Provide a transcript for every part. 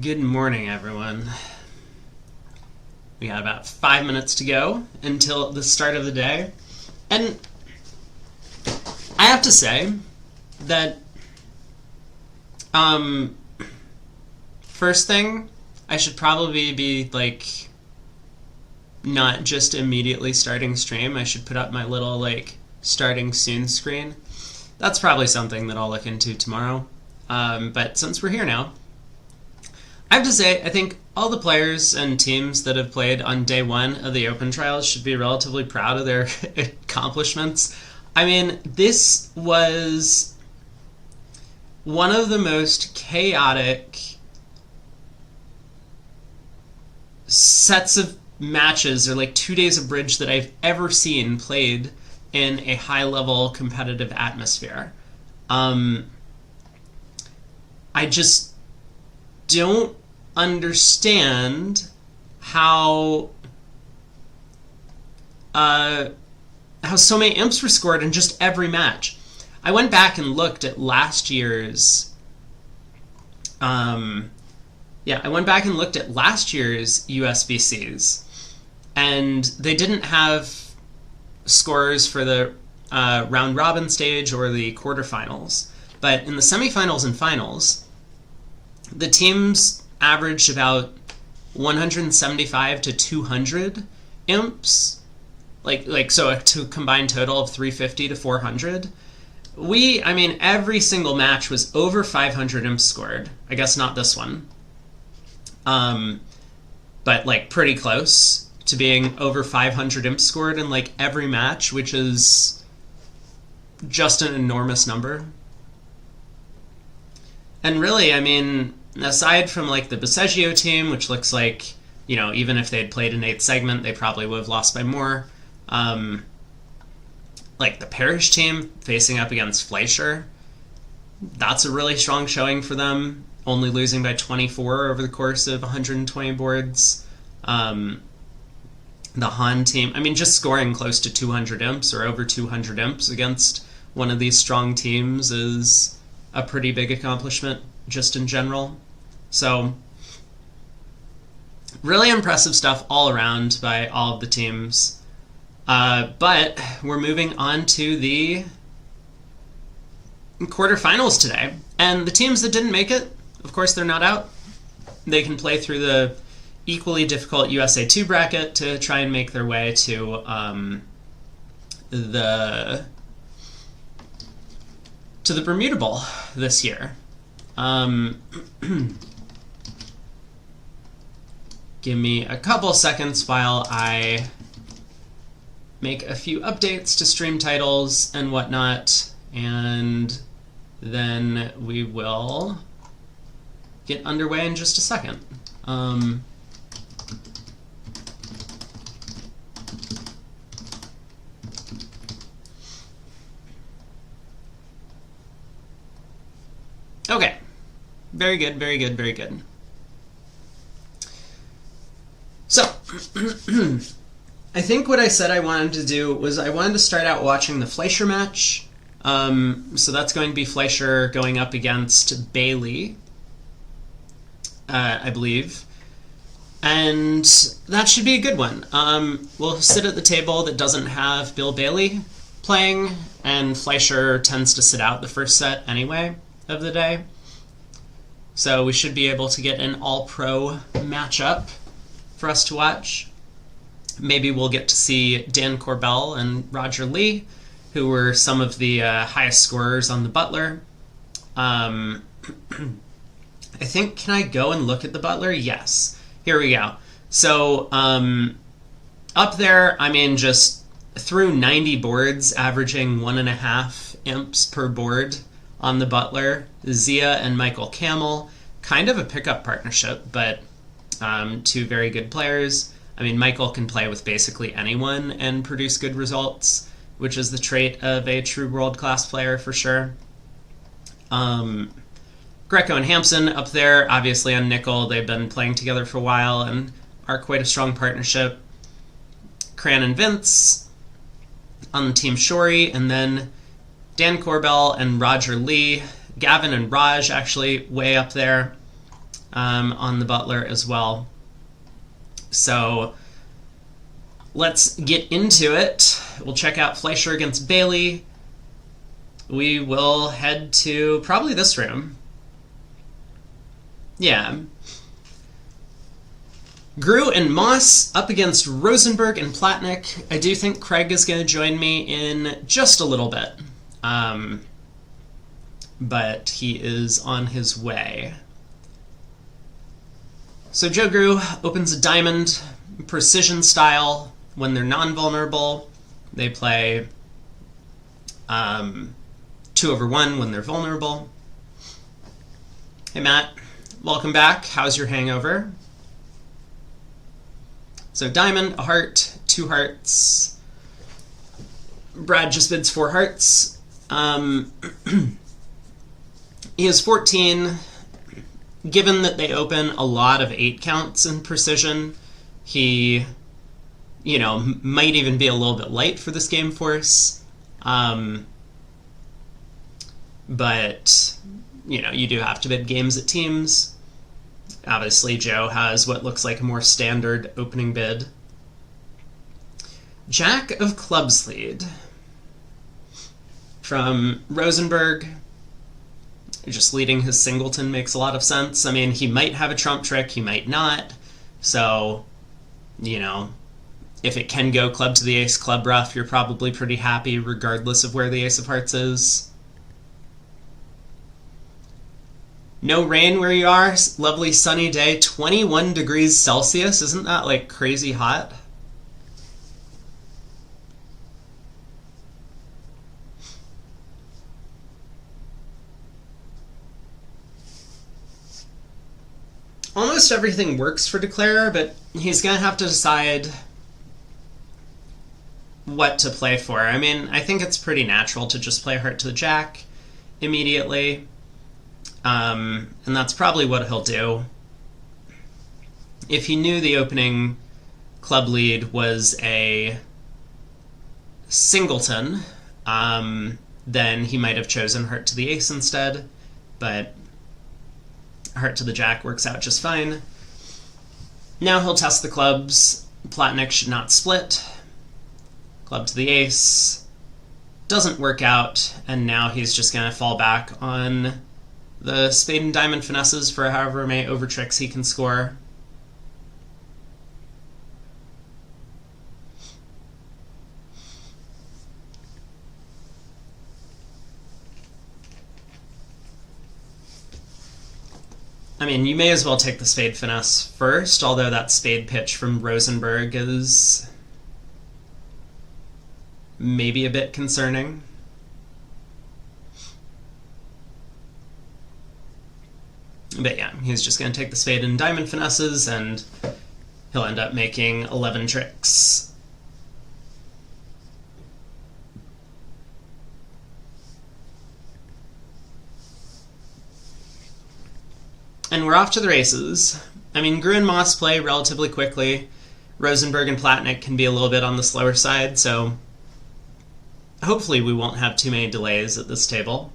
Good morning, everyone. We got about 5 minutes to go until the start of the day. And I have to say that, first thing, I should probably be, not just immediately starting stream. I should put up my little, starting soon screen. That's probably something that I'll look into tomorrow. But since we're here now, I have to say, I think all the players and teams that have played on day one of the Open Trials should be relatively proud of their accomplishments. I mean, this was one of the most chaotic sets of matches, or 2 days of bridge, that I've ever seen played in a high-level competitive atmosphere. I just don't understand how so many imps were scored in just every match. I went back and looked at last year's USBCs, and they didn't have scores for the round robin stage or the quarterfinals. But in the semifinals and finals, the teams averaged about 175 to 200 imps, so a combined total of 350 to 400. Every single match was over 500 imps scored. I guess not this one, but pretty close to being over 500 imps scored in every match, which is just an enormous number. And really, aside from the Bosseggio team, which looks like, even if they'd played an 8th segment, they probably would have lost by more. The Parrish team facing up against Fleischer, that's a really strong showing for them, only losing by 24 over the course of 120 boards. The Han team, just scoring close to 200 imps or over 200 imps against one of these strong teams is a pretty big accomplishment just in general. So really impressive stuff all around by all of the teams. But we're moving on to the quarterfinals today. And the teams that didn't make it, of course, they're not out. They can play through the equally difficult USA 2 bracket to try and make their way to the Bermuda Bowl this year. Give me a couple seconds while I make a few updates to stream titles and whatnot, and then we will get underway in just a second. Okay. Very good, very good, very good. So, I think what I said I wanted to do was I wanted to start out watching the Fleischer match. So that's going to be Fleischer going up against Bailey, I believe. And that should be a good one. We'll sit at the table that doesn't have Bill Bailey playing, and Fleischer tends to sit out the first set anyway of the day. So we should be able to get an all-pro matchup for us to watch. Maybe we'll get to see Dan Corbell and Roger Lee, who were some of the highest scorers on the Butler. I think, can I go and look at the Butler? Yes. Here we go. So up there, just through 90 boards, averaging 1.5 imps per board on the Butler, Zia and Michael Camel, kind of a pickup partnership, but two very good players. Michael can play with basically anyone and produce good results, which is the trait of a true world-class player for sure. Greco and Hampson up there, obviously on nickel. They've been playing together for a while and are quite a strong partnership. Cran and Vince on the team Shori, and then Dan Corbell and Roger Lee. Gavin and Raj actually way up there. on the butler as well. So let's get into it. We'll check out Fleischer against Bailey. We will head to probably this room. Yeah. Grew and Moss up against Rosenberg and Platnick. I do think Craig is going to join me in just a little bit. But he is on his way. So Joe Grew opens a diamond, precision style. When they're non-vulnerable, they play 2/1 when they're vulnerable. Hey Matt, welcome back. How's your hangover? So diamond, a heart, 2 hearts. Brad just bids 4 hearts. He has 14. Given that they open a lot of 8 counts in precision, he, might even be a little bit light for this game force. But, you do have to bid games at teams. Obviously, Joe has what looks like a more standard opening bid. Jack of clubs lead from Rosenberg. Just leading his singleton makes a lot of sense. I mean, he might have a trump trick, he might not. So, if it can go club to the ace, club rough, you're probably pretty happy regardless of where the ace of hearts is. No rain where you are. Lovely sunny day. 21 degrees Celsius. Isn't that like crazy hot? Almost everything works for Declare, but he's going to have to decide what to play for. I mean, I think it's pretty natural to just play heart to the jack immediately. And that's probably what he'll do. If he knew the opening club lead was a singleton, then he might have chosen heart to the ace instead, but heart to the jack works out just fine. Now he'll test the clubs. Platnick should not split. Club to the ace doesn't work out, and now he's just going to fall back on the spade and diamond finesses for however many over tricks he can score. I mean, you may as well take the spade finesse first, although that spade pitch from Rosenberg is maybe a bit concerning. But yeah, he's just going to take the spade and diamond finesses, and he'll end up making 11 tricks. And we're off to the races. I mean, Grew and Moss play relatively quickly. Rosenberg and Platnick can be a little bit on the slower side, so hopefully we won't have too many delays at this table.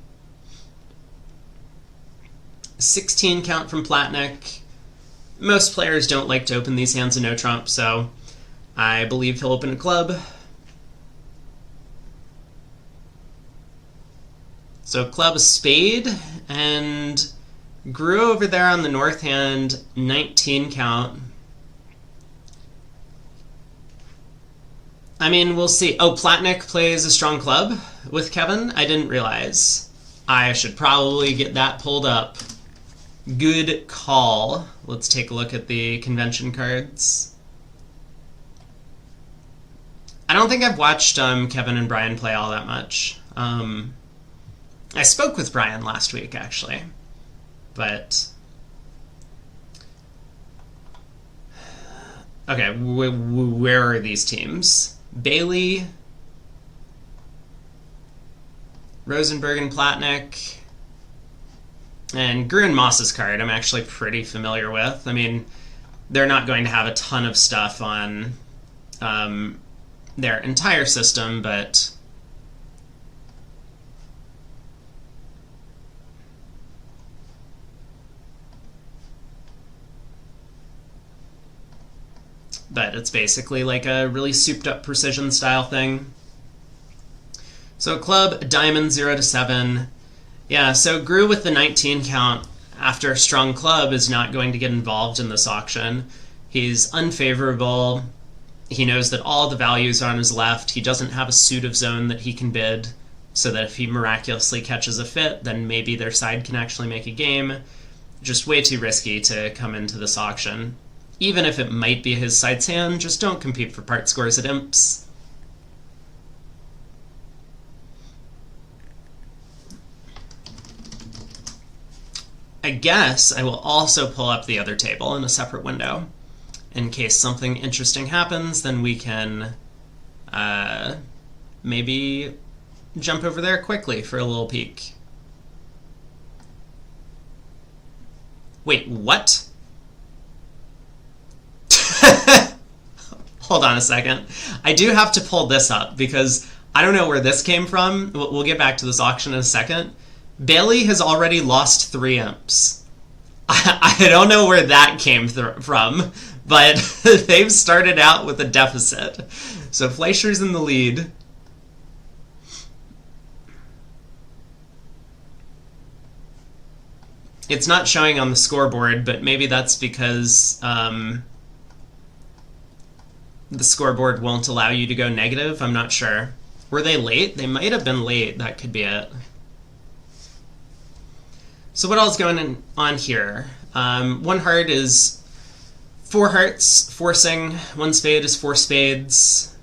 16 count from Platnick. Most players don't like to open these hands of no trump, so I believe he'll open a club. So club, a spade, and Grew over there on the north hand, 19 count. I mean, we'll see. Oh, Platnick plays a strong club with Kevin? I didn't realize. I should probably get that pulled up. Good call. Let's take a look at the convention cards. I don't think I've watched Kevin and Brian play all that much. I spoke with Brian last week, actually. But okay, where are these teams? Bailey, Rosenberg and Platnick, and Grew and Moss's card I'm actually pretty familiar with. I mean, they're not going to have a ton of stuff on their entire system, but but it's basically like a really souped up precision style thing. So a club, a diamond, 0 to 7. Yeah, so Gru with the 19 count after a strong club is not going to get involved in this auction. He's unfavorable. He knows that all the values are on his left. He doesn't have a suit of zone that he can bid, so that if he miraculously catches a fit, then maybe their side can actually make a game. Just way too risky to come into this auction. Even if it might be his side's hand, just don't compete for part scores at imps. I guess I will also pull up the other table in a separate window. In case something interesting happens, then we can maybe jump over there quickly for a little peek. Wait, what? Hold on a second. I do have to pull this up because I don't know where this came from. We'll get back to this auction in a second. Bailey has already lost 3 imps. I don't know where that came from, but they've started out with a deficit. So Fleischer's in the lead. It's not showing on the scoreboard, but maybe that's because the scoreboard won't allow you to go negative. I'm not sure. Were they late? They might have been late. That could be it. So what else is going on here? 1 heart is 4 hearts forcing. 1 spade is 4 spades.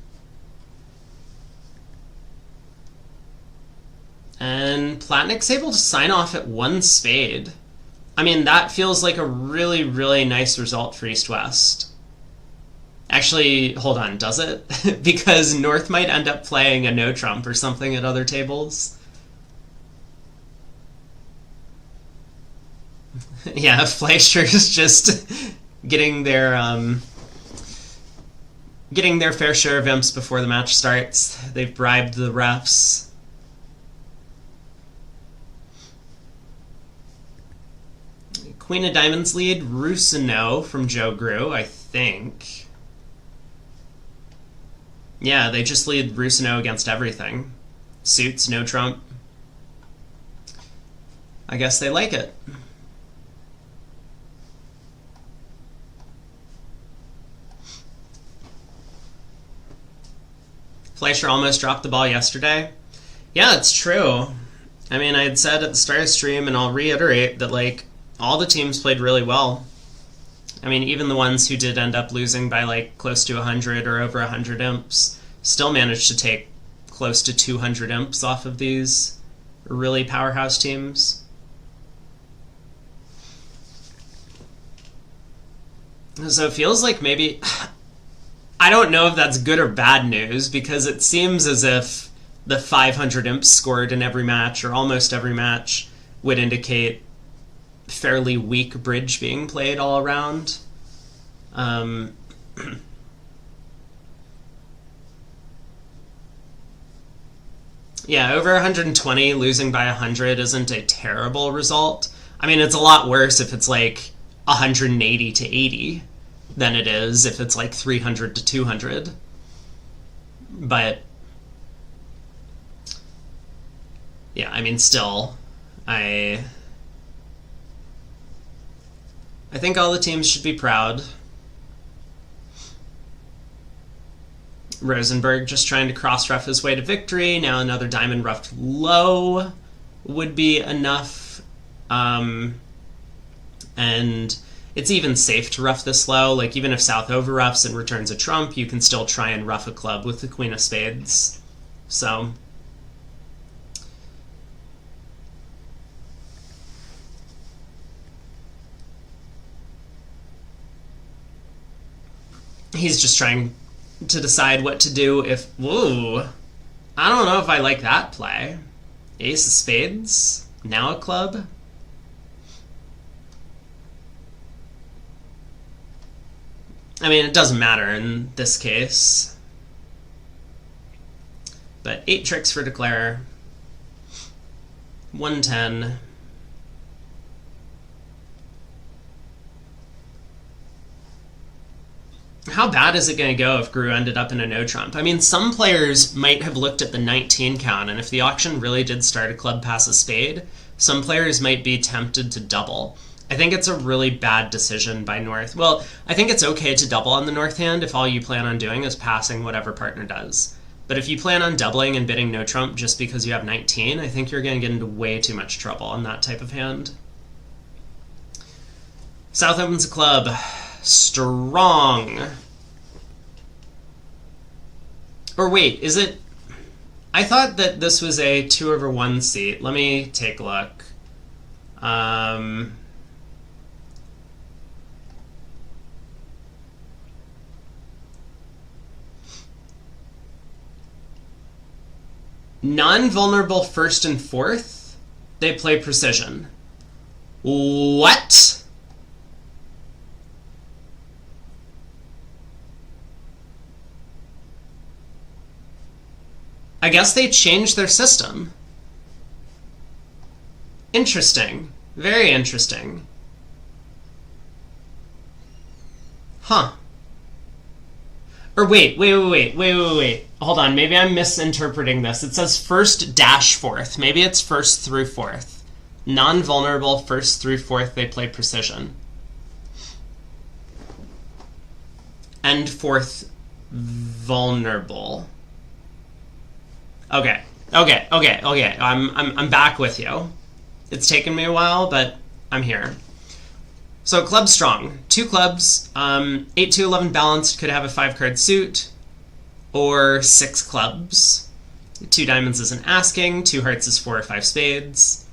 And Platnick's able to sign off at 1 spade. I mean, that feels like a really, really nice result for East-West. Actually, hold on, does it? Because North might end up playing a no-trump or something at other tables. Yeah, Fleischer's just getting their fair share of imps before the match starts. They've bribed the refs. Queen of Diamonds lead, Rousseau from Joe Gru, I think. Yeah, they just lead Rousseau against everything. Suits, no trump. I guess they like it. Fleischer almost dropped the ball yesterday. Yeah, it's true. I mean, I had said at the start of the stream, and I'll reiterate, that, like, all the teams played really well. I mean, even the ones who did end up losing by, like, close to 100 or over 100 imps still managed to take close to 200 imps off of these really powerhouse teams. So it feels like maybe... I don't know if that's good or bad news, because it seems as if the 500 imps scored in every match, or almost every match, would indicate fairly weak bridge being played all around. Yeah, over 120, losing by 100 isn't a terrible result. I mean, it's a lot worse if it's like 180 to 80 than it is if it's like 300 to 200. But yeah, I mean, still, I think all the teams should be proud. Rosenberg just trying to cross-ref his way to victory. Now another diamond roughed low would be enough. And it's even safe to rough this low. Like, even if South over-roughs and returns a trump, you can still try and rough a club with the Queen of Spades. So... he's just trying to decide what to do if... Whoa! I don't know if I like that play. Ace of Spades? Now a club? I mean, it doesn't matter in this case. But 8 tricks for declare. 110. How bad is it going to go if Gru ended up in a no trump? I mean, some players might have looked at the 19 count, and if the auction really did start a club pass a spade, some players might be tempted to double. I think it's a really bad decision by North. Well, I think it's okay to double on the North hand if all you plan on doing is passing whatever partner does. But if you plan on doubling and bidding no trump just because you have 19, I think you're going to get into way too much trouble on that type of hand. South opens a club. Strong. Or wait, is it... I thought that this was a 2/1 seat. Let me take a look. Non-vulnerable first and fourth, they play precision. What? I guess they changed their system. Interesting. Very interesting. Huh. Or wait. Hold on, maybe I'm misinterpreting this. It says first dash fourth. Maybe it's first through fourth. Non-vulnerable first through fourth, they play precision. And fourth vulnerable. Okay. I'm back with you. It's taken me a while, but I'm here. So club strong. 2 clubs, 8 to 11 balanced, could have a 5-card suit, or 6 clubs. 2 diamonds isn't asking, 2 hearts is 4 or 5 spades.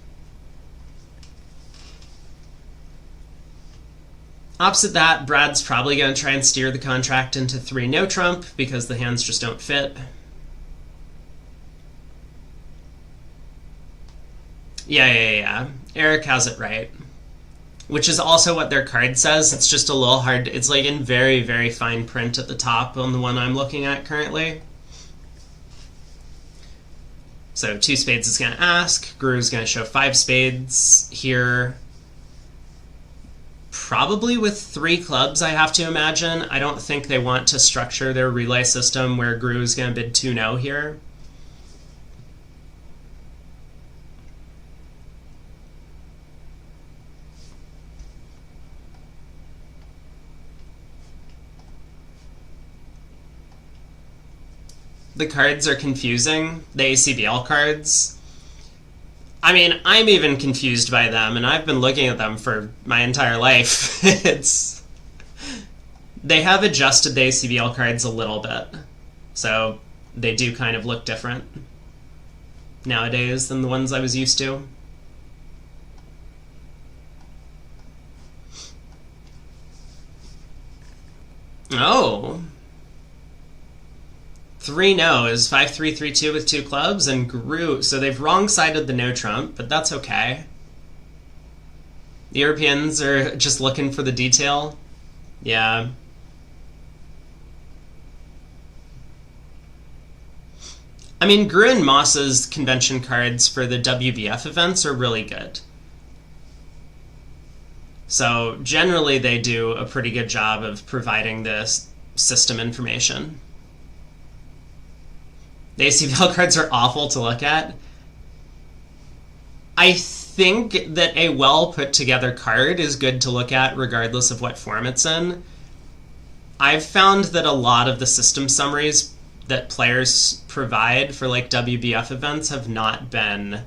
Opposite that, Brad's probably going to try and steer the contract into 3 no trump because the hands just don't fit. Yeah. Eric has it right. Which is also what their card says. It's just a little hard. It's like in very, very fine print at the top on the one I'm looking at currently. So 2 spades is going to ask. Guru's going to show 5 spades here. Probably with 3 clubs, I have to imagine. I don't think they want to structure their relay system where Guru's going to bid 2 no here. The cards are confusing, the ACBL cards. I mean, I'm even confused by them, and I've been looking at them for my entire life. They have adjusted the ACBL cards a little bit, so they do kind of look different nowadays than the ones I was used to. Oh. 3 no's, 5-3-3-2 with 2 clubs, and Guru. So they've wrong-sided the no trump, but that's okay. The Europeans are just looking for the detail. Yeah. I mean, Gru and Moss's convention cards for the WBF events are really good. So generally they do a pretty good job of providing this system information. The ACBL cards are awful to look at. I think that a well-put-together card is good to look at regardless of what form it's in. I've found that a lot of the system summaries that players provide for like WBF events have not been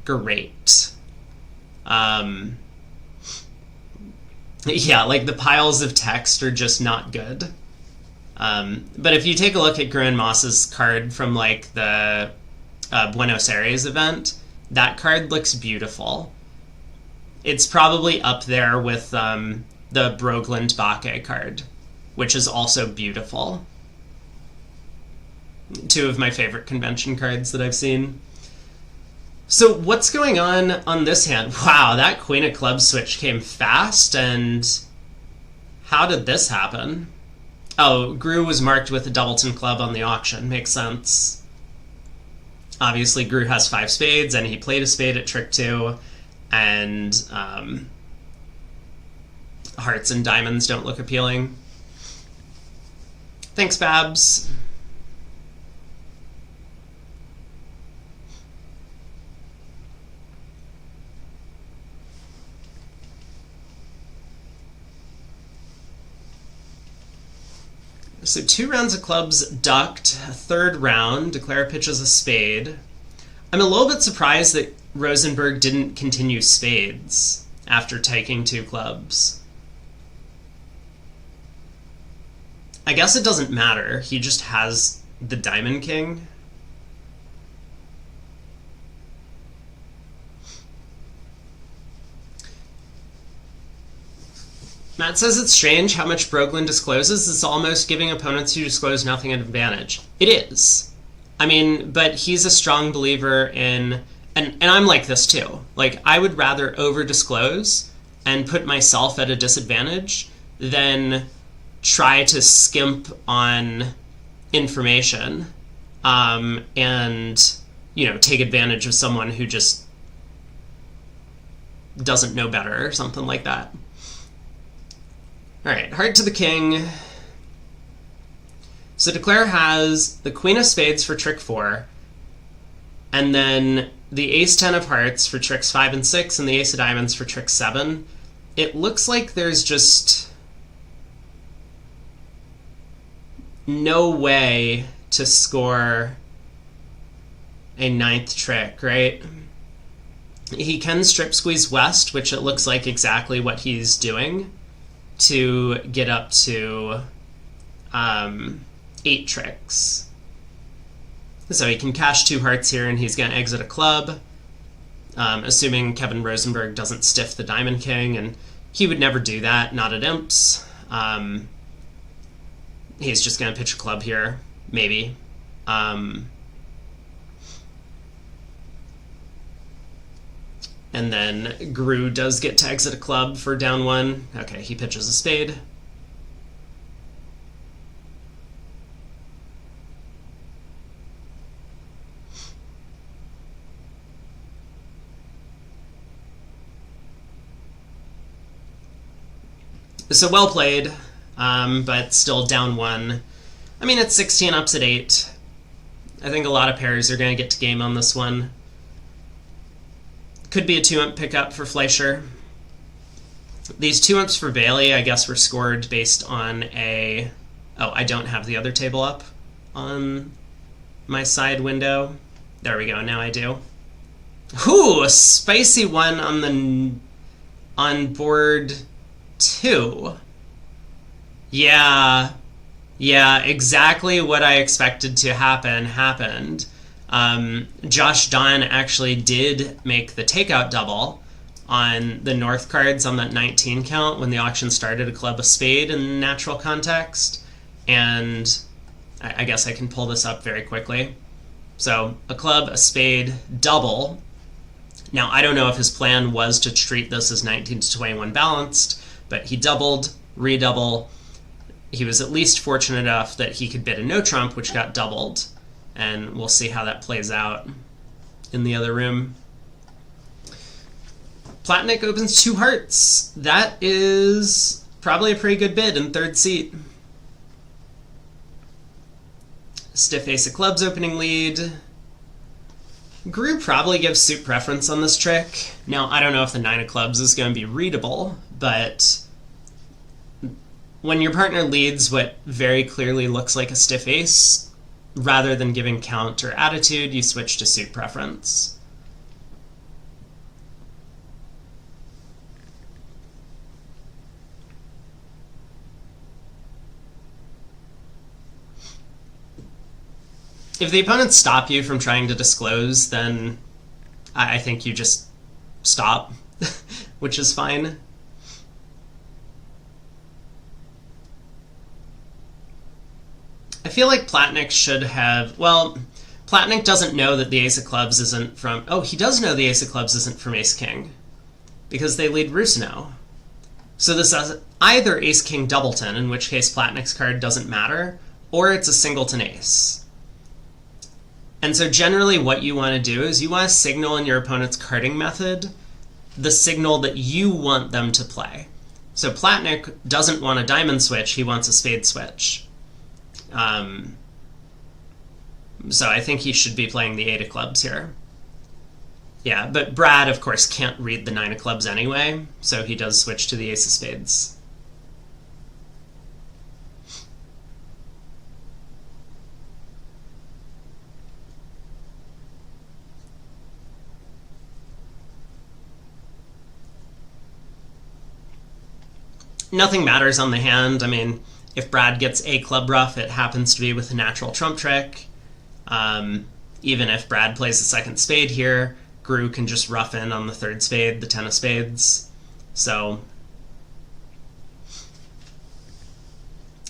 great. Yeah, like the piles of text are just not good. But if you take a look at Gruen Moss's card from like the Buenos Aires event, that card looks beautiful. It's probably up there with the Brogland Bakke card, which is also beautiful. 2 of my favorite convention cards that I've seen. So what's going on this hand? Wow, that Queen of Clubs switch came fast, and how did this happen? Oh, Gru was marked with a Doubleton Club on the auction. Makes sense. Obviously, Gru has 5 spades, and he played a spade at trick 2, and hearts and diamonds don't look appealing. Thanks, Babs. So 2 rounds of clubs ducked, 3rd round, declare pitches a spade. I'm a little bit surprised that Rosenberg didn't continue spades after taking 2 clubs. I guess it doesn't matter, he just has the Diamond King. Matt says it's strange how much Broglen discloses. It's almost giving opponents who disclose nothing an advantage. It is. I mean, but he's a strong believer in, and I'm like this too. Like, I would rather over-disclose and put myself at a disadvantage than try to skimp on information and, you know, take advantage of someone who just doesn't know better or something like that. All right, heart to the king. So declare has the queen of spades for trick 4, and then the ace-10 of hearts for tricks 5 and 6, and the ace of diamonds for trick 7. It looks like there's just no way to score a 9th trick, right? He can strip squeeze west, which it looks like exactly what he's doing, to get up to 8 tricks. So he can cash 2 hearts here, and he's going to exit a club, assuming Kevin Rosenberg doesn't stiff the Diamond King, and he would never do that, not at imps. He's just going to pitch a club here, maybe. And then Gru does get to exit a club for down 1. Okay, he pitches a spade. So well played, but still down 1. I mean, it's 16 ups at 8. I think a lot of pairs are going to get to game on this one. Could be a 2-ump pickup for Fleischer. These 2-umps for Bailey, I guess, were scored based on a... Oh, I don't have the other table up on my side window. There we go, now I do. Ooh, a spicy one on board 2. Yeah, exactly what I expected to happen happened. Josh Don actually did make the takeout double on the North cards on that 19 count when the auction started, a club, a spade in natural context, and I guess I can pull this up very quickly. So a club, a spade, double. Now I don't know if his plan was to treat this as 19 to 21 balanced, but he doubled, redouble. He was at least fortunate enough that he could bid a no trump, which got doubled. And we'll see how that plays out in the other room. Platnick opens 2 hearts. That is probably a pretty good bid in 3rd seat. Stiff ace of clubs opening lead. Gru probably gives suit preference on this trick. Now, I don't know if the 9 of clubs is going to be readable, but when your partner leads what very clearly looks like a stiff ace, rather than giving count or attitude, you switch to suit preference. If the opponents stop you from trying to disclose, then I think you just stop, which is fine. I feel like Platnick should have... Well, Platnick doesn't know that the ace of clubs isn't from... Oh, he does know the ace of clubs isn't from ace-king, because they lead Rusino. So this is either ace-king doubleton, in which case Platnick's card doesn't matter, or it's a singleton ace. And so generally what you want to do is you want to signal in your opponent's carding method the signal that you want them to play. So Platnick doesn't want a diamond switch, he wants a spade switch. So I think he should be playing the 8 of clubs here. Yeah, but Brad, of course, can't read the 9 of clubs anyway, so he does switch to the ace of spades. Nothing matters on the hand. I mean, if Brad gets a club ruff, it happens to be with a natural trump trick. Even if Brad plays a second spade here, Gru can just ruff in on the third spade, the 10 of spades. So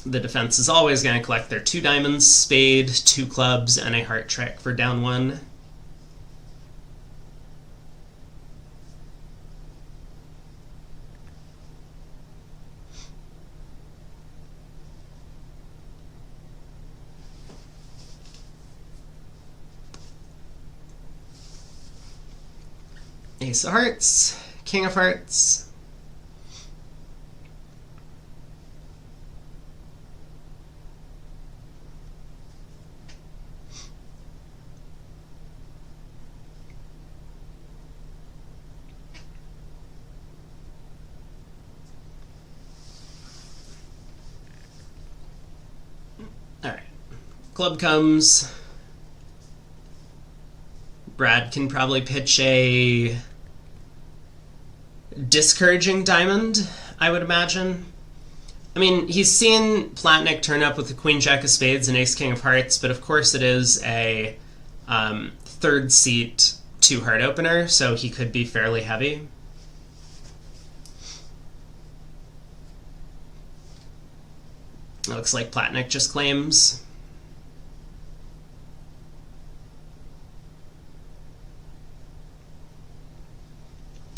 the defense is always going to collect their 2 diamonds, spade, 2 clubs, and a heart trick for down 1. Ace of hearts, king of hearts. All right, club comes. Brad can probably pitch a discouraging diamond, I would imagine. I mean, he's seen Platnick turn up with the queen jack of spades and ace king of hearts, but of course it is a third seat 2 heart opener, so he could be fairly heavy. It looks like Platnick just claims.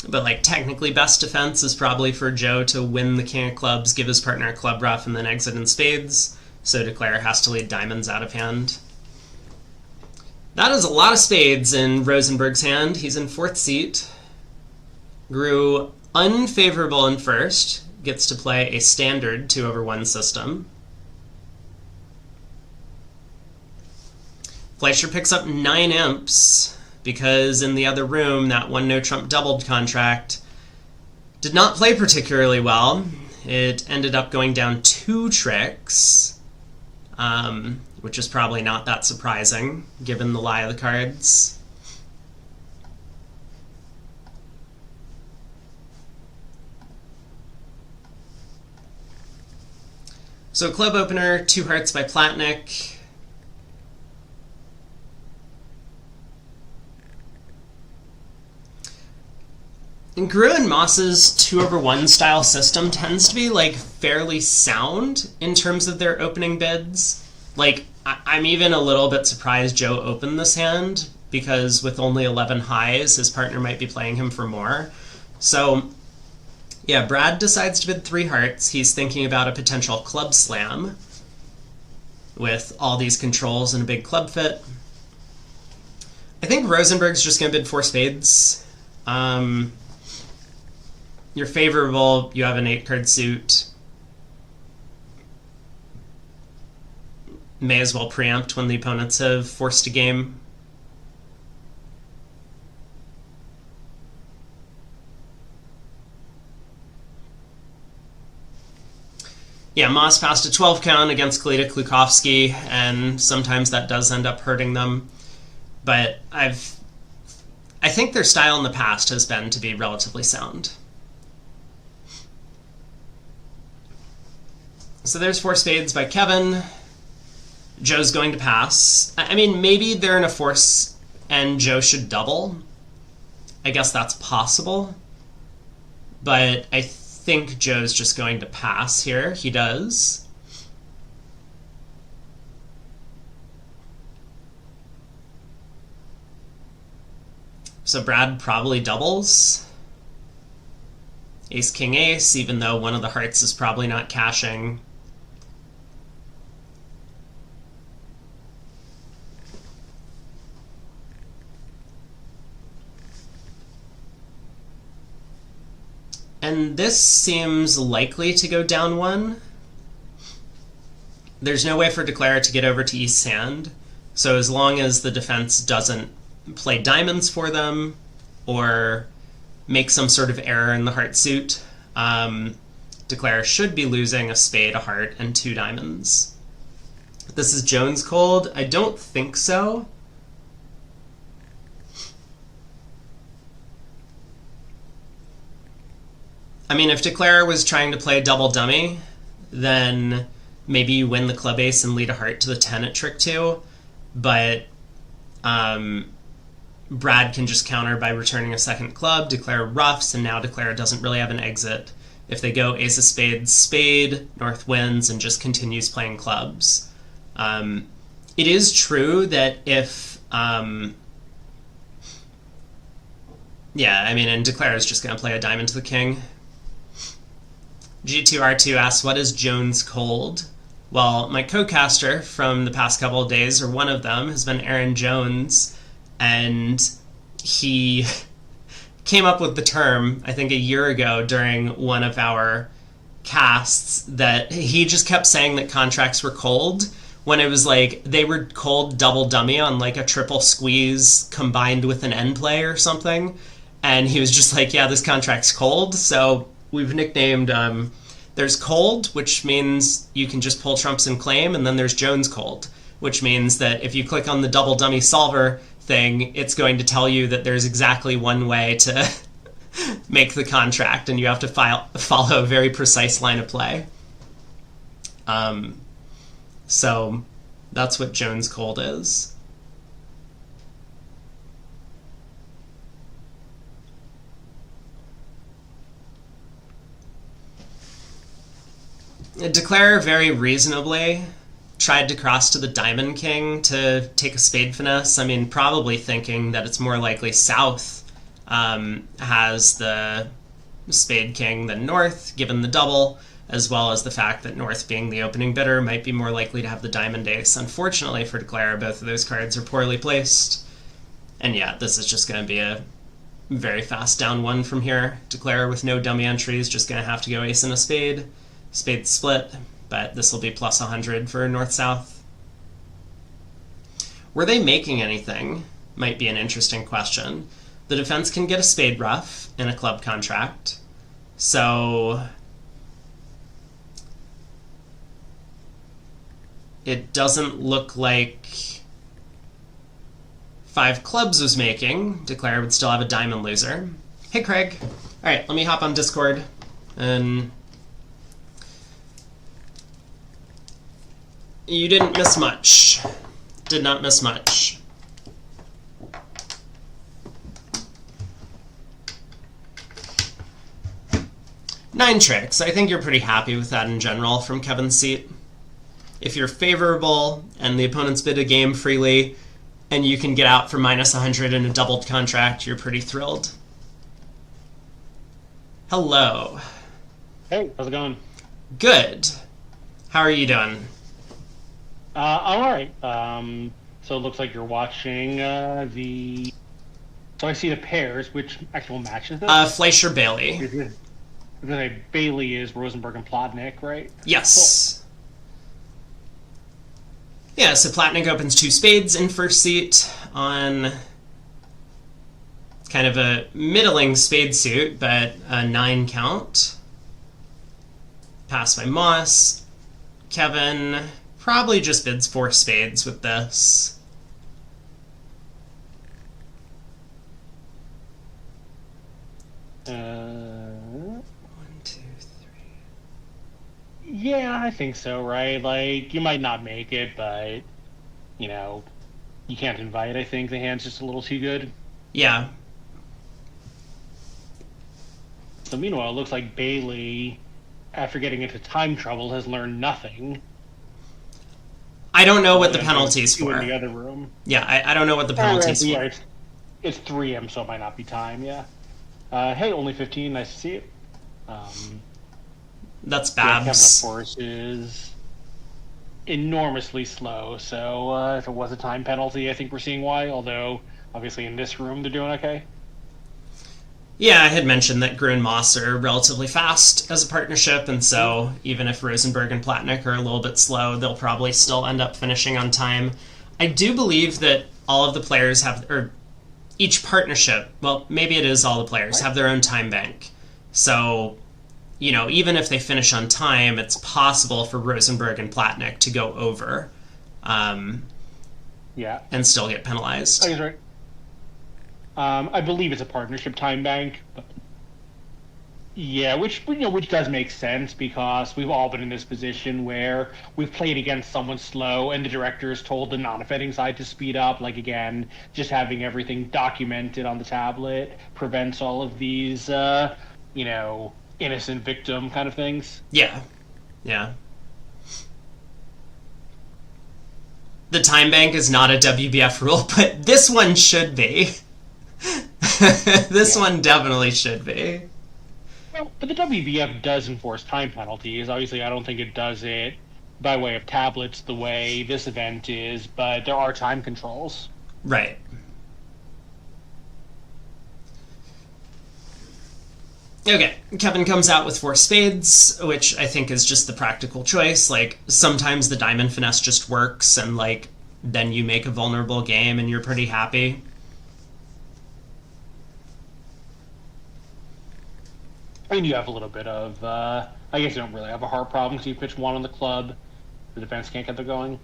But like technically best defense is probably for Joe to win the king of clubs, give his partner a club ruff, and then exit in spades, so declare has to lead diamonds out of hand. That is a lot of spades in Rosenberg's hand. He's in 4th seat. Gru unfavorable in first, gets to play a standard 2/1 system. Fleischer picks up 9 imps, because in the other room, that 1 no trump doubled contract did not play particularly well. It ended up going down 2 tricks, which is probably not that surprising, given the lie of the cards. So club opener, 2 hearts by Platnick. And Gru and Moss's 2/1 style system tends to be like fairly sound in terms of their opening bids. Like, I'm even a little bit surprised Joe opened this hand, because with only 11 highs, his partner might be playing him for more. So yeah, Brad decides to bid 3 hearts. He's thinking about a potential club slam with all these controls and a big club fit. I think Rosenberg's just going to bid 4 spades. You're favorable, you have an 8-card suit. May as well preempt when the opponents have forced a game. Yeah, Moss passed a 12 count against Kalita Klukovsky, and sometimes that does end up hurting them. But I think their style in the past has been to be relatively sound. So there's 4 spades by Kevin. Joe's going to pass. I mean, maybe they're in a force and Joe should double. I guess that's possible. But I think Joe's just going to pass here. He does. So Brad probably doubles. Ace, king, ace, even though one of the hearts is probably not cashing. And this seems likely to go down 1. there's no way for Declare to get over to East's hand, so as long as the defense doesn't play diamonds for them or make some sort of error in the heart suit, Declare should be losing a spade, a heart, and 2 diamonds. This is Jones cold? I don't think so. I mean, if Declare was trying to play double dummy, then maybe you win the club ace and lead a heart to the 10 at trick 2, but Brad can just counter by returning a second club, Declare ruffs, and now Declare doesn't really have an exit. If they go ace of spades, spade, North wins and just continues playing clubs. It is true that if... yeah, I mean, and Declare is just going to play a diamond to the king. G2R2 asks, what is Jones cold? Well, my co-caster from the past couple of days, or one of them, has been Aaron Jones, and he came up with the term, I think a year ago during one of our casts, that he just kept saying that contracts were cold, when it was like they were cold double dummy on like a triple squeeze combined with an end play or something, and he was just like, yeah, this contract's cold. So we've nicknamed, there's cold, which means you can just pull trumps and claim, and then there's Jones cold, which means that if you click on the double dummy solver thing, it's going to tell you that there's exactly one way to make the contract, and you have to follow a very precise line of play. So that's what Jones cold is. Declare very reasonably tried to cross to the Diamond King to take a spade finesse. I mean, probably thinking that it's more likely South has the Spade King than North, given the double, as well as the fact that North, being the opening bidder, might be more likely to have the Diamond Ace. Unfortunately for Declare, both of those cards are poorly placed. And yeah, this is just going to be a very fast down one from here. Declare with no dummy entries, just going to have to go ace and a spade. Spade split, but this will be plus 100 for North-South. Were they making anything? Might be an interesting question. The defense can get a spade ruff in a club contract, so it doesn't look like 5 clubs was making. Declare would still have a diamond loser. Hey, Craig. All right, let me hop on Discord and... You didn't miss much. Did not miss much. Nine tricks. I think you're pretty happy with that in general from Kevin's seat. If you're favorable and the opponents bid a game freely and you can get out for minus 100 in a doubled contract, you're pretty thrilled. Hello. Hey, how's it going? Good. How are you doing? I'm alright. So it looks like you're watching the... So I see the pairs, which actual matches this? Fleischer Bailey. Bailey is Rosenberg and Plotnik, right? Yes. Cool. Yeah, so Plotnik opens 2 spades in first seat on kind of a middling spade suit, but a 9 count. Passed by Moss. Kevin probably just bids 4 spades with this. One, 2, 3. Yeah, I think so, right? Like, you might not make it, but, you know, you can't invite. I think the hand's just a little too good. Yeah. So meanwhile, it looks like Bailey, after getting into time trouble, has learned nothing. I don't know what the penalty's for. In the other room. Yeah, I don't know what the penalty's for. Yeah, it's 3M, so it might not be time, yeah. Hey, only 15, nice to see you. That's yeah, Babs. Kevin, of course, is enormously slow, so if it was a time penalty, I think we're seeing why, although, obviously, in this room, they're doing okay. Yeah, I had mentioned that Gru and Moss are relatively fast as a partnership, and so even if Rosenberg and Platnick are a little bit slow, they'll probably still end up finishing on time. I do believe that all of the players have, or each partnership, well, maybe it is all the players, have their own time bank. So, even if they finish on time, it's possible for Rosenberg and Platnick to go over and still get penalized. That's right. I believe it's a partnership time bank. But yeah, which does make sense because we've all been in this position where we've played against someone slow and the director is told the non-offending side to speed up. Like, again, just having everything documented on the tablet prevents all of these, innocent victim kind of things. Yeah. The time bank is not a WBF rule, but this one should be. This one definitely should be. Well, but the WBF does enforce time penalties. Obviously, I don't think it does it by way of tablets the way this event is, but there are time controls. Right. Okay, Kevin comes out with 4 spades, which I think is just the practical choice. Like, sometimes the diamond finesse just works, and, then you make a vulnerable game and you're pretty happy. I mean, you have a little bit of, I guess you don't really have a heart problem because you pitch 1 on the club. The defense can't get there going.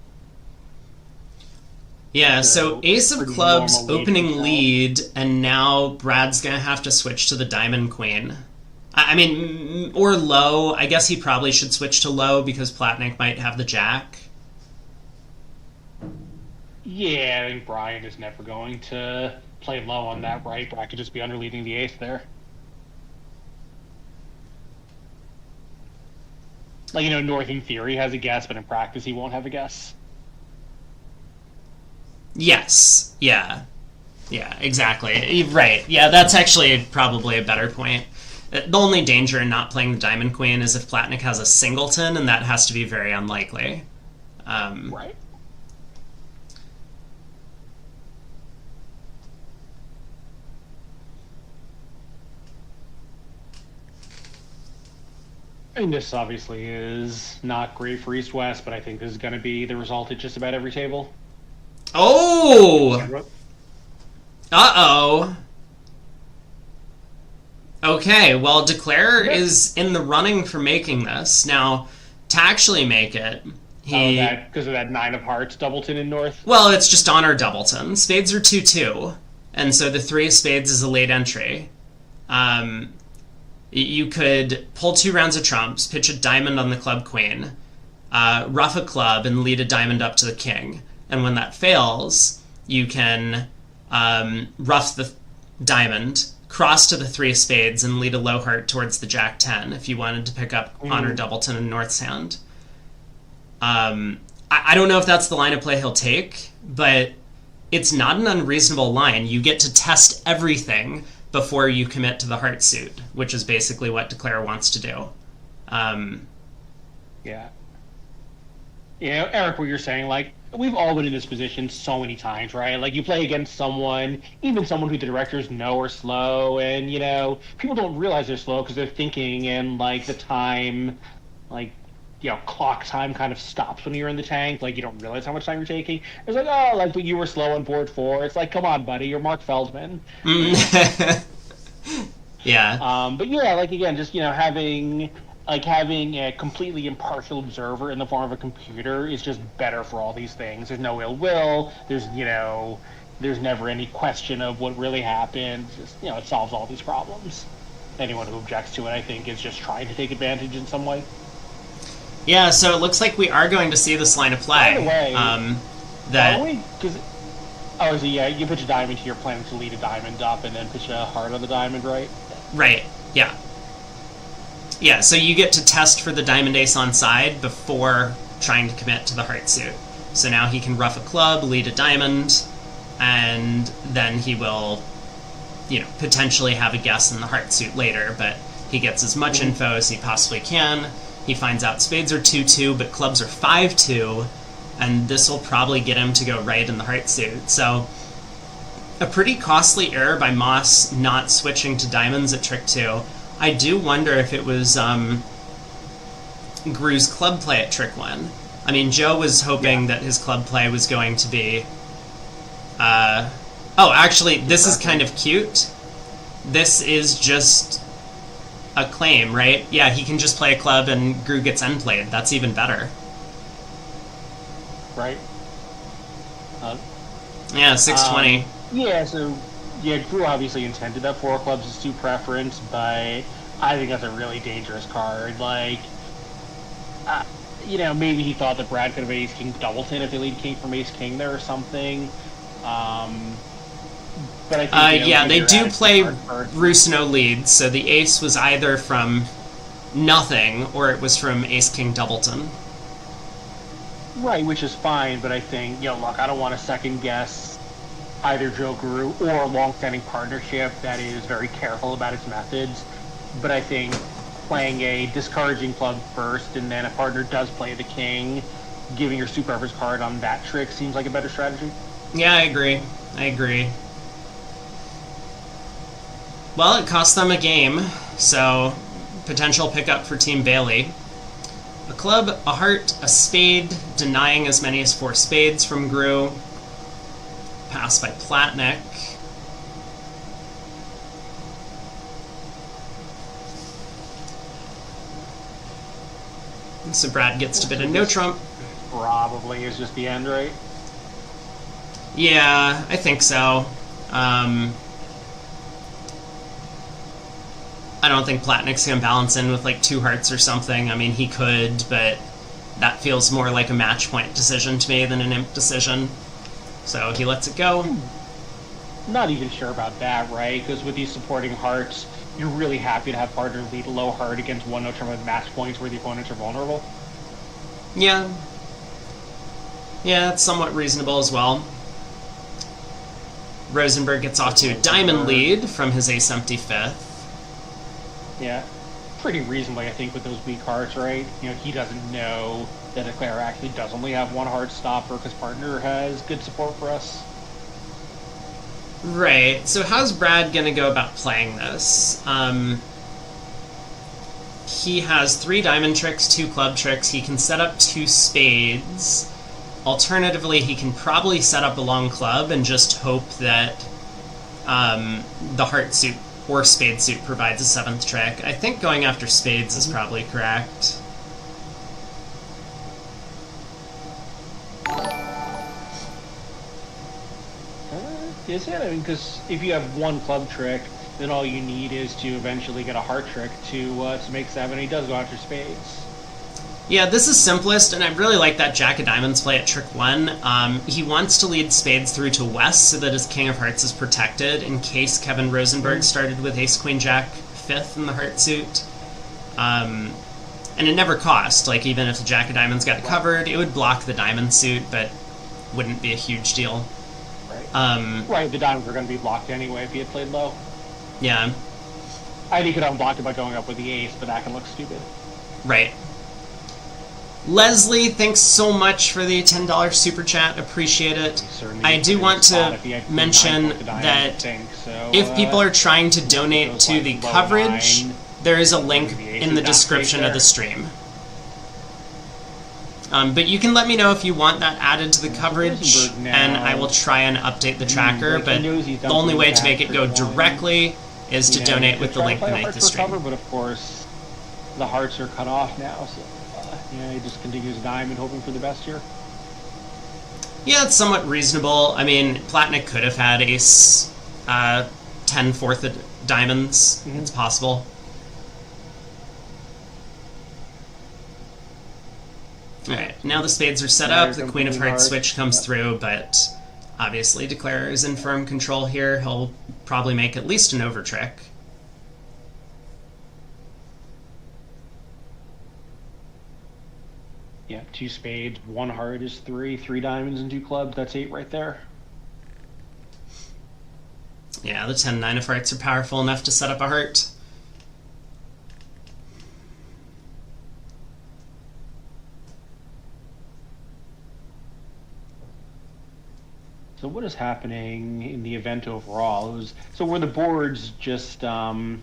Yeah, so ace of clubs, opening lead, and now Brad's going to have to switch to the diamond queen. I mean, or low. I guess he probably should switch to low because Platnick might have the jack. Yeah, I think Brian is never going to play low on that right. Brad could just be underleading the ace there. Like, North in theory has a guess, but in practice he won't have a guess. Yes. Yeah, exactly. Right. Yeah, that's actually probably a better point. The only danger in not playing the diamond queen is if Platnick has a singleton, and that has to be very unlikely. Right. I mean, this obviously is not great for East-West, but I think this is going to be the result at just about every table. Oh! Uh-oh. Okay, well, Declare is in the running for making this. Now, to actually make it, because of that 9 of hearts doubleton in North? Well, it's just honor doubleton. Spades are 2-2, and so the 3 of spades is a late entry. You could pull 2 rounds of trumps, pitch a diamond on the club queen, ruff a club, and lead a diamond up to the king. And when that fails, you can ruff the diamond, cross to the 3 of spades, and lead a low heart towards the jack 10 if you wanted to pick up honor doubleton in North's hand. I don't know if that's the line of play he'll take, but it's not an unreasonable line. You get to test everything before you commit to the heart suit, which is basically what Declare wants to do. Yeah. Eric, what you're saying, we've all been in this position so many times, right? Like, you play against someone, even someone who the directors know are slow, and, people don't realize they're slow because they're thinking, and, the time, clock time kind of stops when you're in the tank. You don't realize how much time you're taking. It's but you were slow on board 4. It's come on, buddy, you're Mark Feldman. Yeah. But yeah, again, just, having a completely impartial observer in the form of a computer is just better for all these things. There's no ill will. There's never any question of what really happened. Just, it solves all these problems. Anyone who objects to it, I think, is just trying to take advantage in some way. Yeah, so it looks like we are going to see this line of play. By the way, that you pitch a diamond here, planning to lead a diamond up, and then pitch a heart on the diamond, right? Right, yeah. Yeah, so you get to test for the diamond ace on side before trying to commit to the heart suit. So now he can ruff a club, lead a diamond, and then he will, potentially have a guess in the heart suit later, but he gets as much info as he possibly can. He finds out spades are 2-2, but clubs are 5-2, and this will probably get him to go right in the heart suit. So a pretty costly error by Moss not switching to diamonds at trick 2. I do wonder if it was Gru's club play at trick 1. I mean, Joe was hoping that his club play was going to be... oh, actually, this is kind of cute. This is just a claim, right? Yeah, he can just play a club and Gru gets end played. That's even better. Right. Yeah, 620. Yeah, so Gru obviously intended that 4 clubs is 2 preference, but I think that's a really dangerous card. Like, maybe he thought that Brad could have ace king doubleton if they lead king from ace king there or something. But I think yeah, they do play Rusino leads, so the ace was either from nothing or it was from ace king doubleton. Right, which is fine, but I think, look, I don't want to second guess either Joe Gru or a long-standing partnership that is very careful about its methods. But I think playing a discouraging club first and then a partner does play the king, giving your super preference card on that trick seems like a better strategy. Yeah, I agree. Well, it cost them a game, so potential pickup for Team Bailey. A club, a heart, a spade, denying as many as 4 spades from Gru. Pass by Platnik. So Brad gets to bid a no trump. Probably is just the end, right? Yeah, I think so. I don't think Platnik's going to balance in with like 2 hearts or something. I mean, he could, but that feels more like a match point decision to me than an imp decision. So he lets it go. Not even sure about that, right? Because with these supporting hearts, you're really happy to have partner lead a low heart against one no turn with match points where the opponents are vulnerable. Yeah. Yeah, it's somewhat reasonable as well. Rosenberg gets off to a diamond lead from his ace empty 5th. Yeah, pretty reasonably, I think, with those weak hearts, right? He doesn't know that Declare actually does only have 1 heart stopper because partner has good support for us. Right, so how's Brad going to go about playing this? He has 3 diamond tricks, 2 club tricks. He can set up 2 spades. Alternatively, he can probably set up a long club and just hope that the heart suit or spade suit provides a 7th trick. I think going after spades is probably correct. Is it? I mean, because if you have 1 club trick, then all you need is to eventually get a heart trick to make 7. He does go after spades. Yeah, this is simplest, and I really like that Jack of Diamonds play at trick 1. He wants to lead spades through to West so that his King of Hearts is protected in case Kevin Rosenberg started with Ace Queen Jack 5th in the heart suit. And it never cost. Like, even if the Jack of Diamonds got covered, it would block the diamond suit, but wouldn't be a huge deal. Right. Right, the diamonds were going to be blocked anyway if he had played low. Yeah. I think he could unblock it by going up with the ace, but that can look stupid. Right. Leslie, thanks so much for the $10 super chat. Appreciate it. I do want to mention that if people are trying to donate to the coverage, there is a link in the description of the stream. But you can let me know if you want that added to the coverage, and I will try and update the tracker, but the only way to make it go directly is to donate with the link beneath the stream. But of course, the hearts are cut off now, so he just continues diamond, hoping for the best here. Yeah, it's somewhat reasonable. I mean, Platnik could have had ace 10 4th of diamonds. It's possible. Alright, now the spades are set up, the Queen of Hearts switch comes through, but obviously Declare is in firm control here. He'll probably make at least an over trick. Yeah, 2 spades, 1 heart is 3, 3 diamonds and 2 clubs, that's 8 right there. Yeah, the 10-9 of hearts are powerful enough to set up a heart. So what is happening in the event overall? So were the boards just oh,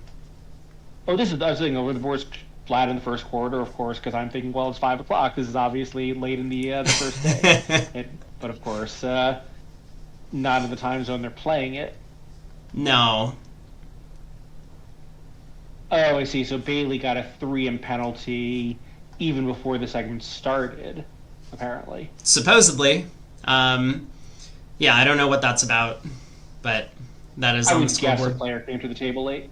this is I was thinking were the boards flat in the first quarter, of course, because I'm thinking, well, it's 5 o'clock. This is obviously late in the first day, but of course, not in the time zone they're playing it. No. Oh, I see. So Bailey got a 3 penalty even before the segment started, apparently. Supposedly. Yeah, I don't know what that's about, but that is I on the would guess the scoreboard. player came to the table late.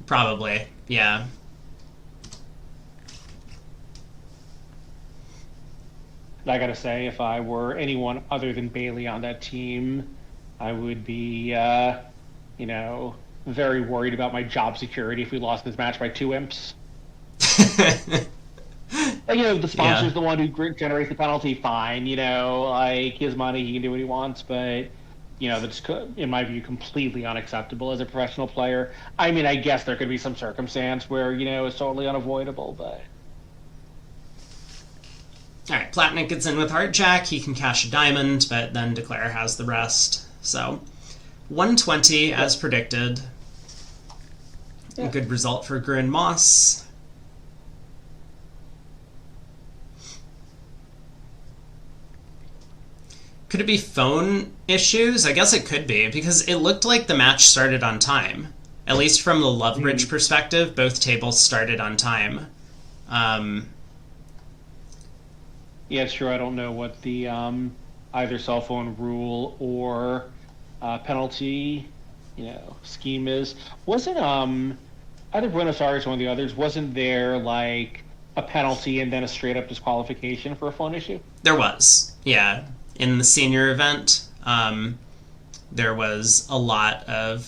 Probably, yeah. I gotta say, if I were anyone other than Bailey on that team, I would be, very worried about my job security if we lost this match by 2 imps. Like, the sponsor's the one who generates the penalty, fine, like, his money, he can do what he wants, but, that's, in my view, completely unacceptable as a professional player. I mean, I guess there could be some circumstance where, it's totally unavoidable, but... All right, Platnick gets in with Heart Jack. He can cash a diamond, but then Declare has the rest. So, 120 as predicted. Yeah. A good result for Gruen Moss. Could it be phone issues? I guess it could be, because it looked like the match started on time. At least from the Lovebridge perspective, both tables started on time. Yeah, it's true. I don't know what the either cell phone rule or penalty, scheme is. Wasn't either Buenos Aires or one of the others? Wasn't there like a penalty and then a straight up disqualification for a phone issue? There was, yeah. In the senior event, there was a lot of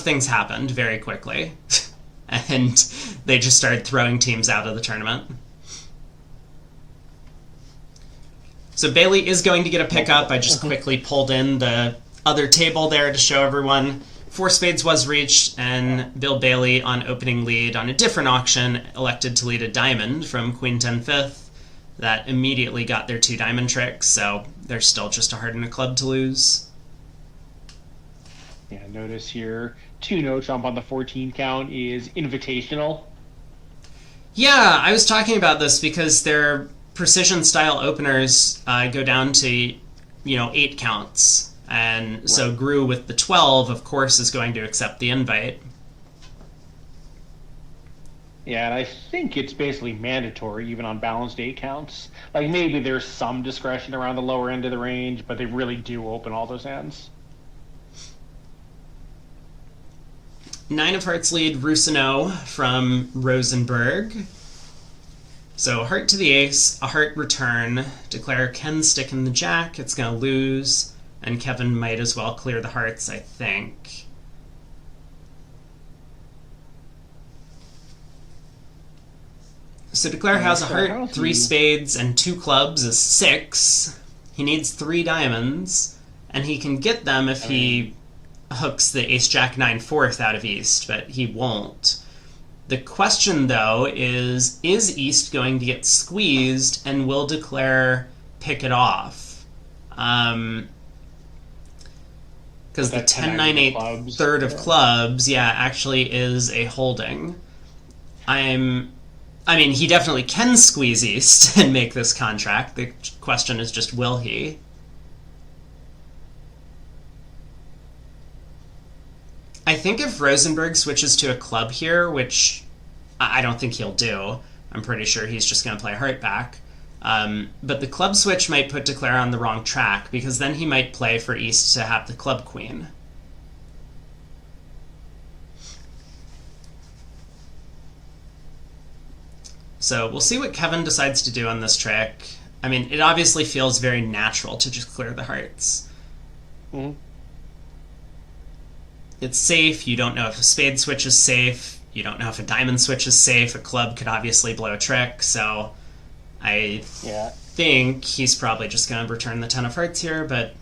things happened very quickly, and they just started throwing teams out of the tournament. So Bailey is going to get a pickup. I just quickly pulled in the other table there to show everyone. 4 spades was reached, and Bill Bailey, on opening lead on a different auction, elected to lead a diamond from Queen 10-5. That immediately got their 2 diamond tricks, so they're still just a heart and a club to lose. Yeah, notice here, 2-no jump on the 14 count is invitational. Yeah, I was talking about this because their precision-style openers go down to, 8 counts. And right. So Gru with the 12, of course, is going to accept the invite. Yeah, and I think it's basically mandatory, even on balanced 8 counts. Like, maybe there's some discretion around the lower end of the range, but they really do open all those hands. 9 of hearts lead Rusino from Rosenberg. So heart to the ace, a heart return. Declare can stick in the jack, it's going to lose, and Kevin might as well clear the hearts, I think. So Declare has a heart, 3 spades, and 2 clubs is 6. He needs 3 diamonds, and he can get them if he hooks the ace-jack-9 fourth out of East, but he won't. The question, though, is East going to get squeezed, and will Declare pick it off? Because the 10-9-8 third of clubs, actually is a holding. I mean, he definitely can squeeze East and make this contract. The question is just, will he? I think if Rosenberg switches to a club here, which I don't think he'll do, I'm pretty sure he's just going to play heart back. But the club switch might put Declare on the wrong track, because then he might play for East to have the club queen. So we'll see what Kevin decides to do on this trick. I mean, it obviously feels very natural to just clear the hearts. Mm-hmm. It's safe. You don't know if a spade switch is safe. You don't know if a diamond switch is safe. A club could obviously blow a trick. So I think he's probably just going to return the 10 of hearts here, but...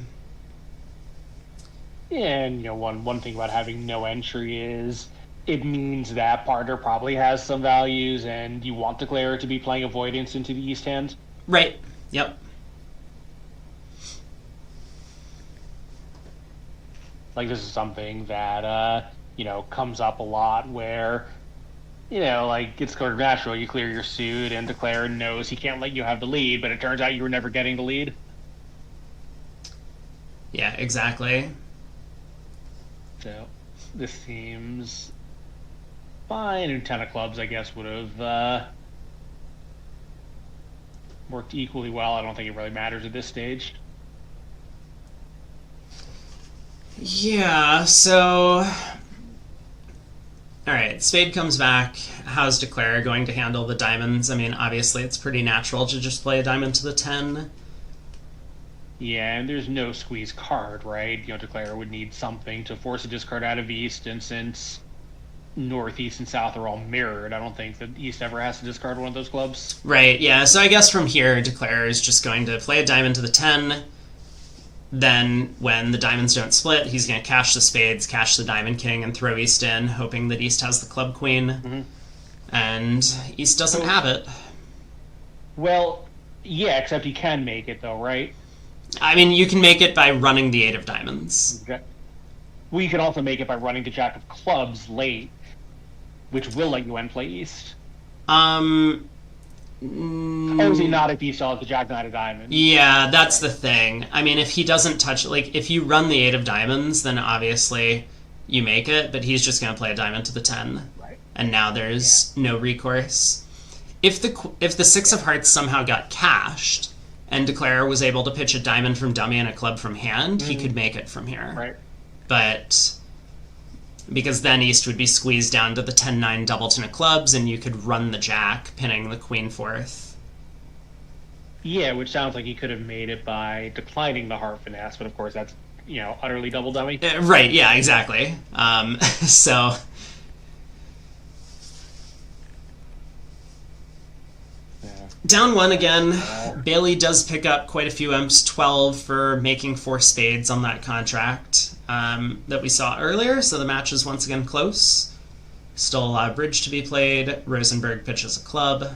Yeah, and one thing about having no entry is it means that partner probably has some values, and you want Declare to be playing avoidance into the East hand. Right. Yep. Like this is something that comes up a lot where like it's sort of natural. You clear your suit, and declare knows he can't let you have the lead, but it turns out you were never getting the lead. Yeah, exactly. So this seems fine. And 10 of clubs, I guess, would have worked equally well. I don't think it really matters at this stage. Yeah, so... Alright, spade comes back. How's declare going to handle the diamonds? I mean, obviously it's pretty natural to just play a diamond to the 10. Yeah, and there's no squeeze card, right? Declare would need something to force a discard out of East, and since Northeast and South are all mirrored, I don't think that East ever has to discard one of those clubs. Right, yeah, so I guess from here, declare is just going to play a diamond to the 10. Then, when the diamonds don't split, he's going to cash the spades, cash the diamond king, and throw East in, hoping that East has the club queen. Mm-hmm. And East doesn't have it. Well, yeah, except he can make it, though, right? I mean, you can make it by running the 8 of diamonds. Okay. We can also make it by running the Jack of clubs late, which will let you end play East. Obviously not if you still have the Jack Knight of diamonds. Yeah, that's the thing. I mean, if he doesn't touch... Like, if you run the 8 of diamonds, then obviously you make it, but he's just going to play a diamond to the 10. Right. And now there's no recourse. If the 6 of hearts somehow got cashed, and declare was able to pitch a diamond from dummy and a club from hand, he could make it from here. Right. But... because then East would be squeezed down to the 10-9 double ten of clubs, and you could run the Jack, pinning the Queen 4th. Yeah, which sounds like he could have made it by declining the heart finesse, but of course that's, utterly double dummy. Right, yeah, exactly. So... Down 1 again. Bailey does pick up quite a few imps, 12 for making 4 spades on that contract that we saw earlier, so the match is once again close. Still a lot of bridge to be played. Rosenberg pitches a club.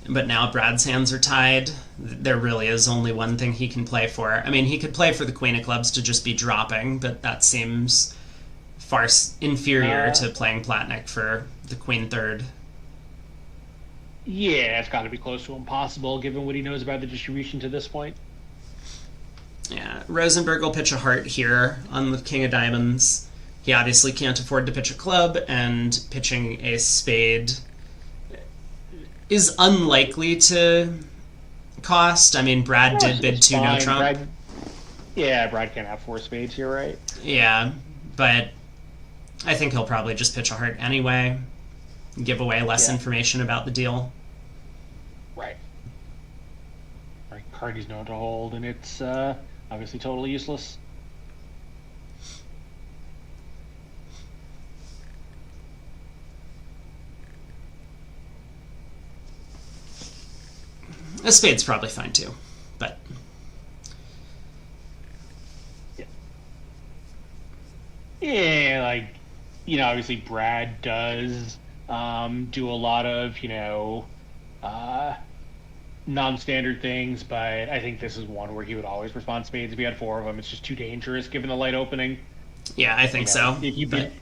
But now Brad's hands are tied. There really is only one thing he can play for. I mean, he could play for the Queen of Clubs to just be dropping, but that seems far inferior to playing Platnick for the Queen 3rd. Yeah, it's got to be close to impossible given what he knows about the distribution to this point. Yeah, Rosenberg will pitch a heart here on the King of Diamonds. He obviously can't afford to pitch a club, and pitching a spade is unlikely to cost. I mean, Brad did bid 2 no trump. Brad can't have 4 spades here, right? Yeah, but I think he'll probably just pitch a heart anyway, give away less information about the deal. Right. Card he's known to hold, and it's obviously totally useless. A spade's probably fine too, but... Yeah, obviously Brad does do a lot of, non-standard things, but I think this is one where he would always respond spades if he had 4 of them. It's just too dangerous given the light opening. Yeah, I think so. If you bet,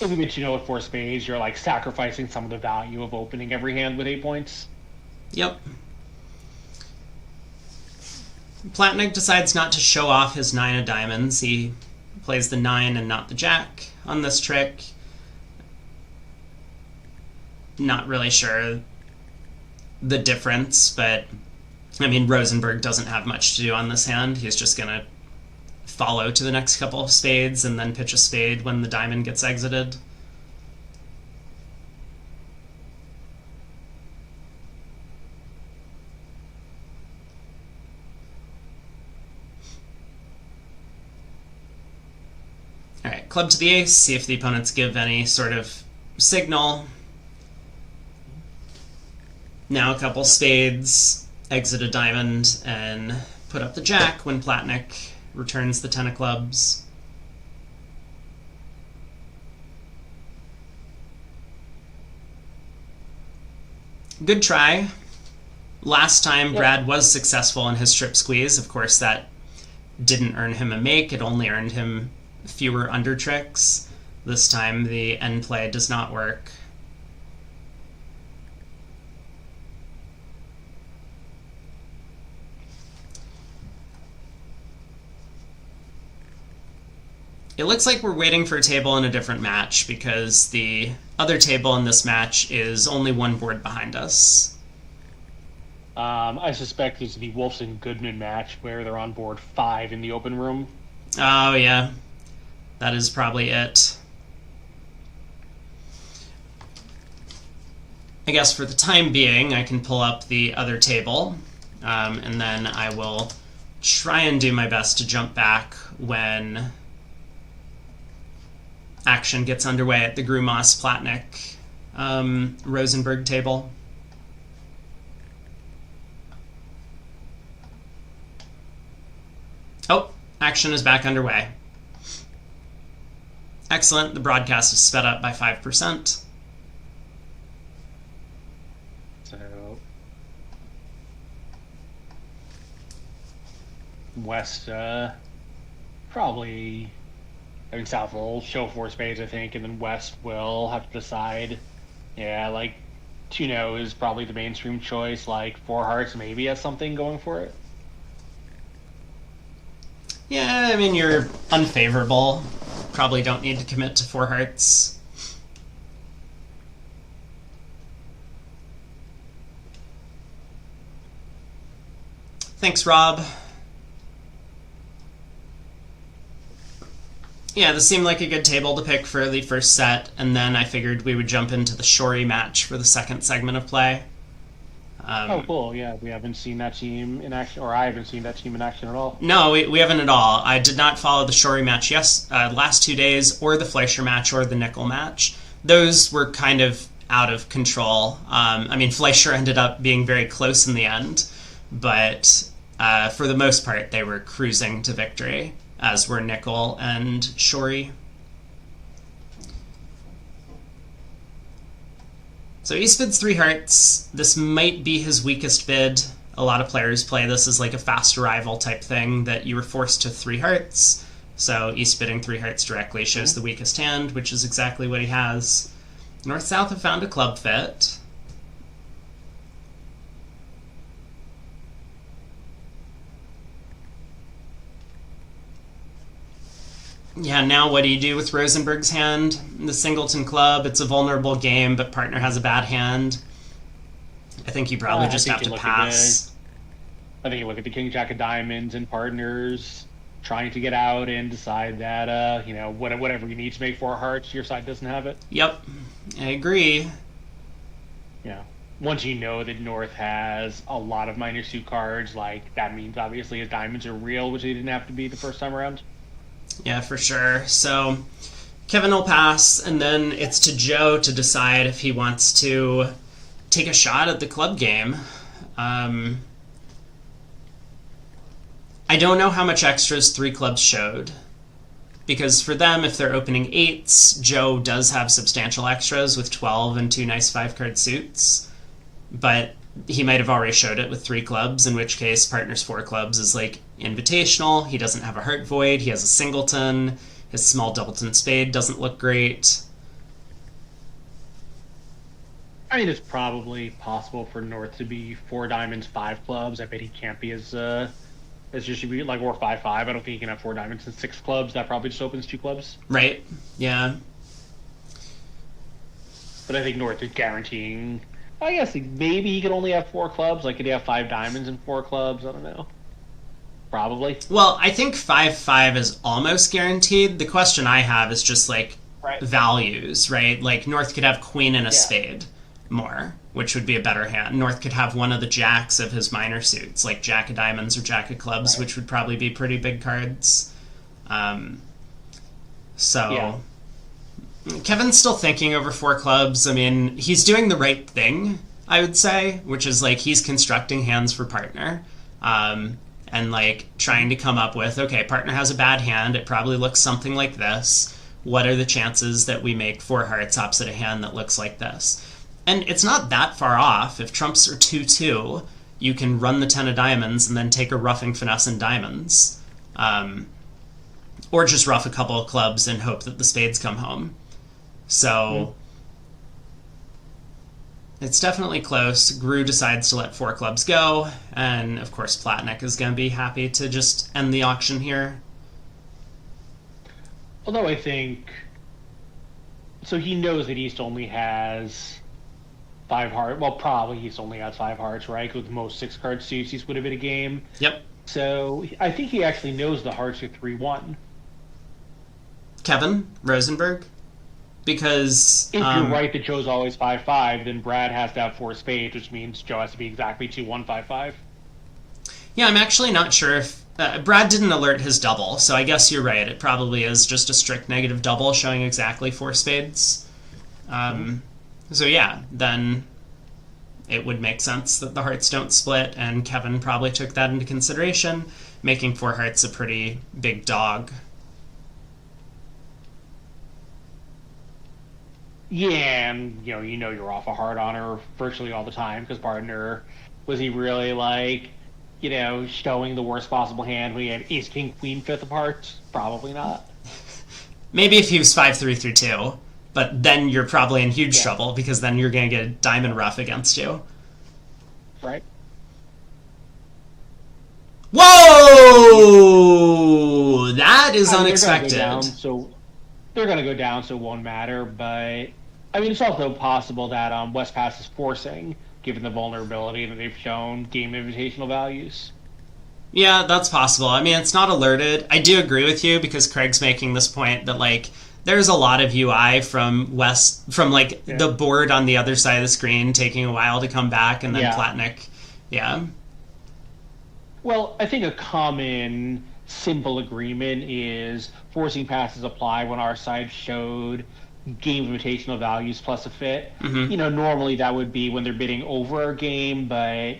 with 4 spades, you're sacrificing some of the value of opening every hand with 8 points. Yep. Platnick decides not to show off his 9 of diamonds. He plays the 9 and not the Jack on this trick. Not really sure the difference, but I mean, Rosenberg doesn't have much to do on this hand. He's just going to follow to the next couple of spades and then pitch a spade when the diamond gets exited. Alright, club to the ace, see if the opponents give any sort of signal. Now a couple spades, exit a diamond, and put up the Jack when Platnick returns the 10 of clubs. Good try. Last time, Brad was successful in his trip squeeze. Of course, that didn't earn him a make. It only earned him fewer under tricks. This time, the end play does not work. It looks like we're waiting for a table in a different match because the other table in this match is only one board behind us. I suspect it's the Wolfson-Goodman match where they're on board 5 in the open room. Oh, yeah. That is probably it. I guess for the time being, I can pull up the other table, and then I will try and do my best to jump back when action gets underway at the Grumas-Platnick Rosenberg table. Oh, action is back underway. Excellent. The broadcast is sped up by 5%. So West probably, I mean, South will show 4 spades, I think, and then West will have to decide. Yeah, like 2-0 is probably the mainstream choice. Like 4 hearts maybe has something going for it. Yeah, I mean, you're unfavorable. Probably don't need to commit to 4 hearts. Thanks, Rob. Yeah, this seemed like a good table to pick for the first set, and then I figured we would jump into the Shori match for the second segment of play. Oh, cool. Yeah, we haven't seen that team in action, or I haven't seen that team in action at all. No, we haven't at all. I did not follow the Shori match last 2 days, or the Fleischer match, or the Nickel match. Those were kind of out of control. I mean, Fleischer ended up being very close in the end, but for the most part, they were cruising to victory, as were Nickel and Shori. So he bids 3 hearts. This might be his weakest bid. A lot of players play this as like a fast arrival type thing, that you were forced to 3 hearts. So East bidding 3 hearts directly shows the weakest hand, which is exactly what he has. North-South have found a club fit. Yeah, now what do you do with Rosenberg's hand? The Singleton Club, it's a vulnerable game, but partner has a bad hand. I think you probably just have to pass. I think you look at the King Jack of Diamonds and partners trying to get out and decide that, whatever you need to make 4 hearts, your side doesn't have it. Yep, I agree. Yeah. Once you know that North has a lot of minor suit cards, like, that means obviously his diamonds are real, which they didn't have to be the first time around. Yeah, for sure. So Kevin will pass, and then it's to Joe to decide if he wants to take a shot at the club game. I don't know how much extras 3 clubs showed, because for them, if they're opening 8s, Joe does have substantial extras with 12 and 2 nice 5-card suits, but he might have already showed it with 3 clubs, in which case partner's 4 clubs is like invitational. He doesn't have a heart void. He has a singleton. His small doubleton spade doesn't look great. I mean, it's probably possible for North to be 4 diamonds, 5 clubs. I bet he can't be as just should be like, or 5-5. I don't think he can have 4 diamonds and 6 clubs. That probably just opens 2 clubs. Right. Yeah. But I think North is guaranteeing. I guess maybe he could only have 4 clubs. Like, could he have 5 diamonds and 4 clubs? I don't know. Probably. Well, I think 5-5 is almost guaranteed. The question I have is just like values, right? Like North could have queen and a spade more, which would be a better hand. North could have one of the jacks of his minor suits, like jack of diamonds or jack of clubs, which would probably be pretty big cards. Kevin's still thinking over 4 clubs. I mean, he's doing the right thing, I would say, which is like he's constructing hands for partner. And like trying to come up with, okay, partner has a bad hand. It probably looks something like this. What are the chances that we make 4 hearts opposite a hand that looks like this? And it's not that far off. If trumps are 2-2, you can run the 10 of diamonds and then take a roughing finesse and diamonds. Or just rough a couple of clubs and hope that the spades come home. So it's definitely close. Gru decides to let 4 clubs go, and of course Platnick is going to be happy to just end the auction here. Although I think... So he knows that East only has 5 hearts. Well, probably East only has 5 hearts, right? With most 6-card suits, East would have been a game. Yep. So I think he actually knows the hearts are 3-1. Kevin Rosenberg? Because... If you're right that Joe's always 5-5, then Brad has to have 4 spades, which means Joe has to be exactly 2-1-5-5. Yeah, I'm actually not sure if... Brad didn't alert his double, so I guess you're right. It probably is just a strict negative double showing exactly 4 spades. So yeah, then it would make sense that the hearts don't split, and Kevin probably took that into consideration, making 4 hearts a pretty big dog. Yeah, and you know you're off a heart on her virtually all the time, because partner, was he really like, showing the worst possible hand when he had ace, king, queen, 5th of hearts? Probably not. Maybe if he was 5-3 through 2, but then you're probably in huge trouble, because then you're going to get a diamond rough against you. Right. Whoa! That is unexpected. They're going to go down, so it won't matter, but I mean, it's also possible that Westpass is forcing, given the vulnerability that they've shown game invitational values. Yeah, that's possible. I mean, it's not alerted. I do agree with you, because Craig's making this point that, like, there's a lot of UI from the board on the other side of the screen taking a while to come back, and then Platnick. Yeah. Well, I think a common simple agreement is forcing passes apply when our side showed game invitational values plus a fit. Normally that would be when they're bidding over a game, but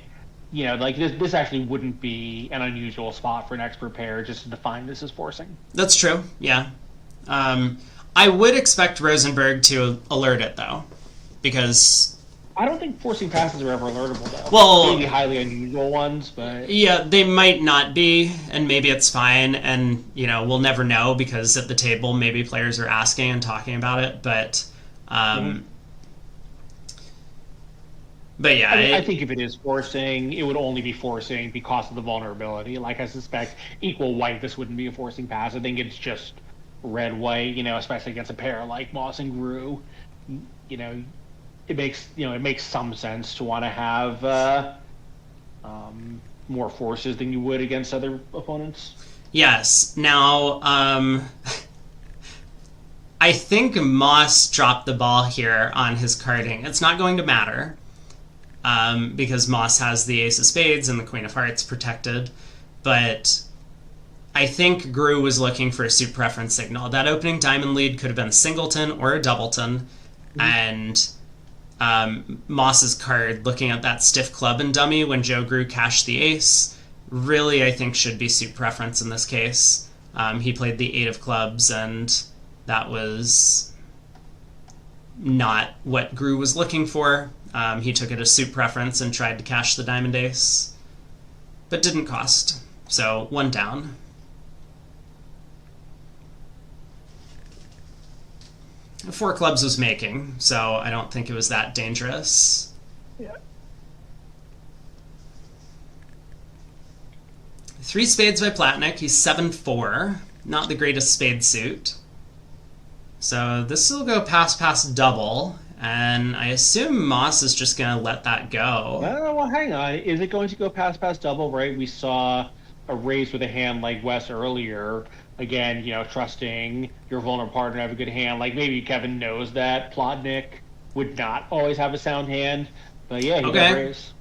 like this actually wouldn't be an unusual spot for an expert pair just to define this as forcing. That's true. Yeah. I would expect Rosenberg to alert it though, because I don't think forcing passes are ever alertable though. Well, maybe highly unusual ones, but yeah, they might not be, and maybe it's fine, and we'll never know, because at the table maybe players are asking and talking about it, but but yeah, I think if it is forcing, it would only be forcing because of the vulnerability. Like, I suspect equal white, this wouldn't be a forcing pass. I think it's just red white, especially against a pair like Moss and Gru. It makes some sense to want to have more forces than you would against other opponents. Yes. Now, I think Moss dropped the ball here on his carding. It's not going to matter, because Moss has the ace of spades and the queen of hearts protected, but I think Gru was looking for a suit preference signal. That opening diamond lead could have been a singleton or a doubleton, and Moss's card, looking at that stiff club and dummy when Joe Gru cashed the ace, really I think should be suit preference in this case. He played the 8 of clubs, and that was not what Gru was looking for. He took it as suit preference and tried to cash the diamond ace, but didn't cost, so 1 down. Four clubs was making, so I don't think it was that dangerous. Yeah. 3 spades by Platnick. He's 7-4. Not the greatest spade suit. So this will go pass double, and I assume Moss is just going to let that go. Well, hang on. Is it going to go pass double, right? We saw a raise with a hand like Wes earlier. Again, trusting your vulnerable partner to have a good hand. Like, maybe Kevin knows that Plotnik would not always have a sound hand. But yeah, he got raise.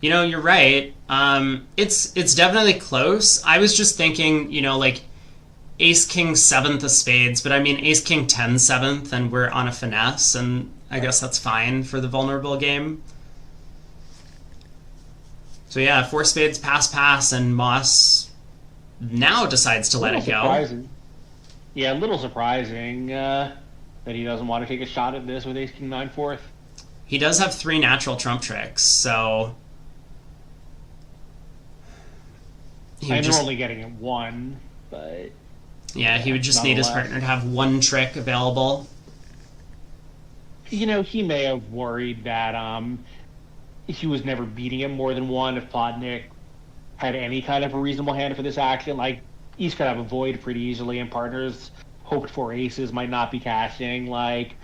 You're right. It's definitely close. I was just thinking, like ace king 7th of spades, but I mean ace king 10 7th, and we're on a finesse, and I guess that's fine for the vulnerable game. So yeah, 4 spades pass, and Moss now decides to let it go. Yeah, a little surprising that he doesn't want to take a shot at this with ace king 9 4th. He does have 3 natural trump tricks, so he And would they're just only getting one, but he would just need his nonetheless. partner to have one trick available. He may have worried that he was never beating him more than one if Plotnik had any kind of a reasonable hand for this action. Like, East could have a void pretty easily, and partners hoped for aces might not be cashing. Like,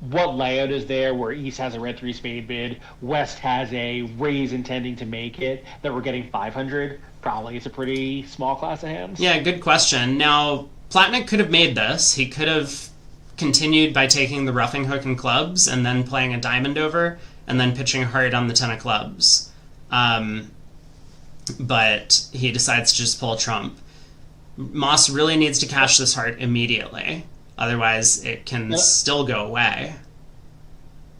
what layout is there where East has a red 3 spade bid, West has a raise intending to make it, that we're getting 500? Probably it's a pretty small class of hands. Yeah, good question. Now, Platnik could have made this. He could have continued by taking the roughing hook and clubs and then playing a diamond over and then pitching hard on the 10 of clubs. But he decides to just pull trump. Moss really needs to cash this heart immediately. Otherwise, it can still go away.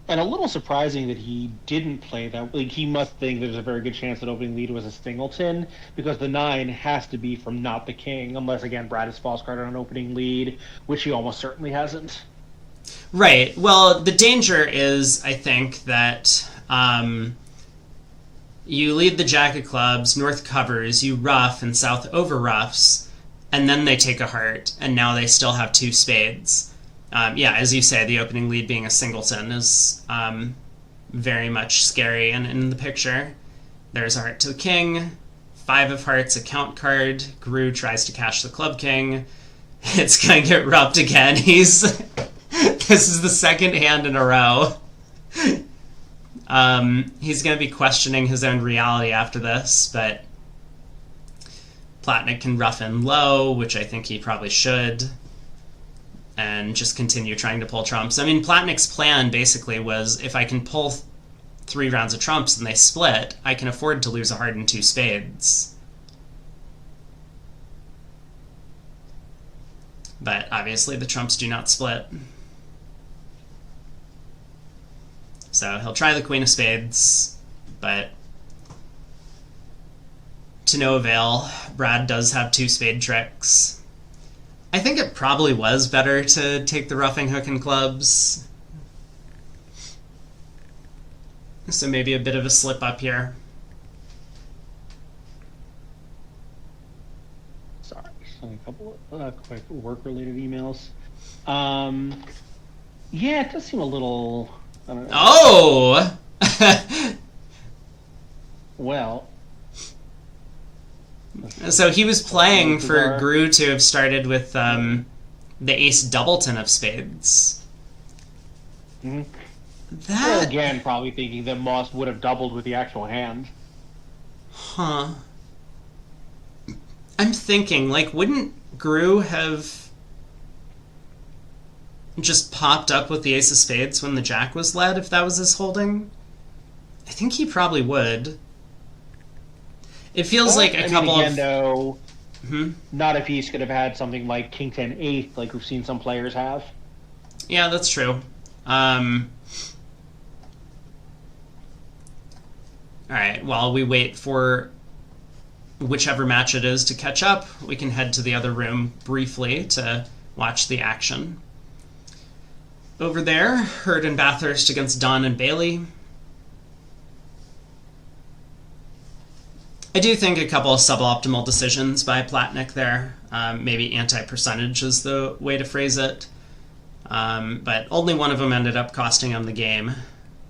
And a little surprising that he didn't play that. Like, he must think there's a very good chance that opening lead was a singleton, because the 9 has to be from not the king, unless, again, Brad has false card on an opening lead, which he almost certainly hasn't. Right. Well, the danger is, I think, that you lead the jack of clubs, north covers, you rough, and south over roughs, and then they take a heart, and now they still have 2 spades. As you say, the opening lead being a singleton is very much scary and in the picture. There's a heart to the king, 5 of hearts, a count card. Gru tries to cash the club king. It's going to get rubbed again. This is the second hand in a row. He's going to be questioning his own reality after this, but Platnik can rough in low, which I think he probably should, and just continue trying to pull trumps. I mean, Platnik's plan basically was, if I can pull 3 rounds of trumps and they split, I can afford to lose a heart and 2 spades. But obviously the trumps do not split. So he'll try the queen of spades, but to no avail. Brad does have 2 spade tricks. I think it probably was better to take the roughing hook and clubs. So maybe a bit of a slip up here. Sorry, a couple of quick work-related emails. It does seem a little... I don't know. Oh! Well... So he was playing for Gru to have started with the ace doubleton of spades. Mm-hmm. That... Well, again, probably thinking that Moss would have doubled with the actual hand. Huh. I'm thinking, like, wouldn't Gru have just popped up with the ace of spades when the jack was led if that was his holding? I think he probably would. It feels like a couple again, of... though, Mm-hmm. not if he could have had something like King 10 8, like we've seen some players have. Yeah, that's true. Alright, while we wait for whichever match it is to catch up, we can head to the other room briefly to watch the action. Over there, Hurd and Bathurst against Don and Bailey. I do think a couple of suboptimal decisions by Platnik there. Maybe anti-percentage is the way to phrase it. But only one of them ended up costing him the game.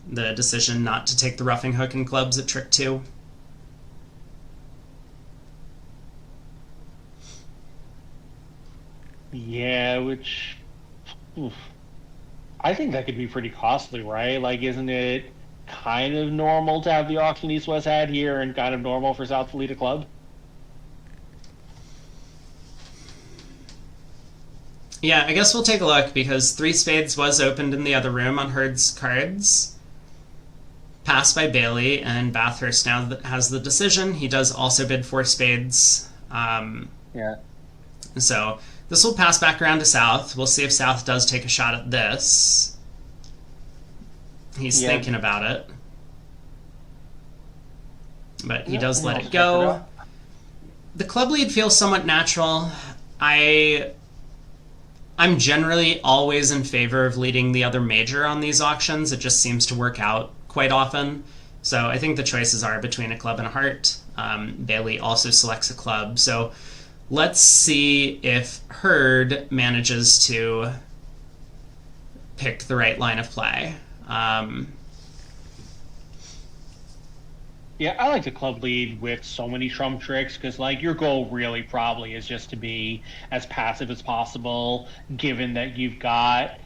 The decision not to take the roughing hook and clubs at trick 2. Yeah, which... Oof. I think that could be pretty costly, right? Like, isn't it kind of normal to have the auction East West had here and kind of normal for South to lead a club? Yeah, I guess we'll take a look, because 3 spades was opened in the other room on Hurd's cards. Passed by Bailey, and Bathurst now has the decision. He does also bid 4 spades. Yeah. So this will pass back around to South. We'll see if South does take a shot at this. He's thinking about it. But he does let it go. The club lead feels somewhat natural. I'm generally always in favor of leading the other major on these auctions. It just seems to work out quite often. So I think the choices are between a club and a heart. Bailey also selects a club. So let's see if Hurd manages to pick the right line of play. Yeah, I like the club lead with so many trump tricks because, like, your goal really probably is just to be as passive as possible, given that you've got,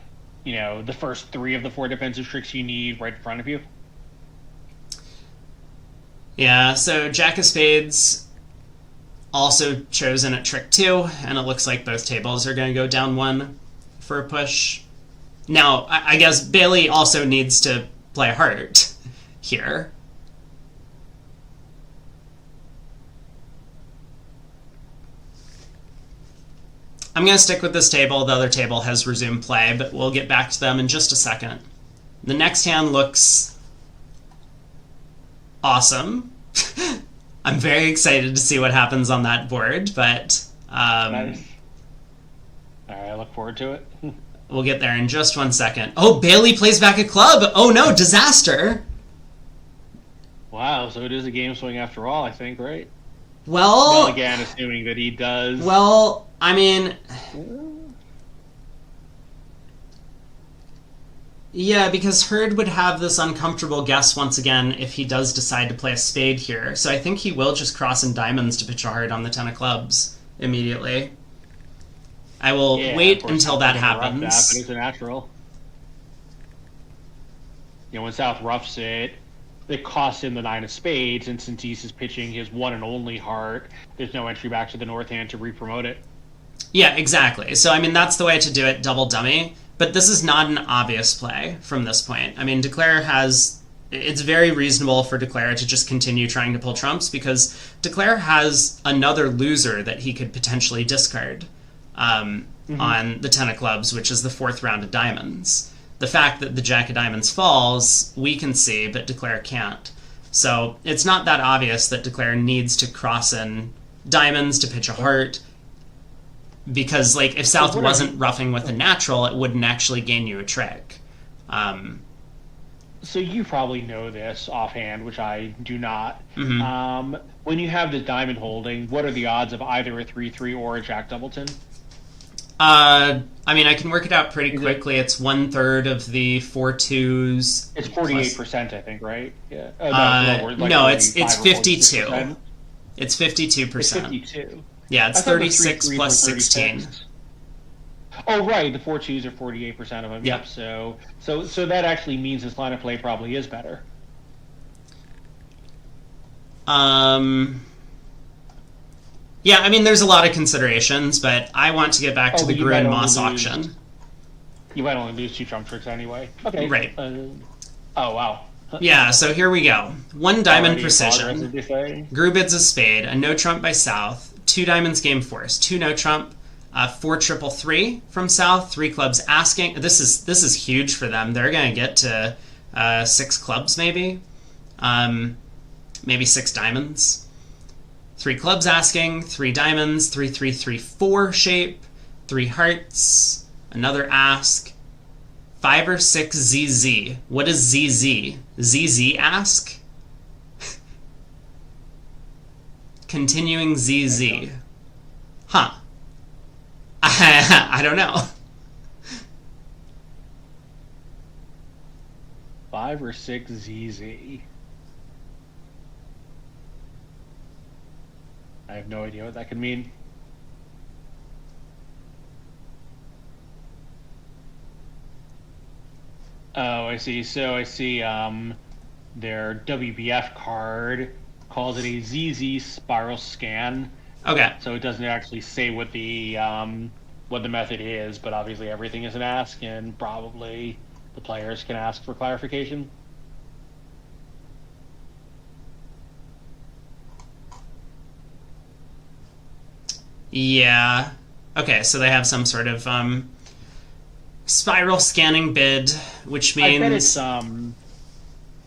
the first 3 of the 4 defensive tricks you need right in front of you. Yeah, so Jack of Spades also chosen at trick 2, and it looks like both tables are going to go down 1 for a push. Now, I guess Bailey also needs to play a heart here. I'm going to stick with this table. The other table has resumed play, but we'll get back to them in just a second. The next hand looks awesome. I'm very excited to see what happens on that board, but Nice. All right, I look forward to it. we'll get there in just 1 second. Oh, Bailey plays back a club. Oh no, disaster. Wow, so it is a game swing after all, I think, right? Well, Again, assuming that he does. well, I mean, yeah, because Hurd would have this uncomfortable guess once again if he does decide to play a spade here. So I think he will just cross in diamonds to pitch a heart on the 10 of clubs immediately. I will wait until that happens. But it's a natural. When South roughs it, it costs him the 9 of spades, and since East is pitching his one and only heart, there's no entry back to the north hand to re-promote it. Yeah, exactly. So, I mean, that's the way to do it, double dummy. But this is not an obvious play from this point. I mean, Declare has... It's very reasonable for Declare to just continue trying to pull trumps because Declare has another loser that he could potentially discard on the 10 of clubs, which is the 4th round of diamonds. The fact that the Jack of diamonds falls, we can see, but Declare can't. So it's not that obvious that Declare needs to cross in diamonds to pitch a heart, because, like, if South wasn't roughing with a natural, it wouldn't actually gain you a trick. So you probably know this offhand, which I do not. Mm-hmm. When you have the diamond holding, what are the odds of either a 3-3 or a Jack Doubleton? I mean, I can work it out pretty quickly. It's 1/3 of the 4 2s. It's 48%, I think, right? Yeah. No, it's 52. It's 52%. It's 52. Yeah, it's 36 plus 16. Oh, right. The 4 2s are 48% of them. Yep. So that actually means this line of play probably is better. Yeah, I mean, there's a lot of considerations, but I want to get back to the Gru and Moss auction. You might only lose 2 trump tricks anyway. Okay. Right. Oh, wow. Yeah, so here we go. 1 diamond Already precision. Gru bids a spade, a no trump by South, 2 diamonds game force, 2 no trump, 4 triple 3 from South, 3 clubs asking. This is huge for them. They're going to get to 6 clubs maybe. Maybe 6 diamonds. 3 clubs asking, 3 diamonds, 3 3 3 4 shape, 3 hearts, another ask, 5 or 6 ZZ. What is ZZ? ZZ ask? Continuing ZZ. Huh. I don't know. 5 or 6 ZZ. I have no idea what that could mean. Oh, I see. So I see their WBF card calls it a ZZ spiral scan. Okay. So it doesn't actually say what the method is, but obviously everything is an ask, and probably the players can ask for clarification. Yeah. Okay, so they have some sort of spiral scanning bid, which means I bet it's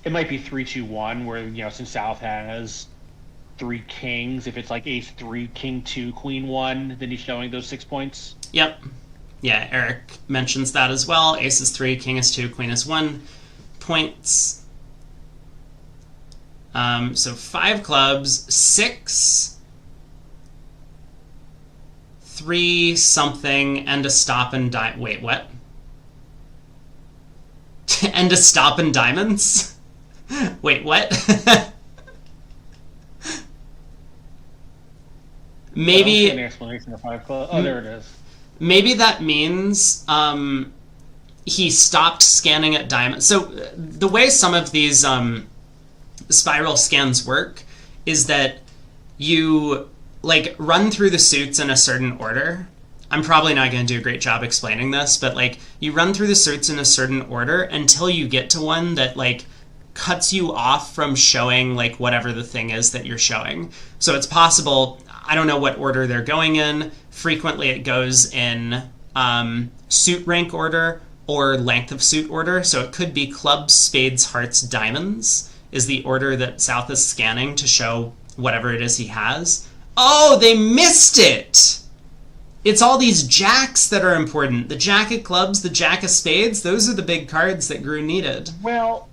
it might be 3-2-1, where since South has 3 kings, if it's like ace 3, king 2, queen 1, then he's showing those 6 points. Yep. Yeah, Eric mentions that as well. Ace is 3, king is 2, queen is 1 points. So 5 clubs, 6, 3 something, and a stop and wait, what? And a stop and diamonds? Wait, what? Maybe an explanation of 5 clubs. Oh, there it is. Maybe that means he stopped scanning at diamonds. So the way some of these spiral scans work is that you like run through the suits in a certain order. I'm probably not going to do a great job explaining this, but like you run through the suits in a certain order until you get to one that like cuts you off from showing like whatever the thing is that you're showing. So it's possible, I don't know what order they're going in. Frequently it goes in suit rank order or length of suit order. So it could be clubs, spades, hearts, diamonds is the order that South is scanning to show whatever it is he has. Oh, they missed it! It's all these jacks that are important. The jack of clubs, the jack of spades, those are the big cards that Gru needed. Well,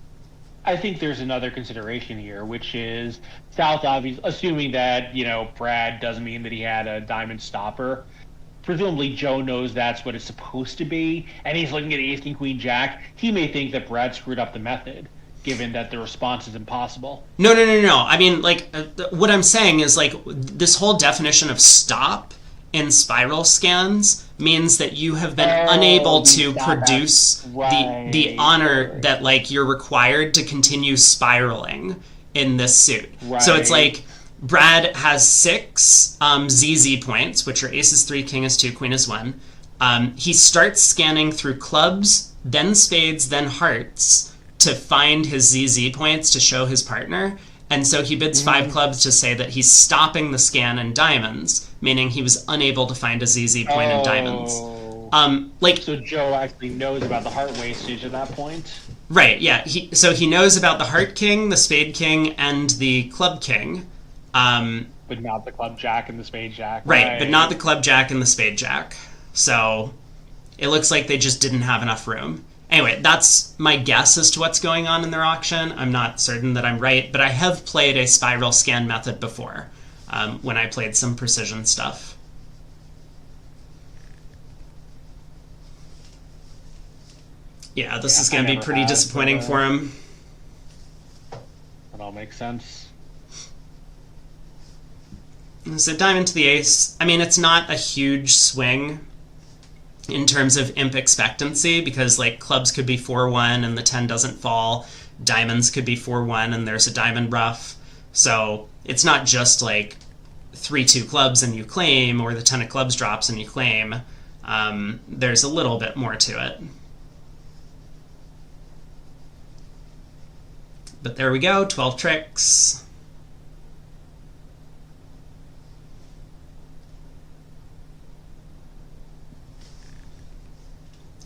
I think there's another consideration here, which is South obviously, assuming that, Brad doesn't mean that he had a diamond stopper. Presumably Joe knows that's what it's supposed to be, and he's looking at Ace, King, Queen, Jack. He may think that Brad screwed up the method, given that the response is impossible. No. I mean, like, what I'm saying is, like, this whole definition of stop in spiral scans means that you have been unable to produce the honor that, like, you're required to continue spiraling in this suit. Right. So it's like Brad has 6 ZZ points, which are aces 3, king is 2, queen is 1. He starts scanning through clubs, then spades, then hearts to find his ZZ points to show his partner. And so he bids 5 clubs to say that he's stopping the scan in diamonds, meaning he was unable to find a ZZ point in diamonds. So Joe actually knows about the heart wastage at that point? Right, yeah. So he knows about the heart king, the spade king, and the club king. But not the club jack and the spade jack. Right, but not the club jack and the spade jack. So it looks like they just didn't have enough room. Anyway, that's my guess as to what's going on in their auction. I'm not certain that I'm right, but I have played a spiral scan method before when I played some precision stuff. Yeah, this is going to be pretty disappointing for him. That all makes sense. So diamond to the ace. I mean, it's not a huge swing in terms of imp expectancy, because like clubs could be 4-1 and the 10 doesn't fall. Diamonds could be 4-1 and there's a diamond ruff. So it's not just like 3-2 clubs and you claim, or the 10 of clubs drops and you claim. There's a little bit more to it. But there we go, 12 tricks.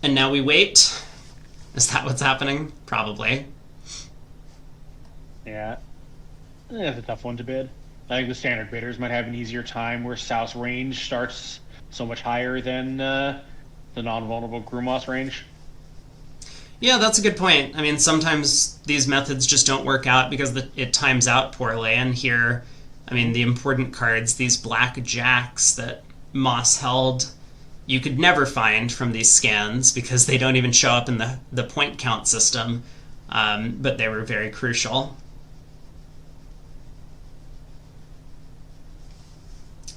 And now we wait. Is that what's happening? Probably. Yeah. That's a tough one to bid. I think the standard bidders might have an easier time where South's range starts so much higher than the non-vulnerable Grumos range. Yeah, that's a good point. I mean, sometimes these methods just don't work out because it times out poorly. And here, I mean, the important cards, these black jacks that Moss held, you could never find from these scans because they don't even show up in the point count system, but they were very crucial.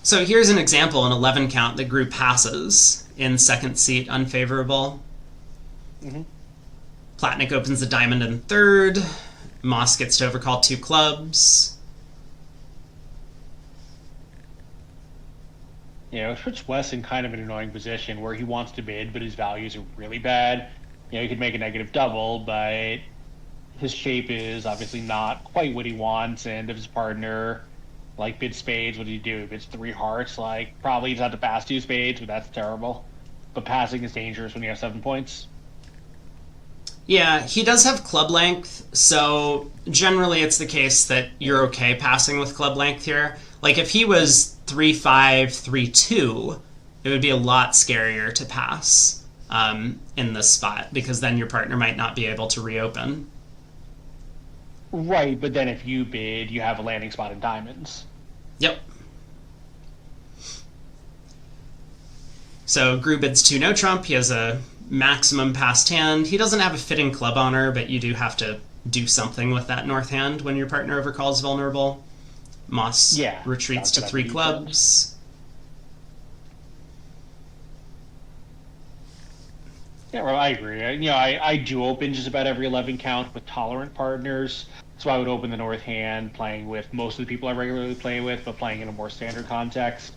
So here's an example, an 11 count that Gru passes in second seat unfavorable. Mm-hmm. Platnick opens the diamond in third. Moss gets to overcall 2 clubs. It puts Wes in kind of an annoying position where he wants to bid, but his values are really bad. He could make a negative double, but his shape is obviously not quite what he wants, and if his partner, bids spades, what do you do? He bids 3 hearts, probably he's had to pass 2 spades, but that's terrible. But passing is dangerous when you have 7 points. Yeah, he does have club length, so generally it's the case that you're okay passing with club length here. If he was 3-5, 3-2, it would be a lot scarier to pass in this spot, because then your partner might not be able to reopen. Right, but then if you bid, you have a landing spot in diamonds. Yep. So Gru bids 2 no trump. He has a maximum passed hand. He doesn't have a fitting club honor, but you do have to do something with that north hand when your partner overcalls vulnerable. Moss retreats to 3 clubs. Yeah, well, I agree. I do open just about every 11 count with tolerant partners. So I would open the north hand, playing with most of the people I regularly play with, but playing in a more standard context.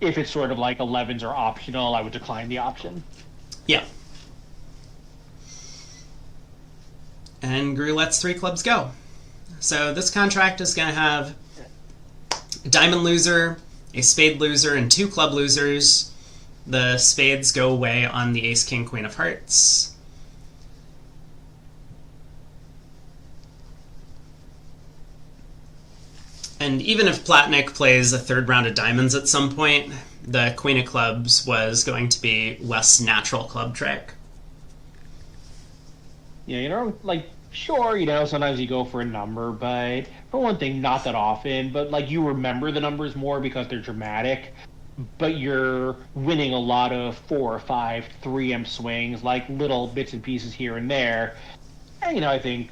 If it's sort of like 11s are optional, I would decline the option. Yeah. And Gru lets 3 clubs go. So this contract is going to have a diamond loser, a spade loser, and 2 club losers. The spades go away on the ace, king, queen of hearts. And even if Platnik plays a 3rd round of diamonds at some point, the queen of clubs was going to be West's natural club trick. Yeah, sure, sometimes you go for a number, but for one thing, not that often, but you remember the numbers more because they're dramatic, but you're winning a lot of 4 or 5 3M swings, little bits and pieces here and there. And, I think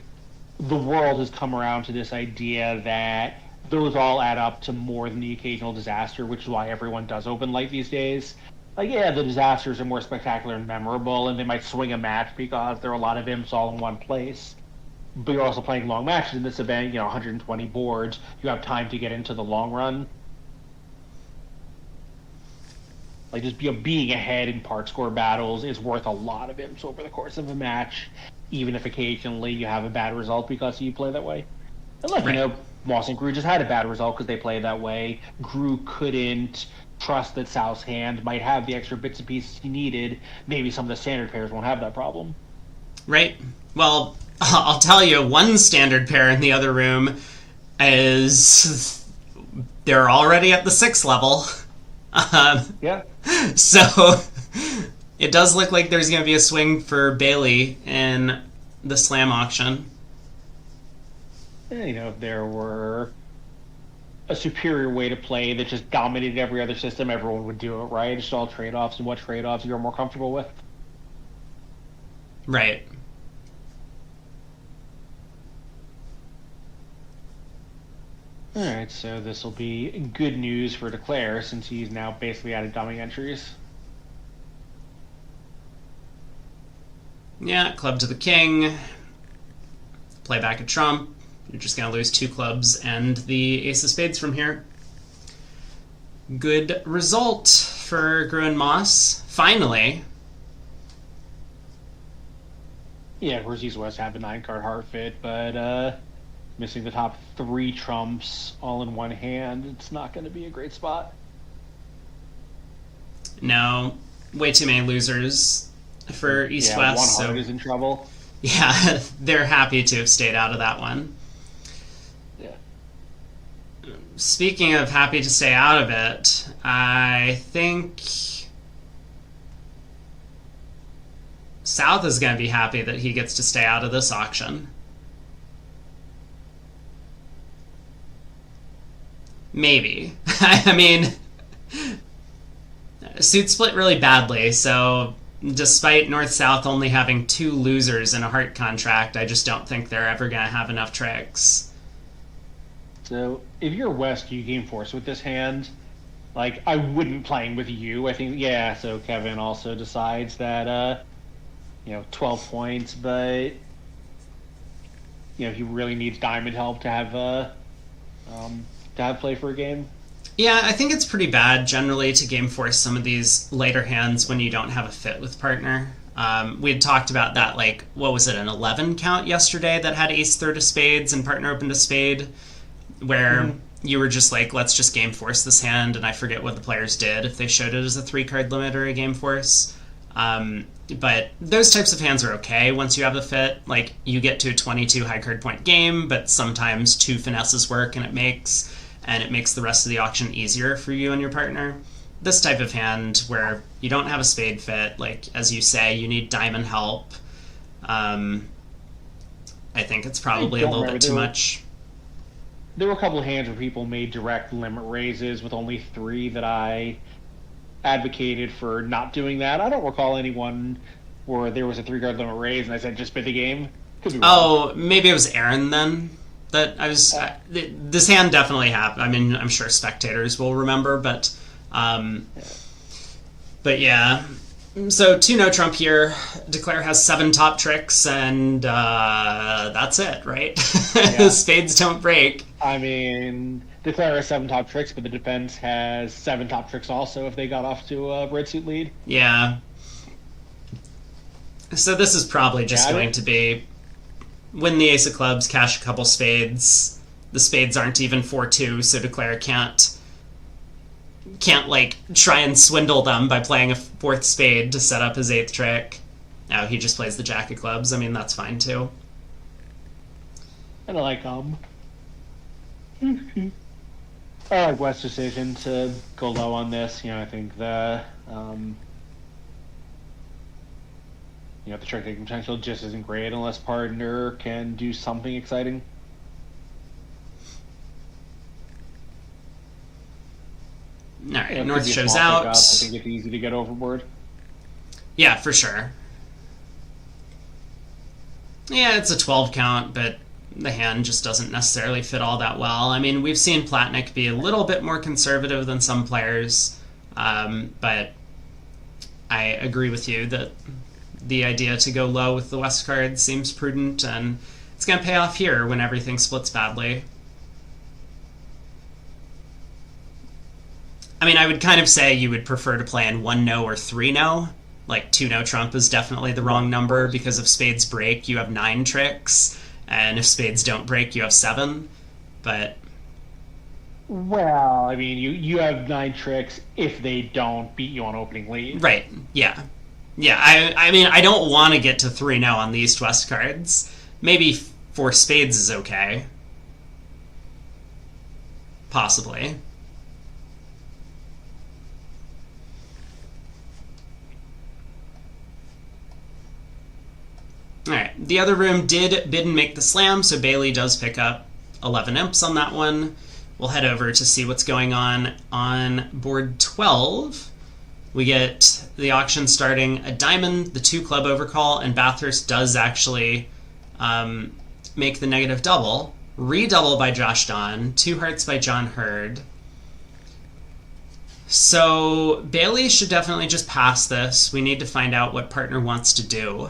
the world has come around to this idea that those all add up to more than the occasional disaster, which is why everyone does open light these days. The disasters are more spectacular and memorable, and they might swing a match because there are a lot of imps all in one place. But you're also playing long matches in this event, 120 boards. You have time to get into the long run. Just being ahead in part score battles is worth a lot of imps over the course of a match, even if occasionally you have a bad result because you play that way. Unless, Moss and Gru just had a bad result because they played that way. Gru couldn't trust that South's hand might have the extra bits and pieces he needed. Maybe some of the standard pairs won't have that problem. Right. Well, I'll tell you, one standard pair in the other room is they're already at the 6th level. Yeah. So it does look like there's going to be a swing for Bailey in the slam auction. If there were a superior way to play that just dominated every other system, everyone would do it, right? It's all trade-offs and what trade-offs you're more comfortable with. Right. Alright, so this will be good news for Declare since he's now basically out of dummy entries. Yeah, club to the king. Play back a trump. You're just going to lose 2 clubs and the ace of spades from here. Good result for Gru and Moss. Finally. Yeah, of course he's West have a 9-card heart fit, but missing the top 3 trumps all in one hand, it's not going to be a great spot. No, way too many losers for East-West. One heart is in trouble. Yeah, they're happy to have stayed out of that one. Yeah. Speaking of happy to stay out of it, I think South is going to be happy that he gets to stay out of this auction. Maybe. I mean, suit split really badly, so despite North-South only having 2 losers in a heart contract, I just don't think they're ever going to have enough tricks. So, if you're West, you game force with this hand. I wouldn't playing with you. I think, so Kevin also decides that, 12 points, but, he really needs diamond help to have play for a game. Yeah, I think it's pretty bad generally to game force some of these later hands when you don't have a fit with partner. We had talked about that, what was it, an 11 count yesterday that had ace third of spades and partner opened a spade, where you were just let's just game force this hand, and I forget what the players did, if they showed it as a 3-card limit or a game force. But those types of hands are okay once you have a fit. You get to a 22 high card point game, but sometimes 2 finesses work and it makes the rest of the auction easier for you and your partner. This type of hand where you don't have a spade fit, as you say, you need diamond help. I think it's probably a don't little bit remember. too much. There were a couple of hands where people made direct limit raises with only 3 that I advocated for not doing that. I don't recall anyone where there was a 3-card limit raise and I said just bid the game. Could be wrong. Oh, maybe it was Aaron then. That I was. This hand definitely happened. I mean, I'm sure spectators will remember, but yeah. So 2 no trump here. Declare has 7 top tricks, and that's it, right? Yeah. Spades don't break. I mean, Declare has 7 top tricks, but the defense has 7 top tricks also if they got off to a red suit lead. Yeah. So this is probably just going to be win the ace of clubs, cash a couple spades. The spades aren't even 4-2, so Declare can't like try and swindle them by playing a 4th spade to set up his 8th trick. No, he just plays the jack of clubs. I mean, that's fine too. And I like I like West's decision to go low on this. I think the the trick taking potential just isn't great unless partner can do something exciting. All right, North shows out. I think it's easy to get overboard. Yeah, for sure. Yeah, it's a 12 count, but the hand just doesn't necessarily fit all that well. I mean, we've seen Platnick be a little bit more conservative than some players, but I agree with you that the idea to go low with the West card seems prudent, and it's going to pay off here when everything splits badly. I mean, I would kind of say you would prefer to play in 1 no or 3 no. Like 2 no trump is definitely the wrong number, because if spades break, you have 9 tricks, and if spades don't break, you have 7. But well, I mean, you have 9 tricks if they don't beat you on opening lead. Right. Yeah. Yeah. I mean, I don't want to get to 3 no on the East-West cards. Maybe 4 spades is okay. Possibly. Alright, the other room did bid and make the slam, so Bailey does pick up 11 imps on that one. We'll head over to see what's going on board 12. We get the auction starting a diamond, the 2 club overcall, and Bathurst does actually make the negative double. Redouble by Josh Don, 2 hearts by John Hurd. So Bailey should definitely just pass this. We need to find out what partner wants to do.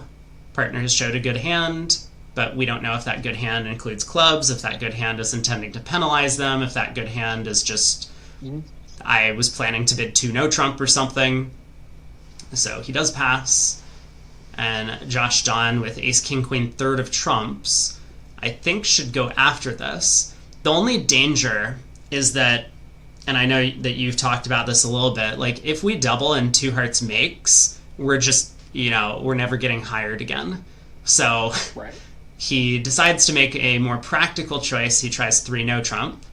Partner has showed a good hand, but we don't know if that good hand includes clubs, if that good hand is intending to penalize them, if that good hand is just, I was planning to bid 2 no trump or something. So he does pass. And Josh Don with ace, king, queen, 3rd of trumps, I think should go after this. The only danger is that, and I know that you've talked about this a little bit, like if we double and 2 hearts makes, we're just, we're never getting hired again. So right. He decides to make a more practical choice. He tries 3 no trump,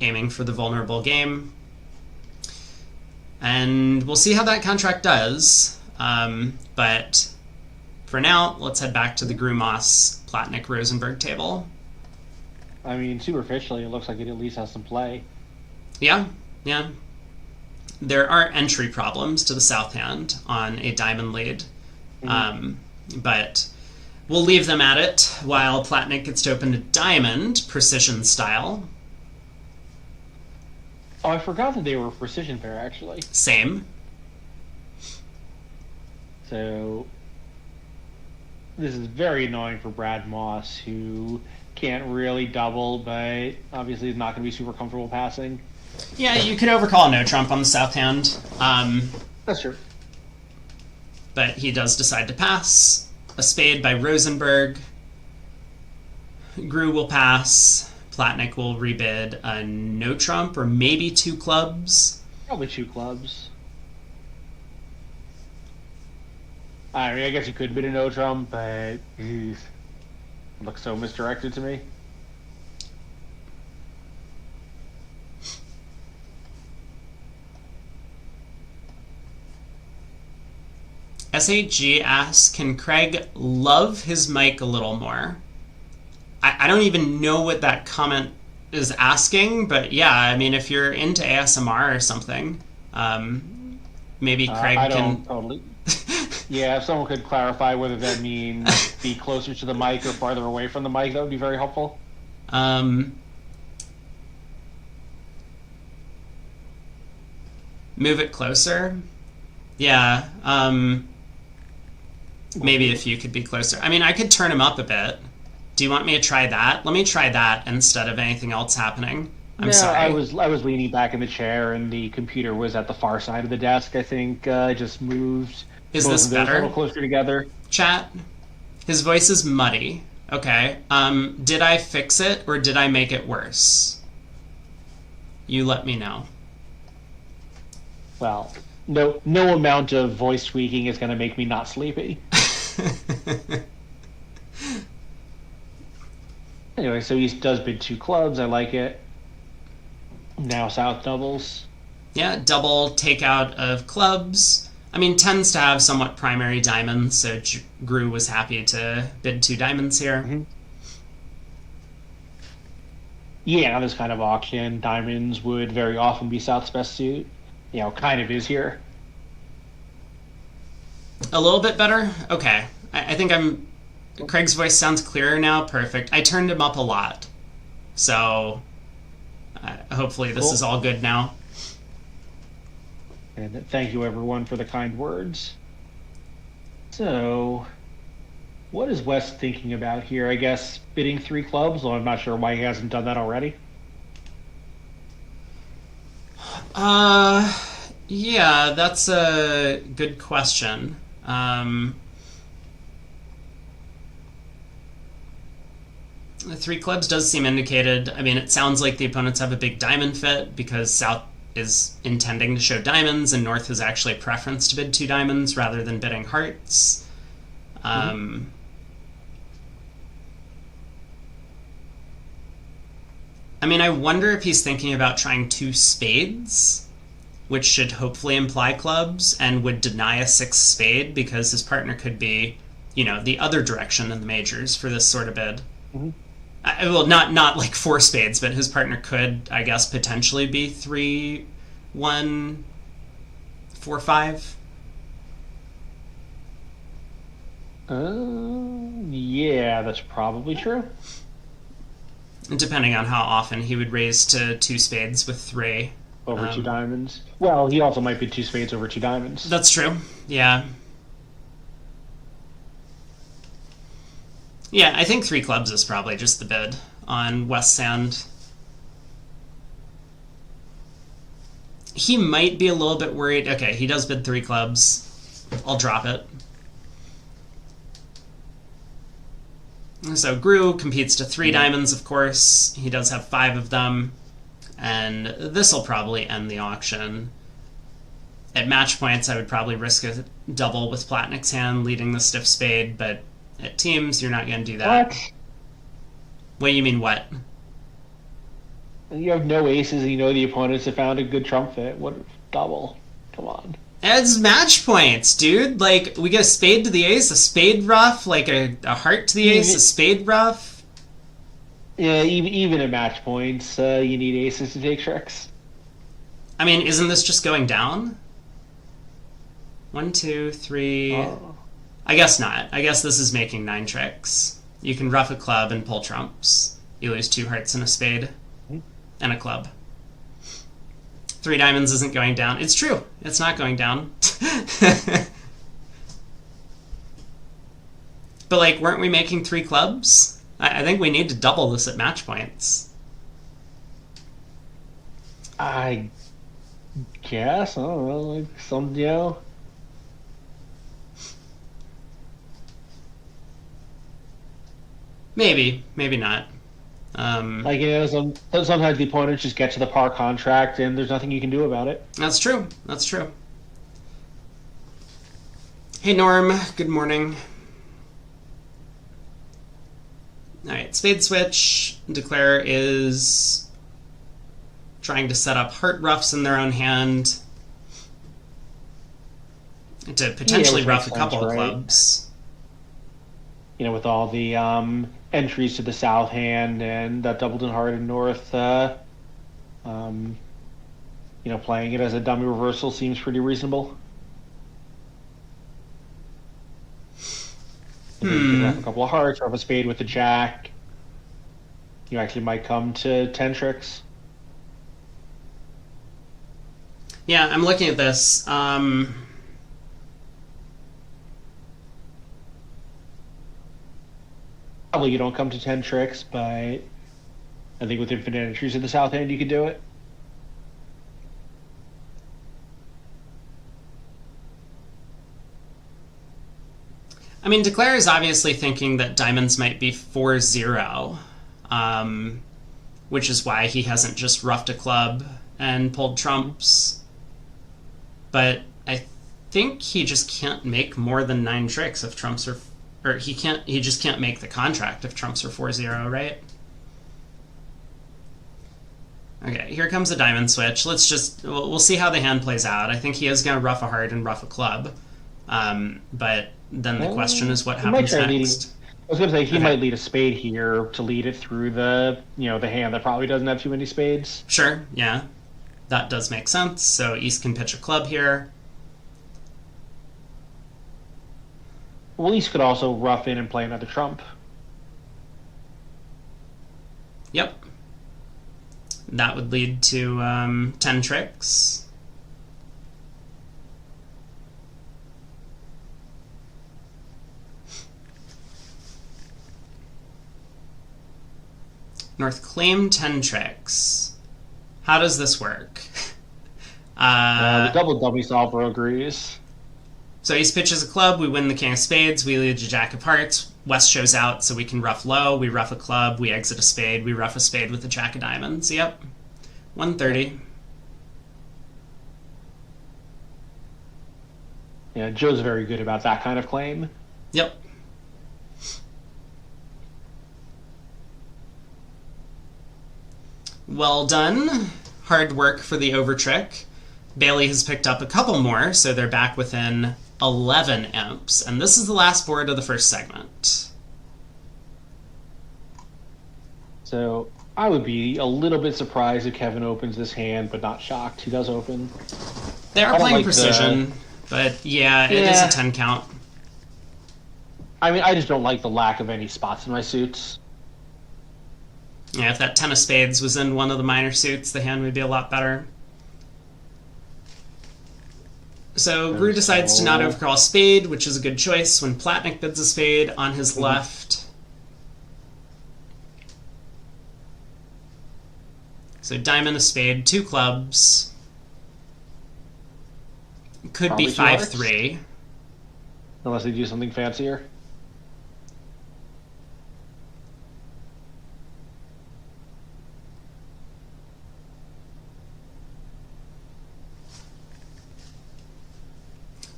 aiming for the vulnerable game. And we'll see how that contract does. But for now, let's head back to the Grumoss Platnick Rosenberg table. I mean, superficially, it looks like it at least has some play. Yeah. There are entry problems to the south hand on a diamond lead, but we'll leave them at it while Platnick gets to open a diamond, precision style. Oh, I forgot that they were a precision pair, actually. Same. So this is very annoying for Brad Moss, who can't really double, but obviously is not going to be super comfortable passing. Yeah, you could overcall no trump on the south hand. That's true. But he does decide to pass. A spade by Rosenberg. Gru will pass. Platnick will rebid a no trump or maybe 2 clubs. Probably 2 clubs. I mean, I guess you could bid a no trump, but it looks so misdirected to me. SAG asks, can Craig love his mic a little more? I don't even know what that comment is asking, but yeah, I mean, if you're into ASMR or something, maybe Craig I can. don't totally. Yeah, if someone could clarify whether that means be closer to the mic or farther away from the mic, that would be very helpful. Move it closer. Yeah. Maybe if you could be closer. I mean, I could turn him up a bit. Do you want me to try that? Let me try that instead of anything else happening. I'm sorry. I was leaning back in the chair, and the computer was at the far side of the desk. I think I just moved. Is both this of those a better? little closer together. Chat. His voice is muddy. Okay. Did I fix it or did I make it worse? You let me know. Well, no amount of voice tweaking is going to make me not sleepy. Anyway, so he does bid 2 clubs. I like it. Now South doubles. Yeah, double takeout of clubs. I mean, tends to have somewhat primary diamonds, so Gru was happy to bid 2 diamonds here. Mm-hmm. Yeah, this kind of auction, diamonds would very often be South's best suit. Kind of is here. A little bit better? Okay. I think Craig's voice sounds clearer now. Perfect. I turned him up a lot. So hopefully this is all good now. And thank you, everyone, for the kind words. So, what is West thinking about here? I guess bidding 3 clubs, though I'm not sure why he hasn't done that already. Yeah, that's a good question. 3 clubs does seem indicated. I mean, it sounds like the opponents have a big diamond fit because South is intending to show diamonds and North has actually a preference to bid 2 diamonds rather than bidding hearts. I mean, I wonder if he's thinking about trying 2 spades, which should hopefully imply clubs, and would deny a 6th spade because his partner could be, the other direction in the majors for this sort of bid. Mm-hmm. Well, not like 4 spades, but his partner could, I guess, potentially be 3, 1, 4, 5. Yeah, that's probably true. Depending on how often he would raise to 2 spades with 3. Over 2 diamonds. Well, he also might bid 2 spades over 2 diamonds. That's true. Yeah. Yeah, I think 3 clubs is probably just the bid on West Sand. He might be a little bit worried. Okay, he does bid 3 clubs. I'll drop it. So Gru competes to 3 diamonds, of course. He does have 5 of them. And this will probably end the auction. At match points, I would probably risk a double with Platnick's hand leading the stiff spade, but at teams, you're not going to do that. What do you mean, what? You have no aces and the opponents have found a good trump fit. What double? Come on. It's match points, dude. Like, we get a spade to the ace, a spade ruff, like a heart to the ace, a spade ruff. Yeah, even at match points, you need aces to take tricks. I mean, isn't this just going down? 1, 2, 3... Oh. I guess not. I guess this is making 9 tricks. You can ruff a club and pull trumps. You lose 2 hearts and a spade. And a club. 3 diamonds isn't going down. It's true. It's not going down. But, like, weren't we making 3 clubs? I think we need to double this at match points. I guess. I don't know. Like, Maybe. Maybe not. Sometimes the opponents just get to the par contract and there's nothing you can do about it. That's true. That's true. Hey, Norm. Good morning. All right, spade switch. Declare is trying to set up heart ruffs in their own hand to potentially ruff a couple of clubs. With all the entries to the south hand and that doubled in heart and north. Um, playing it as a dummy reversal seems pretty reasonable. You can have a couple of hearts or have a spade with the jack. You actually might come to 10 tricks. Yeah, I'm looking at this. Probably you don't come to 10 tricks, but I think with infinite entries at the south end, you could do it. I mean, Declare is obviously thinking that diamonds might be 4-0, which is why he hasn't just roughed a club and pulled trumps. But I think he just can't make more than 9 tricks if trumps are... Or he just can't make the contract if trumps are 4-0, right? Okay, here comes a diamond switch. We'll see how the hand plays out. I think he is going to rough a heart and rough a club. But then the question is what happens next. I was going to say he might lead a spade here to lead it through the hand that probably doesn't have too many spades. Sure, yeah. That does make sense. So East can pitch a club here. Well, East could also rough in and play another trump. Yep. That would lead to 10 tricks. North claim 10 tricks. How does this work? The double dummy solver agrees. So East pitches a club, we win the king of spades, we lead the jack of hearts, West shows out so we can rough low, we rough a club, we exit a spade, we rough a spade with the jack of diamonds. Yep. 130. Yeah, Joe's very good about that kind of claim. Yep. Well done. Hard work for the over trick. Bailey has picked up a couple more, so they're back within 11 imps. And this is the last board of the first segment. So I would be a little bit surprised if Kevin opens this hand, but not shocked. He does open. They are playing precision, but yeah, it is a 10 count. I mean, I just don't like the lack of any spots in my suits. Yeah, if that 10 of spades was in one of the minor suits, the hand would be a lot better. So Gru decides to not overcall spade, which is a good choice when Platnick bids a spade on his left. So diamond, a spade, 2 clubs. Could Probably be 5-3. Unless they do something fancier.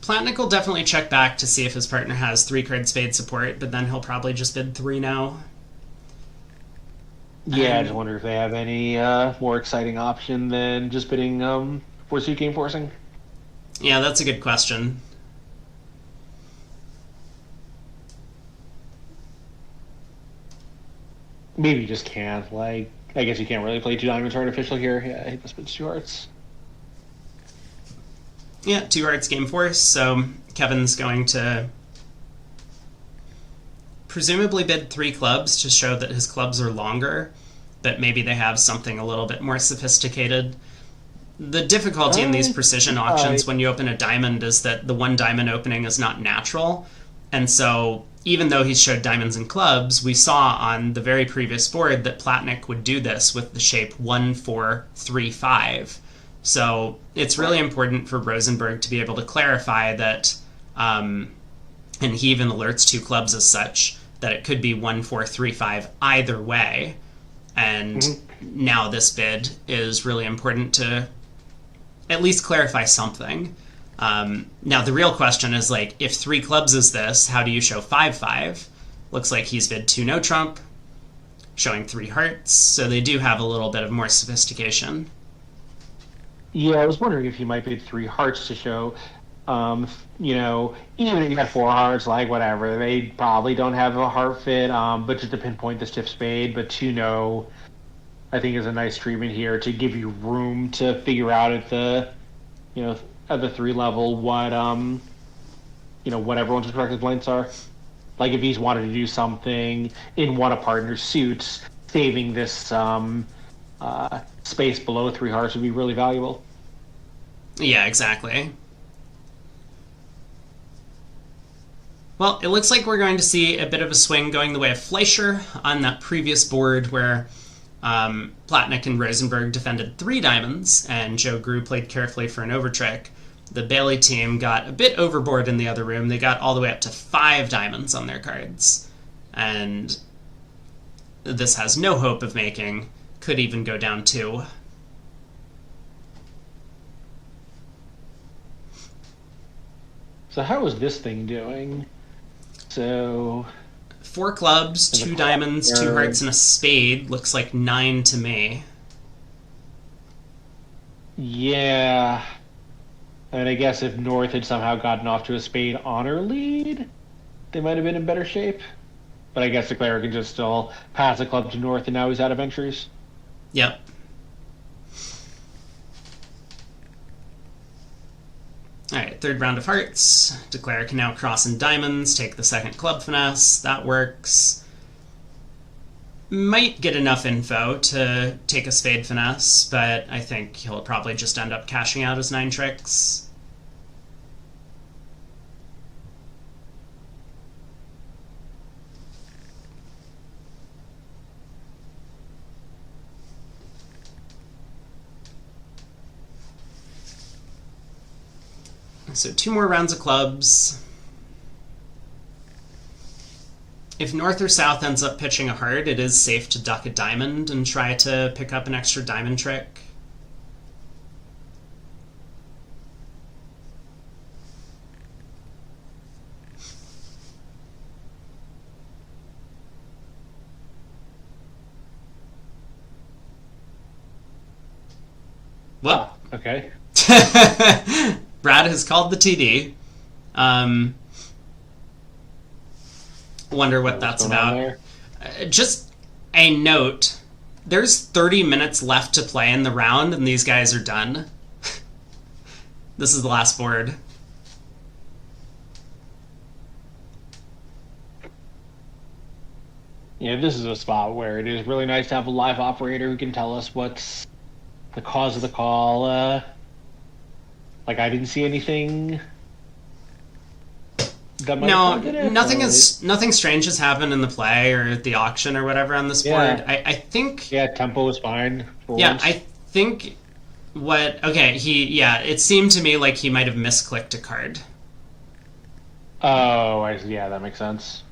Platnick will definitely check back to see if his partner has 3-card spade support, but then he'll probably just bid 3 now. Yeah, I just wonder if they have any more exciting option than just bidding 4-suit game forcing. Yeah, that's a good question. Maybe you just can't. Like, I guess you can't really play 2 diamonds artificial here. Yeah, he just bids 2 hearts. Yeah, 2 hearts game force, so Kevin's going to presumably bid 3 clubs to show that his clubs are longer, but maybe they have something a little bit more sophisticated. The difficulty in these precision auctions when you open a diamond is that the 1 diamond opening is not natural, and so even though he showed diamonds and clubs, we saw on the very previous board that Platnick would do this with the shape 1-4-3-5. So it's really important for Rosenberg to be able to clarify that, and he even alerts 2 clubs as such, that it could be 1-4-3-5 either way. And now this bid is really important to at least clarify something. Now the real question is, like, if 3 clubs is this, how do you show 5-5? Looks like he's bid 2 no trump, showing 3 hearts, so they do have a little bit of more sophistication. Yeah, I was wondering if he might bid 3 hearts to show. Even if you had four hearts, like whatever, they probably don't have a heart fit. But just to pinpoint the stiff spade, but to know, I think is a nice treatment here to give you room to figure out at the, at the 3 level what everyone's respective blinds are. Like if he's wanted to do something in one of partner's suits, saving this space below 3 hearts would be really valuable. Yeah, exactly. Well, it looks like we're going to see a bit of a swing going the way of Fleischer on that previous board where Platnick and Rosenberg defended 3 diamonds, and Joe Grew played carefully for an overtrick. The Bailey team got a bit overboard in the other room. They got all the way up to 5 diamonds on their cards. And this has no hope of making. Could even go down 2. So how is this thing doing? So 4 clubs, 2 diamonds, 2 hearts, and a spade. Looks like 9 to me. Yeah. And I guess if North had somehow gotten off to a spade honor lead, they might have been in better shape. But I guess the player can just still pass a club to North, and now he's out of entries. Yep. Alright, 3rd round of hearts. Declare can now cross in diamonds, take the 2nd club finesse. That works. Might get enough info to take a spade finesse, but I think he'll probably just end up cashing out his 9 tricks. So 2 more rounds of clubs. If North or South ends up pitching a heart, it is safe to duck a diamond and try to pick up an extra diamond trick. Well, okay. Brad has called the TD. Wonder what that's about. Just a note. There's 30 minutes left to play in the round, and these guys are done. This is the last board. Yeah, this is a spot where it is really nice to have a live operator who can tell us what's the cause of the call. I didn't see anything. No, nothing strange has happened in the play or at the auction or whatever on this board. I think. Yeah, tempo was fine. Yeah, I think it seemed to me like he might have misclicked a card. Oh, I see. Yeah, that makes sense.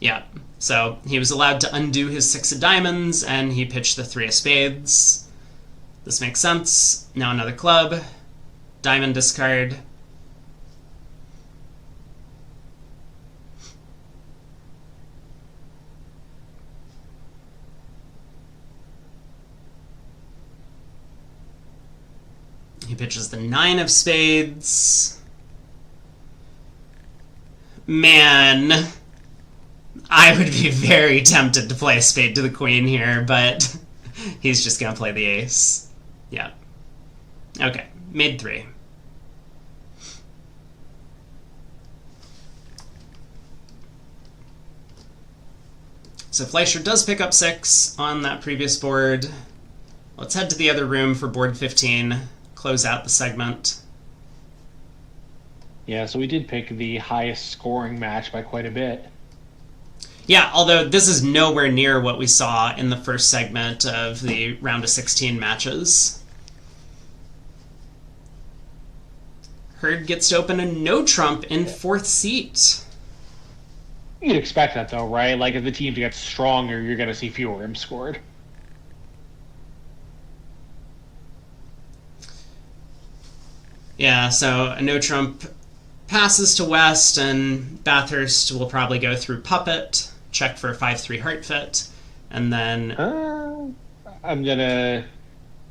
Yeah, so he was allowed to undo his 6 of diamonds, and he pitched the 3 of spades. This makes sense. Now another club. Diamond discard. He pitches the 9 of spades. Man, I would be very tempted to play a spade to the queen here, but he's just going to play the ace. Yeah. Okay, made 3. So Fleischer does pick up 6 on that previous board. Let's head to the other room for board 15. Close out the segment. Yeah, so we did pick the highest scoring match by quite a bit. Yeah, although this is nowhere near what we saw in the first segment of the round of 16 matches. Hurd gets to open a no trump in 4th seat. You'd expect that though, right? Like if the teams get stronger, you're going to see fewer rims scored. Yeah, so a no trump passes to West, and Bathurst will probably go through Puppet, check for a 5-3 heart fit, and then... I'm gonna...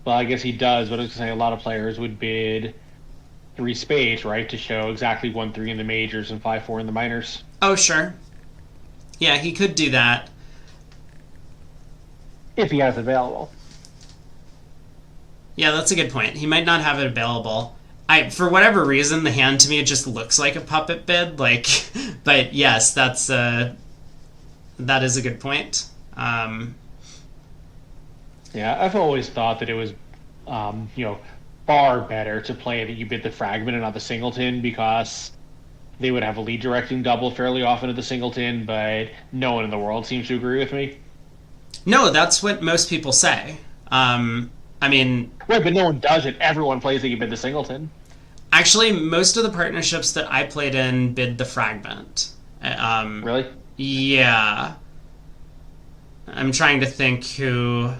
Well, I guess he does, but I was gonna say a lot of players would bid three spades, right, to show exactly 1-3 in the majors and 5-4 in the minors. Oh, sure. Yeah, he could do that. If he has it available. Yeah, that's a good point. He might not have it available. For whatever reason, the hand to me just looks like a puppet bid. Like, but yes, that is a good point. Yeah, I've always thought that it was, far better to play that you bid the fragment and not the singleton, because they would have a lead directing double fairly often at the singleton, but no one in the world seems to agree with me. No, that's what most people say. I mean... Right, but no one does it. Everyone plays that you bid the singleton. Actually, most of the partnerships that I played in bid the fragment. Really? Yeah. I'm trying to think who...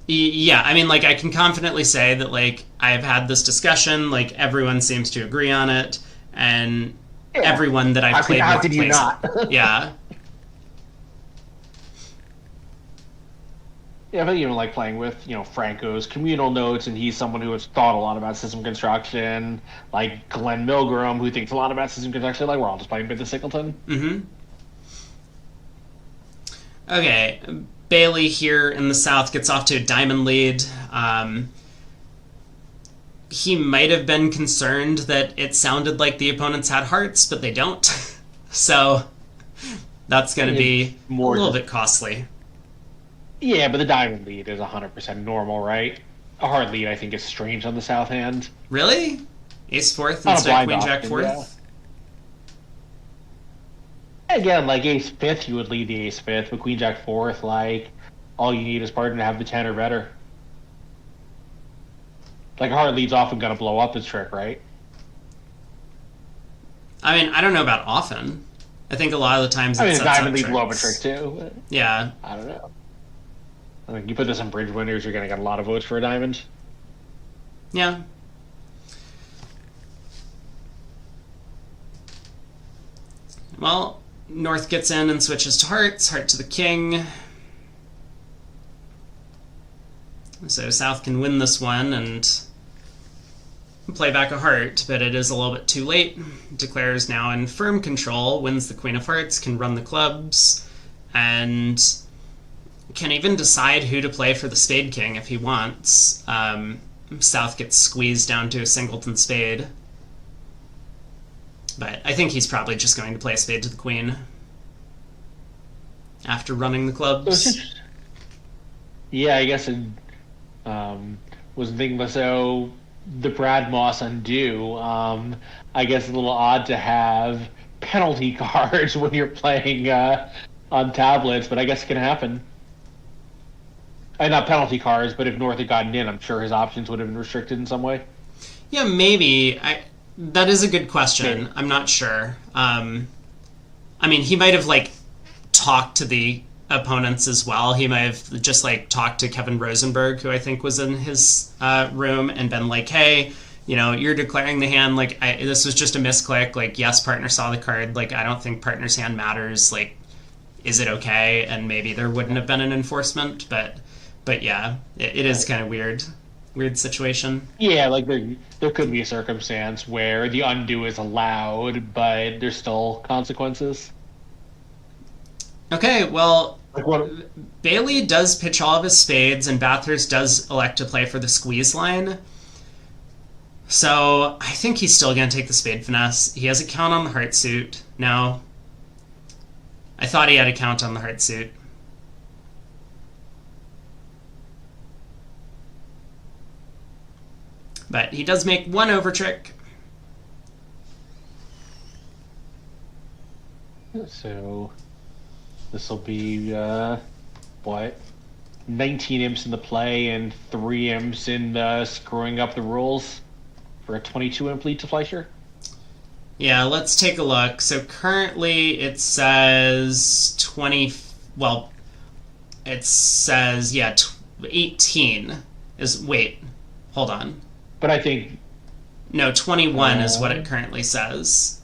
Yeah, I mean, like, I can confidently say that, like, I've had this discussion, like, everyone seems to agree on it, and everyone that I've played with plays it. Yeah. Yeah, but even like playing with, Franco's communal notes, and he's someone who has thought a lot about system construction, like Glenn Milgram, who thinks a lot about system construction, like we're all just playing bid the singleton. Mm-hmm. Okay, Bailey here in the south gets off to a diamond lead. He might have been concerned that it sounded like the opponents had hearts, but they don't. So that's going to be a little bit costly. Yeah, but the diamond lead is 100% normal, right? A hard lead, I think, is strange on the south hand. Really? Ace fourth instead of queen jack fourth? Yeah. Again, like ace fifth, you would lead the ace fifth, but queen jack fourth, like, all you need is partner to have the 10 or better. Like, a hard lead's often going to blow up his trick, right? I mean, I don't know about often. I think a lot of the times it sets up tricks. I mean, a diamond lead blow up a trick, too. But yeah. I don't know. I mean, you put this in bridge winners, you're going to get a lot of votes for a diamond. Yeah. Well, North gets in and switches to hearts, heart to the king. So South can win this one and play back a heart, but it is a little bit too late. Declares now in firm control, wins the queen of hearts, can run the clubs, and can even decide who to play for the spade king if he wants. South gets squeezed down to a singleton spade. But I think he's probably just going to play a spade to the queen after running the clubs. Yeah, I guess it was thinking so the Brad Moss undo. I guess it's a little odd to have penalty cards when you're playing on tablets, but I guess it can happen. Not penalty cards, but if North had gotten in, I'm sure his options would have been restricted in some way. Yeah, maybe. That is a good question. Maybe. I'm not sure. I mean, he might have, like, talked to the opponents as well. He might have just, like, talked to Kevin Rosenberg, who I think was in his room, and been like, hey, you're declaring the hand, like, this was just a misclick. Like, yes, partner saw the card. Like, I don't think partner's hand matters. Like, is it okay? And maybe there wouldn't have been an enforcement, but yeah, it is kind of weird situation. Yeah, like there could be a circumstance where the undo is allowed, but there's still consequences. Okay, well, Bailey does pitch all of his spades, and Bathurst does elect to play for the squeeze line. So I think he's still going to take the spade finesse. He has a count on the heart suit. No. I thought he had a count on the heart suit. But he does make one over trick. So this will be, 19 imps in the play and 3 imps in screwing up the rules for a 22 imp lead to Fleischer? Yeah, let's take a look. So currently it says 20... Well, it says, 18 is... Wait, hold on. But I think... No, 21 is what it currently says.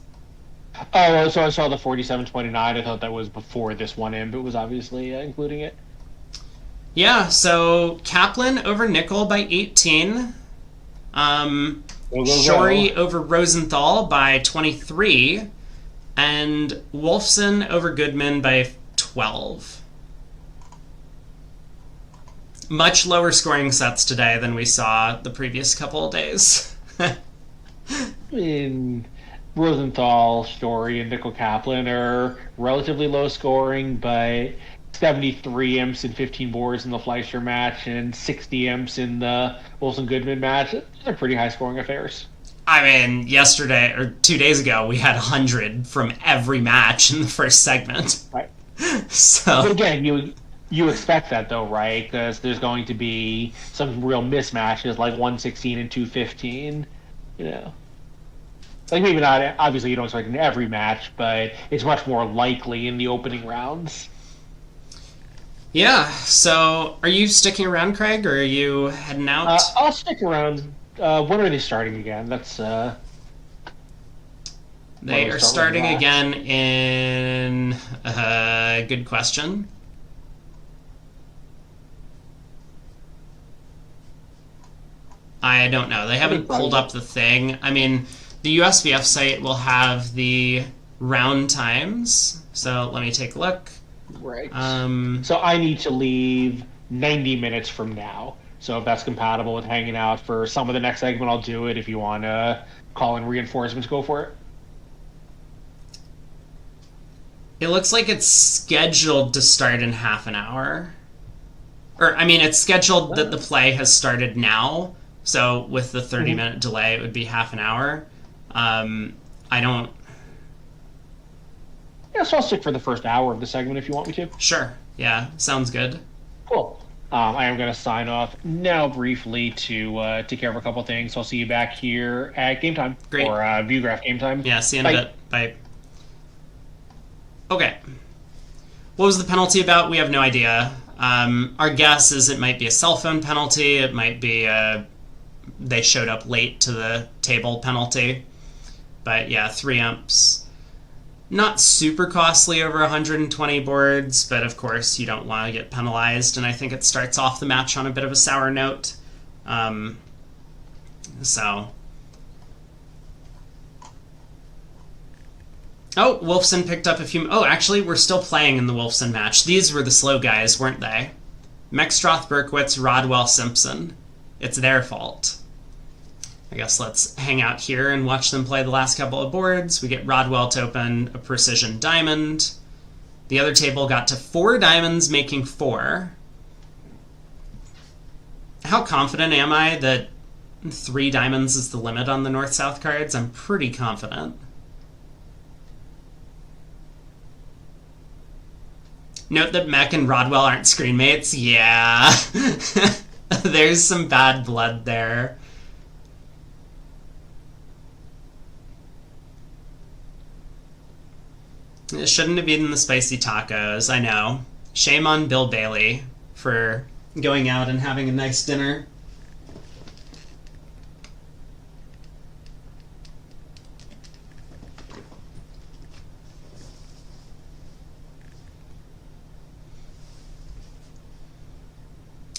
Oh, so I saw the 47-29. I thought that was before this one imp. It was obviously including it. Yeah, so Kaplan over Nickel by 18. Go, go, Shori go. over Rosenthal by 23, and Wolfson over Goodman by 12. Much lower scoring sets today than we saw the previous couple of days. I mean, Rosenthal, Story, and Nickel Kaplan are relatively low scoring, but 73 imps and 15 boards in the Fleischer match and 60 imps in the Wilson Goodman match. They're pretty high scoring affairs. I mean, yesterday or 2 days ago, we had 100 from every match in the first segment. Right. So, But again, you expect that though, right? Because there's going to be some real mismatches like 116 and 215. You know, like maybe not. Obviously, you don't expect in every match, but it's much more likely in the opening rounds. yeah. So, are you sticking around, Craig, or are you heading out? I'll stick around. When are they starting again? That's They are starting again in. Good question. I don't know. They haven't pulled up the thing. I mean, the USBF site will have the round times. So let me take a look. right. So I need to leave 90 minutes from now. So if that's compatible with hanging out for some of the next segment, I'll do it. If you want to call in reinforcements, go for it. It looks like it's scheduled to start in half an hour. Or, I mean, it's scheduled that the play has started now. So with the 30-minute delay, it would be half an hour. I don't... Yeah, so I'll stick for the first hour of the segment if you want me to. Sure. Yeah, sounds good. Cool. I am going to sign off now briefly to take care of a couple things. So I'll see you back here at game time. Great. Or ViewGraph game time. Yeah, see you in a bit. Bye. Okay. What was the penalty about? We have no idea. Our guess is it might be a cell phone penalty. It might be they showed up late to the table penalty. But yeah, 3 umps. Not super costly over 120 boards, but of course you don't want to get penalized, and I think it starts off the match on a bit of a sour note. So... Oh, Wolfson picked up a few... Oh, actually, we're still playing in the Wolfson match. These were the slow guys, weren't they? Mexstroth, Berkowitz, Rodwell, Simpson. It's their fault. I guess let's hang out here and watch them play the last couple of boards. We get Rodwell to open a precision diamond. The other table got to 4 diamonds, making 4. How confident am I that 3 diamonds is the limit on the North-South cards? I'm pretty confident. Note that Mech and Rodwell aren't screen mates. Yeah. There's some bad blood there. It shouldn't have eaten the spicy tacos, I know. Shame on Bill Bailey for going out and having a nice dinner.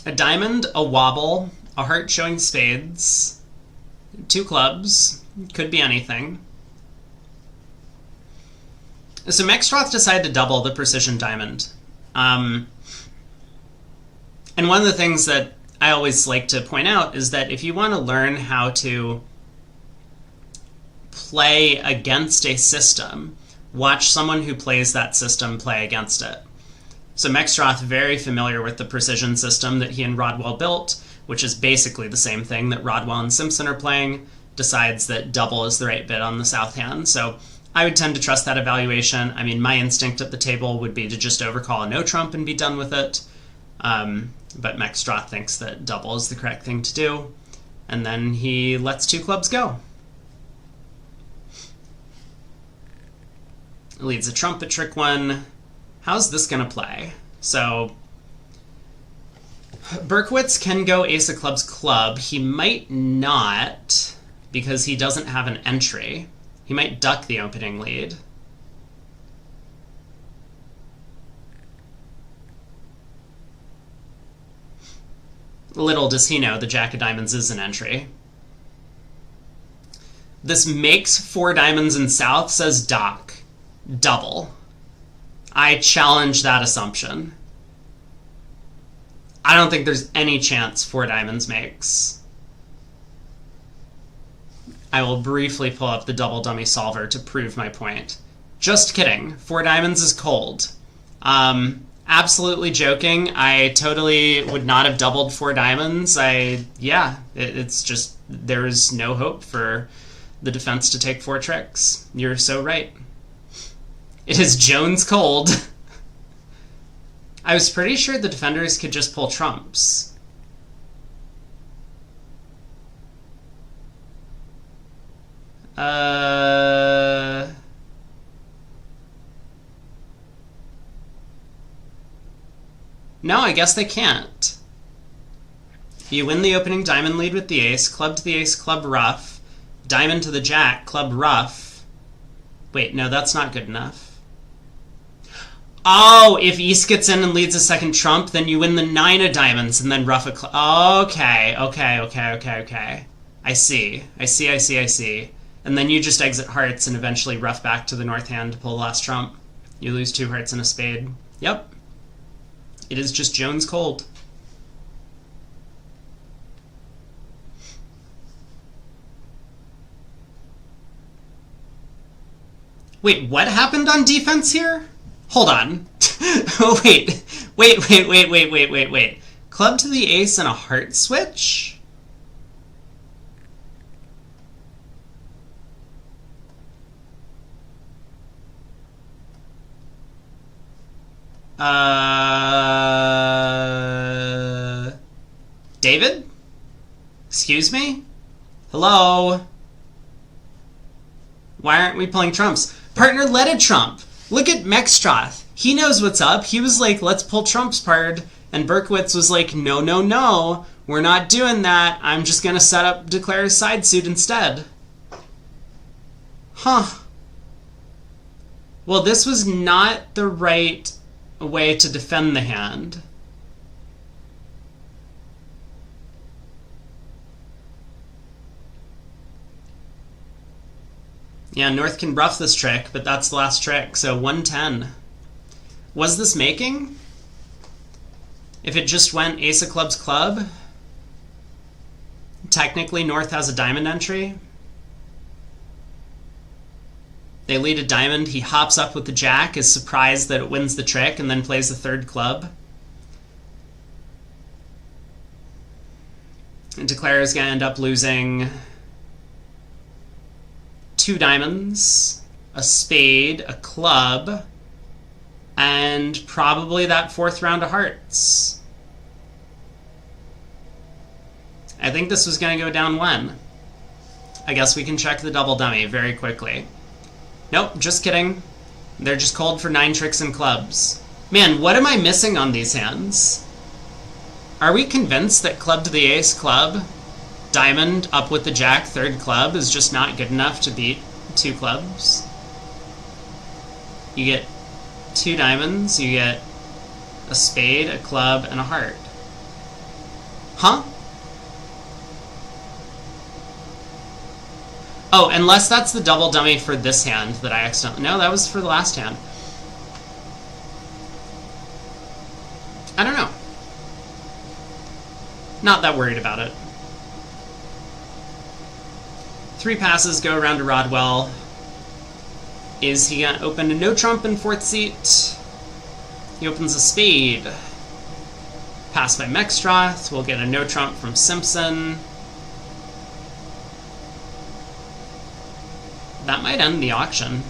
A diamond, a wobble, a heart showing spades, 2 clubs, could be anything. So Mexstroth decided to double the precision diamond. And one of the things that I always like to point out is that if you want to learn how to play against a system, watch someone who plays that system play against it. So Mexstroth, very familiar with the precision system that he and Rodwell built, which is basically the same thing that Rodwell and Simpson are playing, decides that double is the right bid on the south hand. So I would tend to trust that evaluation. I mean, my instinct at the table would be to just overcall a no trump and be done with it. But Mexstroth thinks that double is the correct thing to do. And then he lets 2 clubs go. Leads a trump at trick 1. How's this going to play? So Berkowitz can go ace of clubs club. He might not, because he doesn't have an entry. He might duck the opening lead. Little does he know the jack of diamonds is an entry. This makes 4 diamonds in south, says Doc. Double. I challenge that assumption. I don't think there's any chance 4 diamonds makes. I will briefly pull up the double dummy solver to prove my point. Just kidding. 4 diamonds is cold. Absolutely joking. I totally would not have doubled 4 diamonds. It's just, there's no hope for the defense to take 4 tricks. You're so right. It is Jones cold. I was pretty sure the defenders could just pull trumps. No, I guess they can't. You win the opening diamond lead with the ace, club to the ace, club ruff, diamond to the jack, club ruff. Wait, no, that's not good enough. Oh, if East gets in and leads a second trump, then you win the 9 of diamonds and then ruff a club. Okay. I see. And then you just exit hearts and eventually ruff back to the north hand to pull the last trump. You lose 2 hearts and a spade. Yep. It is just Jones cold. Wait, what happened on defense here? Hold on. Wait. Club to the ace and a heart switch? David? Excuse me? Hello? Why aren't we pulling trumps? Partner led a trump. Look at Mextroth. He knows what's up. He was like, let's pull trumps, pard. And Berkowitz was like, no. We're not doing that. I'm just going to set up Declare's side suit instead. Huh. Well, this was not the right way to defend the hand. Yeah, North can bluff this trick, but that's the last trick, so 110. Was this making? If it just went ace of clubs club, technically North has a diamond entry. They lead a diamond, he hops up with the jack, is surprised that it wins the trick, and then plays the 3rd club. And Declare is going to end up losing 2 diamonds, a spade, a club, and probably that 4th round of hearts. I think this was going to go down when? I guess we can check the double dummy very quickly. Nope, just kidding. They're just called for 9 tricks and clubs. Man, what am I missing on these hands? Are we convinced that club to the ace club, diamond up with the jack 3rd club is just not good enough to beat 2 clubs? You get 2 diamonds, you get a spade, a club, and a heart. Huh? Oh, unless that's the double dummy for this hand that I accidentally... No, that was for the last hand. I don't know. Not that worried about it. 3 passes go around to Rodwell. Is he going to open a no trump in 4th seat? He opens a spade. Pass by Mextroth. We'll get a no trump from Simpson. That might end the auction.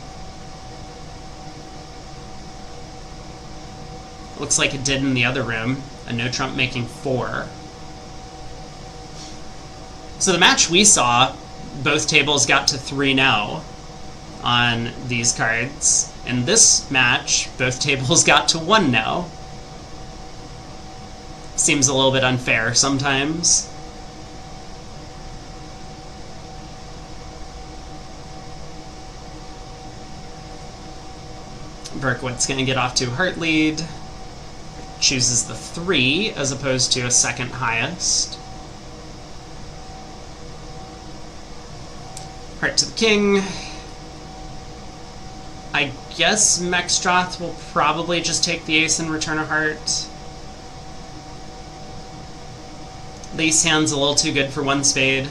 Looks like it did in the other room. A no trump making 4. So the match we saw, both tables got to 3-0 on these cards. In this match, both tables got to 1-0. Seems a little bit unfair sometimes. Berkowitz going to get off to heart lead. Chooses the 3 as opposed to a 2nd highest. Heart to the king. I guess Mexstroth will probably just take the ace and return a heart. The ace hand's a little too good for one spade.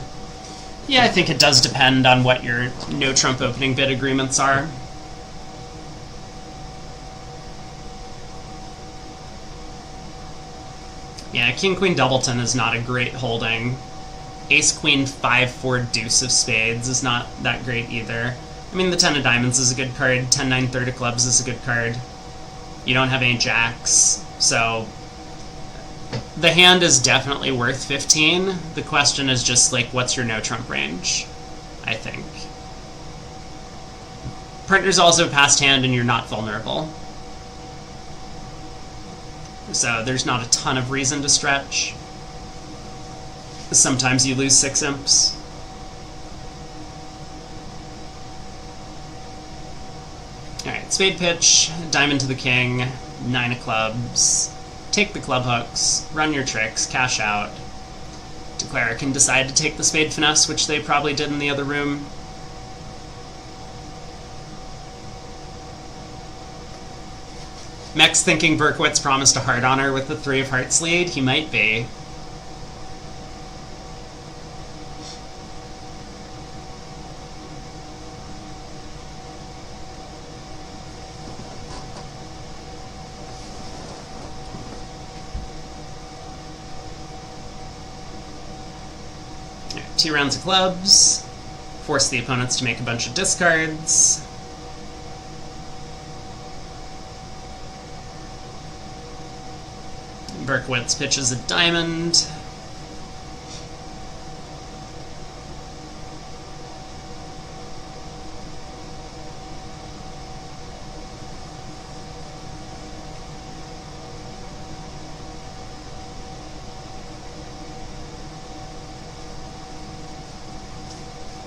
Yeah, I think it does depend on what your no-trump opening bid agreements are. Yeah, King-Queen Doubleton is not a great holding. Ace-Queen 5-4 deuce of spades is not that great either. I mean, the 10 of diamonds is a good card, 10-9 third of clubs is a good card. You don't have any jacks, so the hand is definitely worth 15. The question is just, like, what's your no-trump range, I think. Partner's also passed hand and you're not vulnerable. So there's not a ton of reason to stretch. Sometimes you lose 6 imps. Alright, spade pitch, diamond to the king, 9 of clubs. Take the club hooks, run your tricks, cash out. Declarer can decide to take the spade finesse, which they probably did in the other room. Mex thinking Berkowitz promised a heart on her with the 3 of hearts lead. He might be. Right, 2 rounds of clubs. Force the opponents to make a bunch of discards. Berkowitz pitches a diamond.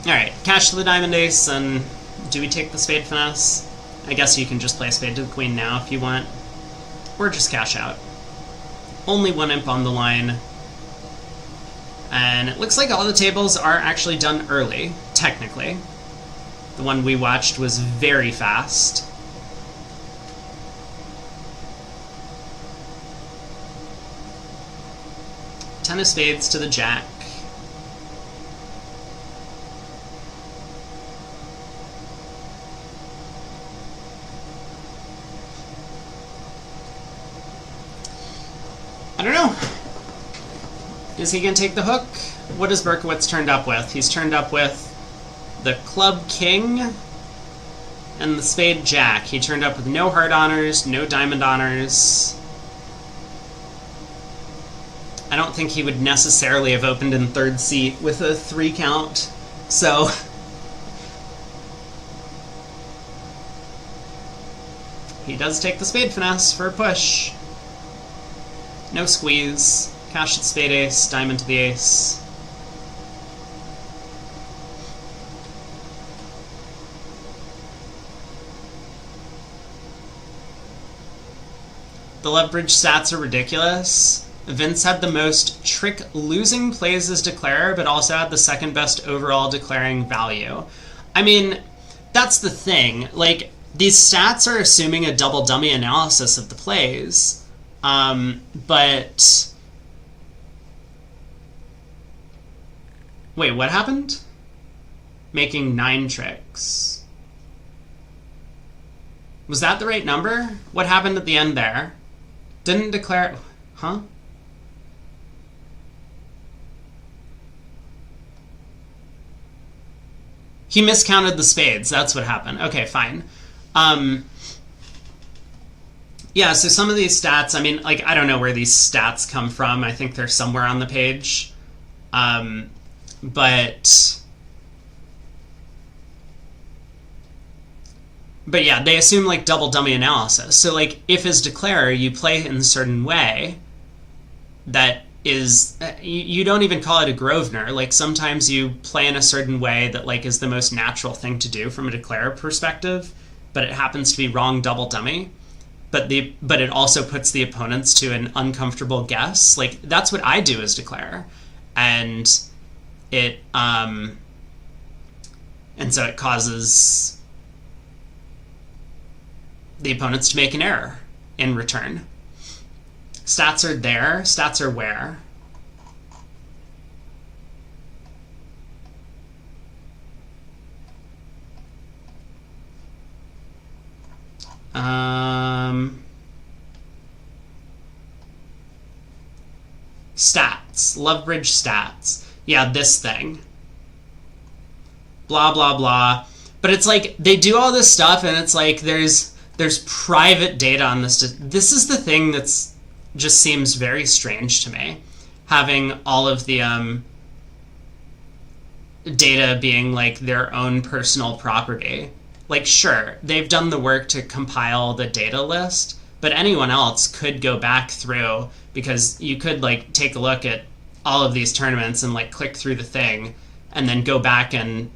Alright, cash to the diamond ace, and do we take the spade finesse? I guess you can just play spade to the queen now if you want. Or just cash out. Only 1 imp on the line. And it looks like all the tables are actually done early, technically. The one we watched was very fast. Ten of spades to the jack. I don't know. Is he going to take the hook? What has Berkowitz turned up with? He's turned up with the club king and the spade jack. He turned up with no heart honors, no diamond honors. I don't think he would necessarily have opened in third seat with a 3 count, so he does take the spade finesse for a push. No squeeze. Cash to the spade ace, diamond to the ace. The love bridge stats are ridiculous. Vince had the most trick-losing plays as declarer, but also had the second best overall declaring value. I mean, that's the thing. Like, these stats are assuming a double dummy analysis of the plays. But wait, what happened? Making 9 tricks. Was that the right number? What happened at the end there? Didn't declare... Huh? He miscounted the spades. That's what happened. Okay, fine. Yeah, so some of these stats, I mean, like, I don't know where these stats come from. I think they're somewhere on the page. But yeah, they assume, like, double dummy analysis. So, like, if as declarer you play in a certain way, that is, you don't even call it a Grosvenor. Like, sometimes you play in a certain way that, like, is the most natural thing to do from a declarer perspective, but it happens to be wrong double dummy. But it also puts the opponents to an uncomfortable guess. Like, that's what I do as declarer. And it And so it causes the opponents to make an error in return. Stats are there. Stats are where? Stats. Lovebridge stats. Yeah, this thing. Blah, blah, blah. But it's like, they do all this stuff, and it's like, there's private data on this. This is the thing that's just seems very strange to me. Having all of the data being like their own personal property. Like, sure, they've done the work to compile the data list, but anyone else could go back through, because you could like take a look at all of these tournaments and like click through the thing and then go back and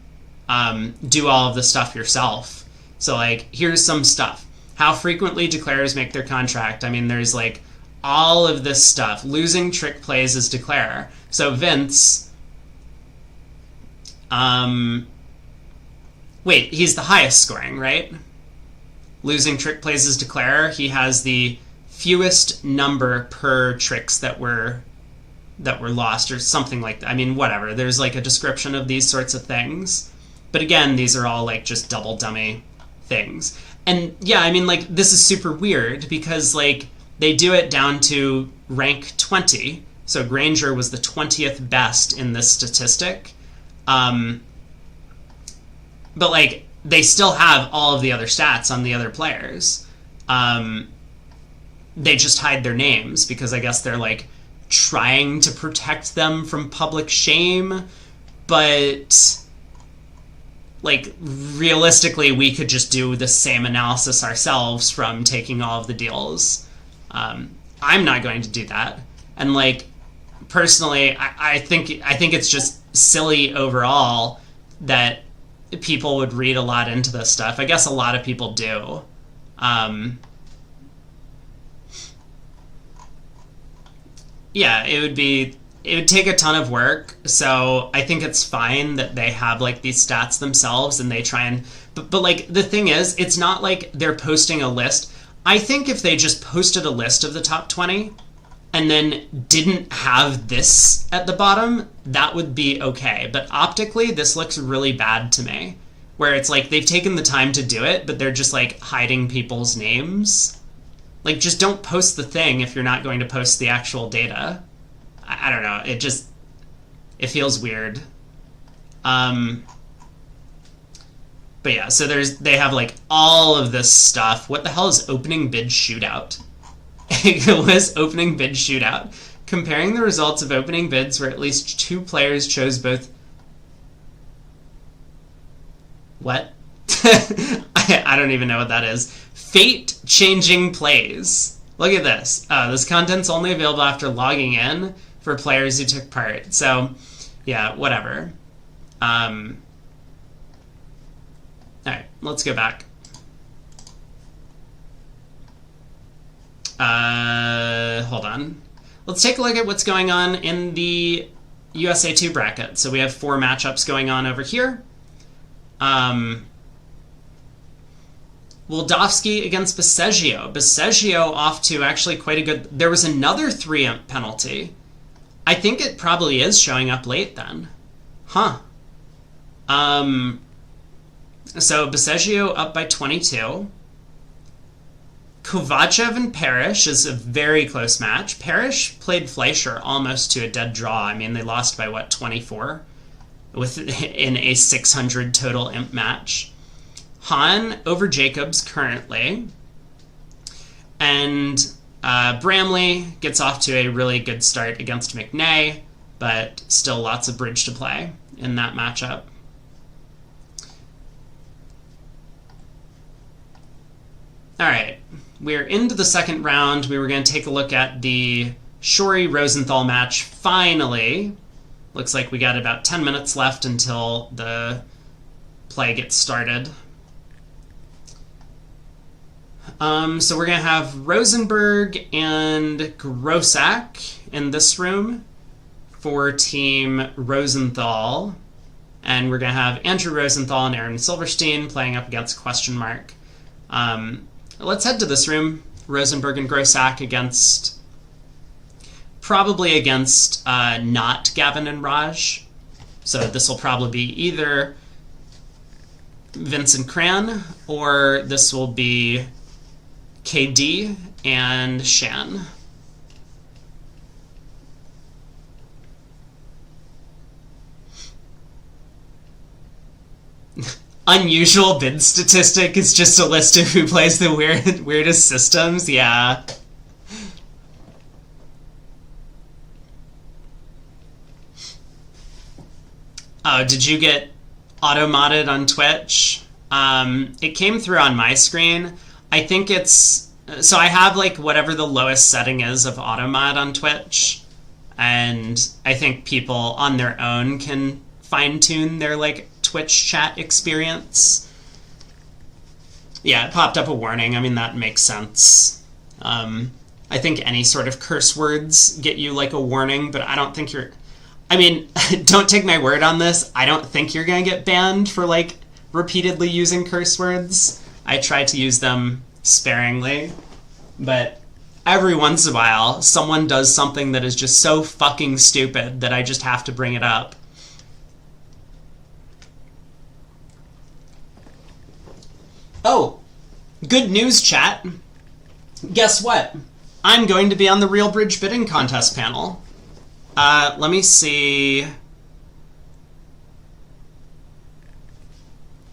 do all of the stuff yourself. So like, here's some stuff. How frequently declarers make their contract. I mean, there's like all of this stuff. Losing trick plays as declarer. So Vince, wait, he's the highest scoring, right? Losing trick plays as declarer. He has the fewest number per tricks that were lost, or something like that. I mean, whatever. There's like a description of these sorts of things. But again, these are all like just double dummy things. And yeah, I mean, like, this is super weird because like they do it down to rank 20. So Granger was the 20th best in this statistic. But like, they still have all of the other stats on the other players. They just hide their names because I guess they're like trying to protect them from public shame. But like, realistically, we could just do the same analysis ourselves from taking all of the deals. I'm not going to do that. And like, personally, I think it's just silly overall that people would read a lot into this stuff. I guess a lot of people do. Yeah, it would take a ton of work, so I think it's fine that they have like these stats themselves and they try and but like, the thing is, it's not like they're posting a list. I think if they just posted a list of the top 20 and then didn't have this at the bottom, that would be okay. But optically, this looks really bad to me, where it's like they've taken the time to do it, but they're just like hiding people's names. Like, just don't post the thing if you're not going to post the actual data. I don't know. It feels weird. But yeah, so they have like all of this stuff. What the hell is opening bid shootout? It was opening bid shootout. Comparing the results of opening bids where at least 2 players chose both. What? I don't even know what that is. Fate-changing plays. Look at this. This content's only available after logging in for players who took part. So, yeah, whatever. Alright, let's go back. Hold on. Let's take a look at what's going on in the USA 2 bracket. So we have 4 matchups going on over here. Wildowski against Baseggio. Baseggio off to actually quite a good... There was another 3-imp penalty. I think it probably is showing up late then. Huh. So Baseggio up by 22. Kovachev and Parrish is a very close match. Parrish played Fleischer almost to a dead draw. I mean, they lost by, what, 24? In a 600 total imp match. Hahn over Jacobs currently. And Bramley gets off to a really good start against McNay, but still lots of bridge to play in that matchup. All right, we're into the second round. We were going to take a look at the Shorey-Rosenthal match finally. Looks like we got about 10 minutes left until the play gets started. So we're going to have Rosenberg and Grossack in this room for Team Rosenthal. And we're going to have Andrew Rosenthal and Aaron Silverstein playing up against Question Mark. Let's head to this room. Rosenberg and Grossack probably against not Gavin and Raj. So this will probably be either Vincent Cran, or this will be KD and Shan. Unusual bid statistic is just a list of who plays the weirdest systems. Yeah. Oh, did you get auto-modded on Twitch? It came through on my screen. I think it's... So I have, like, whatever the lowest setting is of auto-mod on Twitch. And I think people on their own can fine-tune their, like, Twitch chat experience. Yeah, it popped up a warning. I mean, that makes sense. I think any sort of curse words get you, like, a warning, but I don't think you're... I mean, don't take my word on this. I don't think you're going to get banned for, like, repeatedly using curse words. I try to use them sparingly. But every once in a while, someone does something that is just so fucking stupid that I just have to bring it up. Oh, good news, chat. Guess what? I'm going to be on the Real Bridge bidding contest panel. Let me see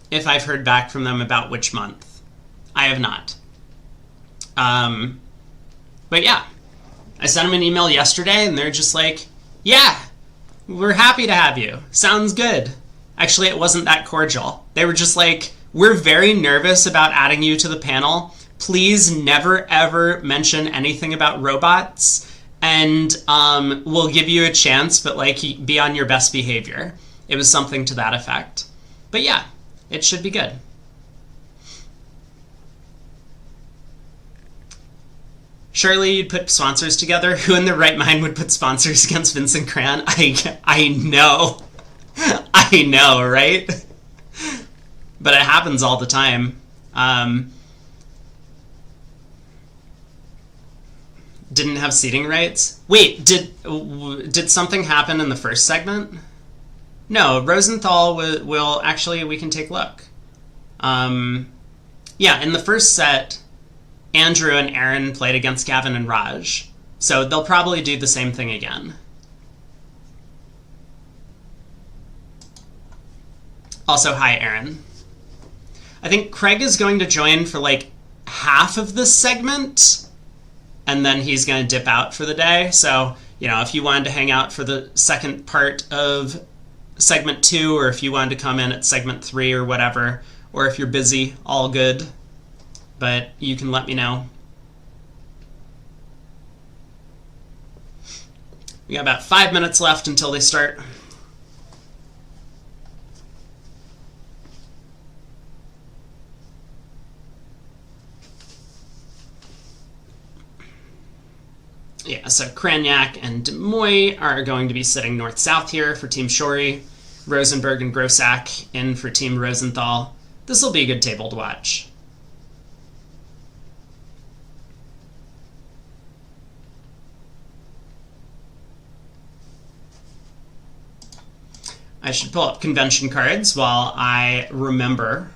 if I've heard back from them about which month. I have not. But yeah, I sent them an email yesterday and they're just like, yeah, we're happy to have you. Sounds good. Actually, it wasn't that cordial. They were just like, we're very nervous about adding you to the panel. Please never ever mention anything about robots. And we'll give you a chance, but, like, be on your best behavior. It was something to that effect. But yeah, it should be good. Surely you'd put sponsors together. Who in their right mind would put sponsors against Vincent Cran? I know. I know, right? But it happens all the time. Didn't have seating rights? Wait, did something happen in the first segment? No, Rosenthal will actually, we can take a look. Yeah, in the first set, Andrew and Aaron played against Gavin and Raj. So they'll probably do the same thing again. Also, hi, Aaron. I think Craig is going to join for, like, half of this segment, and then he's going to dip out for the day. So, you know, if you wanted to hang out for the second part of segment 2, or if you wanted to come in at segment 3 or whatever, or if you're busy, all good. But you can let me know. We got about 5 minutes left until they start. Yeah, so Kranyak and Demoy are going to be sitting north-south here for Team Shori. Rosenberg and Grossack in for Team Rosenthal. This will be a good table to watch. I should pull up convention cards while I remember.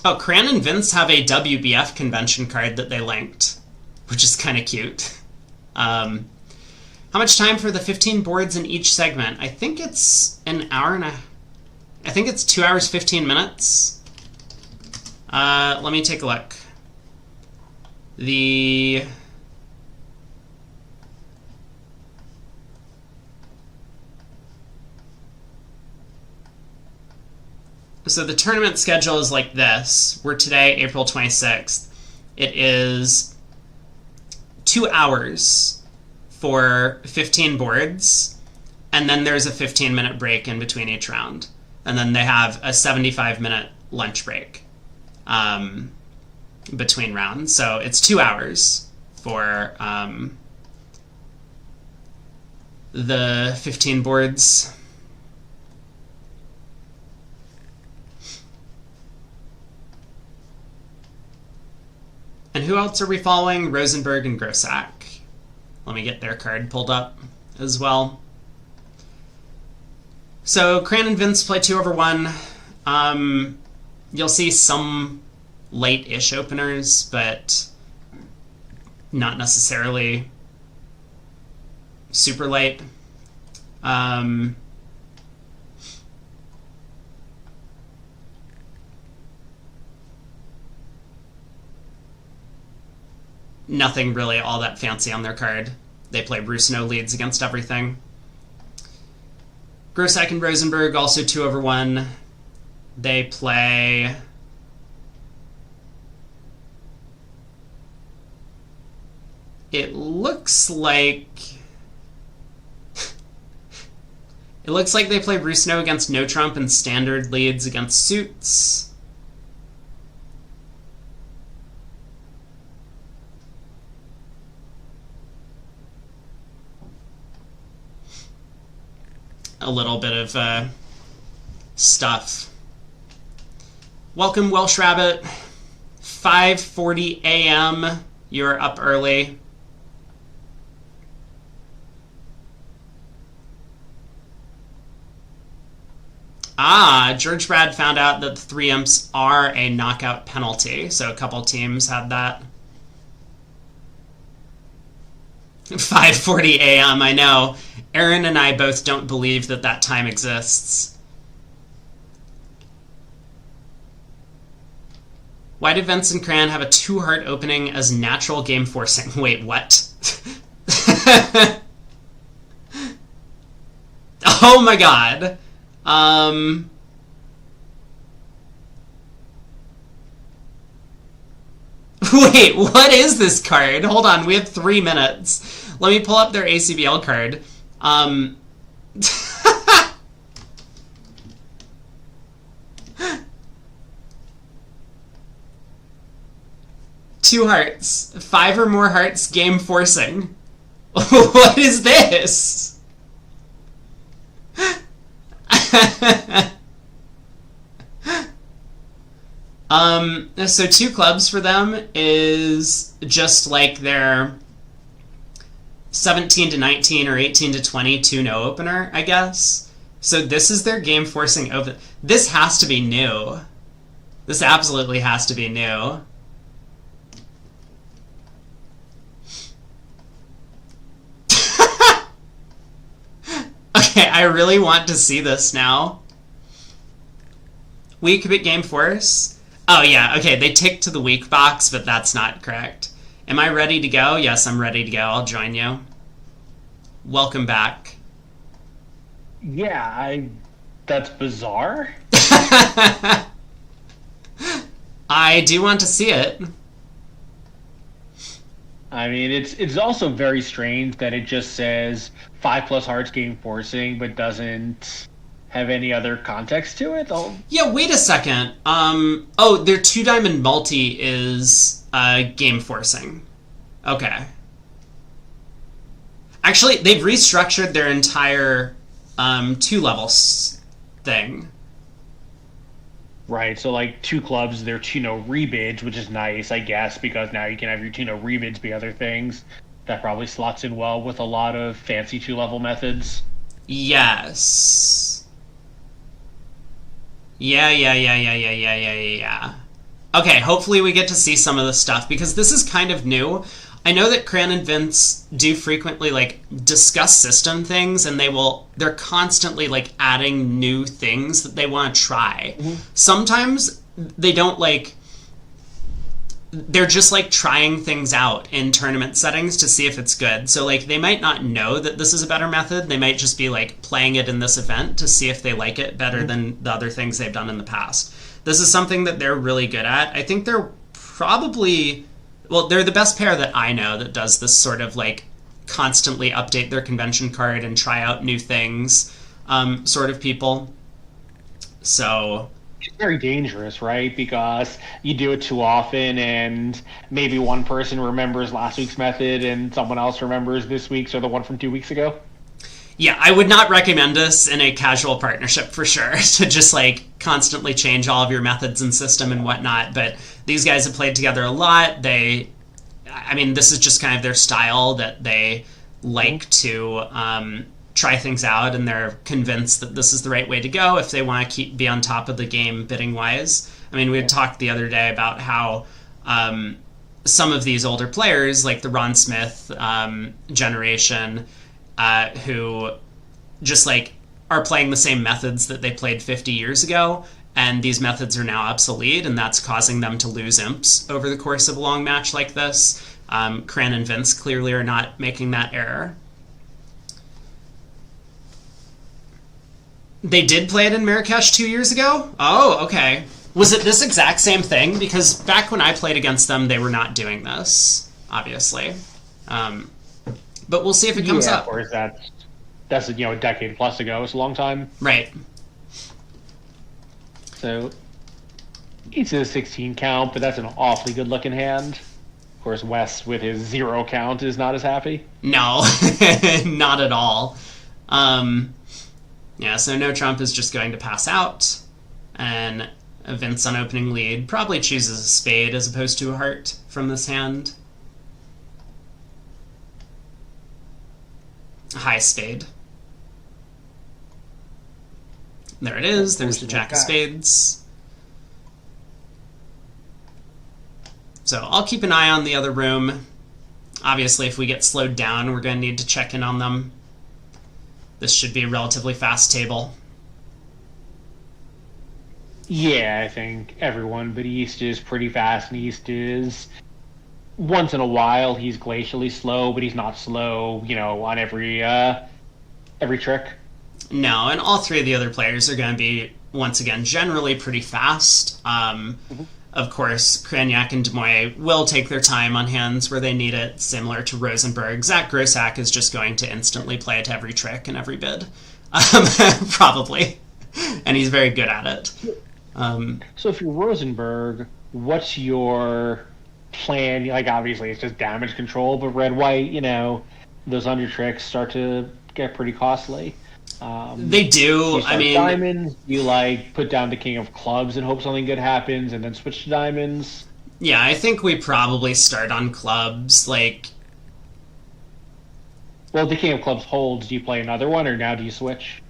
Oh, Cran and Vince have a WBF convention card that they linked, which is kind of cute. How much time for the 15 boards in each segment? I think it's an hour and a... I think it's 2 hours, 15 minutes. Let me take a look. So the tournament schedule is like this. We're today, April 26th. It is 2 hours for 15 boards, and then there's a 15-minute break in between each round. And then they have a 75-minute lunch break between rounds. So it's 2 hours for the 15 boards. And who else are we following? Rosenberg and Grossack. Let me get their card pulled up as well. So Cran and Vince play 2/1. You'll see some late-ish openers, but not necessarily super late. Nothing really all that fancy on their card. They play Bruce No leads against everything. Grossack and Rosenberg, also 2/1. They play... It looks like they play Bruce No against No Trump and standard leads against suits. A little bit of stuff. Welcome, Welsh Rabbit. 5:40 a.m. You're up early. George Brad found out that the 3 imps are a knockout penalty, so a couple teams had that. 5:40 a.m. I know. Aaron and I both don't believe that that time exists. Why did Vince and Cran have a 2-heart opening as natural game forcing? Wait, what? Oh my god. Wait, what is this card? Hold on, we have 3 minutes. Let me pull up their ACBL card. 2 hearts. 5 or more hearts, game forcing. What is this? So 2 clubs for them is just like their 17 to 19 or 18 to 20 2-0 opener, I guess. So this is their game forcing open. This has to be new. This absolutely has to be new. Okay, I really want to see this now. Weak bit game force. Oh yeah, okay, they tick to the weak box, but that's not correct. Am I ready to go? Yes, I'm ready to go. I'll join you. Welcome back. Yeah, that's bizarre. I do want to see it. I mean, it's also very strange that it just says 5+ hearts game forcing, but doesn't have any other context to it. Yeah, wait a second. Oh, their 2-diamond multi is game forcing. Okay. Actually, they've restructured their entire 2 levels thing. Right, so like 2 clubs, they're 2-0 rebids, which is nice, I guess, because now you can have your 2-0 rebids be other things. That probably slots in well with a lot of fancy 2-level methods. Yes. Yeah. Okay, hopefully we get to see some of this stuff, because this is kind of new. I know that Cran and Vince do frequently, like, discuss system things, and they're constantly, like, adding new things that they want to try. Mm-hmm. Sometimes they don't, like, they're just, like, trying things out in tournament settings to see if it's good. So, like, they might not know that this is a better method. They might just be, like, playing it in this event to see if they like it better than the other things they've done in the past. This is something that they're really good at. I think they're probably... Well, they're the best pair that I know that does this sort of, like, constantly update their convention card and try out new things sort of people. So... very dangerous, right? Because you do it too often, and maybe one person remembers last week's method, and someone else remembers this week's or the one from 2 weeks ago. Yeah, I would not recommend this in a casual partnership for sure, to just like constantly change all of your methods and system and whatnot. But these guys have played together a lot. I mean, this is just kind of their style, that they like to try things out, and they're convinced that this is the right way to go if they want to be on top of the game bidding wise. I mean, we had talked the other day about how some of these older players, like the Ron Smith generation, who just like are playing the same methods that they played 50 years ago, and these methods are now obsolete, and that's causing them to lose imps over the course of a long match like this. Cran and Vince clearly are not making that error. They did play it in Marrakesh 2 years ago? Oh, okay. Was it this exact same thing? Because back when I played against them, they were not doing this, obviously. But we'll see if it comes up. Of course, that's a decade plus ago. It's a long time. Right. So it's a 16 count, but that's an awfully good looking hand. Of course, Wes with his 0 count is not as happy. No, not at all. Yeah, so no trump is just going to pass out, and Vince on opening lead probably chooses a spade as opposed to a heart from this hand. A high spade. There it is. There's the jack of spades. So I'll keep an eye on the other room. Obviously, if we get slowed down, we're going to need to check in on them. This should be a relatively fast table. Yeah, I think everyone but East is pretty fast, and East is, once in a while, he's glacially slow, but he's not slow, on every trick. No, and all three of the other players are going to be, once again, generally pretty fast. Of course, Kranyak and Demoy will take their time on hands where they need it, similar to Rosenberg. Zach Grossack is just going to instantly play it every trick and every bid. Probably. And he's very good at it. So if you're Rosenberg, what's your plan? Like, obviously, it's just damage control, but red-white, those under tricks start to get pretty costly. They do. I mean, diamonds. You put down the king of clubs and hope something good happens, and then switch to diamonds. Yeah, I think we probably start on clubs. Well, if the king of clubs holds, do you play another one, or now do you switch?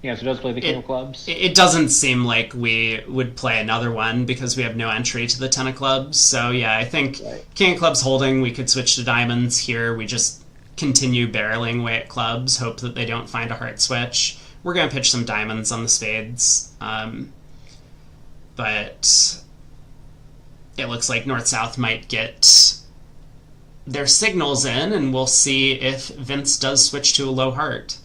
Yeah, so it does play the king of clubs. It doesn't seem like we would play another one because we have no entry to the 10 of clubs. So yeah, I think king of clubs holding, we could switch to diamonds. Here we just continue barreling away at clubs, hope that they don't find a heart switch. We're going to pitch some diamonds on the spades. But it looks like North-South might get their signals in, and we'll see if Vince does switch to a low heart.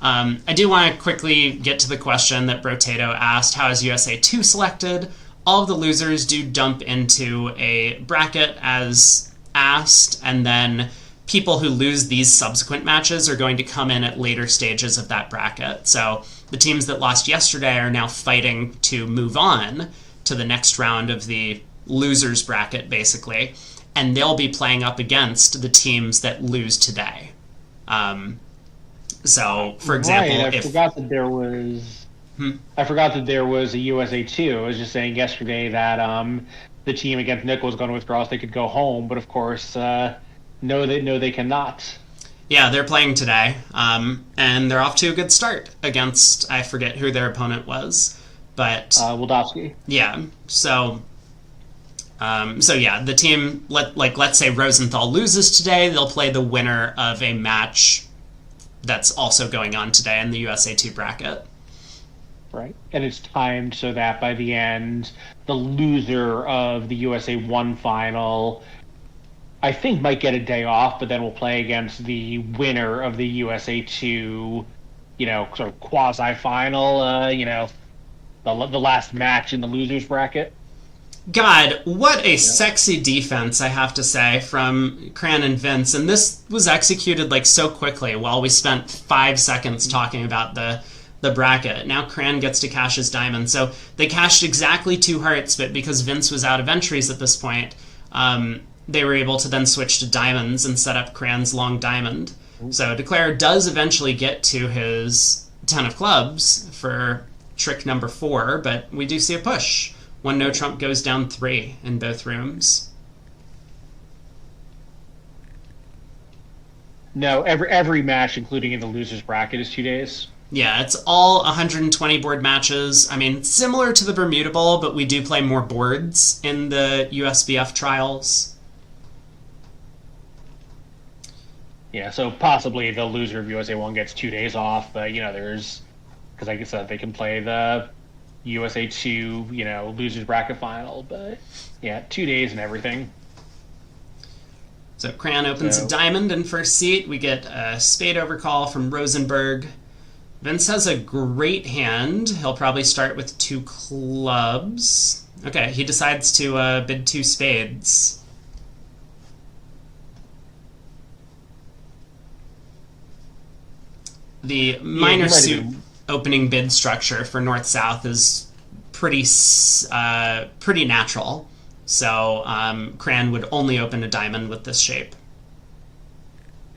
I do want to quickly get to the question that Brotato asked, how is USA 2 selected? All of the losers do dump into a bracket as asked, and then people who lose these subsequent matches are going to come in at later stages of that bracket. So the teams that lost yesterday are now fighting to move on to the next round of the losers bracket, basically, and they'll be playing up against the teams that lose today. So, for example, I forgot that there was. I forgot that there was a USA 2. I was just saying yesterday that the team against Nick was going to withdraw, so they could go home. But of course, no, they cannot. Yeah, they're playing today, and they're off to a good start against, I forget who their opponent was, but Wildowski. Yeah, so yeah, the team, let's say Rosenthal loses today, they'll play the winner of a match that's also going on today in the USA 2 bracket. Right, and it's timed so that by the end, the loser of the USA 1 final, I think, might get a day off, but then we'll play against the winner of the USA 2, sort of quasi-final, the last match in the losers bracket. God, what a sexy defense, I have to say, from Cran and Vince. And this was executed so quickly while we spent 5 seconds talking about the the bracket. Now Cran gets to cash his diamond. So they cashed exactly 2 hearts, but because Vince was out of entries at this point, they were able to then switch to diamonds and set up Cran's long diamond. So Declare does eventually get to his 10 of clubs for trick number 4, but we do see a push. 1 no trump goes down 3 in both rooms. No, every match, including in the loser's bracket, is 2 days. Yeah, it's all 120 board matches. I mean, similar to the Bermuda Bowl, but we do play more boards in the USBF trials. Yeah, so possibly the loser of USA 1 gets 2 days off, but, there's... Because like I said, they can play the USA 2, loser's bracket final, but, yeah, 2 days and everything. So Cran opens a diamond in first seat. We get a spade overcall from Rosenberg. Vince has a great hand. He'll probably start with 2 clubs. Okay, he decides to bid 2 spades. The minor suit opening bid structure for North-South is pretty natural. So Cran would only open a diamond with this shape.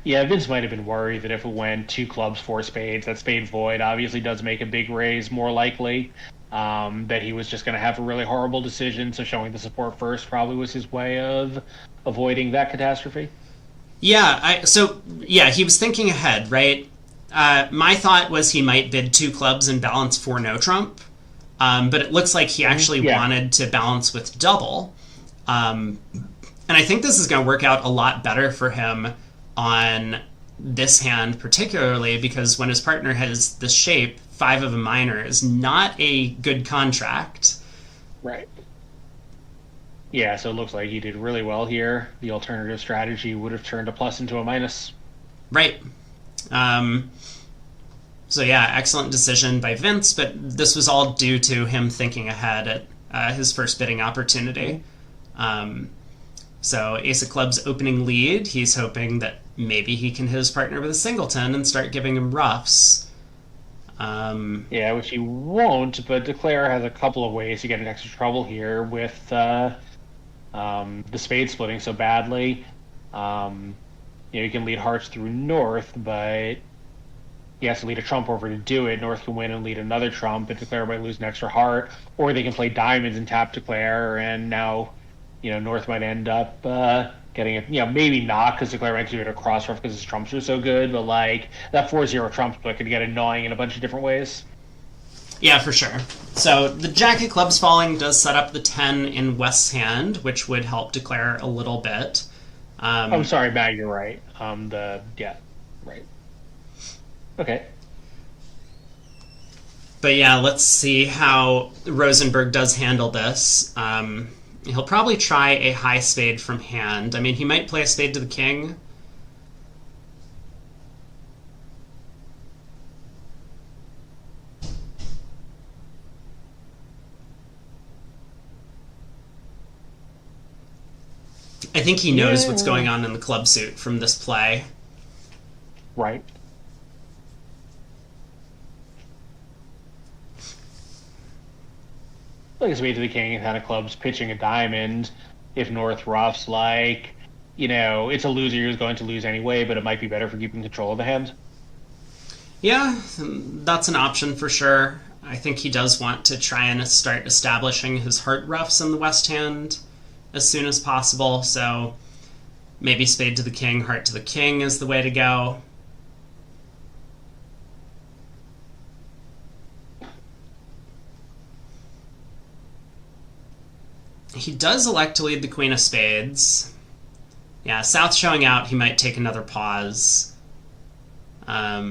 Yeah, Vince might have been worried that if it went 2 clubs, 4 spades, that spade void obviously does make a big raise more likely. That he was just going to have a really horrible decision, so showing the support first probably was his way of avoiding that catastrophe. Yeah, he was thinking ahead, right? My thought was he might bid 2 clubs and balance 4 no trump, but it looks like he actually wanted to balance with double. And I think this is going to work out a lot better for him on this hand particularly, because when his partner has this shape, 5 of a minor is not a good contract. Right. Yeah, so it looks like he did really well here. The alternative strategy would have turned a plus into a minus. Right. So yeah, excellent decision by Vince, but this was all due to him thinking ahead at his first bidding opportunity. So Ace of Clubs opening lead. He's hoping that maybe he can hit his partner with a singleton and start giving him roughs. Yeah, which he won't, but Declare has a couple of ways to get in extra trouble here with the spade splitting so badly. You can lead hearts through North, but he has to lead a trump over to do it. North can win and lead another trump, but Declare might lose an extra heart, or they can play diamonds and tap Declare, and now North might end up getting it. Maybe not, because Declare might do it a cross rough because his trumps are so good, but like that 4-0 trump split could get annoying in a bunch of different ways. Yeah, for sure. So the Jack of Clubs falling does set up the 10 in West's hand, which would help Declare a little bit. I'm sorry, Matt, you're right. Right. Okay. But yeah, let's see how Rosenberg does handle this. He'll probably try a high spade from hand. I mean, he might play a spade to the king. I think he knows what's going on in the club suit from this play. Right. Like a spade to the king and 10 of clubs, pitching a diamond. If North roughs, it's a loser who's going to lose anyway, but it might be better for keeping control of the hand. Yeah, that's an option for sure. I think he does want to try and start establishing his heart roughs in the West hand as soon as possible, so maybe spade to the king, heart to the king is the way to go. He does elect to lead the queen of spades. Yeah, South showing out, he might take another pause. Yeah,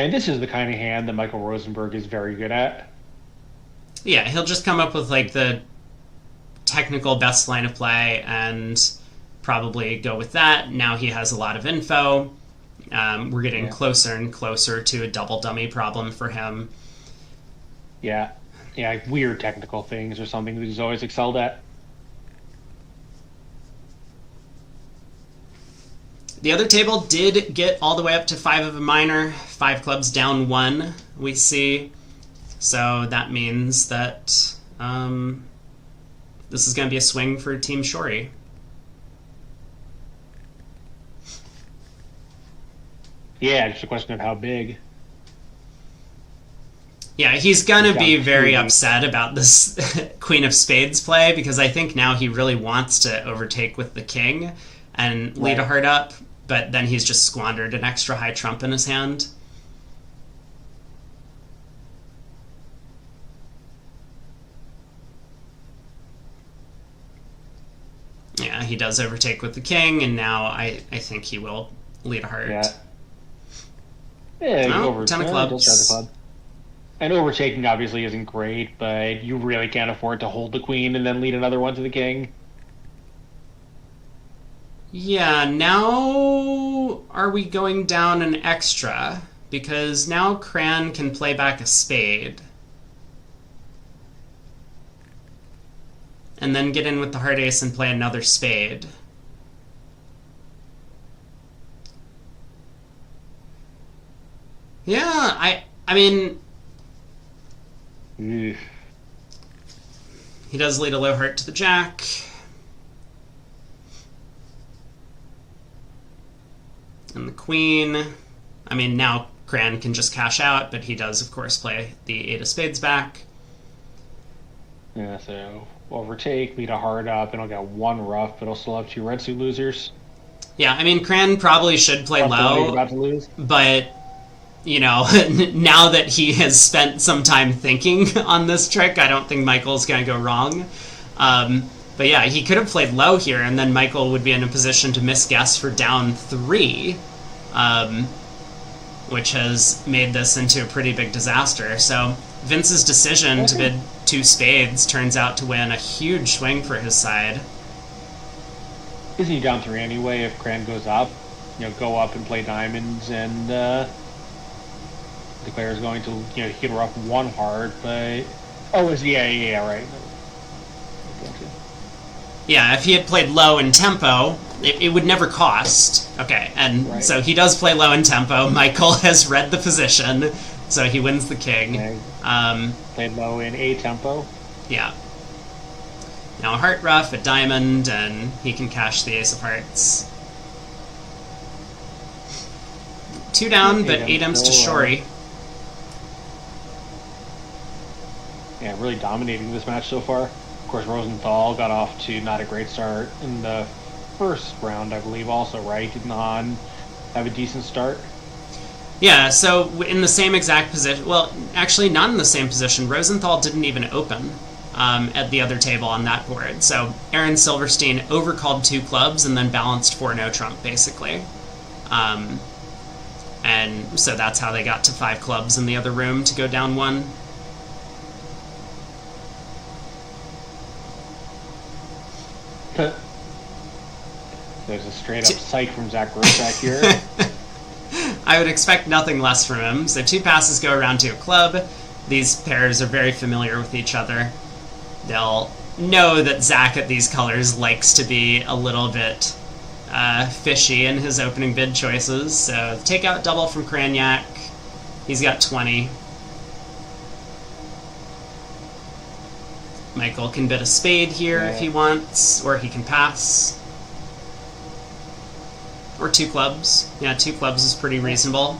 and this is the kind of hand that Michael Rosenberg is very good at. Yeah, he'll just come up with the technical best line of play and probably go with that. Now he has a lot of info. We're getting closer and closer to a double dummy problem for him. Yeah, weird technical things or something that he's always excelled at. The other table did get all the way up to 5 of a minor, 5 clubs down 1, we see. So that means that this is going to be a swing for Team Shori. Yeah, just a question of how big. Yeah, he's going to be very upset about this Queen of Spades play, because I think now he really wants to overtake with the king and lead a heart up, but then he's just squandered an extra high trump in his hand. Yeah, he does overtake with the king, and now I think he will lead a heart. Yeah, 10 of clubs. And overtaking obviously isn't great, but you really can't afford to hold the queen and then lead another one to the king. Yeah, now are we going down an extra? Because now Cran can play back a spade. And then get in with the heart ace and play another spade. Yeah, I mean... He does lead a low heart to the jack. And the queen. I mean, now Cran can just cash out, but he does, of course, play the 8 of spades back. Yeah, so overtake, lead a heart up, and I'll get 1 rough, but I'll still have 2 red suit losers. Yeah, I mean, Cran probably should play low, about to lose. But... you know, now that he has spent some time thinking on this trick, I don't think Michael's going to go wrong. But yeah, he could have played low here, and then Michael would be in a position to misguess for down 3, which has made this into a pretty big disaster. So Vince's decision to bid 2 spades turns out to win a huge swing for his side. Isn't he down 3 anyway if Cran goes up? You know, go up and play diamonds, and... the player is going to, you know, he can rough 1 hard, but... Oh, yeah, right. Yeah, if he had played low in tempo, it would never cost. Okay, and so he does play low in tempo. Michael has read the position, so he wins the king. Okay. Played low in A tempo. Yeah. Now a heart rough, a diamond, and he can cash the ace of hearts. 2 down, but 8 M's to Shori. Yeah, really dominating this match so far. Of course, Rosenthal got off to not a great start in the first round, I believe, also, right? Did not have a decent start? Yeah, so in the same exact position... Well, actually, not in the same position. Rosenthal didn't even open at the other table on that board. So Aaron Silverstein overcalled 2 clubs and then balanced 4 no trump, basically. And so that's how they got to 5 clubs in the other room to go down 1. There's a straight-up psych from Zach Rosak here. I would expect nothing less from him. So 2 passes go around to a club. These pairs are very familiar with each other. They'll know that Zach at these colors likes to be a little bit fishy in his opening bid choices. So takeout double from Kranyak. He's got 20. Michael can bid a spade here if he wants, or he can pass. Or 2 clubs. Yeah, 2 clubs is pretty reasonable.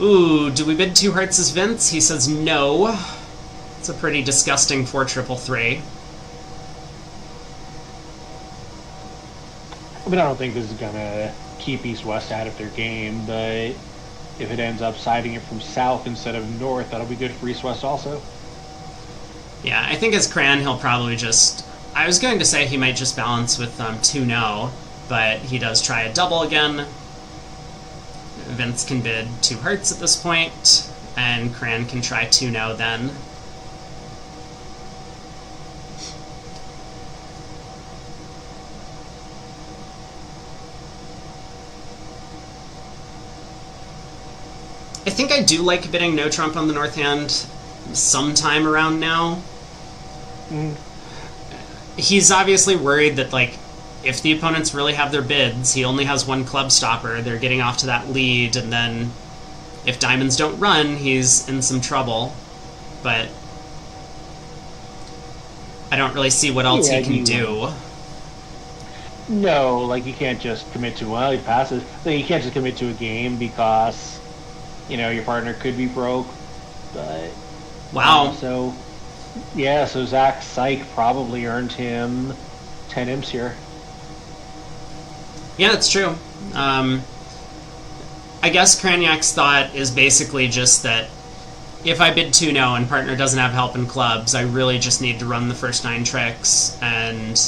Ooh, do we bid 2 hearts as Vince? He says no. It's a pretty disgusting 4-3-3. I mean, I don't think this is going to keep East-West out of their game, but if it ends up siding it from south instead of north, that'll be good for East-West also. Yeah, I think as Cran, he'll probably just... I was going to say he might just balance with 2 no, but he does try a double again. Vince can bid 2 hearts at this point, and Cran can try 2 no then. I think I do like bidding no trump on the north hand sometime around now. He's obviously worried that, like, if the opponents really have their bids, he only has one club stopper, they're getting off to that lead, and then if diamonds don't run, he's in some trouble. But I don't really see what else he can do. No, like, you can't just commit to, well, he passes. Like, you can't just commit to a game because, your partner could be broke. But wow. So Zach's psych probably earned him 10 imps here. Yeah, it's true. I guess Kraniak's thought is basically just that if I bid 2-0 and partner doesn't have help in clubs, I really just need to run the first 9 tricks, and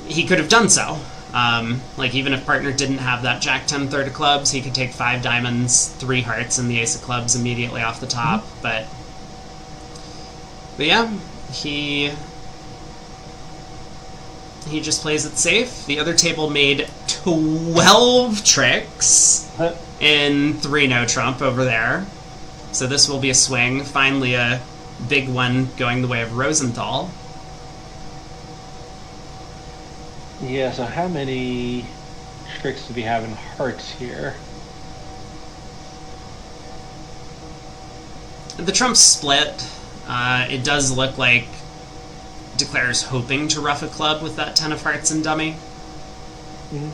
he could have done so. Even if partner didn't have that Jack 10 third of clubs, he could take 5 diamonds, 3 hearts, and the ace of clubs immediately off the top. Mm-hmm. But yeah, he just plays it safe. The other table made 12 tricks in 3 no trump over there. So this will be a swing. Finally a big one going the way of Rosenthal. Yeah, so how many tricks do we have in hearts here? The trump split. It does look like Declare's hoping to rough a club with that 10 of hearts and dummy. Mm-hmm.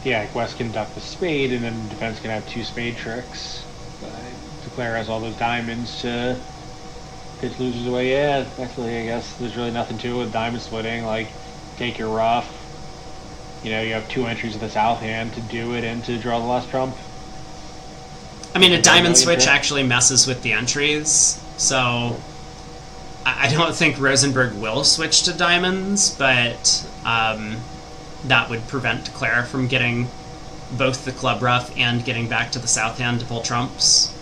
Yeah, West can duck the spade, and then defense can have 2 spade tricks. But Declare has all those diamonds to pitch losers away. Yeah, actually, I guess there's really nothing to it with diamond splitting. Like, take your rough. You have 2 entries of the south hand to do it and to draw the last trump. I mean, a diamond switch actually messes with the entries, so I don't think Rosenberg will switch to diamonds, but that would prevent Declare from getting both the club rough and getting back to the south hand to pull trumps.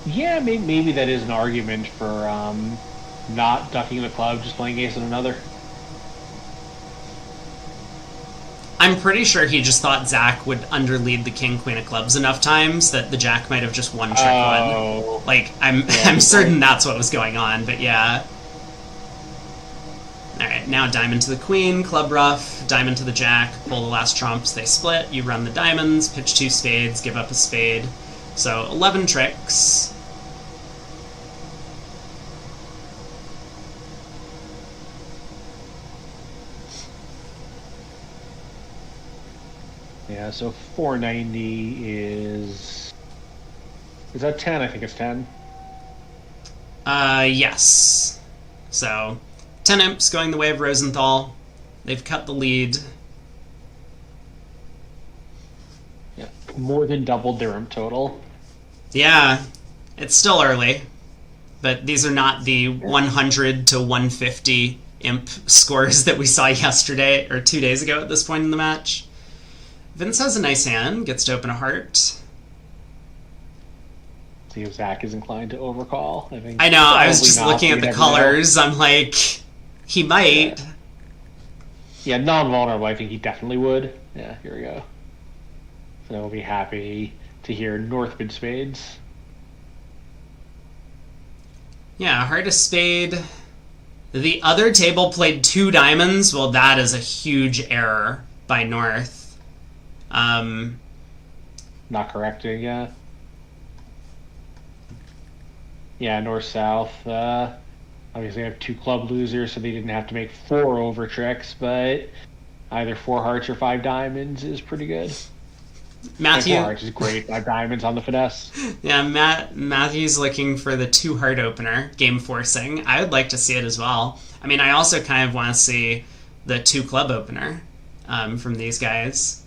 Yeah, maybe that is an argument for not ducking the club, just playing ace on another. I'm pretty sure he just thought Zach would underlead the king queen of clubs enough times that the jack might have just one trick one. Like, I'm certain that's what was going on, but yeah. Alright, now diamond to the queen, club rough, diamond to the jack, pull the last trumps, they split, you run the diamonds, pitch 2 spades, give up a spade. So 11 tricks. Yeah, so 490 is that 10? I think it's 10. Yes. So 10 imps going the way of Rosenthal. They've cut the lead. Yeah, more than doubled their imp total. Yeah, it's still early, but these are not the 100 to 150 imp scores that we saw yesterday or 2 days ago at this point in the match. Vince has a nice hand, gets to open a heart. See if Zach is inclined to overcall. I know, I was just looking at the colors. I'm like, he might. Yeah, non-vulnerable, I think he definitely would. Yeah, here we go. So we'll be happy to hear North mid spades. Yeah, heart of spade. The other table played 2 diamonds. Well, that is a huge error by North. Not correcting, yeah. Yeah, north-south. Obviously I have 2 club losers, so they didn't have to make 4 over tricks, but either 4 hearts or 5 diamonds is pretty good. Matthew, 4 hearts is great. 5 diamonds on the finesse. Yeah, Matthew's looking for the 2 heart opener, game forcing. I would like to see it as well. I mean, I also kind of want to see the 2 club opener from these guys.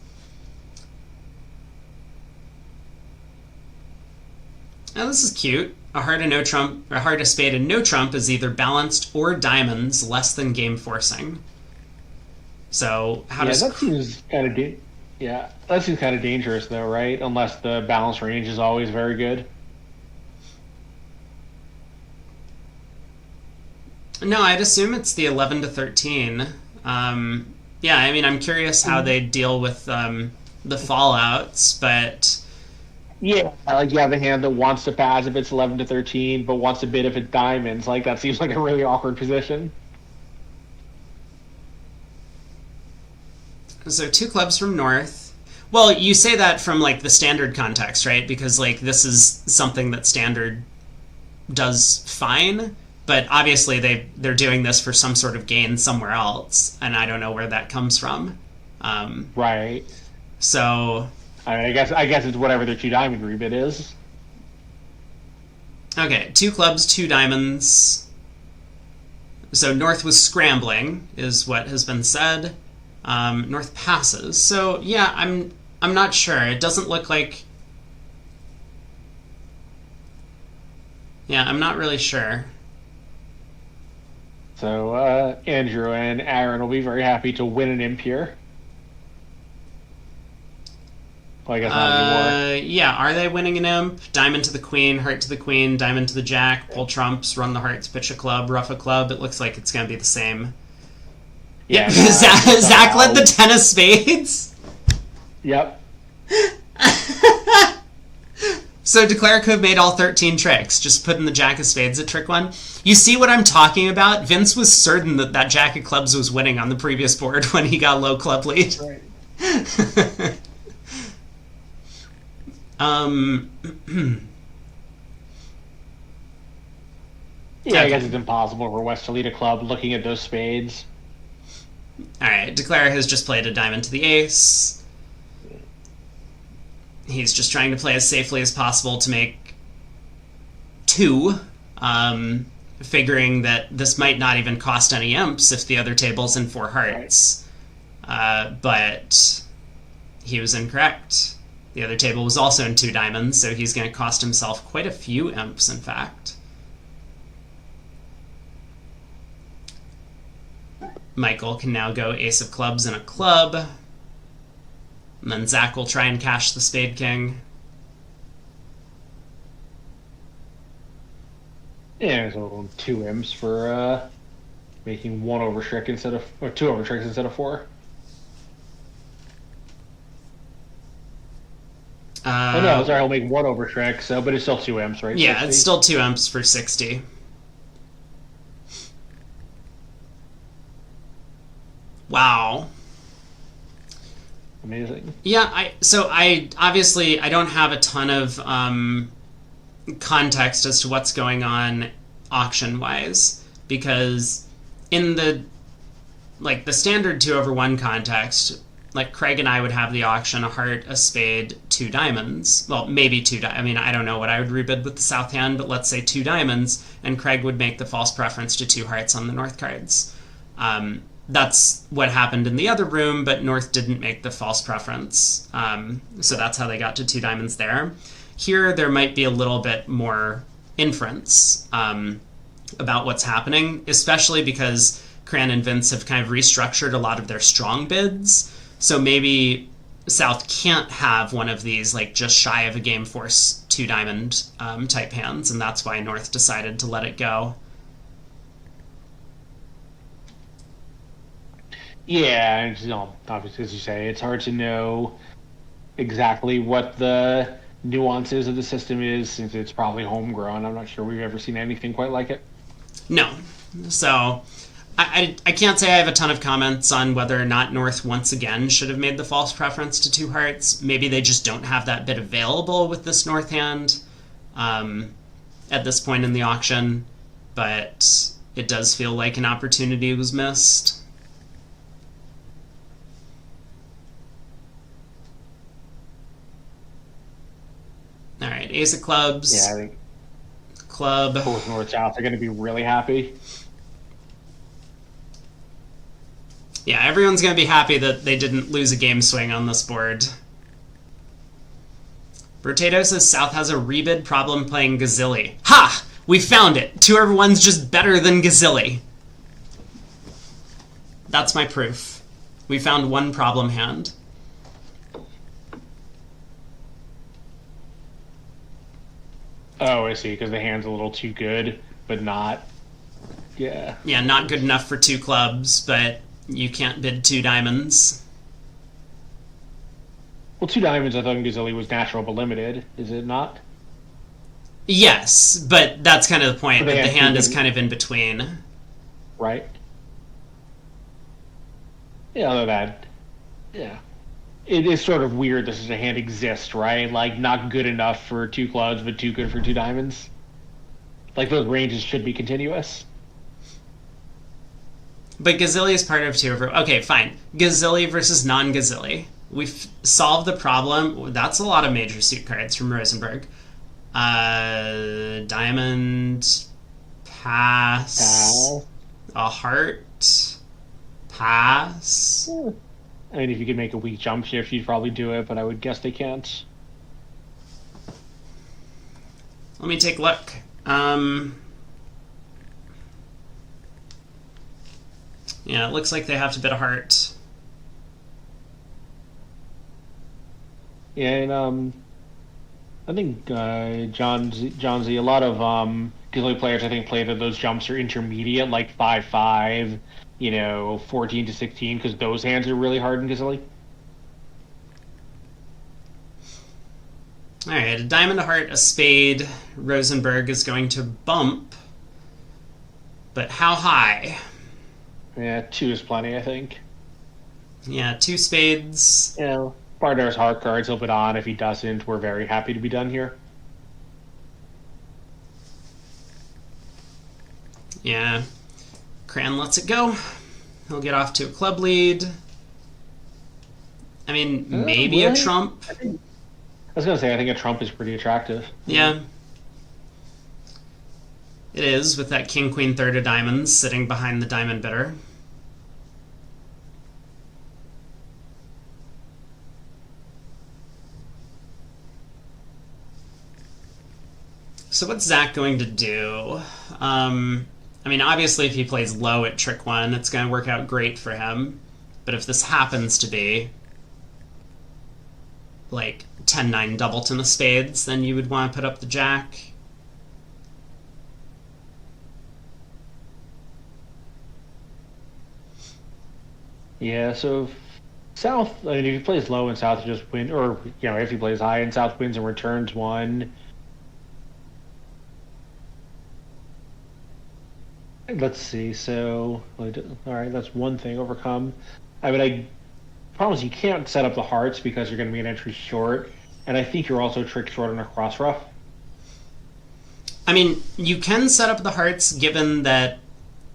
Oh, this is cute. A heart of spade and no trump is either balanced or diamonds less than game forcing. So how does that seems kind of dangerous though, right? Unless the balance range is always very good. No, I'd assume it's the 11 to 13. Yeah, I mean, I'm curious how they deal with the fallouts, but yeah, like you have a hand that wants to pass if it's 11 to 13, but wants to bid if it's diamonds. Like, that seems like a really awkward position. So 2 clubs from North. Well, you say that from, like, the Standard context, right? Because, like, this is something that Standard does fine, but obviously they're doing this for some sort of gain somewhere else, and I don't know where that comes from. Right. So... I guess it's whatever their 2 diamond rebid is. Okay, 2 clubs, 2 diamonds. So North was scrambling, is what has been said. North passes. So yeah, I'm not sure. It doesn't look like. Yeah, I'm not really sure. So Andrew and Aaron will be very happy to win an imp here. Well, I guess not anymore. Yeah, are they winning an imp? Diamond to the queen, heart to the queen, diamond to the jack, pull trumps, run the hearts, pitch a club, rough a club. It looks like it's going to be the same. Yeah, Zach led the 10 of spades? Yep. So Declare could have made all 13 tricks, just putting the jack of spades at trick 1. You see what I'm talking about? Vince was certain that jack of clubs was winning on the previous board when he got low club lead. Right. Yeah, I guess it's impossible for West to lead a club looking at those spades. Alright, Declare has just played a diamond to the ace. He's just trying to play as safely as possible to make 2, figuring that this might not even cost any imps if the other table's in 4 hearts. Right. But he was incorrect. The other table was also in 2 diamonds, so he's going to cost himself quite a few imps, in fact. Michael can now go ace of clubs and a club. And then Zach will try and cash the spade king. Yeah, so 2 imps for making 1 over trick instead of, or 2 over tricks instead of 4. Oh no, sorry, I'll make 1 over trick, so but it's still 2 imps, right? Yeah, 60? it's still 2 imps for 60. Wow. Amazing. Yeah, I obviously I don't have a ton of context as to what's going on auction wise, because in the standard 2 over 1 context, like Craig and I would have the auction a heart, a spade, 2 diamonds. Well, maybe 2 diamonds. I mean, I don't know what I would rebid with the south hand, but let's say 2 diamonds, and Craig would make the false preference to 2 hearts on the north cards. That's what happened in the other room, but North didn't make the false preference. So that's how they got to 2 diamonds there. Here, there might be a little bit more inference about what's happening, especially because Cran and Vince have kind of restructured a lot of their strong bids. So maybe South can't have one of these, like, just shy of a game force 2 diamond type hands, and that's why North decided to let it go. Yeah, and obviously, as you say, it's hard to know exactly what the nuances of the system is, since it's probably homegrown. I'm not sure we've ever seen anything quite like it. No. So I can't say I have a ton of comments on whether or not North once again should have made the false preference to 2 hearts. Maybe they just don't have that bit available with this North hand at this point in the auction, but it does feel like an opportunity was missed. All right, ace of clubs. Yeah, I think club. both North South are going to be really happy. Yeah, everyone's going to be happy that they didn't lose a game swing on this board. Rotato says South has a rebid problem playing Gazilli. Ha! We found it! 2 over 1's just better than Gazilli. That's my proof. We found one problem hand. Oh, I see, because the hand's a little too good, but not... Yeah. Yeah, not good enough for 2 clubs, but you can't bid 2 diamonds. Well, 2 diamonds, I thought in Gazilli was natural but limited. Is it not? Yes, but that's kind of the point, So that they the have hand to is be- kind of in between. Right. Yeah, although that Yeah. It is sort of weird that such a hand exists, right? Like, not good enough for two clubs, but too good for two diamonds. Like, those ranges should be continuous. But Gazilli is part of two over. Okay, fine. Gazilli versus non-Gazilli. We've solved the problem. That's a lot of major suit cards from Rosenberg. Diamond, pass. Ow. A heart, pass. I mean, if you could make a weak jump shift, you'd probably do it, but I would guess they can't. Let me take a look. Yeah, it looks like they have to bid a heart. Yeah, and I think John Z, a lot of Gilly players, I think, play that those jumps are intermediate, like 5-5, 14 to 16, because those hands are really hard in Gazilli. All right, a diamond, a heart, a spade. Rosenberg is going to bump, but how high? Yeah, 2 is plenty, I think. Yeah, 2 spades. Bardar's heart cards, he'll put on. If he doesn't, we're very happy to be done here. Yeah. Cran lets it go. He'll get off to a club lead. I mean, maybe really? A trump. I was going to say, I think a trump is pretty attractive. Yeah. It is, with that king, queen, third of diamonds sitting behind the diamond bidder. So what's Zach going to do? I mean, obviously, if he plays low at trick 1, it's going to work out great for him. But if this happens to be like 10-9 doubleton of spades, then you would want to put up the jack. Yeah, so South, I mean, if he plays low and South just win, or, if he plays high and South wins and returns 1. Let's see, so, all right, that's one thing, overcome. I mean, I promise you can't set up the hearts because you're going to be an entry short, and I think you're also trick short on a cross rough. I mean, you can set up the hearts given that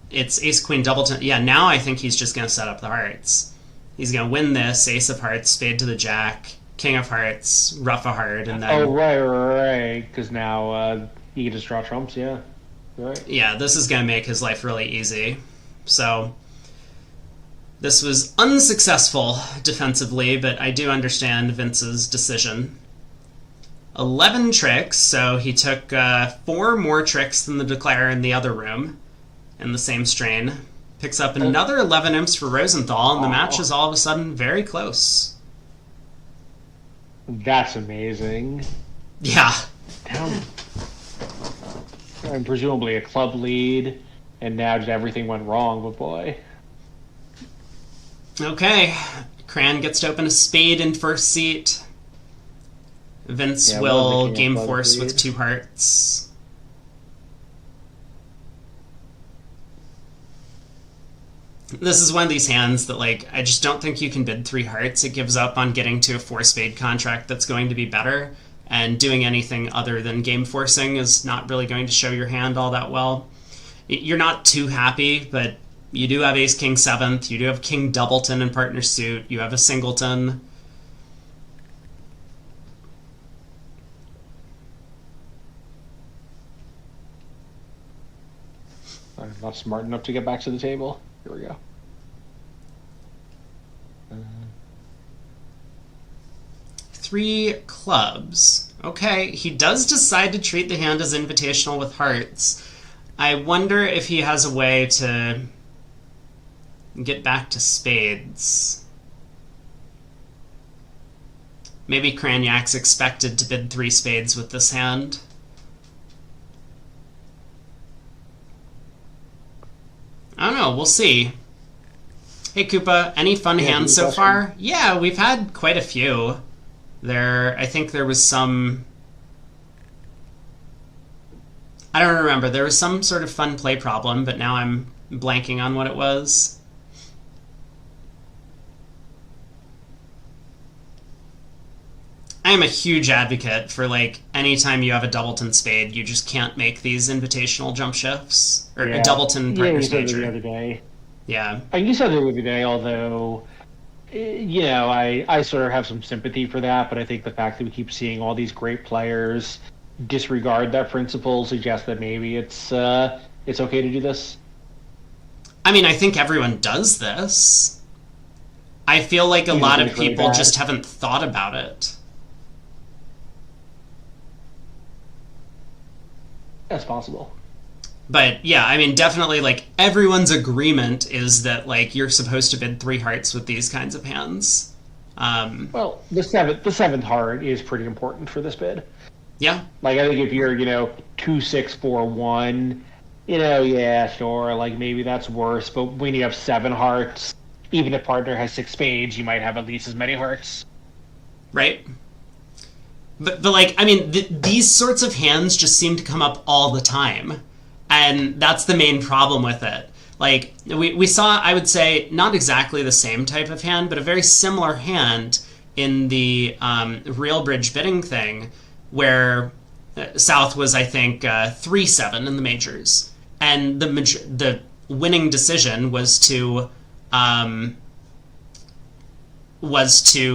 it's ace, queen, doubleton. Yeah, now I think he's just going to set up the hearts. He's going to win this, ace of hearts, spade to the jack, king of hearts, rough a heart, and then... Oh, right, because now he can just draw trumps, yeah. Right. Yeah, this is going to make his life really easy. So, this was unsuccessful defensively, but I do understand Vince's decision. 11 tricks, so he took 4 more tricks than the declare in the other room in the same strain. Picks up another 11 imps for Rosenthal, and the match is all of a sudden very close. That's amazing. Yeah. Damn. And presumably a club lead, and now just everything went wrong, but boy. Okay. Cran gets to open a spade in first seat. Vince Yeah, will game force with 2 hearts. This is one of these hands that, like, I just don't think you can bid 3 hearts. It gives up on getting to a 4 spade contract that's going to be better. And doing anything other than game forcing is not really going to show your hand all that well. You're not too happy, but you do have ace, king, 7th. You do have king doubleton in partner suit. You have a singleton. I'm not smart enough to get back to the table. Here we go. 3 clubs. Okay, he does decide to treat the hand as invitational with hearts. I wonder if he has a way to get back to spades. Maybe Craniac's expected to bid 3 spades with this hand. I don't know, we'll see. Hey Koopa, any fun hands so far? Yeah, we've had quite a few. I think there was some... I don't remember. There was some sort of fun play problem, but now I'm blanking on what it was. am a huge advocate for, like, anytime you have a doubleton spade, you just can't make these invitational jump shifts. Or a doubleton Yeah, you partner's said that the major. other day. Yeah. You said that the other day, although, I sort of have some sympathy for that, but I think the fact that we keep seeing all these great players disregard that principle suggests that maybe it's okay to do this. I mean, I think everyone does this. I feel like a lot of people just haven't thought about it. That's possible. But yeah, I mean, definitely, like, everyone's agreement is that, like, you're supposed to bid 3 hearts with these kinds of hands. Well, the seventh heart is pretty important for this bid. Yeah. Like, I think if you're 2-6-4-1, yeah, sure, like maybe that's worse. But when you have 7 hearts, even if partner has 6 spades, you might have at least as many hearts. Right. But like, I mean, these sorts of hands just seem to come up all the time. And that's the main problem with it. Like, we saw, I would say, not exactly the same type of hand, but a very similar hand in the real bridge bidding thing, where South was, I think, 3-7 in the majors. And the winning decision was to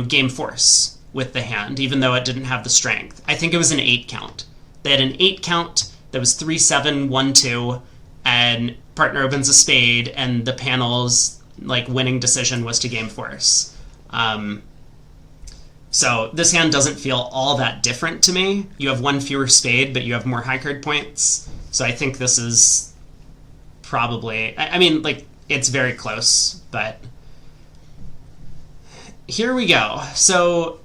game force with the hand, even though it didn't have the strength. I think it was an 8 count. They had an 8 count that was 3-7, 1-2, and partner opens a spade, and the panel's like winning decision was to game force. So this hand doesn't feel all that different to me. You have 1 fewer spade, but you have more high card points. So I think this is probably, I mean, like, it's very close, but here we go. So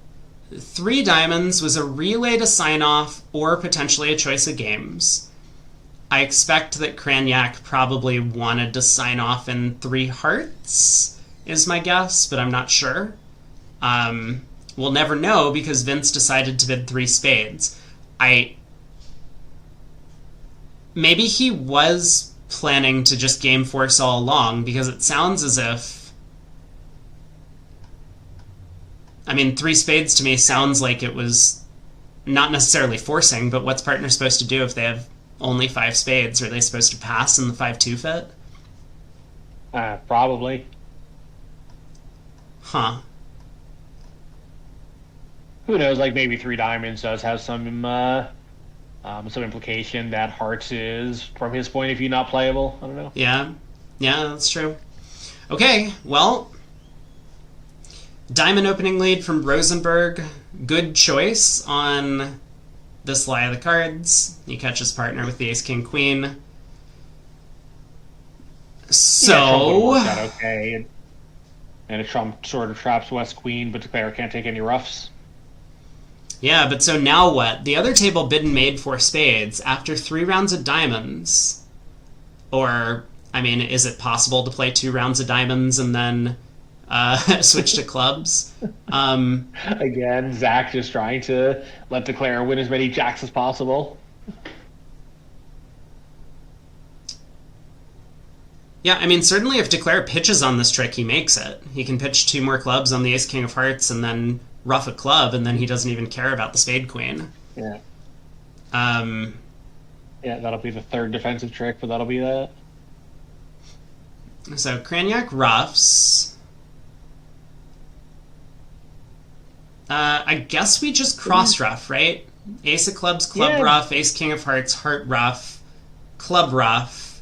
3 diamonds was a relay to sign off or potentially a choice of games. I expect that Cranyak probably wanted to sign off in 3 hearts, is my guess, but I'm not sure. We'll never know because Vince decided to bid 3 spades. Maybe he was planning to just game force all along, because it sounds as if, I mean, 3 spades to me sounds like it was not necessarily forcing, but what's partner supposed to do if they have only 5 spades? Are they supposed to pass in the 5-2 fit? Probably. Huh. Who knows? Like, maybe 3 diamonds does have some implication that hearts is, from his point of view, not playable. I don't know. Yeah, that's true. Okay, well, diamond opening lead from Rosenberg. Good choice on this lie of the cards. He catches partner with the ace, king, queen. So worked out okay, and a trump sort of traps West Queen, but the player can't take any roughs. Yeah, but so now what? The other table bid and made 4 spades after 3 rounds of diamonds. Or, I mean, is it possible to play 2 rounds of diamonds and then switch to clubs? Again, Zach just trying to let the player win as many jacks as possible. Yeah, I mean, certainly if Declare pitches on this trick, he makes it. He can pitch 2 more clubs on the ace, king of hearts, and then rough a club, and then he doesn't even care about the spade queen. Yeah. Yeah, that'll be the 3rd defensive trick, but that'll be that. So Cranyak roughs. I guess we just cross rough, right? Ace of clubs, club rough, ace, king of hearts, heart rough, club rough,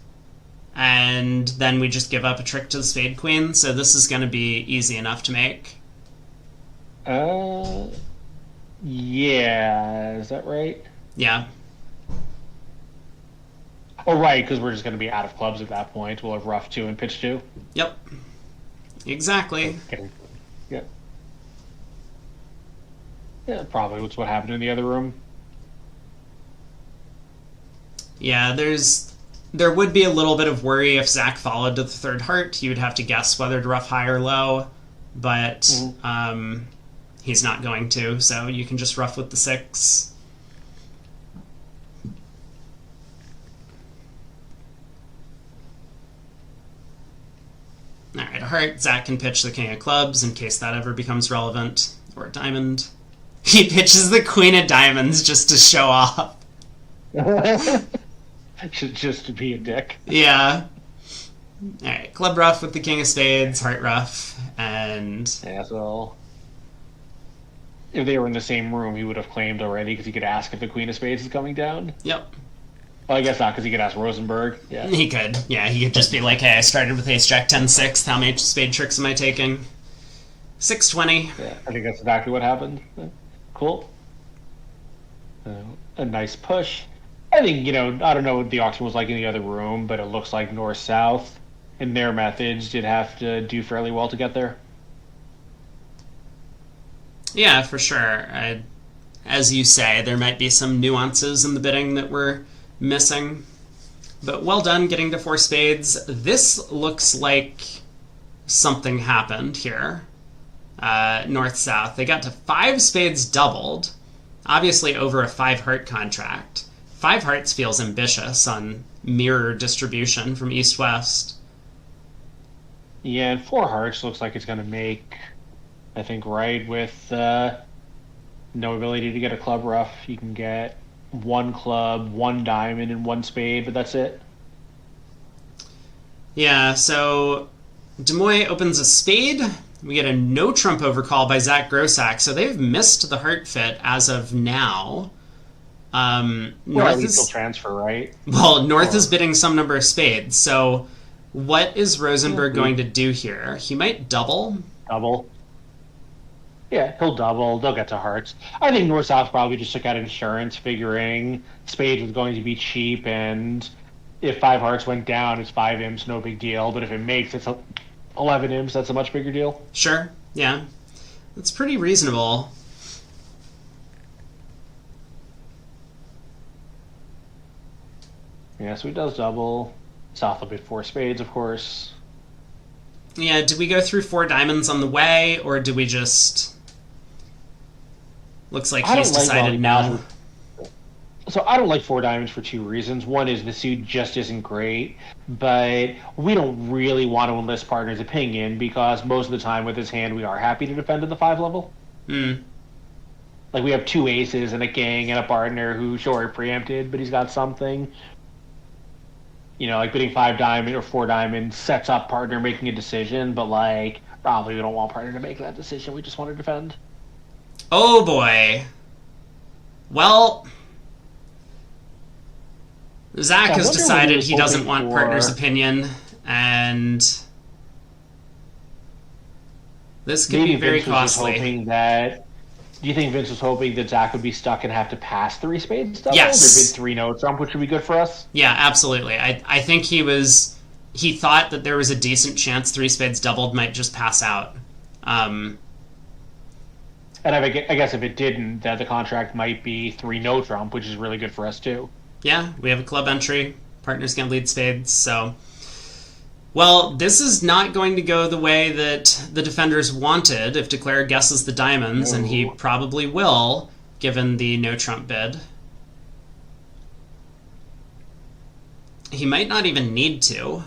and then we just give up a trick to the spade queen, so this is going to be easy enough to make. Yeah, is that right? Yeah. Oh, right, because we're just going to be out of clubs at that point. We'll have rough 2 and pitch 2. Yep. Exactly. Okay. Yep. Yeah, probably that's what happened in the other room. Yeah, there would be a little bit of worry if Zach followed to the 3rd heart. You would have to guess whether to rough high or low, but he's not going to, so you can just rough with the 6. Alright, a heart. Zach can pitch the king of clubs in case that ever becomes relevant, or a diamond. He pitches the queen of diamonds just to show off. Just to be a dick. Yeah. Alright, club ruff with the king of spades, heart ruff, and... Yeah, so... If they were in the same room, he would have claimed already, because he could ask if the queen of spades is coming down. Yep. Well, I guess not, because he could ask Rosenberg. Yeah. He could. Yeah, he could just be like, hey, I started with ace jack 10-6. How many spade tricks am I taking? 620. Yeah, I think that's exactly what happened. Cool. A nice push. I think, I don't know what the auction was like in the other room, but it looks like north-south in their methods did have to do fairly well to get there. Yeah, for sure. As you say, there might be some nuances in the bidding that we're missing. But well done getting to 4 spades. This looks like something happened here. North-south. They got to 5 spades doubled, obviously over a 5-heart contract. 5 hearts feels ambitious on mirror distribution from east-west. Yeah, and 4 hearts looks like it's going to make, I think, right with no ability to get a club ruff. You can get 1 club, 1 diamond, and 1 spade, but that's it. Yeah, so Des Moines opens a spade. We get a no trump overcall by Zach Grossack, so they've missed the heart fit as of now. North is still transfer, right? Well, North is bidding some number of spades, so what is Rosenberg going to do here? He might double. Double. Yeah, he'll double. They'll get to hearts. I think North-South probably just took out insurance, figuring spades was going to be cheap, and if 5 hearts went down, it's 5 imps, no big deal. But if it makes it's 11 imps, that's a much bigger deal. Sure, yeah. That's pretty reasonable. Yeah, so he does double. South will bid 4 spades, of course. Yeah, did we go through 4 diamonds on the way, or do we just... Looks like he's decided now. So I don't like 4 diamonds for 2 reasons. One is the suit just isn't great, but we don't really want to enlist partner's opinion because most of the time with his hand we are happy to defend at the 5 level. Like we have 2 aces and a king and a partner who sure preempted, but he's got something. Like bidding 5 diamond or 4 diamond sets up partner making a decision, but like probably we don't want partner to make that decision. We just want to defend. Oh boy. Well, Zach has decided he doesn't want partner's opinion, and this could be very costly. Do you think Vince was hoping that Zach would be stuck and have to pass 3 spades double? Yes. Or bid 3 no trump, which would be good for us? Yeah, absolutely. I think he thought that there was a decent chance 3 spades doubled might just pass out. And I guess if it didn't, that the contract might be 3 no trump, which is really good for us too. Yeah, we have a club entry. Partners can lead spades, so... Well, this is not going to go the way that the defenders wanted if Declare guesses the diamonds, and he probably will, given the no-trump bid. He might not even need to.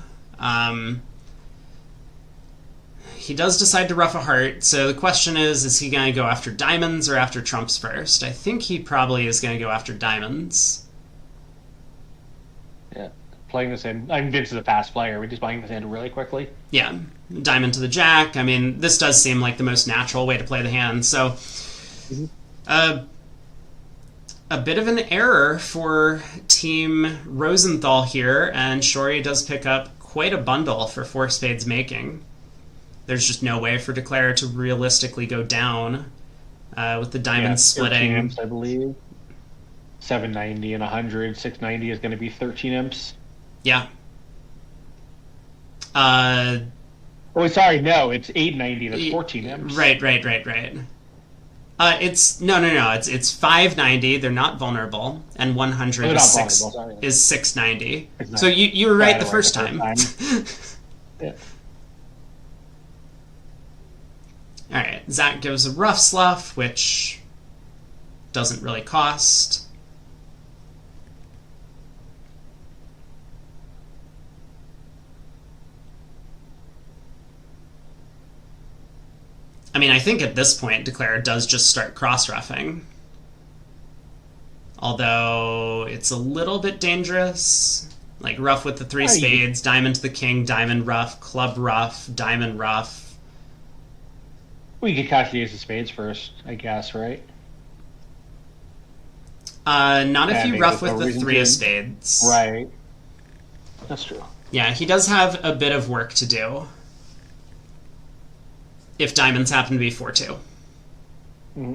He does decide to ruff a heart, so the question is he going to go after diamonds or after trumps first? I think he probably is going to go after diamonds. Yeah. Playing this hand, Vince is a fast player. We're just playing this hand really quickly. Yeah, diamond to the jack. I mean, this does seem like the most natural way to play the hand. So, a bit of an error for Team Rosenthal here, and Shori does pick up quite a bundle for 4 spades making. There's just no way for Declare to realistically go down with the diamond splitting. 13 imps, I believe. 790 and 100. 690 is going to be 13 imps. Yeah. Sorry, no, it's 890. That's 14 imps. Right. It's no. It's 590. They're not vulnerable, and 100 is 690. So you were right the first time. Yeah. All right. Zach gives a rough slough, which doesn't really cost. I mean, I think at this point, Declare does just start cross-ruffing. Although it's a little bit dangerous. Like ruff with the 3 spades, diamond to the king, diamond ruff, club ruff, diamond ruff. We could catch the ace of spades first, I guess, right? Not if you ruff with the 3 of spades. Right. That's true. Yeah, he does have a bit of work to do. If diamonds happen to be 4-2. Mm-hmm.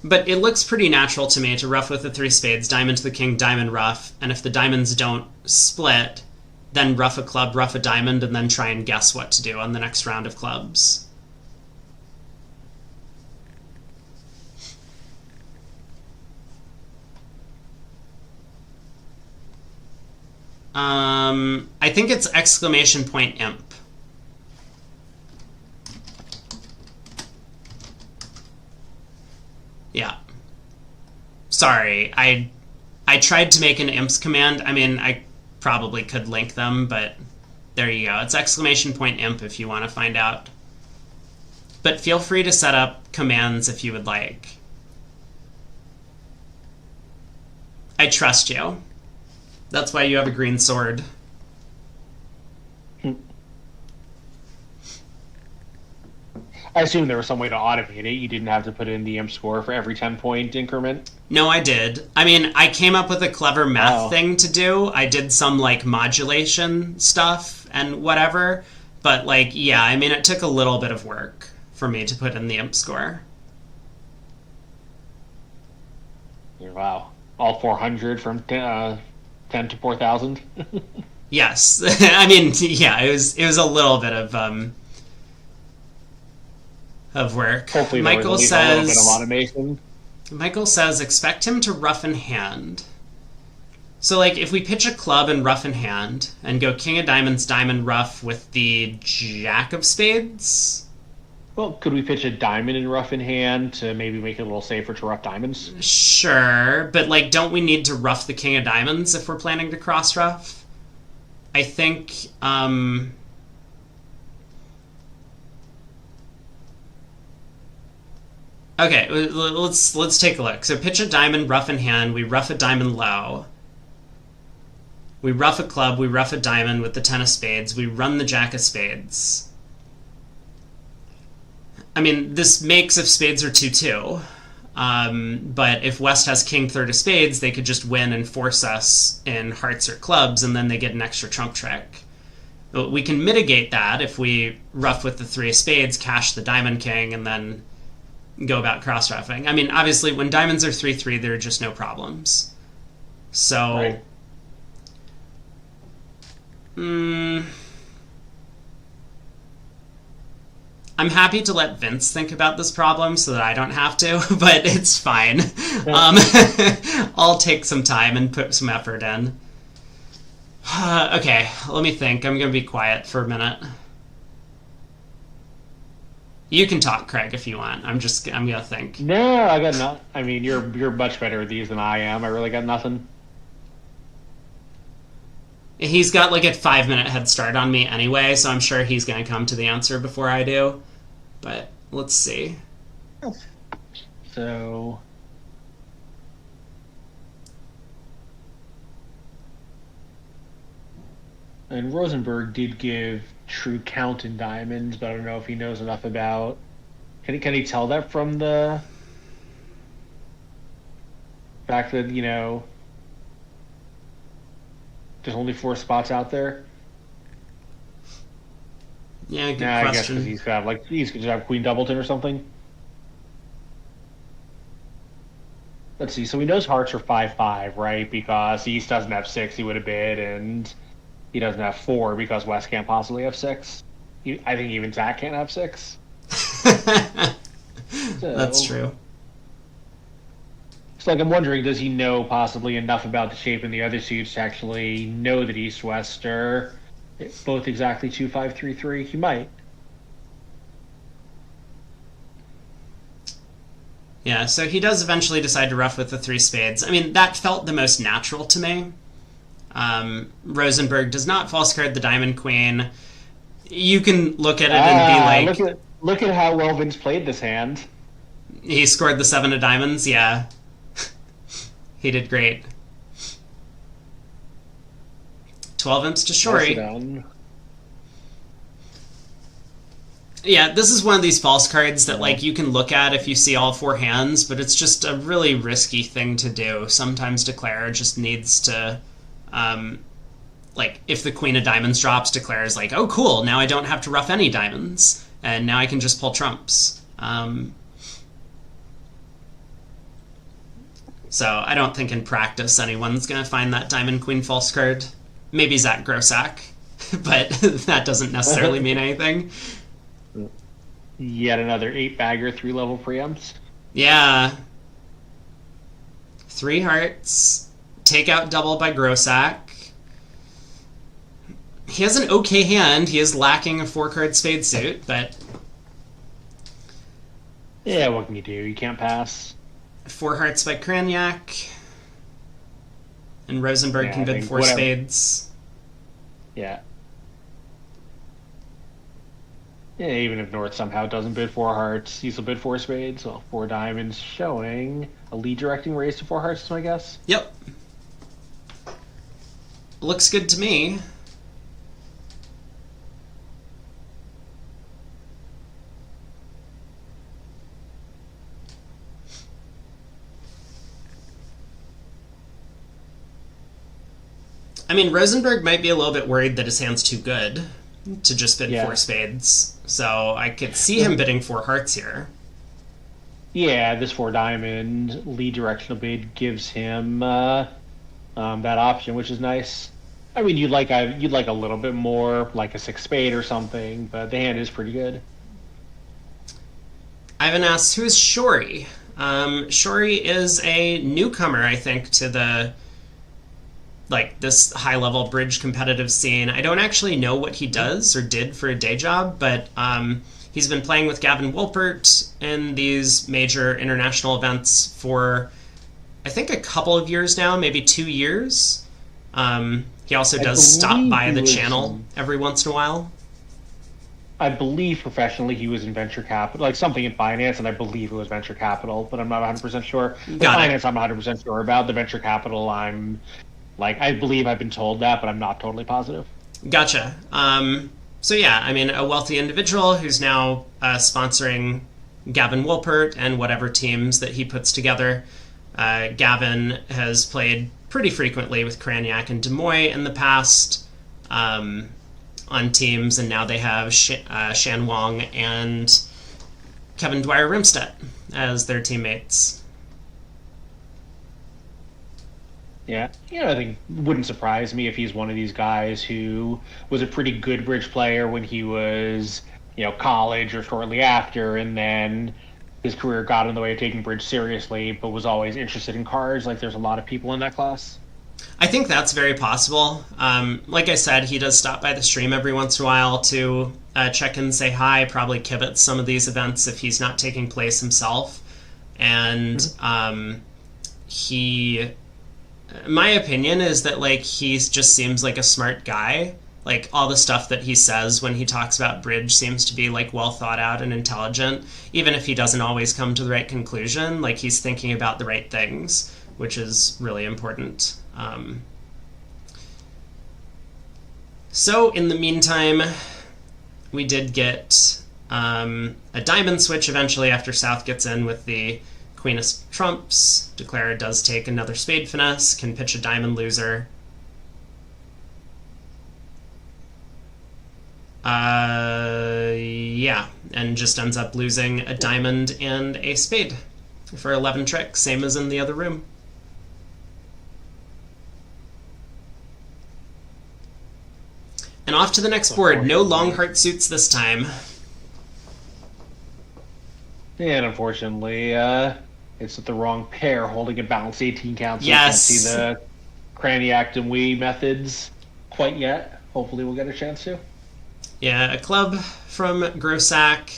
But it looks pretty natural to me to ruff with the 3 spades, diamond to the king, diamond ruff, and if the diamonds don't split, then ruff a club, ruff a diamond, and then try and guess what to do on the next round of clubs. I think it's exclamation point imp. Yeah. Sorry, I tried to make an imps command. I mean, I probably could link them, but there you go. It's exclamation point imp if you want to find out. But feel free to set up commands if you would like. I trust you. That's why you have a green sword. I assume there was some way to automate it. You didn't have to put in the imp score for every 10-point increment. No, I did. I mean, I came up with a clever math thing to do. I did some, like, modulation stuff and whatever. But, like, yeah, I mean, it took a little bit of work for me to put in the imp score. Wow. All 400 from 10 to 4,000? Yes. I mean, yeah, it was a little bit of work. Hopefully Michael says, a little bit of automation. Michael says, expect him to rough in hand. So, like, if we pitch a club and rough in hand, and go king of diamonds, diamond ruff with the jack of spades... Well, could we pitch a diamond and rough in hand to maybe make it a little safer to rough diamonds? Sure, but, like, don't we need to rough the king of diamonds if we're planning to cross-ruff? I think, Okay, let's take a look. So pitch a diamond, rough in hand, we rough a diamond low. We rough a club, we rough a diamond with the 10 of spades, we run the jack of spades. I mean, this makes if spades are 2-2. But if West has king third of spades, they could just win and force us in hearts or clubs, and then they get an extra trump trick. But we can mitigate that if we rough with the 3 of spades, cash the diamond king, and then go about cross-ruffing. I mean, obviously, when diamonds are 3-3, there are just no problems. So... Right. I'm happy to let Vince think about this problem so that I don't have to, but it's fine. I'll take some time and put some effort in. Okay, let me think. I'm going to be quiet for a minute. You can talk, Craig, if you want. I'm going to think. No, I got nothing. I mean, you're much better at these than I am. I really got nothing. He's got like a 5-minute head start on me anyway, so I'm sure he's going to come to the answer before I do. But let's see. So... And Rosenberg did give true count in diamonds, but I don't know if he knows enough about... Can he tell that from the fact that, you know, there's only 4 spots out there? Yeah, good question. I guess because he's got, like, he's going to have Queen Doubleton or something. Let's see, so he knows hearts are 5-5, right? Because East doesn't have 6, he would have bid, and he doesn't have 4 because West can't possibly have 6. I think even Zach can't have 6. That's true. So, like, I'm wondering, does he know possibly enough about the shape in the other suits to actually know that East-West are both exactly 2-5-3-3? He might. Yeah, so he does eventually decide to rough with the 3 spades. I mean, that felt the most natural to me. Rosenberg does not false card the diamond queen. You can look at it and be like, Look at how well Vince played this hand. he scored the 7 of diamonds. Yeah, he did great. 12 imps to Shori. Yeah, this is one of these false cards that like you can look at if you see all 4 hands, but it's just a really risky thing to do. Sometimes Declare just needs to, like, if the Queen of Diamonds drops, Declare is like, oh cool, now I don't have to ruff any diamonds, and now I can just pull trumps. So I don't think in practice anyone's going to find that Diamond Queen false card. Maybe Zach Grossack, but that doesn't necessarily mean anything. Yet another 8-bagger, 3-level preempts. Yeah. 3 hearts. Take out double by Grossack. He has an okay hand. He is lacking a 4-card spade suit, but... yeah, what can you do? You can't pass. 4 hearts by Kranyak. And Rosenberg can bid 4 spades. Yeah. Yeah, even if North somehow doesn't bid 4 hearts, he still bid 4 spades, so 4 diamonds showing a lead directing raise to 4 hearts, is my guess. Yep. Looks good to me. I mean, Rosenberg might be a little bit worried that his hand's too good to just bid 4 spades. So I could see him bidding 4 hearts here. Yeah, this 4 diamond lead directional bid gives him that option, which is nice. I mean, you'd like a little bit more, like a 6 spade or something, but the hand is pretty good. Ivan asks, who's Shori? Shori is a newcomer, I think, to the this high-level bridge competitive scene. I don't actually know what he does or did for a day job, but he's been playing with Gavin Wolpert in these major international events for, I think, a couple of years now, maybe 2 years. He also does stop by the channel every once in a while. I believe professionally he was in venture capital, like something in finance, and I believe it was venture capital, but I'm not 100% sure. Finance I'm 100% sure about. The venture capital I believe I've been told that, but I'm not totally positive. Gotcha. So yeah, I mean, a wealthy individual who's now sponsoring Gavin Wolpert and whatever teams that he puts together. Gavin has played pretty frequently with Kranyak and Demoy in the past on teams, and now they have Shan Wong and Kevin Dwyer-Rimstedt as their teammates. Yeah, I think it wouldn't surprise me if he's one of these guys who was a pretty good bridge player when he was, college or shortly after, and then his career got in the way of taking bridge seriously, but was always interested in cards. Like, there's a lot of people in that class. I think that's very possible. Like I said, he does stop by the stream every once in a while to check in, say hi, probably kibitz some of these events if he's not taking place himself. And my opinion is that he just seems like a smart guy. Like, all the stuff that he says when he talks about bridge seems to be well thought out and intelligent. Even if he doesn't always come to the right conclusion, he's thinking about the right things, which is really important. So in the meantime, we did get a diamond switch eventually after South gets in with the Queen of Trumps. Declare does take another spade finesse, can pitch a diamond loser. Yeah, and just ends up losing a diamond and a spade for 11 tricks, same as in the other room. And off to the next board. No long heart suits this time. And unfortunately, it's the wrong pair holding a balanced 18 count. So yes. We can't see the Kranyak and Wee methods quite yet. Hopefully we'll get a chance to. Yeah, a club from Grossack.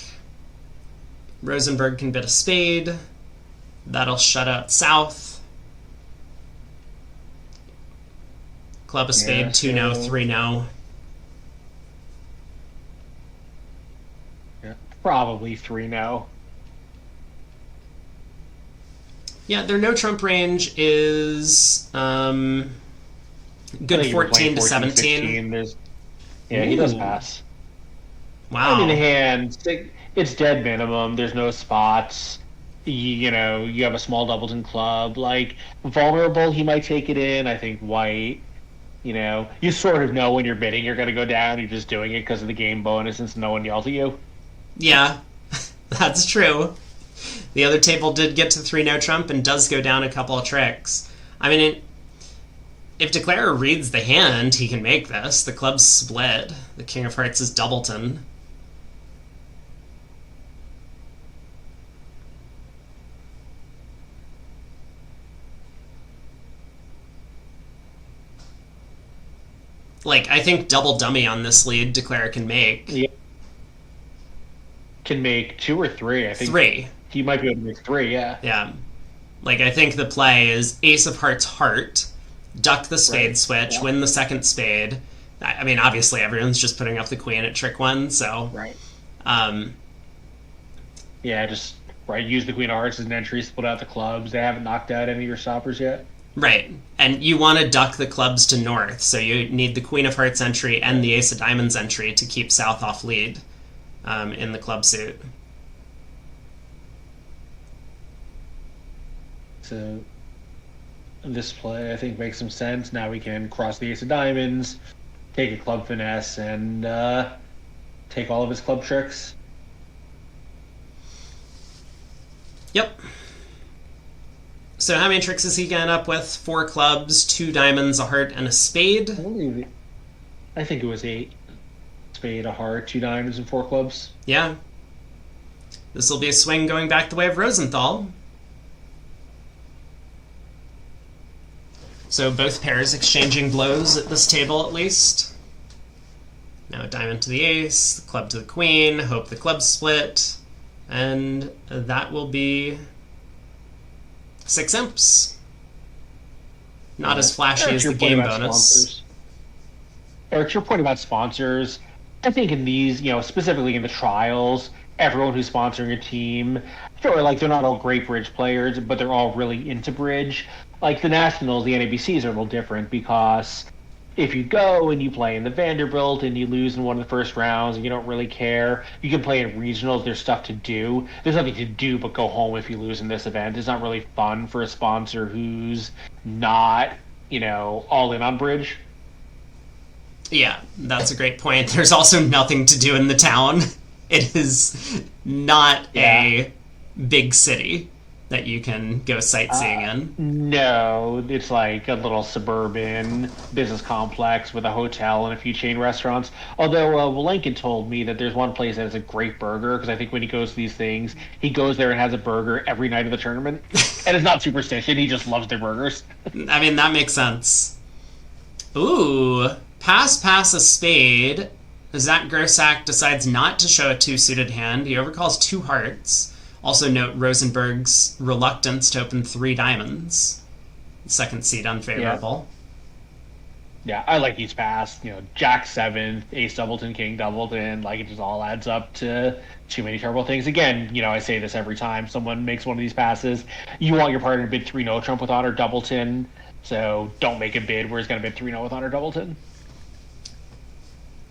Rosenberg can bid a spade. That'll shut out South. Club a spade, 2-no, 3-no. Probably 3-no. Yeah, their no trump range is good 14 to 17. 16, he does pass. Wow. I mean, the hand, it's dead minimum. There's no spots. You have a small doubleton club. Like, vulnerable, he might take it in. I think white, you sort of know when you're bidding you're going to go down. You're just doing it because of the game bonus since no one yelled at you. Yeah, that's true. The other table did get to 3 no trump and does go down a couple of tricks. I mean, if Declarer reads the hand, he can make this. The club's split. The King of Hearts is doubleton. Like, I think double dummy on this lead Declarer can make. Yeah. Can make 2 or 3, I think. 3. He might be able to make 3, yeah. Yeah. Like, I think the play is Ace of Hearts heart, duck the spade switch, win the second spade. I mean, obviously everyone's just putting up the queen at trick 1, so... Right. Just use the queen of hearts as an entry, split out the clubs. They haven't knocked out any of your stoppers yet. Right. And you want to duck the clubs to north, so you need the queen of hearts entry and the ace of diamonds entry to keep south off lead in the club suit. So this play, I think, makes some sense. Now we can cross the ace of diamonds, take a club finesse, and take all of his club tricks. Yep. So how many tricks is he going to end up with? 4 clubs, 2 diamonds, a heart, and a spade? I think it was 8. Spade, a heart, 2 diamonds, and 4 clubs. Yeah. This will be a swing going back the way of Rosenthal. So both pairs exchanging blows at this table, at least. Now a diamond to the ace, the club to the queen, hope the clubs split, and that will be 6 imps. Not as flashy as the game bonus. Eric, your point about sponsors, I think in these, specifically in the trials, everyone who's sponsoring a team, sure, like, they're not all great bridge players, but they're all really into bridge. Like, the Nationals, the NABCs are a little different because if you go and you play in the Vanderbilt and you lose in one of the first rounds and you don't really care, you can play in regionals. There's stuff to do. There's nothing to do but go home if you lose in this event. It's not really fun for a sponsor who's not, all in on bridge. Yeah, that's a great point. There's also nothing to do in the town. It is not a big city that you can go sightseeing in. No, it's like a little suburban business complex with a hotel and a few chain restaurants. Although Lincoln told me that there's one place that has a great burger, because I think when he goes to these things, he goes there and has a burger every night of the tournament. And it's not superstition, he just loves their burgers. I mean, that makes sense. Ooh, pass a spade. Zach Grossack decides not to show a 2-suited hand. He overcalls 2 hearts. Also note Rosenberg's reluctance to open 3 diamonds. Second seed unfavorable. Yeah, I like these pass. Jack 7, ace doubleton, king doubleton. Like, it just all adds up to too many terrible things. Again, I say this every time someone makes one of these passes. You want your partner to bid 3 no trump with honor doubleton. So don't make a bid where he's going to bid 3 no with honor doubleton.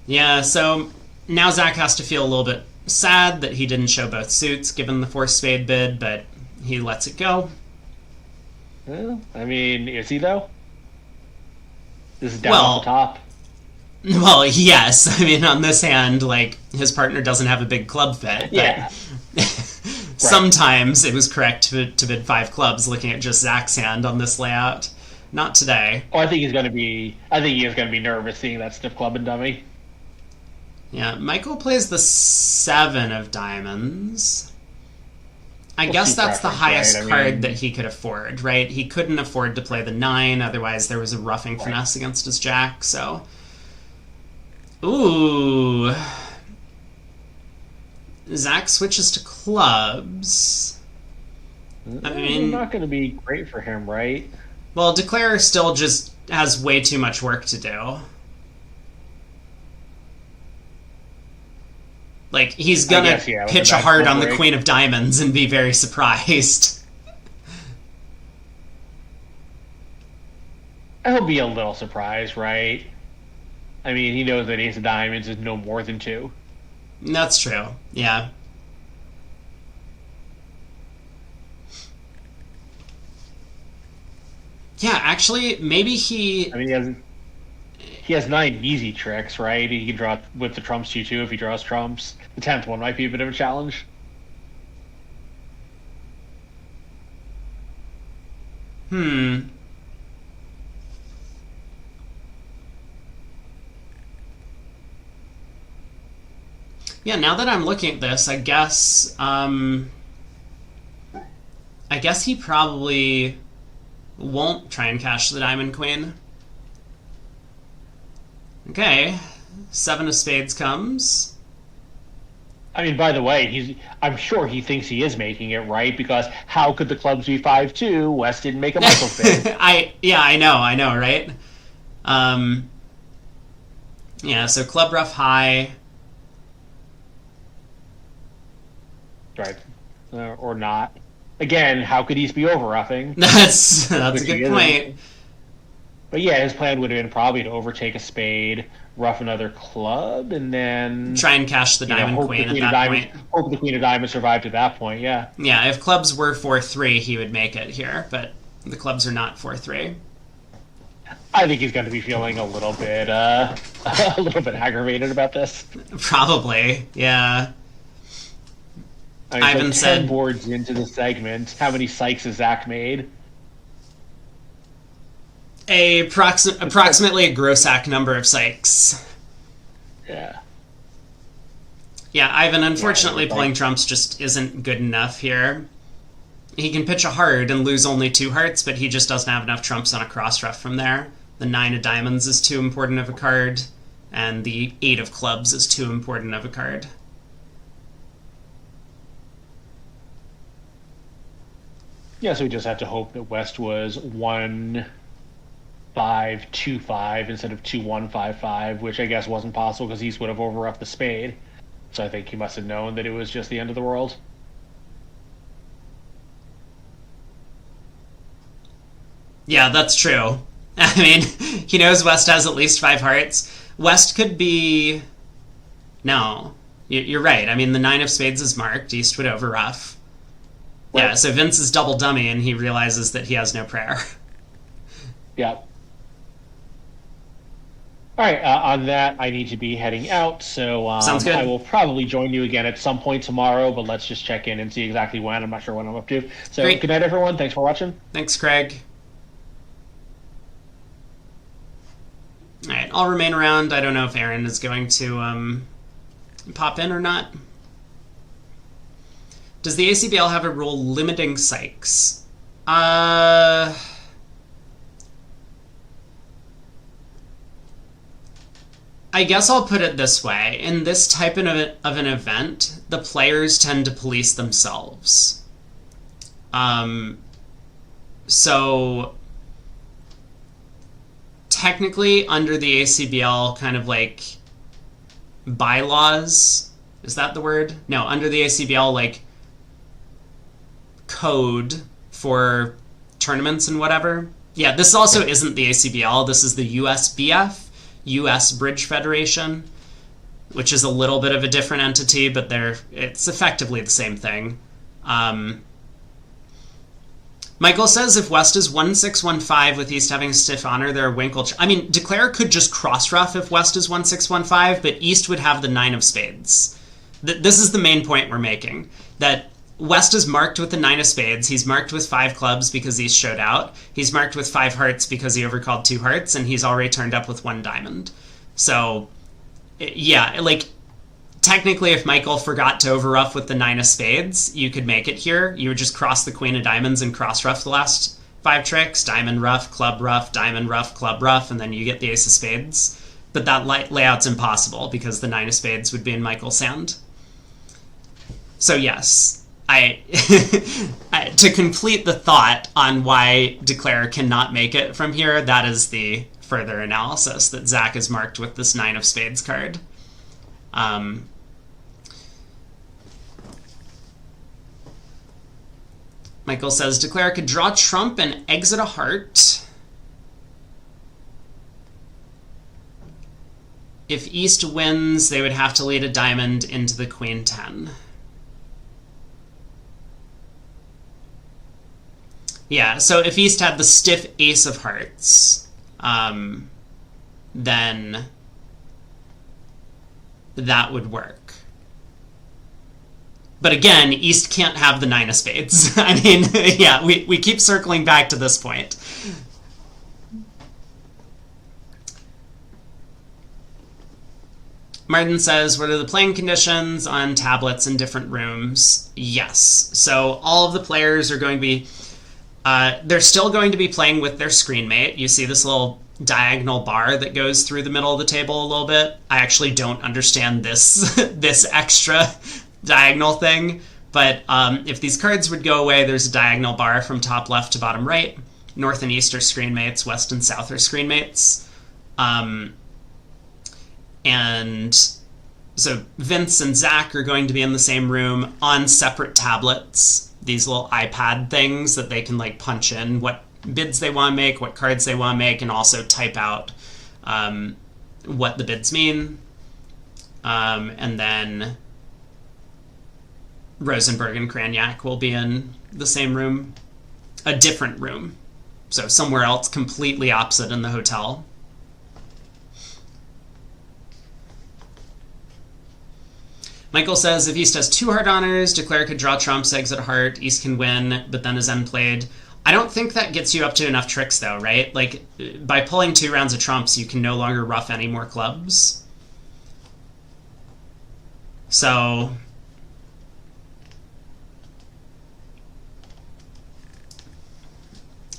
Yeah, so now Zach has to feel a little bit sad that he didn't show both suits given the 4 spade bid, but he lets it go. Well, I mean, is he though? This is down off the top. Well, yes. I mean, on this hand, like, his partner doesn't have a big club fit. Yeah. Sometimes it was correct to bid 5 clubs looking at just Zach's hand on this layout. Not today. Oh, I think he is going to be nervous seeing that stiff club and dummy. Yeah, Michael plays the 7 of diamonds. I guess that's the highest card that he could afford, right? He couldn't afford to play the 9, otherwise there was a roughing finesse against his jack, so... Ooh. Zach switches to clubs. I mean... not going to be great for him, right? Well, Declare still just has way too much work to do. Like, he's gonna guess, yeah, with pitch the a heart back on the break. queen of diamonds and be very surprised. He'll be a little surprised, right? I mean, he knows that ace of diamonds is no more than 2. That's true. Yeah. Yeah, actually, maybe he... I mean, he has 9 easy tricks, right? He can draw with the trumps too if he draws trumps. The 10th one might be a bit of a challenge. Hmm. Yeah, now that I'm looking at this, I guess he probably won't try and cash the diamond queen. Okay, 7 of spades comes. I mean, by the way, I'm sure he thinks he is making it, right? Because how could the clubs be 5-2? West didn't make a Michael spade. I know, right? Yeah, so club rough high. Right. Or not. Again, how could East be over-roughing? That's a good point. But yeah, his plan would have been probably to overtake a spade, rough another club, and then... Try and cash the diamond queen at that point. Hope the queen of diamonds survived at that point, yeah. Yeah, if clubs were 4-3, he would make it here, but the clubs are not 4-3. I think he's going to be feeling a little bit aggravated about this. Probably, yeah. I mean, Ivan so 10 boards into the segment. How many psychs has Zach made? Approximately a Grossack number of psychs. Yeah. Yeah, Ivan, unfortunately, pulling trumps just isn't good enough here. He can pitch a heart and lose only 2 hearts, but he just doesn't have enough trumps on a cross rough from there. The 9 of diamonds is too important of a card, and the 8 of clubs is too important of a card. Yeah, so we just have to hope that West was 1-5-2-5 instead of 2-1-5-5, which I guess wasn't possible because East would have overroughed the spade. So I think he must have known that it was just the end of the world. Yeah, that's true. I mean, he knows West has at least 5 hearts. West could be... No, you're right. I mean, the 9 of spades is marked. East would overrough. Yeah, so Vince is double dummy, and he realizes that he has no prayer. Yeah. All right, on that, I need to be heading out, so Sounds good. I will probably join you again at some point tomorrow, but let's just check in and see exactly when. I'm not sure when I'm up to. So Great. Good night, everyone. Thanks for watching. Thanks, Craig. All right, I'll remain around. I don't know if Aaron is going to pop in or not. Does the ACBL have a rule limiting psychs? I guess I'll put it this way. In this type of an event, the players tend to police themselves. So technically, under the ACBL kind of like bylaws, is that the word? No, under the ACBL like code for tournaments and whatever. Yeah, this also isn't the ACBL. This is the USBF, US Bridge Federation, which is a little bit of a different entity, but it's effectively the same thing. Michael says if West is 1-6-1-5 with East having a stiff honor, they're Winkle. I mean, Declare could just cross rough if West is 1-6-1-5, but East would have the 9 of spades. This is the main point we're making, that West is marked with the 9 of spades. He's marked with 5 clubs because East showed out. He's marked with 5 hearts because he overcalled 2 hearts, and he's already turned up with 1 diamond. So, yeah, like, technically if Michael forgot to overrough with the 9 of spades, you could make it here. You would just cross the queen of diamonds and cross rough the last 5 tricks. Diamond rough, club rough, diamond rough, club rough, and then you get the ace of spades. But that layout's impossible because the 9 of spades would be in Michael's hand. So yes, to complete the thought on why Declare cannot make it from here, that is the further analysis, that Zach is marked with this 9 of spades card. Michael says, declare could draw trump and exit a heart. If East wins, they would have to lead a diamond into the Queen 10. Yeah, so if East had the stiff ace of hearts, then that would work. But again, East can't have the 9 of spades. I mean, yeah, we keep circling back to this point. Martin says, what are the playing conditions on tablets in different rooms? Yes. So all of the players are going to be... they're still going to be playing with their screen mate. You see this little diagonal bar that goes through the middle of the table a little bit. I actually don't understand this this extra diagonal thing, but if these cards would go away, there's a diagonal bar from top left to bottom right. North and east are screen mates, west and south are screen mates. And so Vince and Zach are going to be in the same room on separate tablets, these little iPad things that they can like punch in what bids they want to make, what cards they want to make, and also type out what the bids mean. And then Rosenberg and Kranyak will be in the same room, a different room. So somewhere else completely opposite in the hotel. Michael says, if East has 2 heart honors, declare could draw trumps, exit a heart, East can win, but then is end played. I don't think that gets you up to enough tricks, though, right? Like, by pulling 2 rounds of trumps, you can no longer ruff any more clubs. So...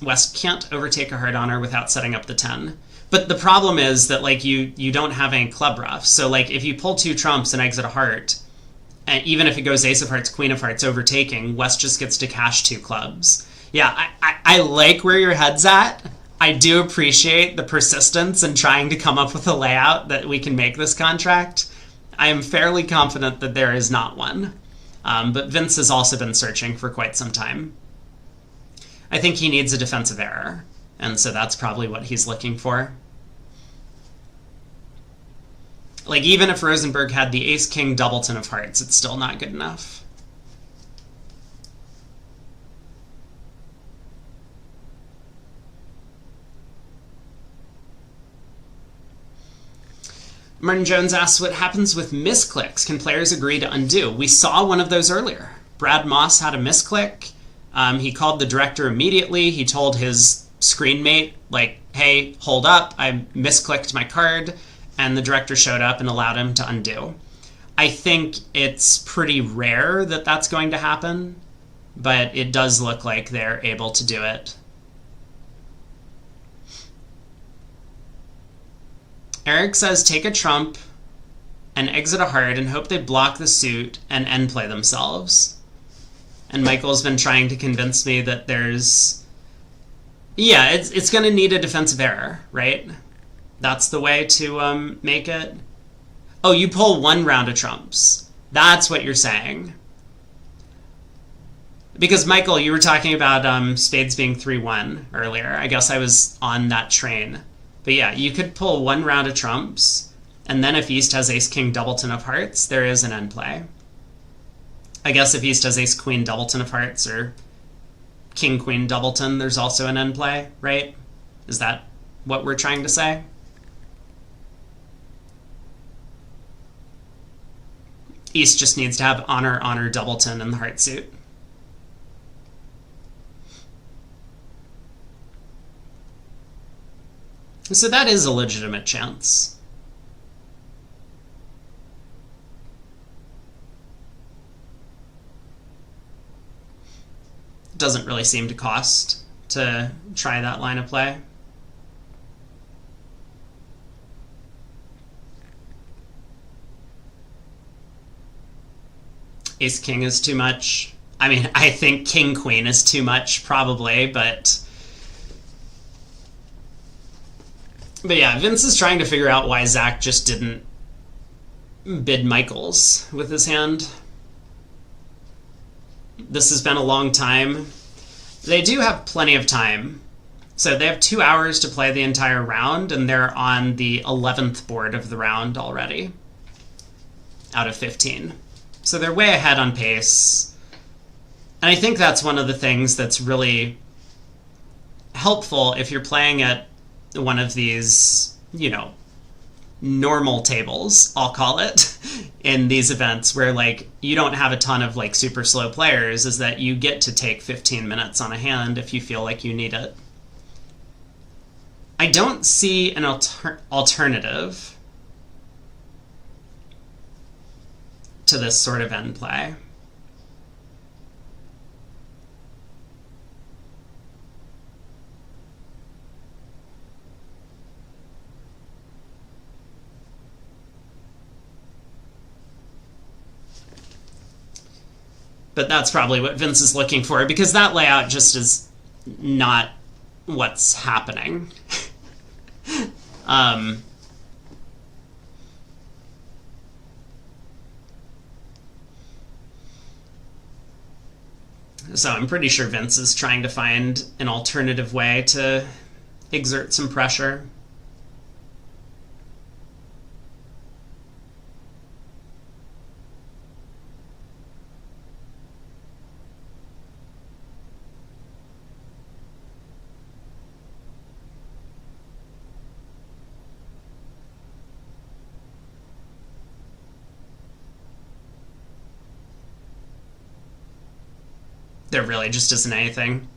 West can't overtake a heart honor without setting up the 10. But the problem is that, like, you don't have any club ruffs. So, like, if you pull 2 trumps and exit a heart, and even if it goes ace of hearts, queen of hearts, overtaking, West just gets to cash 2 clubs. Yeah, I like where your head's at. I do appreciate the persistence in trying to come up with a layout that we can make this contract. I am fairly confident that there is not one. But Vince has also been searching for quite some time. I think he needs a defensive error, and so that's probably what he's looking for. Like, even if Rosenberg had the ace-king doubleton of hearts, it's still not good enough. Martin Jones asks, what happens with misclicks? Can players agree to undo? We saw one of those earlier. Brad Moss had a misclick. He called the director immediately. He told his screen mate, like, hey, hold up, I misclicked my card. And the director showed up and allowed him to undo. I think it's pretty rare that that's going to happen, but it does look like they're able to do it. Eric says, take a trump and exit a heart and hope they block the suit and end play themselves. And Michael's been trying to convince me that there's... Yeah, it's going to need a defensive error, right? That's the way to make it. Oh, you pull 1 round of trumps. That's what you're saying. Because, Michael, you were talking about spades being 3-1 earlier. I guess I was on that train. But yeah, you could pull 1 round of trumps, and then if East has ace-king doubleton of hearts, there is an end play. I guess if East has ace-queen doubleton of hearts, or king-queen doubleton, there's also an end play, right? Is that what we're trying to say? East just needs to have honor, honor, doubleton in the heart suit. So that is a legitimate chance. Doesn't really seem to cost to try that line of play. Ace-king is too much. I mean, I think king-queen is too much, probably, but yeah, Vince is trying to figure out why Zach just didn't bid Michaels with his hand. This has been a long time. They do have plenty of time. So they have 2 hours to play the entire round, and they're on the 11th board of the round already, out of 15. So they're way ahead on pace. And I think that's one of the things that's really helpful if you're playing at one of these, you know, normal tables, I'll call it, in these events where, like, you don't have a ton of, like, super slow players, is that you get to take 15 minutes on a hand if you feel like you need it. I don't see an alternative to this sort of end play. But that's probably what Vince is looking for, because that layout just is not what's happening. So I'm pretty sure Vince is trying to find an alternative way to exert some pressure. There really just isn't anything.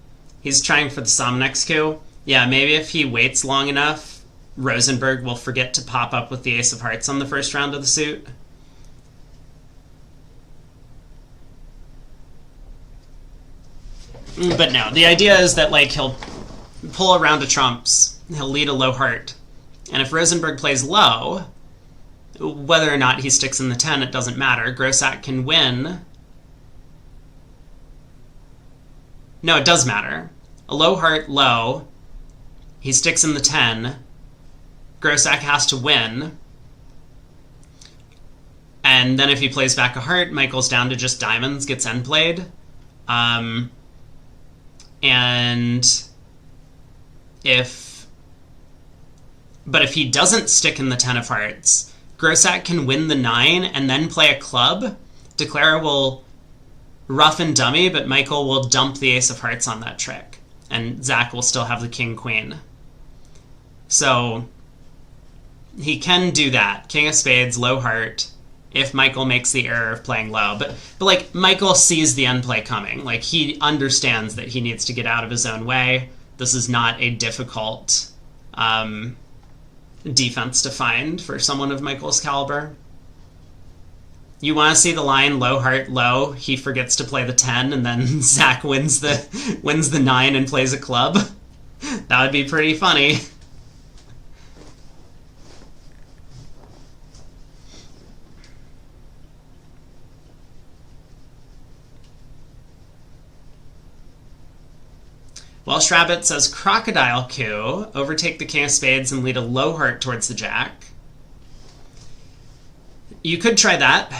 He's trying for the Somnex coup. Yeah, maybe if he waits long enough, Rosenberg will forget to pop up with the Ace of Hearts on the first round of the suit. But no, the idea is that, like, he'll pull a round of trumps, he'll lead a low heart, and if Rosenberg plays low, whether or not he sticks in the 10, it doesn't matter. Grossack can win. No, it does matter. A low heart, low. He sticks in the 10. Grossack has to win. And then if he plays back a heart, Michael's down to just diamonds, gets end played. And if he doesn't stick in the 10 of hearts, Grossack can win the 9 and then play a club. Declara will rough and dummy, but Michael will dump the Ace of Hearts on that trick, and Zach will still have the King Queen. So he can do that. King of Spades, low heart, if Michael makes the error of playing low. But like, Michael sees the end play coming. Like, he understands that he needs to get out of his own way. This is not a difficult defense to find for someone of Michael's caliber. You want to see the line low heart low, he forgets to play the 10, and then Zach wins the 9 and plays a club? That would be pretty funny. Welsh Rabbit says Crocodile coup, overtake the King of Spades and lead a low heart towards the Jack. You could try that.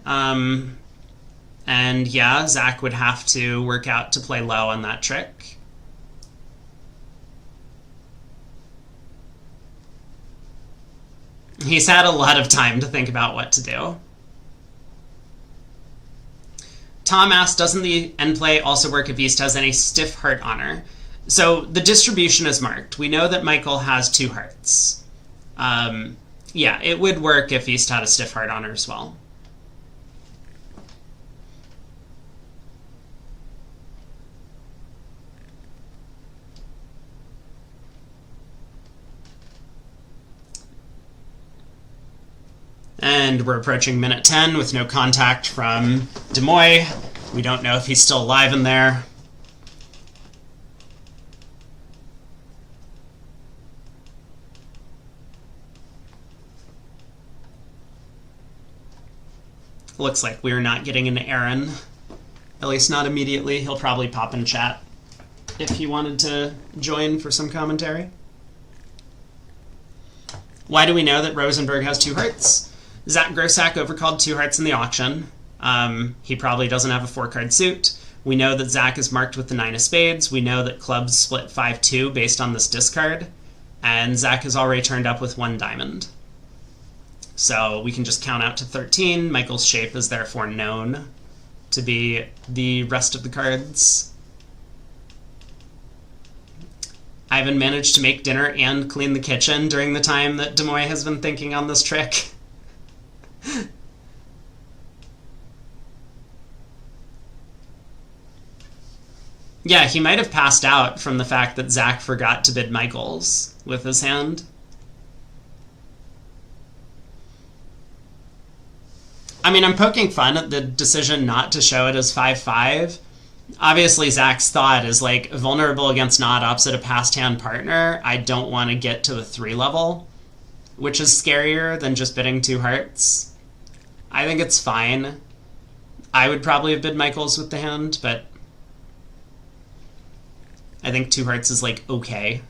And yeah, Zach would have to work out to play low on that trick. He's had a lot of time to think about what to do. Tom asks, doesn't the end play also work if East has any stiff heart honor? So the distribution is marked. We know that Michael has 2 hearts. Yeah, it would work if East had a stiff heart honor as well. And we're approaching minute 10 with no contact from Demoy. We don't know if he's still alive in there. Looks like we're not getting an Aaron. At least not immediately. He'll probably pop in chat if he wanted to join for some commentary. Why do we know that Rosenberg has 2 hearts? Zach Grossack overcalled 2 hearts in the auction. He probably doesn't have a 4-card suit. We know that Zach is marked with the 9 of spades. We know that clubs split 5-2 based on this discard. And Zach has already turned up with 1 diamond. So we can just count out to 13. Michael's shape is therefore known to be the rest of the cards. Ivan managed to make dinner and clean the kitchen during the time that Demoy has been thinking on this trick. Yeah, he might have passed out from the fact that Zach forgot to bid Michaels with his hand. I mean, I'm poking fun at the decision not to show it as 5-5. Obviously, Zach's thought is, like, vulnerable against not opposite a passed hand partner. I don't want to get to the 3 level, which is scarier than just bidding 2 hearts. I think it's fine. I would probably have bid Michaels with the hand, but I think 2 hearts is, like, okay.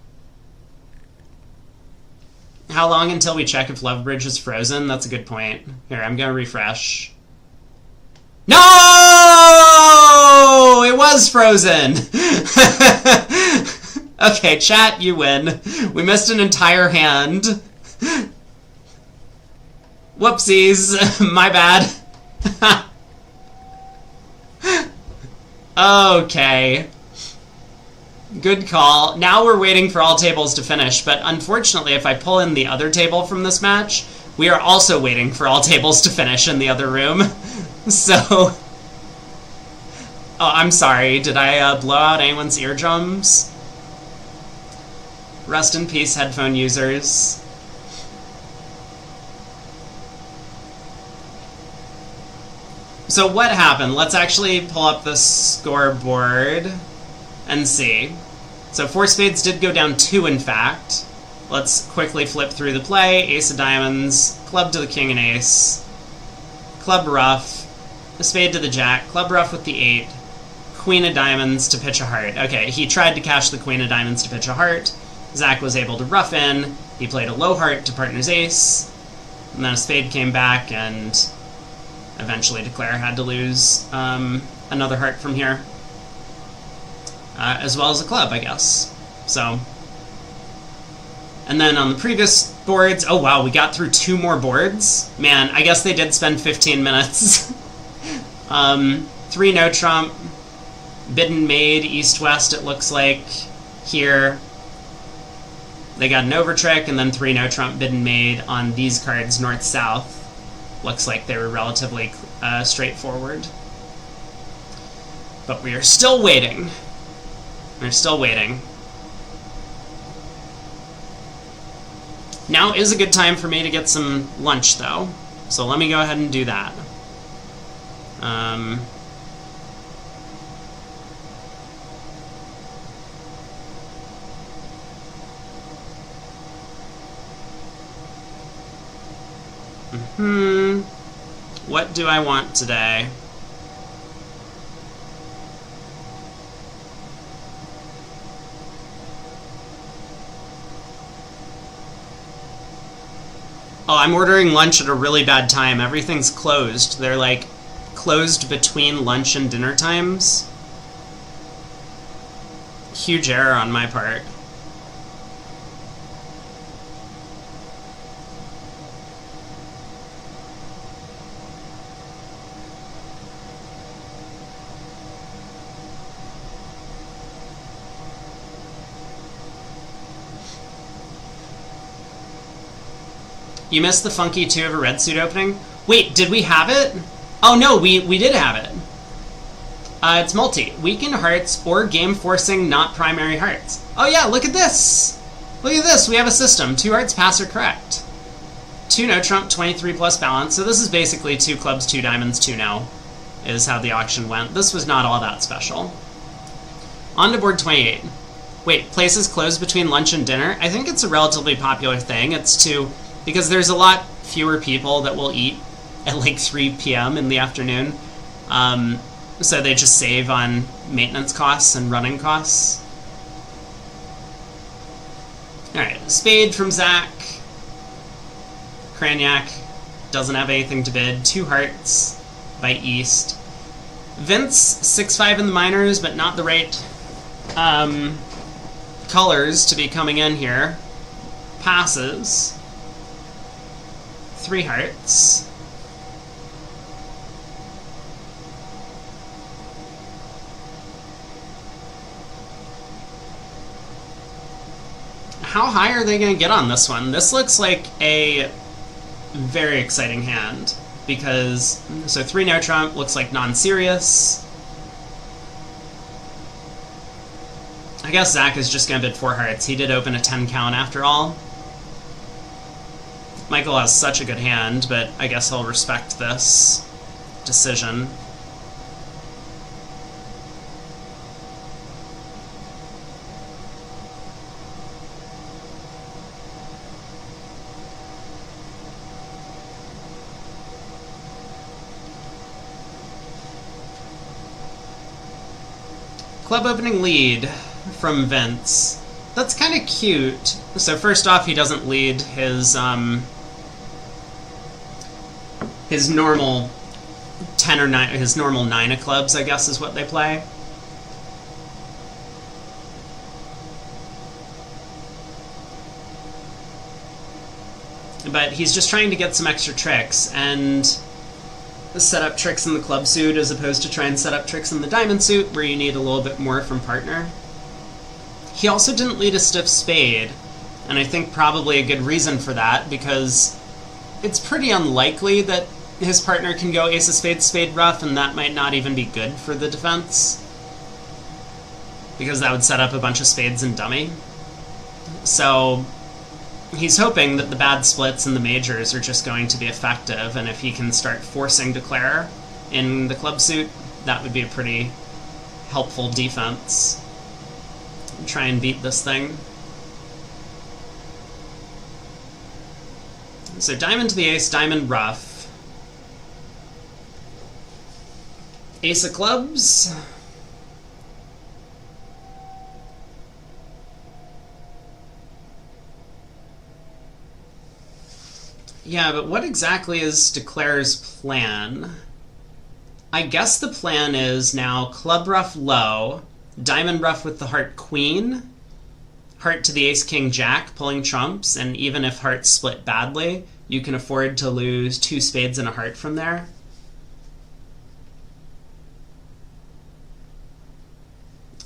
How long until we check if Love Bridge is frozen? That's a good point. Here, I'm going to refresh. No! It was frozen! Okay, chat, you win. We missed an entire hand. Whoopsies. My bad. Okay. Good call. Now we're waiting for all tables to finish, but unfortunately, if I pull in the other table from this match, we are also waiting for all tables to finish in the other room. So... Oh, I'm sorry. Did I blow out anyone's eardrums? Rest in peace, headphone users. So what happened? Let's actually pull up the scoreboard and see. So 4 spades did go down 2, in fact. Let's quickly flip through the play. Ace of diamonds, club to the king and ace, club ruff, a spade to the jack, club ruff with the 8, queen of diamonds to pitch a heart. Okay, he tried to cash the queen of diamonds to pitch a heart. Zach was able to ruff in. He played a low heart to partner's ace, and then a spade came back, and eventually Declare had to lose another heart from here. As well as a club, I guess. So, and then on the previous boards, oh wow, we got through 2 more boards. Man, I guess they did spend 15 minutes. 3 no trump, bidden made, east-west it looks like, here. They got an overtrick, and then 3 no trump, bidden made on these cards, north-south. Looks like they were relatively straightforward. But we are still waiting. We're still waiting. Now is a good time for me to get some lunch, though. So let me go ahead and do that. What do I want today? Oh, I'm ordering lunch at a really bad time. Everything's closed. They're, like, closed between lunch and dinner times. Huge error on my part. You missed the funky 2 of a red suit opening? Wait, did we have it? Oh no, we did have it. It's multi. Weakened hearts or game forcing not primary hearts. Oh yeah, look at this! Look at this, we have a system. 2 hearts pass or correct. 2 no trump, 23 plus balance. So this is basically 2 clubs, 2 diamonds, 2 no, is how the auction went. This was not all that special. On to board 28. Wait, places closed between lunch and dinner? I think it's a relatively popular thing. It's to... because there's a lot fewer people that will eat at like 3 p.m. in the afternoon. So they just save on maintenance costs and running costs. Alright, spade from Zach. Cranyak doesn't have anything to bid. 2 hearts by East. Vince, 6-5 in the minors, but not the right colors to be coming in here. Passes. 3 hearts. How high are they going to get on this one? This looks like a very exciting hand. Because, so 3 no trump looks like non-serious. I guess Zach is just going to bid 4 hearts. He did open a 10 count after all. Michael has such a good hand, but I guess I'll respect this decision. Club opening lead from Vince. That's kind of cute. So first off, he doesn't lead his normal 10 or 9, his normal 9 of clubs, I guess is what they play. But he's just trying to get some extra tricks and set up tricks in the club suit as opposed to try and set up tricks in the diamond suit where you need a little bit more from partner. He also didn't lead a stiff spade, and I think probably a good reason for that, because it's pretty unlikely that his partner can go ace of spades, spade ruff, and that might not even be good for the defense, because that would set up a bunch of spades and dummy. So he's hoping that the bad splits and the majors are just going to be effective, and if he can start forcing declare in the club suit, that would be a pretty helpful defense. Try and beat this thing. So diamond to the ace, diamond ruff. Ace of clubs. Yeah, but what exactly is Declare's plan? I guess the plan is now club ruff low, diamond ruff with the heart queen, heart to the ace king jack pulling trumps, and even if hearts split badly, you can afford to lose 2 spades and a heart from there.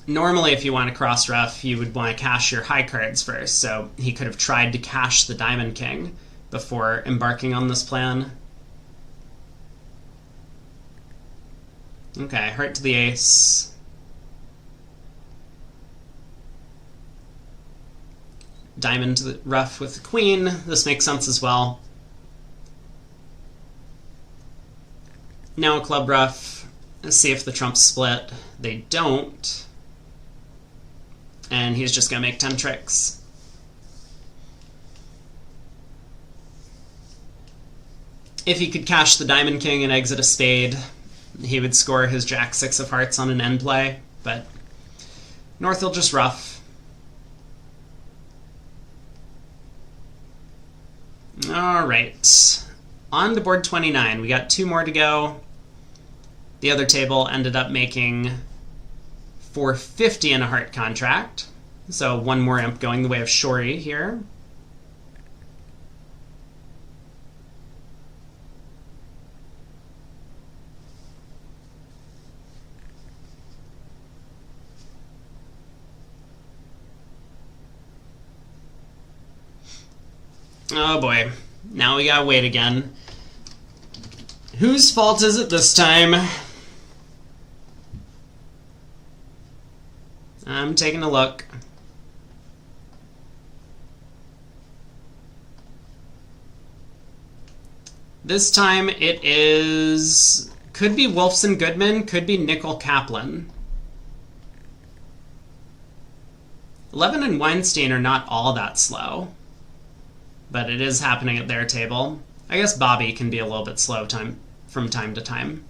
Normally, if you want to cross ruff, you would want to cash your high cards first, so he could have tried to cash the diamond king before embarking on this plan. Okay, heart to the ace. Diamond to the ruff with the queen. This makes sense as well. Now a club ruff. Let's see if the trumps split. They don't. And he's just going to make 10 tricks. If he could cash the diamond king and exit a spade, he would score his jack 6 of hearts on an end play, but North will just ruff. Alright, on to board 29. We got 2 more to go. The other table ended up making 450 in a heart contract, so 1 more imp going the way of Shori here. Oh boy, now we gotta wait again. Whose fault is it this time? I'm taking a look. This time it is... could be Wolfson Goodman, could be Nickel Kaplan. Levin and Weinstein are not all that slow, but it is happening at their table. I guess Bobby can be a little bit slow from time to time.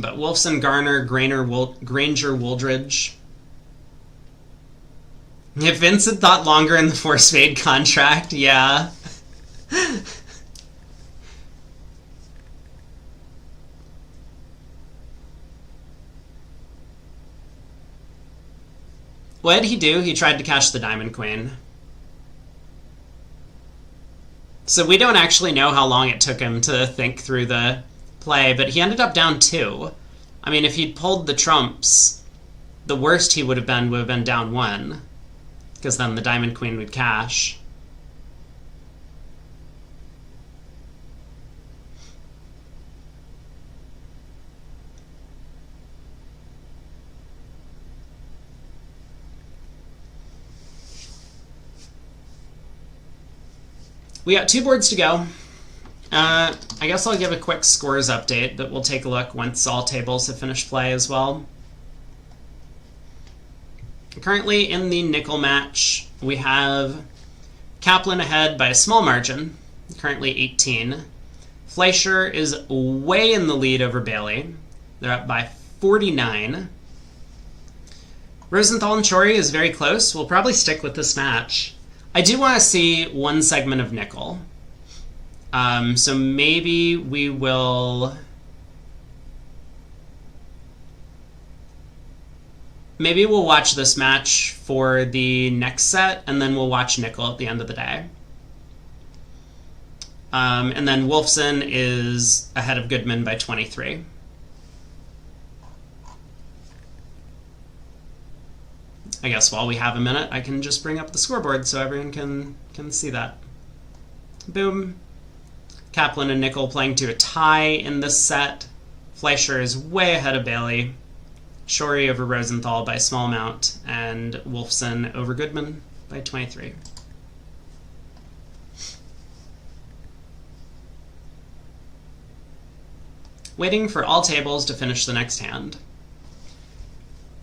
But Wolfson, Garner, Granger, Wooldridge. If Vincent thought longer in the 4 spade contract, yeah. What did he do? He tried to cash the diamond queen. So we don't actually know how long it took him to think through the play, but he ended up down 2. I mean, if he'd pulled the trumps, the worst he would have been down 1, because then the diamond queen would cash. We got 2 boards to go. I guess I'll give a quick scores update, but we'll take a look once all tables have finished play as well. Currently in the nickel match, we have Kaplan ahead by a small margin, currently 18. Fleischer is way in the lead over Bailey. They're up by 49. Rosenthal and Chori is very close. We'll probably stick with this match. I do want to see one segment of nickel. So maybe we will... Maybe we'll watch this match for the next set, and then we'll watch nickel at the end of the day. And then Wolfson is ahead of Goodman by 23. I guess while we have a minute, I can just bring up the scoreboard so everyone can see that. Boom. Kaplan and Nickel playing to a tie in this set. Fleischer is way ahead of Bailey. Shori over Rosenthal by a small amount, and Wolfson over Goodman by 23. Waiting for all tables to finish the next hand.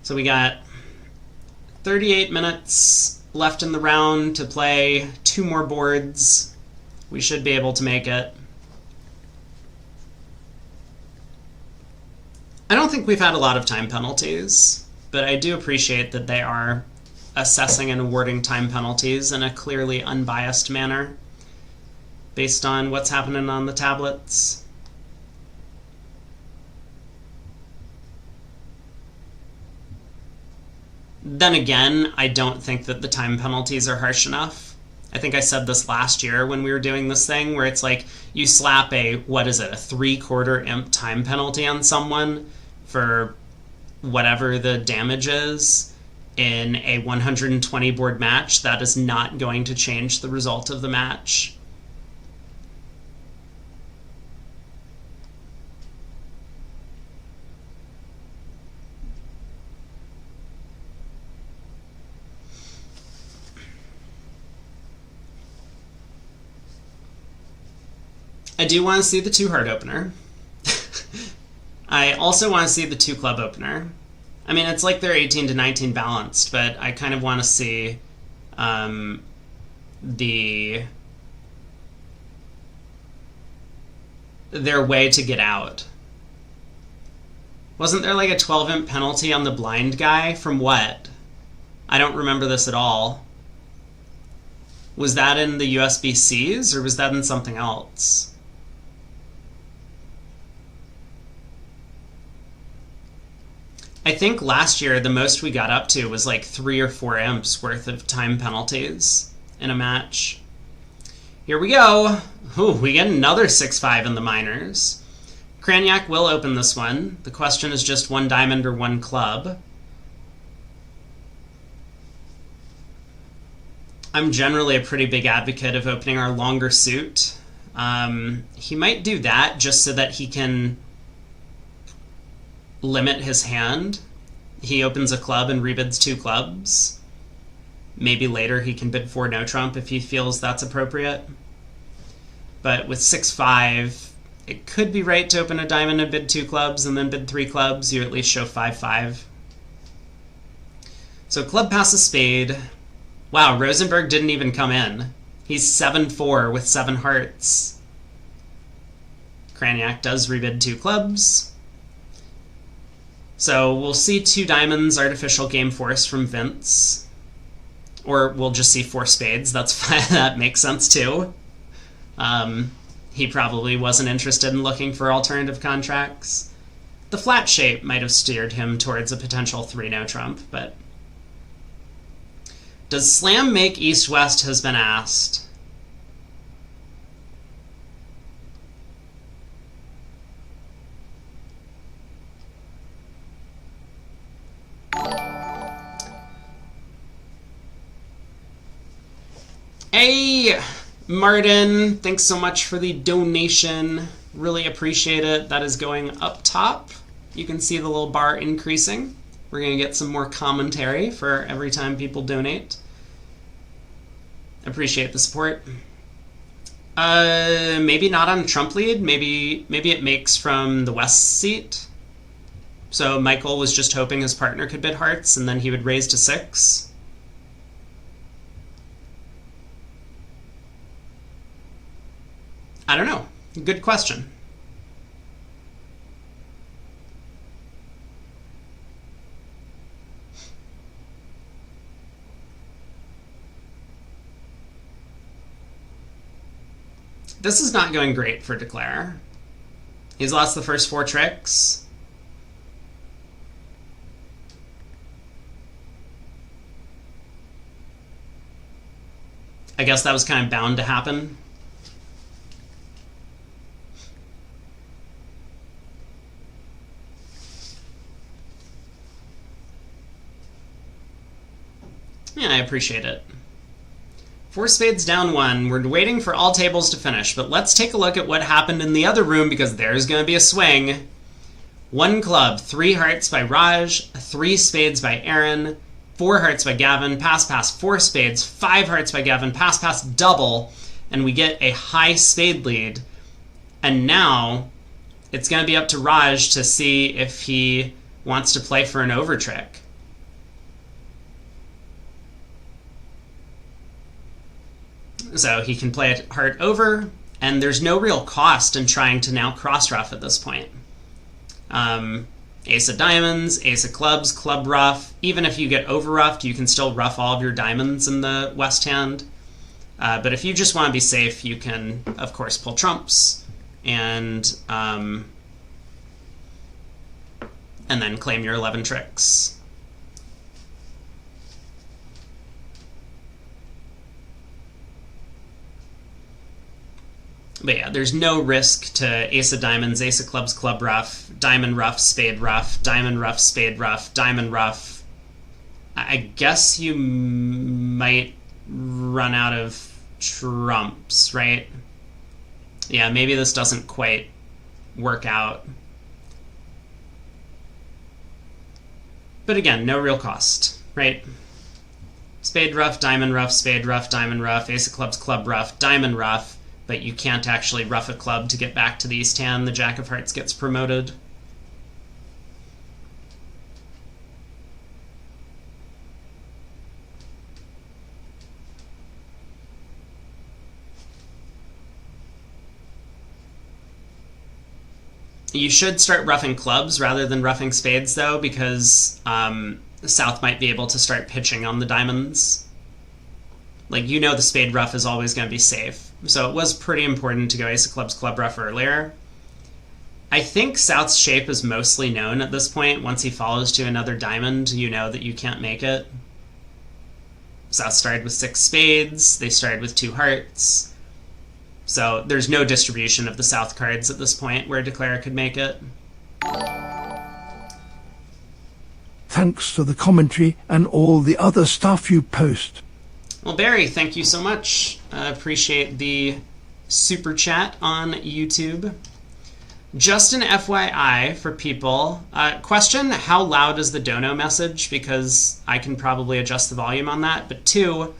So we got 38 minutes left in the round to play 2 more boards. We should be able to make it. I don't think we've had a lot of time penalties, but I do appreciate that they are assessing and awarding time penalties in a clearly unbiased manner based on what's happening on the tablets. Then again, I don't think that the time penalties are harsh enough. I think I said this last year when we were doing this thing where it's like you slap a 3/4 imp time penalty on someone for whatever the damage is in a 120 board match. That is not going to change the result of the match. I do want to see the 2 heart opener. I also want to see the 2 club opener. I mean, it's like they're 18 to 19 balanced, but I kind of want to see their way to get out. Wasn't there like a 12 imp penalty on the blind guy? From what? I don't remember this at all. Was that in the USBCs or was that in something else? I think last year the most we got up to was like 3 or 4 imps worth of time penalties in a match. Here we go. Ooh, we get another 6-5 in the minors. Kranyak will open this one. The question is just 1 diamond or 1 club. I'm generally a pretty big advocate of opening our longer suit. He might do that just so that he can limit his hand. He opens a club and rebids 2 clubs. Maybe later he can bid 4 no trump if he feels that's appropriate. But with 6-5, it could be right to open a diamond and bid 2 clubs and then bid 3 clubs. You at least show 5-5. So club passes spade. Wow, Rosenberg didn't even come in. He's 7-4 with 7 hearts. Kranyak does rebid 2 clubs. So we'll see 2 diamonds, artificial game force from Vince. Or we'll just see 4 spades. That's fine. That makes sense too. He probably wasn't interested in looking for alternative contracts. The flat shape might have steered him towards a potential 3-no trump, but... Does Slam make East-West has been asked. Hey, Martin, thanks so much for the donation. Really appreciate it. That is going up top. You can see the little bar increasing. We're going to get some more commentary for every time people donate. Appreciate the support. Maybe not on Trump lead. Maybe it makes from the West seat. So Michael was just hoping his partner could bid hearts, and then he would raise to 6. I don't know. Good question. This is not going great for Declare. He's lost the first 4 tricks. I guess that was kind of bound to happen. Yeah, I appreciate it. 4 spades down 1. We're waiting for all tables to finish, but let's take a look at what happened in the other room because there's going to be a swing. 1 club, 3 hearts by Raj, 3 spades by Aaron, 4 hearts by Gavin, pass, 4 spades, 5 hearts by Gavin, pass, double, and we get a high spade lead. And now it's going to be up to Raj to see if he wants to play for an over trick. So he can play a heart over, and there's no real cost in trying to now cross-ruff at this point. Ace of diamonds, ace of clubs, club ruff. Even if you get over-ruffed, you can still ruff all of your diamonds in the west hand. But if you just want to be safe, you can, of course, pull trumps and then claim your 11 tricks. But yeah, there's no risk to ace of diamonds, ace of clubs, club ruff, diamond ruff, spade ruff, diamond ruff, spade ruff, diamond ruff. I guess you might run out of trumps, right? Yeah, maybe this doesn't quite work out. But again, no real cost, right? Spade ruff, diamond ruff, spade ruff, diamond ruff, ace of clubs, club ruff, diamond ruff. But you can't actually ruff a club to get back to the East hand. The Jack of Hearts gets promoted. You should start ruffing clubs rather than ruffing spades, though, because South might be able to start pitching on the diamonds. Like, you know the spade ruff is always going to be safe. So it was pretty important to go ace of clubs, club ruff earlier. I think South's shape is mostly known at this point. Once he follows to another diamond, you know that you can't make it. South started with 6 spades. They started with 2 hearts. So there's no distribution of the South cards at this point where Declare could make it. Thanks for the commentary and all the other stuff you post. Well, Barry, thank you so much. I appreciate the super chat on YouTube. Just an FYI for people, question, how loud is the dono message? Because I can probably adjust the volume on that. But 2,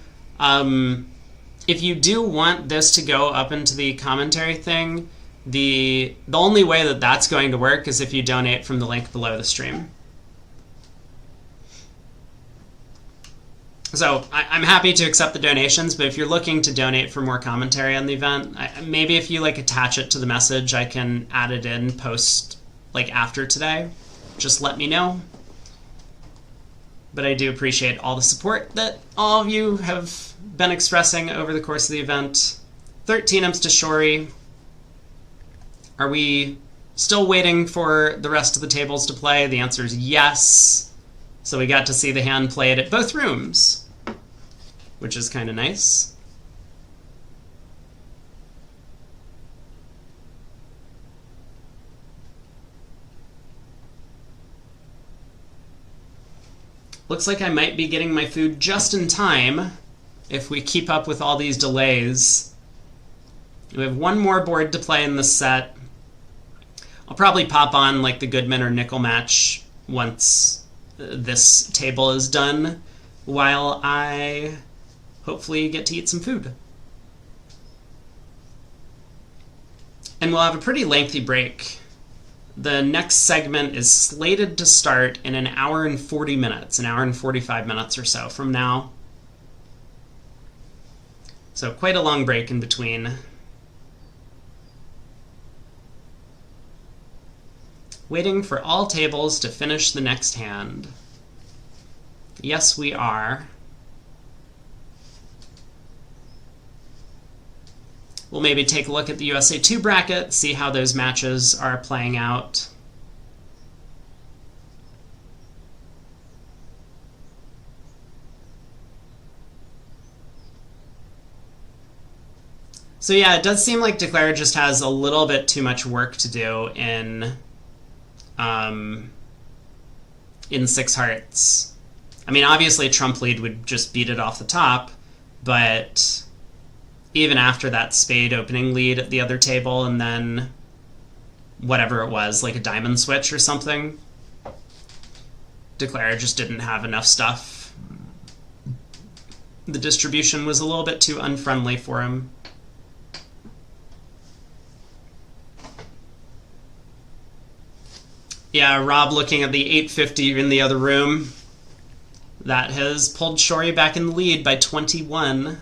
if you do want this to go up into the commentary thing, the only way that that's going to work is if you donate from the link below the stream. So I'm happy to accept the donations, but if you're looking to donate for more commentary on the event, maybe if you like attach it to the message, I can add it in post like after today. Just let me know. But I do appreciate all the support that all of you have been expressing over the course of the event. 13 imps to Shori. Are we still waiting for the rest of the tables to play? The answer is yes. So we got to see the hand played at both rooms, which is kind of nice. Looks like I might be getting my food just in time if we keep up with all these delays. We have one more board to play in this set. I'll probably pop on like the Goodman or Nickel match once this table is done, while I hopefully get to eat some food. And we'll have a pretty lengthy break. The next segment is slated to start in an hour and 40 minutes, an hour and 45 minutes or so from now. So quite a long break in between. Waiting for all tables to finish the next hand. Yes, we are. We'll maybe take a look at the USA 2 bracket, see how those matches are playing out. So yeah, it does seem like Declare just has a little bit too much work to do in 6 hearts. I mean, obviously trump lead would just beat it off the top, but even after that spade opening lead at the other table and then whatever it was, like a diamond switch or something, Declare just didn't have enough stuff. The distribution was a little bit too unfriendly for him. Yeah, Rob looking at the 850 in the other room. That has pulled Shori back in the lead by 21.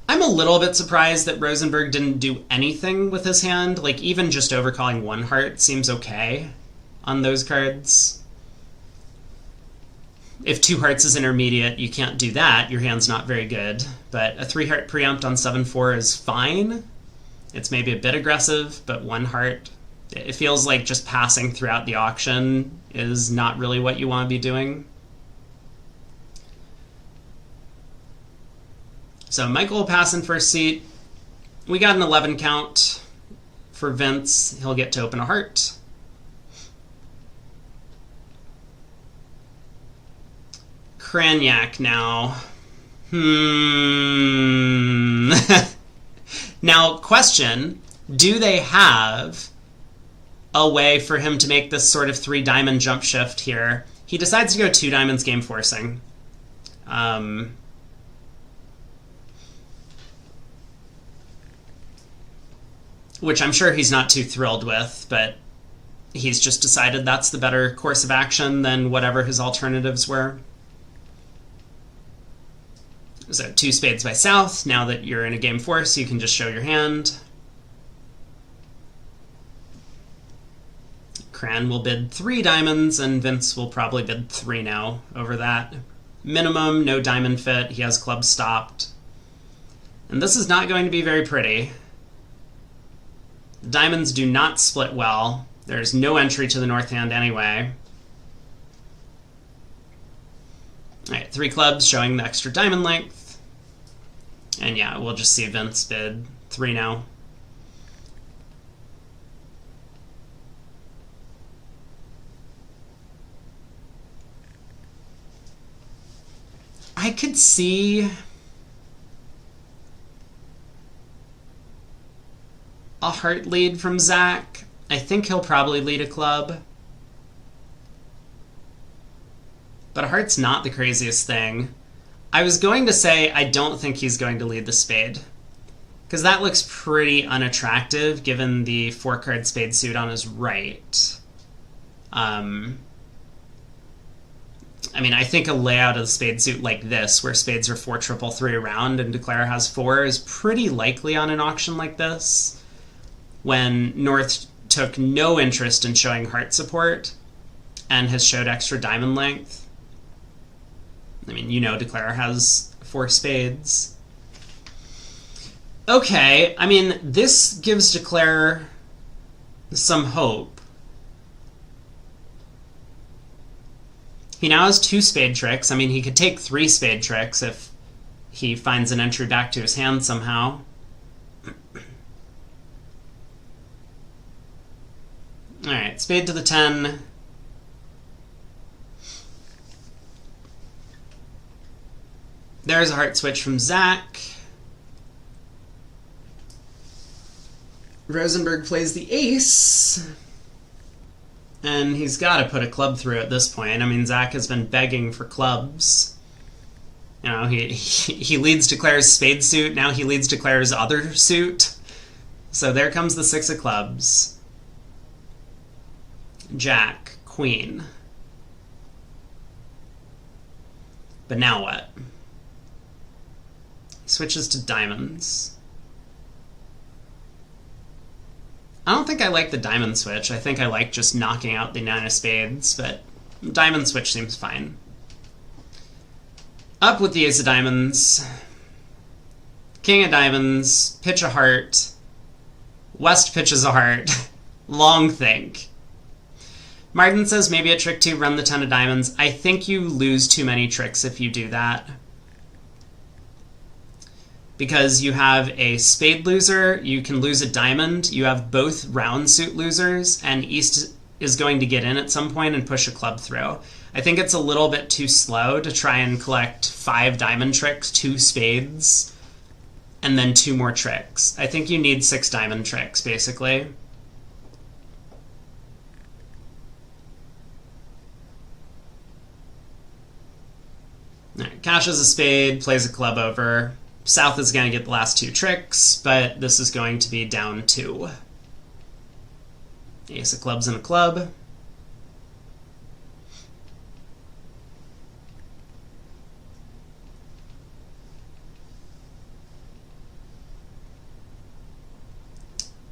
I'm a little bit surprised that Rosenberg didn't do anything with his hand. Like, even just overcalling 1 heart seems okay on those cards. If 2 hearts is intermediate, you can't do that. Your hand's not very good. But a 3 heart preempt on 7-4 is fine. It's maybe a bit aggressive, but 1 heart, it feels like just passing throughout the auction is not really what you want to be doing. So Michael will pass in first seat. We got an 11 count for Vince. He'll get to open a heart. Cranyak now. Now, question, do they have a way for him to make this sort of 3 diamond jump shift here? He decides to go 2 diamonds game forcing. Which I'm sure he's not too thrilled with, but he's just decided that's the better course of action than whatever his alternatives were. So 2 spades by South. Now that you're in a game force, you can just show your hand. Cran will bid 3 diamonds, and Vince will probably bid 3 now over that. Minimum, no diamond fit. He has clubs stopped. And this is not going to be very pretty. The diamonds do not split well. There's no entry to the north hand anyway. Alright, 3 clubs showing the extra diamond length. And yeah, we'll just see Vince bid 3 now. I could see a heart lead from Zach. I think he'll probably lead a club. But a heart's not the craziest thing. I was going to say I don't think he's going to lead the spade, because that looks pretty unattractive given the 4-card spade suit on his right. I mean, I think a layout of the spade suit like this, where spades are 4 triple 3 around and Declare has 4, is pretty likely on an auction like this, when North took no interest in showing heart support and has showed extra diamond length. I mean, you know Declare has 4 spades. Okay, I mean, this gives Declare some hope. He now has 2 spade tricks. I mean, he could take 3 spade tricks if he finds an entry back to his hand somehow. Alright, spade to the 10. There's a heart switch from Zach. Rosenberg plays the ace. And he's got to put a club through at this point. I mean, Zach has been begging for clubs. You know, he leads Declare's spade suit. Now he leads Declare's other suit. So there comes the 6 of clubs. Jack, queen. But now what? He switches to diamonds. I don't think I like the diamond switch. I think I like just knocking out the 9 of spades, but diamond switch seems fine. Up with the ace of diamonds. King of diamonds. Pitch a heart. West pitches a heart. Long think. Martin says maybe at trick 2, run the 10 of diamonds. I think you lose too many tricks if you do that. Because you have a spade loser, you can lose a diamond, you have both round suit losers, and East is going to get in at some point and push a club through. I think it's a little bit too slow to try and collect 5 diamond tricks, 2 spades, and then 2 more tricks. I think you need 6 diamond tricks, basically. Alright, cashes a spade, plays a club over. South is going to get the last 2 tricks, but this is going to be down 2. Ace of clubs and a club.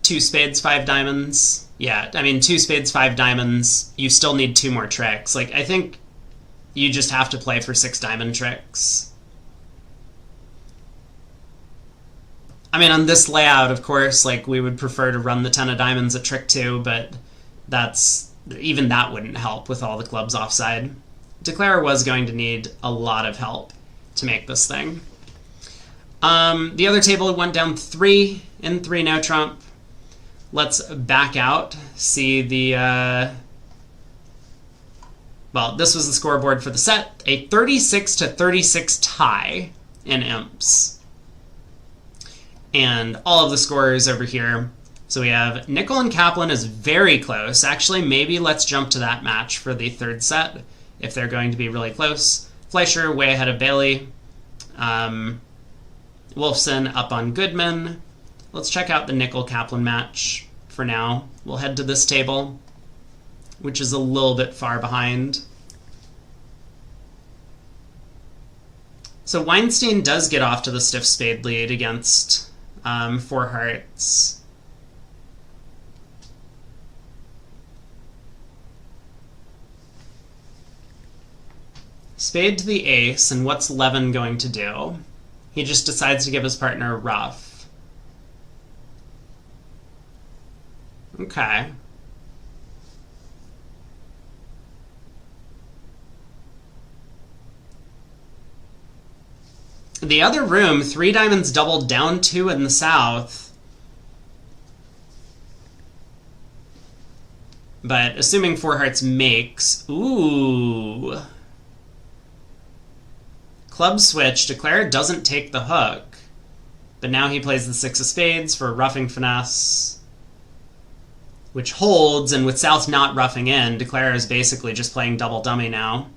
Two spades, 5 diamonds. Yeah, I mean, 2 spades, 5 diamonds. You still need 2 more tricks. Like, I think you just have to play for 6 diamond tricks. I mean, on this layout, of course, like, we would prefer to run the 10 of diamonds at trick 2, but even that wouldn't help with all the clubs offside. Declare was going to need a lot of help to make this thing. The other table went down 3 in 3 no trump. Let's back out, see the... well, this was the scoreboard for the set. A 36-36 tie in imps. And all of the scorers over here. So we have Nickel and Kaplan is very close. Actually, maybe let's jump to that match for the 3rd set, if they're going to be really close. Fleischer way ahead of Bailey. Wolfson up on Goodman. Let's check out the Nickel-Kaplan match for now. We'll head to this table, which is a little bit far behind. So Weinstein does get off to the stiff spade lead against 4 hearts. Spade to the ace, and what's Levin going to do? He just decides to give his partner a ruff. Okay. The other room, 3 diamonds doubled, down 2 in the south. But assuming 4 hearts makes... Ooh. Club switch. Declare doesn't take the hook. But now he plays the 6 of spades for roughing finesse, which holds, and with South not roughing in, Declare is basically just playing double dummy now.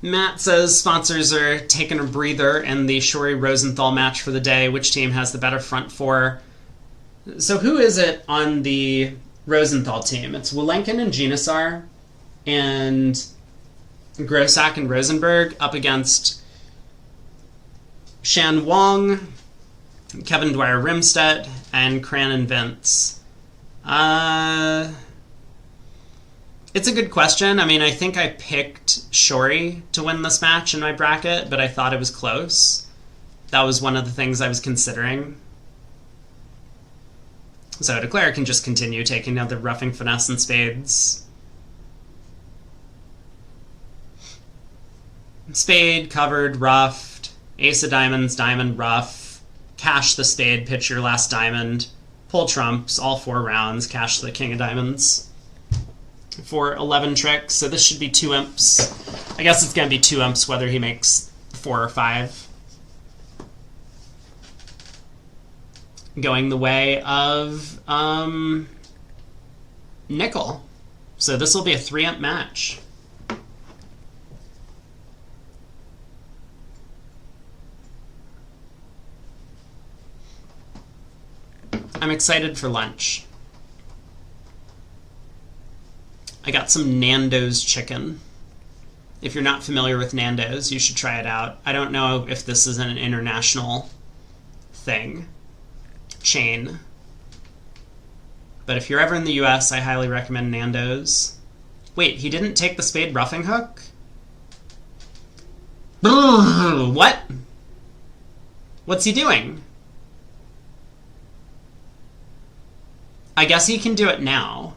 Matt says sponsors are taking a breather in the Shori-Rosenthal match for the day. Which team has the better front 4? So who is it on the Rosenthal team? It's Wilenkin and Genisar and Grossack and Rosenberg up against Shan Wong, Kevin Dwyer-Rimstedt, and Cran and Vince. It's a good question. I mean, I think I picked Shori to win this match in my bracket, but I thought it was close. That was one of the things I was considering. So Declare can just continue taking down the roughing, finesse, and spades. Spade, covered, roughed. Ace of diamonds, diamond, rough. Cash the spade, pitch your last diamond. Pull trumps, all 4 rounds. Cash the king of diamonds. For 11 tricks, so this should be 2 imps. I guess it's going to be 2 imps whether he makes 4 or 5. Going the way of nickel. So this will be a 3 imp match. I'm excited for lunch. I got some Nando's chicken. If you're not familiar with Nando's, you should try it out. I don't know if this is an international chain. But if you're ever in the US, I highly recommend Nando's. Wait, he didn't take the spade roughing hook? What? What's he doing? I guess he can do it now.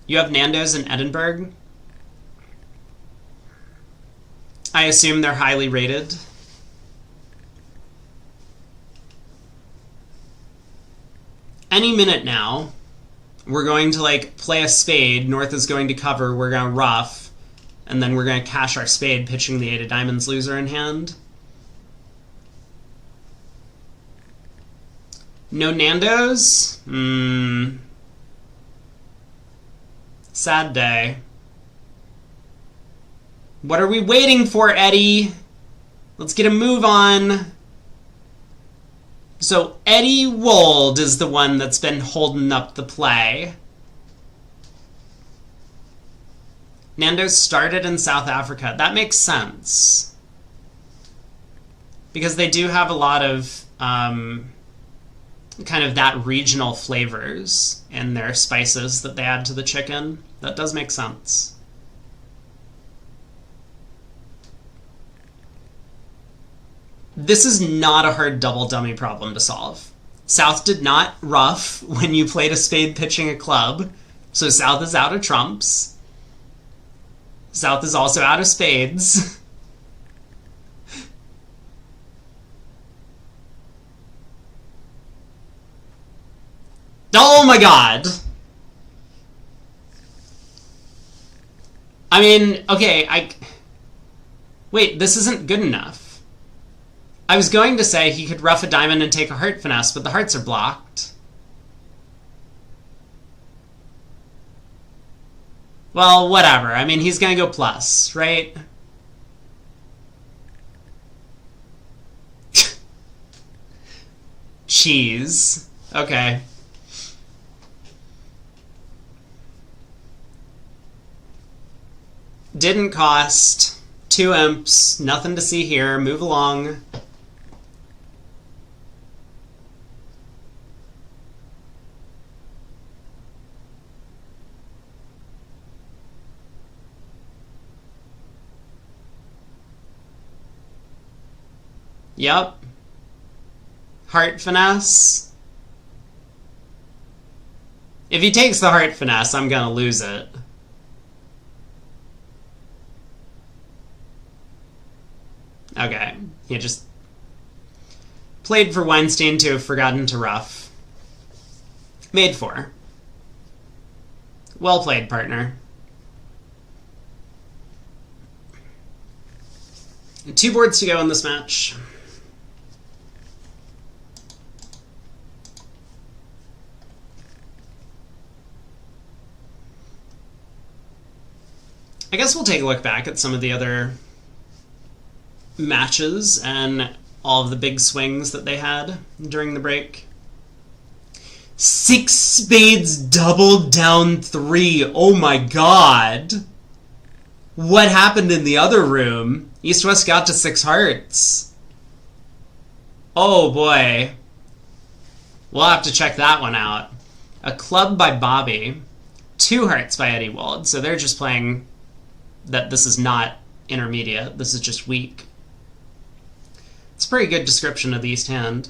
You have Nando's in Edinburgh? I assume they're highly rated. Any minute now, we're going to like play a spade, North is going to cover, we're going to rough, and then we're going to cash our spade, pitching the 8 of diamonds loser in hand. No Nando's? Sad day. What are we waiting for, Eddie? Let's get a move on. So Eddie Wold is the one that's been holding up the play. Nando's started in South Africa. That makes sense. Because they do have a lot of kind of that regional flavors in their spices that they add to the chicken. That does make sense. This is not a hard double dummy problem to solve. South did not rough when you played a spade pitching a club, so South is out of trumps. South is also out of spades. Oh my god! I mean, okay, wait, this isn't good enough. I was going to say he could rough a diamond and take a heart finesse, but the hearts are blocked. Well, whatever. I mean, he's gonna go plus, right? Cheese. Okay. Didn't cost. 2 imps. Nothing to see here. Move along. Yep. Heart finesse. If he takes the heart finesse, I'm gonna lose it. Okay, he just played for Weinstein to have forgotten to rough. Made 4. Well played, partner. 2 boards to go in this match. I guess we'll take a look back at some of the other matches and all of the big swings that they had during the break. 6 spades double down 3. Oh my god. What happened in the other room? East-West got to 6 hearts. Oh boy. We'll have to check that one out. a club by Bobby, 2 hearts by Eddie Wold. So they're just playing that this is not intermediate, this is just weak. It's a pretty good description of the East hand.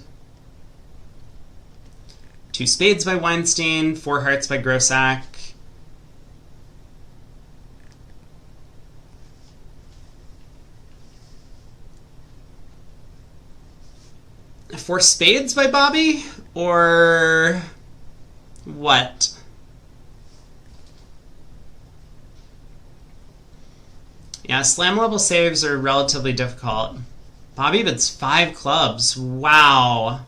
2 spades by Weinstein, 4 hearts by Grossack. Four spades by Bobby? Or what? Yeah, slam level saves are relatively difficult. Bobby bids 5 clubs. Wow.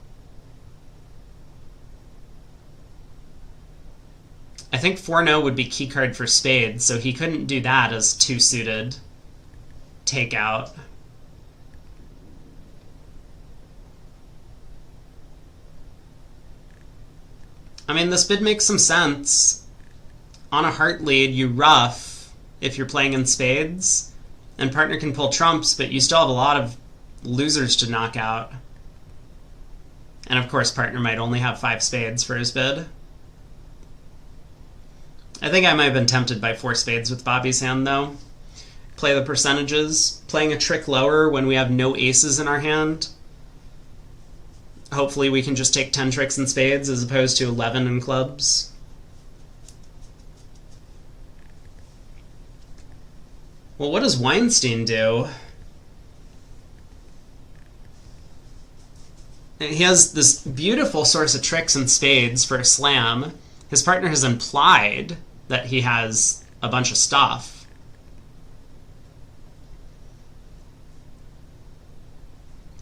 I think 4-0 would be keycard for spades, so he couldn't do that as 2 suited takeout. I mean, this bid makes some sense. On a heart lead, you ruff if you're playing in spades, and partner can pull trumps, but you still have a lot of losers to knock out. And of course, partner might only have 5 spades for his bid. I think I might have been tempted by 4 spades with Bobby's hand, though. Play the percentages. Playing a trick lower when we have no aces in our hand. Hopefully we can just take 10 tricks in spades as opposed to 11 in clubs. Well, what does Weinstein do? He has this beautiful source of tricks in spades for a slam. His partner has implied that he has a bunch of stuff.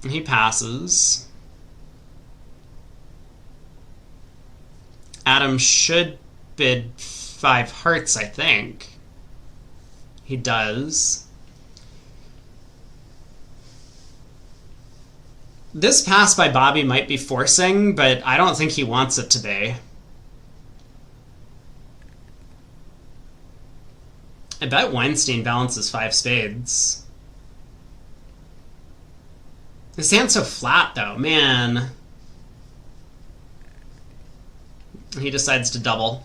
And he passes. Adam should bid 5 hearts, I think. He does. This pass by Bobby might be forcing, but I don't think he wants it to be. I bet Weinstein balances 5 spades. His hand's so flat, though. Man. He decides to double.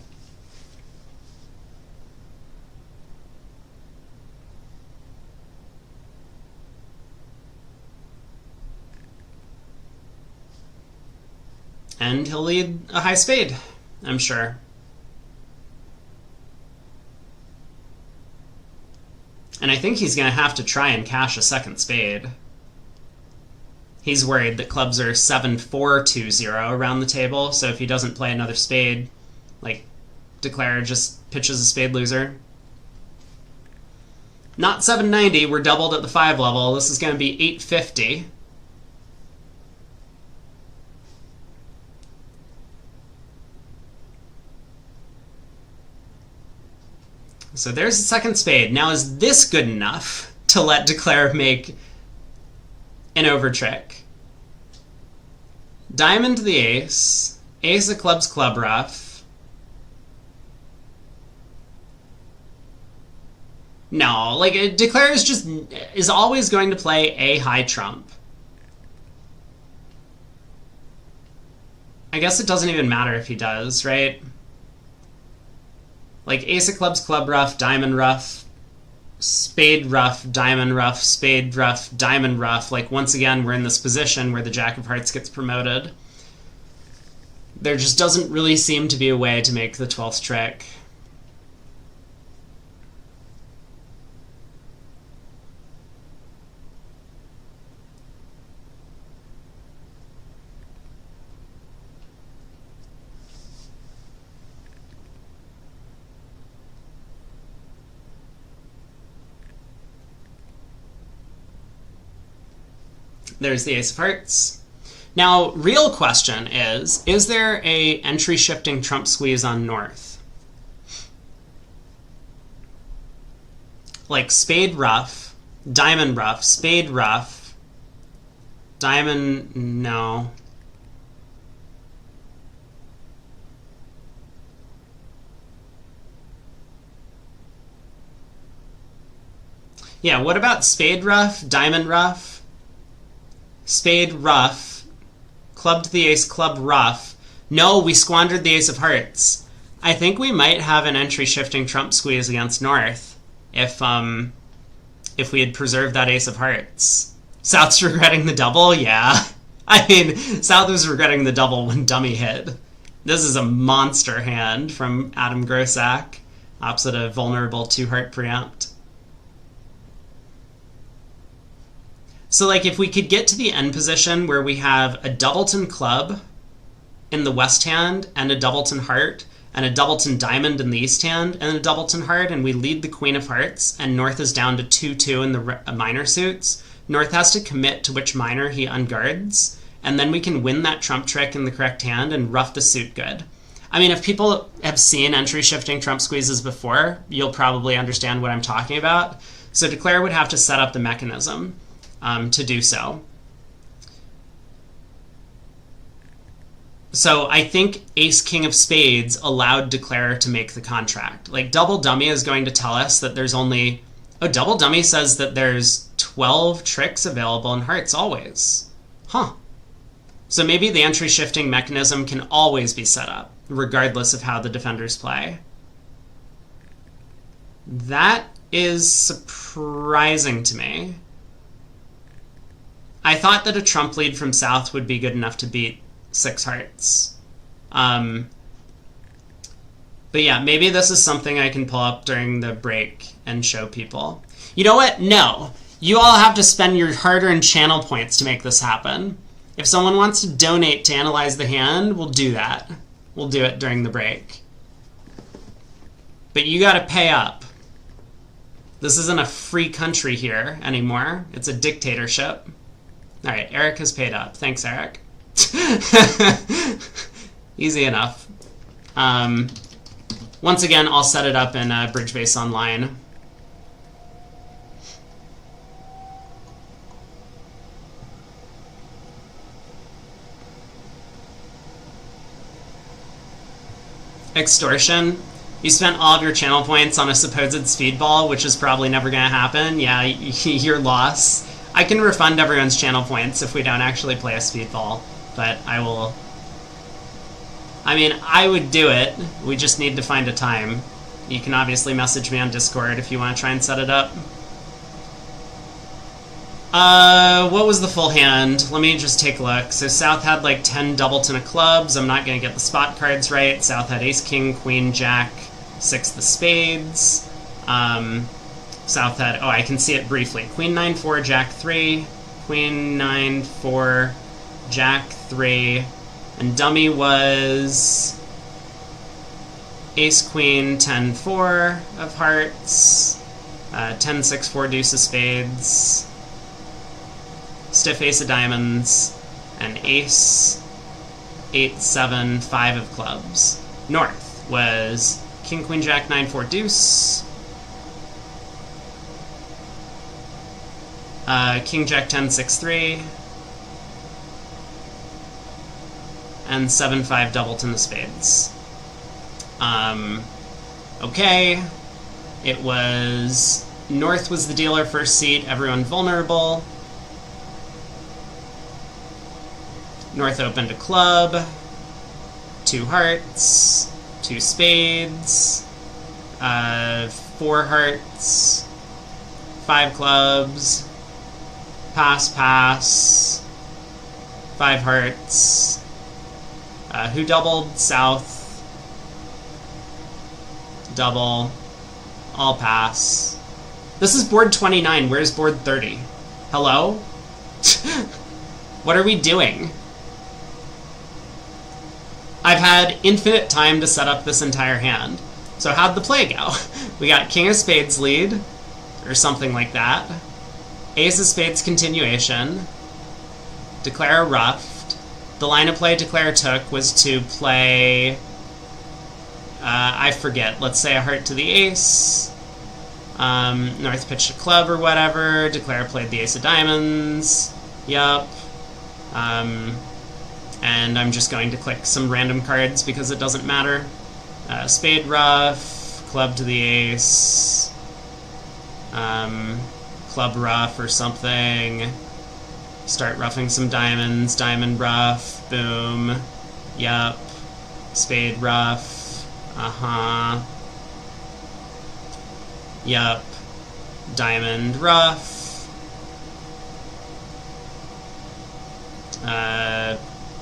And he'll lead a high spade, I'm sure. And I think he's going to have to try and cash a second spade. He's worried that clubs are 7-4-2-0 around the table, so if he doesn't play another spade, like, declare just pitches a spade loser. Not 790, we're doubled at the 5 level. This is going to be 850. So there's the second spade. Now, is this good enough to let declare make an over trick? Diamond to the ace. Ace of clubs, club rough. No, like, declare is always going to play a high trump. I guess it doesn't even matter if he does, right? Like, ace of clubs, club rough, diamond rough, spade rough, diamond rough, spade rough, diamond rough. Like, once again, we're in this position where the jack of hearts gets promoted. There just doesn't really seem to be a way to make the 12th trick. There's the ace of hearts. Now, real question is there a entry shifting trump squeeze on north? Like spade rough, diamond rough, spade rough, diamond, no. Yeah, what about spade rough, diamond rough, spade rough, club to the ace, club rough, No, we squandered the ace of hearts. I think we might have an entry-shifting trump squeeze against North if we had preserved that ace of hearts. South's regretting the double? Yeah. I mean, South was regretting the double when dummy hit. This is a monster hand from Adam Grossack, opposite a vulnerable 2-heart preempt. So, like, if we could get to the end position where we have a doubleton club in the west hand and a doubleton heart and a doubleton diamond in the east hand and a doubleton heart, and we lead the queen of hearts and North is down to 2-2 in the minor suits, North has to commit to which minor he unguards, and then we can win that trump trick in the correct hand and rough the suit good. I mean, if people have seen entry-shifting trump squeezes before, you'll probably understand what I'm talking about. So Declare would have to set up the mechanism to do so. So I think Ace-King of Spades allowed Declare to make the contract. Like, Double Dummy is going to tell us that there's only... Oh, Double Dummy says that there's 12 tricks available in hearts always. Huh. So maybe the entry-shifting mechanism can always be set up, regardless of how the defenders play. That is surprising to me. I thought that a trump lead from South would be good enough to beat 6 hearts. But yeah, maybe this is something I can pull up during the break and show people. You know what? No. You all have to spend your hard-earned channel points to make this happen. If someone wants to donate to analyze the hand, we'll do that. We'll do it during the break. But you gotta pay up. This isn't a free country here anymore. It's a dictatorship. Alright, Eric has paid up. Thanks, Eric. Easy enough. Once again, I'll set it up in Bridgebase Online. Extortion. You spent all of your channel points on a supposed speedball, which is probably never going to happen. Yeah, your loss. I can refund everyone's channel points if we don't actually play a speedball, but I will... I mean, I would do it. We just need to find a time. You can obviously message me on Discord if you want to try and set it up. What was the full hand? Let me just take a look. So South had like 10 doubleton of clubs. I'm not going to get the spot cards right. South had ace, king, queen, jack, 6 the spades. South had, oh, I can see it briefly. Queen 9-4, jack 3, queen 9-4, jack 3, and dummy was ace, queen, 10-4 of hearts, 10-6-4 deuce of spades, stiff ace of diamonds, and ace, 8-7, 5 of clubs. North was king, queen, jack, 9-4 deuce, king, jack, 10, 6, 3, and 7, 5 doubleton of spades. Okay. It was... North was the dealer, first seat, everyone vulnerable. North opened a club, 2 hearts, 2 spades, 4 hearts, 5 clubs, pass, pass, 5 hearts. Who doubled? South. Double. All pass. This is board 29. Where's board 30? Hello? What are we doing? I've had infinite time to set up this entire hand. So how'd the play go? We got king of spades lead, or something like that. Ace of spades continuation. Declare roughed. The line of play Declare took was to play... I forget. Let's say a heart to the ace. North pitched a club or whatever. Declare played the ace of diamonds. Yup. And I'm just going to click some random cards because it doesn't matter. Spade rough, club to the ace, club rough or something. Start roughing some diamonds, diamond rough, boom. Yup. Spade rough. Uh-huh. Yup. Diamond rough.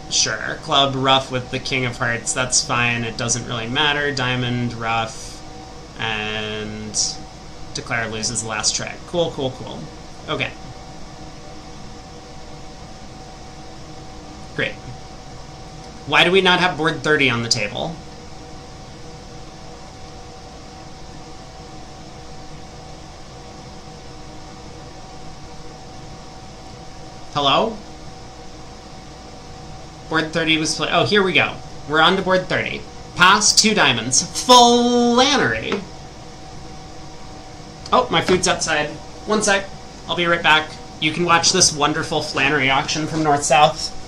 Sure. Club rough with the king of hearts. That's fine. It doesn't really matter. Diamond rough. And declare loses the last trick. Cool, cool, cool. Okay. Great. Why do we not have board 30 on the table? Hello? Board 30 was... Oh, here we go. We're on to board 30. Pass, 2 diamonds. Flannery. Oh, my food's outside. One sec. I'll be right back. You can watch this wonderful Flannery auction from north-south.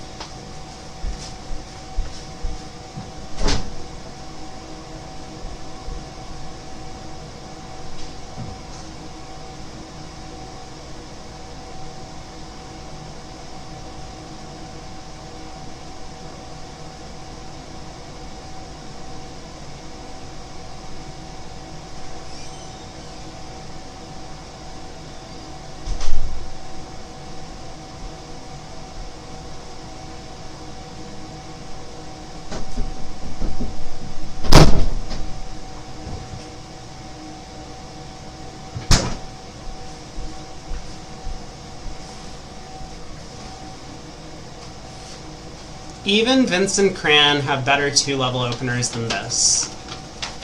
Even Vincent Cran have better 2-level openers than this.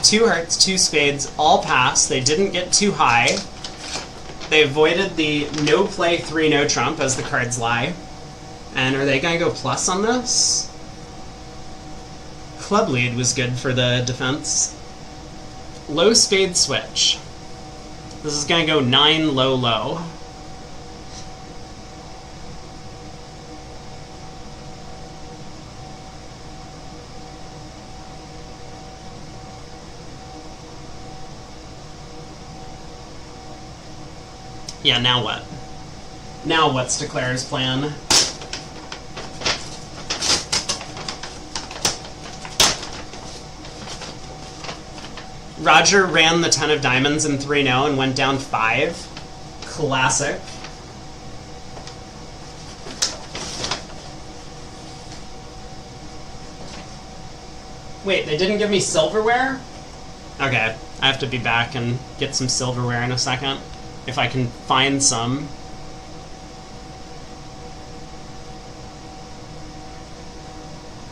2 hearts, 2 spades, all pass. They didn't get too high. They avoided the no play 3 no trump as the cards lie. And are they going to go plus on this? Club lead was good for the defense. Low spade switch. This is going to go 9 low low. Yeah, now what? Now what's Declare's plan? Roger ran the 10 of diamonds in 3-0 and went down 5. Classic. Wait, they didn't give me silverware? Okay, I have to be back and get some silverware in a second. If I can find some.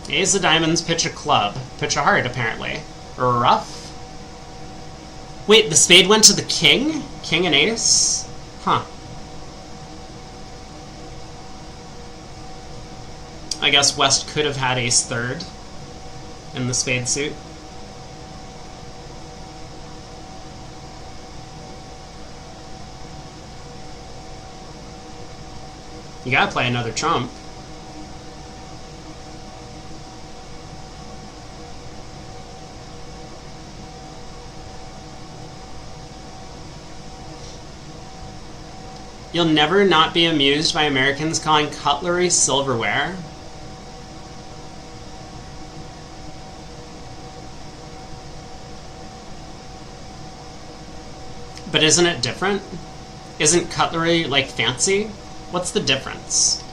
Ace of diamonds, pitch a club. Pitch a heart, apparently. Rough? Wait, the spade went to the king? King and ace? Huh. I guess West could have had ace third in the spade suit. You gotta play another trump. You'll never not be amused by Americans calling cutlery silverware. But isn't it different? Isn't cutlery, like, fancy? What's the difference?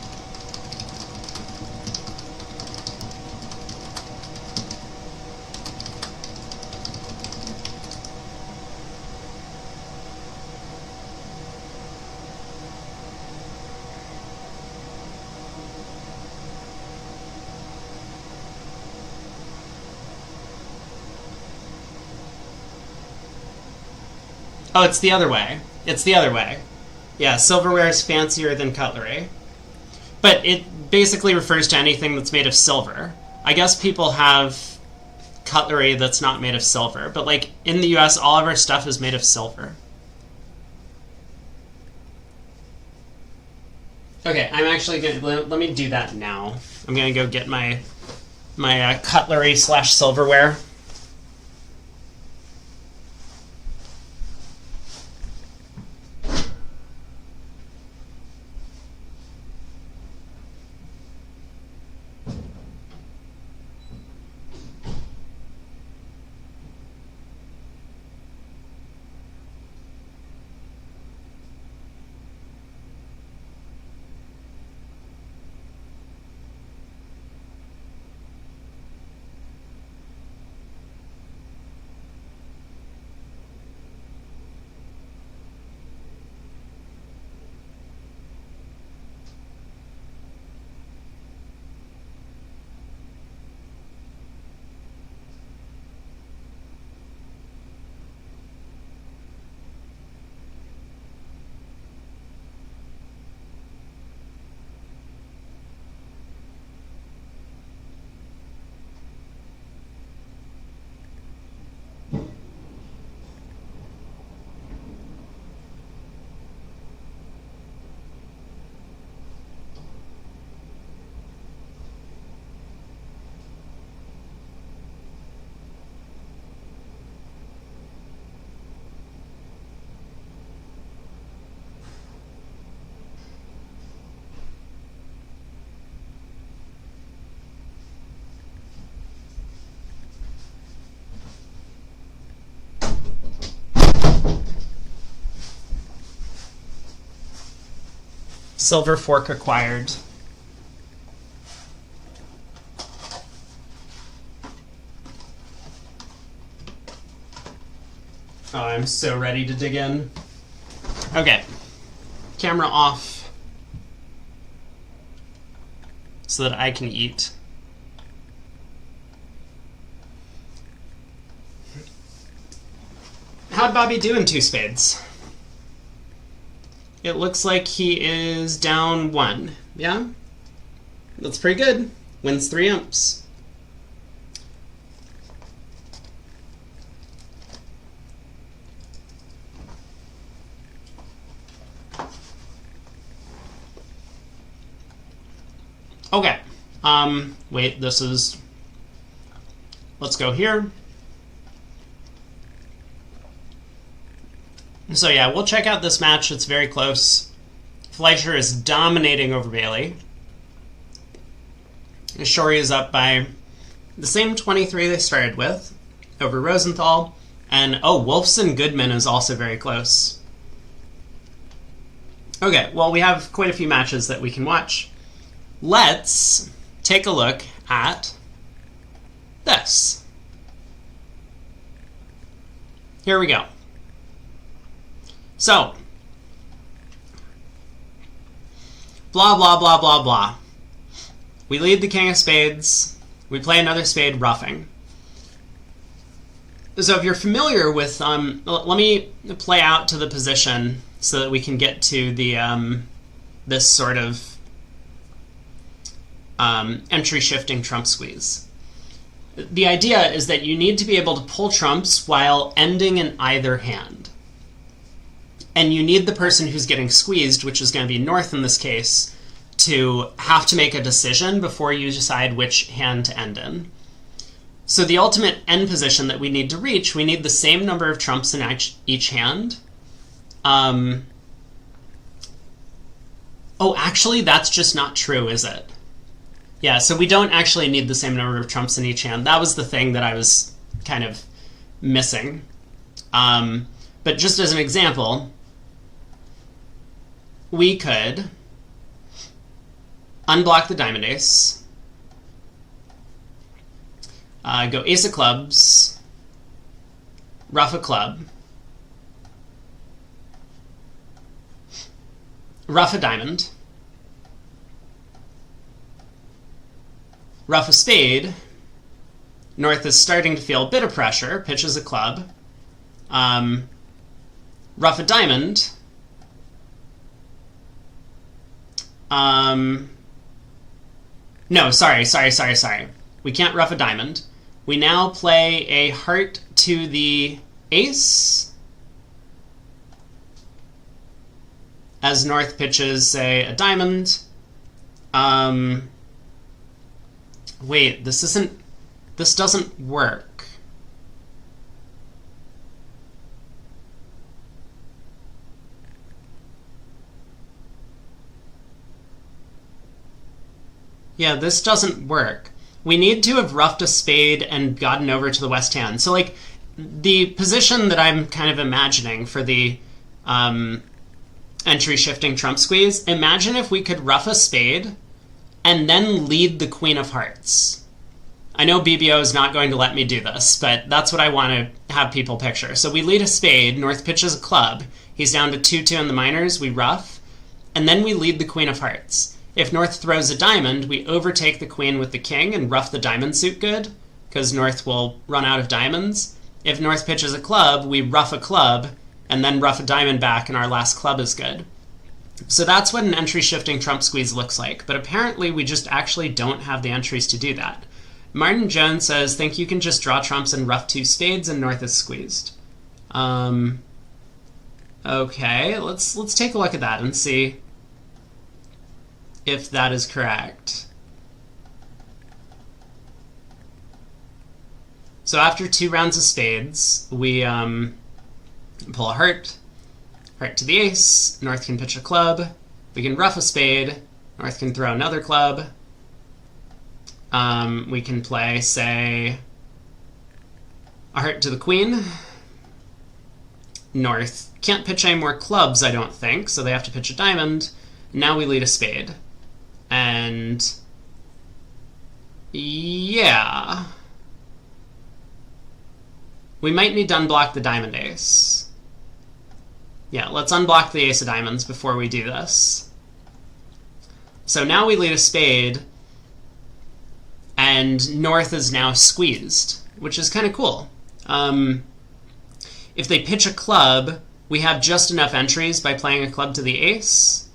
Oh, it's the other way. It's the other way. Yeah, silverware is fancier than cutlery. But it basically refers to anything that's made of silver. I guess people have cutlery that's not made of silver, but like in the US, all of our stuff is made of silver. Okay, I'm actually gonna, let me do that now. I'm gonna go get my cutlery / silverware. Silver fork acquired. Oh, I'm so ready to dig in. Okay. Camera off so that I can eat. How'd Bobby do in two spades? It looks like he is down 1. Yeah? That's pretty good. Wins 3 imps. Okay. Wait, this is... Let's go here. So yeah, we'll check out this match. It's very close. Fleischer is dominating over Bailey. Shori is up by the same 23 they started with over Rosenthal. And, oh, Wolfson-Goodman is also very close. Okay, well, we have quite a few matches that we can watch. Let's take a look at this. Here we go. So, blah, blah, blah, blah, blah. We lead the king of spades. We play another spade, ruffing. So if you're familiar with, let me play out to the position so that we can get to the, this sort of entry shifting trump squeeze. The idea is that you need to be able to pull trumps while ending in either hand. And you need the person who's getting squeezed, which is going to be North in this case, to have to make a decision before you decide which hand to end in. So the ultimate end position that we need to reach, we need the same number of trumps in each hand. Oh, actually, that's just not true, is it? Yeah, so we don't actually need the same number of trumps in each hand. That was the thing that I was kind of missing. But just as an example, we could unblock the diamond ace, go ace of clubs, ruff a club, ruff a diamond, ruff a spade. North is starting to feel a bit of pressure, pitches a club, ruff a diamond, no, sorry. We can't ruff a diamond. We now play a heart to the ace as North pitches, say, a diamond. Wait, this doesn't work. Yeah, this doesn't work. We need to have ruffed a spade and gotten over to the west hand. So, like, the position that I'm kind of imagining for the entry shifting trump squeeze, imagine if we could ruff a spade and then lead the queen of hearts. I know BBO is not going to let me do this, but that's what I want to have people picture. So we lead a spade, North pitches a club, he's down to 2-2 in the minors, we ruff, and then we lead the queen of hearts. If North throws a diamond, we overtake the queen with the king and ruff the diamond suit good, because North will run out of diamonds. If North pitches a club, we ruff a club, and then ruff a diamond back, and our last club is good. So that's what an entry shifting trump squeeze looks like, but apparently we just actually don't have the entries to do that. Martin Jones says, think you can just draw trumps and ruff 2 spades and North is squeezed. Okay, let's take a look at that and see if that is correct. So after 2 rounds of spades, we pull a heart to the ace, North can pitch a club, we can ruff a spade, North can throw another club, we can play, say, a heart to the queen. North can't pitch any more clubs, I don't think, so they have to pitch a diamond. Now we lead a spade. And yeah, we might need to unblock the diamond ace. Yeah, let's unblock the ace of diamonds before we do this. So now we lead a spade, and North is now squeezed, which is kind of cool. If they pitch a club, we have just enough entries by playing a club to the ace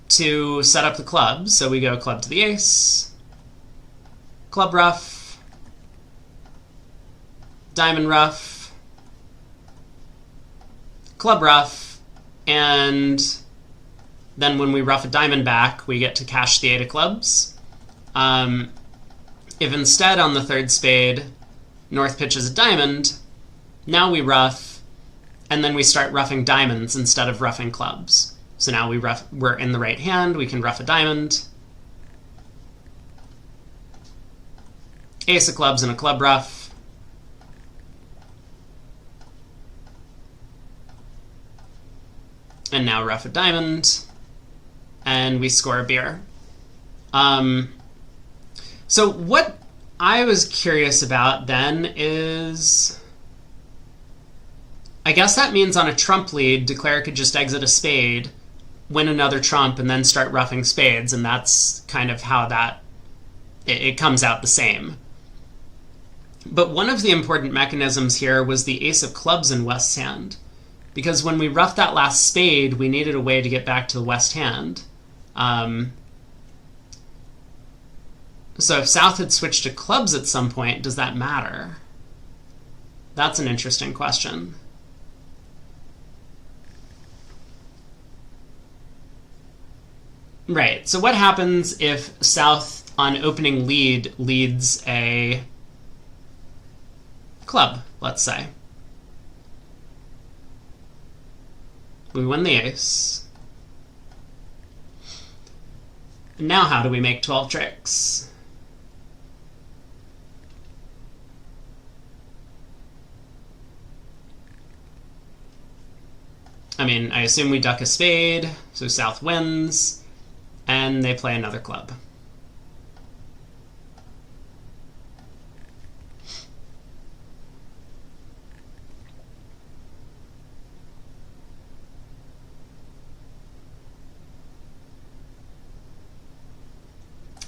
to set up the club. So we go club to the ace, club ruff, diamond ruff, club ruff, and then when we ruff a diamond back, we get to cash the 8 of clubs. If instead on the third spade, North pitches a diamond, now we ruff, and then we start ruffing diamonds instead of ruffing clubs. So now we're in the right hand, we can ruff a diamond, ace of clubs and a club ruff, and now ruff a diamond, and we score a beer. So what I was curious about then is, I guess that means on a trump lead, Declare could just exit a spade, win another trump, and then start ruffing spades, and that's kind of how it comes out the same. But one of the important mechanisms here was the ace of clubs in West's hand, because when we roughed that last spade, we needed a way to get back to the West hand. So if South had switched to clubs at some point, does that matter? That's an interesting question. Right, so what happens if South on opening lead leads a club, let's say? We win the ace. Now how do we make 12 tricks? I mean, I assume we duck a spade, so South wins, and they play another club.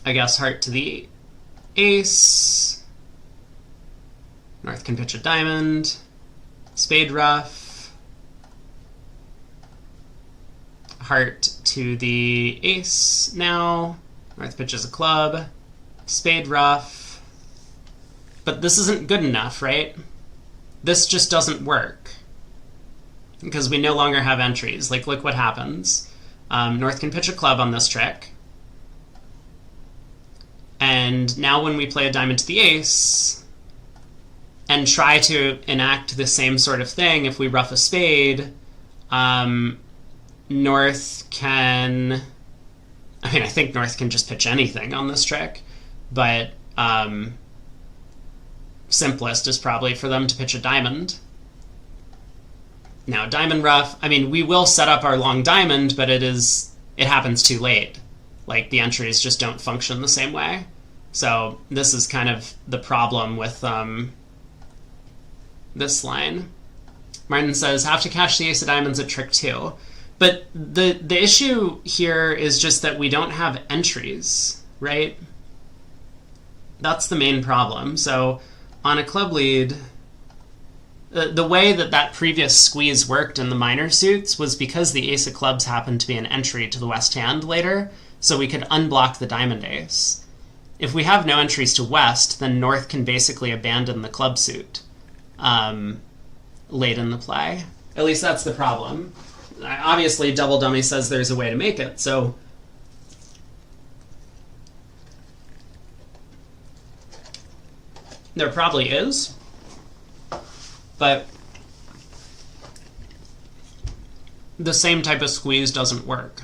I guess heart to the ace. North can pitch a diamond. Spade ruff. Heart to the ace now. North pitches a club. Spade ruff. But this isn't good enough, right? This just doesn't work, because we no longer have entries. Like, look what happens. North can pitch a club on this trick. And now when we play a diamond to the ace and try to enact the same sort of thing, if we ruff a spade, North can... I mean, I think North can just pitch anything on this trick, but simplest is probably for them to pitch a diamond. Now, diamond ruff, I mean, we will set up our long diamond, but it happens too late. Like, the entries just don't function the same way. So this is kind of the problem with this line. Martin says, have to cash the ace of diamonds at trick 2. But the issue here is just that we don't have entries, right? That's the main problem. So on a club lead, the way that previous squeeze worked in the minor suits was because the ace of clubs happened to be an entry to the West hand later, so we could unblock the diamond ace. If we have no entries to West, then North can basically abandon the club suit late in the play. At least that's the problem. Obviously, Double Dummy says there's a way to make it, so... There probably is, but the same type of squeeze doesn't work.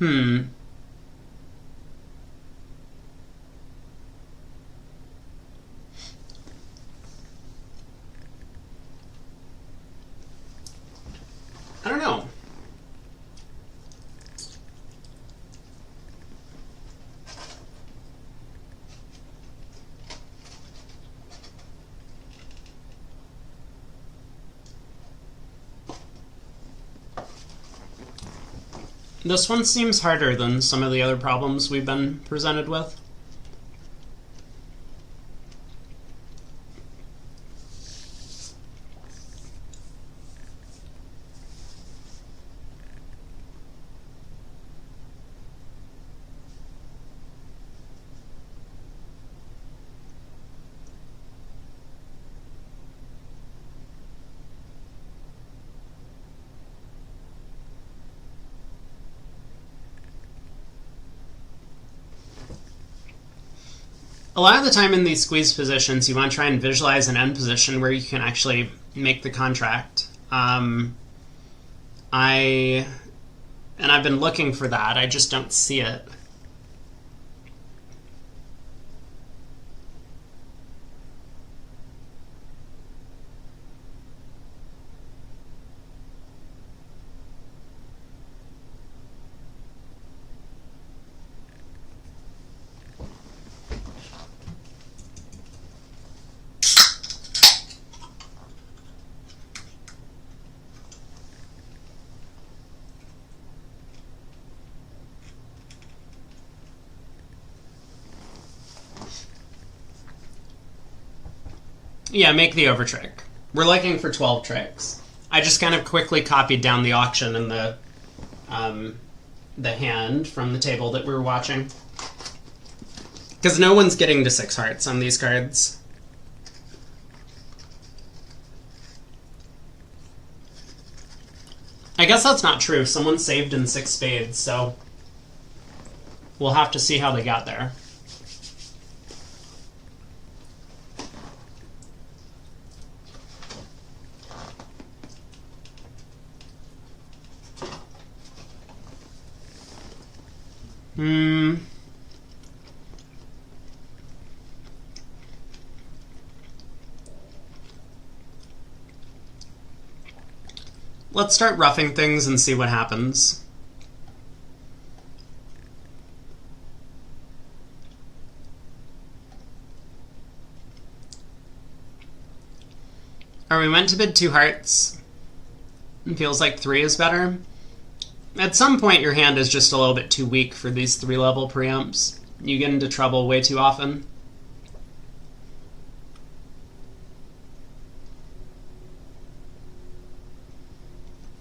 I don't know. This one seems harder than some of the other problems we've been presented with. A lot of the time in these squeeze positions, you want to try and visualize an end position where you can actually make the contract. I've been looking for that. I just don't see it. Yeah, make the over trick. We're looking for 12 tricks. I just kind of quickly copied down the auction and the hand from the table that we were watching. Because no one's getting to 6 hearts on these cards. I guess that's not true. Someone saved in 6 spades, so we'll have to see how they got there. Let's start roughing things and see what happens. Are we meant to bid 2 hearts? It feels like 3 is better. At some point, your hand is just a little bit too weak for these 3-level preempts. You get into trouble way too often.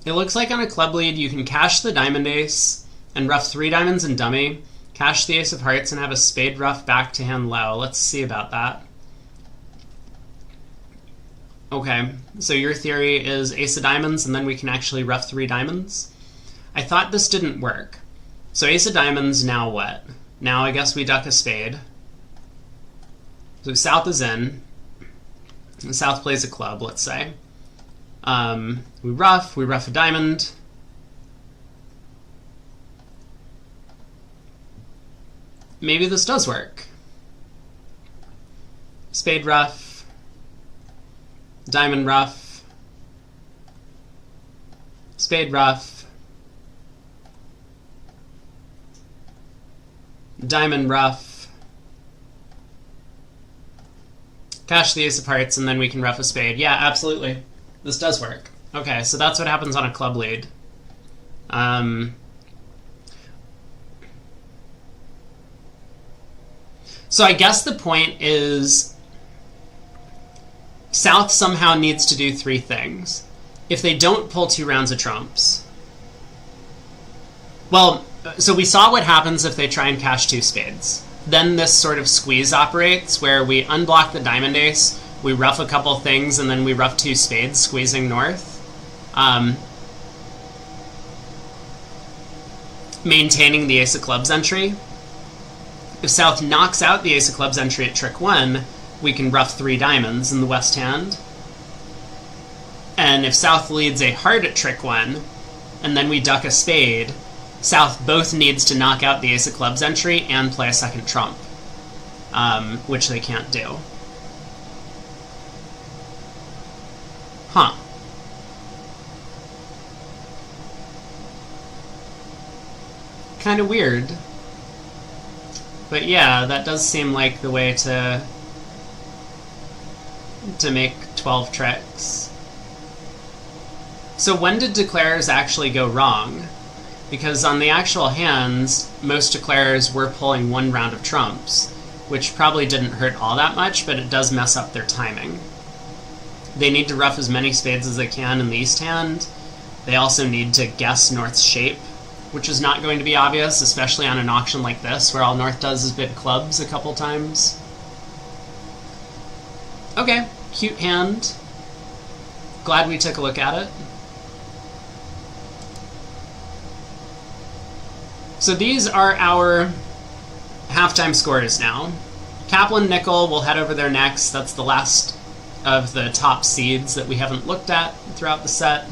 It looks like on a club lead, you can cash the diamond ace and rough 3 diamonds and dummy, cash the ace of hearts, and have a spade rough back to hand low. Let's see about that. Okay, so your theory is ace of diamonds, and then we can actually rough 3 diamonds? I thought this didn't work. So ace of diamonds, now what? Now I guess we duck a spade. So south is in. And south plays a club, let's say. We rough a diamond. Maybe this does work. Spade rough. Diamond rough. Spade rough. Diamond rough. Cash the ace of hearts, and then we can rough a spade. Yeah, absolutely. This does work. Okay, so that's what happens on a club lead. So I guess the point is South somehow needs to do 3 things. If they don't pull 2 rounds of trumps... Well, so we saw what happens if they try and cash 2 spades. Then this sort of squeeze operates, where we unblock the diamond ace, we rough a couple things, and then we rough 2 spades, squeezing north. Maintaining the ace of clubs entry. If South knocks out the ace of clubs entry at trick 1, we can rough 3 diamonds in the west hand. And if South leads a heart at trick 1, and then we duck a spade, South both needs to knock out the ace of clubs entry and play a second trump, which they can't do. Huh. Kind of weird. But yeah, that does seem like the way to make 12 tricks. So when did declarers actually go wrong? Because on the actual hands, most declarers were pulling one round of trumps, which probably didn't hurt all that much, but it does mess up their timing. They need to ruff as many spades as they can in the east hand. They also need to guess North's shape, which is not going to be obvious, especially on an auction like this, where all North does is bid clubs a couple times. Okay, cute hand. Glad we took a look at it. So these are our halftime scores now. Kaplan Nickel will head over there next. That's the last of the top seeds that we haven't looked at throughout the set.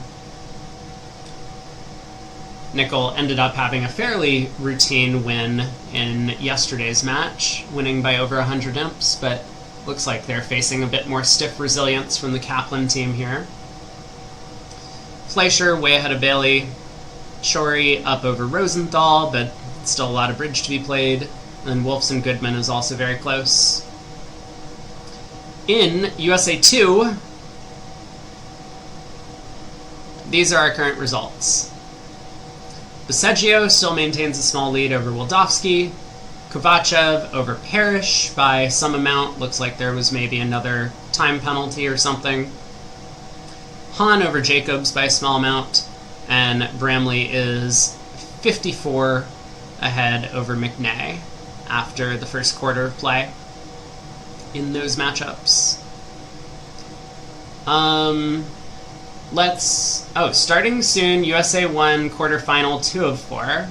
Nickel ended up having a fairly routine win in yesterday's match, winning by over 100 imps, but looks like they're facing a bit more stiff resilience from the Kaplan team here. Fleischer way ahead of Bailey. Shorey up over Rosenthal, but still a lot of bridge to be played. And Wolfson Goodman is also very close. In USA 2, these are our current results. Baseggio still maintains a small lead over Wildovsky. Kovachev over Parrish by some amount. Looks like there was maybe another time penalty or something. Hahn over Jacobs by a small amount. And Bramley is 54 ahead over McNay after the first quarter of play in those matchups. Starting soon, USA 1 quarterfinal 2 of 4.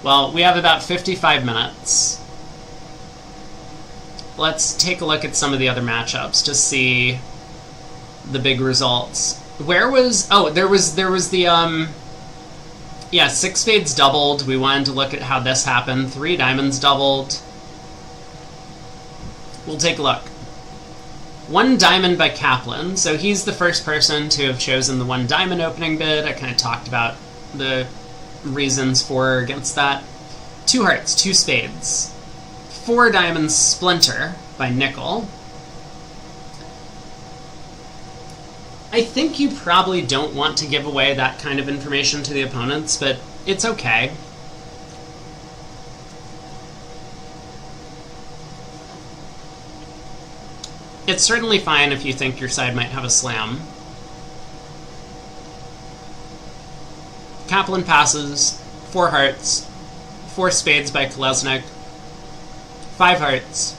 Well, we have about 55 minutes. Let's take a look at some of the other matchups to see the big results. Where was... Oh, there was the, yeah, 6 spades doubled. We wanted to look at how this happened. 3 diamonds doubled. We'll take a look. 1 diamond by Kaplan. So he's the first person to have chosen the 1 diamond opening bid. I kind of talked about the reasons for or against that. 2 hearts, 2 spades. 4 diamonds Splinter by Nickel. I think you probably don't want to give away that kind of information to the opponents, but it's okay. It's certainly fine if you think your side might have a slam. Kaplan passes, 4 hearts, 4 spades by Kolesnik, 5 hearts.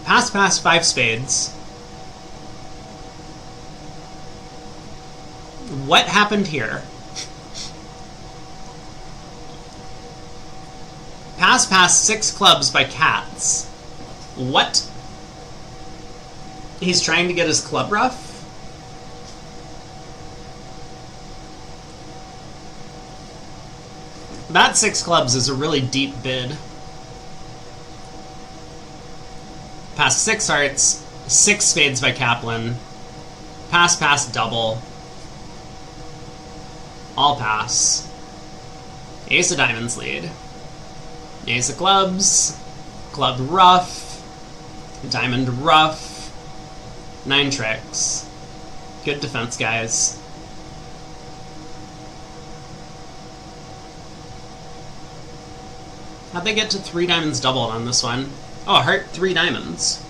Pass, 5 spades. What happened here? Pass, 6 clubs by Katz. What? He's trying to get his club rough? That 6 clubs is a really deep bid. Pass, 6 hearts, 6 spades by Kaplan. Pass, double. All pass. Ace of diamonds lead. Ace of clubs. Club rough. Diamond rough. 9 tricks. Good defense, guys. How'd they get to 3 diamonds doubled on this one? Oh, heart, 3 diamonds.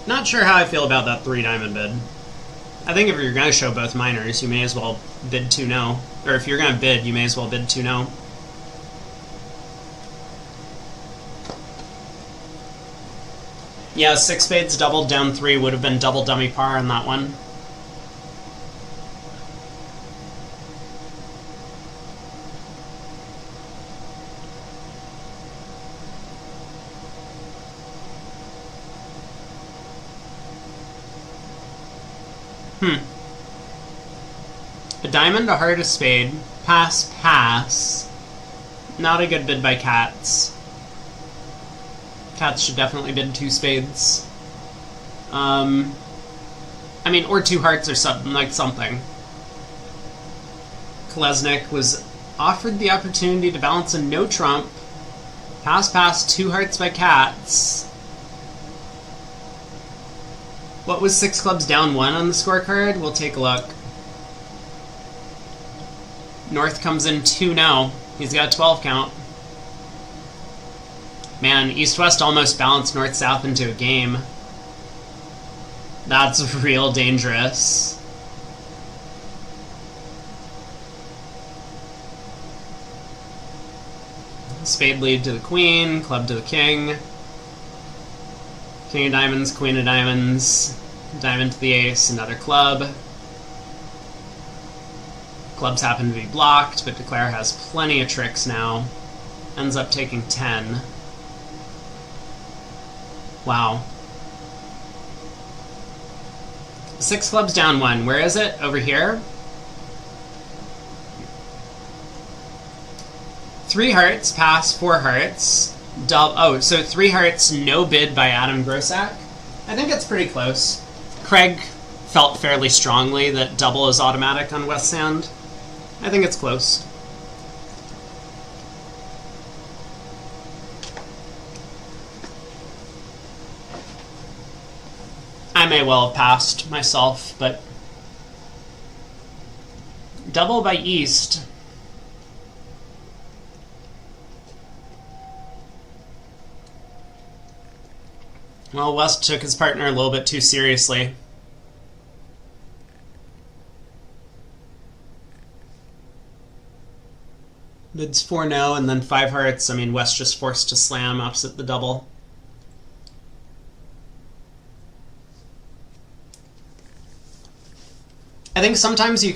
Not sure how I feel about that 3 diamond bid. I think if you're going to show both minors, you may as well bid 2-0. Or if you're going to bid, you may as well bid 2-0. Yeah, 6 spades doubled down 3 would have been double dummy par on that one. A diamond, a heart, a spade. Pass, pass. Not a good bid by cats. Cats should definitely bid 2 spades. I mean, or 2 hearts or something, like something. Kolesnik was offered the opportunity to balance a no trump. Pass, pass, 2 hearts by cats. What was 6 clubs down 1 on the scorecard? We'll take a look. North comes in 2-0. He's got a 12 count. Man, East-West almost balanced North-South into a game. That's real dangerous. Spade lead to the queen, club to the king. King of diamonds, queen of diamonds, diamond to the ace, another club. Clubs happen to be blocked, but Declare has plenty of tricks now. Ends up taking 10. Wow. 6 clubs down 1. Where is it? Over here? 3 hearts, pass, 4 hearts. Oh, so 3 hearts, no bid by Adam Grossack. I think it's pretty close. Craig felt fairly strongly that double is automatic on West Sand. I think it's close. I may well have passed myself, but double by East. Well, West took his partner a little bit too seriously. Bids 4-0 and then 5 hearts. I mean, West just forced to slam opposite the double. I think sometimes you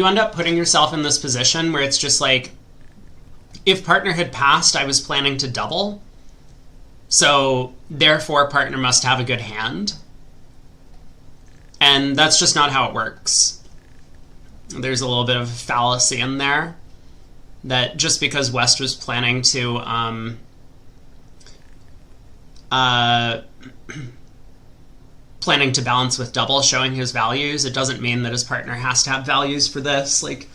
end up putting yourself in this position where it's just like, if partner had passed, I was planning to double. So, therefore, partner must have a good hand. And that's just not how it works. There's a little bit of fallacy in there. That just because West was planning to balance with double, showing his values, it doesn't mean that his partner has to have values for this. Like,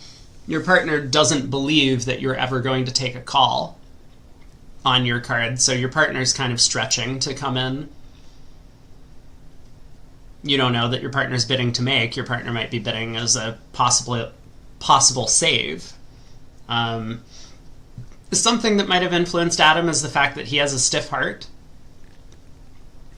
your partner doesn't believe that you're ever going to take a call on your card, so your partner's kind of stretching to come in. You don't know that your partner's bidding to make. Your partner might be bidding as a possible save. Something that might have influenced Adam is the fact that he has a stiff heart.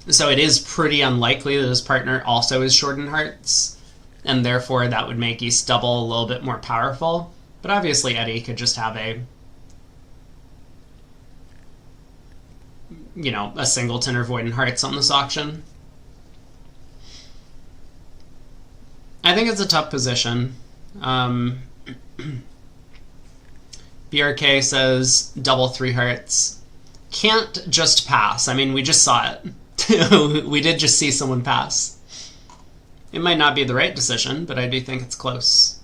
So it is pretty unlikely that his partner also is short in hearts, and therefore that would make East double a little bit more powerful. But obviously Eddie could just have a singleton or void in hearts on this auction. I think it's a tough position. BRK says double 3 hearts. Can't just pass. I mean, we just saw it. We did just see someone pass. It might not be the right decision, but I do think it's close.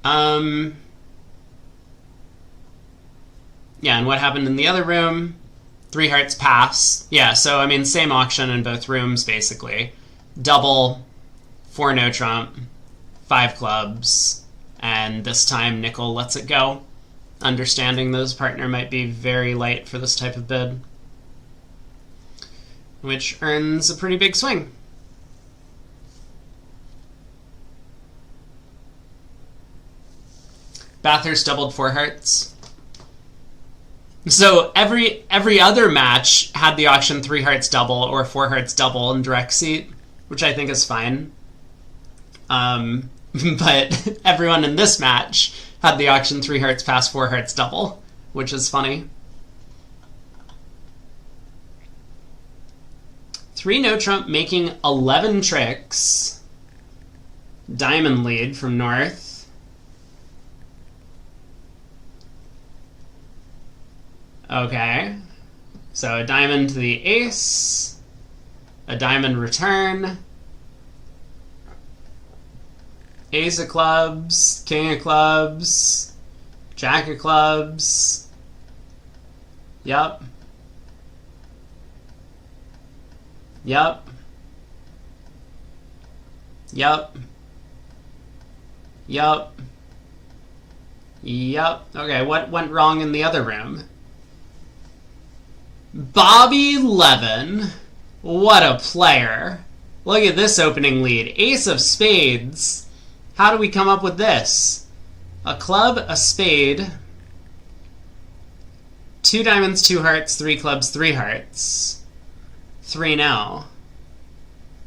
Yeah, and what happened in the other room? 3 hearts pass. Yeah, so, I mean, same auction in both rooms, basically. Double, 4 no trump, 5 clubs, and this time nickel lets it go, understanding that his partner might be very light for this type of bid, which earns a pretty big swing. Bathurst doubled 4 hearts. So every other match had the auction 3 hearts double or 4 hearts double in direct seat, which I think is fine. But everyone in this match had the auction 3 hearts pass 4 hearts double, which is funny. 3 no trump making 11 tricks. Diamond lead from North. Okay. So a diamond to the ace, a diamond return, ace of clubs, king of clubs, jack of clubs. Yep. Yep. Yep. Yep. Yep. Okay, what went wrong in the other room? Bobby Levin. What a player. Look at this opening lead. Ace of spades. How do we come up with this? A club, a spade, 2 diamonds, 2 hearts, 3 clubs, 3 hearts. 3 now.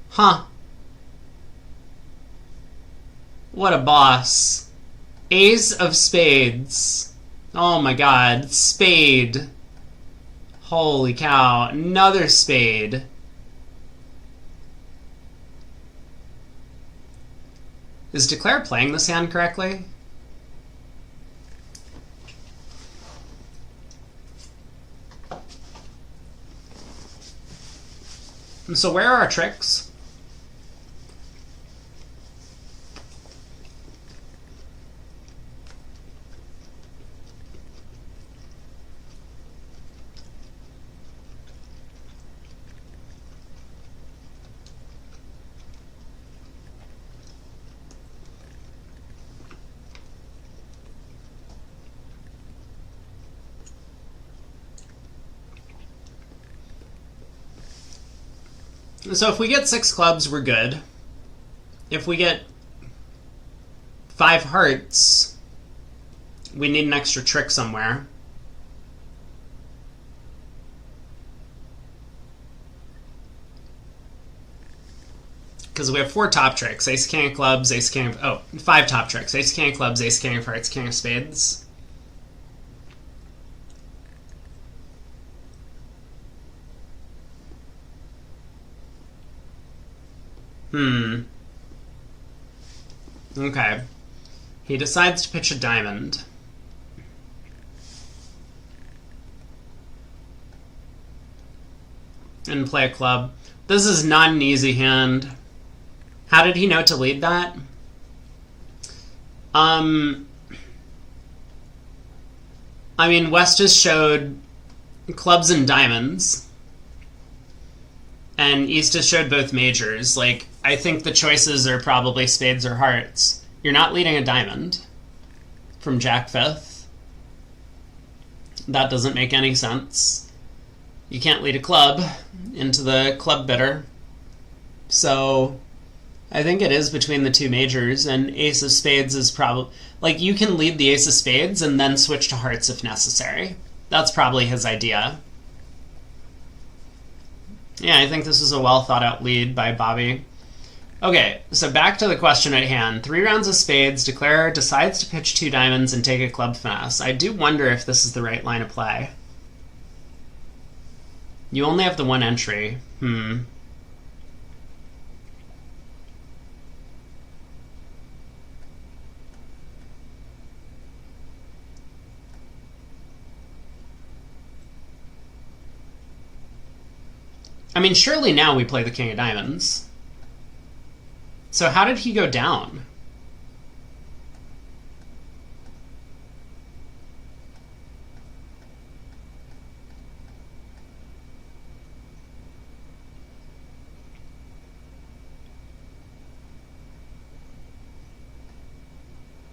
Huh. What a boss. Ace of spades. Oh my god. Spade. Holy cow. Another spade. Is Declare playing this hand correctly? So where are our tricks? So if we get 6 clubs, we're good. If we get 5 hearts, we need an extra trick somewhere. Because we have 4 top tricks. Ace, king of clubs, ace, king of... Oh, 5 top tricks. Ace, king of clubs, ace, king of hearts, king of spades. Okay. He decides to pitch a diamond. And play a club. This is not an easy hand. How did he know to lead that? I mean, West just showed clubs and diamonds. And East just showed both majors. Like, I think the choices are probably spades or hearts. You're not leading a diamond from Jack 5th. That doesn't make any sense. You can't lead a club into the club bidder. So I think it is between the 2 majors, and ace of spades is probably... Like, you can lead the ace of spades and then switch to hearts if necessary. That's probably his idea. Yeah, I think this is a well-thought-out lead by Bobby. Okay, so back to the question at hand. 3 rounds of spades, Declare decides to pitch 2 diamonds and take a club finesse. I do wonder if this is the right line of play. You only have the 1 entry. I mean, surely now we play the king of diamonds. So how did he go down?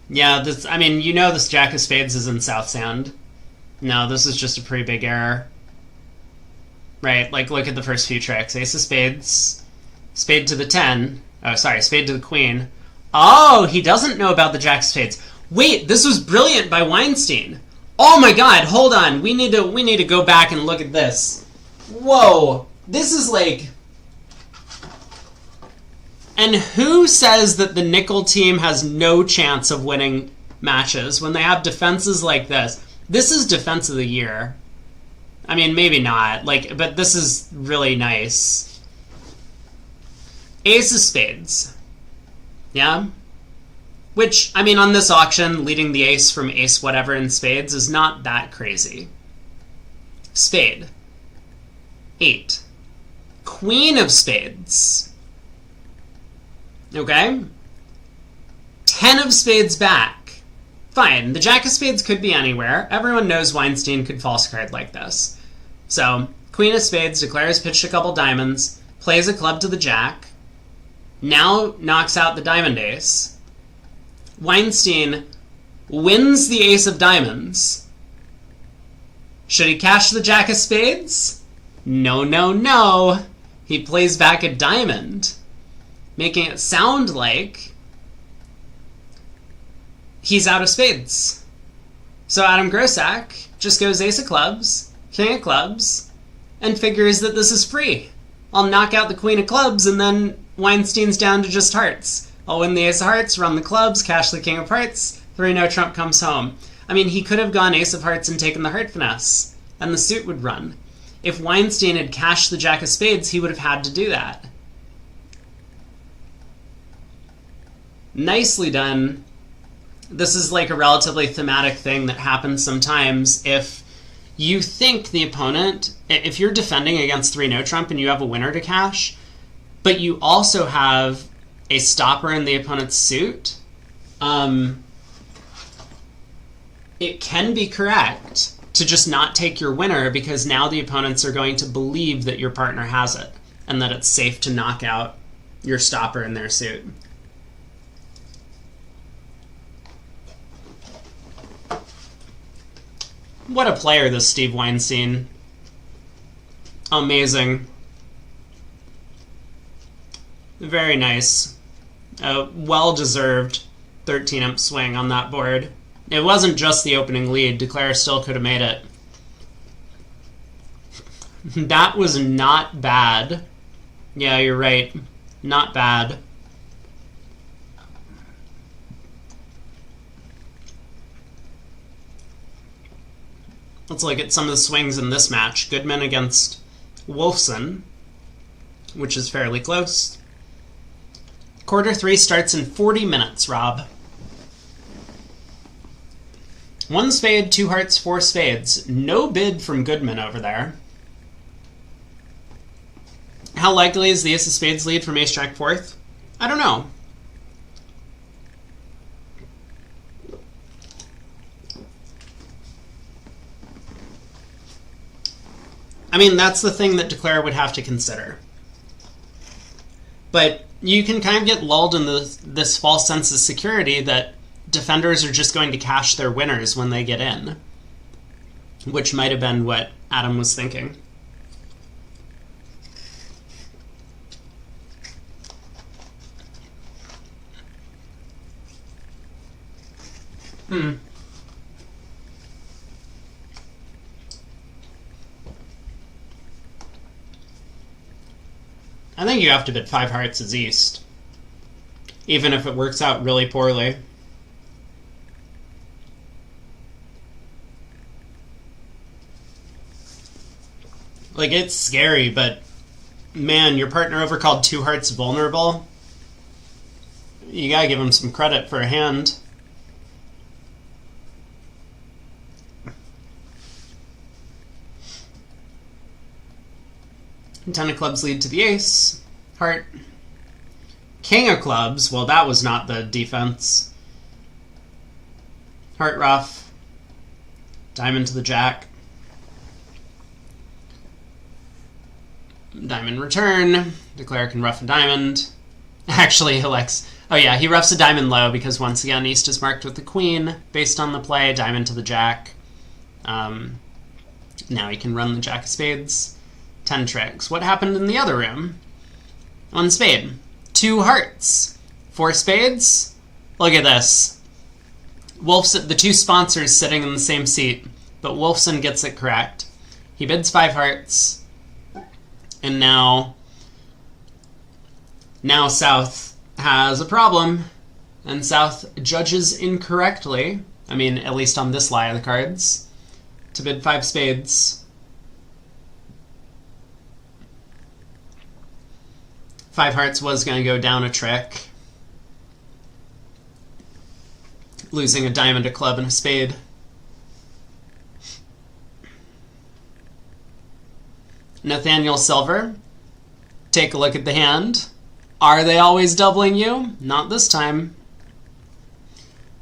Yeah, this, I mean, you know this Jack of Spades is in South Sound. No, this is just a pretty big error. Right, like, look at the first few tricks. Ace of spades, spade to the 10. Oh, sorry, spade to the queen. Oh, he doesn't know about the jack of spades. Wait, this was brilliant by Weinstein. Oh my god, hold on. We need to go back and look at this. Whoa, this is like... And who says that the nickel team has no chance of winning matches when they have defenses like this? This is defense of the year. I mean, maybe not, like, but this is really nice. Ace of spades. Yeah? Which, I mean, on this auction, leading the ace from ace whatever in spades is not that crazy. Spade. 8. Queen of spades. Okay? 10 of spades back. Fine, the jack of spades could be anywhere. Everyone knows Weinstein could false card like this. So, queen of spades declares pitched a couple diamonds, plays a club to the jack, now knocks out the diamond ace. Weinstein wins the ace of diamonds. Should he cash the jack of spades? No, no, no. He plays back a diamond, making it sound like he's out of spades. So Adam Grossack just goes ace of clubs, king of clubs, and figures that this is free. I'll knock out the queen of clubs, and then Weinstein's down to just hearts. I'll win the ace of hearts, run the clubs, cash the king of hearts, 3-no trump comes home. I mean, he could have gone ace of hearts and taken the heart finesse, and the suit would run. If Weinstein had cashed the jack of spades, he would have had to do that. Nicely done. This is like a relatively thematic thing that happens sometimes if you think the opponent, if you're defending against 3-no trump and you have a winner to cash, but you also have a stopper in the opponent's suit, it can be correct to just not take your winner because now the opponents are going to believe that your partner has it and that it's safe to knock out your stopper in their suit. What a player, this Steve Weinstein. Amazing. Very nice. A well-deserved 13-imp swing on that board. It wasn't just the opening lead. Declare still could have made it. That was not bad. Yeah, you're right. Not bad. Let's look at some of the swings in this match. Goodman against Wolfson, which is fairly close. Quarter 3 starts in 40 minutes, Rob. 1 spade, 2 hearts, 4 spades. No bid from Goodman over there. How likely is the ace of spades lead from ace jack fourth? I don't know. I mean, that's the thing that Declare would have to consider. But you can kind of get lulled in this false sense of security that defenders are just going to cash their winners when they get in, which might have been what Adam was thinking. I think you have to bid 5 hearts as East, even if it works out really poorly. Like, it's scary, but man, your partner overcalled 2 hearts vulnerable. You gotta give him some credit for a hand. Ten of clubs lead to the ace. Heart. King of clubs. Well, that was not the defense. Heart rough. Diamond to the jack. Diamond return. Declare can rough a diamond. Actually, Alex. Oh yeah, he roughs a diamond low because once again East is marked with the queen based on the play. Diamond to the jack. Now he can run the jack of spades. 10 tricks. What happened in the other room? 1 spade. 2 hearts. 4 spades. Look at this. The 2 sponsors sitting in the same seat, but Wolfson gets it correct. He bids 5 hearts, and now South has a problem, and South judges incorrectly, I mean, at least on this lie of the cards, to bid 5 spades. 5 hearts was going to go down a trick, losing a diamond, a club, and a spade. Nathaniel Silver. Take a look at the hand. Are they always doubling you? Not this time.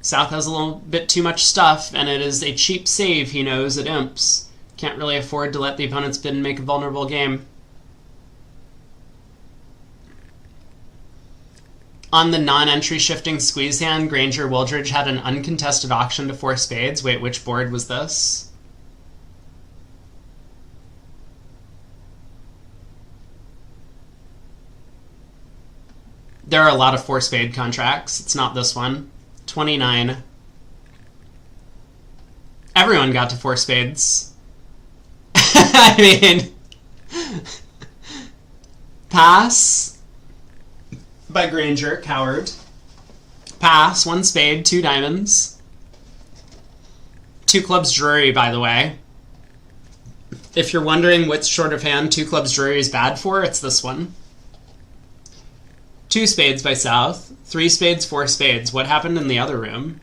South has a little bit too much stuff, and it is a cheap save, he knows, at imps. Can't really afford to let the opponent's bid make a vulnerable game. On the non-entry shifting squeeze hand, Granger Wildridge had an uncontested auction to 4 spades. Wait, which board was this? There are a lot of 4 spade contracts. It's not this one. 29. Everyone got to 4 spades. I mean, pass by Granger, coward. Pass, 1 spade, 2 diamonds. 2 clubs Drury, by the way. If you're wondering which short of hand 2 clubs Drury is bad for, it's this one. 2 spades by South. 3 spades, 4 spades. What happened in the other room?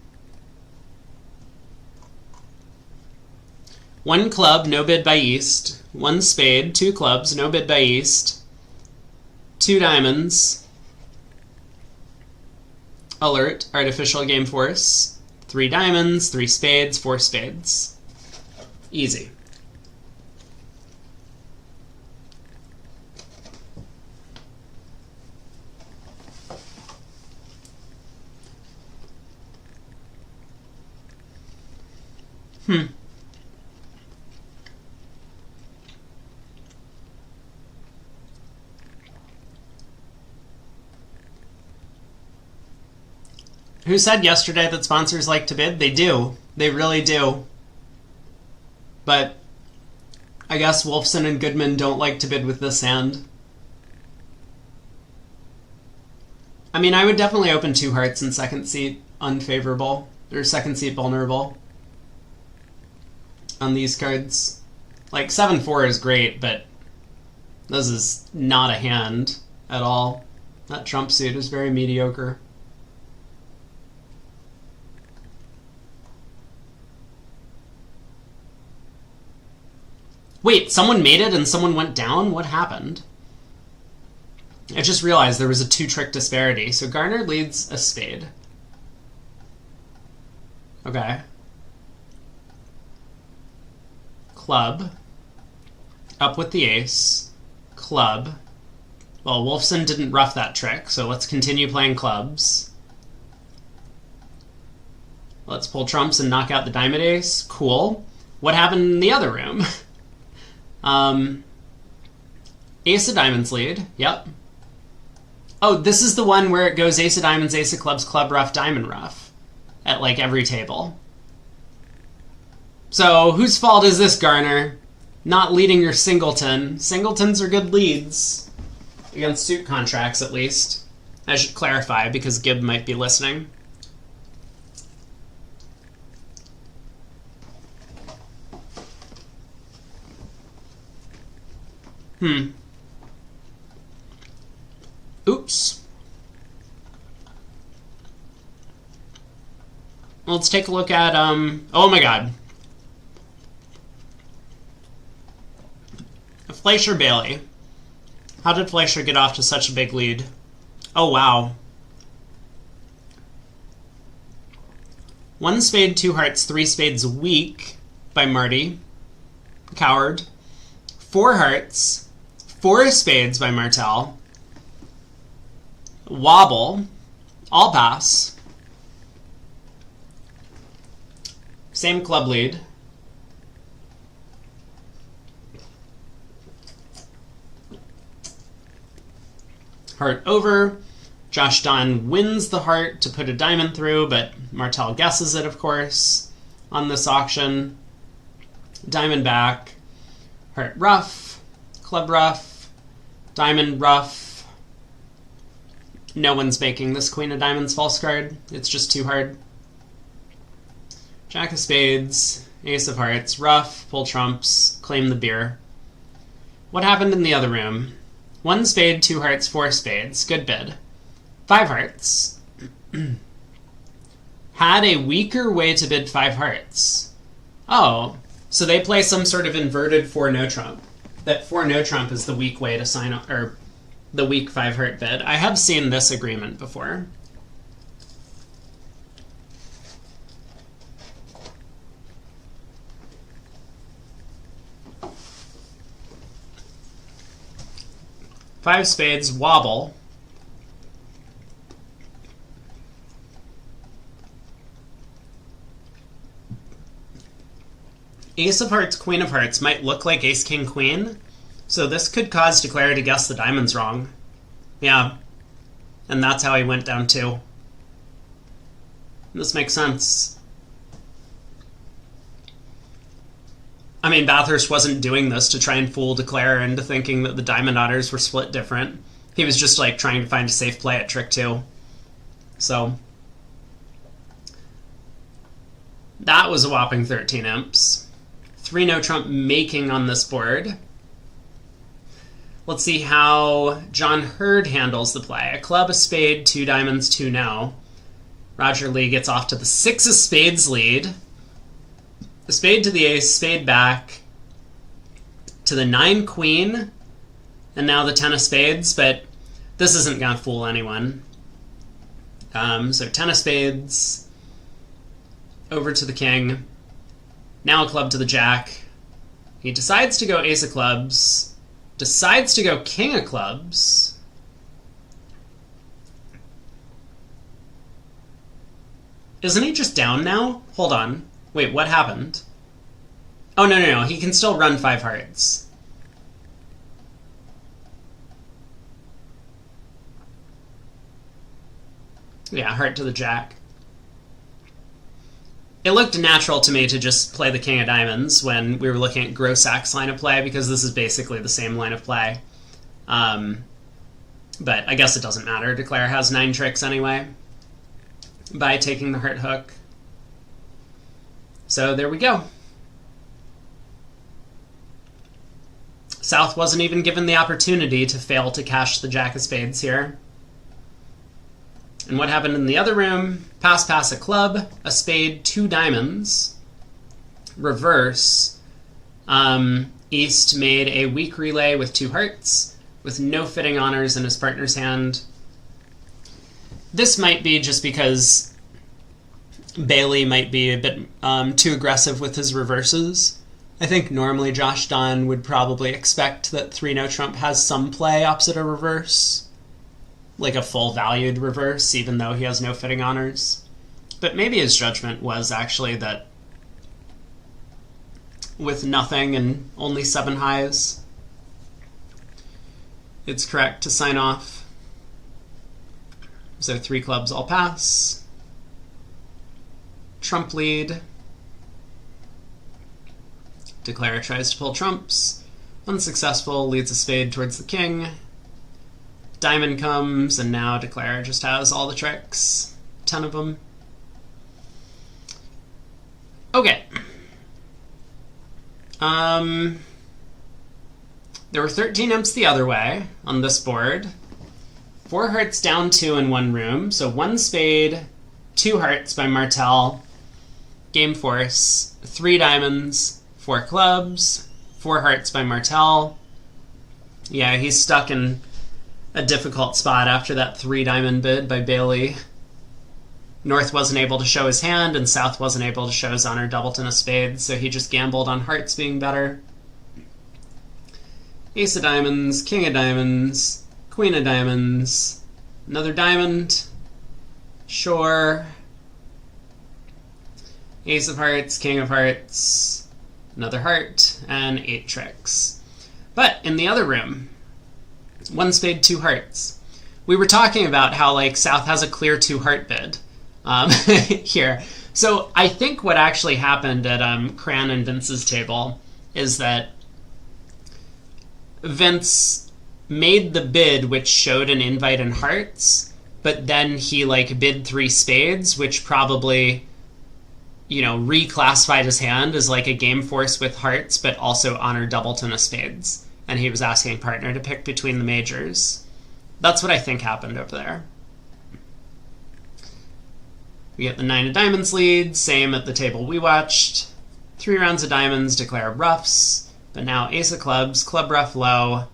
1 club, no bid by East. 1 spade, 2 clubs, no bid by East. 2 diamonds. Alert, artificial game force. 3 diamonds, 3 spades, 4 spades. Easy. Who said yesterday that sponsors like to bid? They do. They really do. But I guess Wolfson and Goodman don't like to bid with this hand. I mean, I would definitely open 2 hearts in second seat unfavorable, or second seat vulnerable on these cards. Like, 7-4 is great, but this is not a hand at all. That trump suit is very mediocre. Wait, someone made it and someone went down? What happened? I just realized there was a 2-trick disparity. So Garner leads a spade. Okay. Club. Up with the ace. Club. Well, Wolfson didn't rough that trick, so let's continue playing clubs. Let's pull trumps and knock out the diamond ace. Cool. What happened in the other room? Ace of diamonds lead. Yep. Oh, this is the one where it goes ace of diamonds, ace of clubs, club rough, diamond rough at like every table. So whose fault is this, Garner? Not leading your singleton. Singletons are good leads. Against suit contracts, at least. I should clarify because Gibb might be listening. Oops. Let's take a look at, oh my god. Fleischer Bailey. How did Fleischer get off to such a big lead? Oh, wow. 1 spade, 2 hearts, 3 spades weak by Marty. Coward. 4 hearts, 4 spades by Martel. Wobble. All pass. Same club lead. Heart over. Josh Don wins the heart to put a diamond through, but Martel guesses it, of course, on this auction. Diamond back. Heart rough. Club rough. Diamond rough. No one's making this Queen of Diamonds false card. It's just too hard. Jack of spades. Ace of hearts. Rough. Pull trumps. Claim the beer. What happened in the other room? 1 spade, 2 hearts, 4 spades. Good bid. 5 hearts. Had a weaker way to bid 5 hearts. Oh, so they play some sort of inverted 4 no trump. that 4 no trump is the weak way to sign up, or the weak 5 heart bid. I have seen this agreement before. Five spades, wobble. Ace of hearts, queen of hearts might look like ace, king, queen, so this could cause Declare to guess the diamonds wrong. Yeah, and that's how he went down 2. This makes sense. I mean, Bathurst wasn't doing this to try and fool Declare into thinking that the diamond otters were split different. He was just like trying to find a safe play at trick 2. So that was a whopping 13 imps. 3 no trump making on this board. Let's see how John Hurd handles the play. A club, a spade, 2 diamonds, 2 no. Roger Lee gets off to the 6 of spades lead. The spade to the ace, spade back to the 9 queen, and now the 10 of spades, but this isn't going to fool anyone. So 10 of spades, over to the king, now a club to the jack. He decides to go ace of clubs, decides to go king of clubs. Isn't he just down now? Hold on. Wait, what happened? Oh, no. He can still run 5 hearts. Yeah, heart to the jack. It looked natural to me to just play the king of diamonds when we were looking at Grossack's line of play, because this is basically the same line of play. But I guess it doesn't matter. Declare has 9 tricks anyway by taking the heart hook. So there we go. South wasn't even given the opportunity to fail to cash the jack of spades here. And what happened in the other room? Pass, a club, a spade, 2 diamonds. Reverse. East made a weak relay with 2 hearts, with no fitting honors in his partner's hand. This might be just because Bailey might be a bit too aggressive with his reverses. I think normally Josh Dunn would probably expect that 3 no trump has some play opposite a reverse, like a full valued reverse, even though he has no fitting honors. But maybe his judgment was actually that with nothing and only 7 highs, it's correct to sign off. So 3 clubs all pass. Trump lead. Declare tries to pull trumps. Unsuccessful, leads a spade towards the king. Diamond comes, and now Declare just has all the tricks. 10 of them. Okay. There were 13 imps the other way on this board. 4 hearts down 2 in one room, so 1 spade, 2 hearts by Martel. Game force, 3 diamonds, 4 clubs, 4 hearts by Martel. Yeah, he's stuck in a difficult spot after that 3 diamond bid by Bailey. North wasn't able to show his hand, and South wasn't able to show his honor doubleton of spades, so he just gambled on hearts being better. Ace of diamonds, king of diamonds, queen of diamonds, another diamond, sure. Ace of hearts, king of hearts, another heart, and 8 tricks. But in the other room, 1 spade, 2 hearts. We were talking about how like South has a clear 2 heart bid here. So I think what actually happened at Cran and Vince's table is that Vince made the bid which showed an invite in hearts, but then he like bid 3 spades, which probably, you know, reclassified his hand as like a game force with hearts, but also honor doubleton of spades. And he was asking partner to pick between the majors. That's what I think happened over there. We get the 9 of diamonds lead, same at the table we watched. 3 rounds of diamonds, declare roughs. But now ace of clubs, club rough low,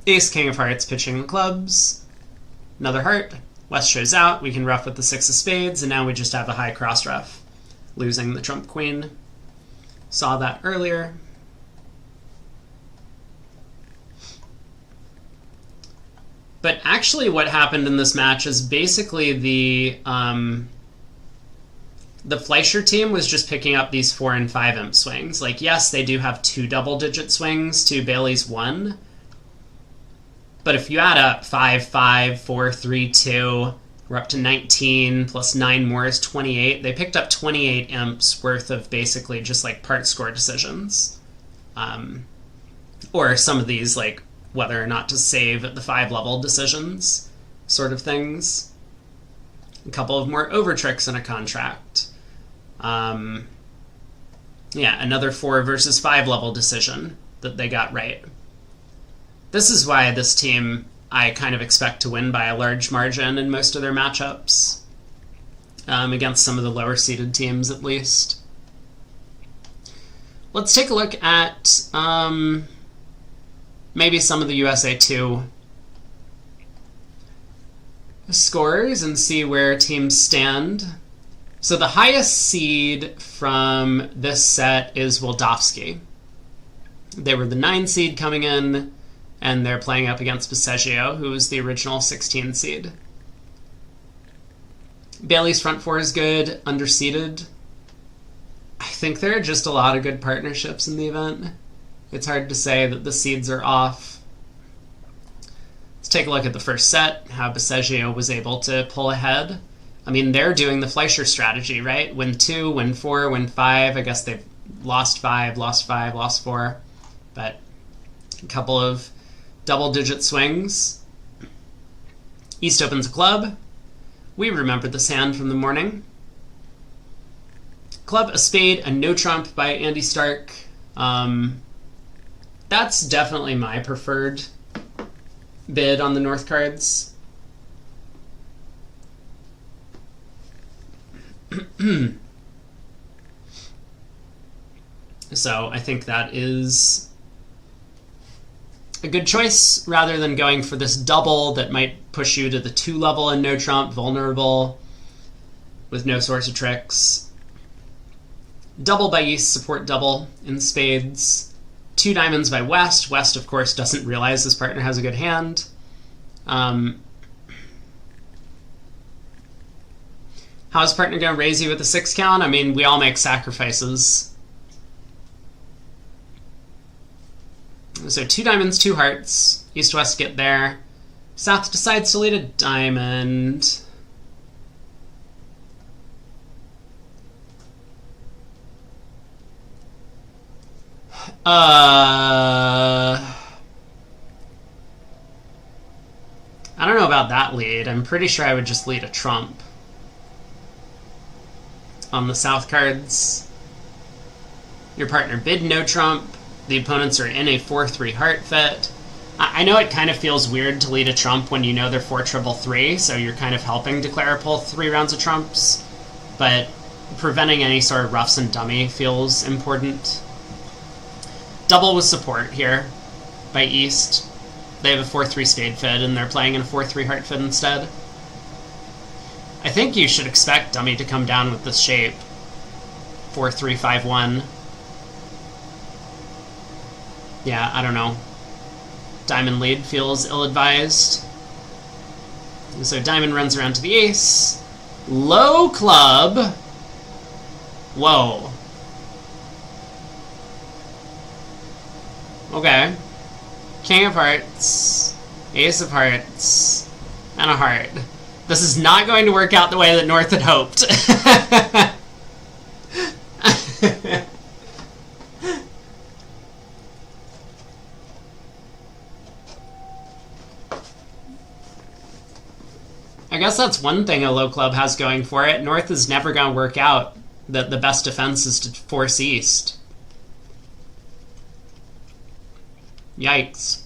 ace king of hearts pitching the clubs, another heart, West shows out, we can ruff with the 6 of spades, and now we just have a high cross ruff, losing the trump queen. Saw that earlier. But actually what happened in this match is basically the Fleischer team was just picking up these 4 and 5 imp swings. Like, yes, they do have 2 double-digit swings to Bailey's 1. But if you add up 5, 5, 4, 3, 2, we're up to 19, plus 9 more is 28. They picked up 28 imps worth of basically just, like, part score decisions. Or some of these, like, whether or not to save at the 5-level decisions sort of things. A couple of more over tricks in a contract. Yeah, another 4 versus 5 level decision that they got right. This is why this team I kind of expect to win by a large margin in most of their matchups, against some of the lower seeded teams at least. Let's take a look at maybe some of the USA 2 scores and see where teams stand. So the highest seed from this set is Wildowski. They were the 9 seed coming in, and they're playing up against Passeggio, who was the original 16 seed. Bailey's front 4 is good, underseeded. I think there are just a lot of good partnerships in the event. It's hard to say that the seeds are off. Let's take a look at the first set, how Passeggio was able to pull ahead. I mean, they're doing the Fleischer strategy, right? Win 2, win 4, win 5. I guess they've lost 5, lost 5, lost 4. But a couple of double-digit swings. East opens a club. We remember this hand from the morning. Club, a spade, a no trump by Andy Stark. That's definitely my preferred bid on the North cards. So I think that is a good choice rather than going for this double that might push you to the 2 level and no trump, vulnerable, with no source of tricks. Double by East, support double in spades. 2 diamonds by West. West, of course, doesn't realize his partner has a good hand. How's partner going to raise you with a 6 count? I mean, we all make sacrifices. So 2 diamonds, 2 hearts. East-West get there. South decides to lead a diamond. I don't know about that lead. I'm pretty sure I would just lead a trump on the South cards. Your partner bid no trump. The opponents are in a 4-3 heart fit. I know it kind of feels weird to lead a trump when you know they're 4-3-3, so you're kind of helping declare pull 3 rounds of trumps, but preventing any sort of roughs and dummy feels important. Double with support here by East. They have a 4-3 spade fit, and they're playing in a 4-3 heart fit instead. I think you should expect dummy to come down with this shape. 4-3-5-1. Yeah, I don't know. Diamond lead feels ill-advised. So diamond runs around to the ace. Low club. Whoa. Okay. King of hearts. Ace of hearts. And a heart. This is not going to work out the way that North had hoped. I guess that's one thing a low club has going for it. North is never going to work out. The best defense is to force East. Yikes.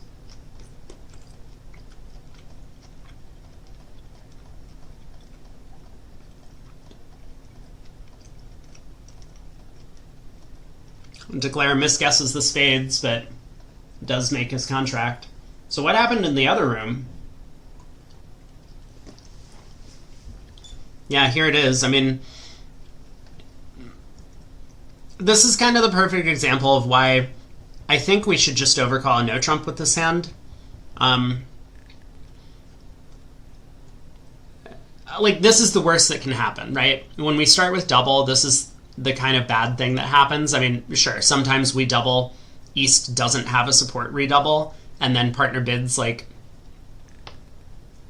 Declare misguesses the spades, but does make his contract. So what happened in the other room? Yeah, here it is. I mean, this is kind of the perfect example of why I think we should just overcall a no trump with this hand. Like, this is the worst that can happen, right? When we start with double, this is the kind of bad thing that happens. I mean, sure, sometimes we double, East doesn't have a support redouble, and then partner bids like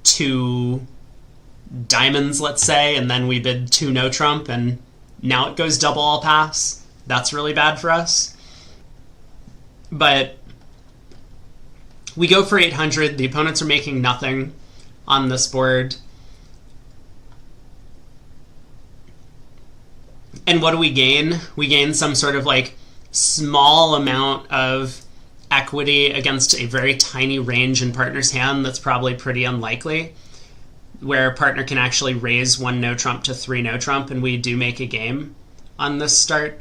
2 diamonds, let's say, and then we bid 2 no trump, and now it goes double all pass. That's really bad for us. But we go for 800. The opponents are making nothing on this board. And what do we gain? We gain some sort of like small amount of equity against a very tiny range in partner's hand that's probably pretty unlikely, where partner can actually raise 1 no trump to 3 no trump, and we do make a game on this start.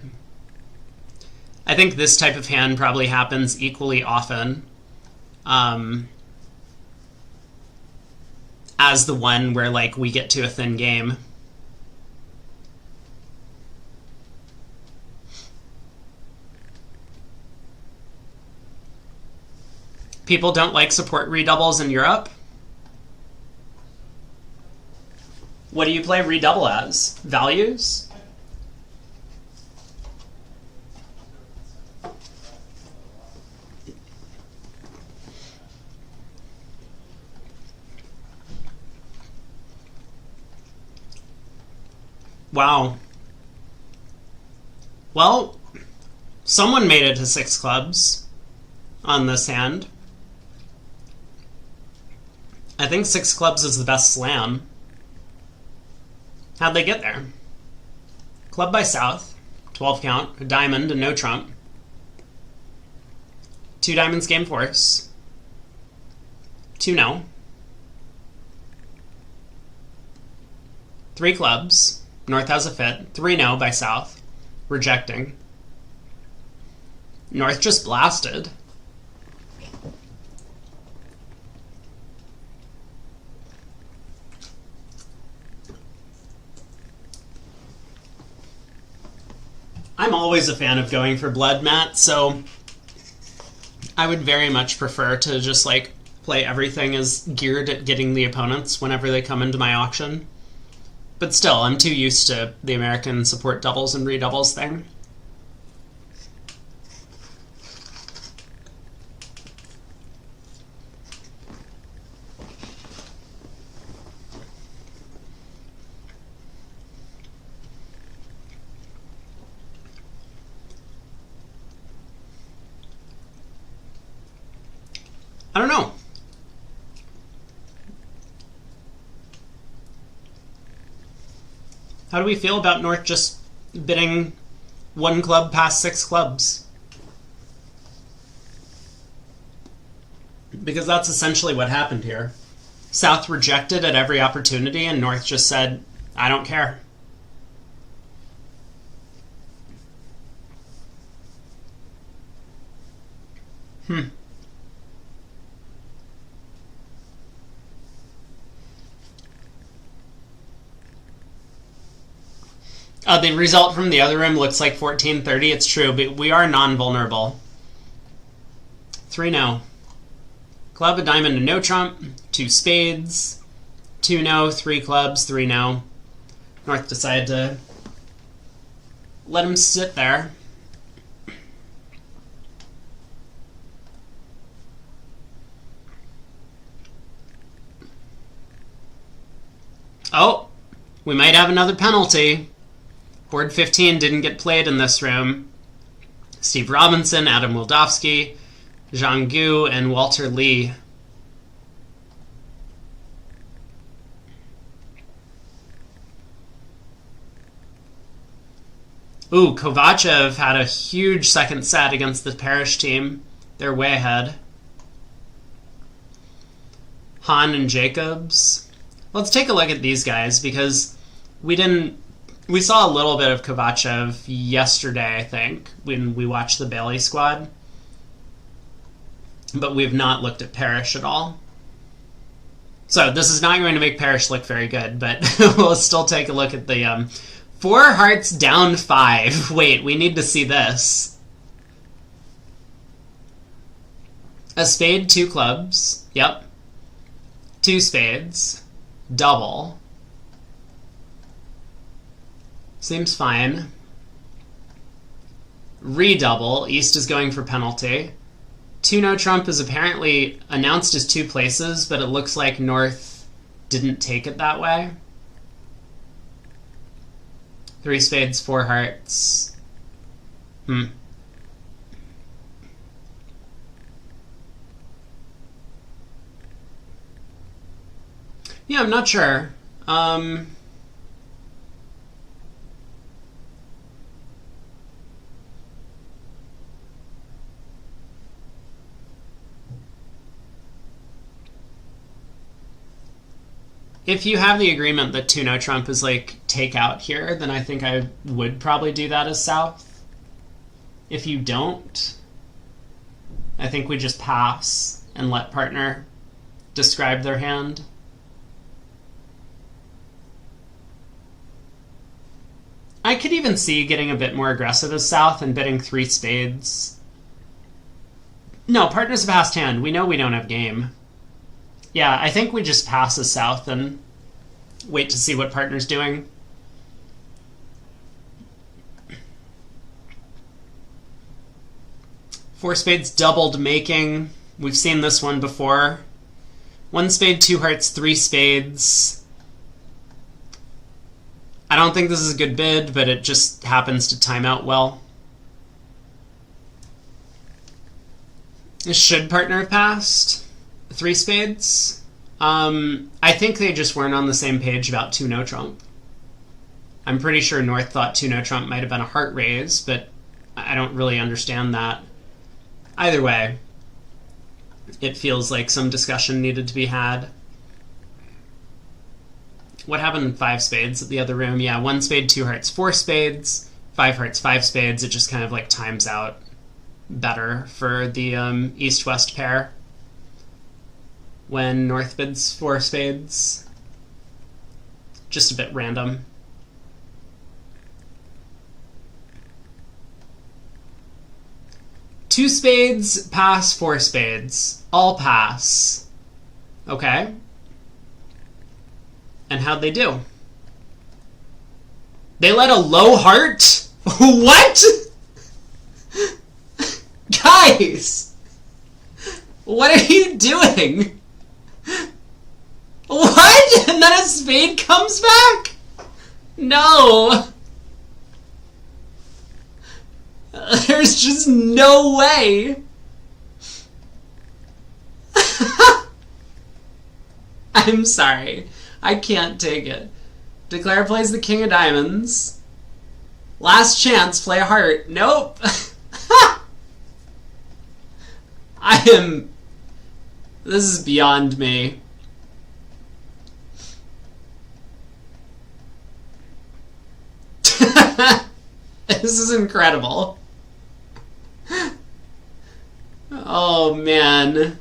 I think this type of hand probably happens equally often as the one where like we get to a thin game. People don't like support redoubles in Europe. What do you play redouble as? Values? Wow. Well, someone made it to 6 clubs on this hand. I think 6 clubs is the best slam. How'd they get there? Club by South, 12 count, a diamond, and no trump. 2 diamonds game force. 2 no. 3 clubs. North has a fit. 3 no by South. Rejecting. North just blasted. I'm always a fan of going for blood, Matt, so I would very much prefer to just like play everything as geared at getting the opponents whenever they come into my auction. But still, I'm too used to the American support doubles and redoubles thing. I don't know. How do we feel about North just bidding 1 club past 6 clubs? Because that's essentially what happened here. South rejected at every opportunity, and North just said, I don't care. The result from the other room looks like 1430. It's true, but we are non-vulnerable. 3 no. Club, a diamond, and no trump. 2 spades. 2 no, 3 clubs, 3 no. North decided to let him sit there. Oh, we might have another penalty. Board 15 didn't get played in this room. Steve Robinson, Adam Wildowski, Zhang Gu, and Walter Lee. Ooh, Kovachev had a huge second set against the Parrish team. They're way ahead. Han and Jacobs. Let's take a look at these guys, because we didn't We saw a little bit of Kovachev yesterday, I think, when we watched the Bailey squad. But we've not looked at Parrish at all. So this is not going to make Parrish look very good, but we'll still take a look at the 4 hearts down 5. Wait, we need to see this. A spade, 2 clubs. Yep. 2 spades. Double. Seems fine. Redouble. East is going for penalty. 2 no trump is apparently announced as 2 places, but it looks like North didn't take it that way. 3 spades, 4 hearts. Yeah, I'm not sure. If you have the agreement that 2 no trump is like take out here, then I think I would probably do that as South. If you don't, I think we just pass and let partner describe their hand. I could even see getting a bit more aggressive as South and betting 3 spades. No, partner's a passed hand. We know we don't have game. Yeah, I think we just pass as South and wait to see what partner's doing. Four spades doubled making. We've seen this one before. 1 spade, 2 hearts, 3 spades. I don't think this is a good bid, but it just happens to time out well. Should partner have passed? 3 spades? I think they just weren't on the same page about 2 no trump. I'm pretty sure North thought 2 no trump might have been a heart raise, but I don't really understand that. Either way, it feels like some discussion needed to be had. What happened in 5 spades at the other room? Yeah, 1 spade, 2 hearts, 4 spades, 5 hearts, 5 spades. It just kind of like times out better for the east-west pair when North bids 4 spades. Just a bit random. Two spades, pass, 4 spades. All pass. Okay. And how'd they do? They let a low heart? What? Guys! What are you doing? What? And then a spade comes back? No. There's just no way. I'm sorry. I can't take it. Declare plays the king of diamonds. Last chance, play a heart. Nope. This is beyond me. This is incredible. Oh, man.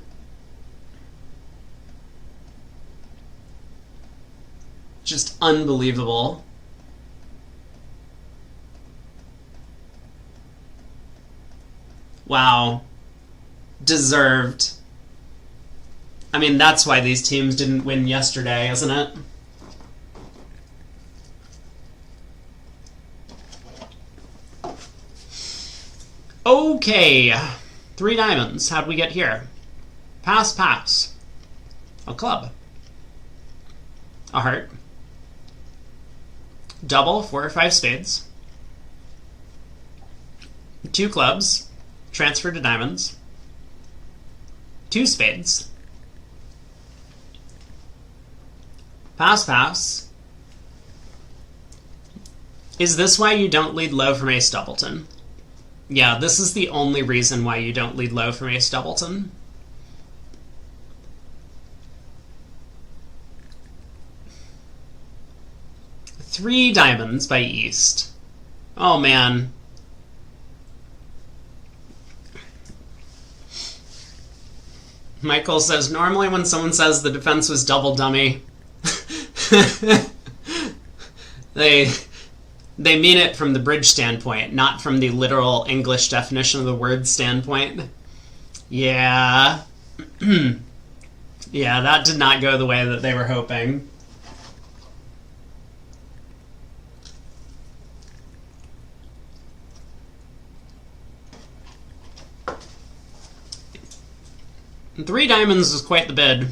Just unbelievable. Wow. Deserved. I mean, that's why these teams didn't win yesterday, isn't it? Okay. 3 diamonds. How'd we get here? Pass, pass. A club. A heart. Double, 4 or 5 spades. 2 clubs. Transfer to diamonds. 2 spades. Pass, pass. Is this why you don't lead low from ace doubleton? Yeah, this is the only reason why you don't lead low from ace doubleton. 3 diamonds by East. Oh, man. Michael says, normally when someone says the defense was double dummy, they mean it from the bridge standpoint, not from the literal English definition of the word standpoint. Yeah. Yeah, that did not go the way that they were hoping. And 3 diamonds is quite the bid.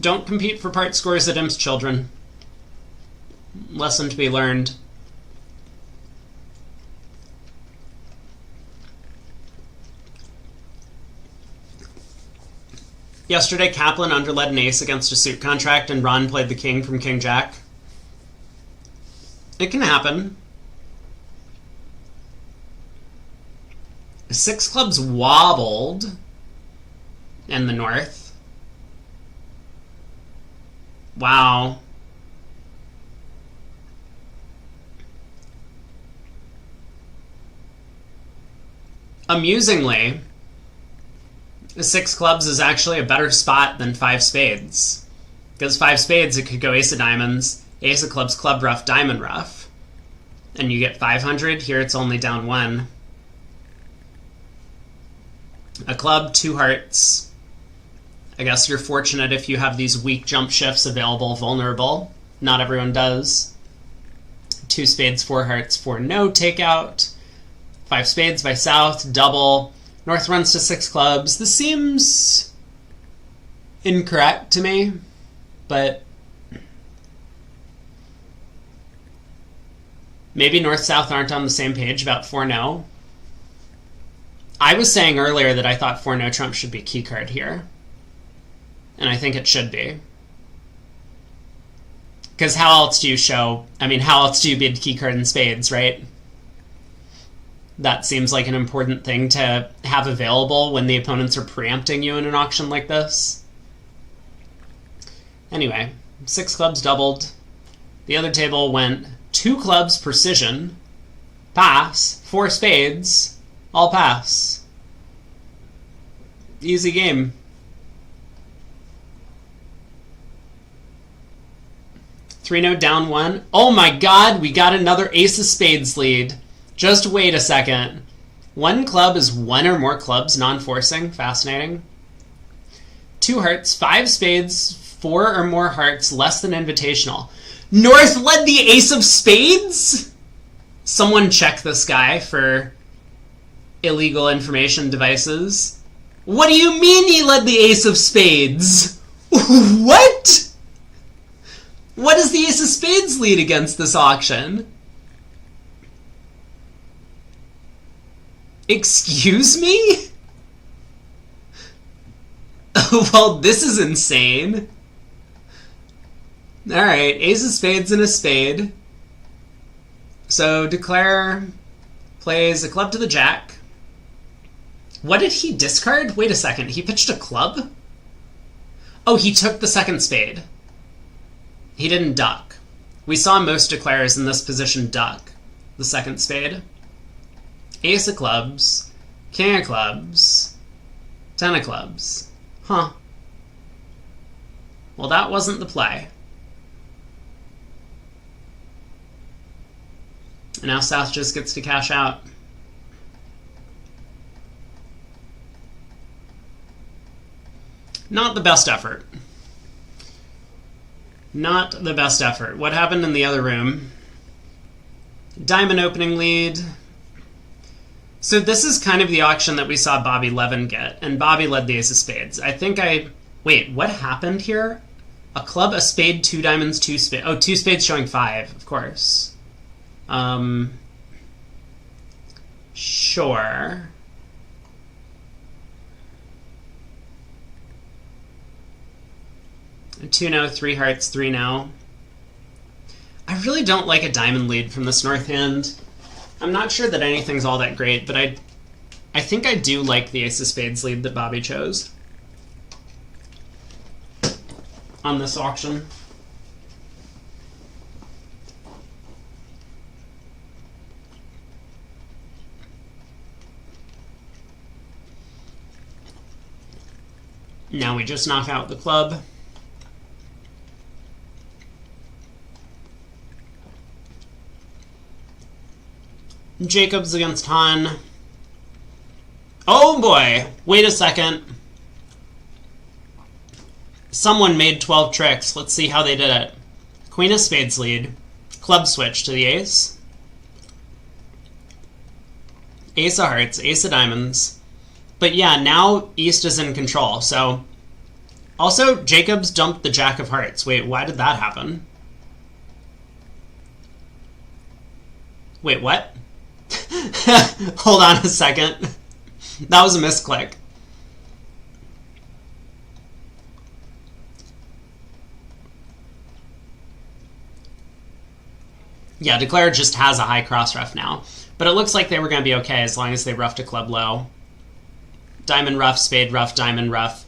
Don't compete for part scores at imps, children. Lesson to be learned. Yesterday, Kaplan underled an ace against a suit contract, and Ron played the king from King Jack. It can happen. 6 clubs wobbled in the north. Wow. Amusingly, 6 clubs is actually a better spot than 5 spades. Because 5 spades, it could go ace of diamonds, ace of clubs, club rough, diamond rough. And you get 500. Here it's only down 1. A club, 2 hearts. I guess you're fortunate if you have these weak jump shifts available, vulnerable. Not everyone does. 2 spades, 4 hearts for no takeout. 5 spades by south, double. North runs to 6 clubs. This seems incorrect to me, but maybe north-south aren't on the same page about 4-no. I was saying earlier that I thought 4-no trump should be a key card here. And I think it should be. Because how else do you show... I mean, how else do you bid key card in spades, right? That seems like an important thing to have available when the opponents are preempting you in an auction like this. Anyway, 6 clubs doubled. The other table went 2 clubs precision, pass, 4 spades, all pass. Easy game. 3-no down 1. Oh my god, we got another ace of spades lead. Just wait a second. 1 club is 1 or more clubs, non-forcing. Fascinating. 2 hearts, 5 spades, 4 or more hearts, less than invitational. North led the ace of spades? Someone check this guy for illegal information devices. What do you mean he led the ace of spades? What? What does the ace of spades lead against this auction? Excuse me? Well, this is insane. Alright, ace of spades and a spade. So, Declare plays a club to the jack. What did he discard? Wait a second, he pitched a club? Oh, he took the second spade. He didn't duck. We saw most Declares in this position duck the second spade. Ace of clubs, king of clubs, 10 of clubs. Huh. Well, that wasn't the play. And now South just gets to cash out. Not the best effort. Not the best effort. What happened in the other room? Diamond opening lead. So this is kind of the auction that we saw Bobby Levin get, and Bobby led the ace of spades. I think wait, what happened here? A club, a spade, 2 diamonds, 2 spades. Oh, 2 spades showing 5, of course. Sure. A 2-no, 3 hearts, 3-no. I really don't like a diamond lead from this north hand. I'm not sure that anything's all that great, but I think I do like the ace of spades lead that Bobby chose on this auction. Now we just knock out the club. Jacobs against Han. Oh boy! Wait a second. Someone made 12 tricks. Let's see how they did it. Queen of spades lead. Club switch to the ace. Ace of hearts, ace of diamonds. But yeah, now East is in control, so... Also, Jacobs dumped the jack of hearts. Wait, why did that happen? Wait, what? Hold on a second. That was a misclick. Yeah, Declare just has a high cross rough now. But it looks like they were going to be okay as long as they roughed a club low. Diamond rough, spade rough, diamond rough,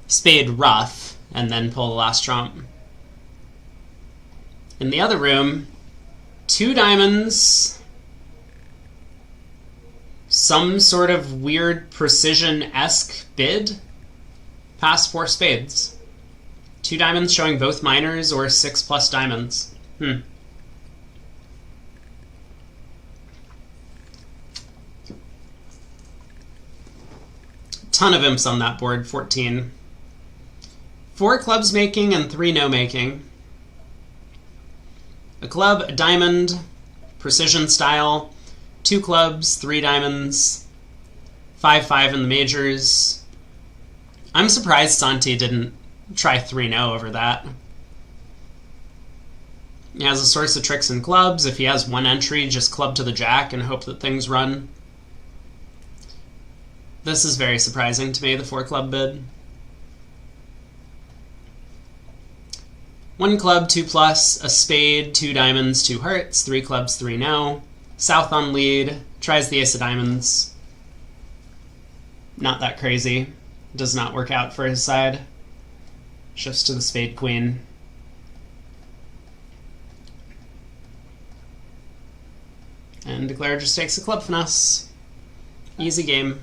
spade rough, and then pull the last trump. In the other room, 2 diamonds, some sort of weird precision-esque bid, pass 4 spades. 2 diamonds showing both minors or 6 plus diamonds. Ton of imps on that board, 14. 4 clubs making and 3 no making. A club, a diamond, precision style, 2 clubs, 3 diamonds, 5-5 in the majors. I'm surprised Santi didn't try 3-no over that. He has a source of tricks and clubs. If he has 1 entry, just club to the jack and hope that things run. This is very surprising to me, the 4 club bid. 1 club, 2 plus, a spade, 2 diamonds, 2 hearts, 3 clubs, 3 no. South on lead, tries the ace of diamonds. Not that crazy. Does not work out for his side. Shifts to the spade queen. And Declare just takes a club finesse. Easy game.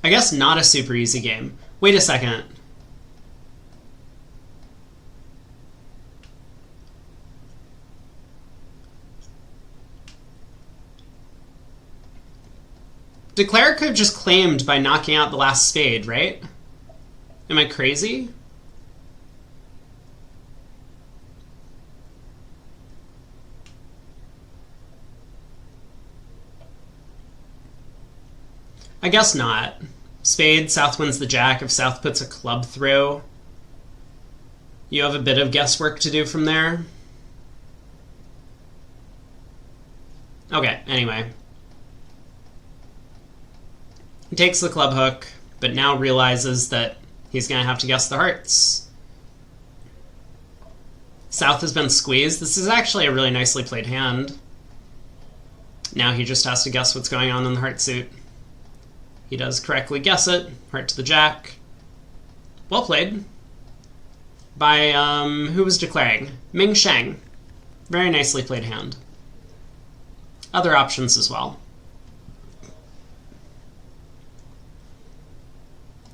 I guess not a super easy game. Wait a second. Declare could have just claimed by knocking out the last spade, right? Am I crazy? I guess not. Spade, South wins the jack. If South puts a club through, you have a bit of guesswork to do from there. Okay, anyway. He takes the club hook, but now realizes that he's going to have to guess the hearts. South has been squeezed. This is actually a really nicely played hand. Now he just has to guess what's going on in the heart suit. He does correctly guess it. Heart to the jack. Well played. By, who was declaring? Ming Sheng. Very nicely played hand. Other options as well.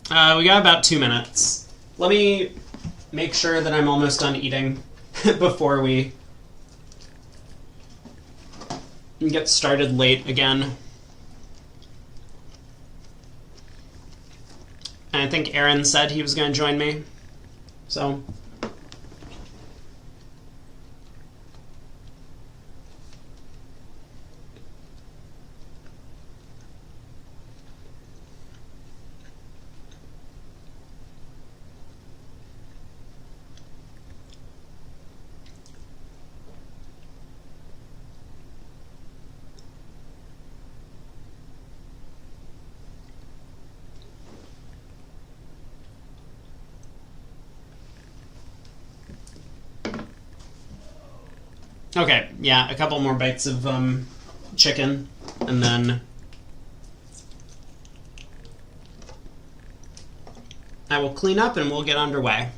We got about 2 minutes. Let me make sure that I'm almost done eating before we get started late again. And I think Aaron said he was going to join me. So... Okay, yeah, a couple more bites of chicken, and then I will clean up and we'll get underway.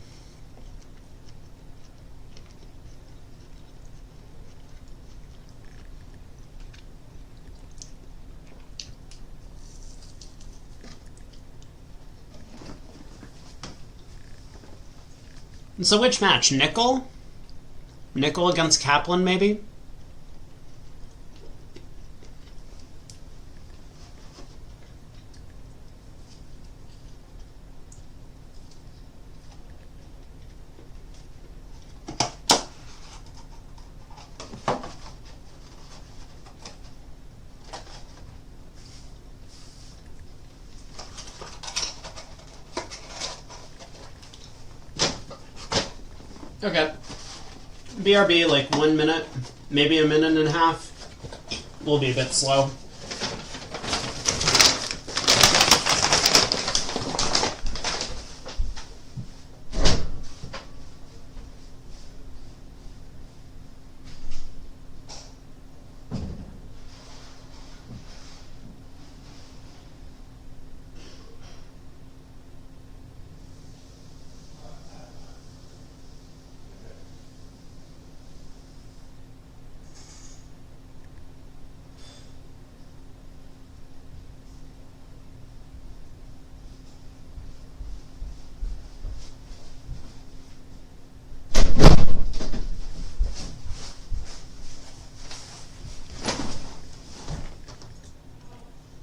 So which match? Nickel? Nickel against Kaplan, maybe? Okay. BRB, like 1 minute, maybe a minute and a half. We'll be a bit slow.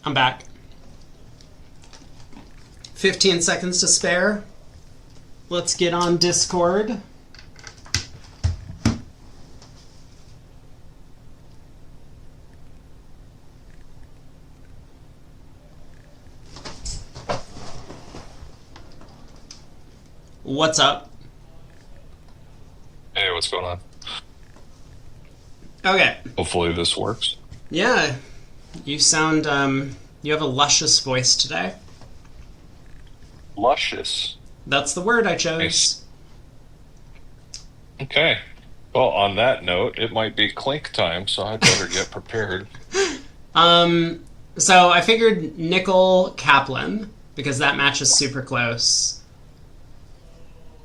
I'm back. 15 seconds to spare. Let's get on Discord. What's up? Hey, what's going on? Okay. Hopefully this works. Yeah. You sound, you have a luscious voice today. Luscious. That's the word I chose. Nice. Okay. Well, on that note, it might be clink time, so I'd better get prepared. So I figured Nickel Kaplan, because that match is super close.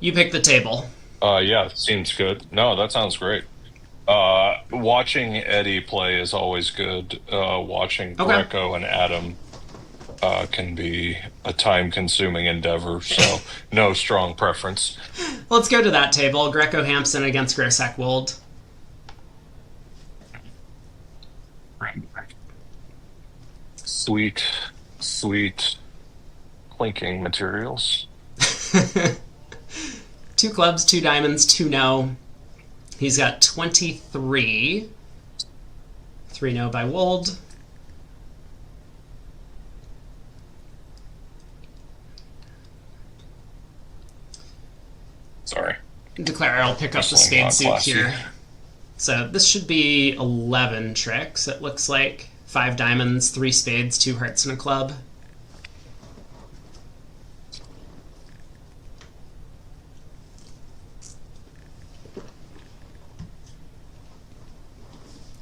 You pick the table. Yeah, seems good. No, that sounds great. Watching Eddie play is always good. Watching Greco and Adam can be a time-consuming endeavor, so no strong preference. Let's go to that table. Greco Hampson against Grosek Wold. Sweet, sweet clinking materials. 2 clubs, 2 diamonds, 2 no. He's got 23. 3 no by Wold. Sorry. Declare I'll pick up the spade suit here. So this should be 11 tricks, it looks like. 5 diamonds, 3 spades, 2 hearts, and a club.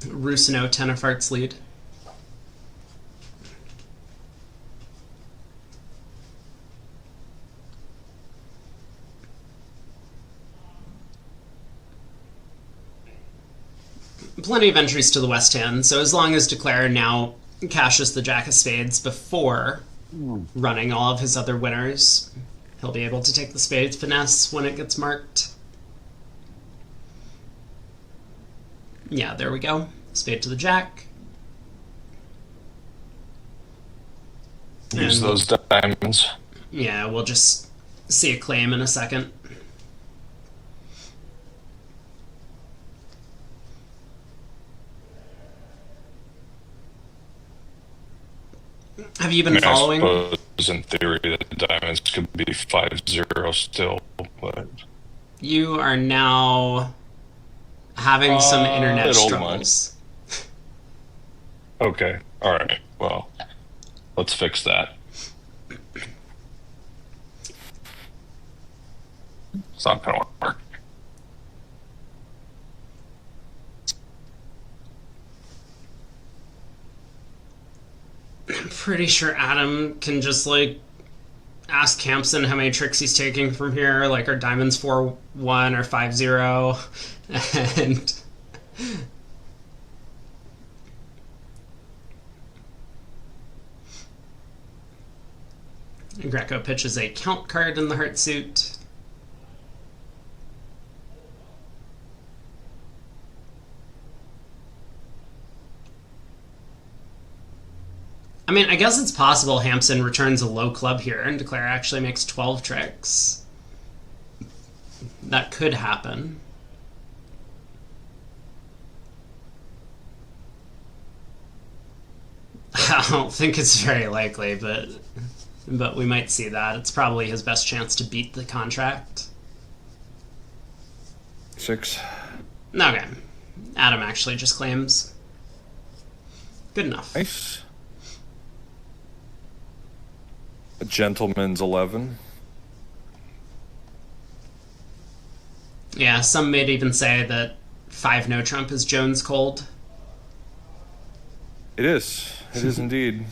Rusino, 10 of hearts lead. Plenty of entries to the west hand, so as long as Declare now cashes the Jack of Spades before running all of his other winners, he'll be able to take the Spades finesse when it gets marked. Yeah, there we go. Spade to the Jack. Use those diamonds. Yeah, we'll just see a claim in a second. Have you been following? I suppose in theory the diamonds could be 5-0 still, but you are now having some internet struggles. Okay, alright, well, let's fix that. It's not gonna work. I'm pretty sure Adam can just, like, ask Hampson how many tricks he's taking from here. Like, are diamonds 4-1 or 5-0? And Greco pitches a count card in the heart suit. I mean, I guess it's possible Hampson returns a low club here and Declare actually makes 12 tricks. That could happen. I don't think it's very likely, but we might see that. It's probably his best chance to beat the contract. 6. Okay. Adam actually just claims. Good enough. Nice. A gentleman's 11. Yeah, some might even say that 5 no trump is Jones cold. It is. It is indeed.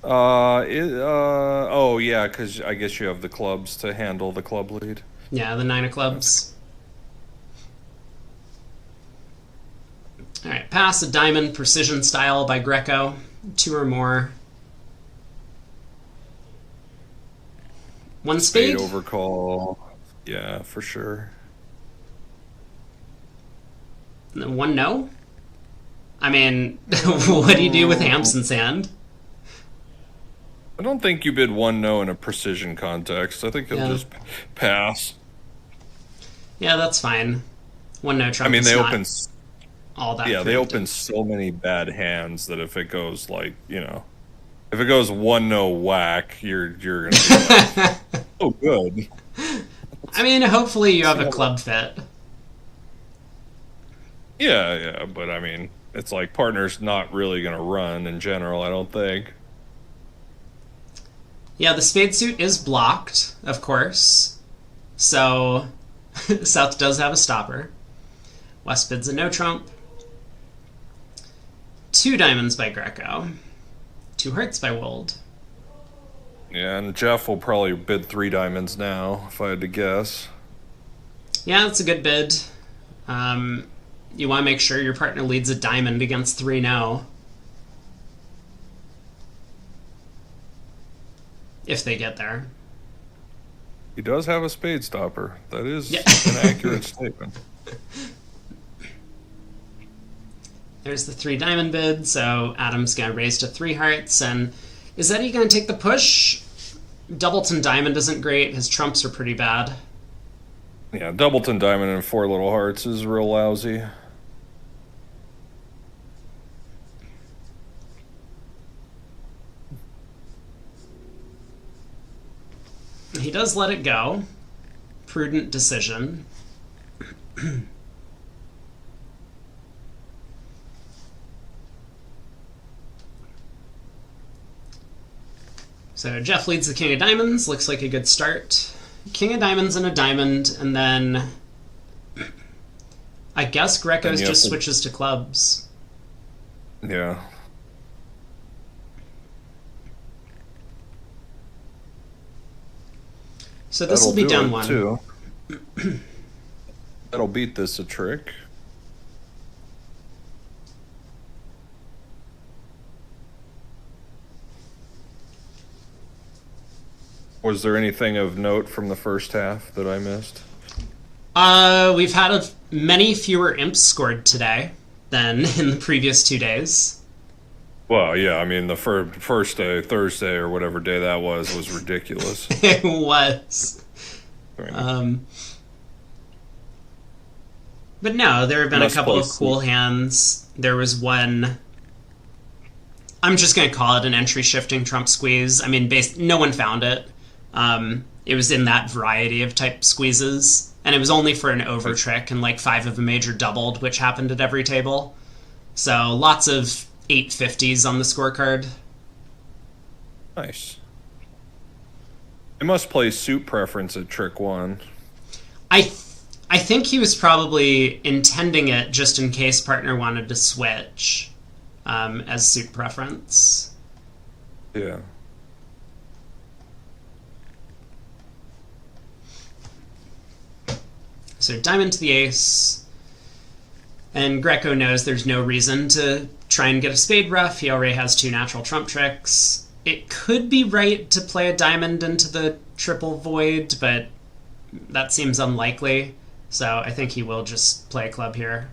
Oh yeah, because I guess you have the clubs to handle the club lead. Yeah, the 9 of clubs. Alright, pass a diamond precision style by Greco. 2 or more. 1 spade? Overcall. Yeah, for sure. 1 no? I mean, what do you do with Hampson's hand? I don't think you bid 1 no in a precision context. I think he'll just pass. Yeah, that's fine. 1 no trump. I mean, they not open. all that. Yeah, they open so many bad hands that if it goes like, if it goes 1 no whack, you're gonna be like, oh good. I mean, hopefully you have a club fit. Yeah, but I mean, it's like partner's not really gonna run in general, I don't think. Yeah, the spade suit is blocked, of course. So South does have a stopper. West bids a no trump. 2 diamonds by Greco. 2 hearts by Wold. Yeah, and Jeff will probably bid 3 diamonds now, if I had to guess. Yeah, that's a good bid. You want to make sure your partner leads a diamond against 3 no. If they get there. He does have a spade stopper. That is an accurate statement. There's the 3 diamond bid, so Adam's going to raise to 3 hearts, and is Eddie going to take the push? Doubleton diamond isn't great. His trumps are pretty bad. Yeah, Doubleton diamond and 4 little hearts is real lousy. He does let it go. Prudent decision. So Jeff leads the king of diamonds. Looks like a good start. King of diamonds and a diamond, and then I guess Greco's just switches to clubs. Yeah. So this will be down 1. Too. That'll beat this a trick. Was there anything of note from the first half that I missed? We've had many fewer imps scored today than in the previous 2 days. Well, yeah, I mean, the first day, Thursday, or whatever day that was ridiculous. It was. But no, there have been a couple of cool hands. There was one... I'm just going to call it an entry-shifting trump squeeze. I mean, no one found it. It was in that variety of type squeezes, and it was only for an over trick, and like 5 of a major doubled, which happened at every table. So lots of 850s on the scorecard. Nice. It must play suit preference at trick 1. I think he was probably intending it just in case partner wanted to switch as suit preference. Yeah. So diamond to the ace, and Greco knows there's no reason to try and get a spade rough. He already has 2 natural trump tricks. It could be right to play a diamond into the triple void, but that seems unlikely. So I think he will just play a club here.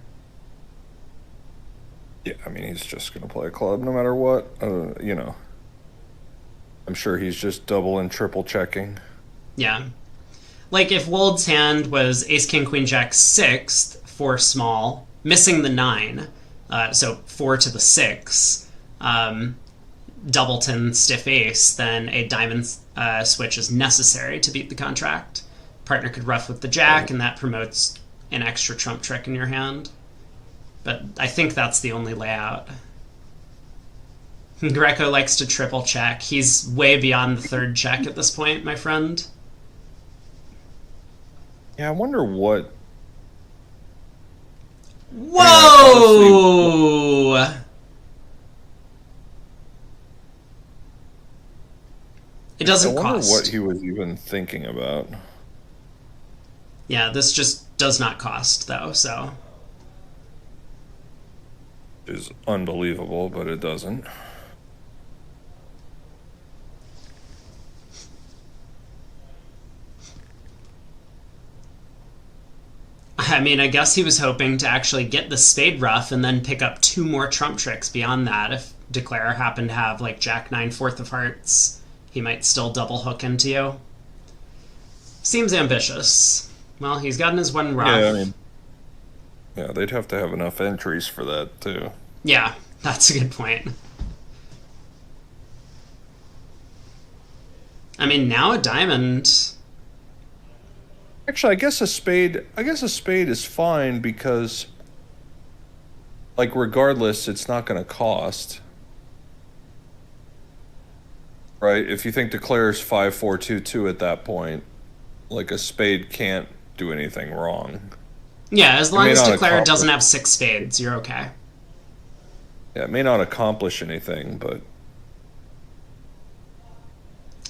Yeah, I mean, he's just going to play a club no matter what. You know, I'm sure he's just double and triple checking. Yeah. Like, if Wold's hand was ace, king, queen, jack, 6th, 4 small, missing the 9, so 4 to the 6, doubleton, stiff ace, then a diamond switch is necessary to beat the contract. Partner could ruff with the jack, and that promotes an extra trump trick in your hand. But I think that's the only layout. Greco likes to triple check. He's way beyond the 3rd check at this point, my friend. Yeah, I wonder what... Whoa! I mean, it doesn't cost. I wonder what he was even thinking about. Yeah, this just does not cost, though, so... Is unbelievable, but it doesn't. I mean, I guess he was hoping to actually get the spade ruff and then pick up 2 more trump tricks beyond that. If Declare happened to have, like, jack 9 4th of hearts, he might still double hook into you. Seems ambitious. Well, he's gotten his 1 ruff. Yeah, I mean... Yeah, they'd have to have enough entries for that, too. Yeah, that's a good point. I mean, now a diamond... Actually, I guess a spade is fine because, like, regardless, it's not going to cost. Right? If you think Declare's 5-4-2-2 at that point, like, a spade can't do anything wrong. Yeah, as long as Declare doesn't have 6 spades, you're okay. Yeah, it may not accomplish anything, but...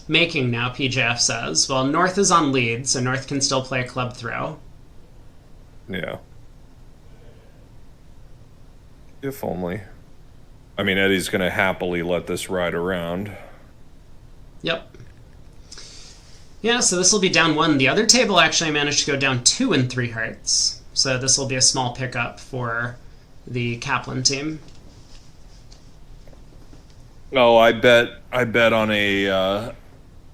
Making now, PJF says. Well, North is on lead, so North can still play a club throw. Yeah. If only. I mean, Eddie's going to happily let this ride around. Yep. Yeah, so this will be down 1. The other table actually managed to go down 2 in 3 hearts. So this will be a small pickup for the Kaplan team. Oh, I bet on a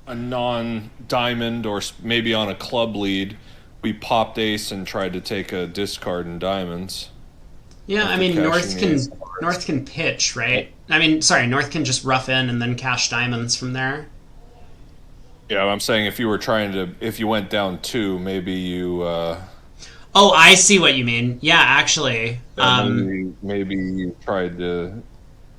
non-diamond or maybe on a club lead, we popped ace and tried to take a discard in diamonds. Yeah, I mean, North can pitch, right? I mean, sorry, North can just rough in and then cash diamonds from there. Yeah, I'm saying if you went down 2, maybe you... Oh, I see what you mean. Yeah, actually. Maybe you tried to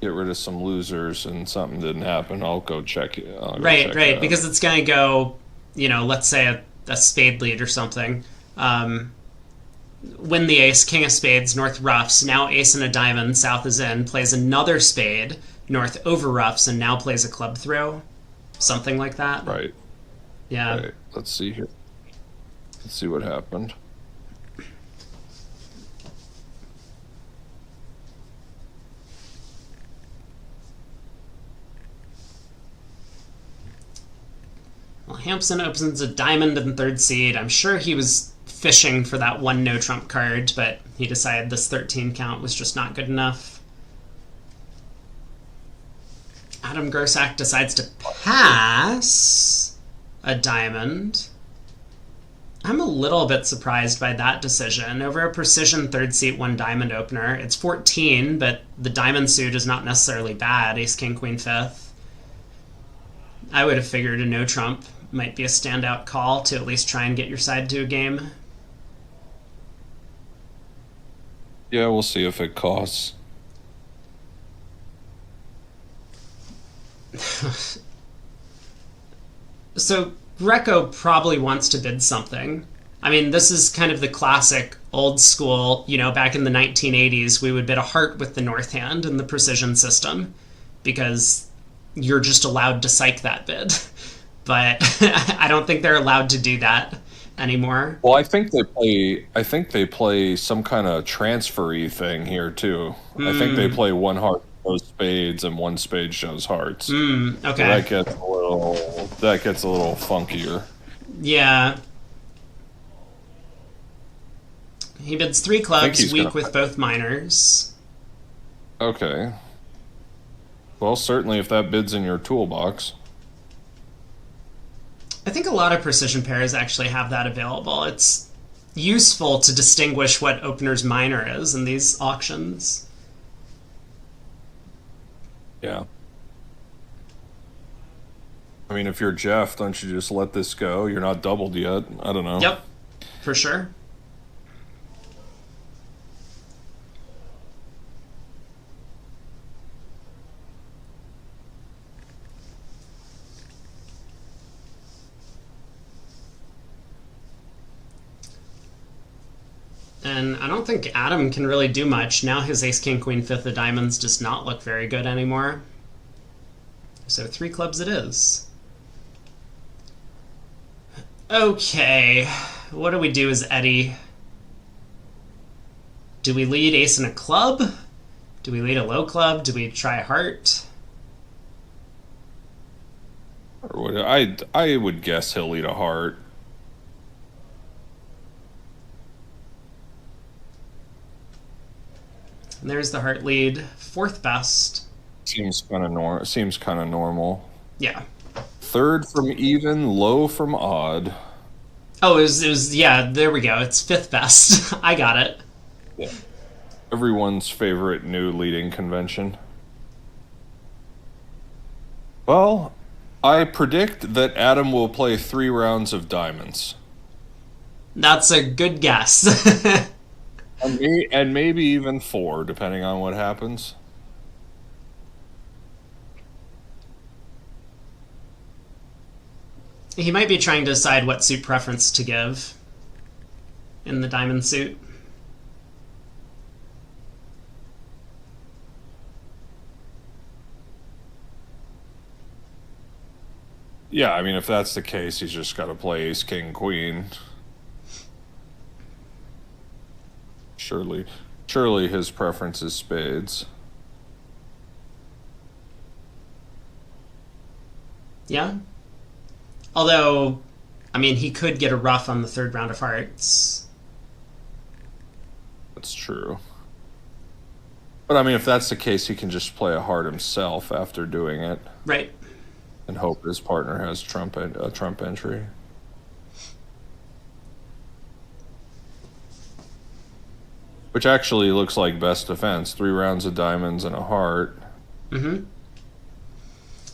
get rid of some losers and something didn't happen. I'll go check it. Right, because it's going to go, let's say a spade lead or something. Win the ace, king of spades, North roughs, now ace and a diamond, South is in, plays another spade, North over roughs, and now plays a club throw. Something like that. Right. Yeah. Right. Let's see here. Let's see what happened. Well, Hampson opens a diamond in 3rd seed. I'm sure he was fishing for that 1 no trump card, but he decided this 13 count was just not good enough. Adam Grossack decides to pass a diamond. I'm a little bit surprised by that decision. Over a precision 3rd seat 1 diamond opener, it's 14, but the diamond suit is not necessarily bad. Ace, king, queen, 5th. I would have figured a no trump might be a standout call to at least try and get your side to a game. Yeah, we'll see if it costs. So Greco probably wants to bid something. I mean, this is kind of the classic old school, back in the 1980s, we would bid a heart with the north hand in the precision system because you're just allowed to psych that bid. But I don't think they're allowed to do that anymore. Well, I think they play some kind of transfer-y thing here too. I think they play 1 heart shows spades and 1 spade shows hearts. Okay. So that gets a little funkier. Yeah. He bids 3 clubs, weak with both minors. Okay. Well, certainly if that bid's in your toolbox. I think a lot of precision pairs actually have that available. It's useful to distinguish what opener's minor is in these auctions. Yeah. I mean, if you're Jeff, don't you just let this go? You're not doubled yet. I don't know. Yep, for sure. And I don't think Adam can really do much. Now his ace, king, queen, fifth of diamonds does not look very good anymore. So 3 clubs it is. Okay, what do we do as Eddie? Do we lead ace and a club? Do we lead a low club? Do we try a heart? Or would I would guess he'll lead a heart. And there's the heart lead, 4th best. Seems kind of normal. Yeah. 3rd from even, low from odd. Oh, it was yeah, there we go. It's 5th best. I got it. Yeah. Everyone's favorite new leading convention. Well, I predict that Adam will play 3 rounds of diamonds. That's a good guess. And maybe even 4, depending on what happens. He might be trying to decide what suit preference to give in the diamond suit. Yeah, I mean, if that's the case, he's just got to play ace, king, queen. Surely his preference is spades. Yeah? Although, I mean, he could get a ruff on the 3rd round of hearts. That's true. But I mean, if that's the case, he can just play a heart himself after doing it. Right. And hope his partner has a trump entry. Which actually looks like best defense. 3 rounds of diamonds and a heart. Mm-hmm.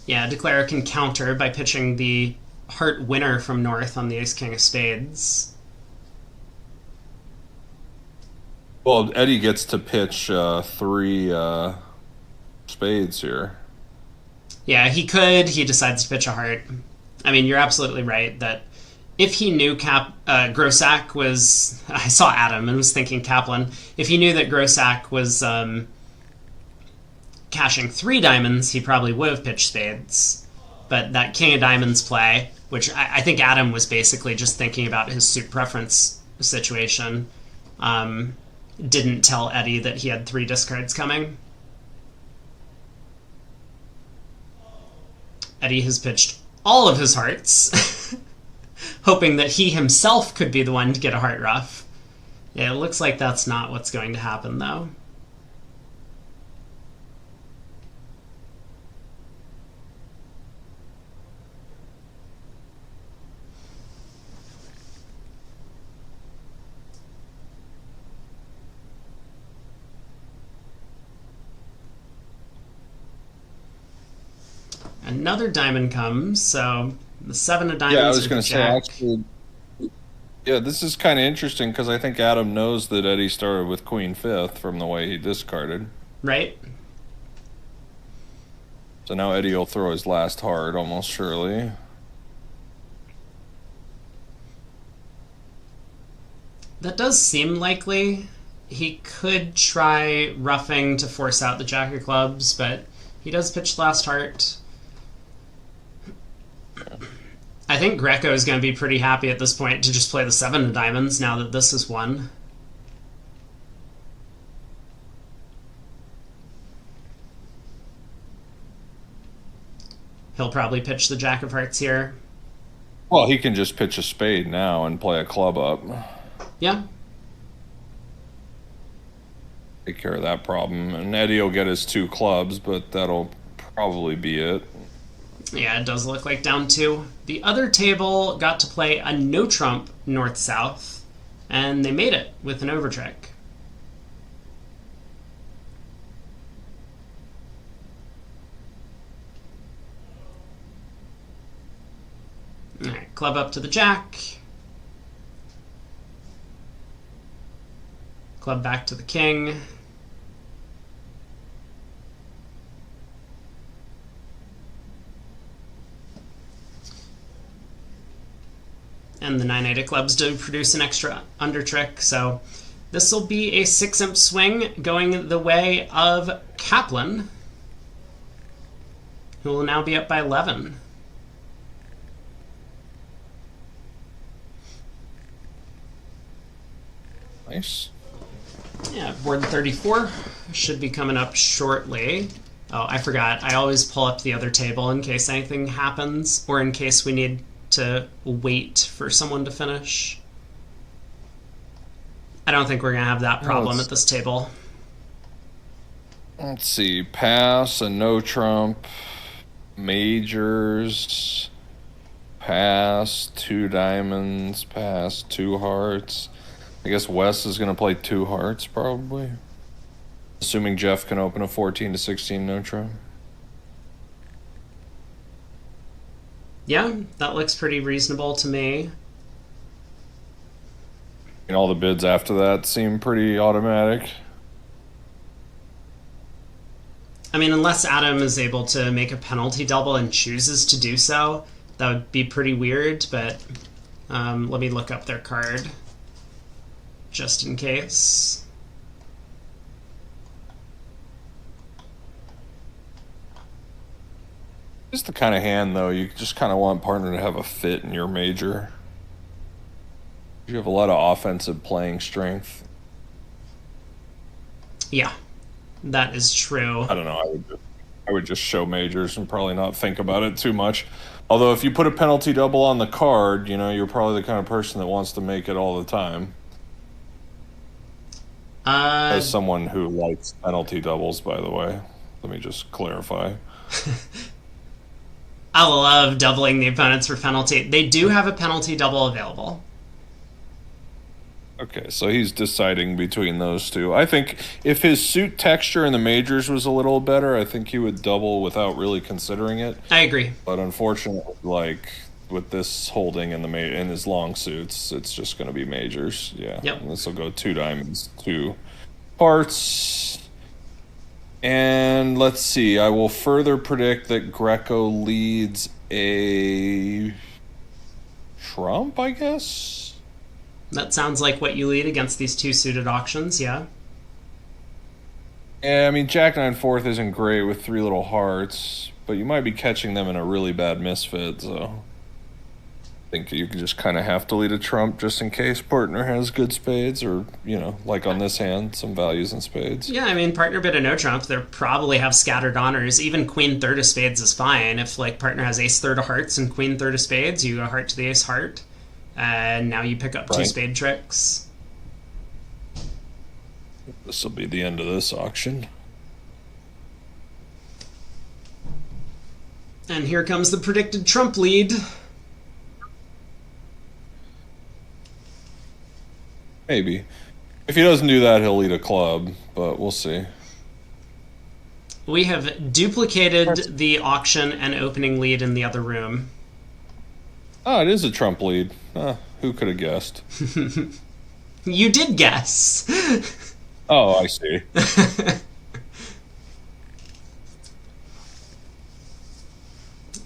Yeah, Declare can counter by pitching the heart winner from north on the ace, king of spades. Well, Eddie gets to pitch 3 spades here. Yeah, he could. He decides to pitch a heart. I mean, you're absolutely right that if he knew Grossack was... I saw Adam and was thinking Kaplan. If he knew that Grossack was cashing 3 diamonds, he probably would have pitched spades. But that king of diamonds play, which I think Adam was basically just thinking about his suit preference situation, didn't tell Eddie that he had 3 discards coming. Eddie has pitched all of his hearts, hoping that he himself could be the one to get a heart ruff. Yeah, it looks like that's not what's going to happen, though. Another diamond comes, so the 7 of diamonds. Yeah, I was going to say, actually, yeah, this is kind of interesting because I think Adam knows that Eddie started with queen 5th from the way he discarded. Right. So now Eddie will throw his last heart, almost surely. That does seem likely. He could try roughing to force out the jack of clubs, but he does pitch last heart. I think Greco is going to be pretty happy at this point to just play the 7 of diamonds now that this is won. He'll probably pitch the jack of hearts here. Well, he can just pitch a spade now and play a club up. Yeah. take care of that problem. And Eddie will get his 2 clubs, but that'll probably be it. Yeah, it does look like down 2. The other table got to play a no-trump north-south, and they made it with an overtrick. Alright, club up to the jack. Club back to the king. And the 9-8 of clubs do produce an extra under trick, so this will be a 6-imp swing going the way of Kaplan, who will now be up by 11. Nice. Yeah, board 34 should be coming up shortly. Oh, I forgot. I always pull up the other table in case anything happens, or in case we need to wait for someone to finish. I don't think we're going to have that problem at this table. Let's see. Pass, a no trump, majors, pass, 2 diamonds, pass, 2 hearts. I guess Wes is going to play 2 hearts, probably. Assuming Jeff can open a 14 to 16 no trump. Yeah, that looks pretty reasonable to me. And all the bids after that seem pretty automatic. I mean, unless Adam is able to make a penalty double and chooses to do so, that would be pretty weird, but let me look up their card just in case. It's the kind of hand, though, you just kind of want partner to have a fit in your major. You have a lot of offensive playing strength. Yeah, that is true. I don't know. I would just show majors and probably not think about it too much. Although if you put a penalty double on the card, you know, you're probably the kind of person that wants to make it all the time. As someone who likes penalty doubles, by the way, let me just clarify. I love doubling the opponents for penalty. They do have a penalty double available. Okay, so he's deciding between those two. I think if his suit texture in the majors was a little better, I think he would double without really considering it. I agree. But unfortunately, like with this holding in in his long suits, it's just going to be majors. Yeah. Yep. And this will go 2 diamonds, 2 hearts. And let's see. I will further predict that Greco leads a trump, I guess. That sounds like what you lead against these 2 suited auctions, yeah. Yeah, I mean, Jack 9/4 isn't great with 3 little hearts, but you might be catching them in a really bad misfit, so I think you just kind of have to lead a trump just in case partner has good spades, or, you know, like on this hand, some values in spades. Yeah, I mean, partner bid a no trump, they'll probably have scattered honors. Even queen third of spades is fine. If, like, partner has ace third of hearts and queen third of spades, you go heart to the ace heart, and now you pick up 2 spade tricks. This will be the end of this auction. And here comes the predicted trump lead. Maybe. If he doesn't do that, he'll lead a club, but we'll see. We have duplicated the auction and opening lead in the other room. Oh, it is a trump lead. Who could have guessed? You did guess. Oh, I see.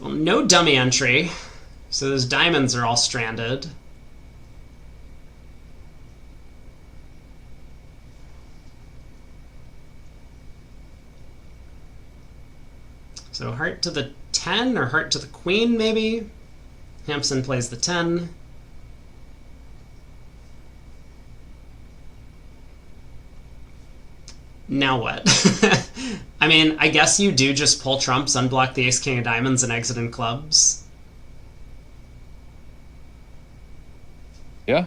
Well, no dummy entry, so those diamonds are all stranded. So heart to the 10 or heart to the queen, maybe? Hampson plays the 10. Now what? I mean, I guess you do just pull trumps, unblock the ace king of diamonds, and exit in clubs. Yeah.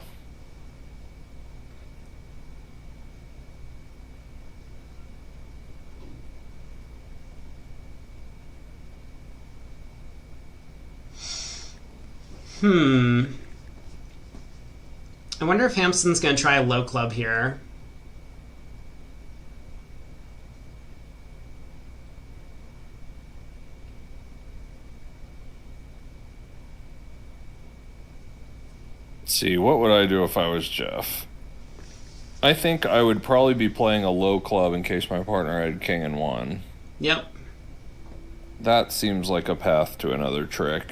I wonder if Hampson's going to try a low club here. Let's see, what would I do if I was Jeff? I think I would probably be playing a low club in case my partner had king and one. Yep. That seems like a path to another trick.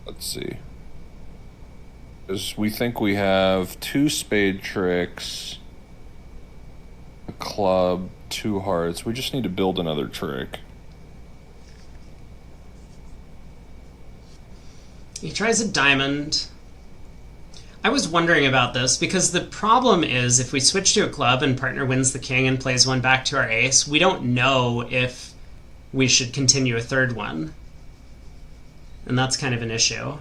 Let's see. Because we think we have 2 spade tricks, a club, 2 hearts. We just need to build another trick. He tries a diamond. I was wondering about this because the problem is if we switch to a club and partner wins the king and plays one back to our ace, we don't know if we should continue a third one. And that's kind of an issue.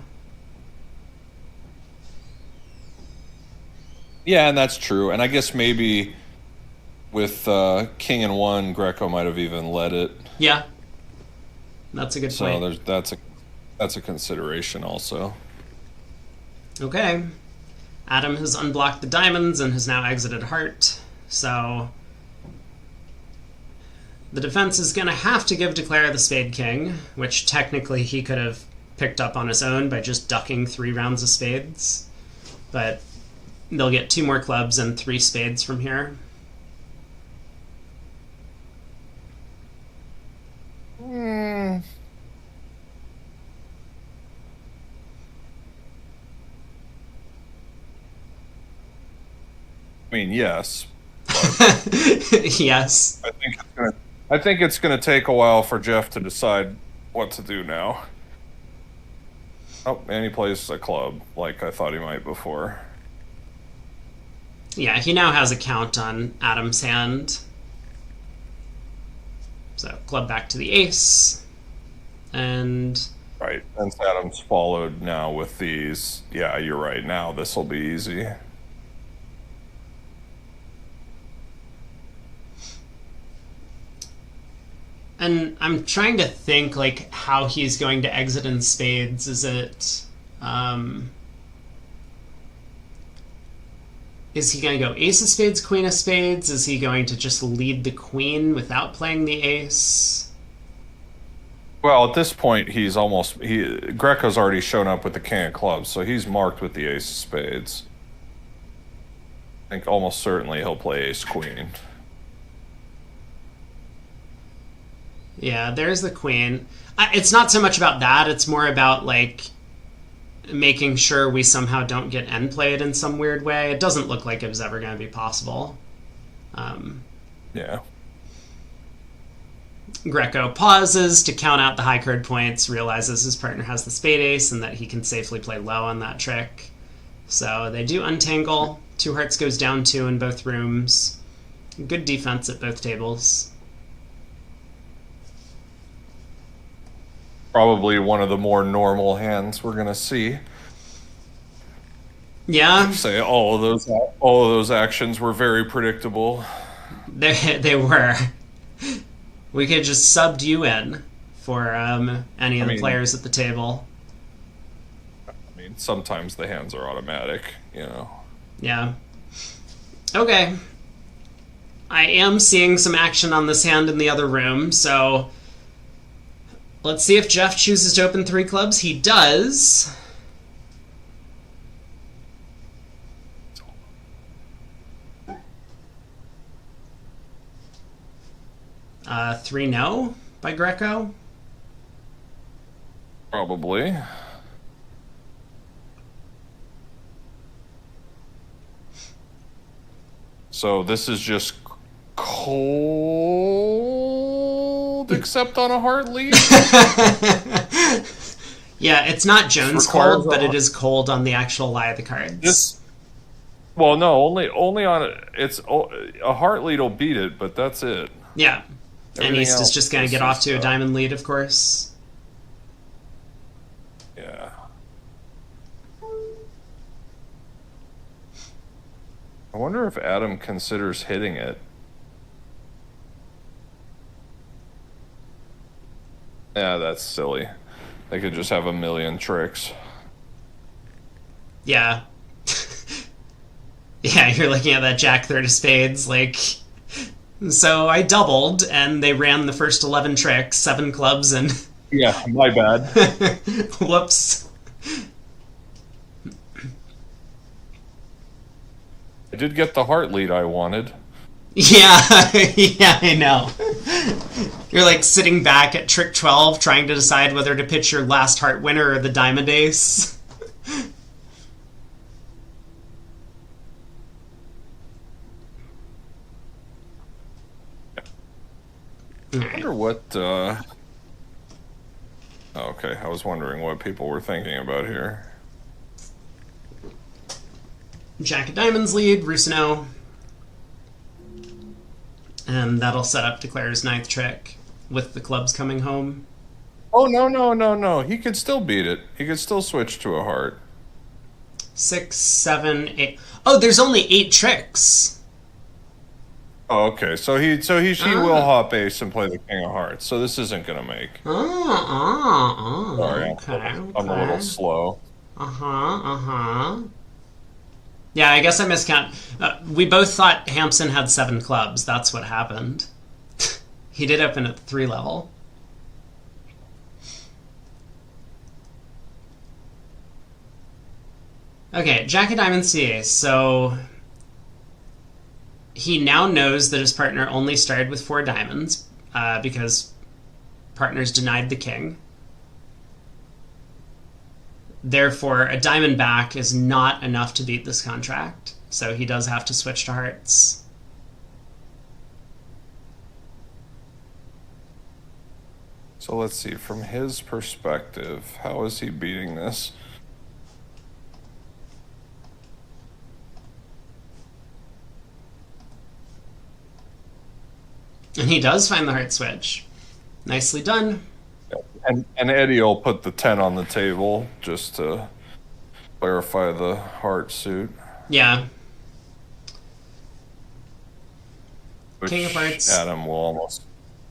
Yeah, and that's true. And I guess maybe with king and one, Greco might have even led it. Yeah. That's a good point. So that's a consideration also. Okay. Adam has unblocked the diamonds and has now exited heart. So the defense is going to have to give Declare the spade king, which technically he could have picked up on his own by just ducking 3 rounds of spades. But they'll get 2 more clubs and 3 spades from here. I mean, yes. Yes. I think it's gonna take a while for Jeff to decide what to do now. Oh, and he plays a club like I thought he might before. Yeah, he now has a count on Adam's hand. So club back to the ace. And Right, since Adam's followed now with these, yeah, you're right. Now this will be easy. And I'm trying to think like how he's going to exit in spades. Is he going to go ace of spades, queen of spades? Is he going to just lead the queen without playing the ace? Well, at this point, Greco's already shown up with the king of clubs, so he's marked with the ace of spades. I think almost certainly he'll play ace queen. Yeah, there's the queen. It's not so much about that. It's more about like making sure we somehow don't get end played in some weird way. It doesn't look like it was ever going to be possible. Yeah. Greco pauses to count out the high card points, realizes his partner has the spade ace and that he can safely play low on that trick. So they do untangle. 2 hearts goes down 2 in both rooms. Good defense at both tables. Probably one of the more normal hands we're gonna see. Yeah. Say all of those actions were very predictable. They were. We could just subbed you in for any of the players at the table. I mean, sometimes the hands are automatic, you know. Yeah. Okay. I am seeing some action on this hand in the other room, so let's see if Jeff chooses to open 3 clubs. He does. Three no by Greco. Probably. So this is just cold, except on a heart lead. Yeah, it's not Jones cold, but it is cold on the actual lie of the cards. Well, no, only on it's a heart lead will beat it, but that's it. Yeah, and East is just going to get off to a diamond lead, of course. Yeah. I wonder if Adam considers hitting it. Yeah, that's silly. They could just have a million tricks. Yeah. Yeah, you're looking at that Jack third of spades, like, so I doubled, and they ran the first 11 tricks, 7 clubs, and Yeah, my bad. whoops. I did get the heart lead I wanted. Yeah, yeah, I know. You're like sitting back at trick 12 trying to decide whether to pitch your last heart winner or the diamond ace. I wonder what, okay, I was wondering what people were thinking about here. Jack of diamonds lead, Rusino. And that'll set up Declare's 9th trick with the clubs coming home. Oh, no. He could still beat it. He could still switch to a heart. 6, 7, 8. Oh, there's only 8 tricks. Oh, okay. So she will hop ace and play the king of hearts. So this isn't gonna make. Sorry, Okay, I'm a little slow. Yeah, I guess I miscount. We both thought Hampson had 7 clubs. That's what happened. He did open at the 3 level. Okay, Jack of diamonds C ace. So he now knows that his partner only started with 4 diamonds because partners denied the king. Therefore, a diamond back is not enough to beat this contract. So he does have to switch to hearts. So let's see, from his perspective, how is he beating this? And he does find the heart switch. Nicely done. And Eddie will put the 10 on the table just to clarify the heart suit. Yeah. Which King of hearts. Adam will almost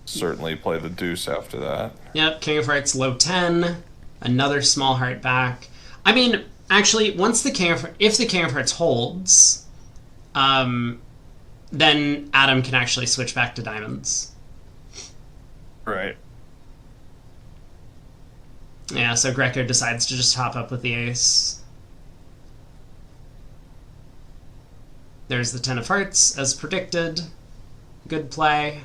certainly play the deuce after that. Yep, king of hearts, low 10. Another small heart back. I mean, actually, once the if the king of hearts holds, then Adam can actually switch back to diamonds. Right. Yeah, so Greco decides to just hop up with the ace. There's the 10 of hearts, as predicted. Good play.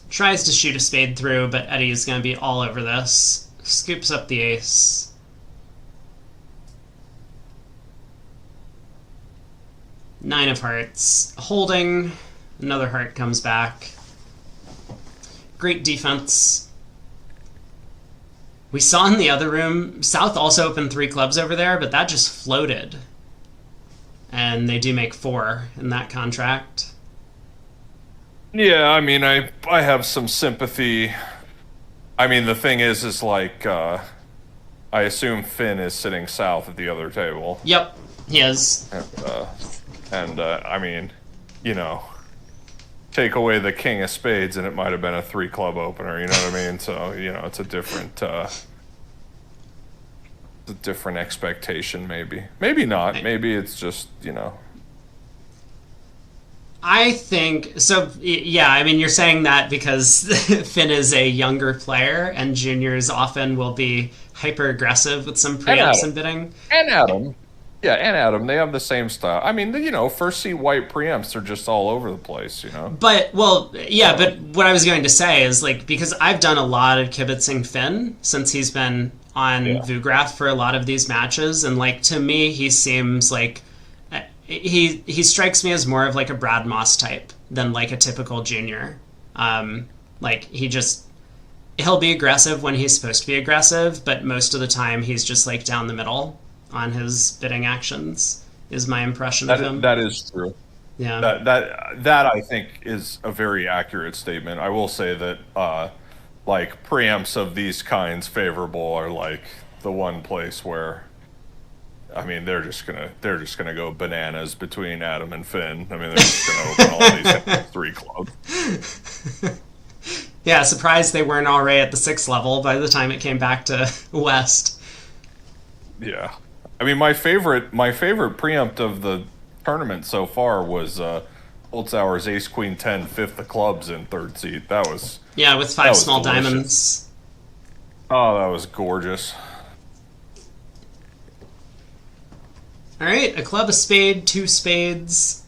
Tries to shoot a spade through, but Eddie's going to be all over this. Scoops up the ace. Nine of hearts. Holding. Another heart comes back. Great defense. We saw in the other room, South also opened 3 clubs over there, but that just floated. And they do make 4 in that contract. Yeah, I mean, I have some sympathy. I mean, the thing is like, I assume Finn is sitting south at the other table. Yep, he is. And I mean, you know, take away the king of spades and it might have been a 3 club opener, you know what I mean? So, you know, it's a different expectation, maybe. Maybe not. Maybe it's just, you know. I think so. Yeah, I mean, you're saying that because Finn is a younger player, and juniors often will be hyper aggressive with some preamps and bidding. And Adam, yeah, and Adam, they have the same style. I mean, you know, first seat white preamps are just all over the place, you know. But well, yeah. But what I was going to say is like because I've done a lot of kibitzing Finn since he's been on Vugraph for a lot of these matches, and like to me, he seems like. He strikes me as more of like a Brad Moss type than like a typical junior. Like he'll be aggressive when he's supposed to be aggressive, but most of the time he's just like down the middle on his bidding actions. Is my impression of him. That is true. Yeah. That I think is a very accurate statement. I will say that like preamps of these kinds favorable are like the one place where I mean, they're just gonna go bananas between Adam and Finn. I mean, they're just gonna open all these 3 clubs. Yeah, surprised they weren't already at the 6th level by the time it came back to West. Yeah, I mean, my favorite preempt of the tournament so far was Holtzauer's Ace Queen 10 5th of clubs in 3rd seat. That was with 5 small delicious. diamonds. Oh, that was gorgeous. All right, a club, a spade, 2 spades.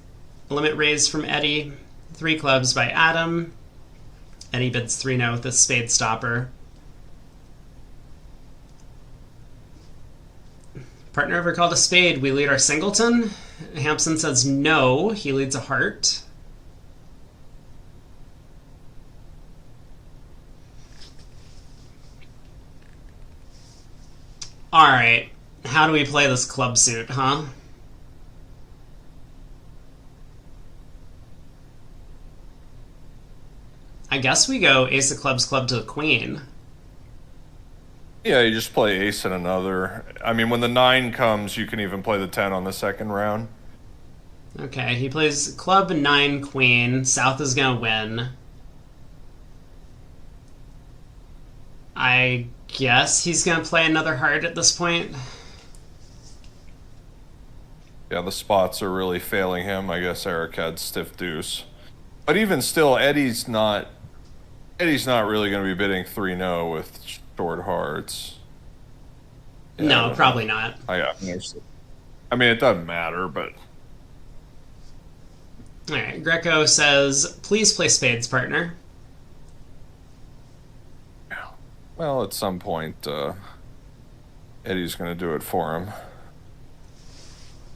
Limit raised from Eddie. 3 clubs by Adam. Eddie bids 3-0 with a spade stopper. Partner ever called a spade? We lead our singleton. Hampson says no. He leads a heart. All right. How do we play this club suit, huh? I guess we go ace of clubs, club to the queen. Yeah, you just play ace and another. I mean, when the 9 comes, you can even play the 10 on the second round. Okay, he plays club, 9, queen. South is going to win. I guess he's going to play another heart at this point. Yeah, the spots are really failing him. I guess Eric had stiff deuce. But even still, Eddie's not really going to be bidding 3-0 with short hearts. Yeah, no, probably not. I mean, it doesn't matter, but... All right, Greco says, please play spades, partner. Well, at some point, Eddie's going to do it for him.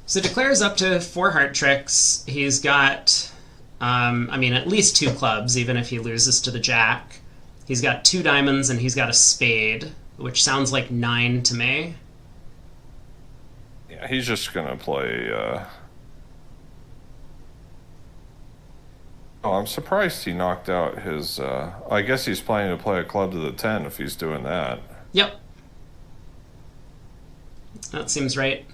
So Declare's up to 4 heart tricks. He's got, at least 2 clubs, even if he loses to the jack. He's got 2 diamonds and he's got a spade, which sounds like 9 to me. Yeah, he's just going to play... Oh, I'm surprised he knocked out his... I guess he's planning to play a club to the 10 if he's doing that. Yep. That seems right.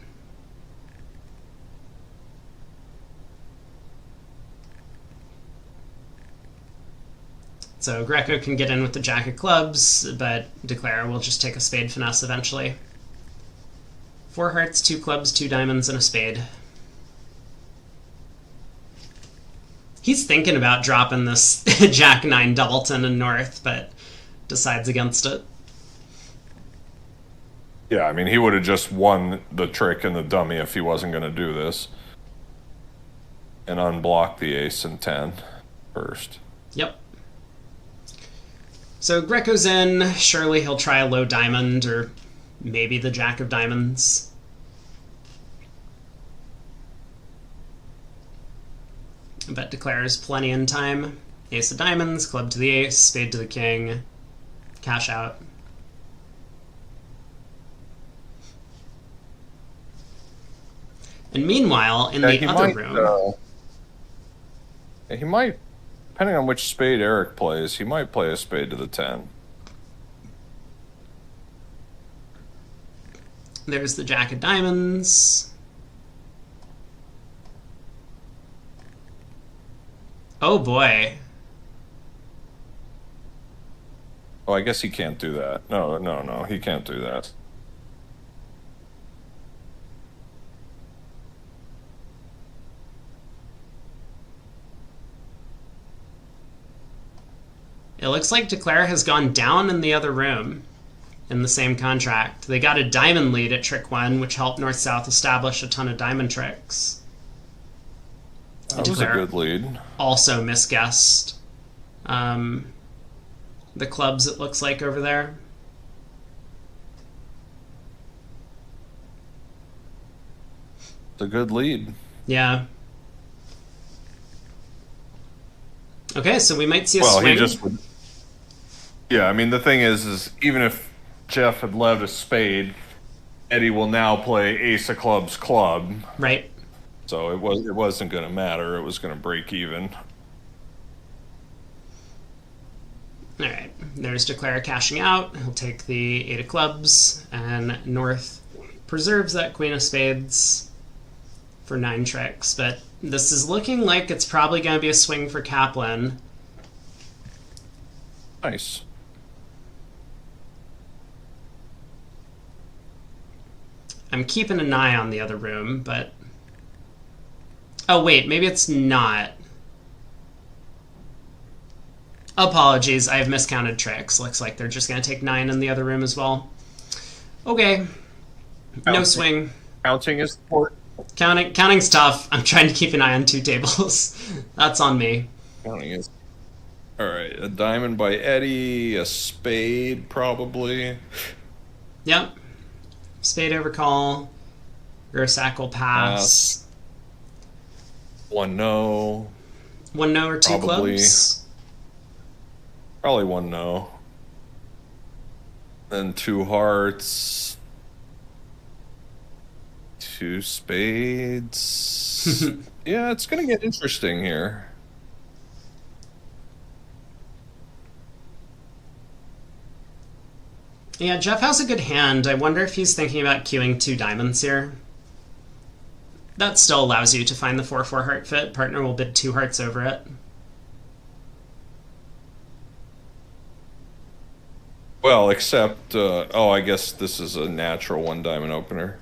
So Greco can get in with the jack of clubs, but Declare will just take a spade finesse eventually. 4 hearts, 2 clubs, 2 diamonds, and a spade. He's thinking about dropping this Jack 9 doubleton in North, but decides against it. Yeah, I mean, he would have just won the trick and the dummy if he wasn't going to do this. And unblock the ace and 10 first. Yep. So Greco's in. Surely he'll try a low diamond, or maybe the jack of diamonds. But Declares plenty in time. Ace of diamonds, club to the ace, spade to the king. Cash out. And meanwhile, in the other room... he might, depending on which spade Eric plays, he might play a spade to the 10. There's the jack of diamonds. Oh boy. Oh, I guess he can't do that. No, he can't do that. It looks like Declare has gone down in the other room in the same contract. They got a diamond lead at trick 1, which helped North-South establish a ton of diamond tricks. That was a good lead. Also misguessed the clubs, it looks like, over there. It's a good lead. Yeah. Okay, so we might see a swing. He just would... Yeah, I mean, the thing is even if Jeff had led a spade, Eddie will now play ace of clubs club. Right. So it wasn't going to matter. It was going to break even. All right. There's Declare cashing out. He'll take the 8 of clubs, and North preserves that queen of spades for 9 tricks, but this is looking like it's probably going to be a swing for Kaplan. Nice. I'm keeping an eye on the other room, but... Oh, wait, maybe it's not. Apologies, I have miscounted tricks. Looks like they're just going to take 9 in the other room as well. Okay. No swing. Counting is important. Counting's tough. I'm trying to keep an eye on 2 tables. That's on me. Counting is... Alright, a diamond by Eddie, a spade probably. Yep. Spade overcall. Gersak will pass. 1 no. 1 no or 2 Probably. clubs? Probably 1 no. Then 2 hearts. 2 spades. Yeah, it's gonna get interesting here. Yeah, Jeff has a good hand. I wonder if he's thinking about queuing 2 diamonds here. That still allows you to find the 4-4 heart fit. Partner will bid 2 hearts over it. Well, except, oh, I guess this is a natural 1 diamond opener.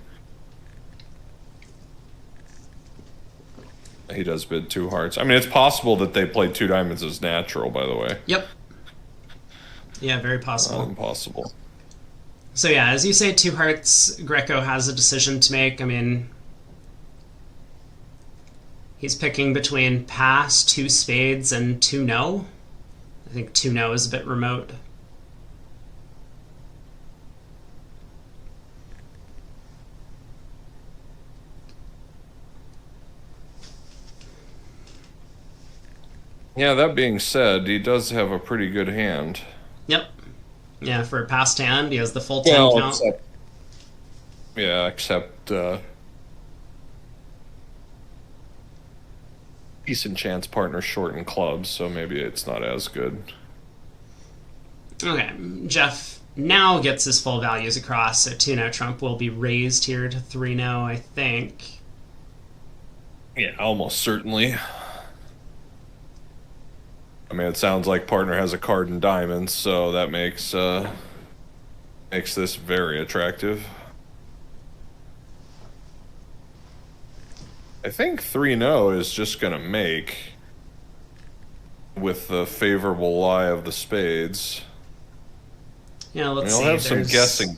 He does bid 2 hearts. I mean, it's possible that they played 2 diamonds as natural, by the way. Yep. Yeah, very possible. Impossible. So yeah, as you say, 2 hearts, Greco has a decision to make. I mean, he's picking between pass, 2 spades, and 2 no. I think 2 no is a bit remote. Yeah, that being said, he does have a pretty good hand. Yep. Yeah, for a passed hand, he has the full 10 count. Except decent chance partner short in clubs, so maybe it's not as good. Okay, Jeff now gets his full values across, so 2-no trump will be raised here to 3-no, I think. Yeah, almost certainly. I mean, it sounds like partner has a card in diamonds, so that makes this very attractive. I think 3-no is just gonna make with the favorable lie of the spades. Yeah, let's He'll see. have some guessing.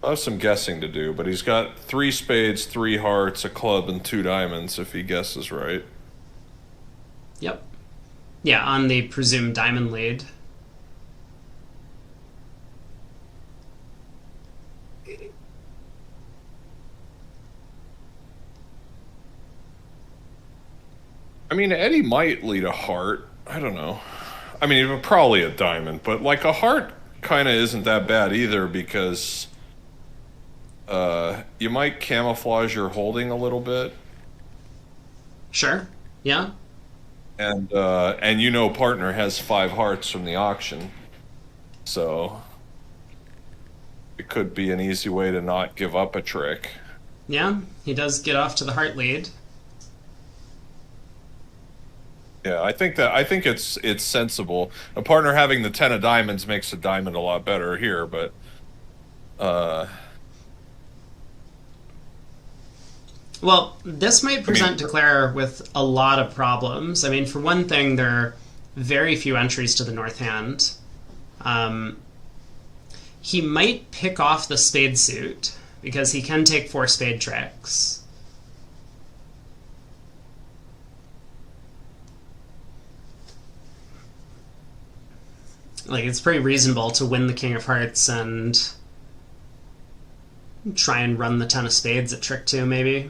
I'll have some guessing to do, but he's got 3 spades, 3 hearts, a club, and 2 diamonds if he guesses right. Yep. Yeah, on the presumed diamond lead. I mean, Eddie might lead a heart. I don't know. I mean, probably a diamond, but like a heart kind of isn't that bad either because you might camouflage your holding a little bit. Sure. Yeah. And you know partner has 5 hearts from the auction. So it could be an easy way to not give up a trick. Yeah, he does get off to the heart lead. Yeah, I think it's sensible. A partner having the 10 of diamonds makes a diamond a lot better here, but well, this might present Declare with a lot of problems. I mean, for one thing, there are very few entries to the north hand. He might pick off the spade suit because he can take 4 spade tricks. Like, it's pretty reasonable to win the king of hearts and try and run the 10 of spades at trick 2, maybe.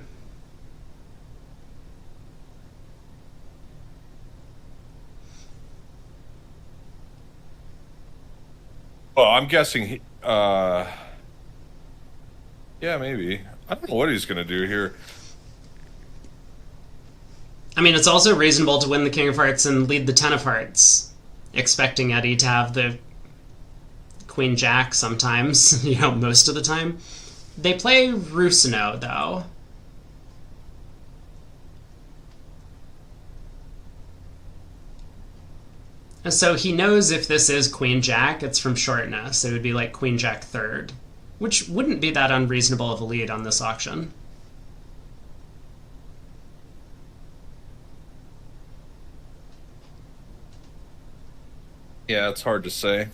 Well, I'm guessing yeah, maybe. I don't know what he's going to do here. I mean, it's also reasonable to win the king of hearts and lead the 10 of hearts, expecting Eddie to have the queen jack sometimes, most of the time. They play Rusino, though. And so he knows if this is Queen-Jack, it's from shortness. It would be like Queen-Jack third, which wouldn't be that unreasonable of a lead on this auction. Yeah, it's hard to say.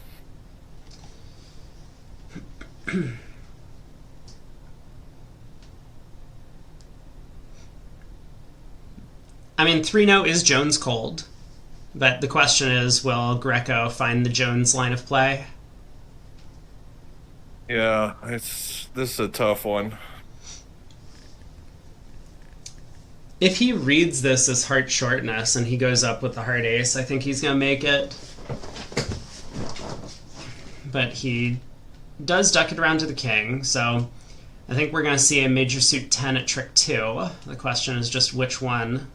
I mean, 3-0 is Jones cold, but the question is, will Greco find the Jones line of play? Yeah, this is a tough one. If he reads this as heart shortness and he goes up with the heart ace, I think he's going to make it. But he does duck it around to the king, so I think we're going to see a major suit 10 at trick 2. The question is just which one.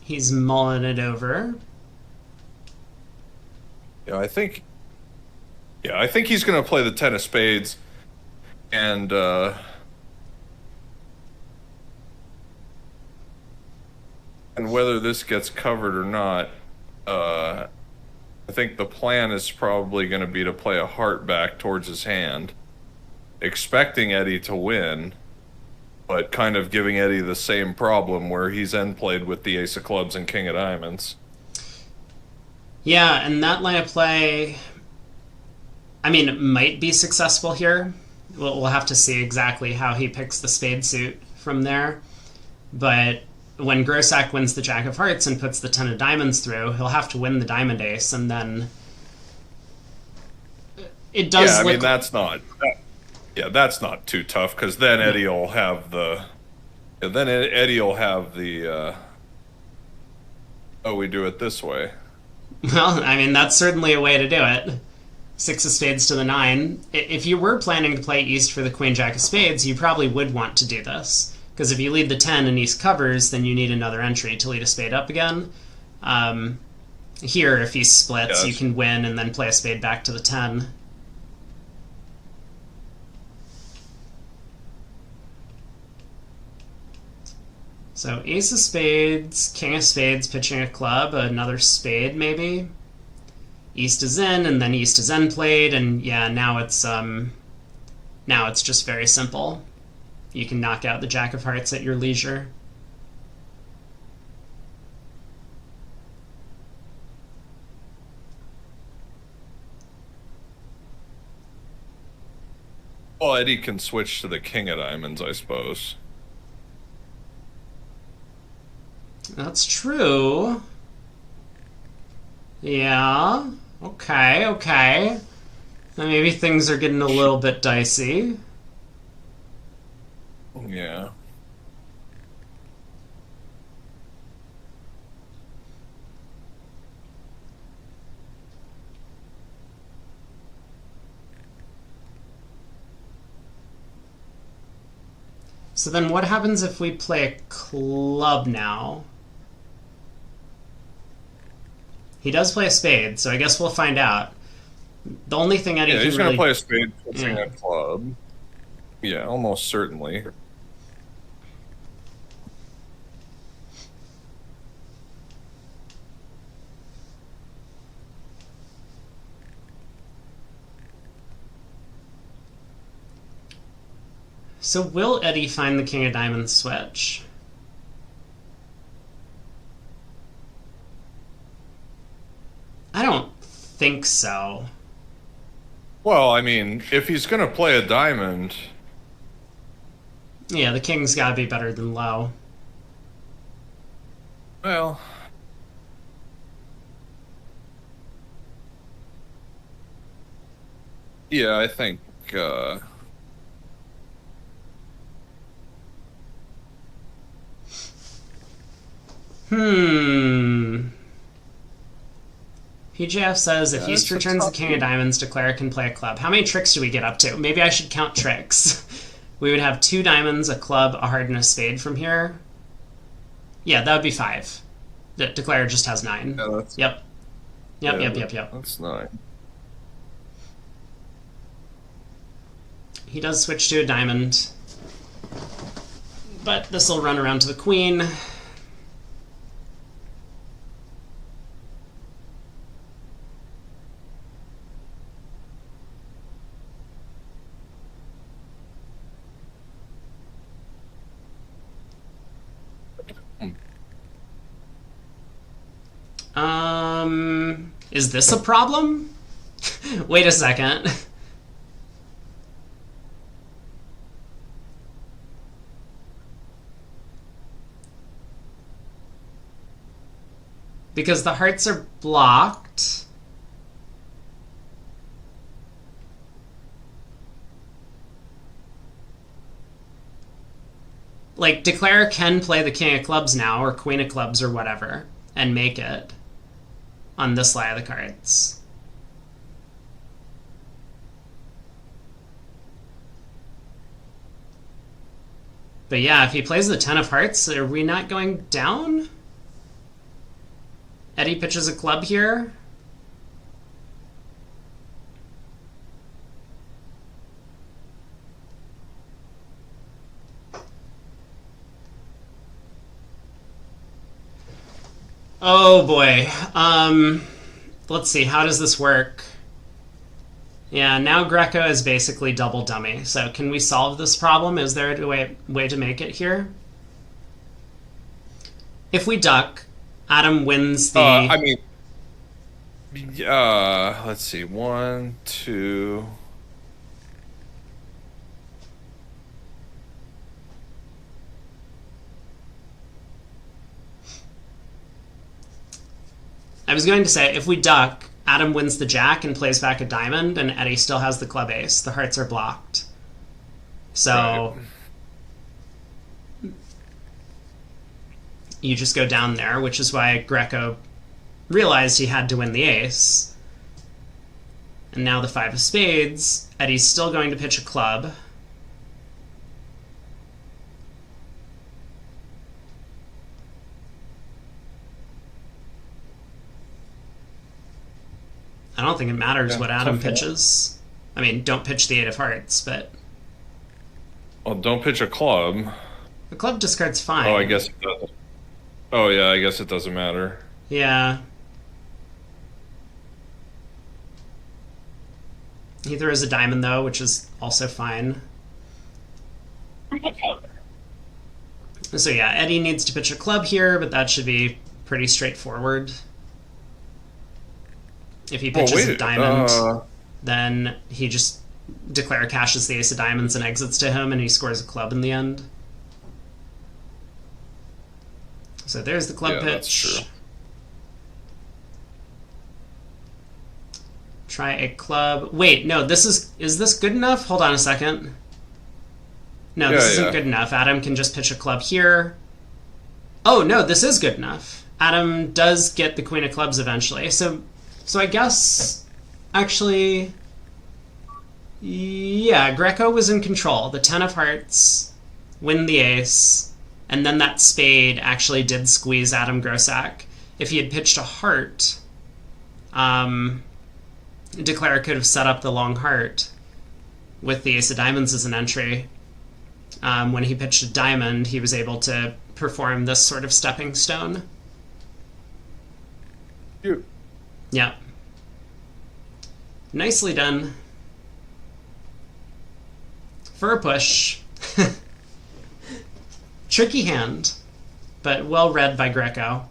He's mulling it over. Yeah, I think he's going to play the 10 of spades, and whether this gets covered or not, I think the plan is probably going to be to play a heart back towards his hand, expecting Eddie to win, but kind of giving Eddie the same problem where he's end played with the ace of clubs and king of diamonds. Yeah, and that line of play, I mean, it might be successful here. We'll have to see exactly how he picks the spade suit from there. But when Grossack wins the jack of hearts and puts the 10 of diamonds through, he'll have to win the diamond ace, and then it does Yeah, I mean, that's not too tough, because then Eddie will have the... oh, we do it this way. Well, I mean, that's certainly a way to do it. 6 of spades to the 9. If you were planning to play east for the queen-jack of spades, you probably would want to do this. Because if you lead the 10 and east covers, then you need another entry to lead a spade up again. Here, if he splits, you can win and then play a spade back to the 10. So ace of spades, king of spades, pitching a club, another spade maybe. East is in, and then east is end played, and yeah, now it's just very simple. You can knock out the jack of hearts at your leisure. Well, Eddie can switch to the king of diamonds, I suppose. That's true. Yeah. Okay. Now maybe things are getting a little bit dicey. Yeah. So then what happens if we play a club now? He does play a spade, so I guess we'll find out. The only thing Eddie he's can going really... to play a spade, pitching a club. Yeah, almost certainly. So will Eddie find the king of diamonds switch? I don't think so. Well, I mean, if he's going to play a diamond... Yeah, the king's got to be better than low. Well... Yeah, I think... PJF says if East returns the king of diamonds, declare can play a club. How many tricks do we get up to? Maybe I should count tricks. We would have 2 diamonds, a club, a heart, and a spade from here. Yeah, that would be 5. The declare just has 9. Yeah, that's, Yep. Yep. That's 9. He does switch to a diamond. But this will run around to the queen. Is this a problem? Wait a second. Because the hearts are blocked. Like, Declare can play the king of clubs now, or queen of clubs, or whatever, and make it on this lie of the cards. But yeah, if he plays the 10 of hearts, are we not going down? Eddie pitches a club here. Oh boy. Let's see, how does this work? Yeah, now Greco is basically double dummy. So can we solve this problem? Is there a way to make it here? If we duck, Adam wins the... I mean, let's see. 1, 2... I was going to say, if we duck, Adam wins the jack and plays back a diamond, and Eddie still has the club ace. The hearts are blocked. So... Right. You just go down there, which is why Greco realized he had to win the ace. And now the 5 of spades. Eddie's still going to pitch a club. I don't think it matters what Adam pitches. I mean, don't pitch the 8 of hearts, but... Well, don't pitch a club. The club discard's fine. Oh, I guess it doesn't. Oh, yeah, I guess it doesn't matter. Yeah. He throws a diamond, though, which is also fine. So yeah, Eddie needs to pitch a club here, but that should be pretty straightforward. If he pitches a diamond, then he just Declare cashes the ace of diamonds and exits to him, and he scores a club in the end. So there's the club pitch. That's true. Try a club. Wait, no, is this good enough? Hold on a second. No, this isn't good enough. Adam can just pitch a club here. Oh, no, this is good enough. Adam does get the queen of clubs eventually. So I guess, actually, yeah, Greco was in control. The 10 of hearts, win the ace, and then that spade actually did squeeze Adam Grossack. If he had pitched a heart, Declare could have set up the long heart with the ace of diamonds as an entry. When he pitched a diamond, he was able to perform this sort of stepping stone. Yeah. Nicely done. For a push. Tricky hand, but well read by Greco.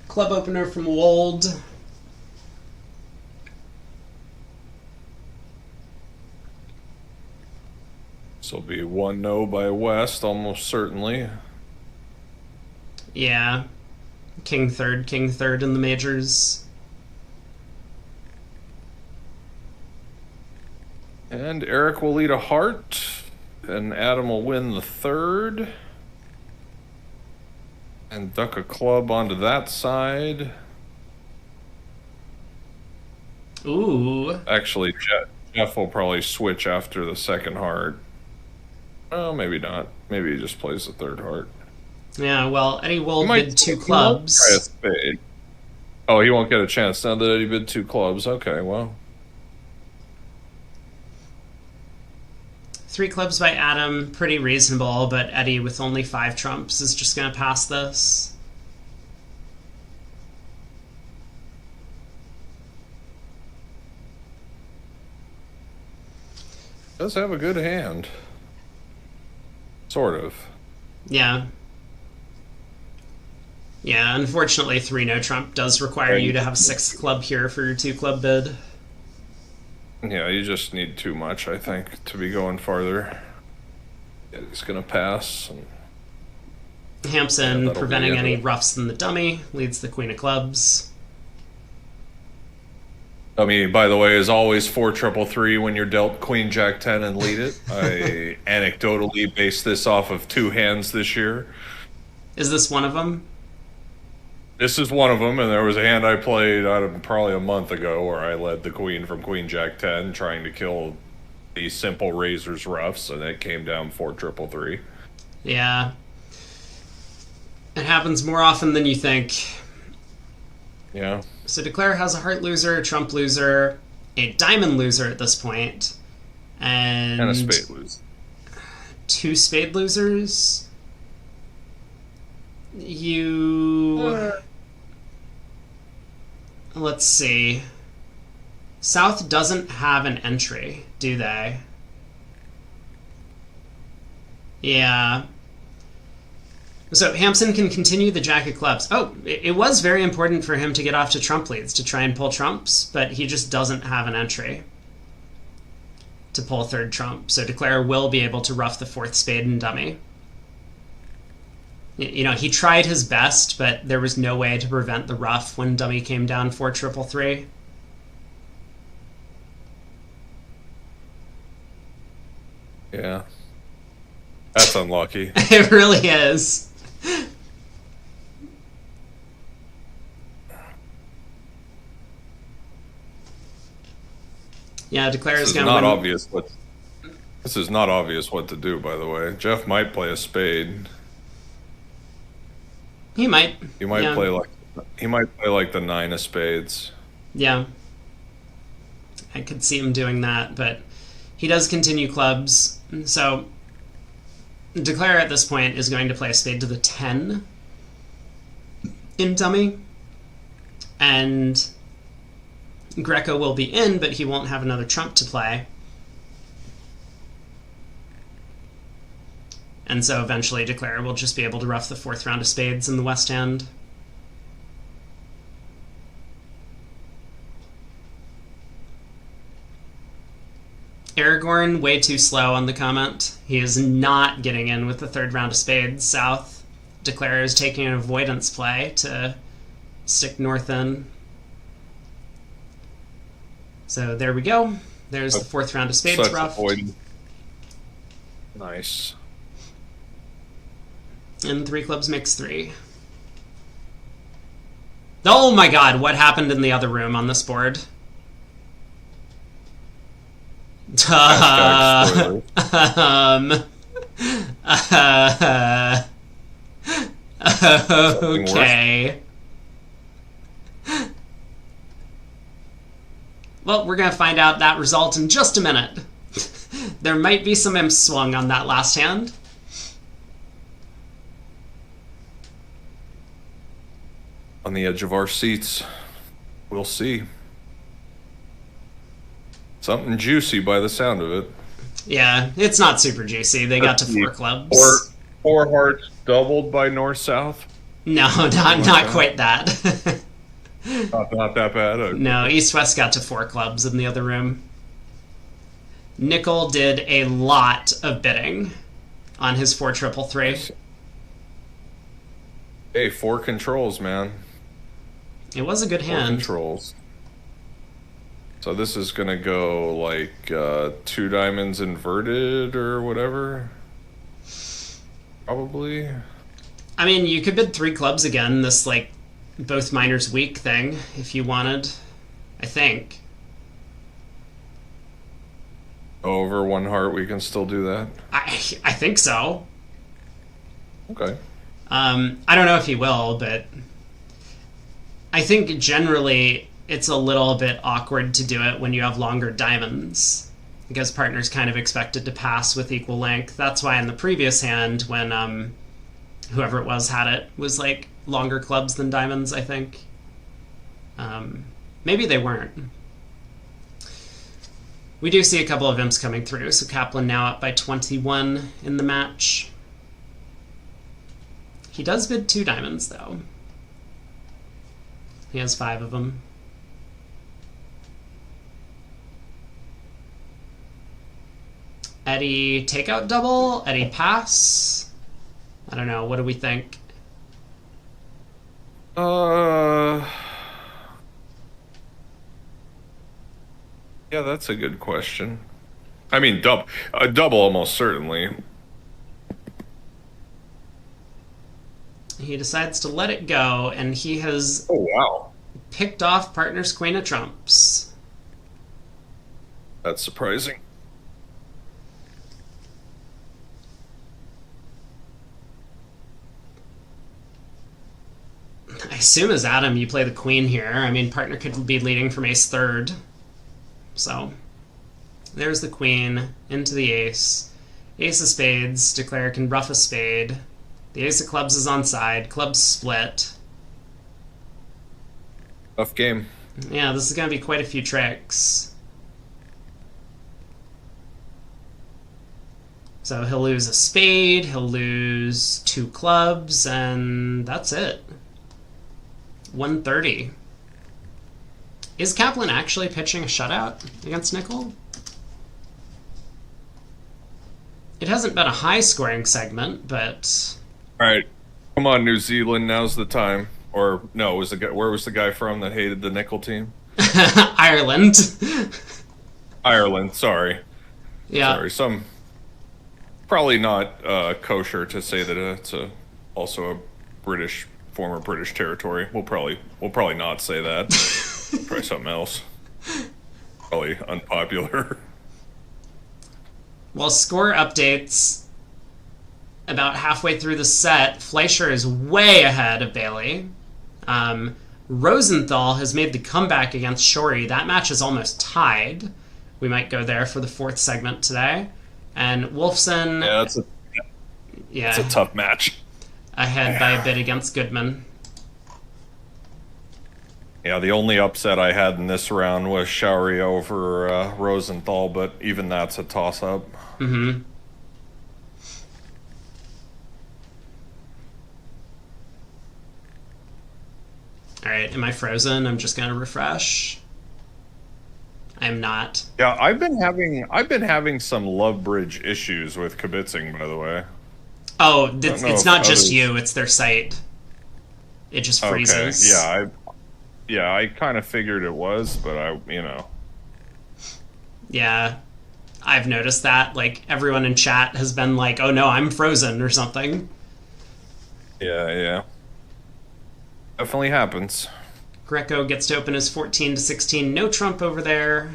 Club opener from Wold. This will be 1-0 by West, almost certainly. Yeah. King third in the majors. And Eric will lead a heart, and Adam will win the third. And duck a club onto that side. Ooh. Actually, Jeff will probably switch after the second heart. Oh, maybe not. Maybe he just plays the third heart. Yeah, well, Eddie will bid 2 Try a clubs. spade. Oh, he won't get a chance now that he bid 2 clubs. Okay, well. 3 clubs by Adam, pretty reasonable, but Eddie with only 5 trumps is just going to pass this. Does have a good hand. Sort of. Yeah. Yeah, unfortunately 3 no trump does require you to have 6th club here for your 2 club bid. Yeah, you just need too much, I think, to be going farther. Yeah, he's going to pass. Hampson, preventing any roughs in the dummy, leads the queen of clubs. Dummy, by the way, is always 4-3-3 when you're dealt queen, jack 10 and lead it. I anecdotally based this off of 2 hands this year. Is this one of them? This is one of them, and there was a hand I played probably a month ago where I led the queen from queen jack 10, trying to kill the simple razor's roughs, and it came down 4-3-3. Yeah. It happens more often than you think. Yeah. So Declare has a heart loser, a trump loser, a diamond loser at this point, and a spade loser. 2 spade losers. Let's see. South doesn't have an entry, do they? Yeah. So Hampson can continue the jack of clubs. Oh, it was very important for him to get off to trump leads to try and pull trumps, but he just doesn't have an entry to pull 3rd trump. So Declare will be able to rough the 4th spade and dummy. You know, he tried his best, but there was no way to prevent the rough when dummy came down 4-3-3. Yeah. That's unlucky. It really is. Yeah, Declare is going to win. This is not obvious what to do, by the way. Jeff might play a spade. He might. He might play like the 9 of spades. Yeah. I could see him doing that, but he does continue clubs. So Declare at this point is going to play a spade to the 10 in dummy. And Greco will be in, but he won't have another trump to play. And so eventually Declare will just be able to rough the 4th round of spades in the West Hand. Aragorn, way too slow on the comment. He is not getting in with the 3rd round of spades. South. Declare is taking an avoidance play to stick north in. So there we go. There's the 4th round of spades roughed. Nice. And 3 clubs makes 3. Oh my god, what happened in the other room on this board? Okay. Well, we're going to find out that result in just a minute. There might be some imps swung on that last hand. On the edge of our seats. We'll see. Something juicy by the sound of it. Yeah, it's not super juicy. They got to 4 clubs. 4 hearts doubled by north-south? No, not quite that. Not that bad? Okay. No, east-west got to 4 clubs in the other room. Nickel did a lot of bidding on his 4-3-3. Hey, 4 controls, man. It was a good 4 hand. Controls. So this is gonna go like 2 diamonds inverted or whatever. Probably. I mean, you could bid 3 clubs again. This like both minors weak thing, if you wanted. I think. Over 1 heart, we can still do that. I think so. Okay. I don't know if he will, but I think generally it's a little bit awkward to do it when you have longer diamonds, because partners kind of expected to pass with equal length. That's why in the previous hand, when whoever it was had it, was like longer clubs than diamonds, I think. Maybe they weren't. We do see a couple of imps coming through, so Kaplan now up by 21 in the match. He does bid 2 diamonds, though. He has 5 of them. Eddie takeout double? Eddie pass? I don't know. What do we think? Yeah, that's a good question. I mean, double almost certainly. He decides to let it go, and he has picked off partner's queen of trumps. That's surprising. I assume as Adam you play the queen here. I mean, partner could be leading from ace third. So, there's the queen, into the ace. Ace of spades, declare can ruff a spade. The ace of clubs is on side, clubs split. Tough game. Yeah, this is going to be quite a few tricks. So he'll lose a spade, he'll lose 2 clubs, and that's it. 130. Is Kaplan actually pitching a shutout against Nickel? It hasn't been a high-scoring segment, but... All right. Come on, New Zealand, now's the time. Or, no, where was the guy from that hated the Nickel team? Ireland. Ireland, sorry. Yeah. Sorry, probably not kosher to say that it's also a former British territory. We'll probably not say that. Try something else. Probably unpopular. Well, score updates. About halfway through the set, Fleischer is way ahead of Bailey. Rosenthal has made the comeback against Shorey. That match is almost tied. We might go there for the 4th segment today. And Wolfson... Yeah, it's a tough match. Ahead by a bit against Goodman. Yeah, the only upset I had in this round was Shorey over Rosenthal, but even that's a toss-up. Mm-hmm. Alright, am I frozen? I'm just gonna refresh. I'm not. Yeah, I've been having some love bridge issues with kibitzing, by the way. Oh, it's not just you, it's their site. It just freezes. Okay. Yeah, I kind of figured it was, but Yeah, I've noticed that. Like, everyone in chat has been like, oh no, I'm frozen or something. Yeah. Definitely happens. Greco gets to open his 14-16 no trump over there.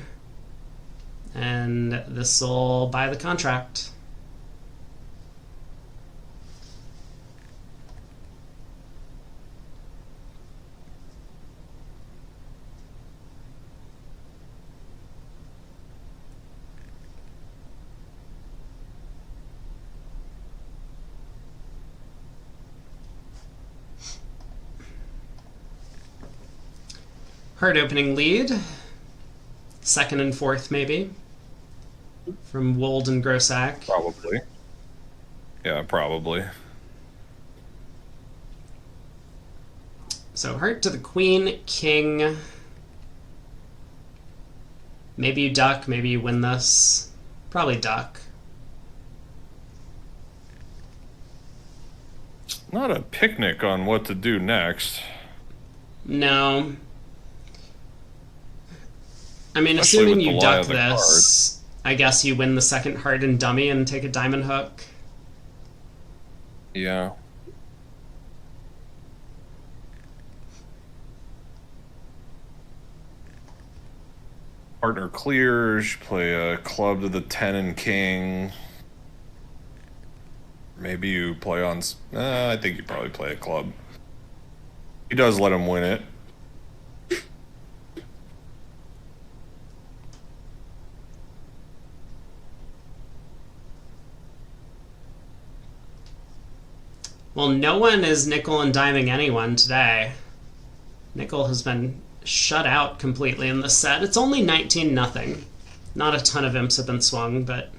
And this'll buy the contract. Hard opening lead. 2nd and 4th, maybe. From Wold and Grossack. Probably. Yeah, probably. So heart to the queen, king. Maybe you duck, maybe you win this. Probably duck. Not a picnic on what to do next. No. I mean, Especially assuming you duck this, I guess you win the 2nd heart and dummy and take a diamond hook. Yeah. Partner clears, play a club to the 10 and king. Maybe you play on... I think you probably play a club. He does let him win it. Well, no one is nickel and diming anyone today. Nickel has been shut out completely in this set. It's only 19-0. Not a ton of imps have been swung, but...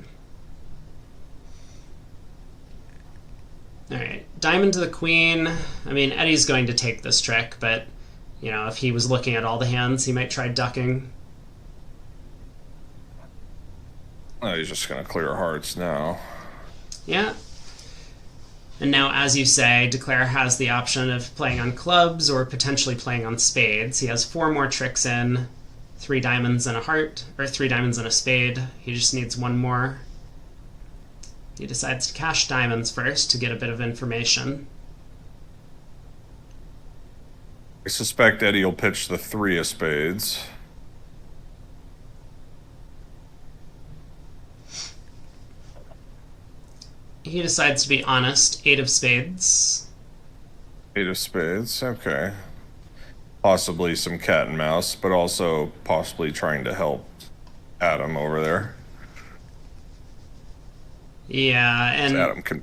Alright, diamond to the queen. I mean, Eddie's going to take this trick, but, you know, if he was looking at all the hands, he might try ducking. Oh, he's just going to clear hearts now. Yeah. And now, as you say, Declare has the option of playing on clubs or potentially playing on spades. He has 4 more tricks in, 3 diamonds and a heart, or 3 diamonds and a spade. He just needs 1 more. He decides to cash diamonds first to get a bit of information. I suspect Eddie will pitch the 3 of spades. He decides to be honest. 8 of spades. 8 of spades, okay. Possibly some cat and mouse, but also possibly trying to help Adam over there. Yeah, and Adam can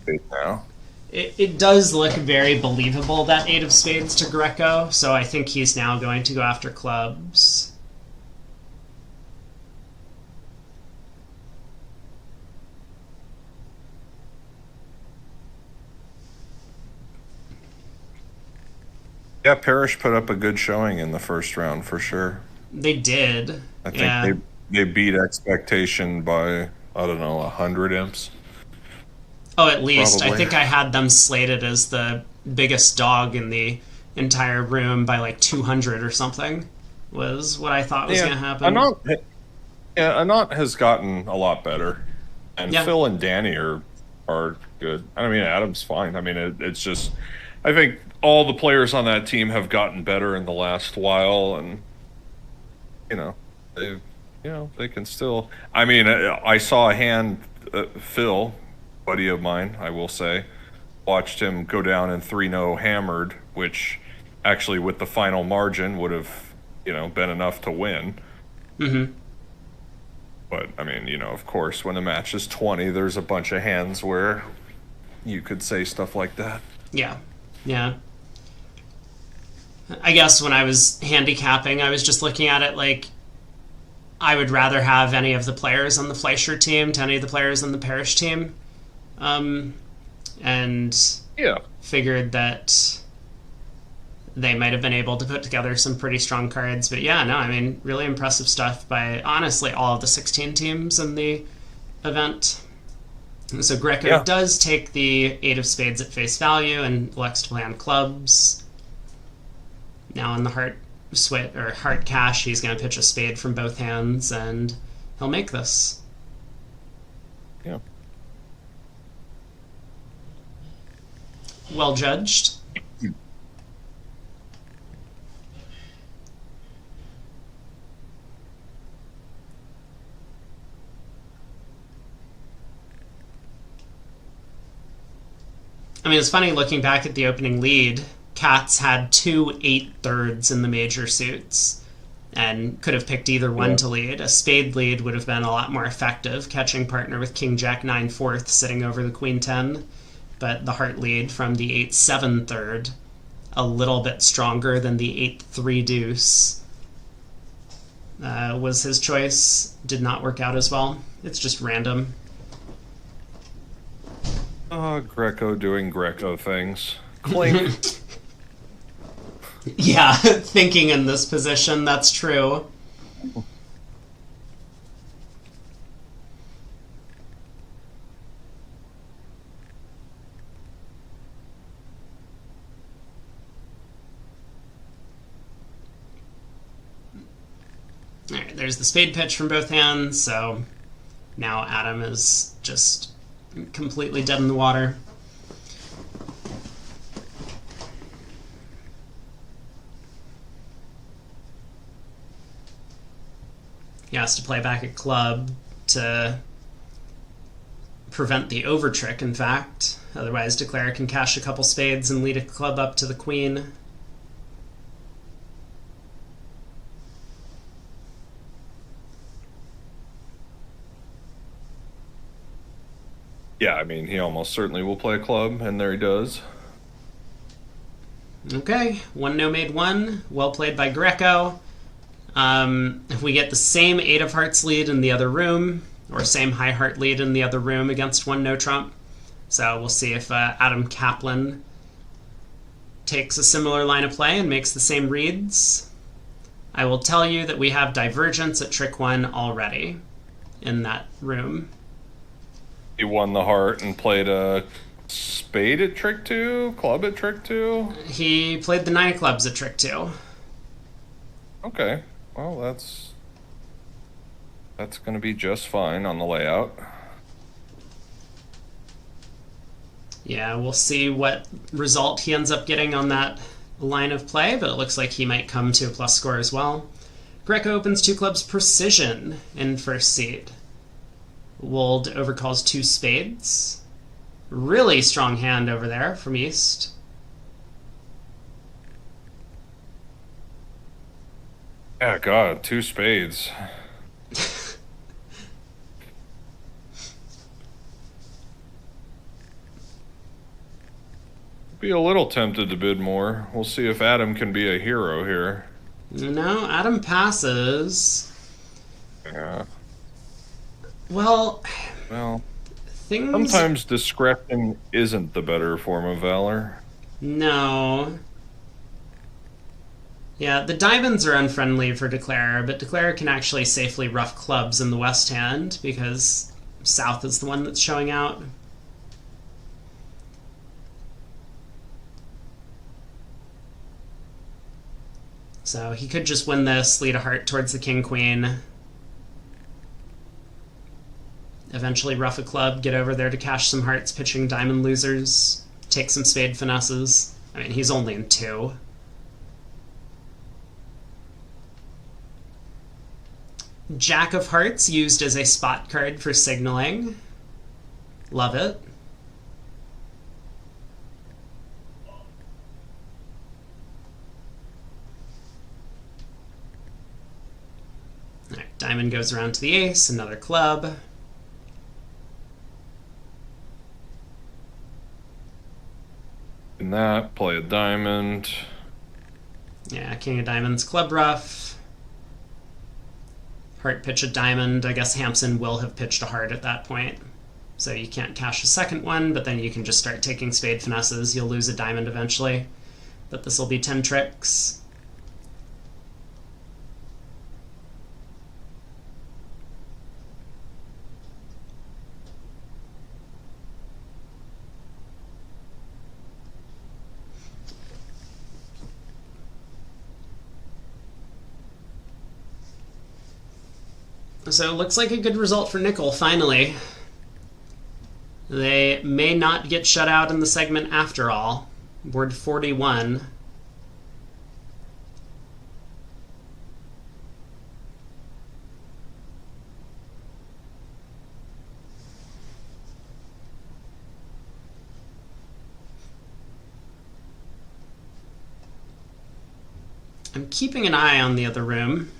fade now. It does look very believable, that 8 of spades to Greco, so I think he's now going to go after clubs. Yeah, Parrish put up a good showing in the first round for sure. They did. I think they beat expectation by, I don't know, 100 imps. Oh, at least. Probably. I think I had them slated as the biggest dog in the entire room by like 200 or something, was what I thought was going to happen. Anant has gotten a lot better. And Yeah. Phil and Danny are good. I mean, Adam's fine. I mean, it's just... I think all the players on that team have gotten better in the last while, and they can still. I mean, I saw a hand. Phil, buddy of mine, I will say, watched him go down in 3-0 hammered, which actually with the final margin would have been enough to win. Mm-hmm. But I mean, of course, when the match is 20, there's a bunch of hands where you could say stuff like that. Yeah. Yeah. I guess when I was handicapping, I was just looking at it like I would rather have any of the players on the Fleischer team to any of the players on the Parrish team. And Yeah. figured that they might have been able to put together some pretty strong cards. But yeah, no, I mean, really impressive stuff by, honestly, all of the 16 teams in the event. So Greco does take the 8 of spades at face value and elects to play on clubs. Now on the heart cash, he's going to pitch a spade from both hands, and he'll make this. Yeah. Well judged. I mean, it's funny looking back at the opening lead. Cats had 2 8/3 in the major suits and could have picked either one to lead. A spade lead would have been a lot more effective, catching partner with King Jack 9/4 sitting over the Queen 10. But the heart lead from the 8/7/3, a little bit stronger than the 8/3 deuce, was his choice. Did not work out as well. It's just random. Greco doing Greco things. Clink. Yeah, thinking in this position, that's true. Alright, there's the spade pitch from both hands, so now Adam is just completely dead in the water. He has to play back a club to prevent the overtrick, in fact. Otherwise, Declare can cash a couple spades and lead a club up to the queen. Yeah, I mean, he almost certainly will play a club, and there he does. Okay, 1-no made 1. Well played by Greco. If we get the same 8 of hearts lead in the other room, or same high heart lead in the other room against 1-no trump. So we'll see if Adam Kaplan takes a similar line of play and makes the same reads. I will tell you that we have divergence at trick 1 already in that room. He won the heart and played a spade at trick 2, club at trick 2. He played the 9 of clubs at trick 2. Okay, well that's going to be just fine on the layout. Yeah, we'll see what result he ends up getting on that line of play, but it looks like he might come to a plus score as well. Greco opens 2 clubs precision in first seed. Wold overcalls 2 spades. Really strong hand over there from East. Yeah, God, 2 spades. Be a little tempted to bid more. We'll see if Adam can be a hero here. No, Adam passes. Yeah. Well, things... Sometimes discretion isn't the better form of valor. No. Yeah, the diamonds are unfriendly for Declare, but Declare can actually safely ruff clubs in the west hand because south is the one that's showing out. So he could just win this, lead a heart towards the king-queen, eventually ruff a club, get over there to cash some hearts, pitching diamond losers, take some spade finesses. I mean, he's only in 2. Jack of hearts used as a spot card for signaling. Love it. Alright, diamond goes around to the ace, another club. In that, play a diamond. Yeah, king of diamonds, club ruff. Heart pitch a diamond. I guess Hampson will have pitched a heart at that point. So you can't cash a second one, but then you can just start taking spade finesses. You'll lose a diamond eventually. But this will be 10 tricks. So it looks like a good result for Nickel, finally. They may not get shut out in the segment after all. Board 41. I'm keeping an eye on the other room.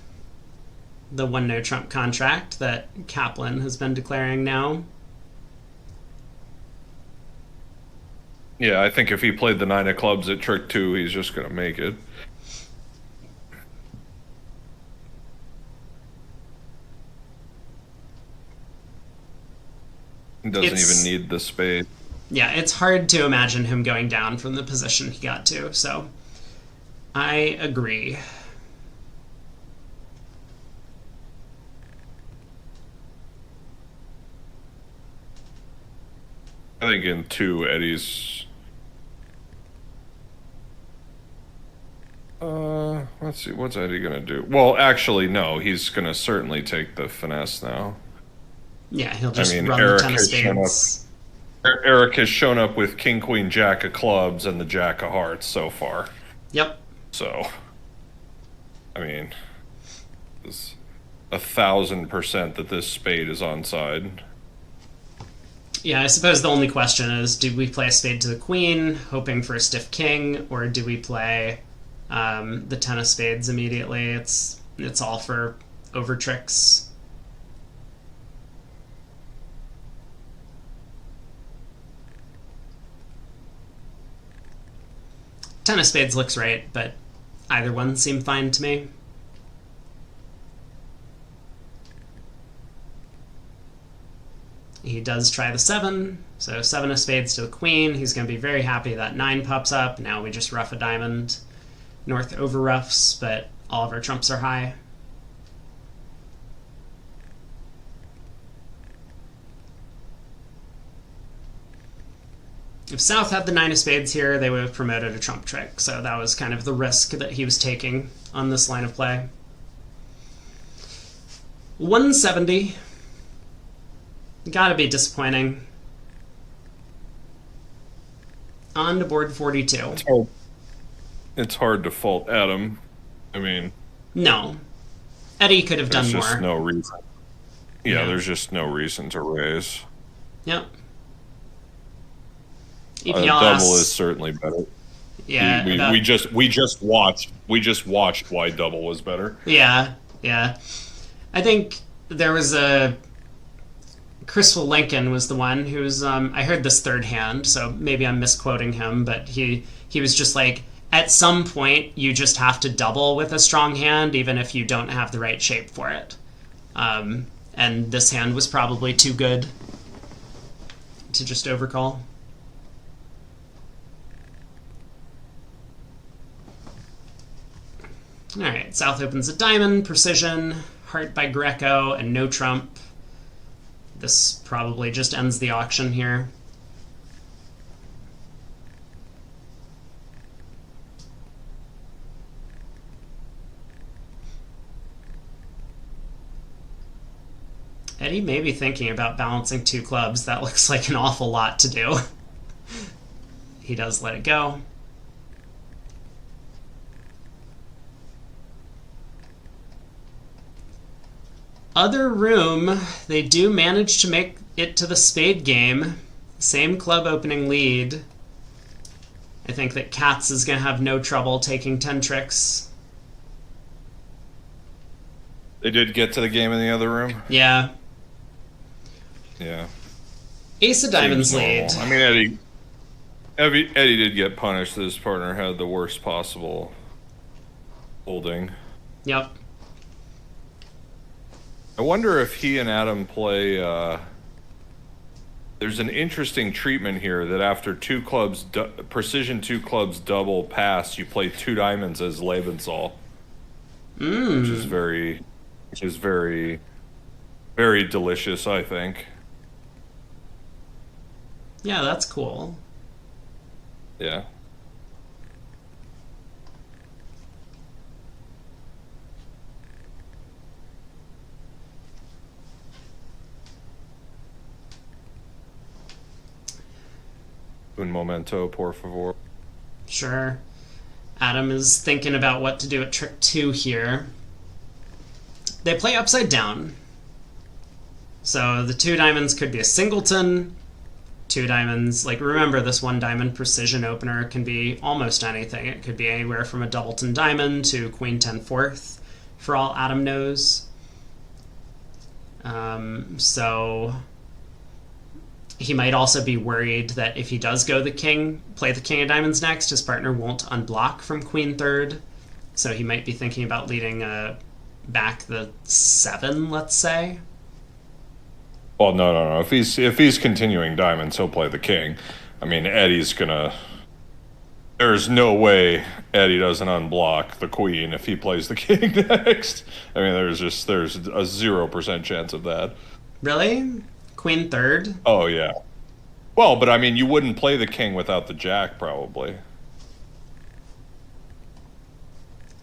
The 1-no trump contract that Kaplan has been declaring now. Yeah, I think if he played the 9 of clubs at trick 2, he's just going to make it. He doesn't even need the spade. Yeah, it's hard to imagine him going down from the position he got to, so I agree. I think in 2, Eddie's... let's see, what's Eddie gonna do? Well, actually, no, he's gonna certainly take the finesse now. Yeah, he'll just run the 10 of spades. Eric has shown up with king, queen, jack of clubs and the jack of hearts so far. Yep. So, I mean, 1,000% that this spade is onside. Yeah, I suppose the only question is, do we play a spade to the queen, hoping for a stiff king, or do we play the 10 of spades immediately? It's all for over tricks. Ten of spades looks right, but either one seemed fine to me. He does try the 7, so 7 of spades to the queen. He's going to be very happy that 9 pops up. Now we just ruff a diamond. North over roughs, but all of our trumps are high. If South had the 9 of spades here, they would have promoted a trump trick, so that was kind of the risk that he was taking on this line of play. 170. Gotta be disappointing. On to board 42. It's hard to fault Adam. I mean... No. Eddie could have done more. There's just no reason. Yeah, there's just no reason to raise. Yep. Double is certainly better. Yeah. We just watched why double was better. Yeah. I think there was a... Crystal Lincoln was the one who's I heard this third hand, so maybe I'm misquoting him, but he was just like, at some point you just have to double with a strong hand even if you don't have the right shape for it. And this hand was probably too good to just overcall. Alright, South opens a diamond, precision, heart by Greco, and no trump. This probably just ends the auction here. Eddie may be thinking about balancing 2 clubs. That looks like an awful lot to do. He does let it go. Other room, they do manage to make it to the spade game. Same club opening lead. I think that Katz is going to have no trouble taking 10 tricks. They did get to the game in the other room? Yeah. Yeah. Ace of diamonds lead. I mean, Eddie did get punished. His partner had the worst possible holding. Yep. I wonder if he and Adam play... there's an interesting treatment here that after 2 clubs, precision 2 clubs double pass, you play 2 diamonds as Lebensall. Which is very, very delicious, I think. Yeah, that's cool. Yeah. Un momento, por favor. Sure. Adam is thinking about what to do at trick 2 here. They play upside down. So the 2 diamonds could be a singleton. 2 diamonds, like remember this 1 diamond precision opener can be almost anything. It could be anywhere from a doubleton diamond to queen 10 fourth, for all Adam knows. So he might also be worried that if he does go the king, play the king of diamonds next, his partner won't unblock from queen third. So he might be thinking about leading back the 7, let's say. Well, no. If he's continuing diamonds, he'll play the king. I mean, Eddie's gonna... There's no way Eddie doesn't unblock the queen if he plays the king next. I mean, there's a 0% chance of that. Really? Queen third? Oh, yeah. Well, but I mean, you wouldn't play the king without the jack, probably.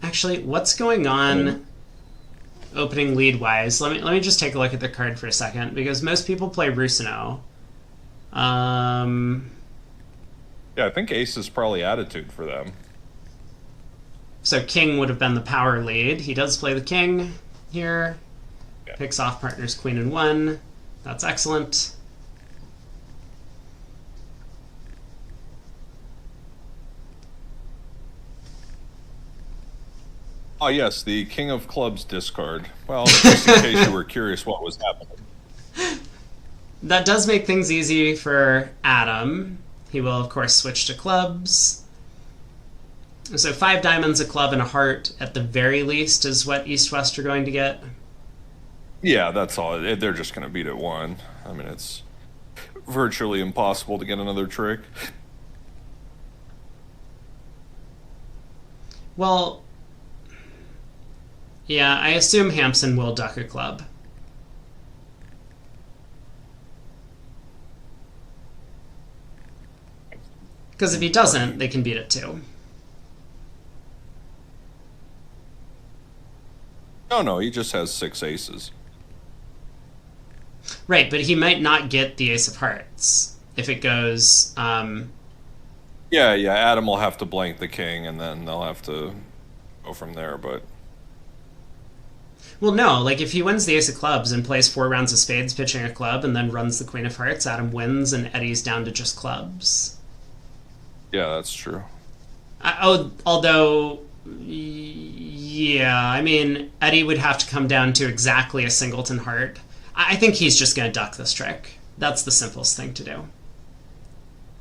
Actually, what's going on opening lead-wise? Let me just take a look at the card for a second, because most people play Rusino. Yeah, I think ace is probably attitude for them. So king would have been the power lead. He does play the king here. Picks off partner's queen and 1. That's excellent. Oh, yes, the King of Clubs discard. Well, just in case you were curious what was happening. That does make things easy for Adam. He will, of course, switch to clubs. So 5 diamonds, a club, and a heart, at the very least, is what East-West are going to get. Yeah, that's all. They're just going to beat it 1. I mean, it's virtually impossible to get another trick. Well, yeah, I assume Hampson will duck a club. Because if he doesn't, they can beat it too. No, he just has 6 aces. Right, but he might not get the ace of hearts if it goes... Yeah, Adam will have to blank the king, and then they'll have to go from there, but... Well, no, like if he wins the ace of clubs and plays 4 rounds of spades pitching a club and then runs the queen of hearts, Adam wins and Eddie's down to just clubs. Yeah, that's true. Although... Yeah, I mean, Eddie would have to come down to exactly a singleton heart. I think he's just going to duck this trick. That's the simplest thing to do.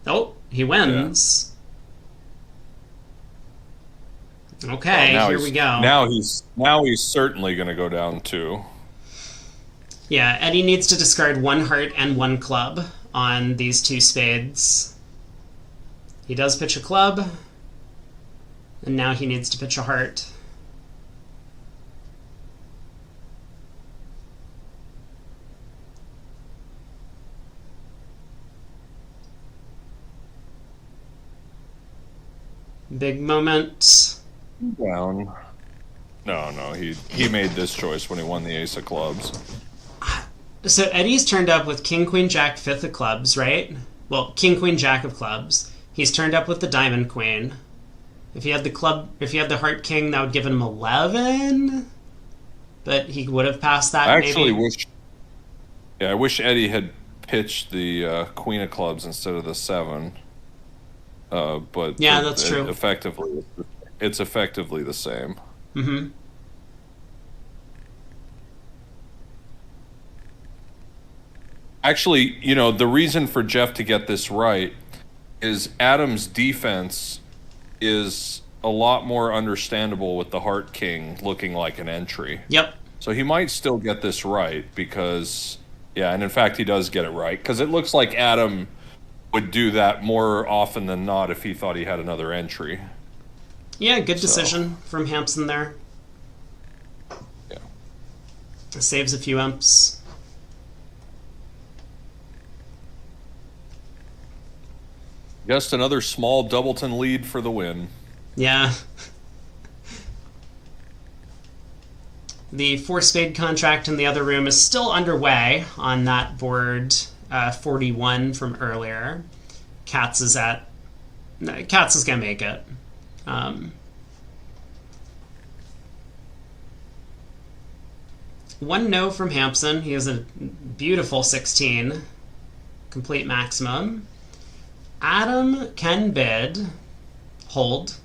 Oh, he wins. Yeah. Okay, well, here we go. Now he's certainly going to go down 2. Yeah, Eddie needs to discard 1 heart and 1 club on these 2 spades. He does pitch a club, and now he needs to pitch a heart. Big moment. Down. No, he made this choice when he won the ace of clubs. So Eddie's turned up with king, queen, jack, 5th of clubs, right? Well, king, queen, jack of clubs. He's turned up with the diamond queen. If he had the heart king, that would give him 11. But he would have passed that. I actually maybe. I wish Eddie had pitched the queen of clubs instead of the 7. But yeah, that's true. It's effectively the same. Mm-hmm. Actually, the reason for Jeff to get this right is Adam's defense is a lot more understandable with the heart king looking like an entry. Yep. So he might still get this right because, and in fact he does get it right because it looks like Adam would do that more often than not if he thought he had another entry. Yeah, good decision from Hampson there. Yeah. Saves a few imps. Just another small doubleton lead for the win. Yeah. The 4-spade contract in the other room is still underway on that board 41 from earlier. Katz is going to make it. One no from Hampson. He has a beautiful 16. Complete maximum. Adam can bid. Hold.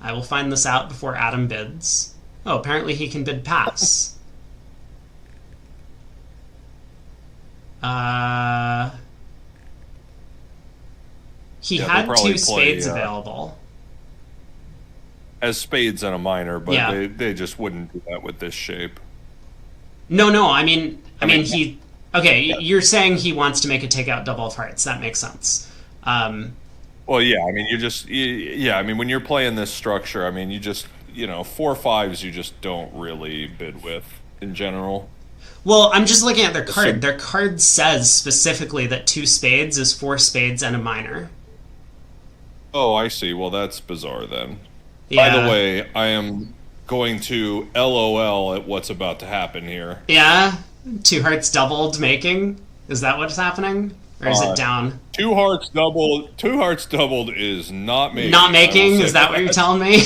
I will find this out before Adam bids. Oh, apparently he can bid pass. He had 2 spades available. As spades and a minor, but they just wouldn't do that with this shape. No, I mean he... Okay, you're saying he wants to make a takeout double of hearts. That makes sense. Well, yeah, I mean, when you're playing this structure, I mean, you just, 4 5s you just don't really bid with in general. Well, I'm just looking at their card. Their card says specifically that 2 spades is 4 spades and a minor. Oh, I see. Well, that's bizarre then. Yeah. By the way, I am going to LOL at what's about to happen here. Yeah? 2 hearts doubled making? Is that what's happening? Or is it down? 2 hearts doubled is not making. Not making? Is that what you're telling me?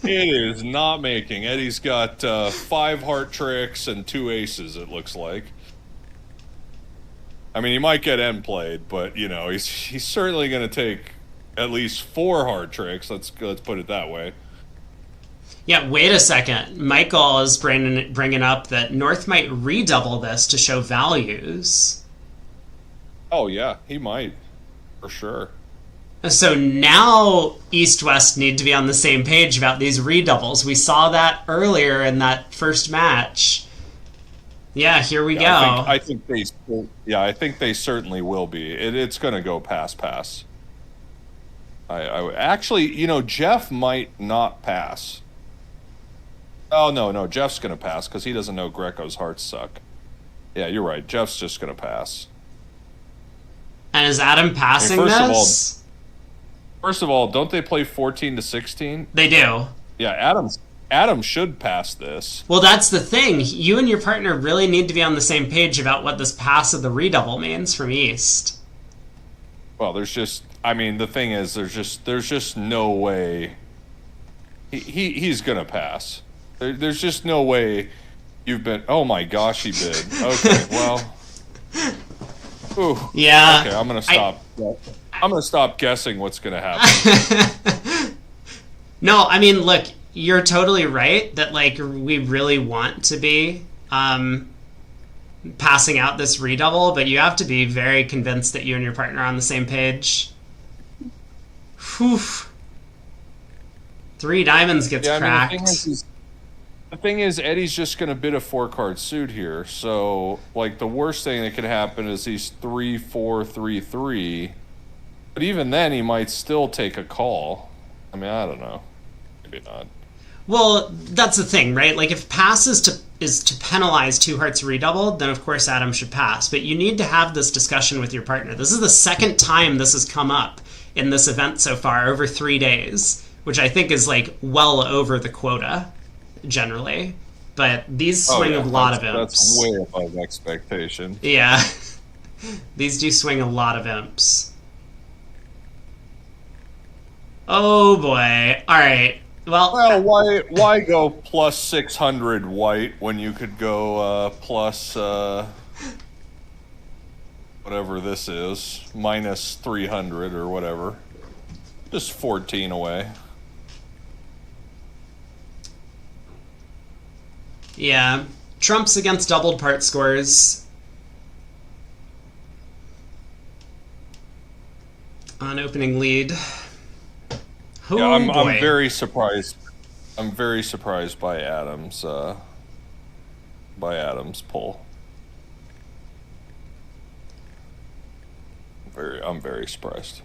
It is not making. Eddie's got 5 heart tricks and 2 aces, it looks like. I mean, he might get end played, but, you know, he's certainly going to take at least 4 hard tricks. Let's put it that way. Yeah, wait a second. Michael is bringing up that North might redouble this to show values. Oh, yeah, he might. For sure. So now East-West need to be on the same page about these redoubles. We saw that earlier in that first match. Yeah, here we go. I think they certainly will be. It's going to go pass. I actually, you know, Jeff might not pass. Oh, no, Jeff's going to pass because he doesn't know Greco's hearts suck. Yeah, you're right. Jeff's just going to pass. And is Adam passing this? First of all, don't they play 14 to 16? They do. Yeah, Adam should pass this. Well, that's the thing. You and your partner really need to be on the same page about what this pass of the redouble means from East. Well, the thing is, there's just no way he's gonna pass. There's just no way you've been. Oh my gosh, he bid. Okay, well. Ooh, yeah. Okay, I'm gonna stop. I'm gonna stop guessing what's gonna happen. No, I mean, look, you're totally right that like we really want to be passing out this redouble, but you have to be very convinced that you and your partner are on the same page. Whew. 3 diamonds gets cracked. I mean, the thing is, Eddie's just going to bid a 4-card suit here. So, like, the worst thing that could happen is he's 3-4-3-3. But even then, he might still take a call. I mean, I don't know. Maybe not. Well, that's the thing, right? Like, if pass is to penalize 2 hearts redoubled, then of course Adam should pass. But you need to have this discussion with your partner. This is the second time this has come up in this event so far, over 3 days, which I think is, like, well over the quota, generally. But these swing a lot of imps. That's way above expectation. Yeah. These do swing a lot of imps. Oh, boy. All right. Well, why go plus 600 white when you could go plus whatever this is, minus 300 or whatever. Just 14 away. Yeah. Trumps against doubled part scores. On opening lead. Oh, yeah, I'm boy. very surprised. I'm very surprised by Adam's pull. I'm very surprised.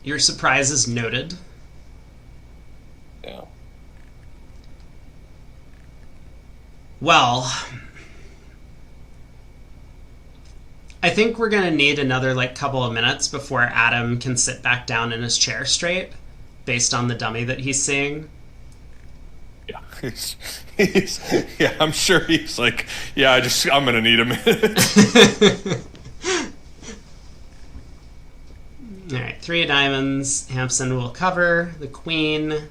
Your surprise is noted. Yeah. Well, I think we're going to need another couple of minutes before Adam can sit back down in his chair straight, based on the dummy that he's seeing. Yeah, yeah, I'm sure he's like, yeah, I'm going to need a minute. All right, 3 of diamonds. Hampson will cover the queen.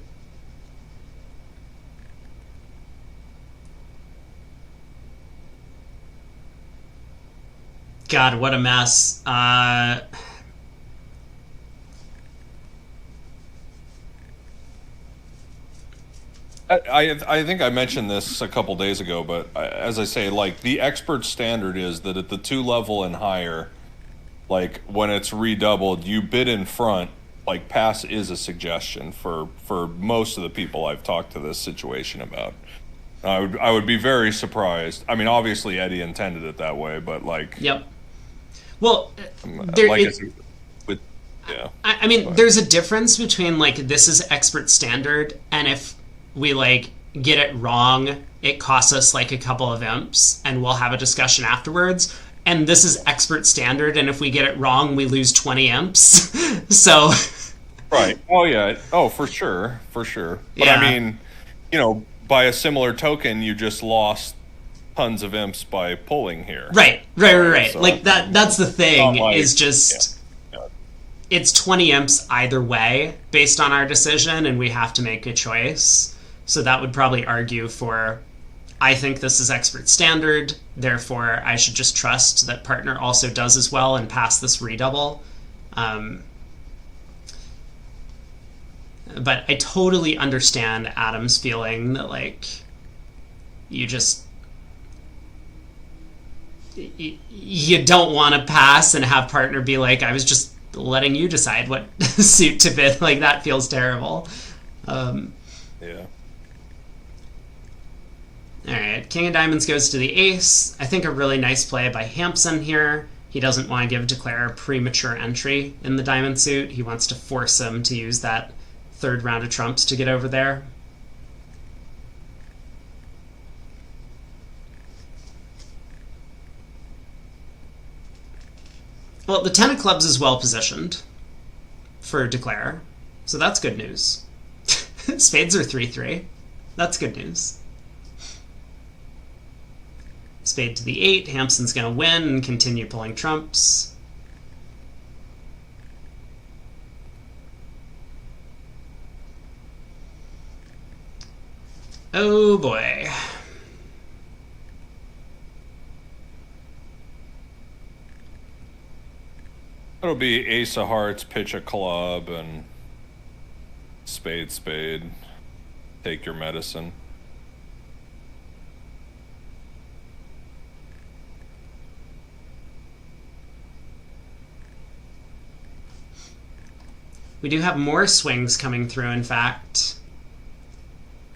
God, what a mess. I think I mentioned this a couple days ago, but as I say, like, the expert standard is that at the 2 level and higher, like, when it's redoubled, you bid in front. Like, pass is a suggestion for most of the people I've talked to this situation about. I would be very surprised. I mean, obviously Eddie intended it that way, but like, yep. Well, yeah. I mean, there's a difference between like this is expert standard, and if we like get it wrong, it costs us like a couple of imps, and we'll have a discussion afterwards. And this is expert standard, and if we get it wrong, we lose 20 imps. So. Right. Oh yeah. Oh, for sure. But yeah. I mean, you know, by a similar token, you just lost tons of imps by pulling here. Right. So, like that's the thing, like, is just it's 20 imps either way based on our decision, and we have to make a choice. So that would probably argue for, I think this is expert standard, therefore I should just trust that partner also does as well and pass this redouble. But I totally understand Adam's feeling that, like, you don't want to pass and have partner be like, I was just letting you decide what suit to bid. Like, that feels terrible. Yeah. Alright, King of Diamonds goes to the ace. I think a really nice play by Hampson here. He doesn't want to give Declare a premature entry in the diamond suit. He wants to force him to use that third round of trumps to get over there. Well, the 10 of clubs is well positioned for Declare, so that's good news. Spades are 3-3. That's good news. Spade to the 8. Hampson's going to win and continue pulling trumps. Oh boy. It'll be ace of hearts, pitch a club, and spade, spade. Take your medicine. We do have more swings coming through, in fact.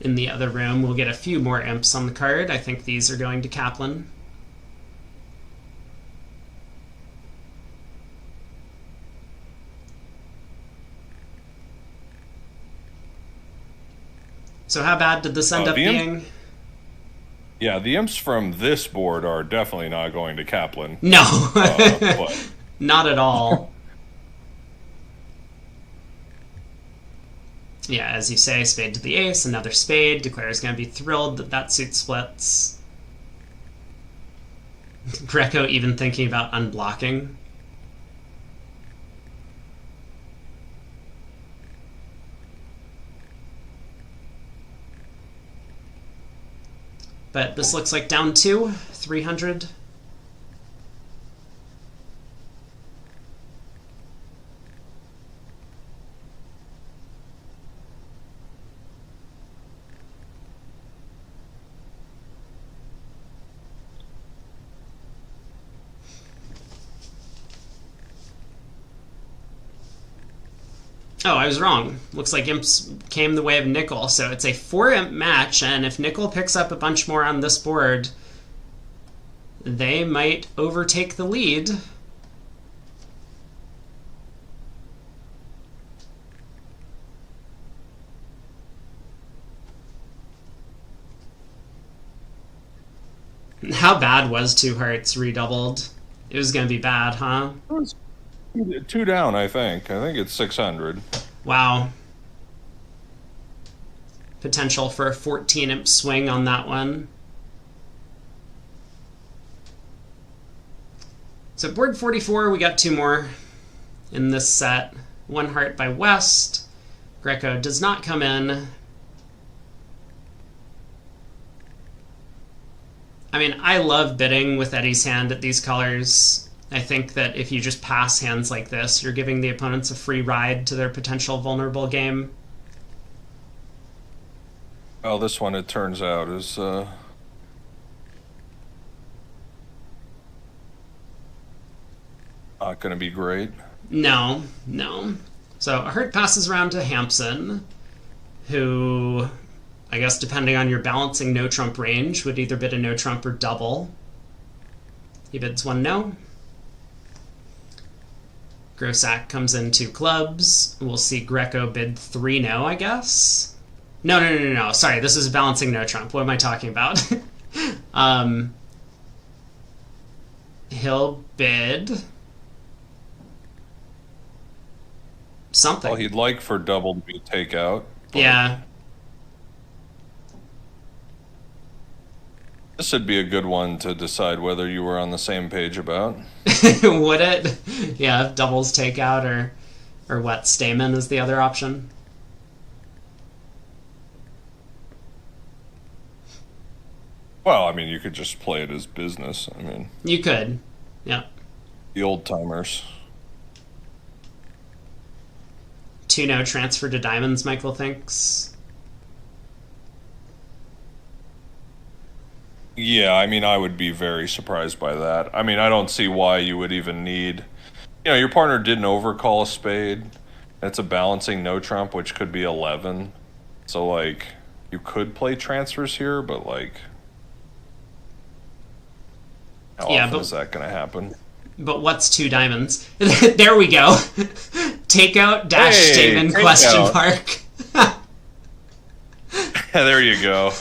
In the other room, we'll get a few more imps on the card. I think these are going to Kaplan. So how bad did this end up being? Yeah, the imps from this board are definitely not going to Kaplan. No. But... Not at all. Yeah, as you say, spade to the ace, another spade. Declare is going to be thrilled that that suit splits. Greco even thinking about unblocking. But this looks like down 2, 300. Oh, I was wrong. Looks like imps came the way of nickel, so it's a 4-imp match, and if nickel picks up a bunch more on this board, they might overtake the lead. How bad was 2 hearts redoubled? It was going to be bad, huh? 2 down, I think. I think it's 600. Wow. Potential for a 14-imp swing on that one. So board 44, we got 2 more in this set. 1 heart by West. Greco does not come in. I mean, I love bidding with Eddie's hand at these colors. I think that if you just pass hands like this, you're giving the opponents a free ride to their potential vulnerable game. Well, this one, it turns out, is not going to be great. No, no. So a hurt passes around to Hampson, who, I guess depending on your balancing no-trump range, would either bid a no-trump or double. He bids 1 no. Grossack comes in 2 clubs. We'll see Greco bid 3 no, I guess. No. Sorry, this is balancing no trump. What am I talking about? He'll bid something. Well, he'd like for double to be takeout. Yeah. This would be a good one to decide whether you were on the same page about. Would it? Yeah, if doubles takeout or Or what, Stamen is the other option? Well, I mean, you could just play it as business. I mean, you could, yeah. The old timers. 2-no transfer to diamonds, Michael thinks. Yeah, I mean, I would be very surprised by that. I mean, I don't see why you would even need... your partner didn't overcall a spade. It's a balancing no trump, which could be 11. So, like, you could play transfers here, but, like... How often is that going to happen? But what's 2 diamonds? There we go. Takeout dash statement question mark. Yeah, there you go.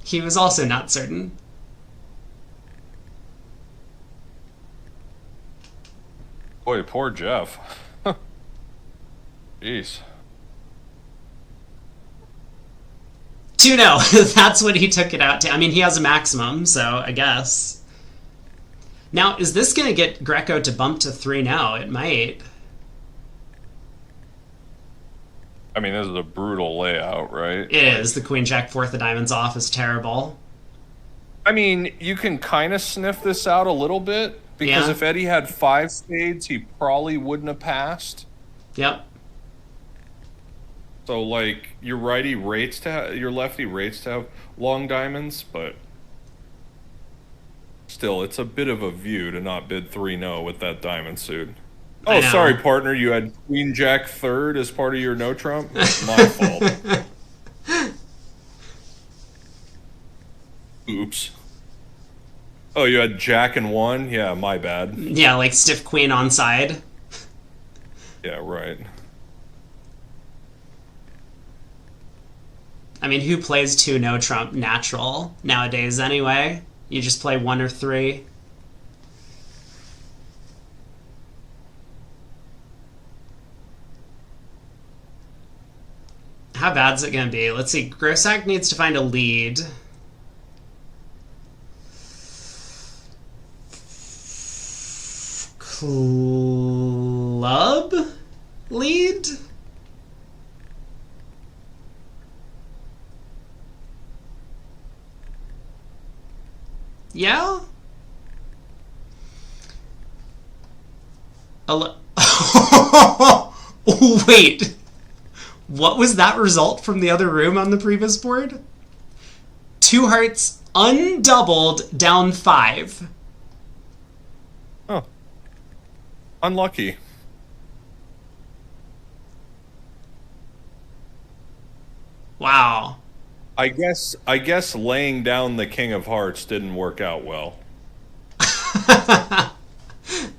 He was also not certain. Boy, poor Jeff. Jeez. 2-0. That's what he took it out to. I mean, he has a maximum, so I guess. Now, is this going to get Greco to bump to 3-0? It might. I mean, this is a brutal layout, right? It is. The queen jack 4th of diamonds off is terrible. I mean, you can kind of sniff this out a little bit, because if Eddie had 5 spades, he probably wouldn't have passed. Yep. So, like, your lefty rates to have long diamonds, but still, it's a bit of a view to not bid 3-0 with that diamond suit. Oh, sorry, partner. You had Queen Jack 3rd as part of your no trump? My fault. Oops. Oh, you had Jack and 1? Yeah, my bad. Yeah, like stiff queen on side. Yeah, right. I mean, who plays 2 no trump natural nowadays anyway? You just play 1 or 3. How bad is it going to be? Let's see. Grossack needs to find a lead. Club lead? Yeah? Wait. What was that result from the other room on the previous board? 2 hearts undoubled down 5. Oh. Unlucky. Wow. I guess laying down the King of Hearts didn't work out well.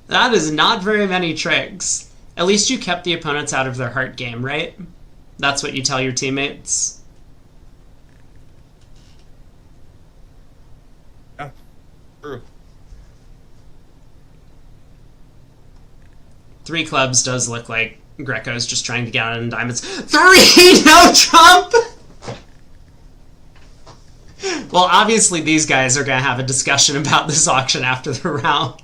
That is not very many tricks. At least you kept the opponents out of their heart game, right? That's what you tell your teammates. Yeah, true. 3 clubs does look like Greco's just trying to get out in diamonds. 3 no trump! Well, obviously these guys are going to have a discussion about this auction after the round.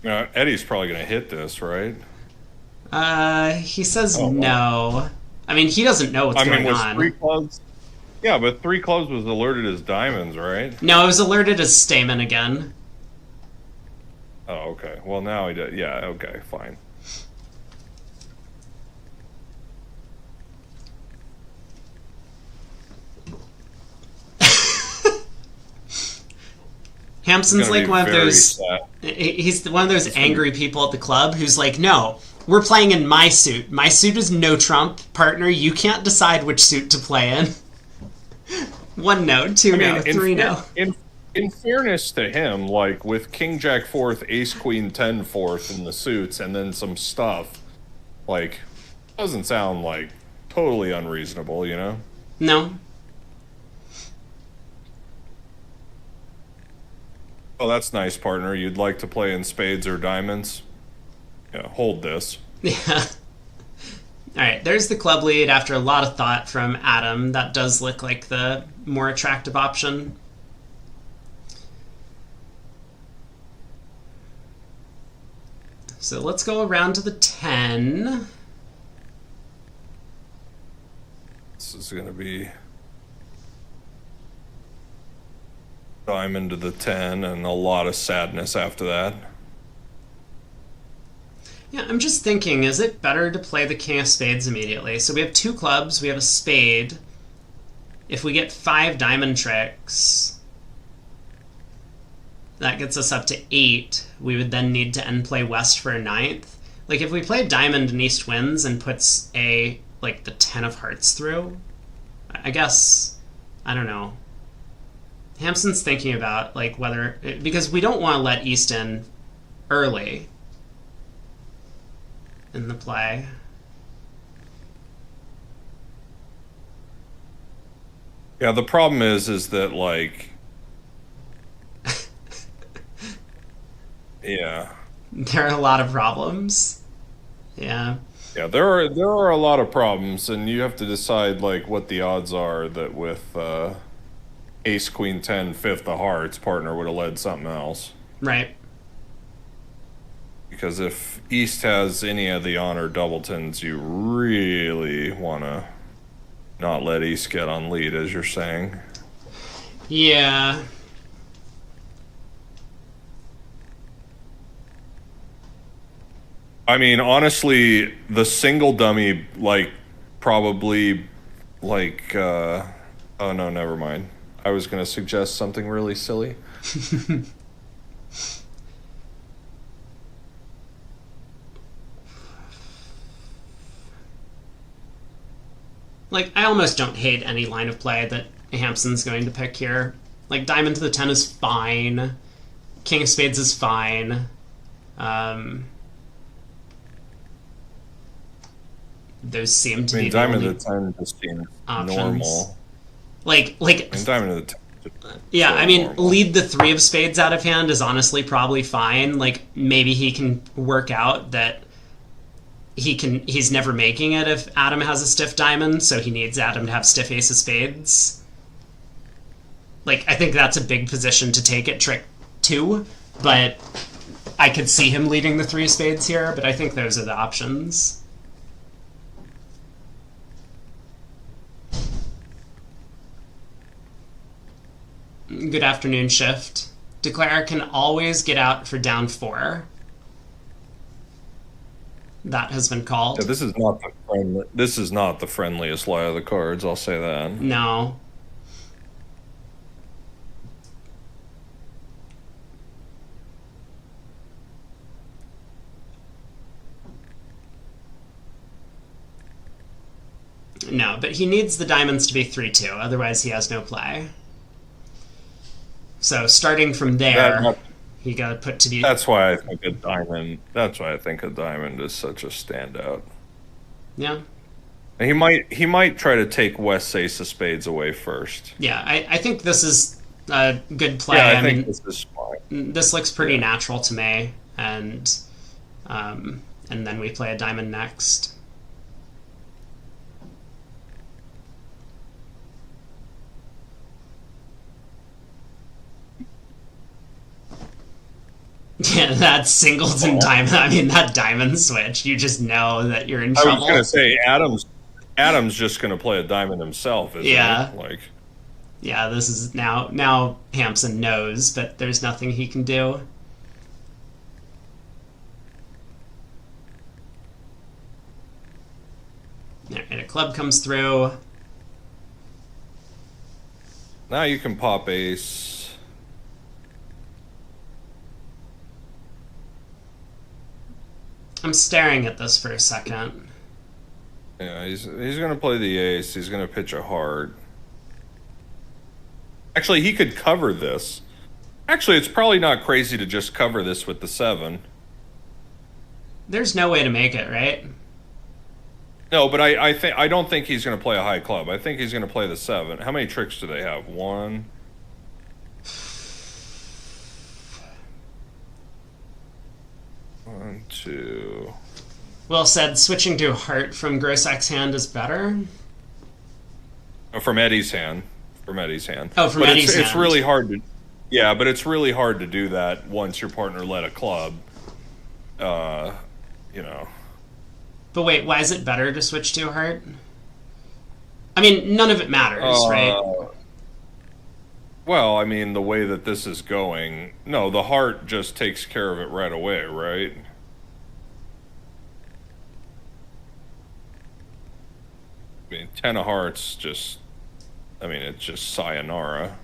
Eddie's probably going to hit this, right? He says no. I mean, he doesn't know what's going on. 3 clubs? Yeah, but 3 clubs was alerted as diamonds, right? No, it was alerted as Stamen again. Oh, okay. Well, now he does. Yeah, okay, fine. Hampson's like one of those... He's one of those angry people at the club who's like, no, we're playing in my suit. My suit is no trump. Partner, you can't decide which suit to play in. 1 no, 2 no, 3 no. In fairness to him, like, with King Jack 4th, Ace Queen 10 4th in the suits, and then some stuff, like, doesn't sound, like, totally unreasonable, you know? No. Oh, that's nice, partner. You'd like to play in spades or diamonds? Yeah, hold this. Yeah. Alright, there's the club lead after a lot of thought from Adam. That does look like the more attractive option. So let's go around to the 10. This is going to be diamond to the 10 and a lot of sadness after that. Yeah, I'm just thinking, is it better to play the king of spades immediately? So we have 2 clubs, we have a spade. If we get 5 diamond tricks, that gets us up to 8. We would then need to end play west for a 9th. Like, if we play diamond and east wins and puts the 10 of hearts through, I guess, I don't know. Hampson's thinking about, like, whether... Because we don't want to let east in early in the play. Yeah, the problem is that, like... yeah. There are a lot of problems. Yeah. Yeah, there are a lot of problems, and you have to decide, like, what the odds are that with ace, queen, 10, 5th of hearts, partner would have led something else. Right. Because if East has any of the honor doubletons, you really want to not let East get on lead, as you're saying. Yeah. I mean, honestly, the single dummy, like, probably, like, oh no, never mind. I was going to suggest something really silly. Like, I almost don't hate any line of play that Hampson's going to pick here. Like, diamond to the 10 is fine. King of spades is fine. Those seem to be diamond to the 10 just seems normal. Like diamond to the 10. Yeah, I mean, normal. lead the 3 of spades out of hand is honestly probably fine. Like, maybe he can work out that he's never making it if Adam has a stiff diamond, so he needs Adam to have stiff ace of spades. Like, I think that's a big position to take at trick 2, but I could see him leading the 3 of spades here, but I think those are the options. Good afternoon, shift. Declare can always get out for down 4. That has been called. Yeah, this is not the friendliest lie of the cards, I'll say that. No. No, but he needs the diamonds to be 3-2, otherwise he has no play. So starting from there, he got to put to the... That's why I think a diamond is such a standout. Yeah. And he might try to take West's ace of spades away first. Yeah, I think this is a good play. Yeah, I think this is fine. This looks pretty natural to me, and then we play a diamond next. Yeah, that singleton diamond. I mean, that diamond switch. You just know that you're in trouble. I was gonna say Adam's just gonna play a diamond himself, isn't he? Like, yeah, this is now Hampson knows, but there's nothing he can do. And a club comes through. Now you can pop ace. I'm staring at this for a second. Yeah, he's gonna play the ace. He's gonna pitch a heart. Actually, he could cover this. Actually, it's probably not crazy to just cover this with the 7. There's no way to make it, right? No, but I don't think he's gonna play a high club. I think he's gonna play the 7. How many tricks do they have? 1. One, 2. Will said switching to heart from Grossek's hand is better. Oh, from Eddie's hand. From Eddie's hand. Oh, from Eddie's hand. It's really hard to... Yeah, but it's really hard to do that once your partner led a club. you know. But wait, why is it better to switch to a heart? I mean, none of it matters, right? Well, I mean, the way that this is going, no, the heart just takes care of it right away, right? I mean, 10 of hearts just, I mean, it's just sayonara.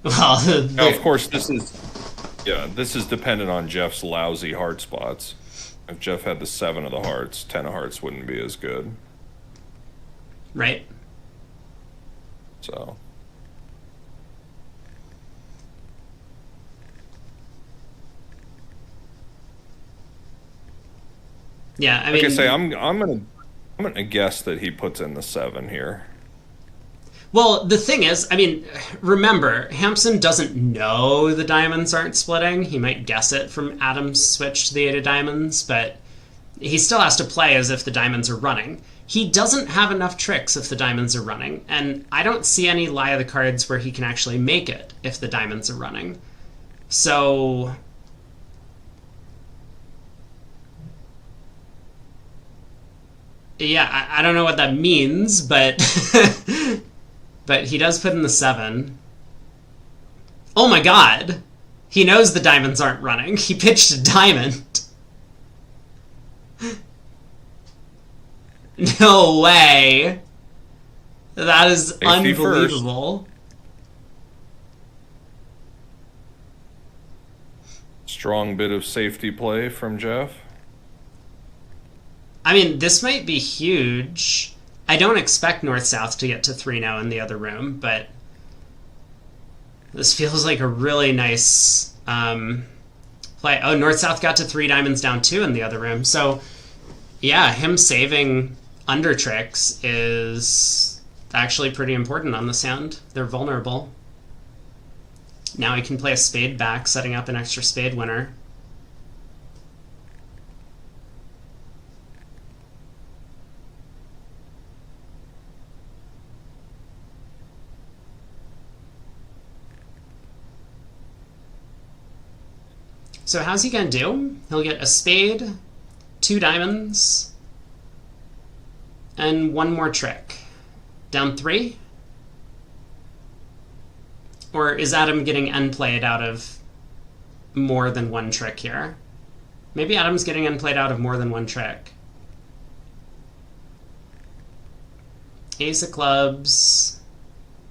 Well, Now, of course, this is dependent on Jeff's lousy heart spots. If Jeff had the 7 of the hearts, 10 of hearts wouldn't be as good. right. So, Yeah, I like mean, I say, I'm gonna guess that he puts in the 7 here. well, the thing is, I mean, remember, Hampson doesn't know the diamonds aren't splitting. He might guess it from Adam's switch to the 8 of diamonds, but he still has to play as if the diamonds are running. He doesn't have enough tricks if the diamonds are running, and I don't see any lie of the cards where he can actually make it if the diamonds are running. So, yeah, I don't know what that means, but but he does put in the 7. Oh my god! He knows the diamonds aren't running. He pitched a diamond. No way! That is Safety unbelievable. Strong bit of safety play from Jeff. I mean, this might be huge. I don't expect North-South to get to 3-0 in the other room, but this feels like a really nice play. Oh, North-South got to 3 diamonds down 2 in the other room. So, yeah, him saving under tricks is actually pretty important on this hand. They're vulnerable. Now he can play a spade back, setting up an extra spade winner. So how's he gonna do? He'll get a spade, 2 diamonds, and 1 more trick. Down 3? Or is Adam getting end played out of more than 1 trick here? Maybe Adam's getting end played out of more than 1 trick. Ace of clubs,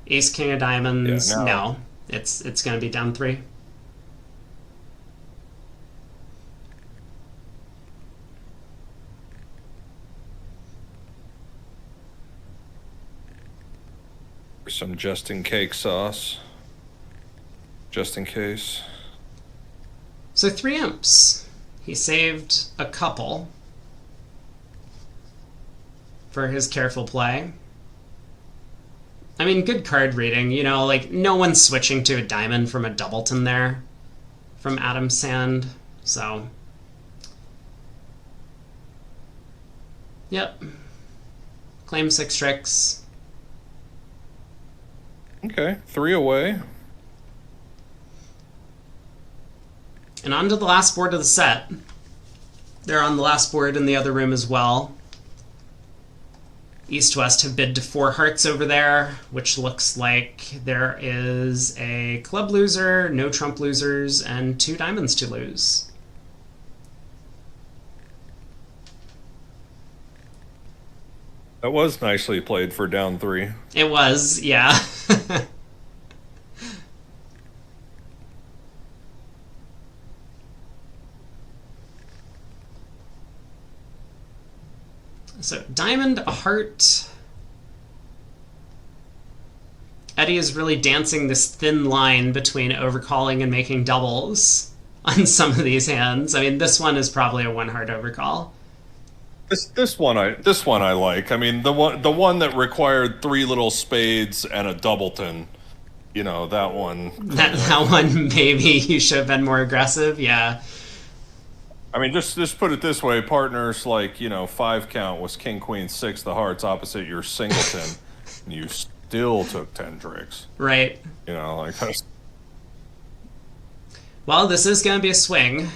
ace king of diamonds. Yeah, no, it's gonna be down 3. Some just in cake sauce. Just in case. So 3 imps. He saved a couple for his careful play. I mean, good card reading. You know, like, no one's switching to a diamond from a doubleton there from Adam's hand. So, yep. Claim 6 tricks. Okay, 3 away. And on to the last board of the set. They're on the last board in the other room as well. East-West have bid to 4 hearts over there, which looks like there is a club loser, no trump losers, and 2 diamonds to lose. That was nicely played for down 3. It was, yeah. So, diamond, a heart. Eddie is really dancing this thin line between overcalling and making doubles on some of these hands. I mean, this one is probably a 1 heart overcall. This one I like. I mean, the one that required 3 little spades and a doubleton. You know, that one. That one, maybe you should have been more aggressive. Yeah. I mean, just put it this way: partners, like, you know, 5 count was king queen 6 the hearts opposite your singleton, and you still took 10 tricks. Right. You know, like that's. Well, this is going to be a swing.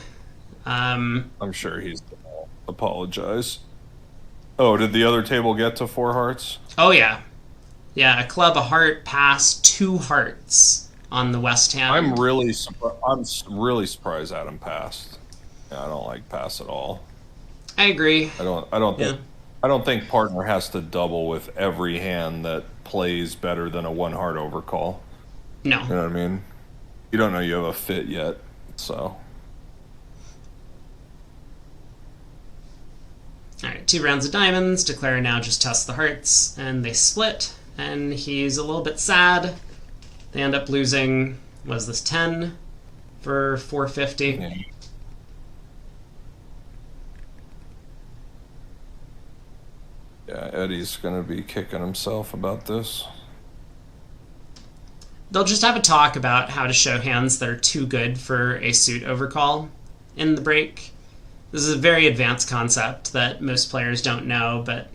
I'm sure he's gonna apologize. Oh, did the other table get to 4 hearts? Oh, yeah. Yeah, a club, a heart, pass, 2 hearts on the west hand. I'm really surprised Adam passed. Yeah, I don't like pass at all. I agree. I don't think partner has to double with every hand that plays better than a 1 heart overcall. No. You know what I mean? You don't know you have a fit yet, so. Alright, 2 rounds of diamonds. Declare now just test the hearts. And they split. And he's a little bit sad. They end up losing, was this 10 for 450? Yeah. Yeah, Eddie's going to be kicking himself about this. They'll just have a talk about how to show hands that are too good for a suit overcall in the break. This is a very advanced concept that most players don't know, but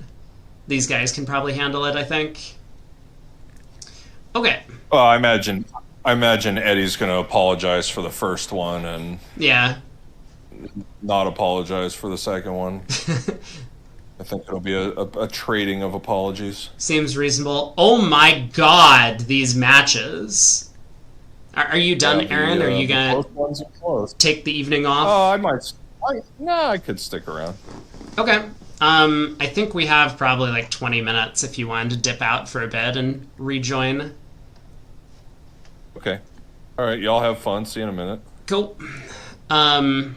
these guys can probably handle it, I think. Okay. Well, I imagine Eddie's going to apologize for the first one and yeah, not apologize for the second one. I think it'll be a trading of apologies. seems reasonable. Oh my god, these matches. Are you done, Aaron? Are you going to take the evening off? Oh, I could stick around. Okay. I think we have probably like 20 minutes if you wanted to dip out for a bit and rejoin. Okay. All right, y'all have fun. See you in a minute. Cool. I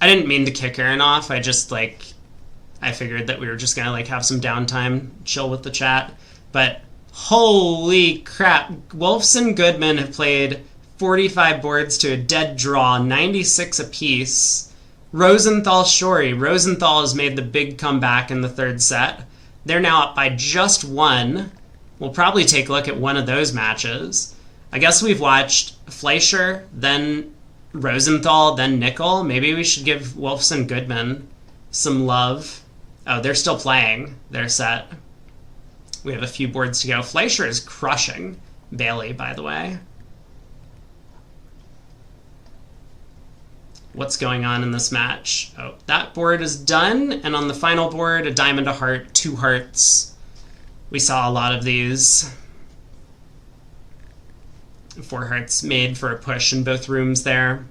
didn't mean to kick Aaron off. I just I figured that we were just gonna have some downtime, chill with the chat. But holy crap, Wolfs and Goodman have played 45 boards to a dead draw, 96 apiece. Rosenthal Shori. Rosenthal has made the big comeback in the third set. They're now up by just 1. We'll probably take a look at one of those matches. I guess we've watched Fleischer, then Rosenthal, then Nickel. Maybe we should give Wolfs and Goodman some love. Oh, they're still playing their set. We have a few boards to go. Fleischer is crushing Bailey, by the way. What's going on in this match? Oh, that board is done. And on the final board, a diamond, a heart, 2 hearts. We saw a lot of these. 4 hearts made for a push in both rooms there.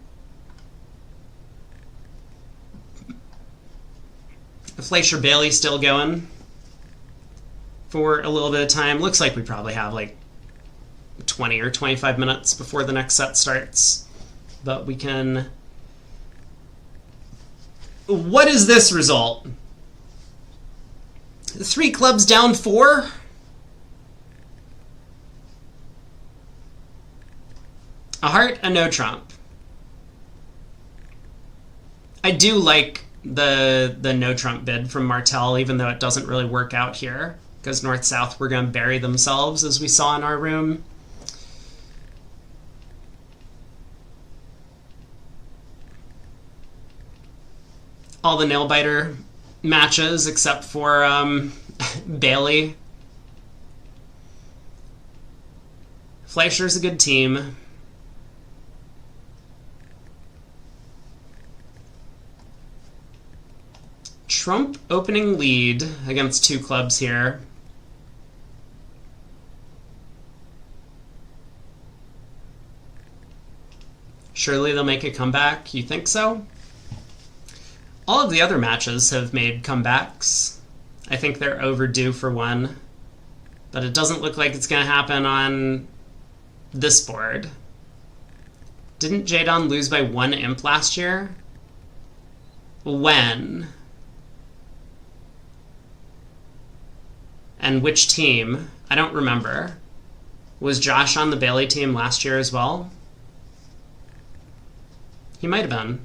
Fleischer Bailey still going for a little bit of time. Looks like we probably have 20 or 25 minutes before the next set starts. But we can... What is this result? 3 clubs down 4? A heart, a no trump. I do like the no trump bid from Martel, even though it doesn't really work out here, because North-South were going to bury themselves, as we saw in our room. All the nail-biter matches, except for Bailey. Fleischer's a good team. Trump opening lead against 2 clubs here. Surely they'll make a comeback. You think so? All of the other matches have made comebacks. I think they're overdue for one. But it doesn't look like it's going to happen on this board. Didn't Jadon lose by 1 imp last year? When? And which team? I don't remember. Was Josh on the Bailey team last year as well? He might have been.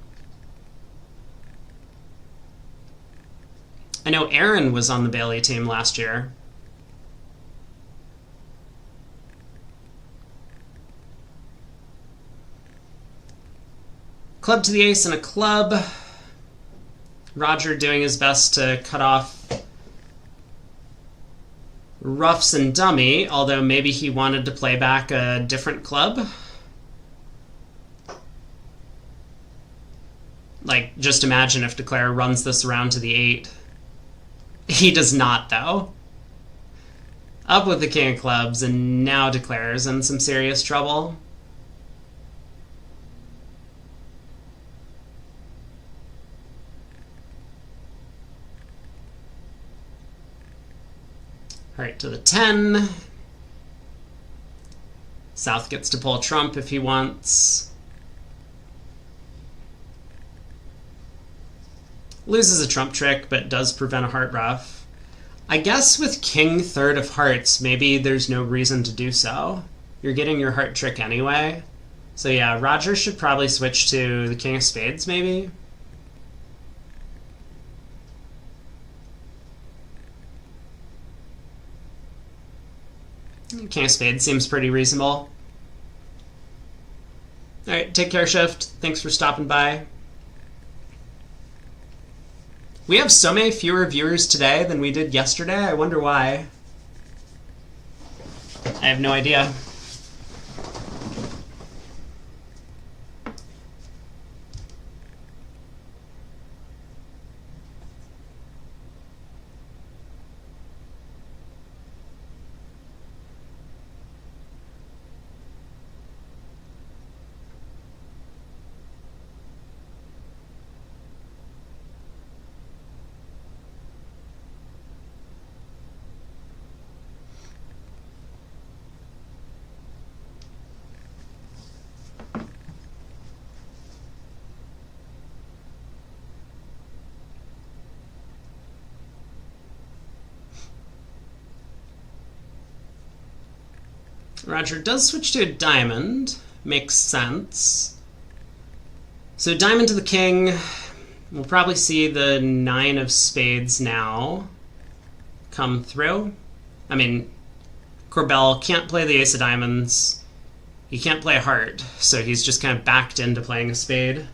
I know Aaron was on the Bailey team last year. Club to the ace and a club. Roger doing his best to cut off roughs and dummy, although maybe he wanted to play back a different club. Like, just imagine if Declare runs this around to the 8. He does not, though. Up with the king of clubs, and now Declare's in some serious trouble. Heart to the 10. South gets to pull trump if he wants. Loses a trump trick, but does prevent a heart ruff. I guess with king third of hearts, maybe there's no reason to do so. You're getting your heart trick anyway. So yeah, Roger should probably switch to the king of spades, maybe. King of spades seems pretty reasonable. Alright, take care, Shift. Thanks for stopping by. We have so many fewer viewers today than we did yesterday. I wonder why. I have no idea. Roger does switch to a diamond. Makes sense. So diamond to the king. We'll probably see the 9 of spades now come through. I mean, Corbell can't play the ace of diamonds. He can't play a heart, so he's just kind of backed into playing a spade.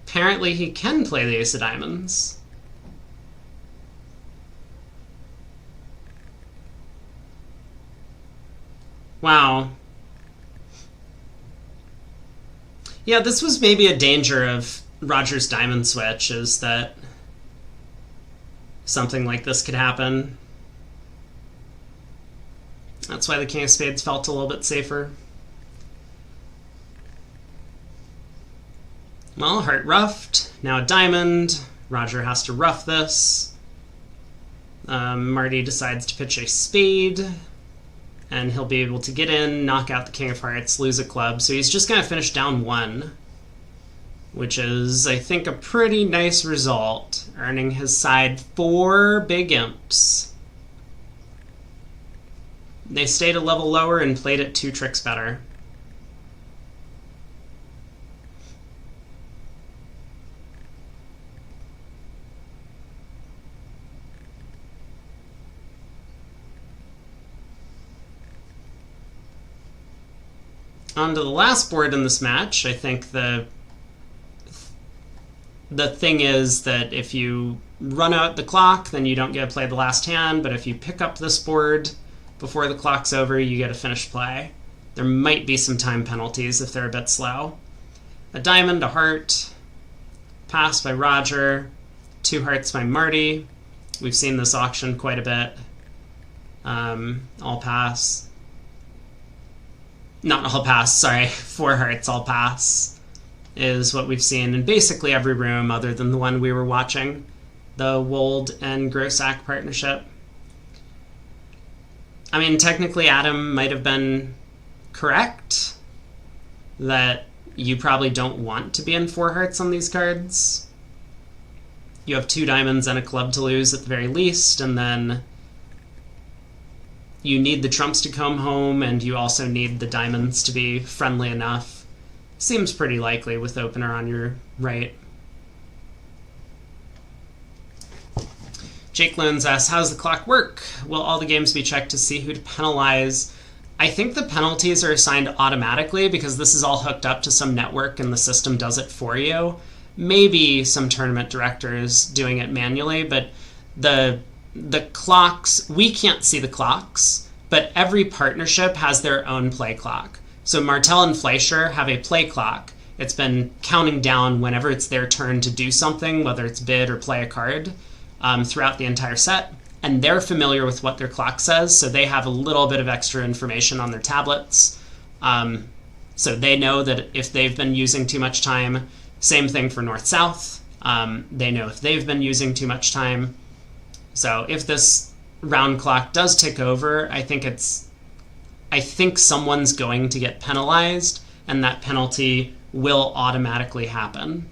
Apparently he can play the ace of diamonds. Wow. Yeah, this was maybe a danger of Roger's diamond switch, is that something like this could happen. That's why the king of spades felt a little bit safer. Well, heart ruffed. Now a diamond. Roger has to ruff this. Marty decides to pitch a spade. And he'll be able to get in, knock out the king of hearts, lose a club. So he's just going to finish down 1. Which is, I think, a pretty nice result. Earning his side 4 big imps. They stayed a level lower and played it 2 tricks better. On to the last board in this match. I think the thing is that if you run out the clock, then you don't get to play the last hand, but if you pick up this board before the clock's over, you get a finished play. There might be some time penalties if they're a bit slow. A diamond, a heart, pass by Roger, 2 hearts by Marty. We've seen this auction quite a bit. All pass. Not all pass, sorry. 4 hearts, all pass is what we've seen in basically every room other than the one we were watching, the Wold and Grossack partnership. I mean, technically Adam might have been correct that you probably don't want to be in 4 hearts on these cards. You have 2 diamonds and a club to lose at the very least, and then you need the trumps to come home, and you also need the diamonds to be friendly enough. Seems pretty likely with opener on your right. Jake Loans asks, how does the clock work? Will all the games be checked to see who to penalize? I think the penalties are assigned automatically because this is all hooked up to some network and the system does it for you. Maybe some tournament directors doing it manually, but the clocks, we can't see the clocks, but every partnership has their own play clock. So Martel and Fleischer have a play clock. It's been counting down whenever it's their turn to do something, whether it's bid or play a card, throughout the entire set. And they're familiar with what their clock says, so they have a little bit of extra information on their tablets. So they know that if they've been using too much time, same thing for North-South. They know if they've been using too much time. So if this round clock does tick over, I think someone's going to get penalized, and that penalty will automatically happen.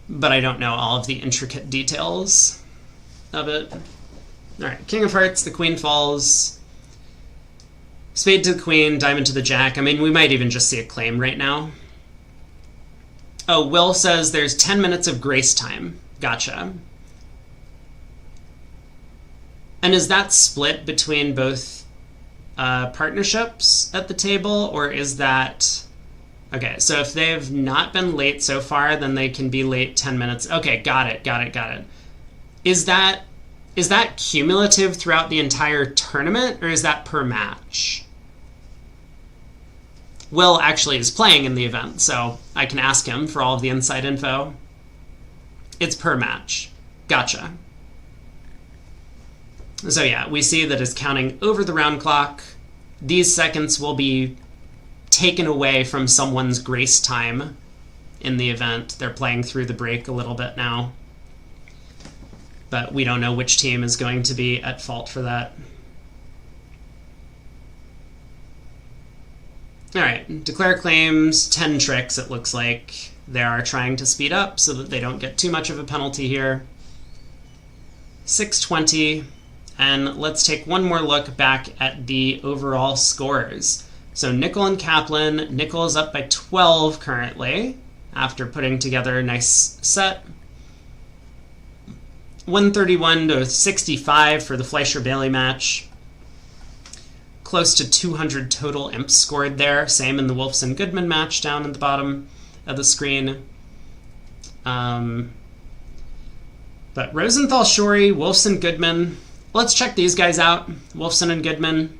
But I don't know all of the intricate details of it. All right, King of Hearts, the Queen falls. Spade to the Queen, Diamond to the Jack. I mean, we might even just see a claim right now. Oh, Will says there's 10 minutes of grace time. Gotcha. And is that split between both partnerships at the table, or is that... Okay, so if they've not been late so far, then they can be late 10 minutes. Okay, got it. Is that cumulative throughout the entire tournament, or is that per match? Will actually is playing in the event, so I can ask him for all of the inside info. It's per match. Gotcha. So yeah, we see that it's counting over the round clock. These seconds will be taken away from someone's grace time in the event. They're playing through the break a little bit now, but we don't know which team is going to be at fault for that. All right, declare claims, 10 tricks it looks like. They are trying to speed up so that they don't get too much of a penalty here. 620, and let's take one more look back at the overall scores. So Nickel and Kaplan, Nickel is up by 12 currently after putting together a nice set. 131 to 65 for the Fleischer-Bailey match. Close to 200 total imps scored there. Same in the Wolfson-Goodman match down at the bottom of the screen. But Rosenthal, Shorey, Wolfson, Goodman. Let's check these guys out, Wolfson and Goodman,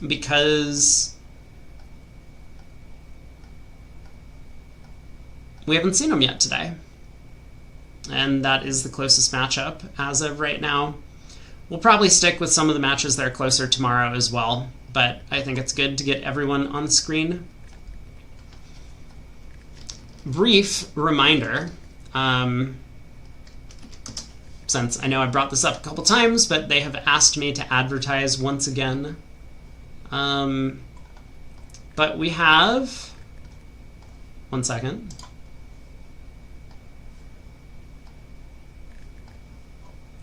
because we haven't seen them yet today. And that is the closest matchup as of right now. We'll probably stick with some of the matches that are closer tomorrow as well, but I think it's good to get everyone on screen. Brief reminder, since I know I brought this up a couple times, but they have asked me to advertise once again. But we have... One second.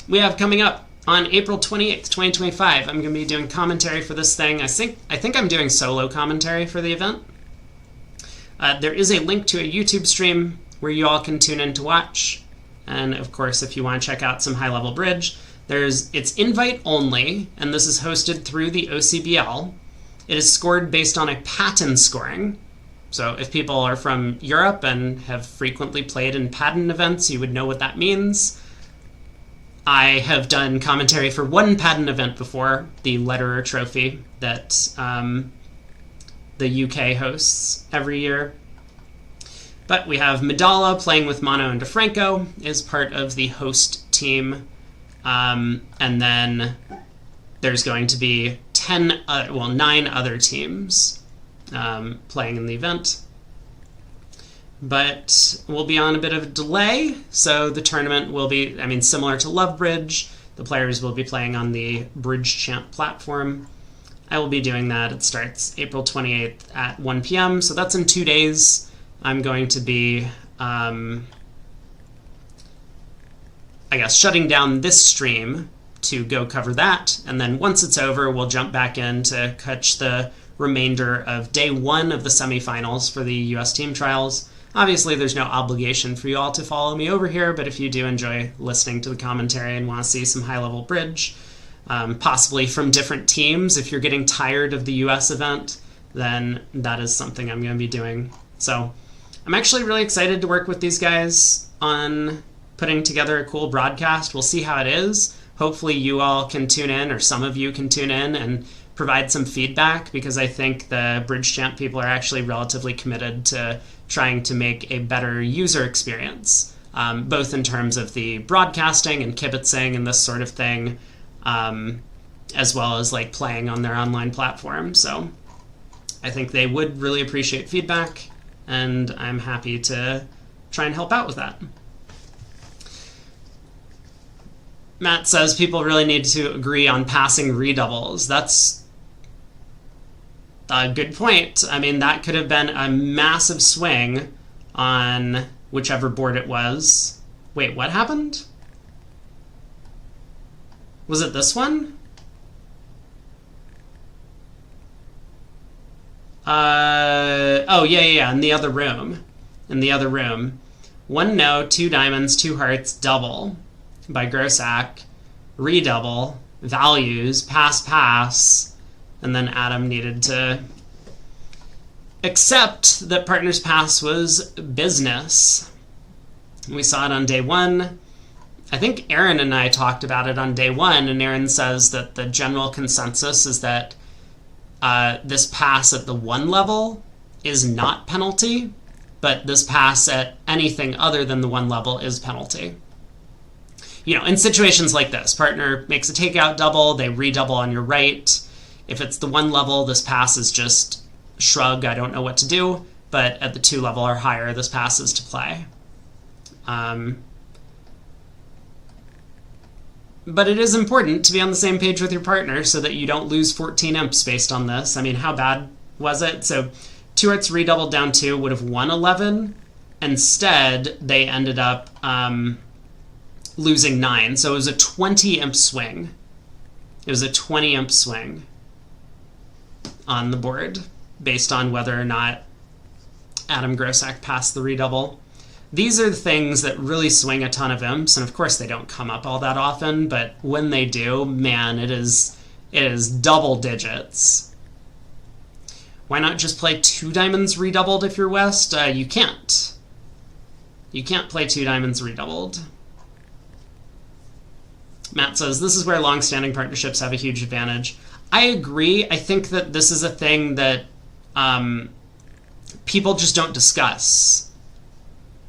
We have coming up on April 28th, 2025, I'm going to be doing commentary for this thing. I think I'm doing solo commentary for the event. There is a link to a YouTube stream where you all can tune in to watch. And of course, if you want to check out some high-level bridge, it's invite only, and this is hosted through the OCBL. It is scored based on a pattern scoring. So if people are from Europe and have frequently played in pattern events, you would know what that means. I have done commentary for one pattern event before, the Letterer Trophy that the UK hosts every year. But we have Medalla playing with Mono and DeFranco is part of the host team. And then there's going to be 9 other teams playing in the event. But we'll be on a bit of a delay, so the tournament will be, similar to Love Bridge. The players will be playing on the Bridge Champ platform. I will be doing that. It starts April 28th at 1 p.m., so that's in 2 days. I'm going to be, shutting down this stream to go cover that, and then once it's over, we'll jump back in to catch the remainder of day 1 of the semifinals for the U.S. team trials. Obviously, there's no obligation for you all to follow me over here, but if you do enjoy listening to the commentary and want to see some high-level bridge, possibly from different teams. If you're getting tired of the US event, then that is something I'm going to be doing. So I'm actually really excited to work with these guys on putting together a cool broadcast. We'll see how it is. Hopefully you all can tune in, or some of you can tune in and provide some feedback, because I think the Bridge Champ people are actually relatively committed to trying to make a better user experience, both in terms of the broadcasting and kibitzing and this sort of thing, as well as like playing on their online platform. So I think they would really appreciate feedback, and I'm happy to try and help out with that. Matt says people really need to agree on passing redoubles. That's a good point. I mean, that could have been a massive swing on whichever board it was. Wait, what happened? Was it this one? Oh, yeah, in the other room. In the other room. 1 no, 2 diamonds, 2 hearts, double by Grossack, redouble, values, pass, and then Adam needed to accept that Partner's Pass was business. We saw it on day 1. I think Aaron and I talked about it on day 1, and Aaron says that the general consensus is that this pass at the 1 level is not penalty, but this pass at anything other than the 1 level is penalty. You know, in situations like this, partner makes a takeout double, they redouble on your right. If it's the 1 level, this pass is just shrug, I don't know what to do, but at the 2 level or higher, this pass is to play. But it is important to be on the same page with your partner so that you don't lose 14 imps based on this. I mean, how bad was it? So 2 hearts redoubled down 2 would have won 11. Instead, they ended up losing 9. So it was a 20 imp swing. It was a 20 imp swing on the board based on whether or not Adam Grossack passed the redouble. These are the things that really swing a ton of imps, and of course they don't come up all that often, but when they do, man, it is double digits. Why not just play 2 diamonds redoubled if you're West? You can't. You can't play 2 diamonds redoubled. Matt says, this is where long-standing partnerships have a huge advantage. I agree. I think that this is a thing that people just don't discuss.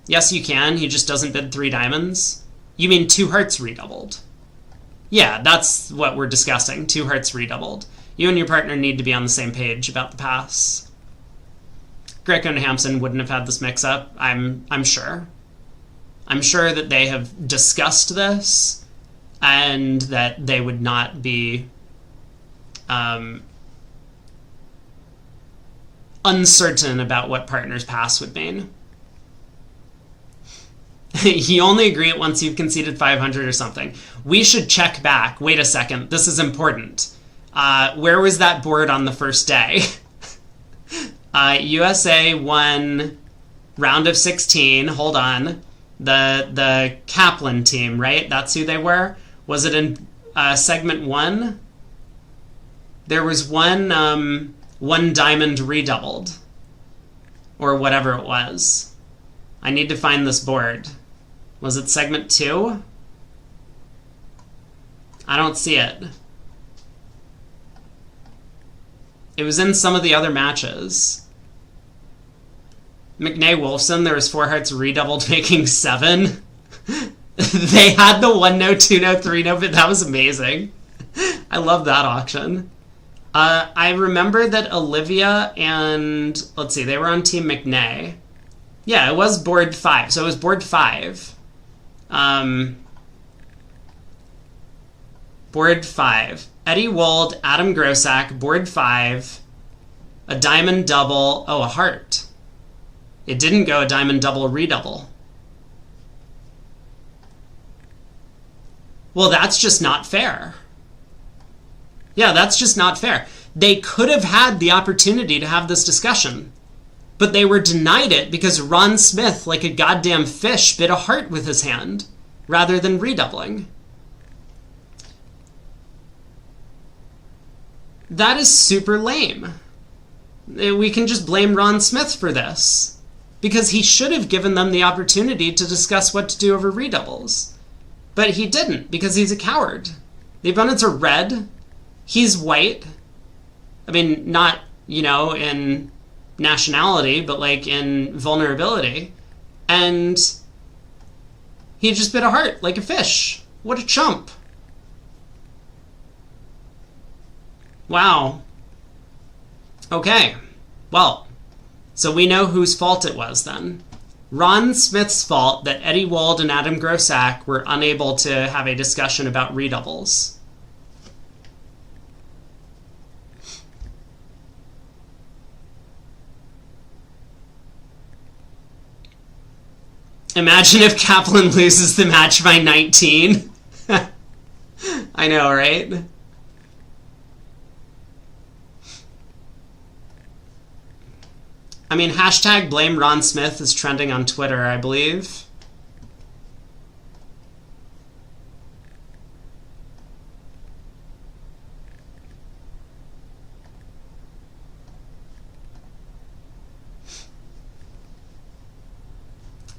Yes, you can. He just doesn't bid 3 diamonds. You mean 2 hearts redoubled? Yeah, that's what we're discussing. 2 hearts redoubled. You and your partner need to be on the same page about the pass. Greco and Hampson wouldn't have had this mix-up, I'm sure. I'm sure that they have discussed this, and that they would not be uncertain about what partner's pass would mean. You only agree it once you've conceded 500 or something. We should check back. Wait a second. This is important. Where was that board on the first day? USA won round of 16. Hold on. The Kaplan team, right? That's who they were? Was it in segment 1? There was one diamond redoubled. Or whatever it was. I need to find this board. Was it segment 2? I don't see it. It was in some of the other matches. McNay Wolfson, there was 4 hearts redoubled making 7. They had the 1 no, 2 no, 3 no, but that was amazing. I love that auction. I remember that Olivia and, let's see, they were on Team McNay. Yeah, it was board 5. So it was board 5. Board 5. Eddie Wold, Adam Grossack, board 5. A diamond double. Oh, a heart. It didn't go a diamond double redouble. Well, that's just not fair. Yeah, that's just not fair. They could have had the opportunity to have this discussion, but they were denied it because Ron Smith, like a goddamn fish, bit a heart with his hand rather than redoubling. That is super lame. We can just blame Ron Smith for this. Because he should have given them the opportunity to discuss what to do over redoubles. But he didn't, because he's a coward. The opponents are red. He's white. I mean, not, in nationality, but like in vulnerability. And he just bit a heart like a fish. What a chump. Wow. Okay. Well, so we know whose fault it was then. Ron Smith's fault that Eddie Wold and Adam Grossack were unable to have a discussion about redoubles. Imagine if Kaplan loses the match by 19. I know, right? I mean, hashtag blame Ron Smith is trending on Twitter, I believe.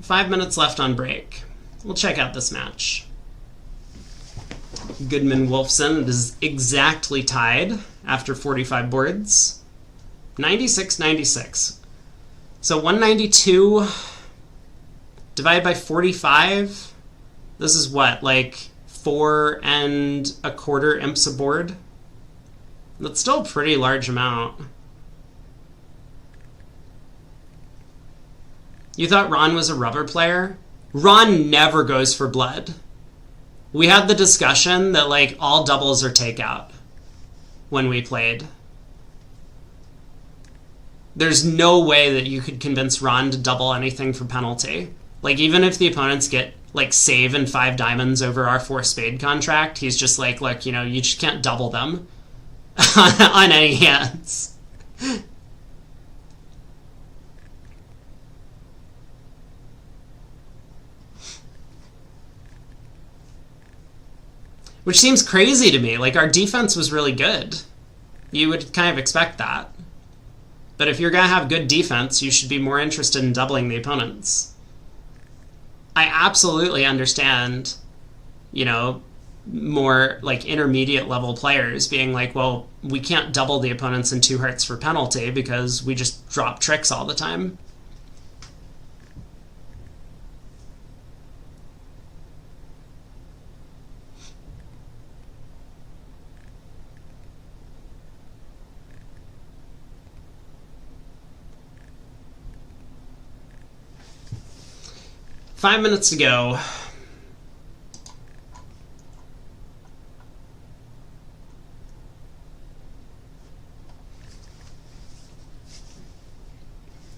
Five minutes left on break. We'll check out this match. Goodman-Wolfson, it is exactly tied after 45 boards. 96-96. So 192 divided by 45. This is what, like 4 1/4 imps a board? That's still a pretty large amount. You thought Ron was a rubber player? Ron never goes for blood. We had the discussion that like all doubles are takeout when we played. There's no way that you could convince Ron to double anything for penalty. Like even if the opponents get like save and 5 diamonds over our 4 spade contract, he's just like, look, you just can't double them on any hands. Which seems crazy to me. Like, our defense was really good. You would kind of expect that. But if you're going to have good defense, you should be more interested in doubling the opponents. I absolutely understand, more, like, intermediate level players being like, well, we can't double the opponents in 2 hearts for penalty because we just drop tricks all the time. Five minutes to go.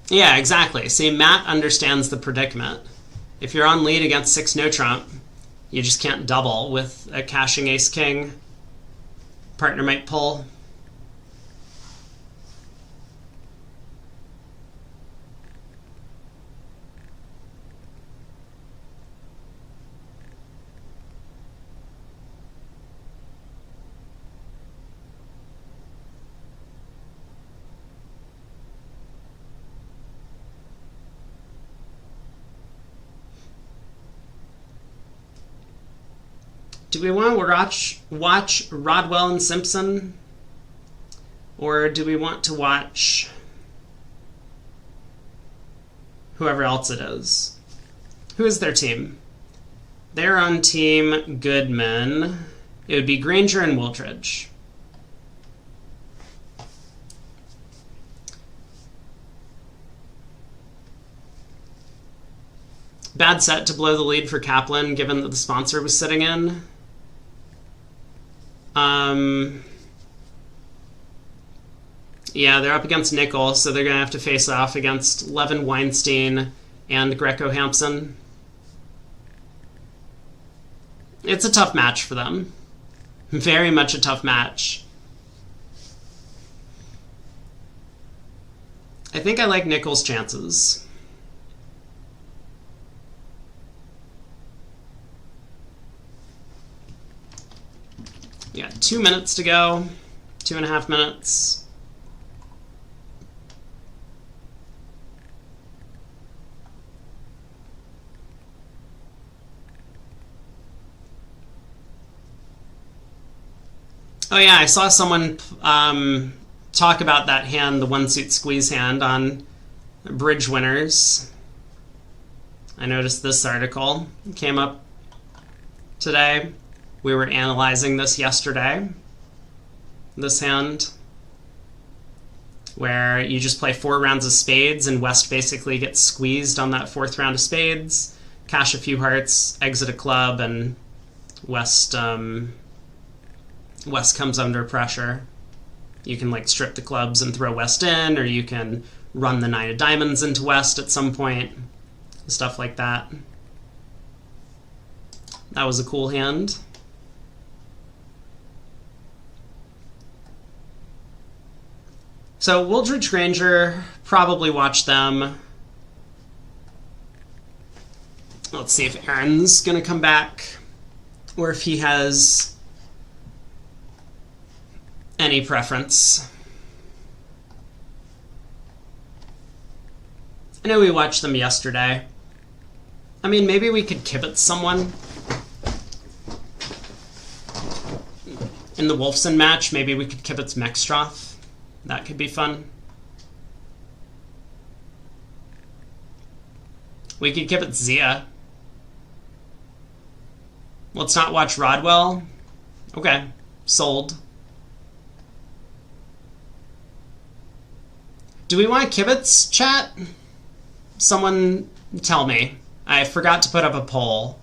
Yeah, exactly. See, Matt understands the predicament. If you're on lead against 6 no trump, you just can't double with a cashing ace king. Partner might pull. Do we want to watch Rodwell and Simpson? Or do we want to watch whoever else it is? Who is their team? They're on Team Goodman. It would be Granger and Wiltridge. Bad set to blow the lead for Kaplan, given that the sponsor was sitting in. Yeah, they're up against Nickel, so they're going to have to face off against Levin Weinstein and Greco Hampson. It's a tough match for them. Very much a tough match. I think I like Nickel's chances. Yeah, 2 minutes to go. 2.5 minutes. Oh yeah, I saw someone talk about that hand, the one-suit squeeze hand, on Bridge Winners. I noticed this article came up today. We were analyzing this yesterday. This hand, where you just play 4 rounds of spades and West basically gets squeezed on that 4th round of spades, cash a few hearts, exit a club, and West comes under pressure. You can like strip the clubs and throw West in, or you can run the 9 of diamonds into West at some point. Stuff like that. That was a cool hand. So Wooldridge Granger, probably watch them. Let's see if Aaron's gonna come back, or if he has any preference. I know we watched them yesterday. I mean, maybe we could kibitz someone in the Wolfson match. Maybe we could kibitz Mexstroth. That could be fun. We could kibitz Zia. Let's not watch Rodwell. Okay, sold. Do we want kibitz, chat? Someone tell me. I forgot to put up a poll.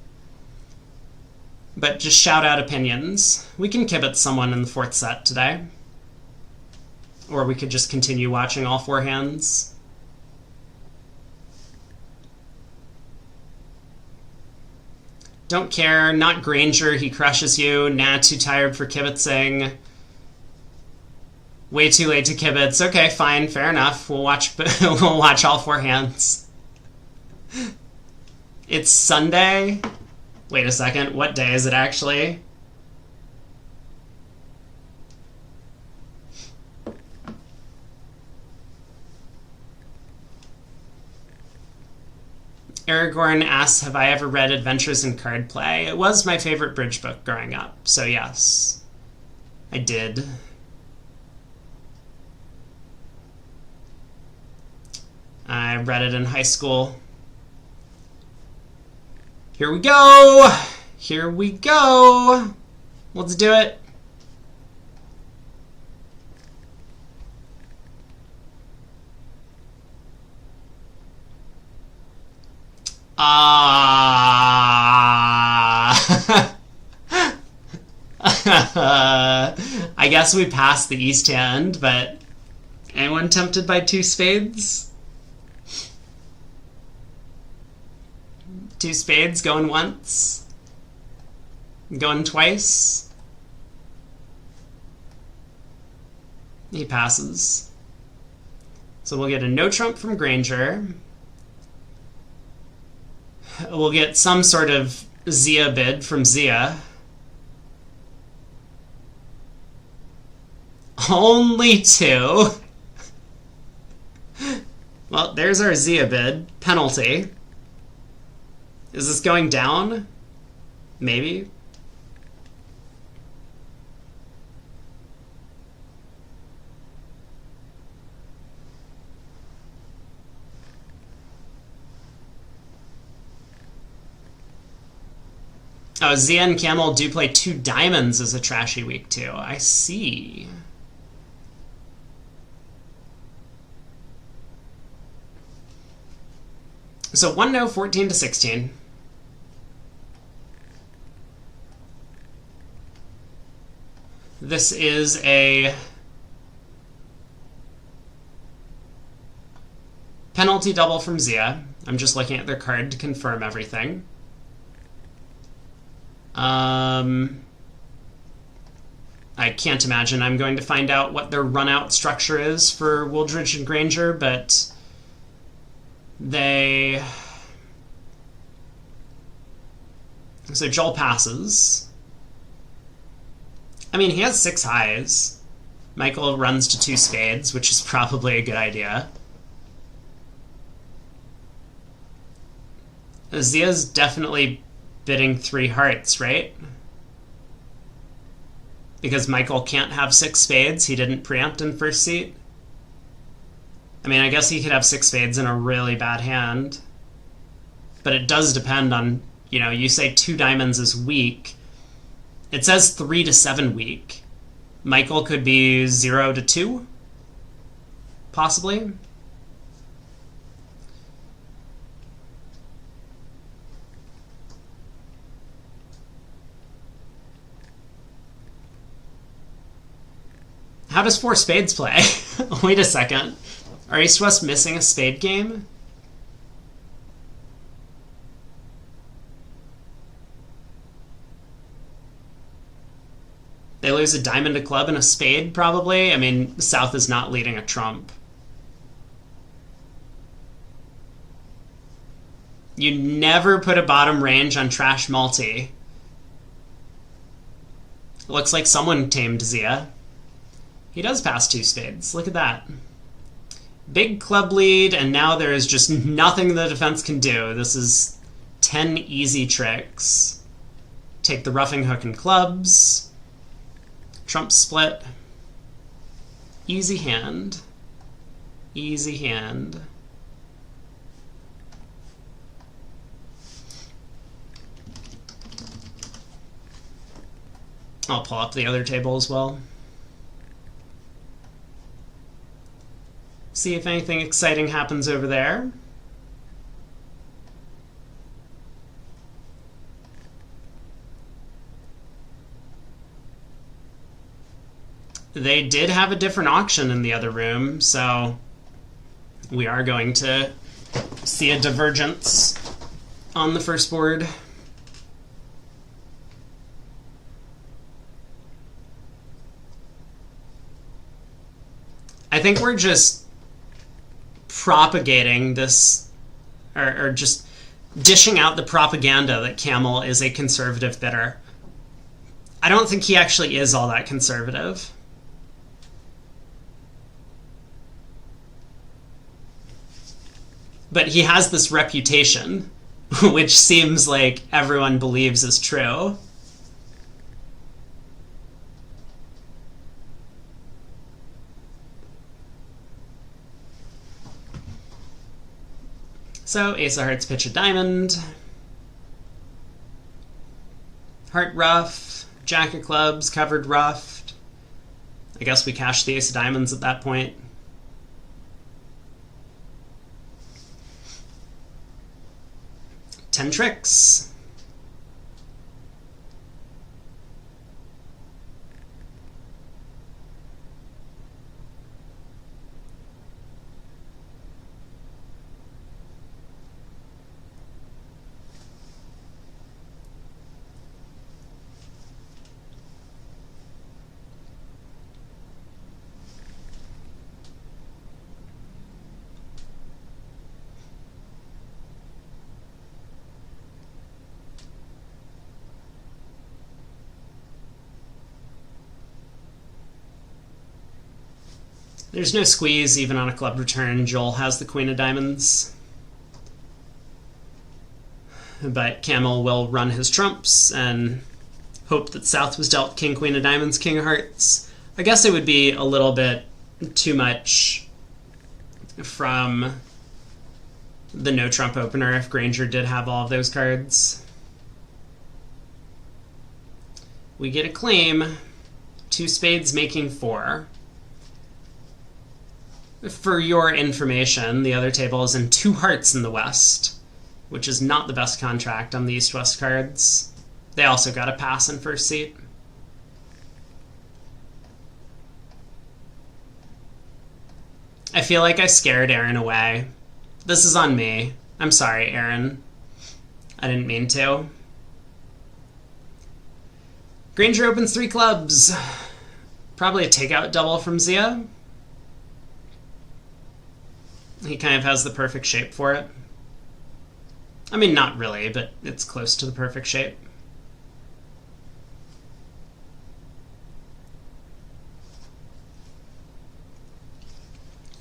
But just shout out opinions. We can kibitz someone in the 4th set today. Or we could just continue watching all 4 hands. Don't care. Not Granger. He crushes you. Nah, too tired for kibitzing. Way too late to kibitz. Okay, fine. Fair enough. We'll watch we'll watch all 4 hands. It's Sunday. Wait a second. What day is it actually? Aragorn asks, have I ever read Adventures in Card Play? It was my favorite bridge book growing up, so yes, I did. I read it in high school. Here we go! Here we go! Let's do it. I guess we passed the East Hand, but anyone tempted by 2 spades? 2 spades going once? Going twice? He passes. So we'll get a no trump from Granger. We'll get some sort of Zia bid from Zia. Only 2. Well, there's our Zia bid. Penalty. Is this going down? Maybe. Oh, Zia and Camel do play 2 diamonds as a trashy week too. I see. So 1-0, 14-16. This is a penalty double from Zia. I'm just looking at their card to confirm everything. I can't imagine I'm going to find out what their run-out structure is for Wooldridge and Granger, but they... So Joel passes. I mean, he has 6 highs. Michael runs to 2 spades, which is probably a good idea. Zia's definitely bidding 3 hearts, right? Because Michael can't have 6 spades. He didn't preempt in first seat. I mean, I guess he could have 6 spades in a really bad hand. But it does depend on, you know, you say 2 diamonds is weak. It says 3 to 7 weak. Michael could be 0 to 2, possibly. How does 4 spades play? Wait a second. Are East West missing a spade game? They lose a diamond, a club, and a spade, probably. I mean, South is not leading a trump. You never put a bottom range on trash multi. Looks like someone tamed Zia. He does pass 2 spades. Look at that. Big club lead, and now there is just nothing the defense can do. This is 10 easy tricks. Take the roughing hook and clubs. Trump split. Easy hand. Easy hand. I'll pull up the other table as well. See if anything exciting happens over there. They did have a different auction in the other room, so we are going to see a divergence on the first board. I think we're just propagating this, or just dishing out the propaganda that Camel is a conservative bidder. I don't think he actually is all that conservative. But he has this reputation, which seems like everyone believes is true. So, Ace of Hearts, pitch a diamond. Heart rough, Jack of Clubs, covered roughed. I guess we cash the Ace of Diamonds at that point. Ten tricks. There's no squeeze even on a club return. Joel has the Queen of Diamonds. But Camel will run his trumps and hope that South was dealt King, Queen of Diamonds, King of Hearts. I guess it would be a little bit too much from the no trump opener if Granger did have all of those cards. We get a claim. 2 spades making 4. For your information, the other table is in 2 hearts in the West, which is not the best contract on the East-West cards. They also got a pass in first seat. I feel like I scared Aaron away. This is on me. I'm sorry, Aaron. I didn't mean to. Granger opens 3 clubs. Probably a takeout double from Zia. He kind of has the perfect shape for it. I mean, not really, but it's close to the perfect shape.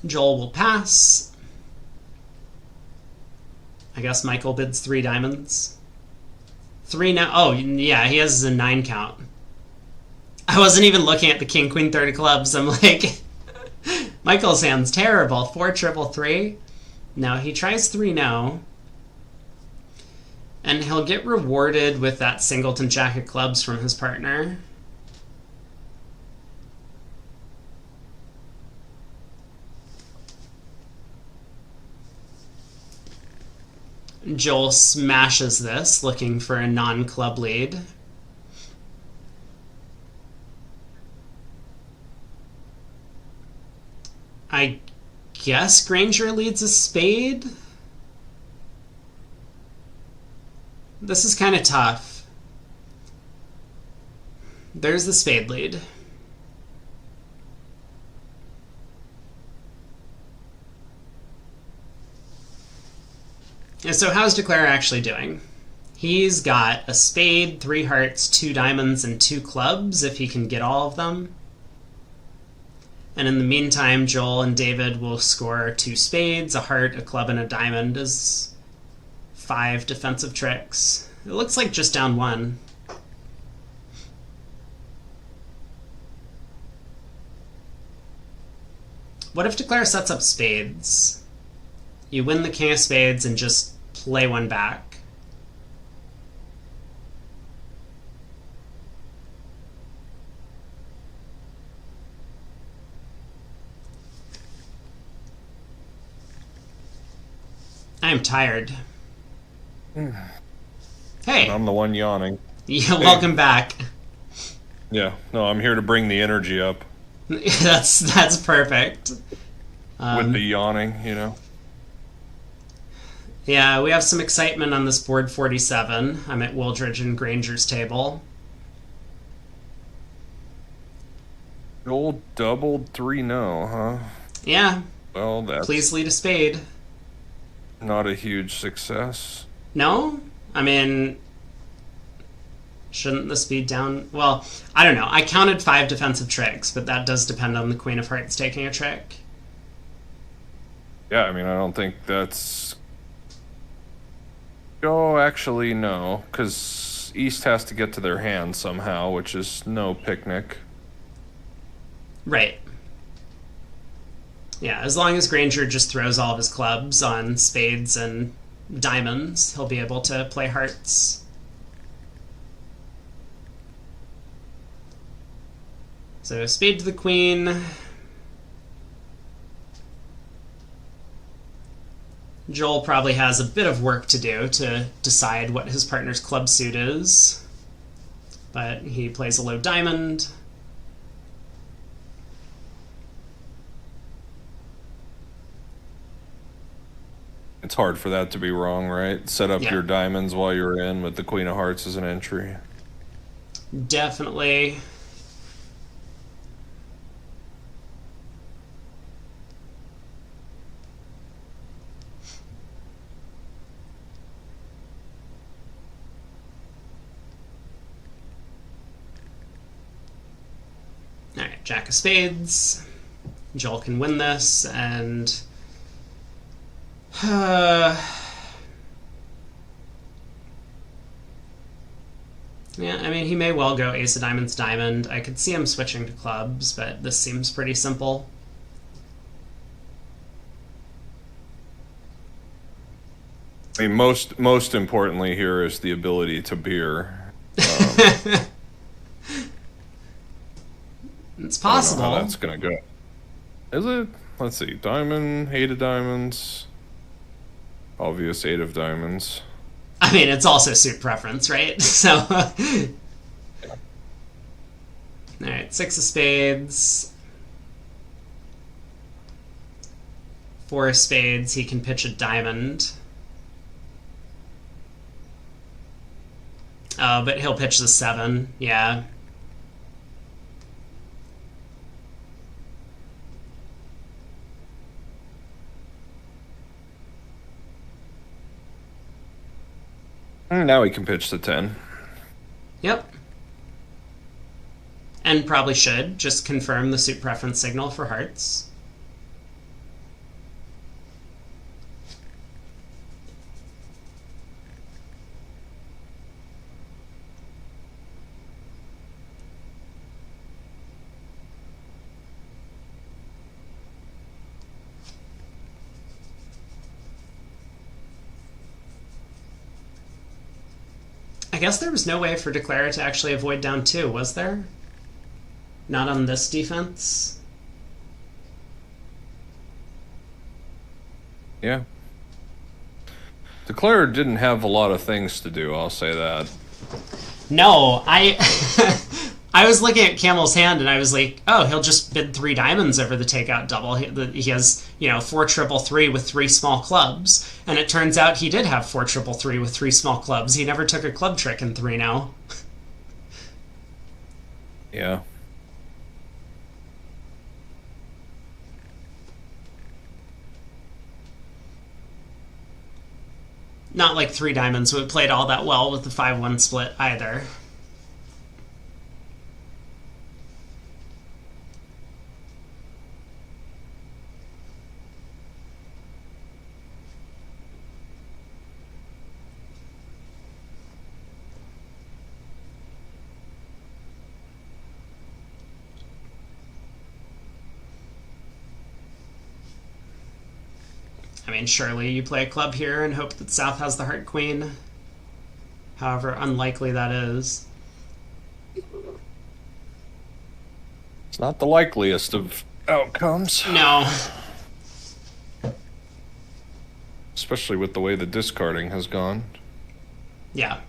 Joel will pass. I guess Michael bids 3 diamonds. 3 now. Oh, yeah, he has a 9 count. I wasn't even looking at the king, queen, 30 clubs. I'm like, Michael's hand's terrible. 4 triple 3. Now he tries 3 now. And he'll get rewarded with that singleton jack of clubs from his partner. Joel smashes this, looking for a non-club lead. I guess Granger leads a spade? This is kind of tough. There's the spade lead. And so how's Declare actually doing? He's got a spade, 3 hearts, 2 diamonds, and 2 clubs if he can get all of them. And in the meantime, Joel and David will score 2 spades, a heart, a club, and a diamond as 5 defensive tricks. It looks like just down 1. What if Declare sets up spades? You win the king of spades and just play 1 back. I am tired. Hey! I'm the one yawning. Yeah, welcome back. Yeah, no, I'm here to bring the energy up. That's perfect. With the yawning, you know. Yeah, we have some excitement on this board 47. I'm at Wooldridge and Granger's table. Joel doubled 3-0, huh? Yeah. Well, that's Please lead a spade. not a huge success. No? I mean, shouldn't this be down? Well, I don't know. I counted 5 defensive tricks, but that does depend on the Queen of Hearts taking a trick. Yeah, I mean, I don't think that's... Oh, actually, no, because East has to get to their hand somehow, which is no picnic. Right. Yeah, as long as Granger just throws all of his clubs on spades and diamonds, he'll be able to play hearts. So spade to the queen. Joel probably has a bit of work to do to decide what his partner's club suit is. But he plays a low diamond. It's hard for that to be wrong, right? Set up your diamonds while you're in with the Queen of Hearts as an entry. Definitely. Alright, Jack of Spades. Joel can win this, and... yeah, I mean, he may well go Ace of Diamonds, Diamond. I could see him switching to clubs, but this seems pretty simple. I mean, most importantly here is the ability to beer. It's possible. I don't know how that's gonna go. Is it? Let's see. Diamond, 8 of diamonds. Obvious 8 of diamonds. I mean, it's also suit preference, right? So, alright, 6 of spades. 4 of spades, he can pitch a diamond. Oh, but he'll pitch the 7, yeah. Now he can pitch the 10. Yep. And probably should just confirm the suit preference signal for hearts. guess there was no way for Declare to actually avoid down 2, was there? Not on this defense? Yeah. Declare didn't have a lot of things to do, I'll say that. No, I I was looking at Camel's hand and I was like, oh, he'll just bid 3 diamonds over the takeout double. He has, 4 triple 3 with 3 small clubs. And it turns out he did have 4 triple 3 with 3 small clubs. He never took a club trick in 3 now. Yeah. Not like 3 diamonds would played all that well with the 5-1 split either. I mean, surely you play a club here and hope that South has the Heart Queen. However unlikely that is. It's not the likeliest of outcomes. No. Especially with the way the discarding has gone. Yeah.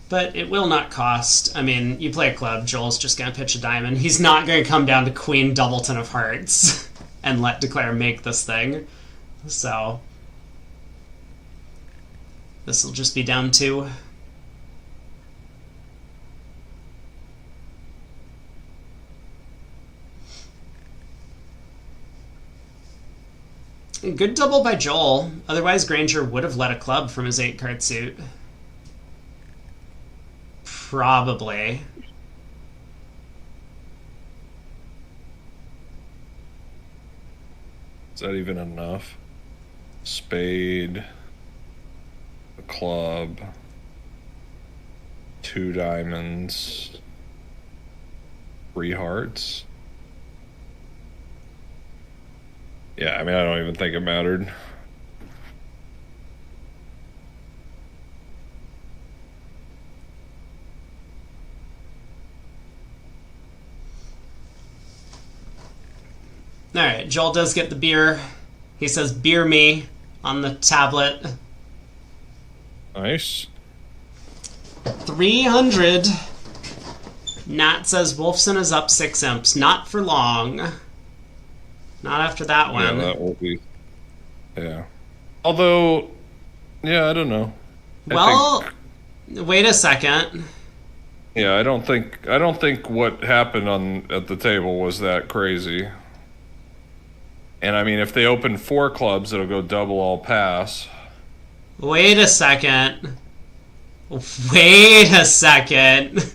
But it will not cost. I mean, you play a club, Joel's just going to pitch a diamond. He's not going to come down to Queen Doubleton of Hearts and let Declare make this thing. So this will just be down 2. Good double by Joel. Otherwise, Granger would have let a club from his 8-card suit. Probably. Is that even enough? Spade, a club, 2 diamonds, 3 hearts. Yeah, I mean, I don't even think it mattered. Alright, Joel does get the beer. He says, beer me on the tablet. Nice. 300. Nat says Wolfson is up 6 imps. Not for long. Not after that one. Yeah, that will be... Yeah. Although, yeah, I don't know. Wait a second. Yeah, I don't think what happened at the table was that crazy. And I mean, if they open 4 clubs, it'll go double all pass. Wait a second. Wait a second.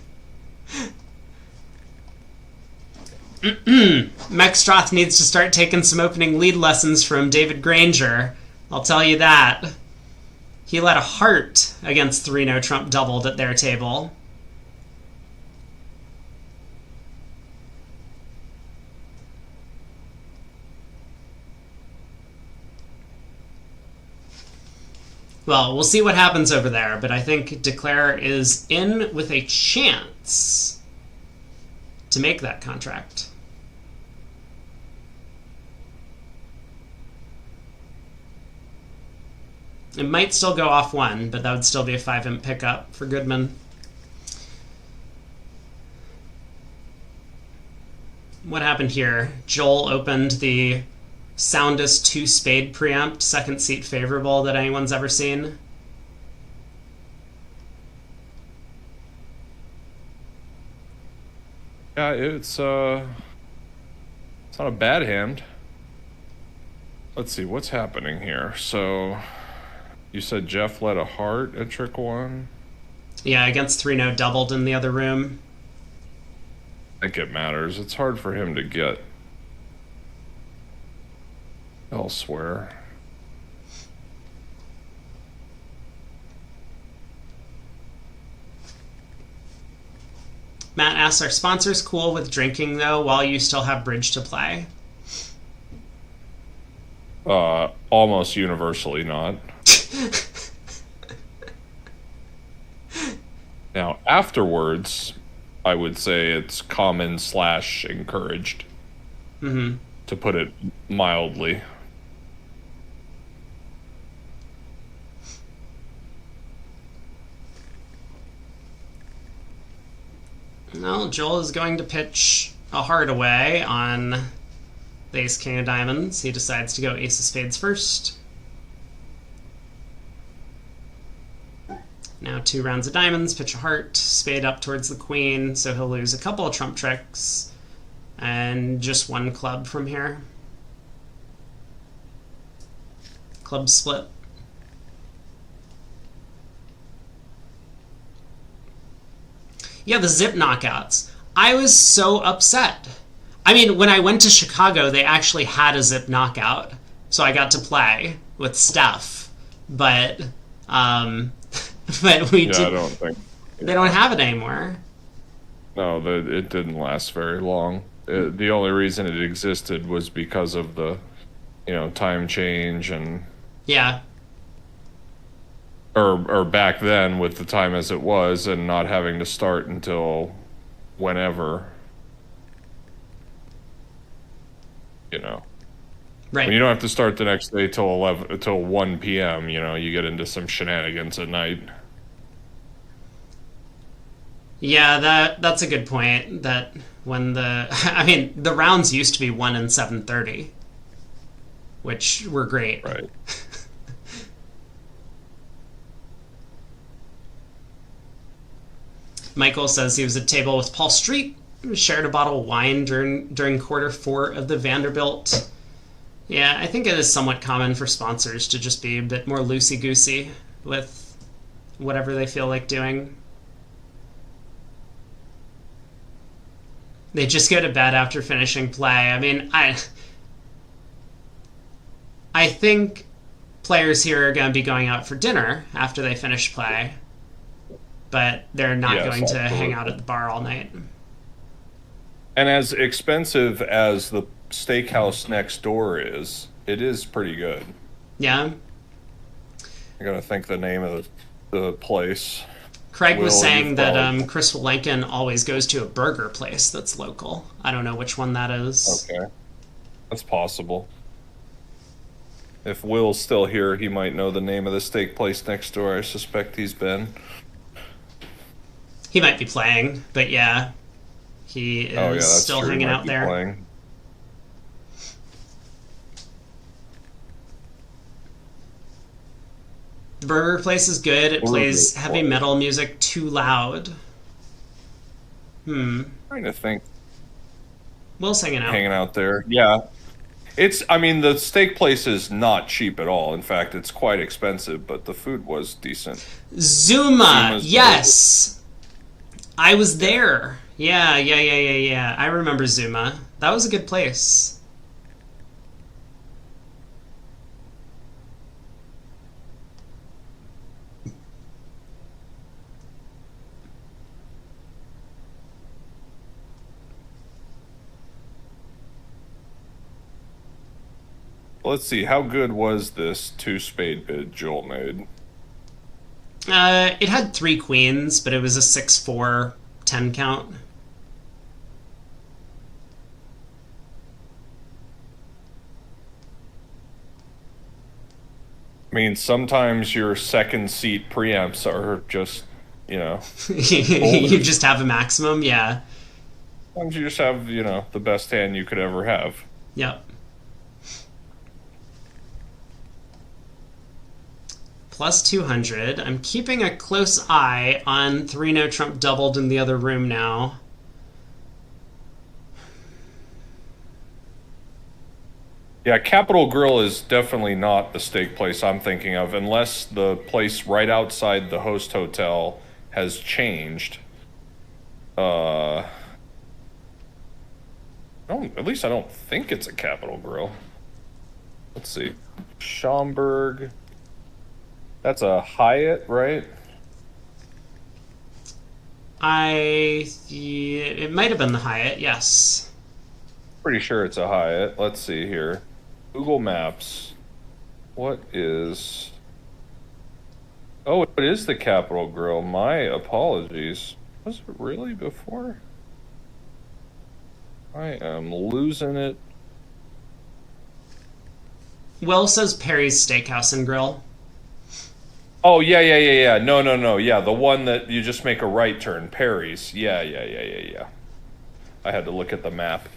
Mexstroth needs to start taking some opening lead lessons from David Granger. I'll tell you that. He let a heart against 3-no Trump doubled at their table. Well, we'll see what happens over there, but I think Declare is in with a chance to make that contract. It might still go off 1, but that would still be a 5-imp pickup for Goodman. What happened here? Joel opened the soundest 2-spade preempt, second seat favorable that anyone's ever seen. Yeah, it's not a bad hand. Let's see what's happening here. So you said Jeff let a heart at trick 1? Yeah, against 3-no doubled in the other room. I think it matters. It's hard for him to get elsewhere. Matt asks, are sponsors cool with drinking, though, while you still have bridge to play? Almost universally not. Now, afterwards, I would say it's common / encouraged, Mm-hmm. to put it mildly. Well, Joel is going to pitch a heart away on the ace king of diamonds. He decides to go ace of spades first. Now 2 rounds of diamonds, pitch a heart, spade up towards the queen, so he'll lose a couple of trump tricks, and just 1 club from here. Club split. Yeah, the zip knockouts. I was so upset. I mean, when I went to Chicago, they actually had a zip knockout, so I got to play with Steph. But, but we Yeah, did. I don't think They don't have it anymore. No, it didn't last very long. The only reason it existed was because of the, time change and Yeah. or back then with the time as it was and not having to start until whenever. Right. When you don't have to start the next day till 1 p.m., you get into some shenanigans at night. Yeah, that's a good point. That when the rounds used to be 1 and 7:30, which were great. Right. Michael says he was at table with Paul Street, shared a bottle of wine during quarter 4 of the Vanderbilt. Yeah, I think it is somewhat common for sponsors to just be a bit more loosey-goosey with whatever they feel like doing. They just go to bed after finishing play. I mean, I think players here are going to be going out for dinner after they finish play, but they're not going to hang out at the bar all night. And as expensive as the steakhouse next door is, it is pretty good. Yeah. I gotta think the name of the place. Craig was saying that Chris Lincoln always goes to a burger place that's local. I don't know which one that is. Okay. That's possible. If Will's still here, he might know the name of the steak place next door. I suspect he's been. He might be playing, but yeah. He is still hanging out there. Playing. The burger place is good. It plays heavy metal music too loud. Trying to think. Will's hanging out. Hanging out there. Yeah. The steak place is not cheap at all. In fact, it's quite expensive, but the food was decent. Zuma, yes. I was there. Yeah. I remember Zuma. That was a good place. Let's see, how good was this 2-spade bid Joel made? It had 3 queens, but it was a 6-4 10 count. I mean, sometimes your second seat preamps are just, You just have a maximum, yeah. Sometimes you just have, the best hand you could ever have. Yep. Plus 200. I'm keeping a close eye on 3-no trump doubled in the other room now. Yeah, Capitol Grill is definitely not the steak place I'm thinking of, unless the place right outside the host hotel has changed. At least I don't think it's a Capitol Grill. Let's see. Schaumburg. That's a Hyatt, right? It might have been the Hyatt, yes. Pretty sure it's a Hyatt. Let's see here. Google Maps. What is Oh, it is the Capitol Grill. My apologies. Was it really before? I am losing it. Will says Perry's Steakhouse and Grill. Oh, yeah. No. Yeah, the one that you just make a right turn. Perry's. Yeah. I had to look at the map.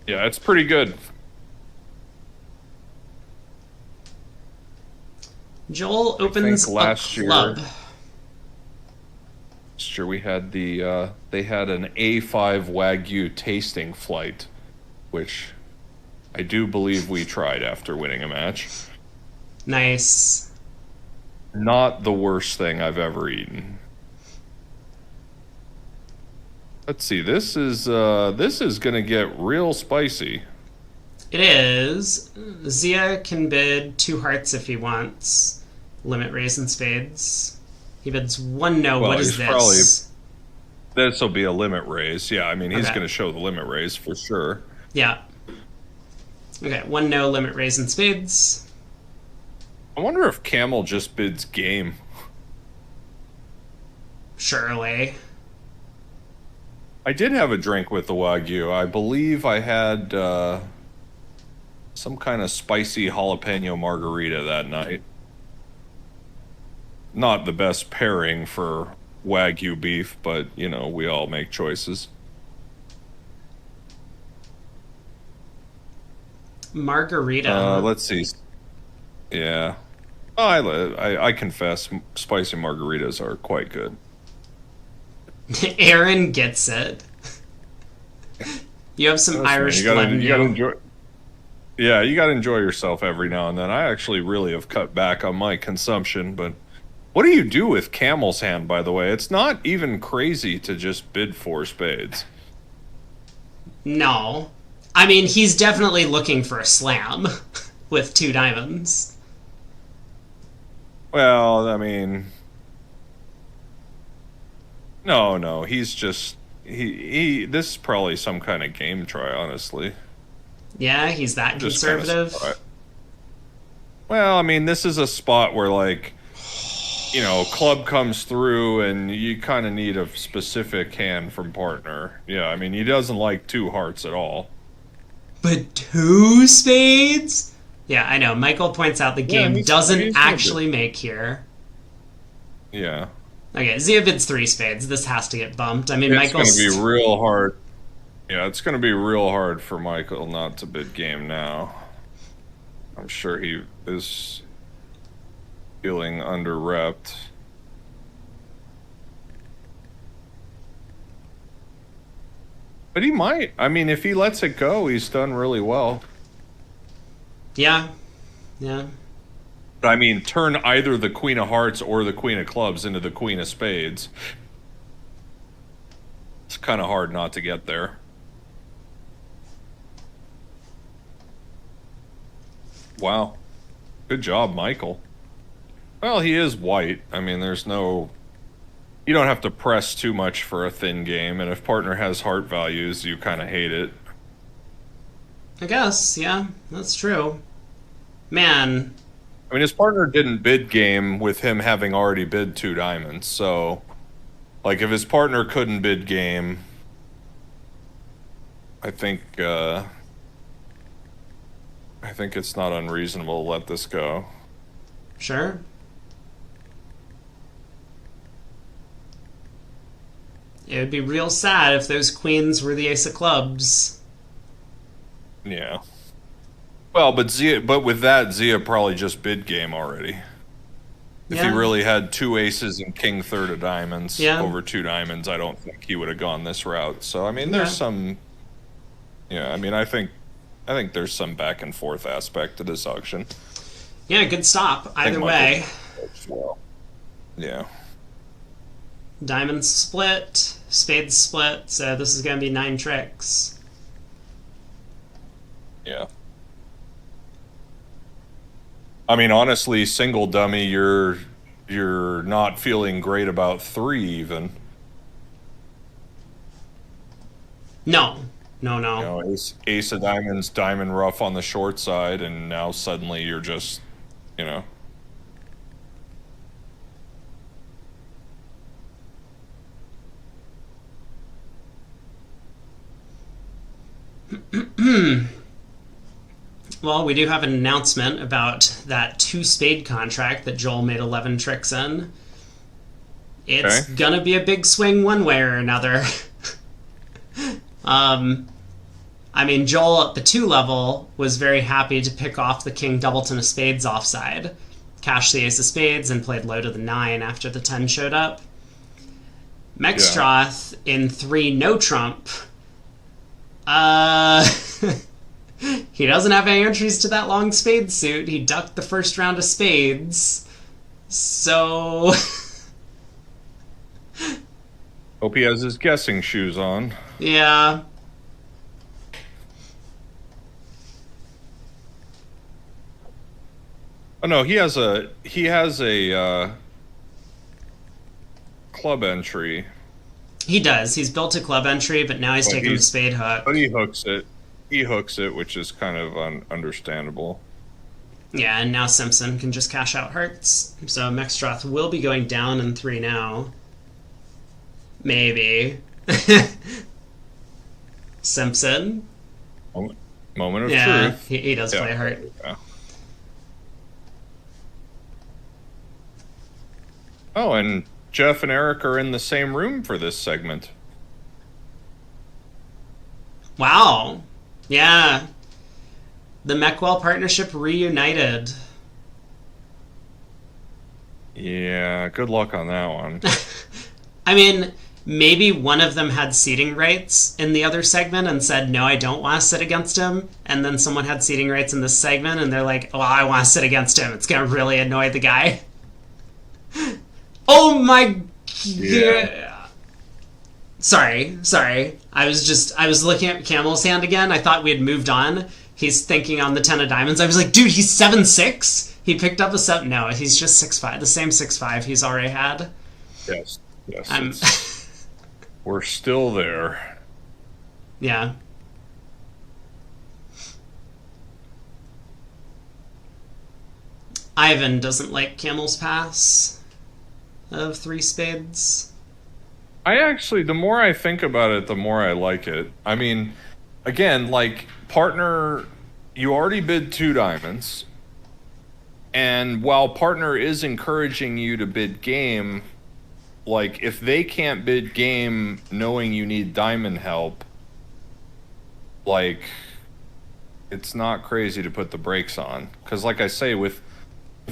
Yeah, it's pretty good. Joel opens last a club. Last year we had they had an A5 Wagyu tasting flight, which I do believe we tried after winning a match. Nice. Not the worst thing I've ever eaten. Let's see. This is gonna get real spicy. It is. Zia can bid 2 hearts if he wants. Limit raise and spades. He bids 1 no. Well, What is this? This will be a limit raise. Yeah, I mean he's Okay. going to show the limit raise for sure. Yeah. Okay, 1 no, limit raise and spades. I wonder if Camel just bids game. Surely. I did have a drink with the Wagyu. I believe I had some kind of spicy jalapeno margarita that night. Not the best pairing for Wagyu beef, but, you know, we all make choices. Margarita. Let's see. Yeah. I confess, spicy margaritas are quite good. Aaron gets it. You have some Irish blood in you gotta you. enjoy. Yeah, you gotta enjoy yourself every now and then. I actually really have cut back on my consumption, but what do you do with Camel's hand, by the way? It's not even crazy to just bid 4 spades. No. I mean, he's definitely looking for a slam with 2 diamonds. Well, I mean, no, he's just he. This is probably some kind of game try, honestly. Yeah, he's that Just kinda conservative. spot. Well, I mean, this is a spot where, like, you know, club comes through and you kind of need a specific hand from partner. Yeah, I mean, he doesn't like 2 hearts at all. But 2 spades? Yeah, I know. Michael points out the game he's doesn't good. actually make here. Yeah. Okay, Zia bids 3 spades. This has to get bumped. I mean, It's going Michael's... to be real hard. Yeah, it's going to be real hard for Michael not to bid game now. I'm sure he is feeling under-repped. But he might. I mean, if he lets it go, he's done really well. Yeah. But I mean, turn either the Queen of Hearts or the Queen of Clubs into the Queen of Spades. It's kind of hard not to get there. Wow. Good job, Michael. Well, he is white. I mean, there's no... You don't have to press too much for a thin game, and if partner has heart values, you kind of hate it. I guess, yeah. That's true. Man. I mean, his partner didn't bid game with him having already bid 2 diamonds, so... Like, if his partner couldn't bid game... I think it's not unreasonable to let this go. Sure. It would be real sad if those queens were the ace of clubs. Yeah. Well, but with that, Zia probably just bid game already. If he Yeah. really had 2 aces and king third of diamonds Yeah. over 2 diamonds, I don't think he would have gone this route. So I mean, there's Yeah. some. Yeah, I mean, I think there's some back and forth aspect to this auction. Yeah, good stop. I think Either Michael way. as well. Yeah. Diamonds split, spades split, so this is going to be 9 tricks. Yeah. I mean, honestly, single dummy, you're not feeling great about 3 even. No. You know, ace of diamonds, diamond rough on the short side, and now suddenly you're just, you know, Well, we do have an announcement about that 2-spade contract that Joel made 11 tricks in. It's gonna be a big swing one way or another. I mean, Joel at the 2 level was very happy to pick off the King Doubleton of Spades offside, cashed the Ace of Spades, and played low to the 9 after the 10 showed up. Mexstroth in 3 no trump. He doesn't have any entries to that long spade suit. He ducked the first round of spades. So... Hope he has his guessing shoes on. Yeah. Oh no, he has a club entry. He does. He's built a club entry, but now he's taking the spade hook. But he hooks it. He hooks it, which is kind of understandable. Yeah, and now Simpson can just cash out hearts. So Mexstroth will be going down in 3 now. Maybe. Simpson. Moment of truth. He does play a heart. Yeah. Oh, and Jeff and Eric are in the same room for this segment. Wow. Yeah. The Meckwell partnership reunited. Yeah, good luck on that one. I mean, maybe one of them had seating rights in the other segment and said, no, I don't want to sit against him. And then someone had seating rights in this segment and they're like, oh, I want to sit against him. It's going to really annoy the guy. Oh my... Yeah. Sorry. I was looking at Camel's hand again. I thought we had moved on. He's thinking on the 10 of diamonds. I was like, dude, he's 7'6"? He picked up a 7... No, he's just 6'5". The same 6'5" he's already had. Yes. We're still there. Yeah. Ivan doesn't like Camel's pass of 3 spades. I actually, the more I think about it, the more I like it. I mean, again, like, partner, you already bid 2 diamonds. And while partner is encouraging you to bid game, like, if they can't bid game knowing you need diamond help, like, it's not crazy to put the brakes on. Because, like I say, with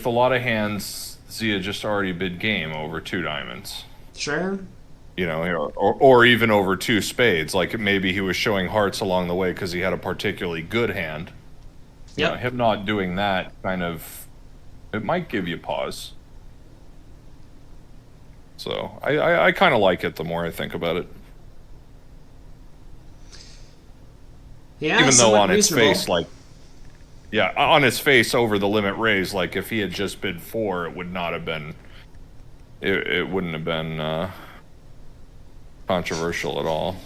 a lot of hands, Zia just already bid game over 2 diamonds. Sure. You know, or even over 2 spades. Like, maybe he was showing hearts along the way because he had a particularly good hand. Yeah. You know, him not doing that kind of, it might give you pause. So I kind of like it the more I think about it. Yeah, even though on its reasonable. face, like, yeah, on its face over the limit raise, like if he had just bid 4, it would not have been, it wouldn't have been controversial at all.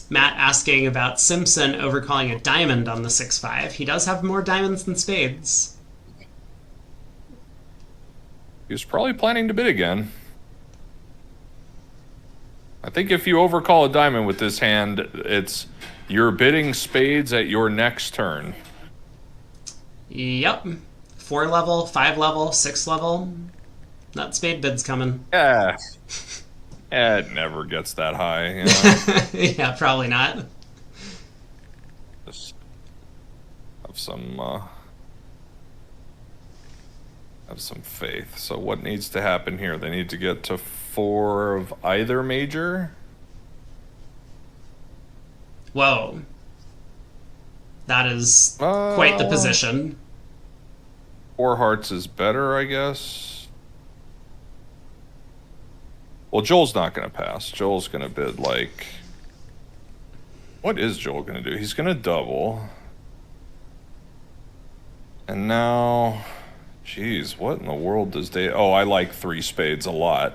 Matt asking about Simpson overcalling a diamond on the 6-5. He does have more diamonds than spades. He was probably planning to bid again. I think if you overcall a diamond with this hand, it's you're bidding spades at your next turn. Yep. 4 level, 5 level, 6 level. That spade bid's coming. Yeah. It never gets that high. You know? Yeah, probably not. Just have some faith. So what needs to happen here? They need to get to 4 of either major. Whoa. That is quite the position. 4 hearts is better, I guess. Well, Joel's not going to pass. Joel's going to bid, like... What is Joel going to do? He's going to double. And now... Jeez, what in the world does they... Oh, I like 3 spades a lot.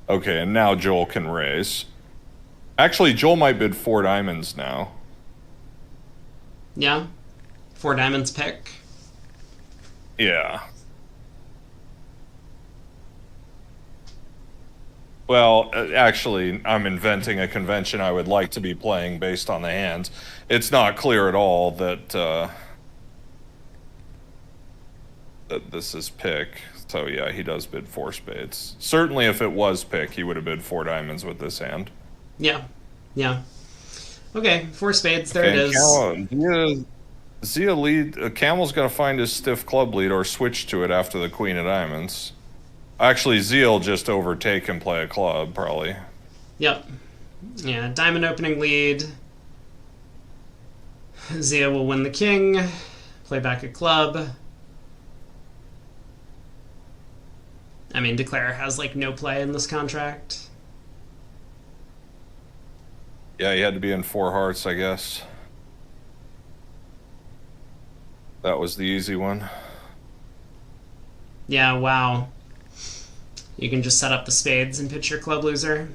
Okay, and now Joel can raise. Actually, Joel might bid 4 diamonds now. Yeah. 4 diamonds pick. Yeah. Well, actually, I'm inventing a convention I would like to be playing based on the hands. It's not clear at all that that this is pick. So yeah, he does bid 4 spades. Certainly, if it was pick, he would have bid 4 diamonds with this hand. Yeah, yeah. Okay, 4 spades. There it is. Zia lead. Camel's going to find his stiff club lead or switch to it after the queen of diamonds. Actually, Zia will just overtake and play a club, probably. Yep. Yeah, diamond opening lead. Zia will win the king, play back a club. I mean, Declare has, like, no play in this contract. Yeah, he had to be in 4 hearts, I guess. That was the easy one. Yeah, wow. You can just set up the spades and pitch your club loser.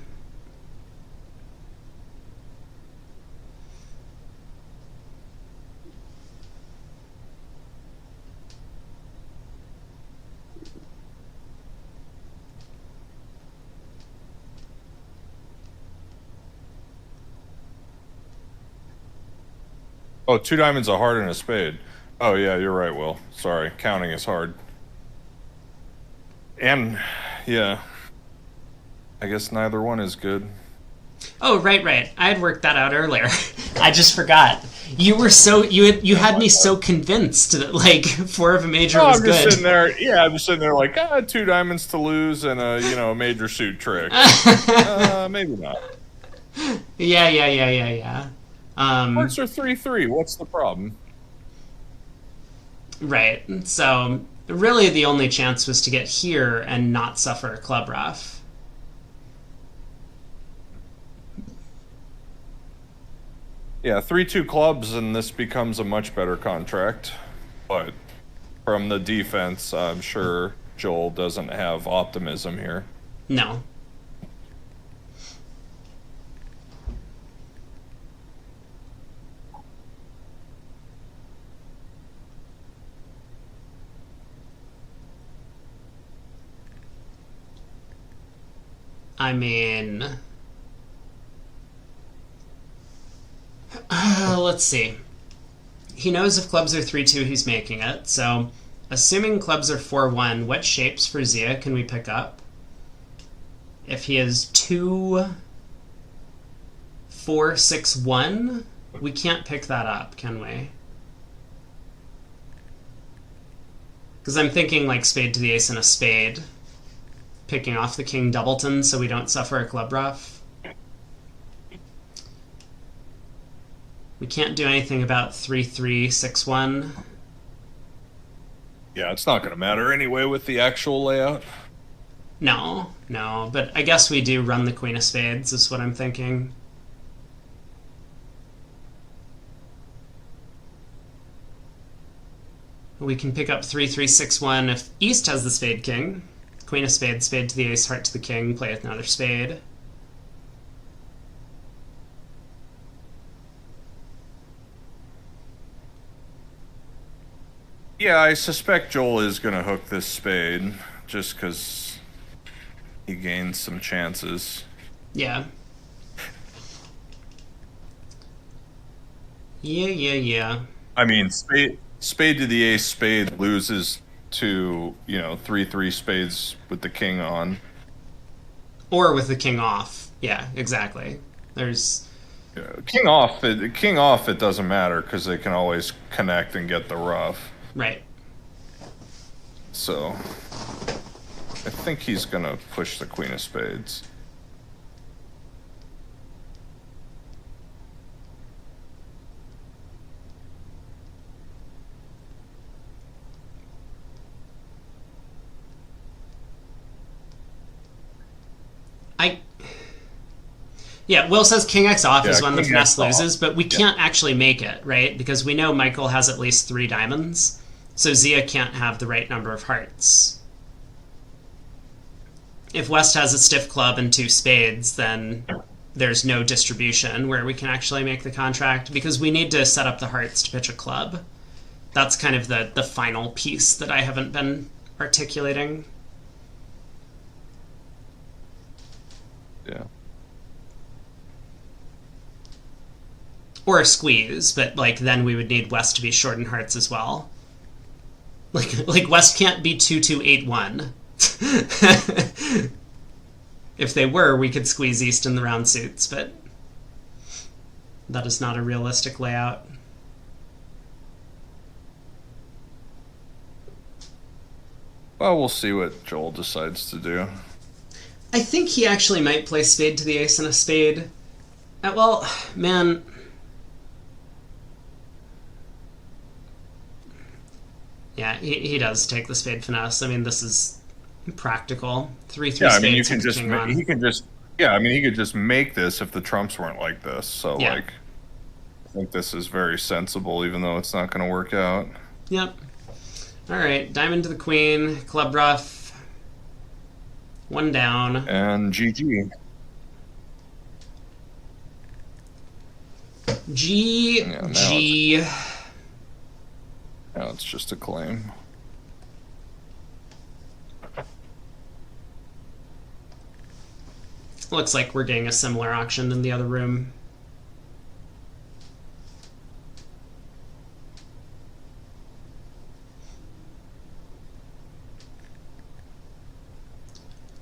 Oh, 2 diamonds, a heart, and a spade. Oh, yeah, you're right, Will. Sorry, counting is hard. And, yeah. I guess neither one is good. Oh, right. I had worked that out earlier. I just forgot. You were so you had me so convinced that like 4 of a major was good. I'm just sitting there. Yeah, I'm just sitting there like 2 diamonds to lose and a major suit trick. Maybe not. Yeah. Hearts are 3-3. What's the problem? Right. So really, the only chance was to get here and not suffer a club rough. Yeah, 3-2 clubs, and this becomes a much better contract. But from the defense, I'm sure Joel doesn't have optimism here. No. I mean... let's see. He knows if clubs are 3-2, he's making it. So, assuming clubs are 4-1, what shapes for Zia can we pick up? If he has 2-4-6-1, we can't pick that up, can we? Because I'm thinking like spade to the ace and a spade. Picking off the king doubleton so we don't suffer a club rough. We can't do anything about 3-3-6-1. Yeah, it's not going to matter anyway with the actual layout. No, but I guess we do run the queen of spades, is what I'm thinking. We can pick up 3-3-6-1 if East has the spade king. Queen of spades, spade to the ace, heart to the king, play with another spade. Yeah, I suspect Joel is going to hook this spade, just because he gains some chances. Yeah. Yeah. I mean, spade to the ace, spade loses to, 3-3 spades with the king on. Or with the king off. Yeah, exactly. There's... Yeah, king off, it doesn't matter, because they can always connect and get the rough. Right. So, I think he's going to push the queen of spades. Yeah, Will says king x off is when the finesse off loses, but we can't actually make it, right? Because we know Michael has at least 3 diamonds, so Zia can't have the right number of hearts. If West has a stiff club and 2 spades, then there's no distribution where we can actually make the contract, because we need to set up the hearts to pitch a club. That's kind of the final piece that I haven't been articulating. Yeah. Or a squeeze, but like then we would need West to be short in hearts as well. Like West can't be 2-2-8-1. If they were, we could squeeze East in the round suits, but that is not a realistic layout. Well, we'll see what Joel decides to do. I think he actually might play spade to the ace and a spade. Well, man. Yeah, he does take the spade finesse. I mean, this is practical. 3-3 Yeah, I spades. mean, you can just king on. he could just make this if the trumps weren't like this. So Yeah. like, I think this is very sensible, even though it's not going to work out. Yep. All right, diamond to the queen, club rough, one down. And GG. G. Now it's just a claim. Looks like we're getting a similar auction in the other room.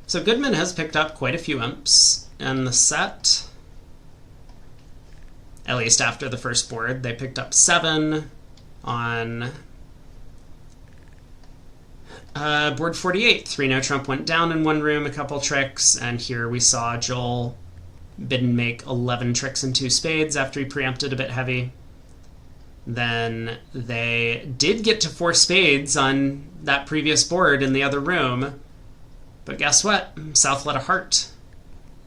So Goodman has picked up quite a few imps in the set. At least after the first board. They picked up 7 on board 48. 3 no trump went down in one room, a couple tricks, and here we saw Joel bid and make 11 tricks and 2 spades after he preempted a bit heavy. Then they did get to 4 spades on that previous board in the other room, but guess what? South led a heart,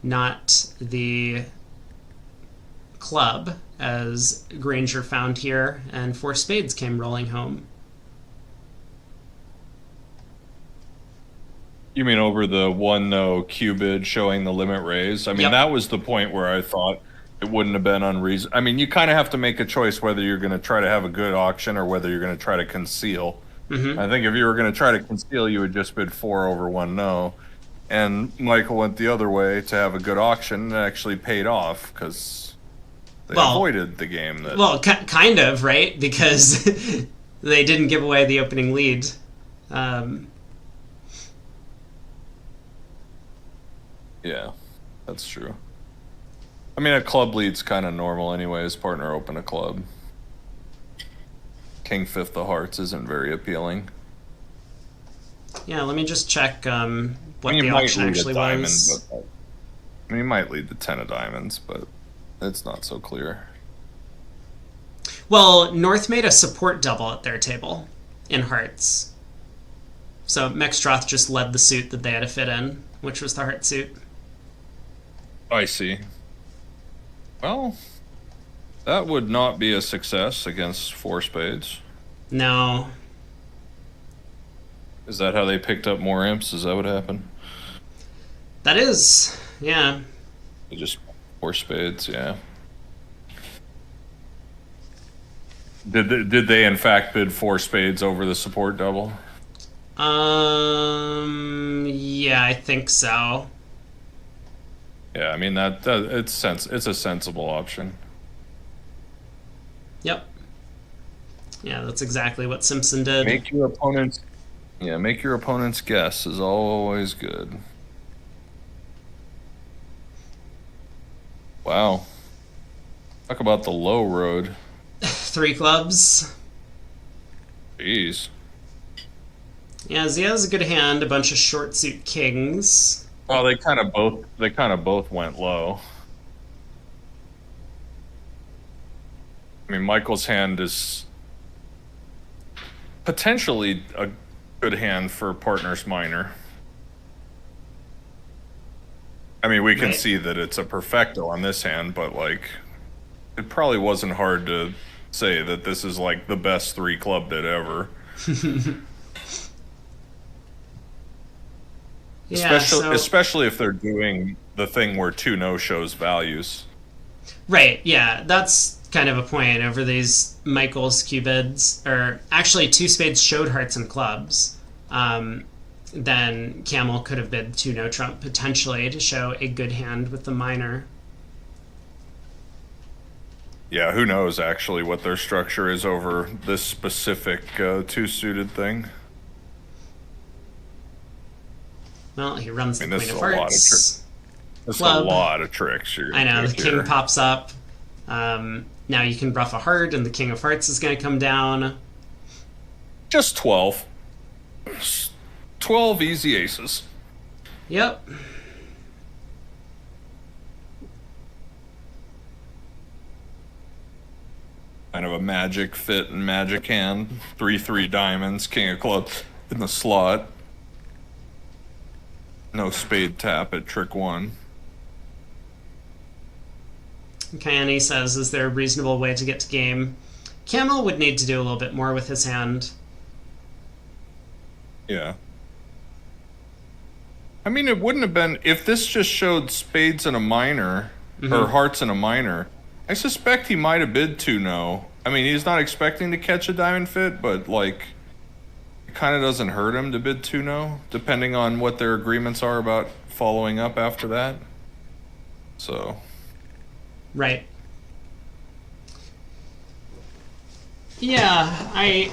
not the club, as Granger found here, and 4 spades came rolling home. You mean over the 1-no Q bid showing the limit raise? I mean, Yep. that was the point where I thought it wouldn't have been unreasonable. I mean, you kind of have to make a choice whether you're going to try to have a good auction or whether you're going to try to conceal. Mm-hmm. I think if you were going to try to conceal, you would just bid 4 over 1-no. And Michael went the other way to have a good auction and actually paid off because they avoided the game. Well, kind of, right? Because they didn't give away the opening lead. Yeah, that's true. I mean, a club lead's kind of normal anyways. Partner open a club. King 5th of hearts isn't very appealing. Yeah, let me just check what I mean, the you might auction lead actually a diamond, was. but I mean, you might lead the 10 of diamonds, but it's not so clear. Well, North made a support double at their table in hearts. So Mextroth just led the suit that they had to fit in, which was the heart suit. I see. Well, that would not be a success against 4 spades. No. Is that how they picked up more imps? Is that what happened? That is, yeah. They just 4 spades, yeah. Did they in fact bid 4 spades over the support double? Yeah, I think so. Yeah, I mean it's a sensible option. Yep. Yeah, that's exactly what Simpson did. Make your opponent's guess is always good. Wow. Talk about the low road. 3 clubs. Jeez. Yeah, Zia has a good hand, a bunch of short suit kings. Well, they kind of both went low. I mean, Michael's hand is potentially a good hand for partners minor. I mean, we can see that it's a perfecto on this hand, but like, it probably wasn't hard to say that this is like the best 3 club bid ever. Yeah, especially if they're doing the thing where 2-no shows values. Right, yeah, that's kind of a point over these Michael's Q bids, or actually 2 spades showed hearts and clubs. then Camel could have bid 2 no trump potentially to show a good hand with the minor. Yeah, who knows actually what their structure is over this specific 2-suited thing. Well, he runs the I mean, Queen of Hearts. That's a lot of tricks. I know, the King pops up. Now you can ruff a heart, and the King of Hearts is going to come down. Just 12. 12 easy aces. Yep. Kind of a magic fit and magic hand. 3-3 diamonds, King of Clubs in the slot. No spade tap at trick 1. Kayani says, is there a reasonable way to get to game? Camel would need to do a little bit more with his hand. Yeah. I mean, it wouldn't have been... If this just showed spades and a minor, or hearts and a minor, I suspect he might have bid 2 no. I mean, he's not expecting to catch a diamond fit, but, like, it kind of doesn't hurt him to bid 2 no, depending on what their agreements are about following up after that. So... Right. Yeah, I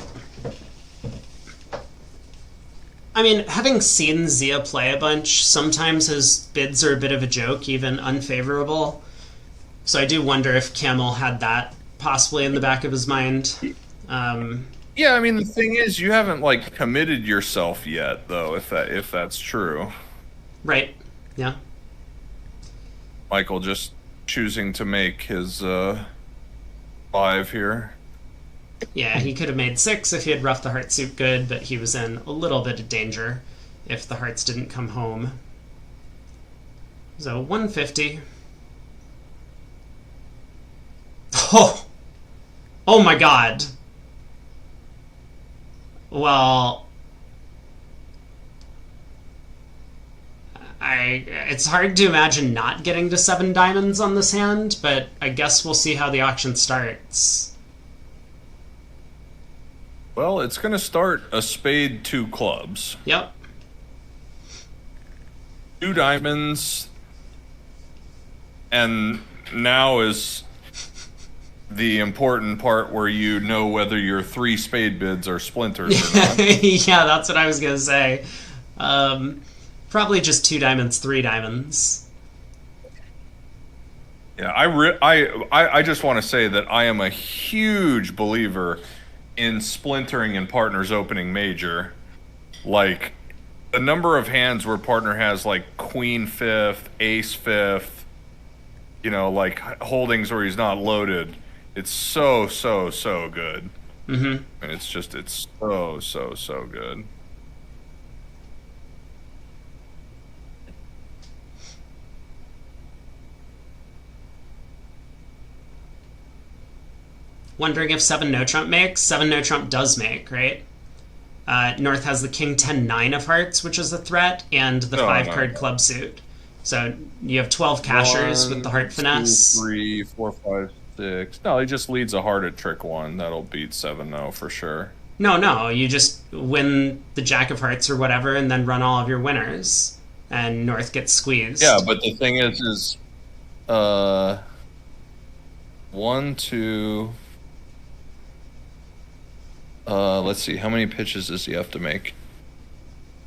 mean, having seen Zia play a bunch, sometimes his bids are a bit of a joke, even unfavorable. So I do wonder if Camel had that possibly in the back of his mind. Yeah, I mean, the thing is, you haven't, like, committed yourself yet, though, if that's true. Right, yeah. Michael just choosing to make his 5 here. Yeah, he could have made 6 if he had roughed the heart suit good, but he was in a little bit of danger if the hearts didn't come home. So 150. Oh my god. Well, it's hard to imagine not getting to 7 diamonds on this hand, but I guess we'll see how the auction starts. Well, it's going to start a spade 2 clubs. Yep. 2 diamonds. And now is the important part where you know whether your 3 spade bids are splinters or not. Yeah, that's what I was going to say. Probably just 2 diamonds, 3 diamonds. Yeah, I just want to say that I am a huge believer in splintering in partner's opening major. Like, the number of hands where partner has, like, queen 5th, ace 5th, you know, like, holdings where he's not loaded. It's so good. And it's so good. Wondering if 7 no trump makes. 7 no trump does make, right? North has the king 10-9 of hearts, which is a threat, and the 5-card club suit. So you have 12 cashers with the heart finesse. 2, 3, 4, 5, 6. No, he just leads a heart at trick 1. That'll beat 7-0 for sure. No, you just win the jack of hearts or whatever, and then run all of your winners, and North gets squeezed. Yeah, but the thing is 1, 2. Let's see, how many pitches does he have to make?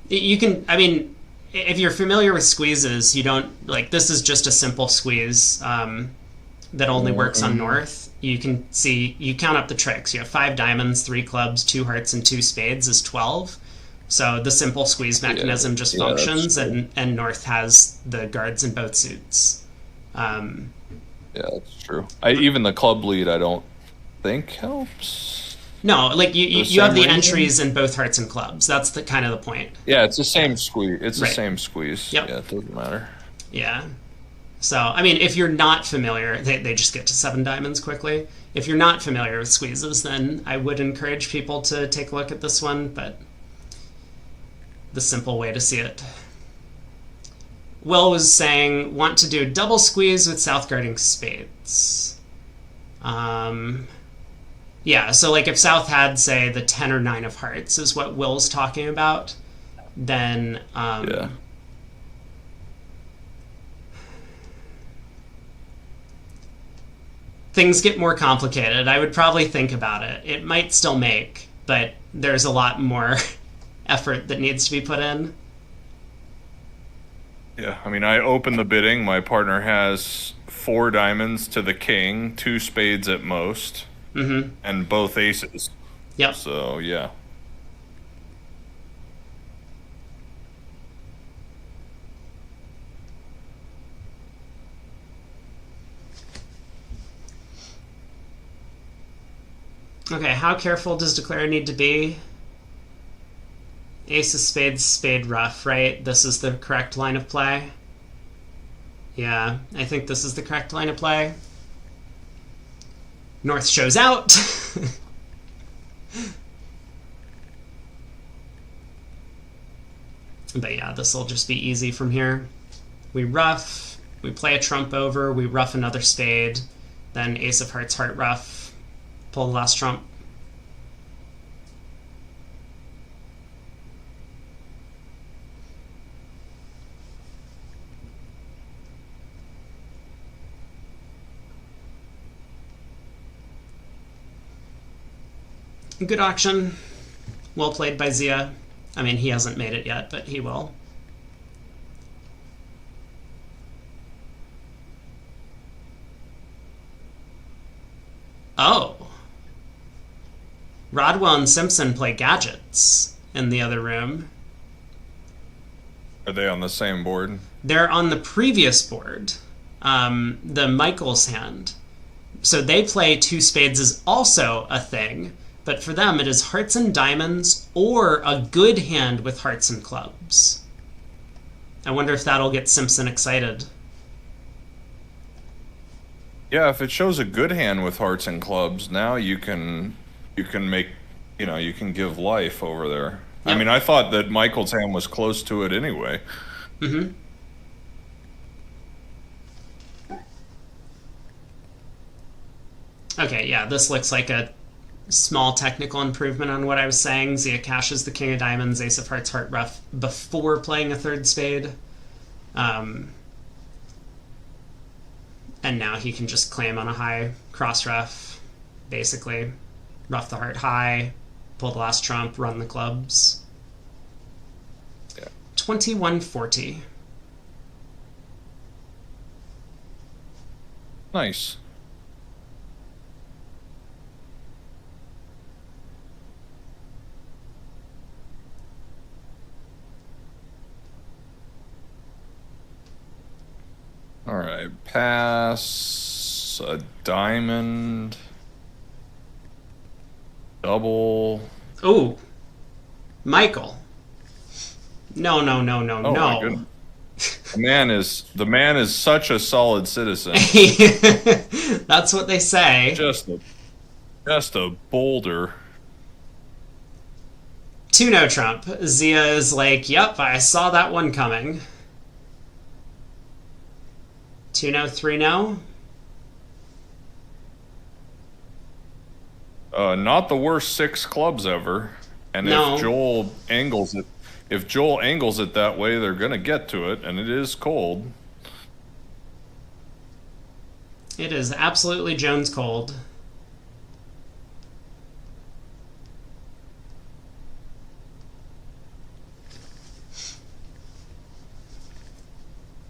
You can, I mean, if you're familiar with squeezes, you don't, like, this is just a simple squeeze that only works on North. You can see, you count up the tricks. You have 5 diamonds, 3 clubs, 2 hearts, and 2 spades is 12. So the simple squeeze mechanism just functions, and North has the guards in both suits. Yeah, that's true. Even the club lead, I don't think helps. No, like you have the entries in both hearts and clubs. That's the kind of the point. Yeah, it's the same squeeze. It's the same squeeze. Yep. Yeah, it doesn't matter. Yeah. So, I mean, if you're not familiar, they just get to 7 diamonds quickly. If you're not familiar with squeezes, then I would encourage people to take a look at this one, but the simple way to see it. Will was saying, want to do a double squeeze with South guarding spades. Yeah, so like if South had, say, the 10 or 9 of hearts is what Will's talking about, then Yeah. things get more complicated. I would probably think about it. It might still make, but there's a lot more effort that needs to be put in. Yeah, I mean, I open the bidding. My partner has 4 diamonds to the king, 2 spades at most, and both aces. Yep. So, yeah. Okay, how careful does declare need to be? Ace of spades, spade rough, right? This is the correct line of play. Yeah, I think this is the correct line of play. North shows out. But yeah, this will just be easy from here. We rough, we play a trump over, we rough another spade, then ace of hearts, heart rough, pull the last trump. Good auction. Well played by Zia. I mean, he hasn't made it yet, but he will. Oh. Rodwell and Simpson play gadgets in the other room. Are they on the same board? They're on the previous board, the Michaels hand. So they play 2 spades is also a thing, but for them it is hearts and diamonds or a good hand with hearts and clubs. I wonder if that'll get Simpson excited. Yeah, if it shows a good hand with hearts and clubs, now you can make, you can give life over there. Yep. I mean, I thought that Michael's hand was close to it anyway. Mm-hmm. Okay, yeah, this looks like a small technical improvement on what I was saying. Zia cashes the king of diamonds, ace of hearts, heart rough before playing a third spade. And now he can just claim on a high cross rough, basically. Rough the heart high, pull the last trump, run the clubs. Yeah. 2140. Nice. All right, pass a diamond, double. Oh, Michael. No. Oh, my goodness. The man is such a solid citizen. That's what they say. Just a boulder. 2-no Trump. Zia is like, yep, I saw that one coming. 2-no, 3-no. Not the worst 6 clubs ever. And no. If Joel angles it that way, they're gonna get to it, and it is cold. It is absolutely Jones cold.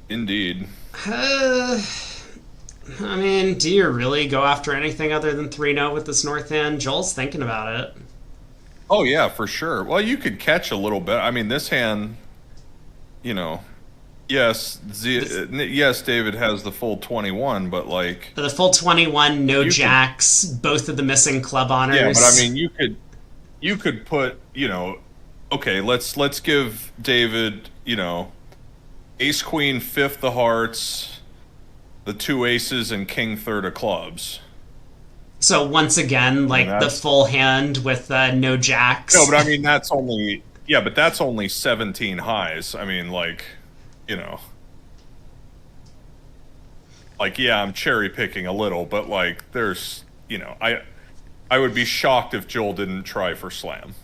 Indeed. I mean, do you really go after anything other than 3-0 with this north hand? Joel's thinking about it. Oh, yeah, for sure. Well, you could catch a little bit. I mean, this hand, yes, David has the full 21, but like... The full 21, no jacks, both of the missing club honors. Yeah, but I mean, you could put, okay, let's give David, ace, queen, 5th of hearts, the 2 aces, and king, 3rd of clubs. So once again, like the full hand with no jacks. No, but I mean, that's only 17 highs. I mean, like, I'm cherry picking a little, but like, there's, I would be shocked if Joel didn't try for slam.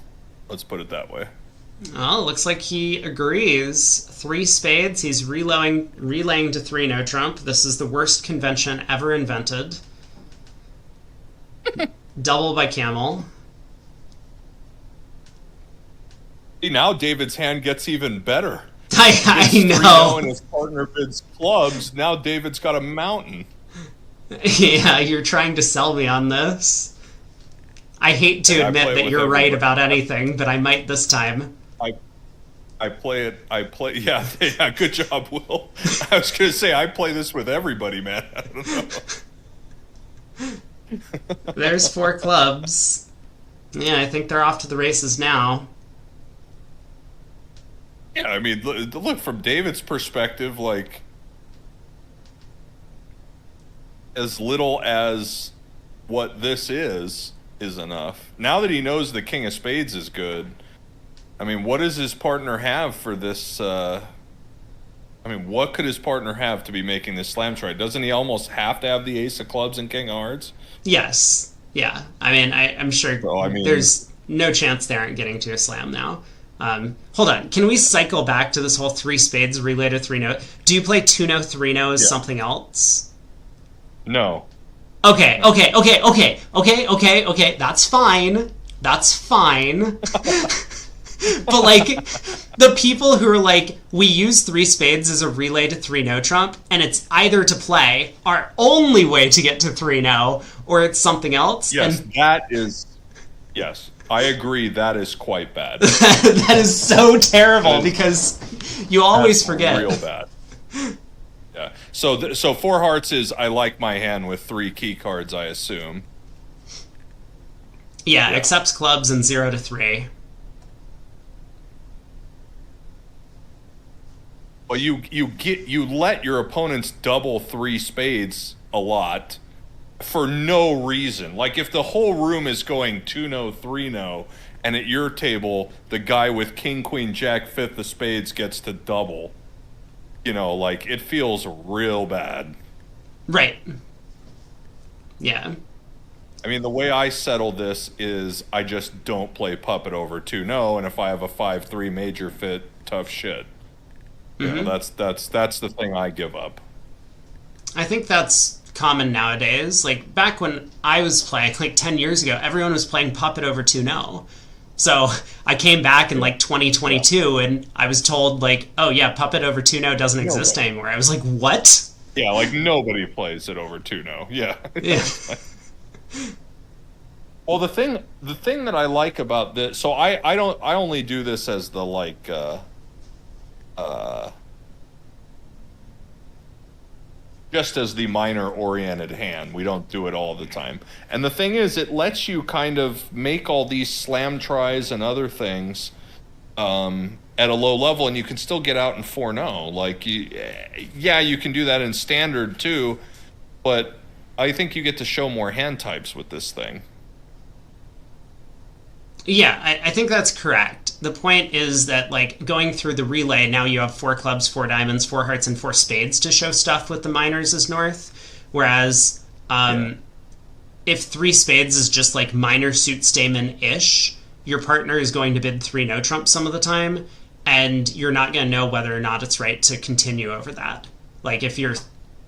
Let's put it that way. Well, it looks like he agrees. 3 spades. He's relaying to 3 no trump. This is the worst convention ever invented. Double by camel. See, now David's hand gets even better. I know. 3-0 and his partner bids clubs. Now David's got a mountain. Yeah, you're trying to sell me on this. I hate to admit that you're right about anything, but I might this time. Yeah, good job, Will. I was going to say, I play this with everybody, man. I don't know. There's 4 clubs. Yeah, I think they're off to the races now. Yeah, I mean, look, from David's perspective, like, as little as what this is enough. Now that he knows the King of Spades is good, I mean, what does his partner have for this? What could his partner have to be making this slam try? Doesn't he almost have to have the Ace of Clubs and King of Hearts? Yes. Yeah. I mean, I'm sure there's no chance they aren't getting to a slam now. Hold on. Can we cycle back to this whole 3 spades relay to 3 no? Do you play 2 no, 3 no as something else? No. Okay. That's fine. But, like, the people who are like, we use 3 spades as a relay to 3 no trump, and it's either to play our only way to get to 3 no, or it's something else. Yes, yes, I agree. That is quite bad. That is so terrible because you always forget. Real bad. Yeah. So 4 hearts is I like my hand with 3 key cards, I assume. Yeah, accepts clubs and 0 to 3. Well, you let your opponents double 3 spades a lot for no reason. Like, if the whole room is going 2-0, 3-0, and at your table the guy with king, queen, jack, 5th of spades gets to double, like, it feels real bad. Right. Yeah. I mean, the way I settle this is I just don't play puppet over 2-0, and if I have a 5-3 major fit, tough shit. That's the thing I give up. I think that's common nowadays. Like, back when I was playing, like 10 years ago, everyone was playing puppet over 2-0. So I came back in like 2022 and I was told, like, oh yeah, puppet over 2-0 doesn't exist anymore. I was like, what? Yeah, like, nobody plays it over 2-0. Yeah. Yeah. Well, the thing that I like about this, so I only do this as the, like, just as the minor oriented hand. We don't do it all the time. And the thing is, it lets you kind of make all these slam tries and other things at a low level, and you can still get out in 4-0. Like, you can do that in standard too, but I think you get to show more hand types with this thing. Yeah, I think that's correct. The point is that, like, going through the relay, now you have 4 clubs, 4 diamonds, 4 hearts, and 4 spades to show stuff with the minors as north. Whereas, if 3 spades is just, like, minor suit stamen-ish, your partner is going to bid 3 no trump some of the time, and you're not going to know whether or not it's right to continue over that. Like, if your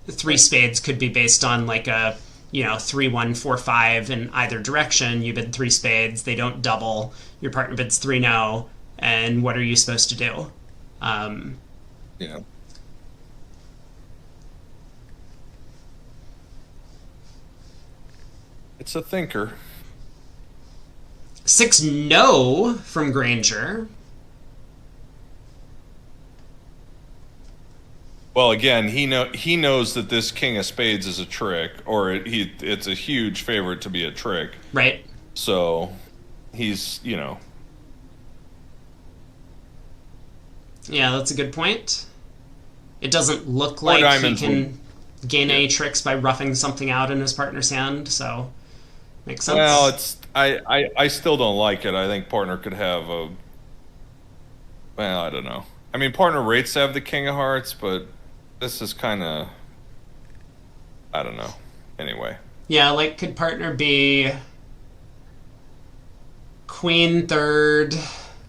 3 spades could be based on, like, a 3-1, 4-5 in either direction. You bid 3 spades, they don't double. Your partner bids 3-0, and what are you supposed to do? Yeah. It's a thinker. 6 no from Granger. Well, again, he knows that this king of spades is a trick, or it's a huge favorite to be a trick. Right. So he's, Yeah, that's a good point. It doesn't look like he can gain any tricks by roughing something out in his partner's hand, so makes sense. Well, I still don't like it. I think partner could have I don't know. I mean, partner rates to have the king of hearts, but this is kind of, I don't know. Anyway. Yeah, like, could partner be queen third,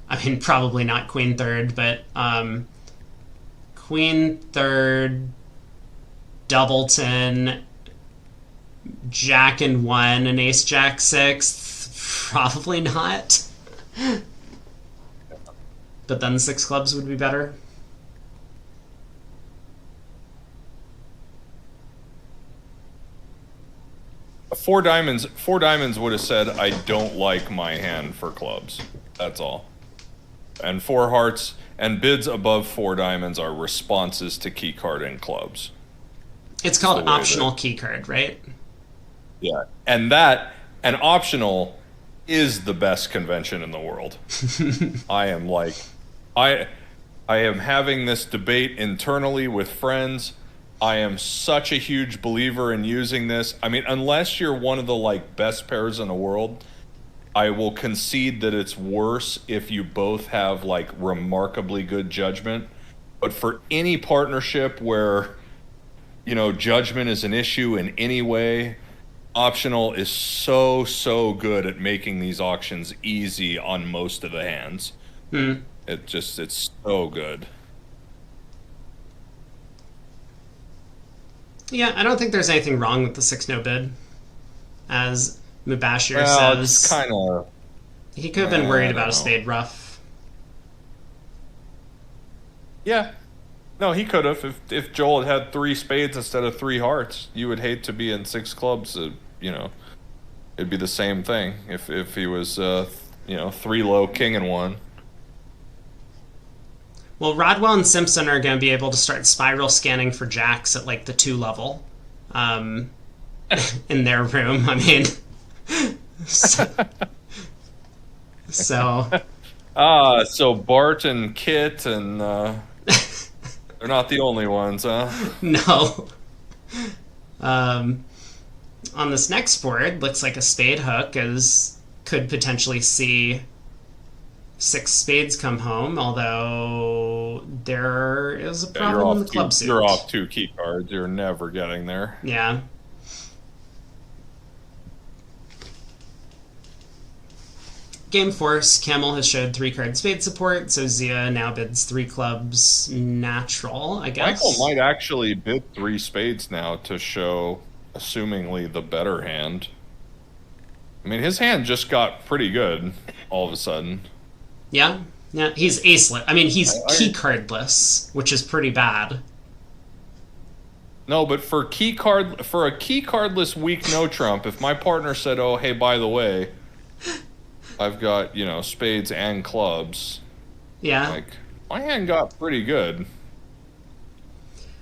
I mean, probably not queen third, but queen third, doubleton, jack and 1, and ace jack 6th. Probably not. But then 6 clubs would be better. Four diamonds would have said, I don't like my hand for clubs. That's all. And 4 hearts and bids above 4 diamonds are responses to key card and clubs. It's called optional key card, right? Yeah. And optional is the best convention in the world. I am having this debate internally with friends. I am such a huge believer in using this. I mean, unless you're one of the best pairs in the world, I will concede that it's worse if you both have remarkably good judgment. But for any partnership where, judgment is an issue in any way, optional is so good at making these auctions easy on most of the hands. It's so good. Yeah, I don't think there's anything wrong with the 6 no bid. As Mubashir says, it's kind of. He could have been worried about a spade ruff. Yeah. No, he could have. If Joel had 3 spades instead of 3 hearts, you would hate to be in 6 clubs. It'd be the same thing if he was 3 low, king and 1. Well, Rodwell and Simpson are going to be able to start spiral scanning for jacks at the 2 level in their room. I mean, so so Bart and Kit and they're not the only ones, huh? No. On this next board, looks like a spade hook could potentially see 6 spades come home, although there is a problem in the club suit. You're off 2 key cards. You're never getting there. Yeah. Game Force, Camel has showed 3-card spade support, so Zia now bids 3 clubs natural, I guess. Michael might actually bid 3 spades now to show, assumingly, the better hand. I mean, his hand just got pretty good all of a sudden. Yeah, he's aceless. I mean, he's key cardless, which is pretty bad. No, but for a key cardless weak no trump, if my partner said, "Oh, hey, by the way, I've got spades and clubs," yeah, my hand got pretty good.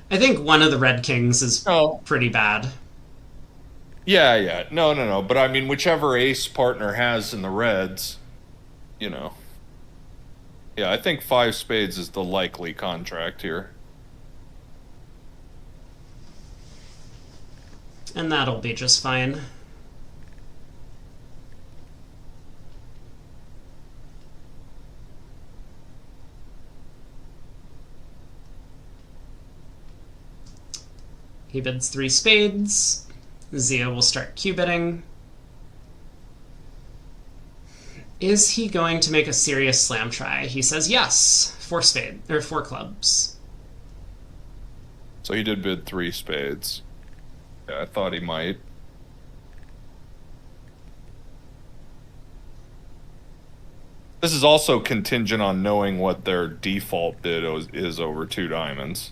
I think one of the red kings is pretty bad. Yeah, no. But I mean, whichever ace partner has in the reds, Yeah, I think 5 spades is the likely contract here. And that'll be just fine. He bids 3 spades. Zia will start Q-bidding. Is he going to make a serious slam try? He says yes. 4 clubs. So he did bid 3 spades. Yeah, I thought he might. This is also contingent on knowing what their default bid is over 2 diamonds.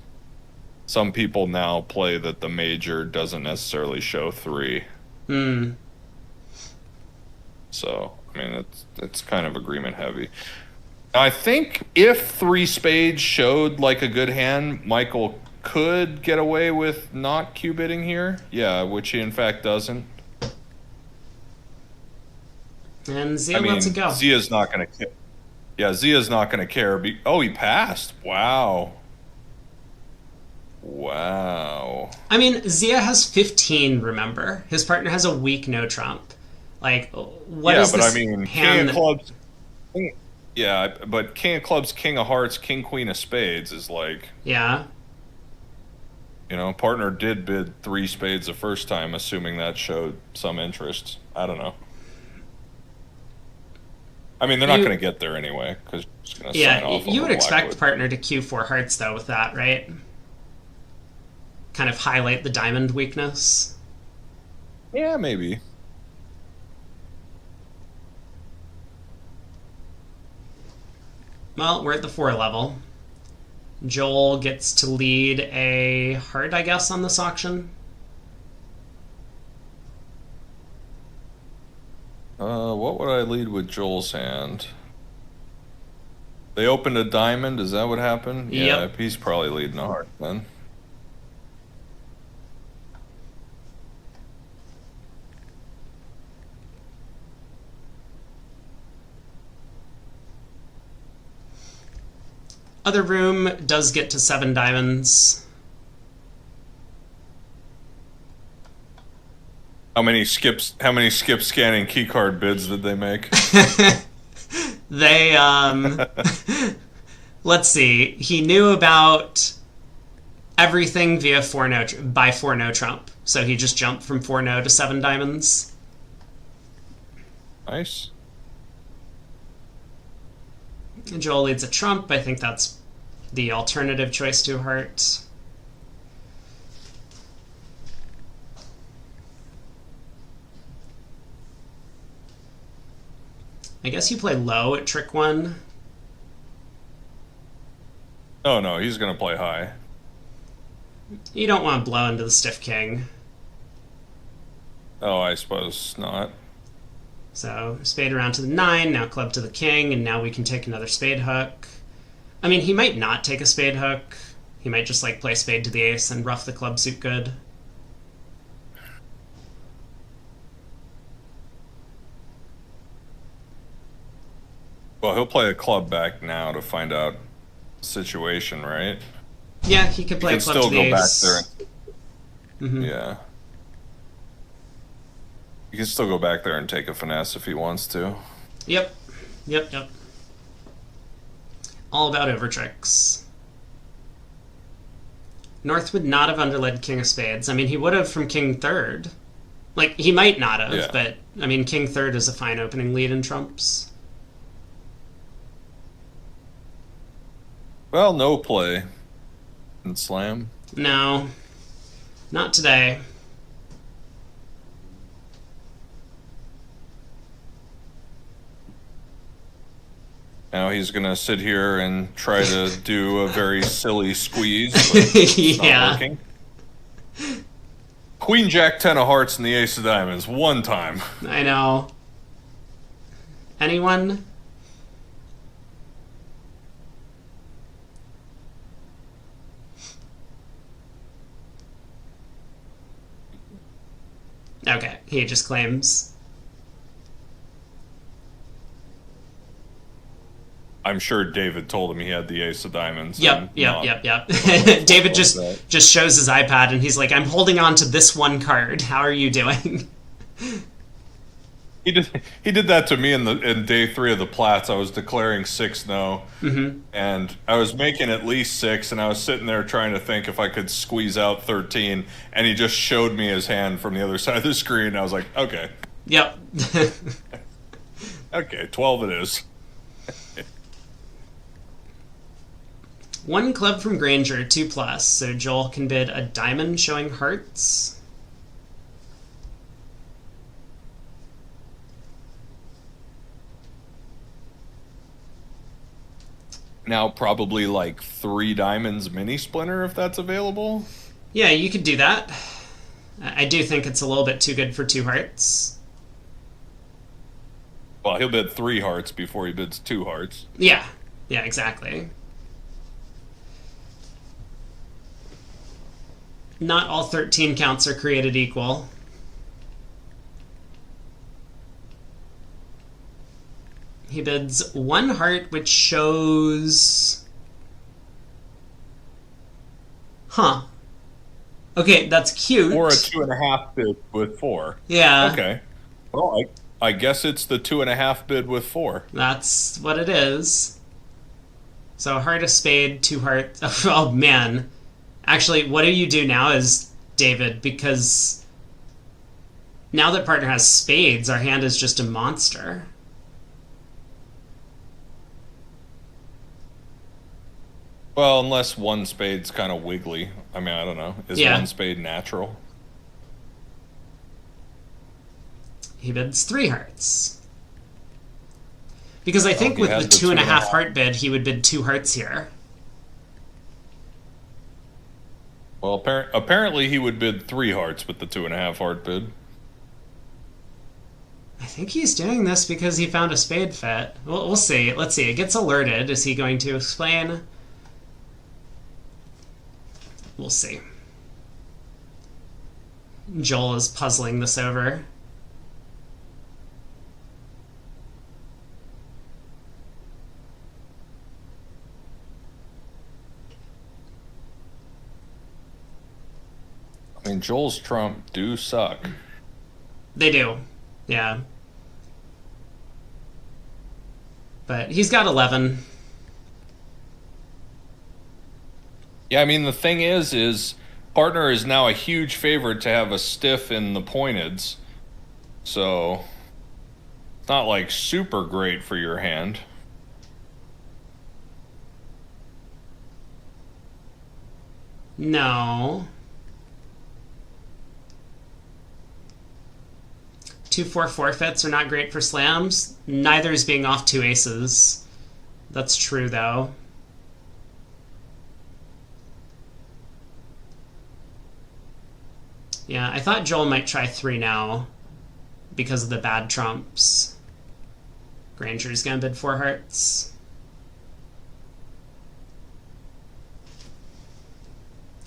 Some people now play that the major doesn't necessarily show 3. So, I mean, it's kind of agreement heavy. I think if 3 spades showed like a good hand, Michael could get away with not Q-bidding here. Yeah, which he in fact doesn't. And Zia lets it go. Zia's not going to care. Yeah, Zia's not going to care. Oh, he passed. Wow. I mean, Zia has 15, remember? His partner has a weak no trump. Like, what is this hand? King of clubs. Yeah, but king of clubs, king of hearts, king, queen of spades is like... Yeah. Partner did bid 3 spades the first time, assuming that showed some interest. I don't know. I mean, they're not going to get there anyway because it's going to sign off. You would expect partner to Q4 hearts though with that, right? Kind of highlight the diamond weakness. Yeah, maybe. Well, we're at the 4 level. Joel gets to lead a heart, I guess, on this auction. What would I lead with Joel's hand? They opened a diamond. Is that what happened? Yep. Yeah, he's probably leading a heart then. Other room does get to 7 diamonds. How many skip scanning keycard bids did they make? They, let's see. He knew about everything via by 4-no trump. So he just jumped from 4-no to 7 diamonds. Nice. Joel leads a trump. I think that's the alternative choice to heart. I guess you play low at trick 1. Oh no, he's going to play high. You don't want to blow into the stiff king. Oh, I suppose not. So spade around to the 9, now club to the king, and now we can take another spade hook. I mean, he might not take a spade hook. He might just like play spade to the ace and rough the club suit good. Well, he'll play a club back now to find out the situation, right? Yeah, he could play He a can club still to the go back ace. there. Yeah. You can still go back there and take a finesse if he wants to. Yep. All about over tricks. North would not have underled king of spades. I mean, he would have from king 3rd. Like, he might not have, but, I mean, king 3rd is a fine opening lead in trumps. Well, no play in slam. No. Not today. Now he's going to sit here and try to do a very silly squeeze, but it's not working. Queen, Jack, 10 of hearts, and the ace of diamonds. One time. I know. Anyone? Okay, he just claims. I'm sure David told him he had the ace of diamonds. Yep. David just shows his iPad and he's like, I'm holding on to this one card. How are you doing? He did that to me in day 3 of the Platts. I was declaring 6-no, and I was making at least 6, and I was sitting there trying to think if I could squeeze out 13, and he just showed me his hand from the other side of the screen, and I was like, okay. Yep. Okay, 12 it is. 1 club from Granger, 2+, so Joel can bid a diamond showing hearts. Now probably like 3 diamonds mini splinter if that's available. Yeah, you could do that. I do think it's a little bit too good for 2 hearts. Well, he'll bid 3 hearts before he bids 2 hearts. Yeah, exactly. Not all 13 counts are created equal. He bids 1 heart, which shows... Huh. Okay, that's cute. Or a 2.5 bid with 4. Yeah. Okay. Well, I guess it's the 2.5 bid with 4. That's what it is. So heart of spade, 2 hearts. Oh, man. Actually, what do you do now is, David, because now that partner has spades, our hand is just a monster. Well, unless one spade's kind of wiggly. I mean, I don't know. Is one spade natural? He bids 3 hearts. Because I think with the 2.5 heart bid, he would bid 2 hearts here. Well, apparently he would bid 3 hearts with the 2.5 heart bid. I think he's doing this because he found a spade fit. We'll see. Let's see. It gets alerted. Is he going to explain? We'll see. Joel is puzzling this over. I mean, Joel's trump do suck. They do. Yeah. But he's got 11. Yeah, I mean, the thing is partner is now a huge favorite to have a stiff in the pointeds. So, it's not like super great for your hand. No. 2-4 forfeits are not great for slams. Neither is being off 2 aces. That's true, though. Yeah, I thought Joel might try 3 now because of the bad trumps. Granger's gonna bid 4 hearts.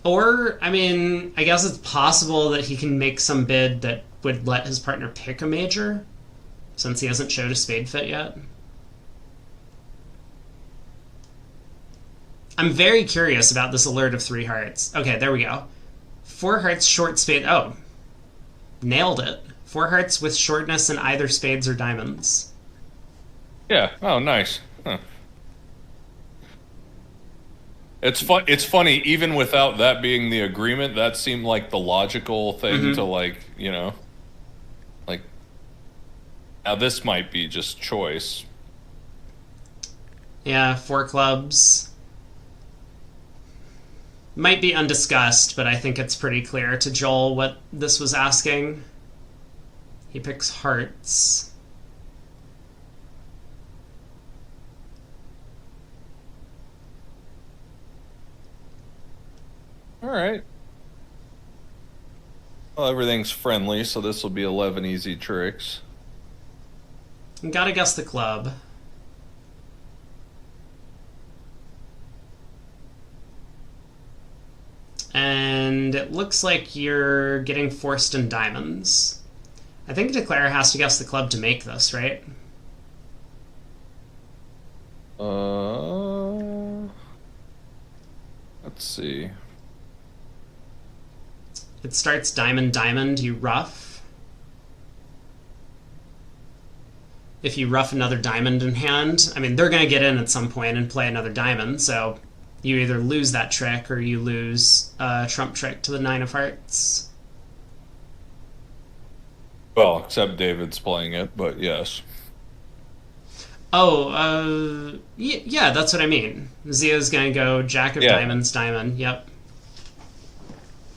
Or, I mean, I guess it's possible that he can make some bid that would let his partner pick a major, since he hasn't showed a spade fit yet. I'm very curious about this alert of 3 hearts. Okay, there we go. 4 hearts, short spade. Oh, nailed it. 4 hearts with shortness in either spades or diamonds. Yeah. Oh, nice. Huh. It's funny, even without that being the agreement, that seemed like the logical thing to, like, you know, like, now this might be just choice. Yeah, 4 clubs. Might be undiscussed, but I think it's pretty clear to Joel what this was asking. He picks hearts. All right. Well, everything's friendly, so this will be 11 easy tricks. Gotta guess the club. And it looks like you're getting forced in diamonds. I think Declare has to guess the club to make this, right? Let's see. It starts diamond, diamond, you ruff. If you ruff another diamond in hand, I mean, they're going to get in at some point and play another diamond, so you either lose that trick or you lose a trump trick to the 9 of hearts. Well, except David's playing it, but yes. Oh, yeah, that's what I mean. Zia's going to go jack of diamonds, diamond, yep.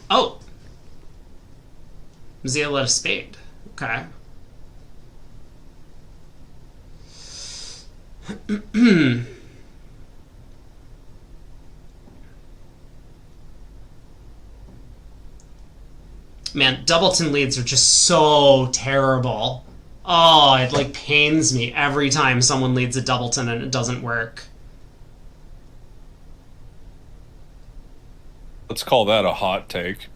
Oh! Zia let a spade. Okay. Man, Doubleton leads are just so terrible. Oh, it like pains me every time someone leads a Doubleton and it doesn't work. Let's call that a hot take.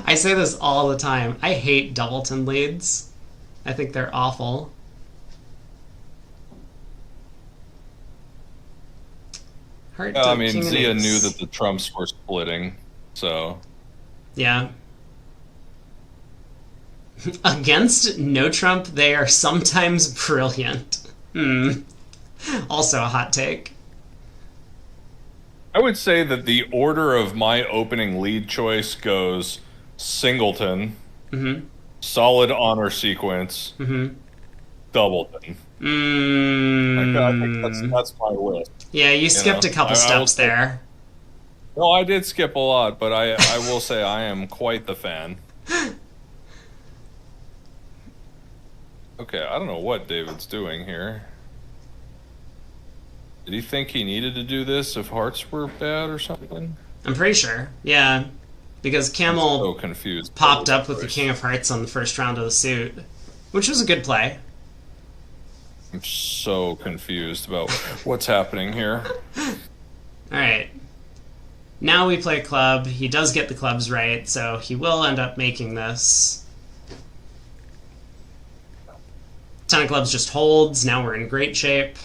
I say this all the time. I hate Doubleton leads. I think they're awful. I mean, Zia knew that the trumps were splitting, so... Yeah. Against no trump, they are sometimes brilliant. Also a hot take. I would say that the order of my opening lead choice goes singleton, solid honor sequence, Doubleton. Like think that's my list. Yeah, you skipped a couple steps there. No, I did skip a lot, but I will say I am quite the fan. Okay, I don't know what David's doing here. Did he think he needed to do this if hearts were bad or something? I'm pretty sure, yeah. Because Camel so confused popped up with the King of Hearts on the first round of the suit, which was a good play. I'm so confused about what's happening here. Alright. Now we play club. He does get the clubs right, so he will end up making this. 10 of clubs just holds. Now we're in great shape.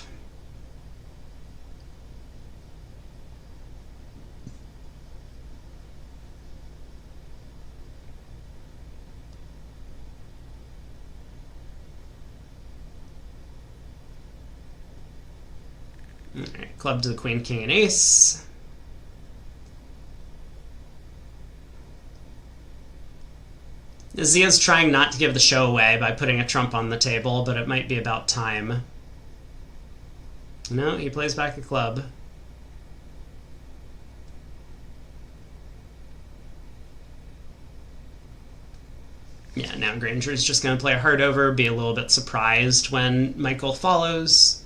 Alright, club to the queen, king, and ace. Zia's trying not to give the show away by putting a trump on the table, but it might be about time. No, he plays back a club. Yeah, now Granger's just going to play a heart over, be a little bit surprised when Michael follows.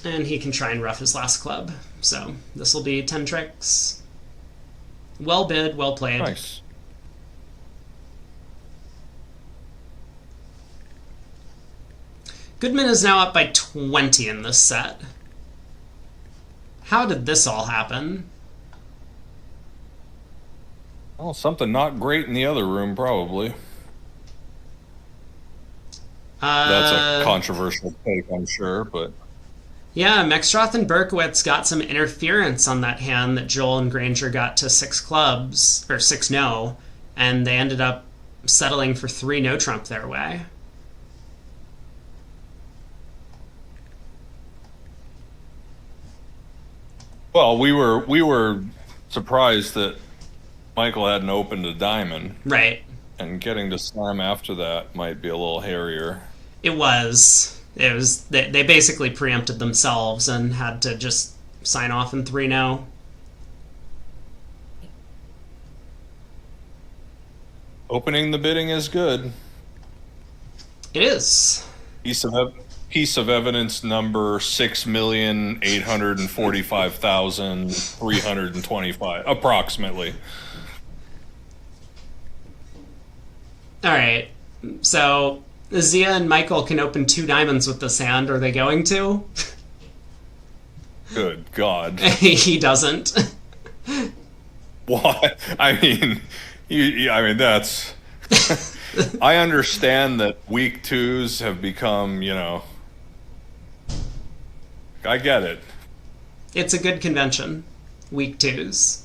And he can try and rough his last club. So this will be 10 tricks. Well bid, well played. Nice. Goodman is now up by 20 in this set. How did this all happen? Well, something not great in the other room, probably. That's a controversial take, I'm sure, but... Yeah, Mexroth and Berkowitz got some interference on that hand that Joel and Granger got to 6 clubs, or 6 no, and they ended up settling for 3 no trump their way. Well, we were surprised that Michael hadn't opened a diamond. Right. And getting to slam after that might be a little hairier. It was. They basically preempted themselves and had to just sign off in 3-0. Opening the bidding is good. It is. Piece of evidence number 6,845,325, approximately. All right. So Zia and Michael can open 2 diamonds with this hand. Are they going to? Good God. He doesn't. Why? I mean, that's... I understand that week 2s have become, I get it. It's a good convention. Week 2s.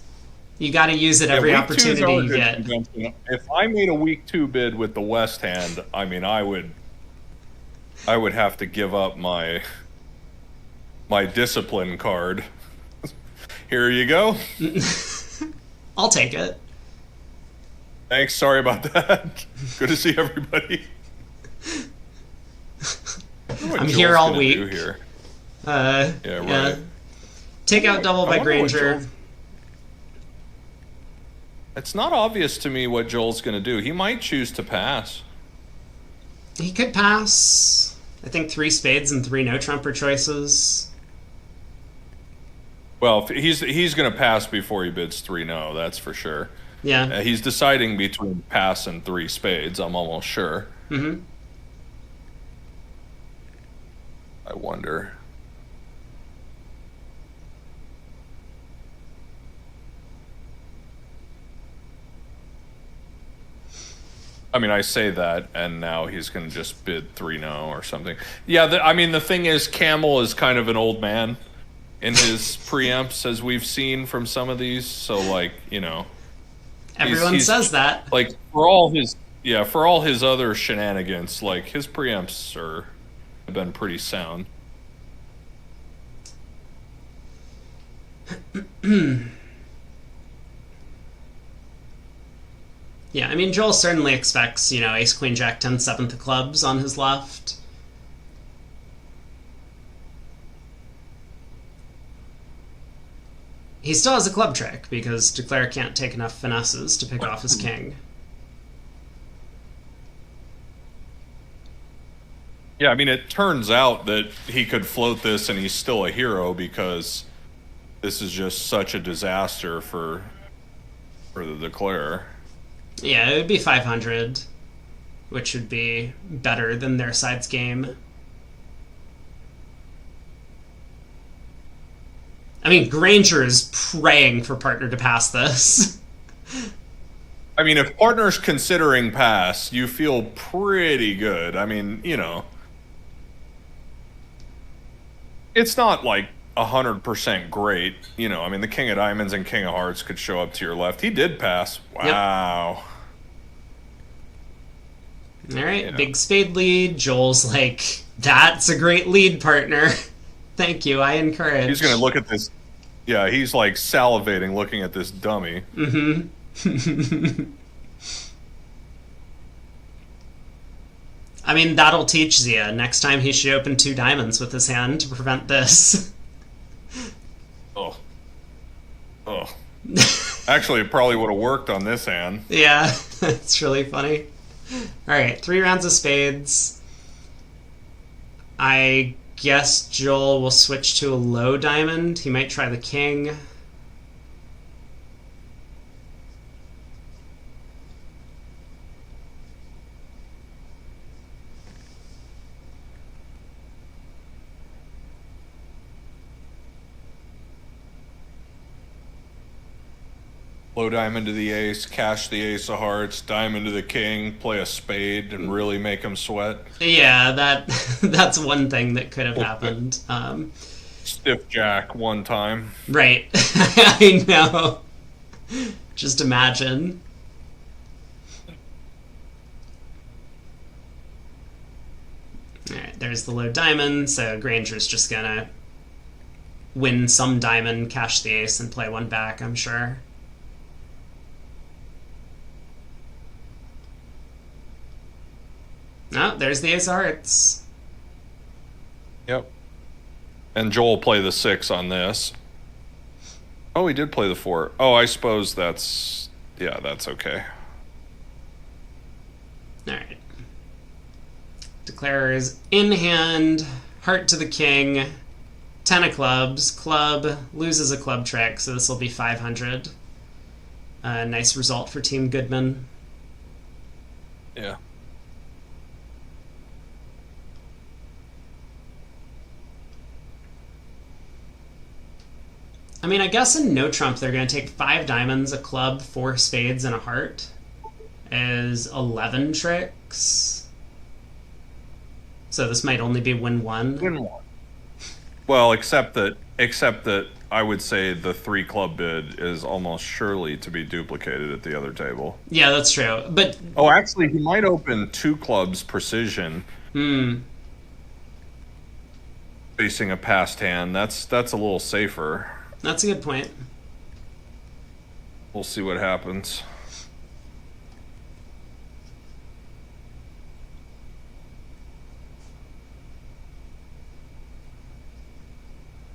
You got to use it every opportunity you get. If I made a week 2 bid with the West hand, I mean, I would have to give up my discipline card. Here you go. I'll take it. Thanks. Sorry about that. Good to see everybody. I'm here all week. Here. Yeah, right. Yeah. Take out double by Granger. It's not obvious to me what Joel's going to do. He might choose to pass. He could pass. I think 3 spades and 3 no trumper choices. Well, he's going to pass before he bids 3 no, that's for sure. Yeah. He's deciding between pass and 3 spades, I'm almost sure. Mm-hmm. I wonder. I mean, I say that, and now he's going to just bid 3 no or something. Yeah, the thing is, Camel is kind of an old man in his preempts, as we've seen from some of these. So, everyone says that. Like, for all his other shenanigans, like, his preempts have been pretty sound. Yeah, I mean, Joel certainly expects, ace, queen, jack, 10, 7th of clubs on his left. He still has a club trick, because Declare can't take enough finesses to pick off his king. Yeah, I mean, it turns out that he could float this and he's still a hero because this is just such a disaster for the Declare. Yeah, it would be 500, which would be better than their side's game. I mean, Granger is praying for partner to pass this. I mean, if partner's considering pass, you feel pretty good. I mean, you know, it's not like 100% great. You know, I mean, the King of Diamonds and King of Hearts could show up to your left. He did pass. Wow. Yep. All right, big spade lead. Joel's like, that's a great lead, partner. Thank you, I encourage. He's going to look at this. Yeah, he's like salivating looking at this dummy. Mm-hmm. I mean, that'll teach Zia. Next time he should open 2 diamonds with his hand to prevent this. Oh. Actually, it probably would have worked on this hand. Yeah, it's really funny. Alright, 3 rounds of spades. I guess Joel will switch to a low diamond. He might try the king. Low diamond to the ace, cash the ace of hearts, diamond to the king, play a spade, and really make him sweat. Yeah, that's one thing that could have happened. Stiff jack one time. Right. I know. Just imagine. Alright, there's the low diamond, so Granger's just gonna win some diamond, cash the ace, and play one back, I'm sure. Oh, there's the ace of hearts. Yep. And Joel play the 6 on this. Oh, he did play the 4. Oh, I suppose that's... Yeah, that's okay. Alright. Declarer is in hand. Heart to the king. 10 of clubs. Club loses a club trick, so this will be 500. Nice result for Team Goodman. Yeah. I mean, I guess in no trump they're going to take 5 diamonds, a club, 4 spades, and a heart as 11 tricks. So this might only be win 1. Win 1. Well, except that I would say the 3 club bid is almost surely to be duplicated at the other table. Yeah, that's true. But oh, actually, he might open 2 clubs precision. Facing a passed hand. That's a little safer. That's a good point. We'll see what happens.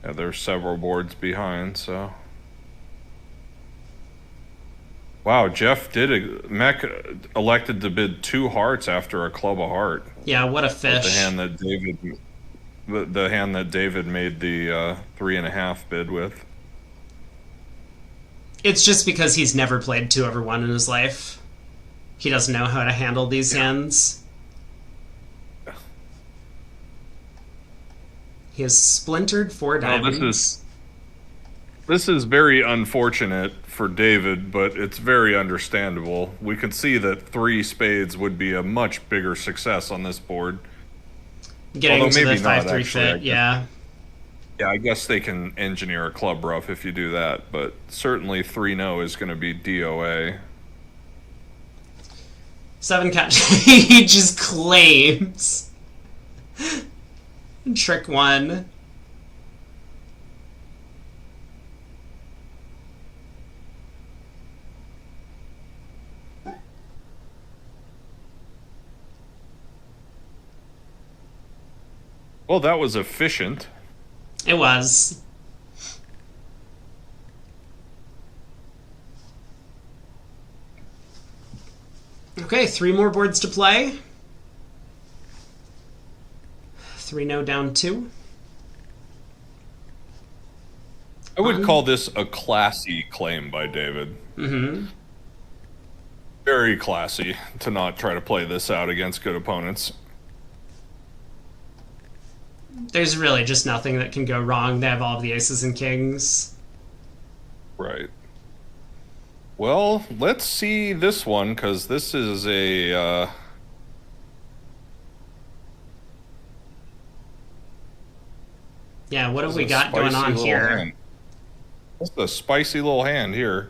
Yeah, there's several boards behind, so. Wow, Jeff Mech elected to bid 2 hearts after a club of heart. Yeah, what a fish. The hand that David made the 3.5 bid with. It's just because he's never played 2/1 in his life. He doesn't know how to handle these hands. Yeah. He has splintered 4 diamonds. This is very unfortunate for David, but it's very understandable. We can see that 3 spades would be a much bigger success on this board. Getting although to maybe the not, 5-3 actually, fit, yeah. Yeah, I guess they can engineer a club rough if you do that, but certainly 3-0 is going to be DOA. 7 catch. He just claims. Trick 1. Well, that was efficient. It was. Okay, 3 more boards to play. 3 no down 2. I would call this a classy claim by David. Mm-hmm. Very classy to not try to play this out against good opponents. There's really just nothing that can go wrong. They have all of the aces and kings. Right. Well, let's see this one, because this is a... Yeah, what have we got going on here? Hand. That's a spicy little hand here.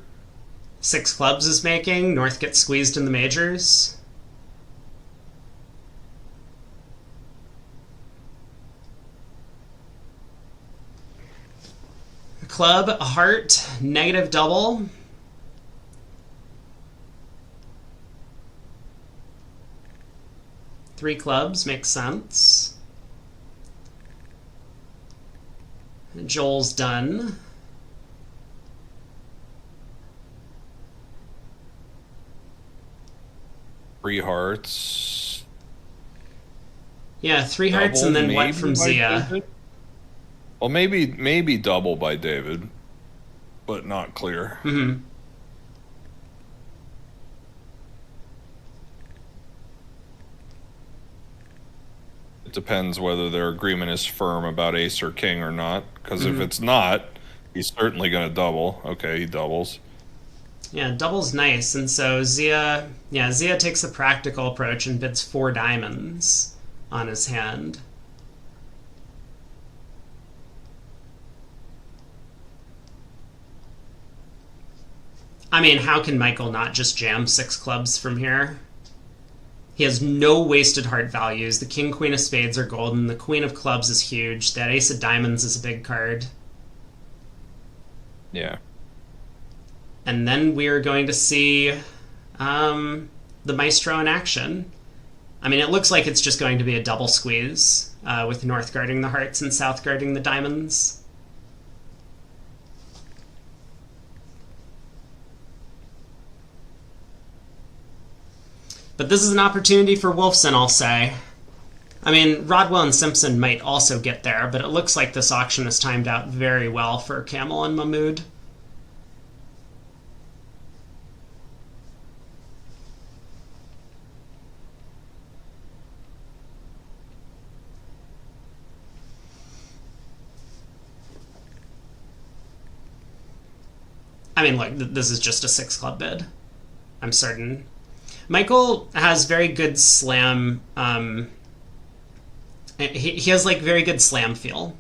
6 clubs is making. North gets squeezed in the majors. Club, a heart, negative double. Three clubs makes sense. Joel's done. Three hearts. Yeah, 3 hearts and then what from Zia? David? Well, maybe double by David, but not clear. Mm-hmm. It depends whether their agreement is firm about ace or king or not. Because if it's not, he's certainly going to double. Okay, he doubles. Yeah, double's nice, and so Zia takes the practical approach and bids 4 diamonds on his hand. I mean, how can Michael not just jam 6 clubs from here? He has no wasted heart values. The king, queen of spades are golden. The queen of clubs is huge. That ace of diamonds is a big card. Yeah. And then we're going to see the Maestro in action. I mean, it looks like it's just going to be a double squeeze with North guarding the hearts and South guarding the diamonds. But this is an opportunity for Wolfson, I'll say. I mean, Rodwell and Simpson might also get there, but it looks like this auction is timed out very well for Camel and Mahmood. I mean, look, this is just a 6 club bid. I'm certain. Michael has very good slam. He has like very good slam feel.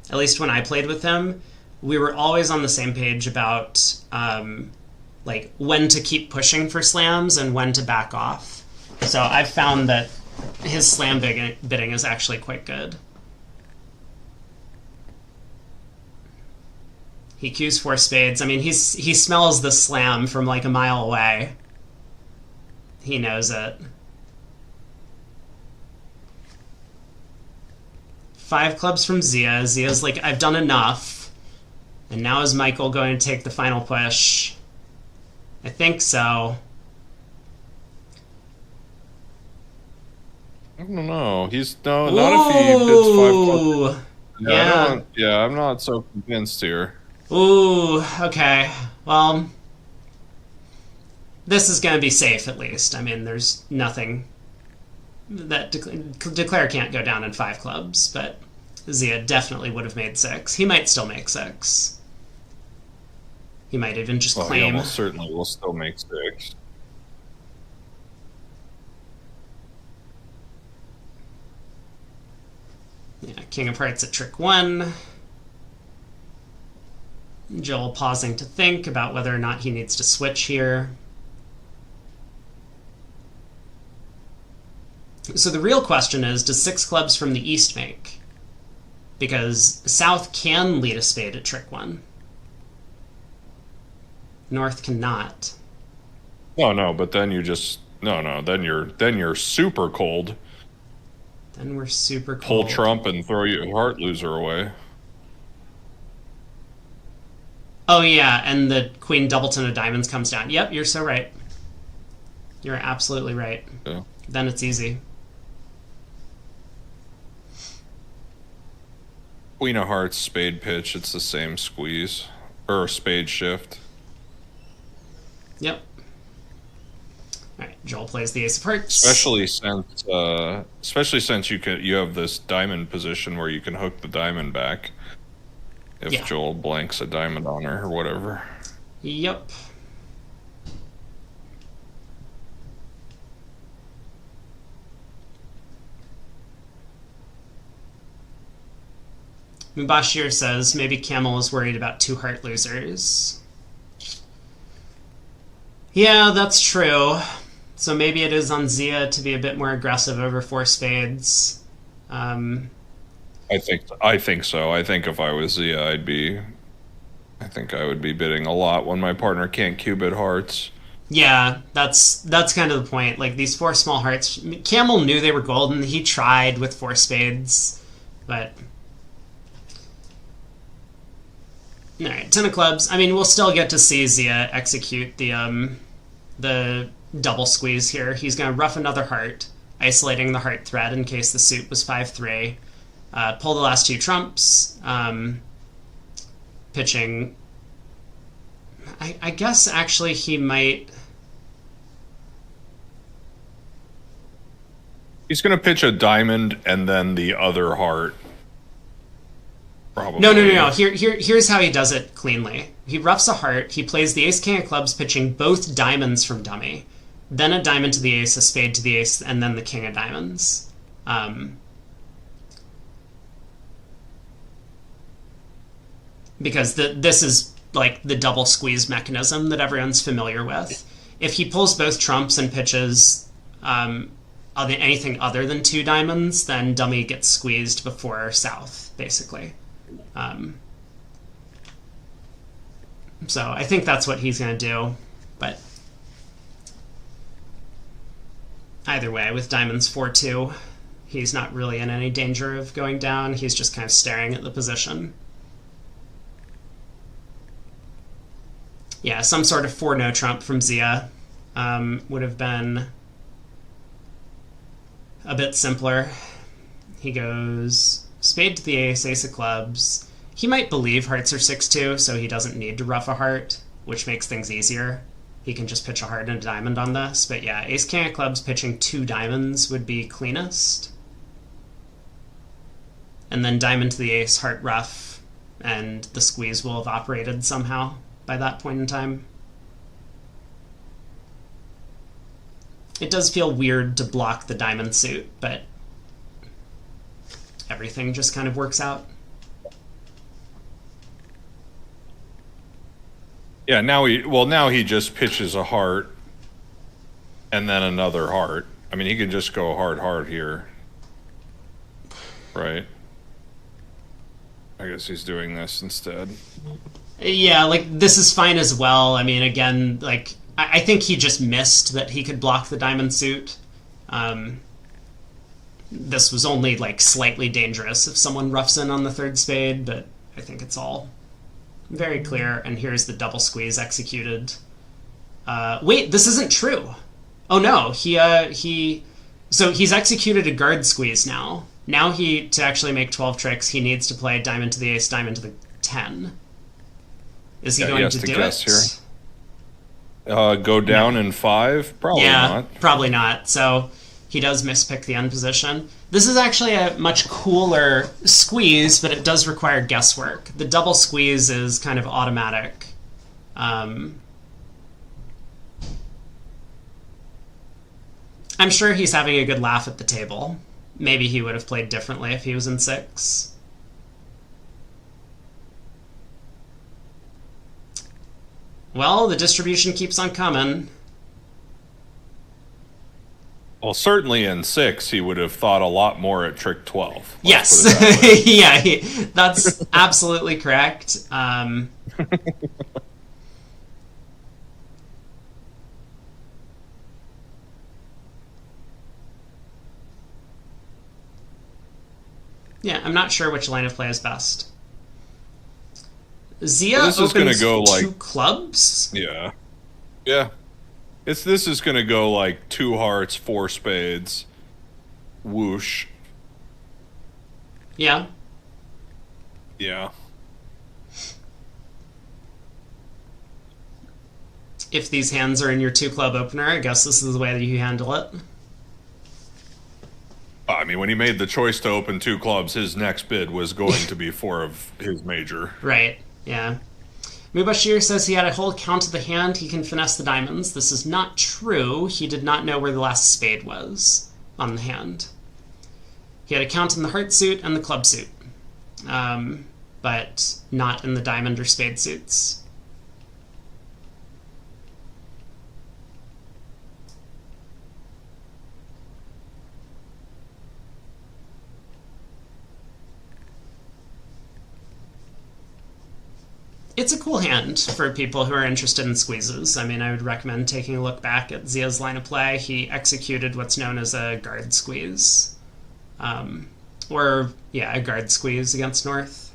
At least when I played with him, we were always on the same page about like when to keep pushing for slams and when to back off. So I've found that his slam bidding is actually quite good. He cues 4 spades. I mean, he smells the slam from like a mile away. He knows it. 5 clubs from Zia. Zia's like, I've done enough. And now is Michael going to take the final push? I think so. I don't know. Not if he bids 5 clubs. Yeah. I'm not so convinced here. Ooh, okay. Well, this is going to be safe, at least. I mean, there's nothing that Declare can't go down in 5 clubs, but Zia definitely would have made 6. He might still make 6. He might even just claim. He almost certainly will still make 6. Yeah, King of Hearts at trick 1. Joel pausing to think about whether or not he needs to switch here. So the real question is, does 6 clubs from the East make? Because South can lead a spade at trick 1. North cannot. No, but then you just then you're super cold. Then we're super cold. Pull trump and throw your heart loser away. Oh yeah, and the Queen Doubleton of Diamonds comes down. Yep, you're so right. You're absolutely right. Yeah. Then it's easy. Queen of Hearts, spade pitch, it's the same squeeze. Or spade shift. Yep. Alright, Joel plays the ace of hearts. Especially since you have this diamond position where you can hook the diamond back. If Joel blanks a diamond on her or whatever. Yep. Mubashir says maybe Camel is worried about 2 heart losers. Yeah, that's true. So maybe it is on Zia to be a bit more aggressive over 4 spades. I think so. I think if I was Zia, I think I would be bidding a lot when my partner can't cubit hearts. Yeah, that's kind of the point. Like, these 4 small hearts, Camel knew they were golden. He tried with 4 spades, but... Alright, 10 of clubs. I mean, we'll still get to see Zia execute the double squeeze here. He's going to ruff another heart, isolating the heart threat in case the suit was 5-3. Pull the last 2 trumps. Pitching... I guess, actually, he might... He's going to pitch a diamond and then the other heart. Probably. No. Here's how he does it cleanly. He roughs a heart, he plays the ace-king of clubs, pitching both diamonds from dummy. Then a diamond to the ace, a spade to the ace, and then the king of diamonds. Because this is, like, the double squeeze mechanism that everyone's familiar with. If he pulls both trumps and pitches anything other than 2 diamonds, then dummy gets squeezed before south, basically. So I think that's what he's going to do, but either way, with diamonds 4-2, he's not really in any danger of going down. He's just kind of staring at the position. Yeah, some sort of 4-no trump from Zia would have been a bit simpler. He goes spade to the ace, ace of clubs. He might believe hearts are 6-2, so he doesn't need to rough a heart, which makes things easier. He can just pitch a heart and a diamond on this. But yeah, ace king of clubs pitching 2 diamonds would be cleanest. And then diamond to the ace, heart rough, and the squeeze will have operated somehow by that point in time. It does feel weird to block the diamond suit, but everything just kind of works out. Yeah, now he just pitches a heart and then another heart. I mean, he can just go heart here. Right? I guess he's doing this instead. Yeah, like, this is fine as well. I mean, again, like, I think he just missed that he could block the diamond suit. This was only, like, slightly dangerous if someone roughs in on the 3rd spade, but I think it's all very clear. And here's the double squeeze executed. Wait, this isn't true. Oh no, so he's executed a guard squeeze now. Now to actually make 12 tricks, he needs to play diamond to the ace, diamond to the 10. Is he going to do it? Here. Go down in 5? Probably not. Probably not. So he does mispick the end position. This is actually a much cooler squeeze, but it does require guesswork. The double squeeze is kind of automatic. I'm sure he's having a good laugh at the table. Maybe he would have played differently if he was in 6. Well, the distribution keeps on coming. Well, certainly in 6, he would have thought a lot more at trick 12. Yes. Yeah, that's absolutely correct. Yeah, I'm not sure which line of play is best. Zia opens 2 clubs? Yeah. Yeah. This is going to go like 2 hearts, 4 spades. Whoosh. Yeah. Yeah. If these hands are in your 2-club opener, I guess this is the way that you handle it. I mean, when he made the choice to open 2 clubs, his next bid was going to be 4 of his major. Right, yeah. Mubashir says he had a whole count of the hand, he can finesse the diamonds. This is not true. He did not know where the last spade was on the hand. He had a count in the heart suit and the club suit, but not in the diamond or spade suits. It's a cool hand for people who are interested in squeezes. I mean, I would recommend taking a look back at Zia's line of play. He executed what's known as a guard squeeze. A guard squeeze against North.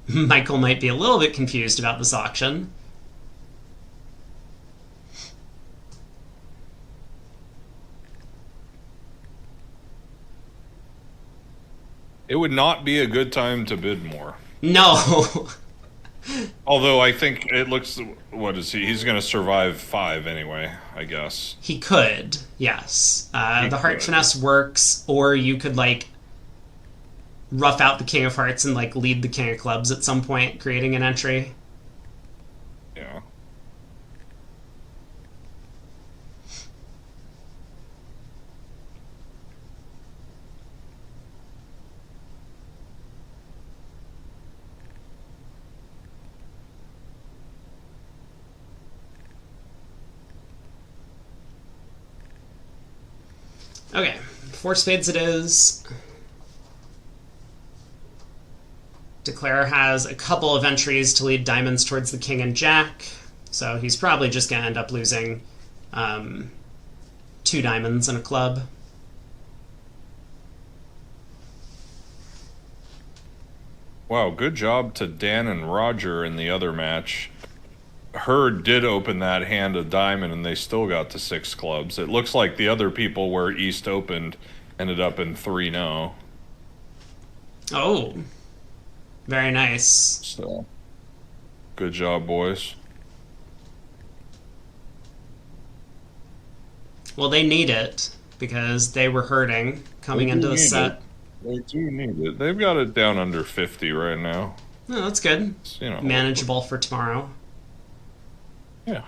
Michael might be a little bit confused about this auction. It would not be a good time to bid more. No. Although I think it looks, what is he? He's going to survive 5 anyway, I guess. He could, yes. The heart could. finesse works, or you could, like, rough out the king of hearts and, like, lead the king of clubs at some point, creating an entry. Yeah. Okay, 4 spades it is. Declare has a couple of entries to lead diamonds towards the king and jack, so he's probably just going to end up losing 2 diamonds and a club. Wow, good job to Dan and Roger in the other match. Hurd did open that hand of diamond and they still got to 6 clubs. It looks like the other people where East opened ended up in 3-0. Oh, very nice. So, good job, boys. Well, they need it because they were hurting coming into the set. They do need it. They've got it down under 50 right now. Oh, that's good. It's, manageable for tomorrow. Yeah.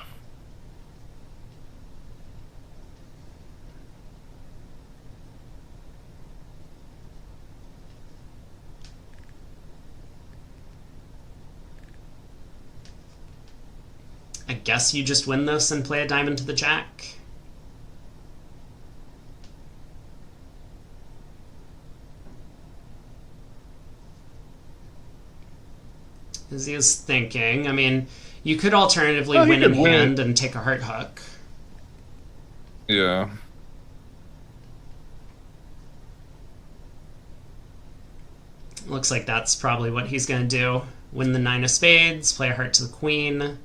I guess you just win this and play a diamond to the jack. As he is thinking, I mean, you could alternatively win in hand and take a heart hook. Yeah. Looks like that's probably what he's going to do. Win the 9 of spades, play a heart to the queen.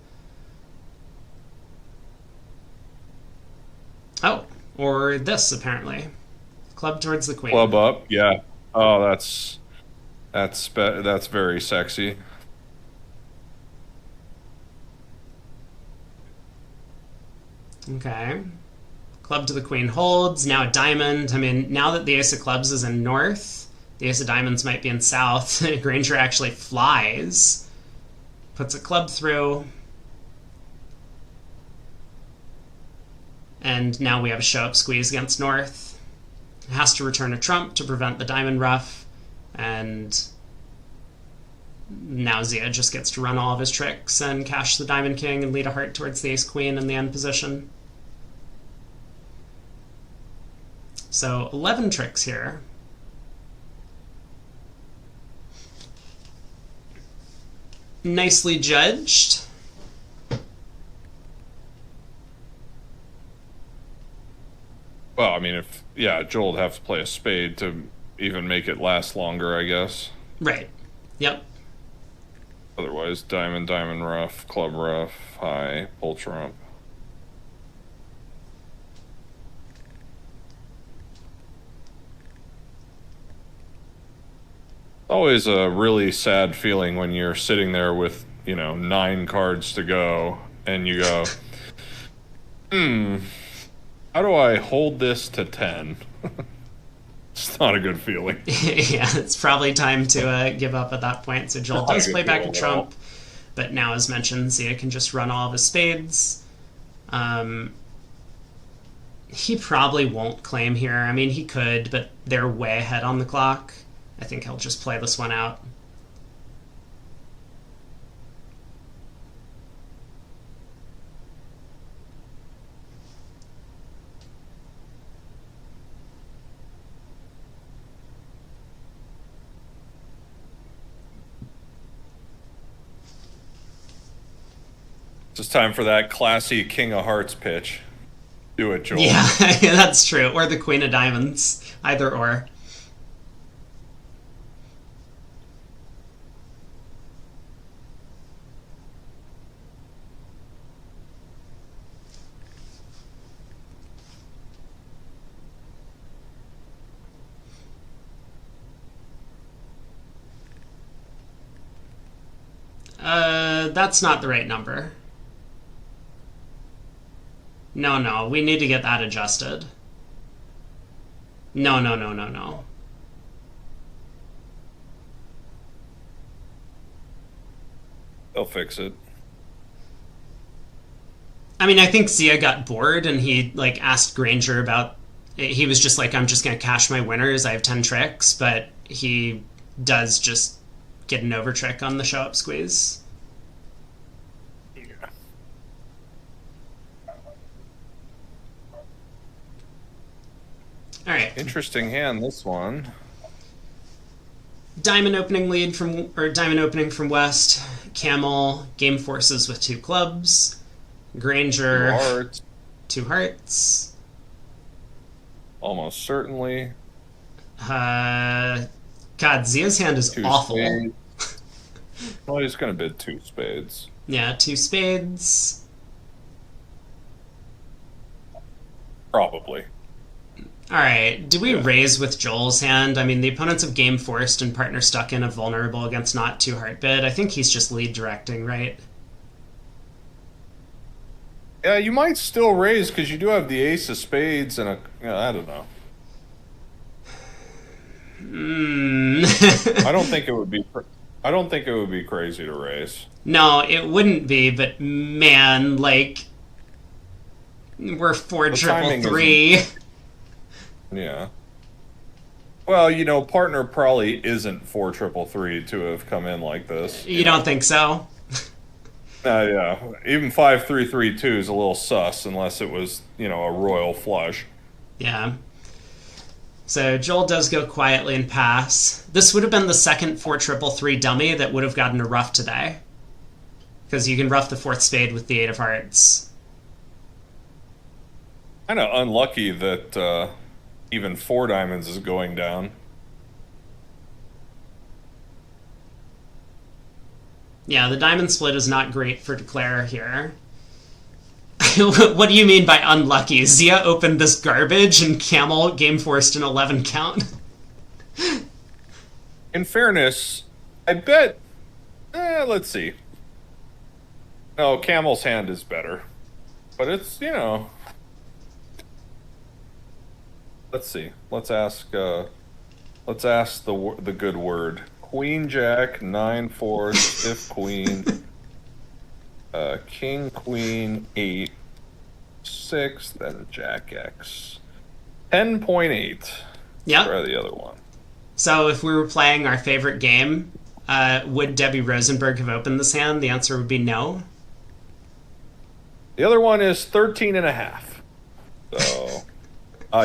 Oh, or this, apparently. Club towards the queen. Club up, yeah. Oh, that's very sexy. Okay. Club to the queen holds. Now a diamond. I mean, now that the ace of clubs is in north, the ace of diamonds might be in south. Granger actually flies. Puts a club through. And now we have a show-up squeeze against north. Has to return a trump to prevent the diamond ruff. And now Zia just gets to run all of his tricks and cash the diamond king and lead a heart towards the ace queen in the end position. So 11 tricks here. Nicely judged. Well, I mean, Joel would have to play a spade to even make it last longer, I guess. Right. Yep. Otherwise, diamond, diamond rough, club rough, high, pull trump. Always a really sad feeling when you're sitting there with, 9 cards to go, and you go, how do I hold this to 10? It's not a good feeling. Yeah, it's probably time to give up at that point. So Joel does play back a trump, but now, as mentioned, Zia can just run all of his spades. He probably won't claim here. I mean, he could, but they're way ahead on the clock. I think he'll just play this one out. It's time for that classy King of Hearts pitch. Do it, Joel. Yeah, that's true. Or the Queen of Diamonds. Either or. That's not the right number. No, we need to get that adjusted. No. They'll fix it. I mean, I think Zia got bored and he, asked Granger about... He was just like, I'm just going to cash my winners, I have 10 tricks, but he does just get an over trick on the show-up squeeze. All right. Interesting hand, this one. Diamond opening from West. Camel, game forces with 2 clubs. Granger, 2 hearts. Almost certainly. God, Zia's hand is 2 awful. Spades. Well, he's going to bid 2 spades. Yeah, 2 spades. Probably. Alright, do we raise with Joel's hand? I mean, the opponents have game forced and partner stuck in a vulnerable against not 2 heart bid. I think he's just lead directing, right? Yeah, you might still raise because you do have the ace of spades and I don't know. I don't think it would be crazy to raise. No, it wouldn't be, but man, we're 4-3-3. Yeah. Well, partner probably isn't 4-3-3 to have come in like this. You don't think so? Yeah. Even 5-3-3-2 is a little sus unless it was, a royal flush. Yeah. So Joel does go quietly and pass. This would have been the second 4-3-3 dummy that would have gotten a rough today. Because you can rough the 4th spade with the 8 of hearts. Kind of unlucky that even 4 diamonds is going down. Yeah, the diamond split is not great for Declare here. What do you mean by unlucky? Zia opened this garbage and Camel game forced an 11 count. In fairness, I bet... let's see. No, Camel's hand is better. But it's, Let's see. Let's ask the good word. Queen Jack 9-4 stiff queen. King Queen 8-6 then Jack X 10.8. Yeah. Try the other one. So if we were playing our favorite game, would Debbie Rosenberg have opened this hand? The answer would be no. The other one is 13.5. So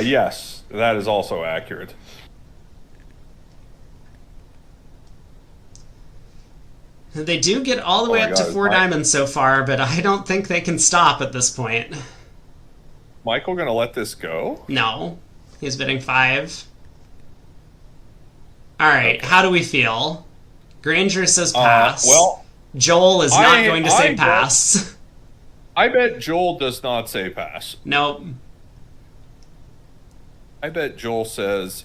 yes, that is also accurate. They do get all the way up to 4 diamonds so far, but I don't think they can stop at this point. Michael gonna let this go? No. He's bidding 5. All right, how do we feel? Granger says pass. Well, Joel is not going to say bet- pass. I bet Joel does not say pass. Nope. I bet Joel says,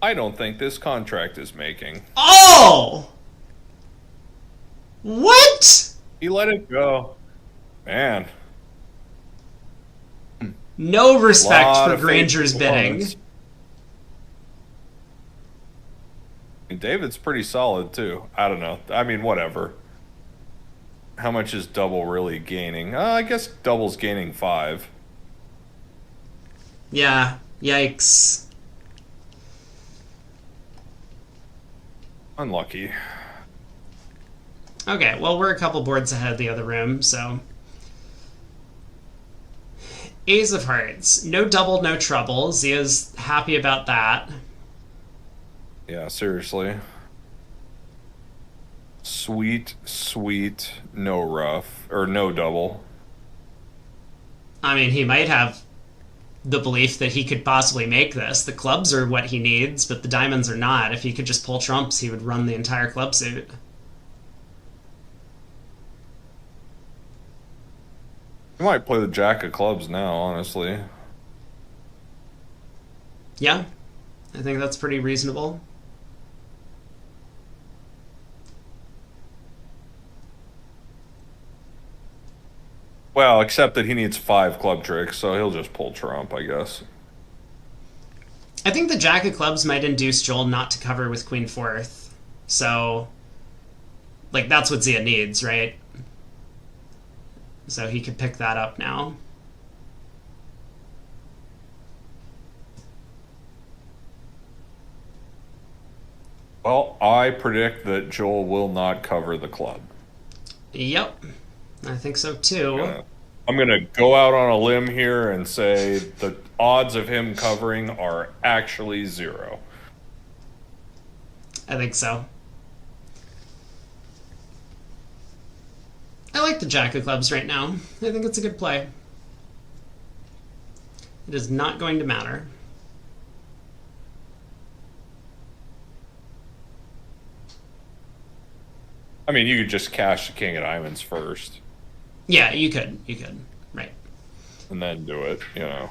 I don't think this contract is making. Oh! What? He let it go. Man. No respect Lot for of Granger's faithful bidding. opponents. And David's pretty solid, too. I don't know. I mean, whatever. How much is double really gaining? I guess double's gaining 5. Yeah, yikes. Unlucky. Okay, well, we're a couple boards ahead of the other room, so... Ace of Hearts. No double, no trouble. Zia's happy about that. Yeah, seriously. Sweet, sweet, no rough. Or no double. I mean, he might have the belief that he could possibly make this. The clubs are what he needs, but the diamonds are not. If he could just pull trumps, he would run the entire club suit. He might play the jack of clubs now, honestly. Yeah, I think that's pretty reasonable. Well, except that he needs 5 club tricks, so he'll just pull trump, I guess. I think the jack of clubs might induce Joel not to cover with queen fourth. So, like, that's what Zia needs, right? So he could pick that up now. Well, I predict that Joel will not cover the club. Yep, I think so too. I'm going to go out on a limb here and say the odds of him covering are actually 0. I think so. I like the jack of clubs right now. I think it's a good play. It is not going to matter. I mean, you could just cash the king of diamonds first. Yeah, you could. You could. Right. And then do it, you know.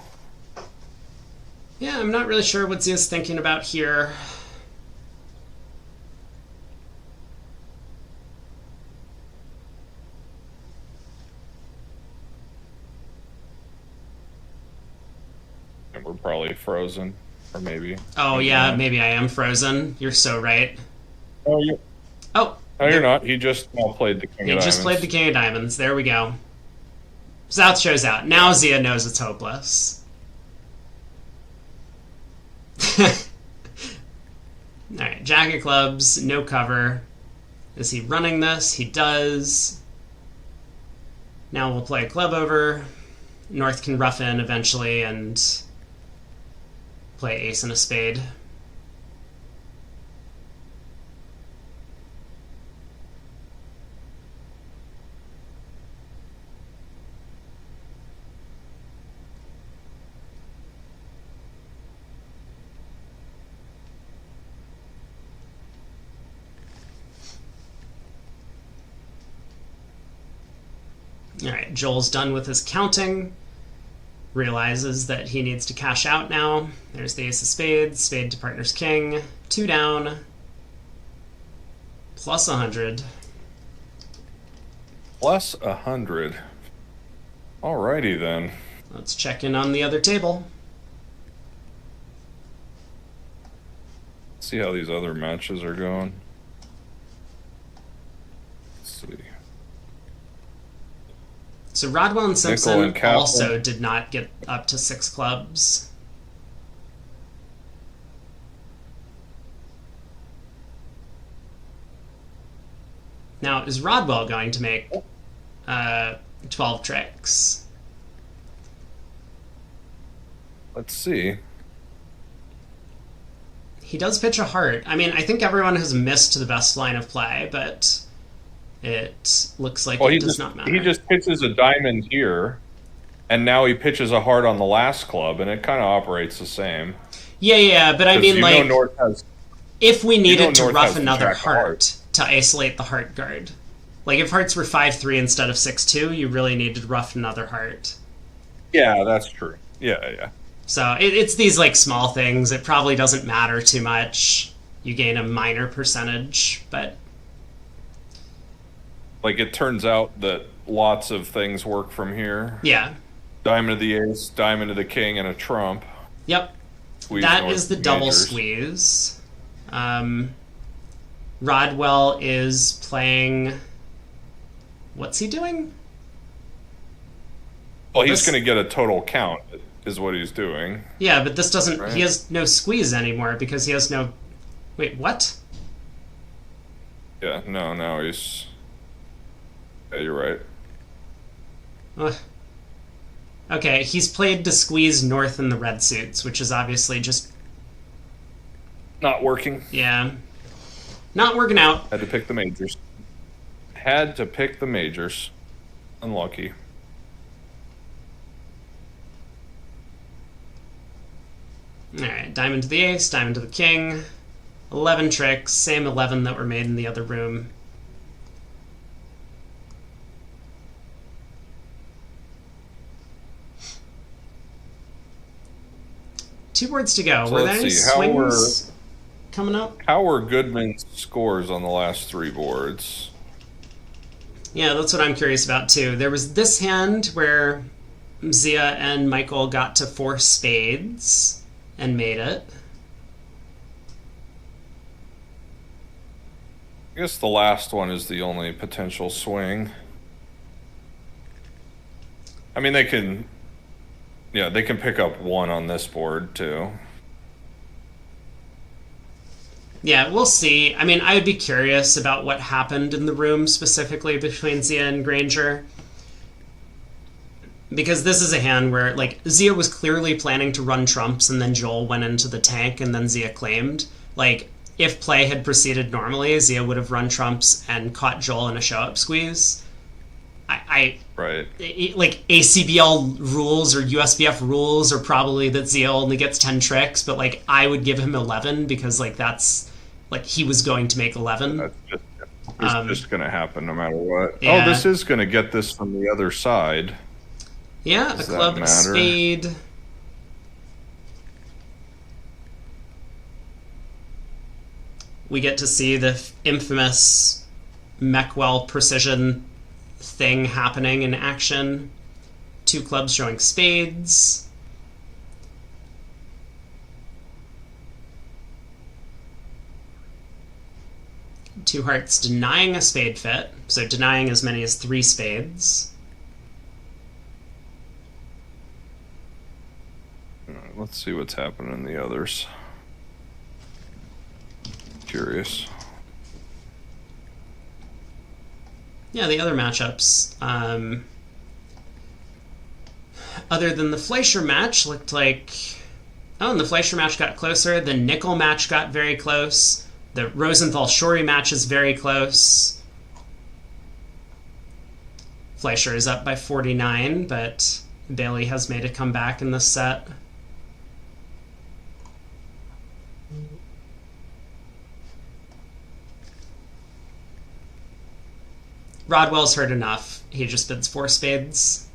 Yeah, I'm not really sure what Zia's thinking about here. And we're probably frozen. Or maybe. Oh, yeah, maybe I am frozen. You're so right. Oh, you... Oh. No, you're not. He just played the king of diamonds. He just played the king of diamonds. There we go. South shows out. Now Zia knows it's hopeless. Alright, jack of clubs, no cover. Is he running this? He does. Now we'll play a club over. North can rough in eventually and play ace and a spade. Alright, Joel's done with his counting. Realizes that he needs to cash out now. There's the ace of spades, spade to partner's king. 2 down. Plus 100. Plus 100. Alrighty then. Let's check in on the other table. See how these other matches are going. Let's see. So Rodwell and Simpson Nickel and Kaplan also did not get up to 6 clubs. Now, is Rodwell going to make 12 tricks? Let's see. He does pitch a heart. I mean, I think everyone has missed the best line of play, but it looks like it does not matter. He just pitches a diamond here, and now he pitches a heart on the last club, and it kind of operates the same. Yeah, but I 'Cause mean, you like, know North has, if we needed to North rough has to another track heart to isolate the heart guard. Like, if hearts were 5-3 instead of 6-2, you really needed to rough another heart. Yeah, that's true. Yeah. So it's these, like, small things. It probably doesn't matter too much. You gain a minor percentage, but... Like, it turns out that lots of things work from here. Yeah. Diamond to the ace, diamond to the king, and a trump. Yep. Squeeze That north is the double majors. squeeze. Rodwell is playing... What's he doing? Well, he's This- going to get a total count, is what he's doing. Yeah, but this doesn't... Right. He has no squeeze anymore because he has no... Wait, what? Yeah, no, he's... Yeah, you're right. Ugh. Okay, he's played to squeeze north in the red suits, which is obviously just... Not working. Yeah. Not working out. Had to pick the majors. Had to pick the majors. Unlucky. Alright, diamond to the ace, diamond to the king. 11 tricks, same 11 that were made in the other room. Two boards to go. So Were there let's any see, how swings coming up? How were Goodman's scores on the last three boards? Yeah, that's what I'm curious about too. There was this hand where Zia and Michael got to 4 spades and made it. I guess the last one is the only potential swing. I mean, they can pick up 1 on this board too. Yeah, we'll see. I mean, I would be curious about what happened in the room specifically between Zia and Granger. Because this is a hand where, like, Zia was clearly planning to run trumps and then Joel went into the tank and then Zia claimed. Like, if play had proceeded normally, Zia would have run trumps and caught Joel in a show-up squeeze. Right. Like, ACBL rules or USBF rules are probably that Zia only gets 10 tricks, but, like, I would give him 11 because, like, that's, like, he was going to make 11. That's just going to happen no matter what. Yeah. Oh, this is going to get this from the other side. Yeah, Does a that club, a matter? spade. We get to see the infamous Meckwell precision thing happening in action. 2 clubs showing spades. Two hearts denying a spade fit, so denying as many as 3 spades. Let's see what's happening in the others. Curious. Yeah, the other matchups, other than the Fleischer match, looked like... Oh, and the Fleischer match got closer. The Nickel match got very close. The Rosenthal-Shorey match is very close. Fleischer is up by 49, but Bailey has made a comeback in this set. Rodwell's heard enough. He just bids 4 spades.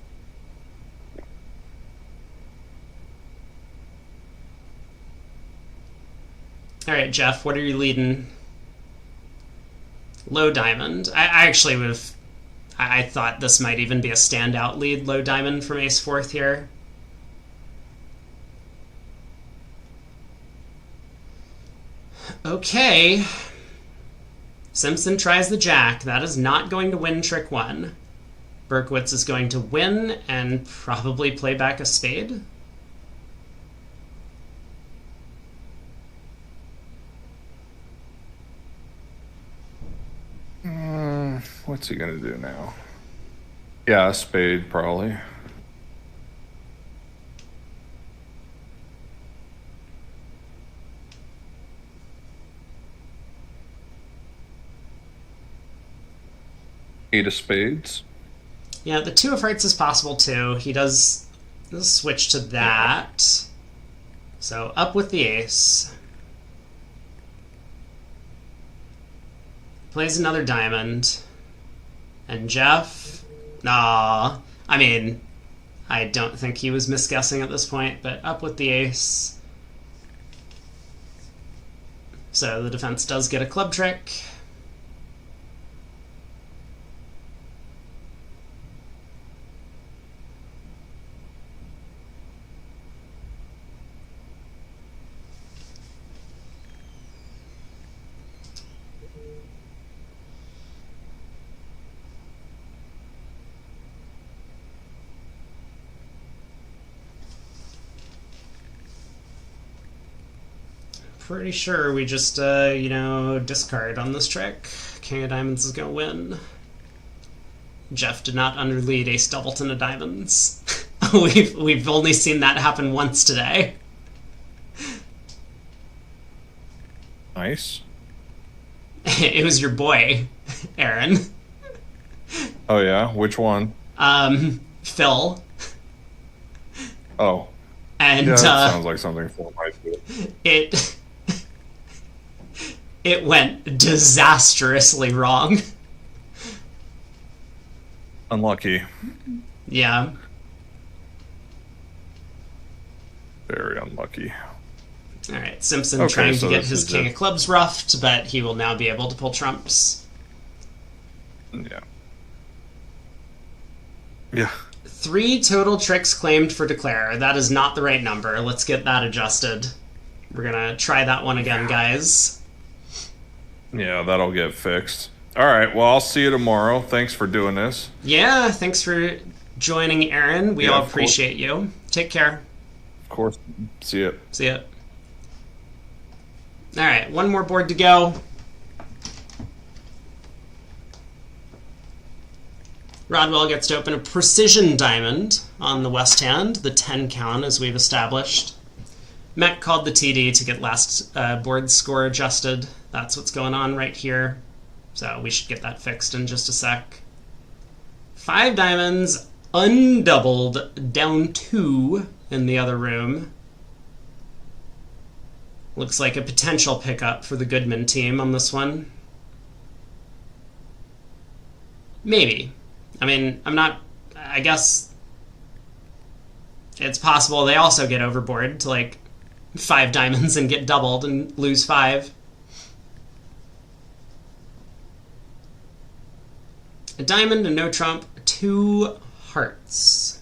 Alright, Jeff, what are you leading? Low diamond. I actually would have... I thought this might even be a standout lead, low diamond from ace-4 here. Okay. Simpson tries the jack. That is not going to win trick 1. Berkowitz is going to win and probably play back a spade. What's he gonna do now? Yeah, a spade probably. Eight of spades. Yeah, the 2 of hearts is possible too. He does switch to that. So up with the ace. Plays another diamond. And Jeff... Nah. I mean, I don't think he was misguessing at this point, but up with the ace. So the defense does get a club trick. Pretty sure we just, discard on this trick. King of Diamonds is going to win. Jeff did not underlead ace doubleton of diamonds. We've only seen that happen once today. Nice. It was your boy, Aaron. Oh yeah? Which one? Phil. Oh. And yeah, that sounds like something Phil might do. It went disastrously wrong. Unlucky. Yeah. Very unlucky. All right, Simpson trying to get his king of clubs ruffed, but he will now be able to pull trumps. Yeah. Yeah. 3 total tricks claimed for declare. That is not the right number. Let's get that adjusted. We're gonna try that one again, guys. Yeah, that'll get fixed. All right, well, I'll see you tomorrow. Thanks for doing this. Yeah, thanks for joining, Aaron. We all appreciate you. Take care. Of course. See ya. See ya. All right, one more board to go. Rodwell gets to open a precision diamond on the west hand, the 10 count, as we've established. Mech called the TD to get last board score adjusted. That's what's going on right here. So we should get that fixed in just a sec. 5 diamonds, undoubled, down 2 in the other room. Looks like a potential pickup for the Goodman team on this one. Maybe. I mean, I guess it's possible they also get overboard to like 5 diamonds and get doubled and lose 5. A diamond and no trump, 2 hearts.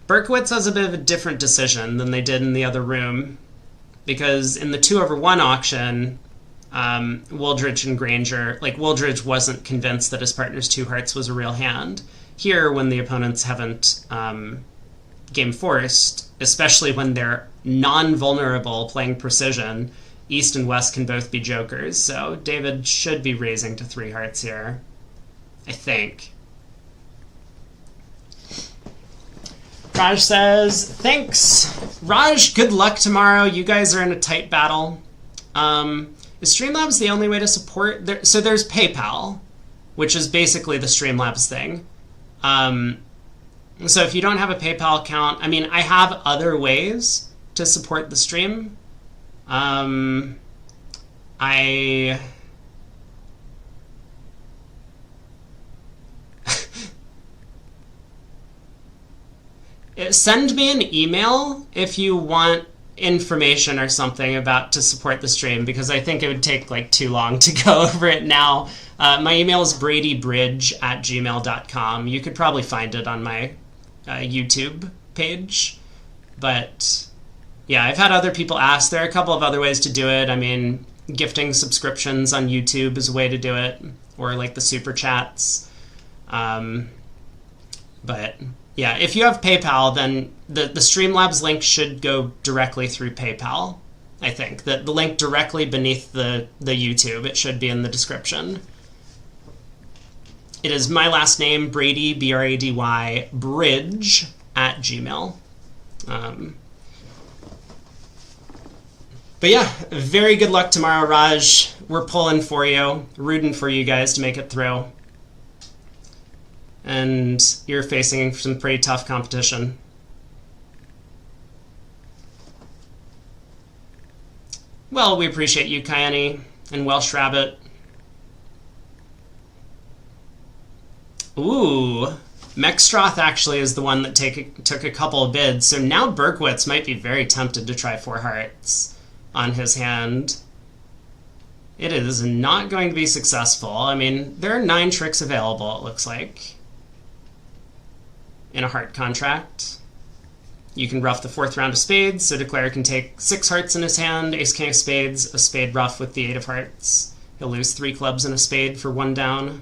Berkowitz has a bit of a different decision than they did in the other room, because in the 2/1 auction, Wooldridge and Granger, Wooldridge wasn't convinced that his partner's 2 hearts was a real hand. Here, when the opponents haven't game forced, especially when they're non-vulnerable playing precision, East and West can both be jokers, so David should be raising to 3 hearts here, I think. Raj says, thanks. Raj, good luck tomorrow. You guys are in a tight battle. Is Streamlabs the only way to support? So there's PayPal, which is basically the Streamlabs thing. So if you don't have a PayPal account, I mean, I have other ways to support the stream. Send me an email if you want information or something about to support the stream, because I think it would take like too long to go over it now. My email is bradybridge@gmail.com. You could probably find it on my YouTube page, but yeah, I've had other people ask. There are a couple of other ways to do it. I mean, gifting subscriptions on YouTube is a way to do it, or like the super chats. But yeah, if you have PayPal, then the Streamlabs link should go directly through PayPal, I think. The link directly beneath the YouTube. It should be in the description. It is my last name, Brady, B-R-A-D-Y, bridge, @gmail. But yeah, very good luck tomorrow, Raj. We're pulling for you, rooting for you guys to make it through. And you're facing some pretty tough competition. Well, we appreciate you, Kyanie, and Welsh Rabbit. Ooh, Mexstroth actually is the one that took a couple of bids, so now Berkowitz might be very tempted to try 4 hearts on his hand. It is not going to be successful. I mean, there are 9 tricks available, it looks like, in a heart contract. You can ruff the 4th round of spades, so declarer can take 6 hearts in his hand, ace king of spades, a spade ruff with the 8 of hearts. He'll lose 3 clubs and a spade for 1 down.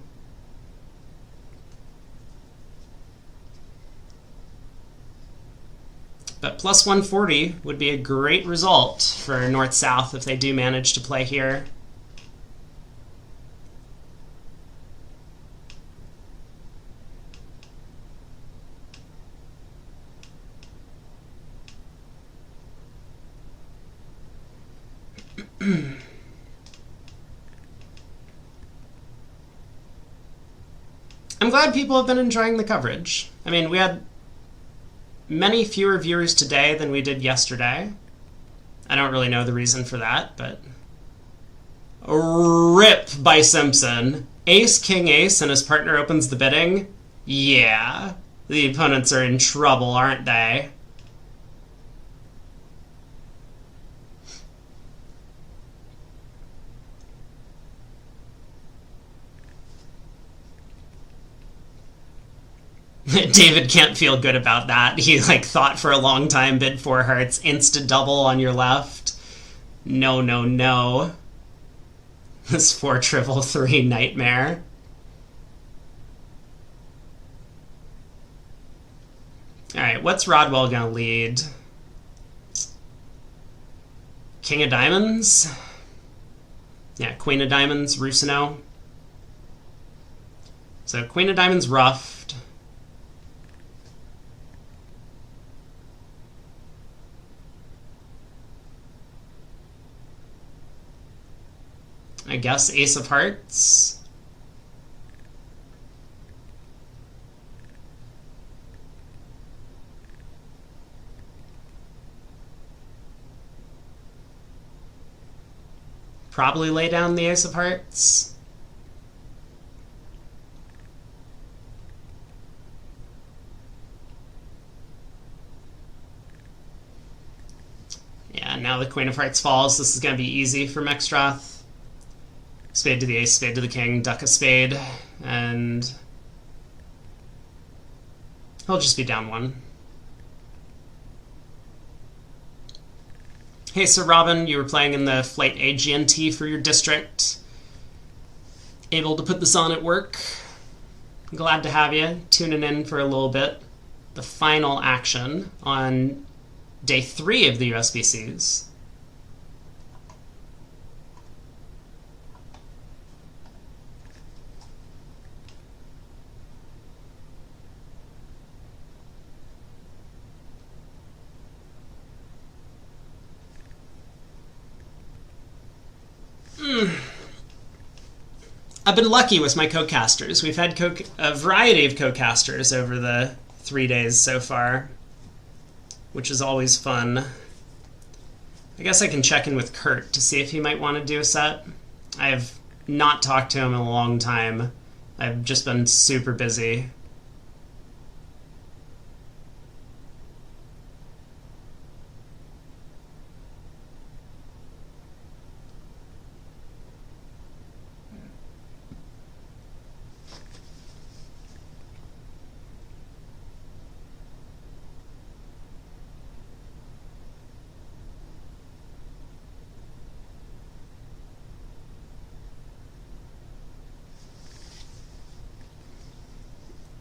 But plus 140 would be a great result for North-South if they do manage to play here. I'm glad people have been enjoying the coverage. I mean, we had many fewer viewers today than we did yesterday. I don't really know the reason for that, but... Rip by Simpson. Ace, king, ace, and his partner opens the bidding? Yeah. The opponents are in trouble, aren't they? David can't feel good about that. He thought for a long time, bid 4 hearts, insta double on your left. No, no, no. This 4 triple 3 nightmare. Alright, what's Rodwell gonna lead? King of diamonds? Yeah, queen of diamonds, Rusino. So queen of diamonds ruffed. I guess ace of hearts. Probably lay down the ace of hearts. Yeah, now the queen of hearts falls. This is going to be easy for Mexstroth. Spade to the ace, spade to the king, duck a spade, and he'll just be down 1. Hey, so Robin, you were playing in the Flight AGNT for your district. Able to put this on at work. Glad to have you tuning in for a little bit. The final action on day 3 of the USBCs. I've been lucky with my co-casters. We've had a variety of co-casters over the 3 days so far, which is always fun. I guess I can check in with Kurt to see if he might want to do a set. I have not talked to him in a long time. I've just been super busy.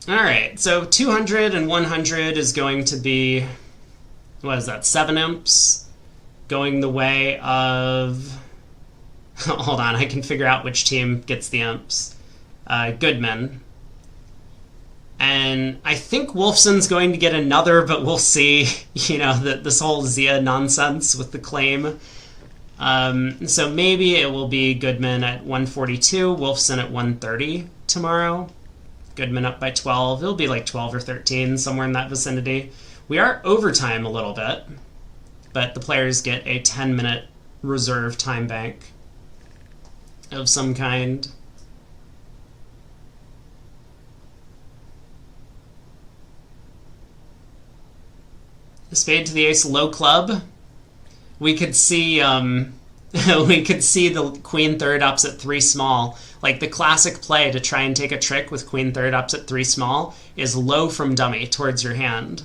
Alright, so 200 and 100 is going to be, what is that, 7 imps? Going the way of... Hold on, I can figure out which team gets the imps. Goodman. And I think Wolfson's going to get another, but we'll see. You know, this whole Zia nonsense with the claim. So maybe it will be Goodman at 142, Wolfson at 130 tomorrow. Goodman up by 12. It'll be like 12 or 13, somewhere in that vicinity. We are overtime a little bit, but the players get a 10-minute reserve time bank of some kind. Spade to the ace, low club. We could see we could see the queen third ups at 3 small. Like the classic play to try and take a trick with queen third ups at 3 small is low from dummy towards your hand.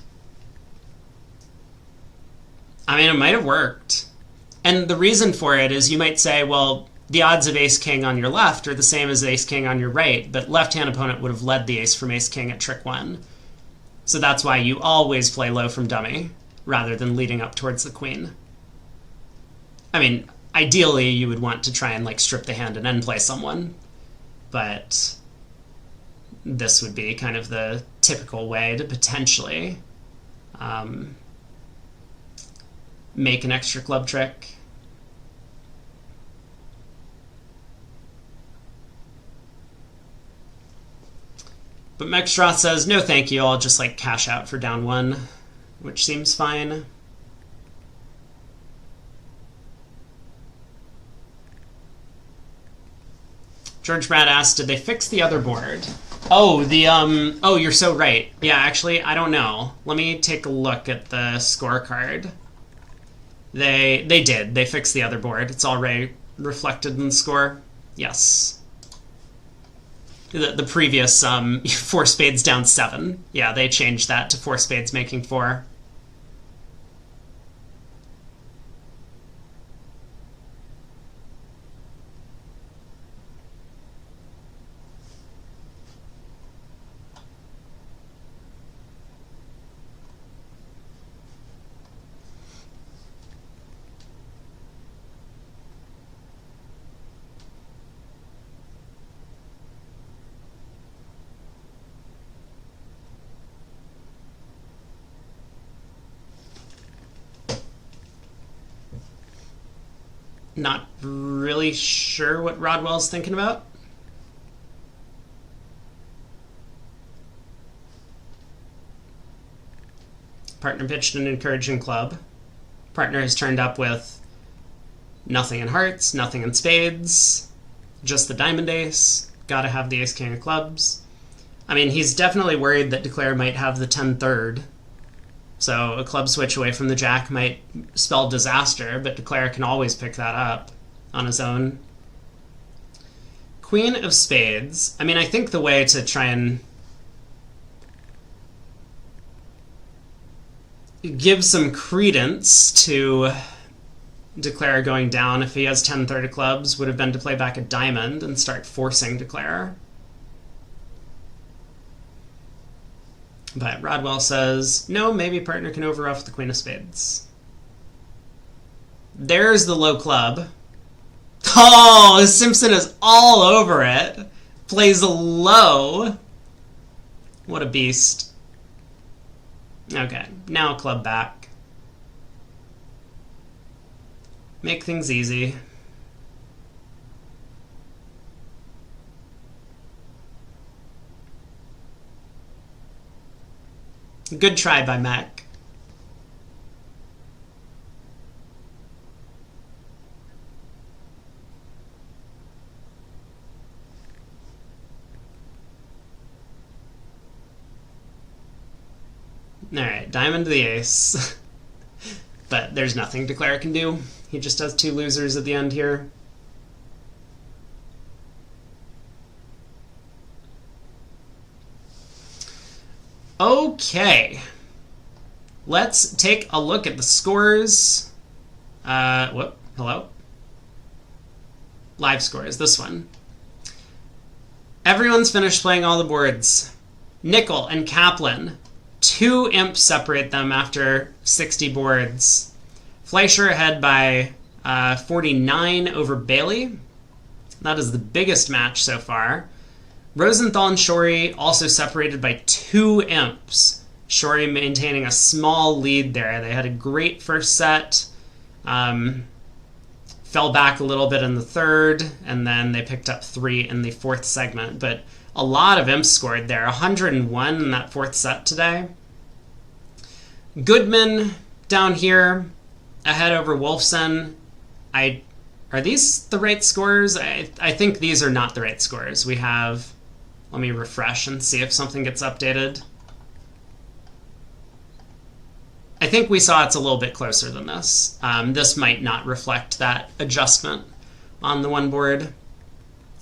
I mean, it might have worked. And the reason for it is you might say, well, the odds of ace king on your left are the same as ace king on your right, but left-hand opponent would have led the ace from ace king at trick 1. So that's why you always play low from dummy, rather than leading up towards the queen. I mean, ideally you would want to try and like strip the hand and end play someone, but this would be kind of the typical way to potentially make an extra club trick. But Megstrath says, no thank you, I'll just like cash out for down 1, which seems fine. George Brad asked, did they fix the other board? Oh, oh, you're so right. Yeah, actually, I don't know. Let me take a look at the scorecard. They did. They fixed the other board. It's already reflected in the score. Yes. The previous 4 spades down 7. Yeah, they changed that to 4 spades making 4. Not really sure what Rodwell's thinking about. Partner pitched an encouraging club. Partner has turned up with nothing in hearts, nothing in spades, just the diamond ace. Gotta have the ace king of clubs. I mean, he's definitely worried that Declare might have the 10-3. So a club switch away from the jack might spell disaster, but Declare can always pick that up on his own. Queen of spades. I mean, I think the way to try and give some credence to Declare going down if he has 10-3 of clubs would have been to play back a diamond and start forcing Declare. But Rodwell says, no, maybe partner can overruff the queen of spades. There's the low club. Oh, Simpson is all over it. Plays a low. What a beast. Okay, now club back. Make things easy. Good try by Mac. Alright, diamond to the ace. But there's nothing Declare can do. He just has 2 losers at the end here. Okay, let's take a look at the scores. Hello? Live scores, this one. Everyone's finished playing all the boards. Nickel and Kaplan, 2 imps separate them after 60 boards. Fleischer ahead by 49 over Bailey. That is the biggest match so far. Rosenthal and Shorey also separated by 2 imps. Shorey maintaining a small lead there. They had a great first set, fell back a little bit in the third, and then they picked up 3 in the 4th segment. But a lot of imps scored there. 101 in that 4th set today. Goodman down here, ahead over Wolfson. Are these the right scores? I think these are not the right scores. We have... Let me refresh and see if something gets updated. I think we saw it's a little bit closer than this. This might not reflect that adjustment on the one board.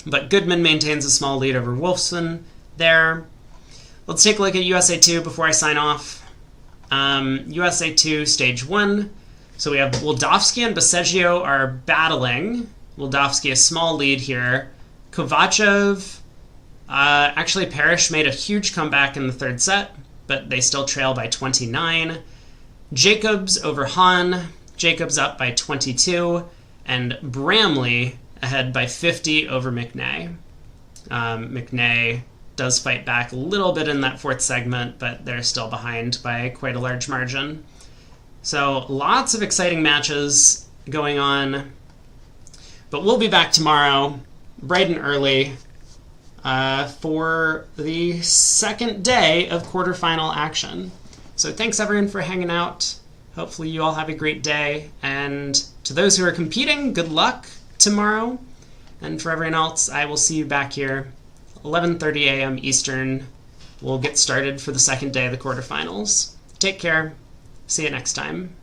But Goodman maintains a small lead over Wolfson there. Let's take a look at USA 2 before I sign off. USA 2, Stage 1. So we have Wildavsky and Baseggio are battling. Wildavsky a small lead here. Kovachev, actually Parrish made a huge comeback in the third set, but they still trail by 29. Jacobs over Hahn. Jacobs up by 22. And Bramley ahead by 50 over McNay. McNay does fight back a little bit in that fourth segment, but they're still behind by quite a large margin. So lots of exciting matches going on. But we'll be back tomorrow, bright and early, for the second day of quarterfinal action. So thanks everyone for hanging out. Hopefully you all have a great day. And to those who are competing, good luck tomorrow. And for everyone else, I will see you back here, 11:30 a.m. Eastern. We'll get started for the second day of the quarterfinals. Take care. See you next time.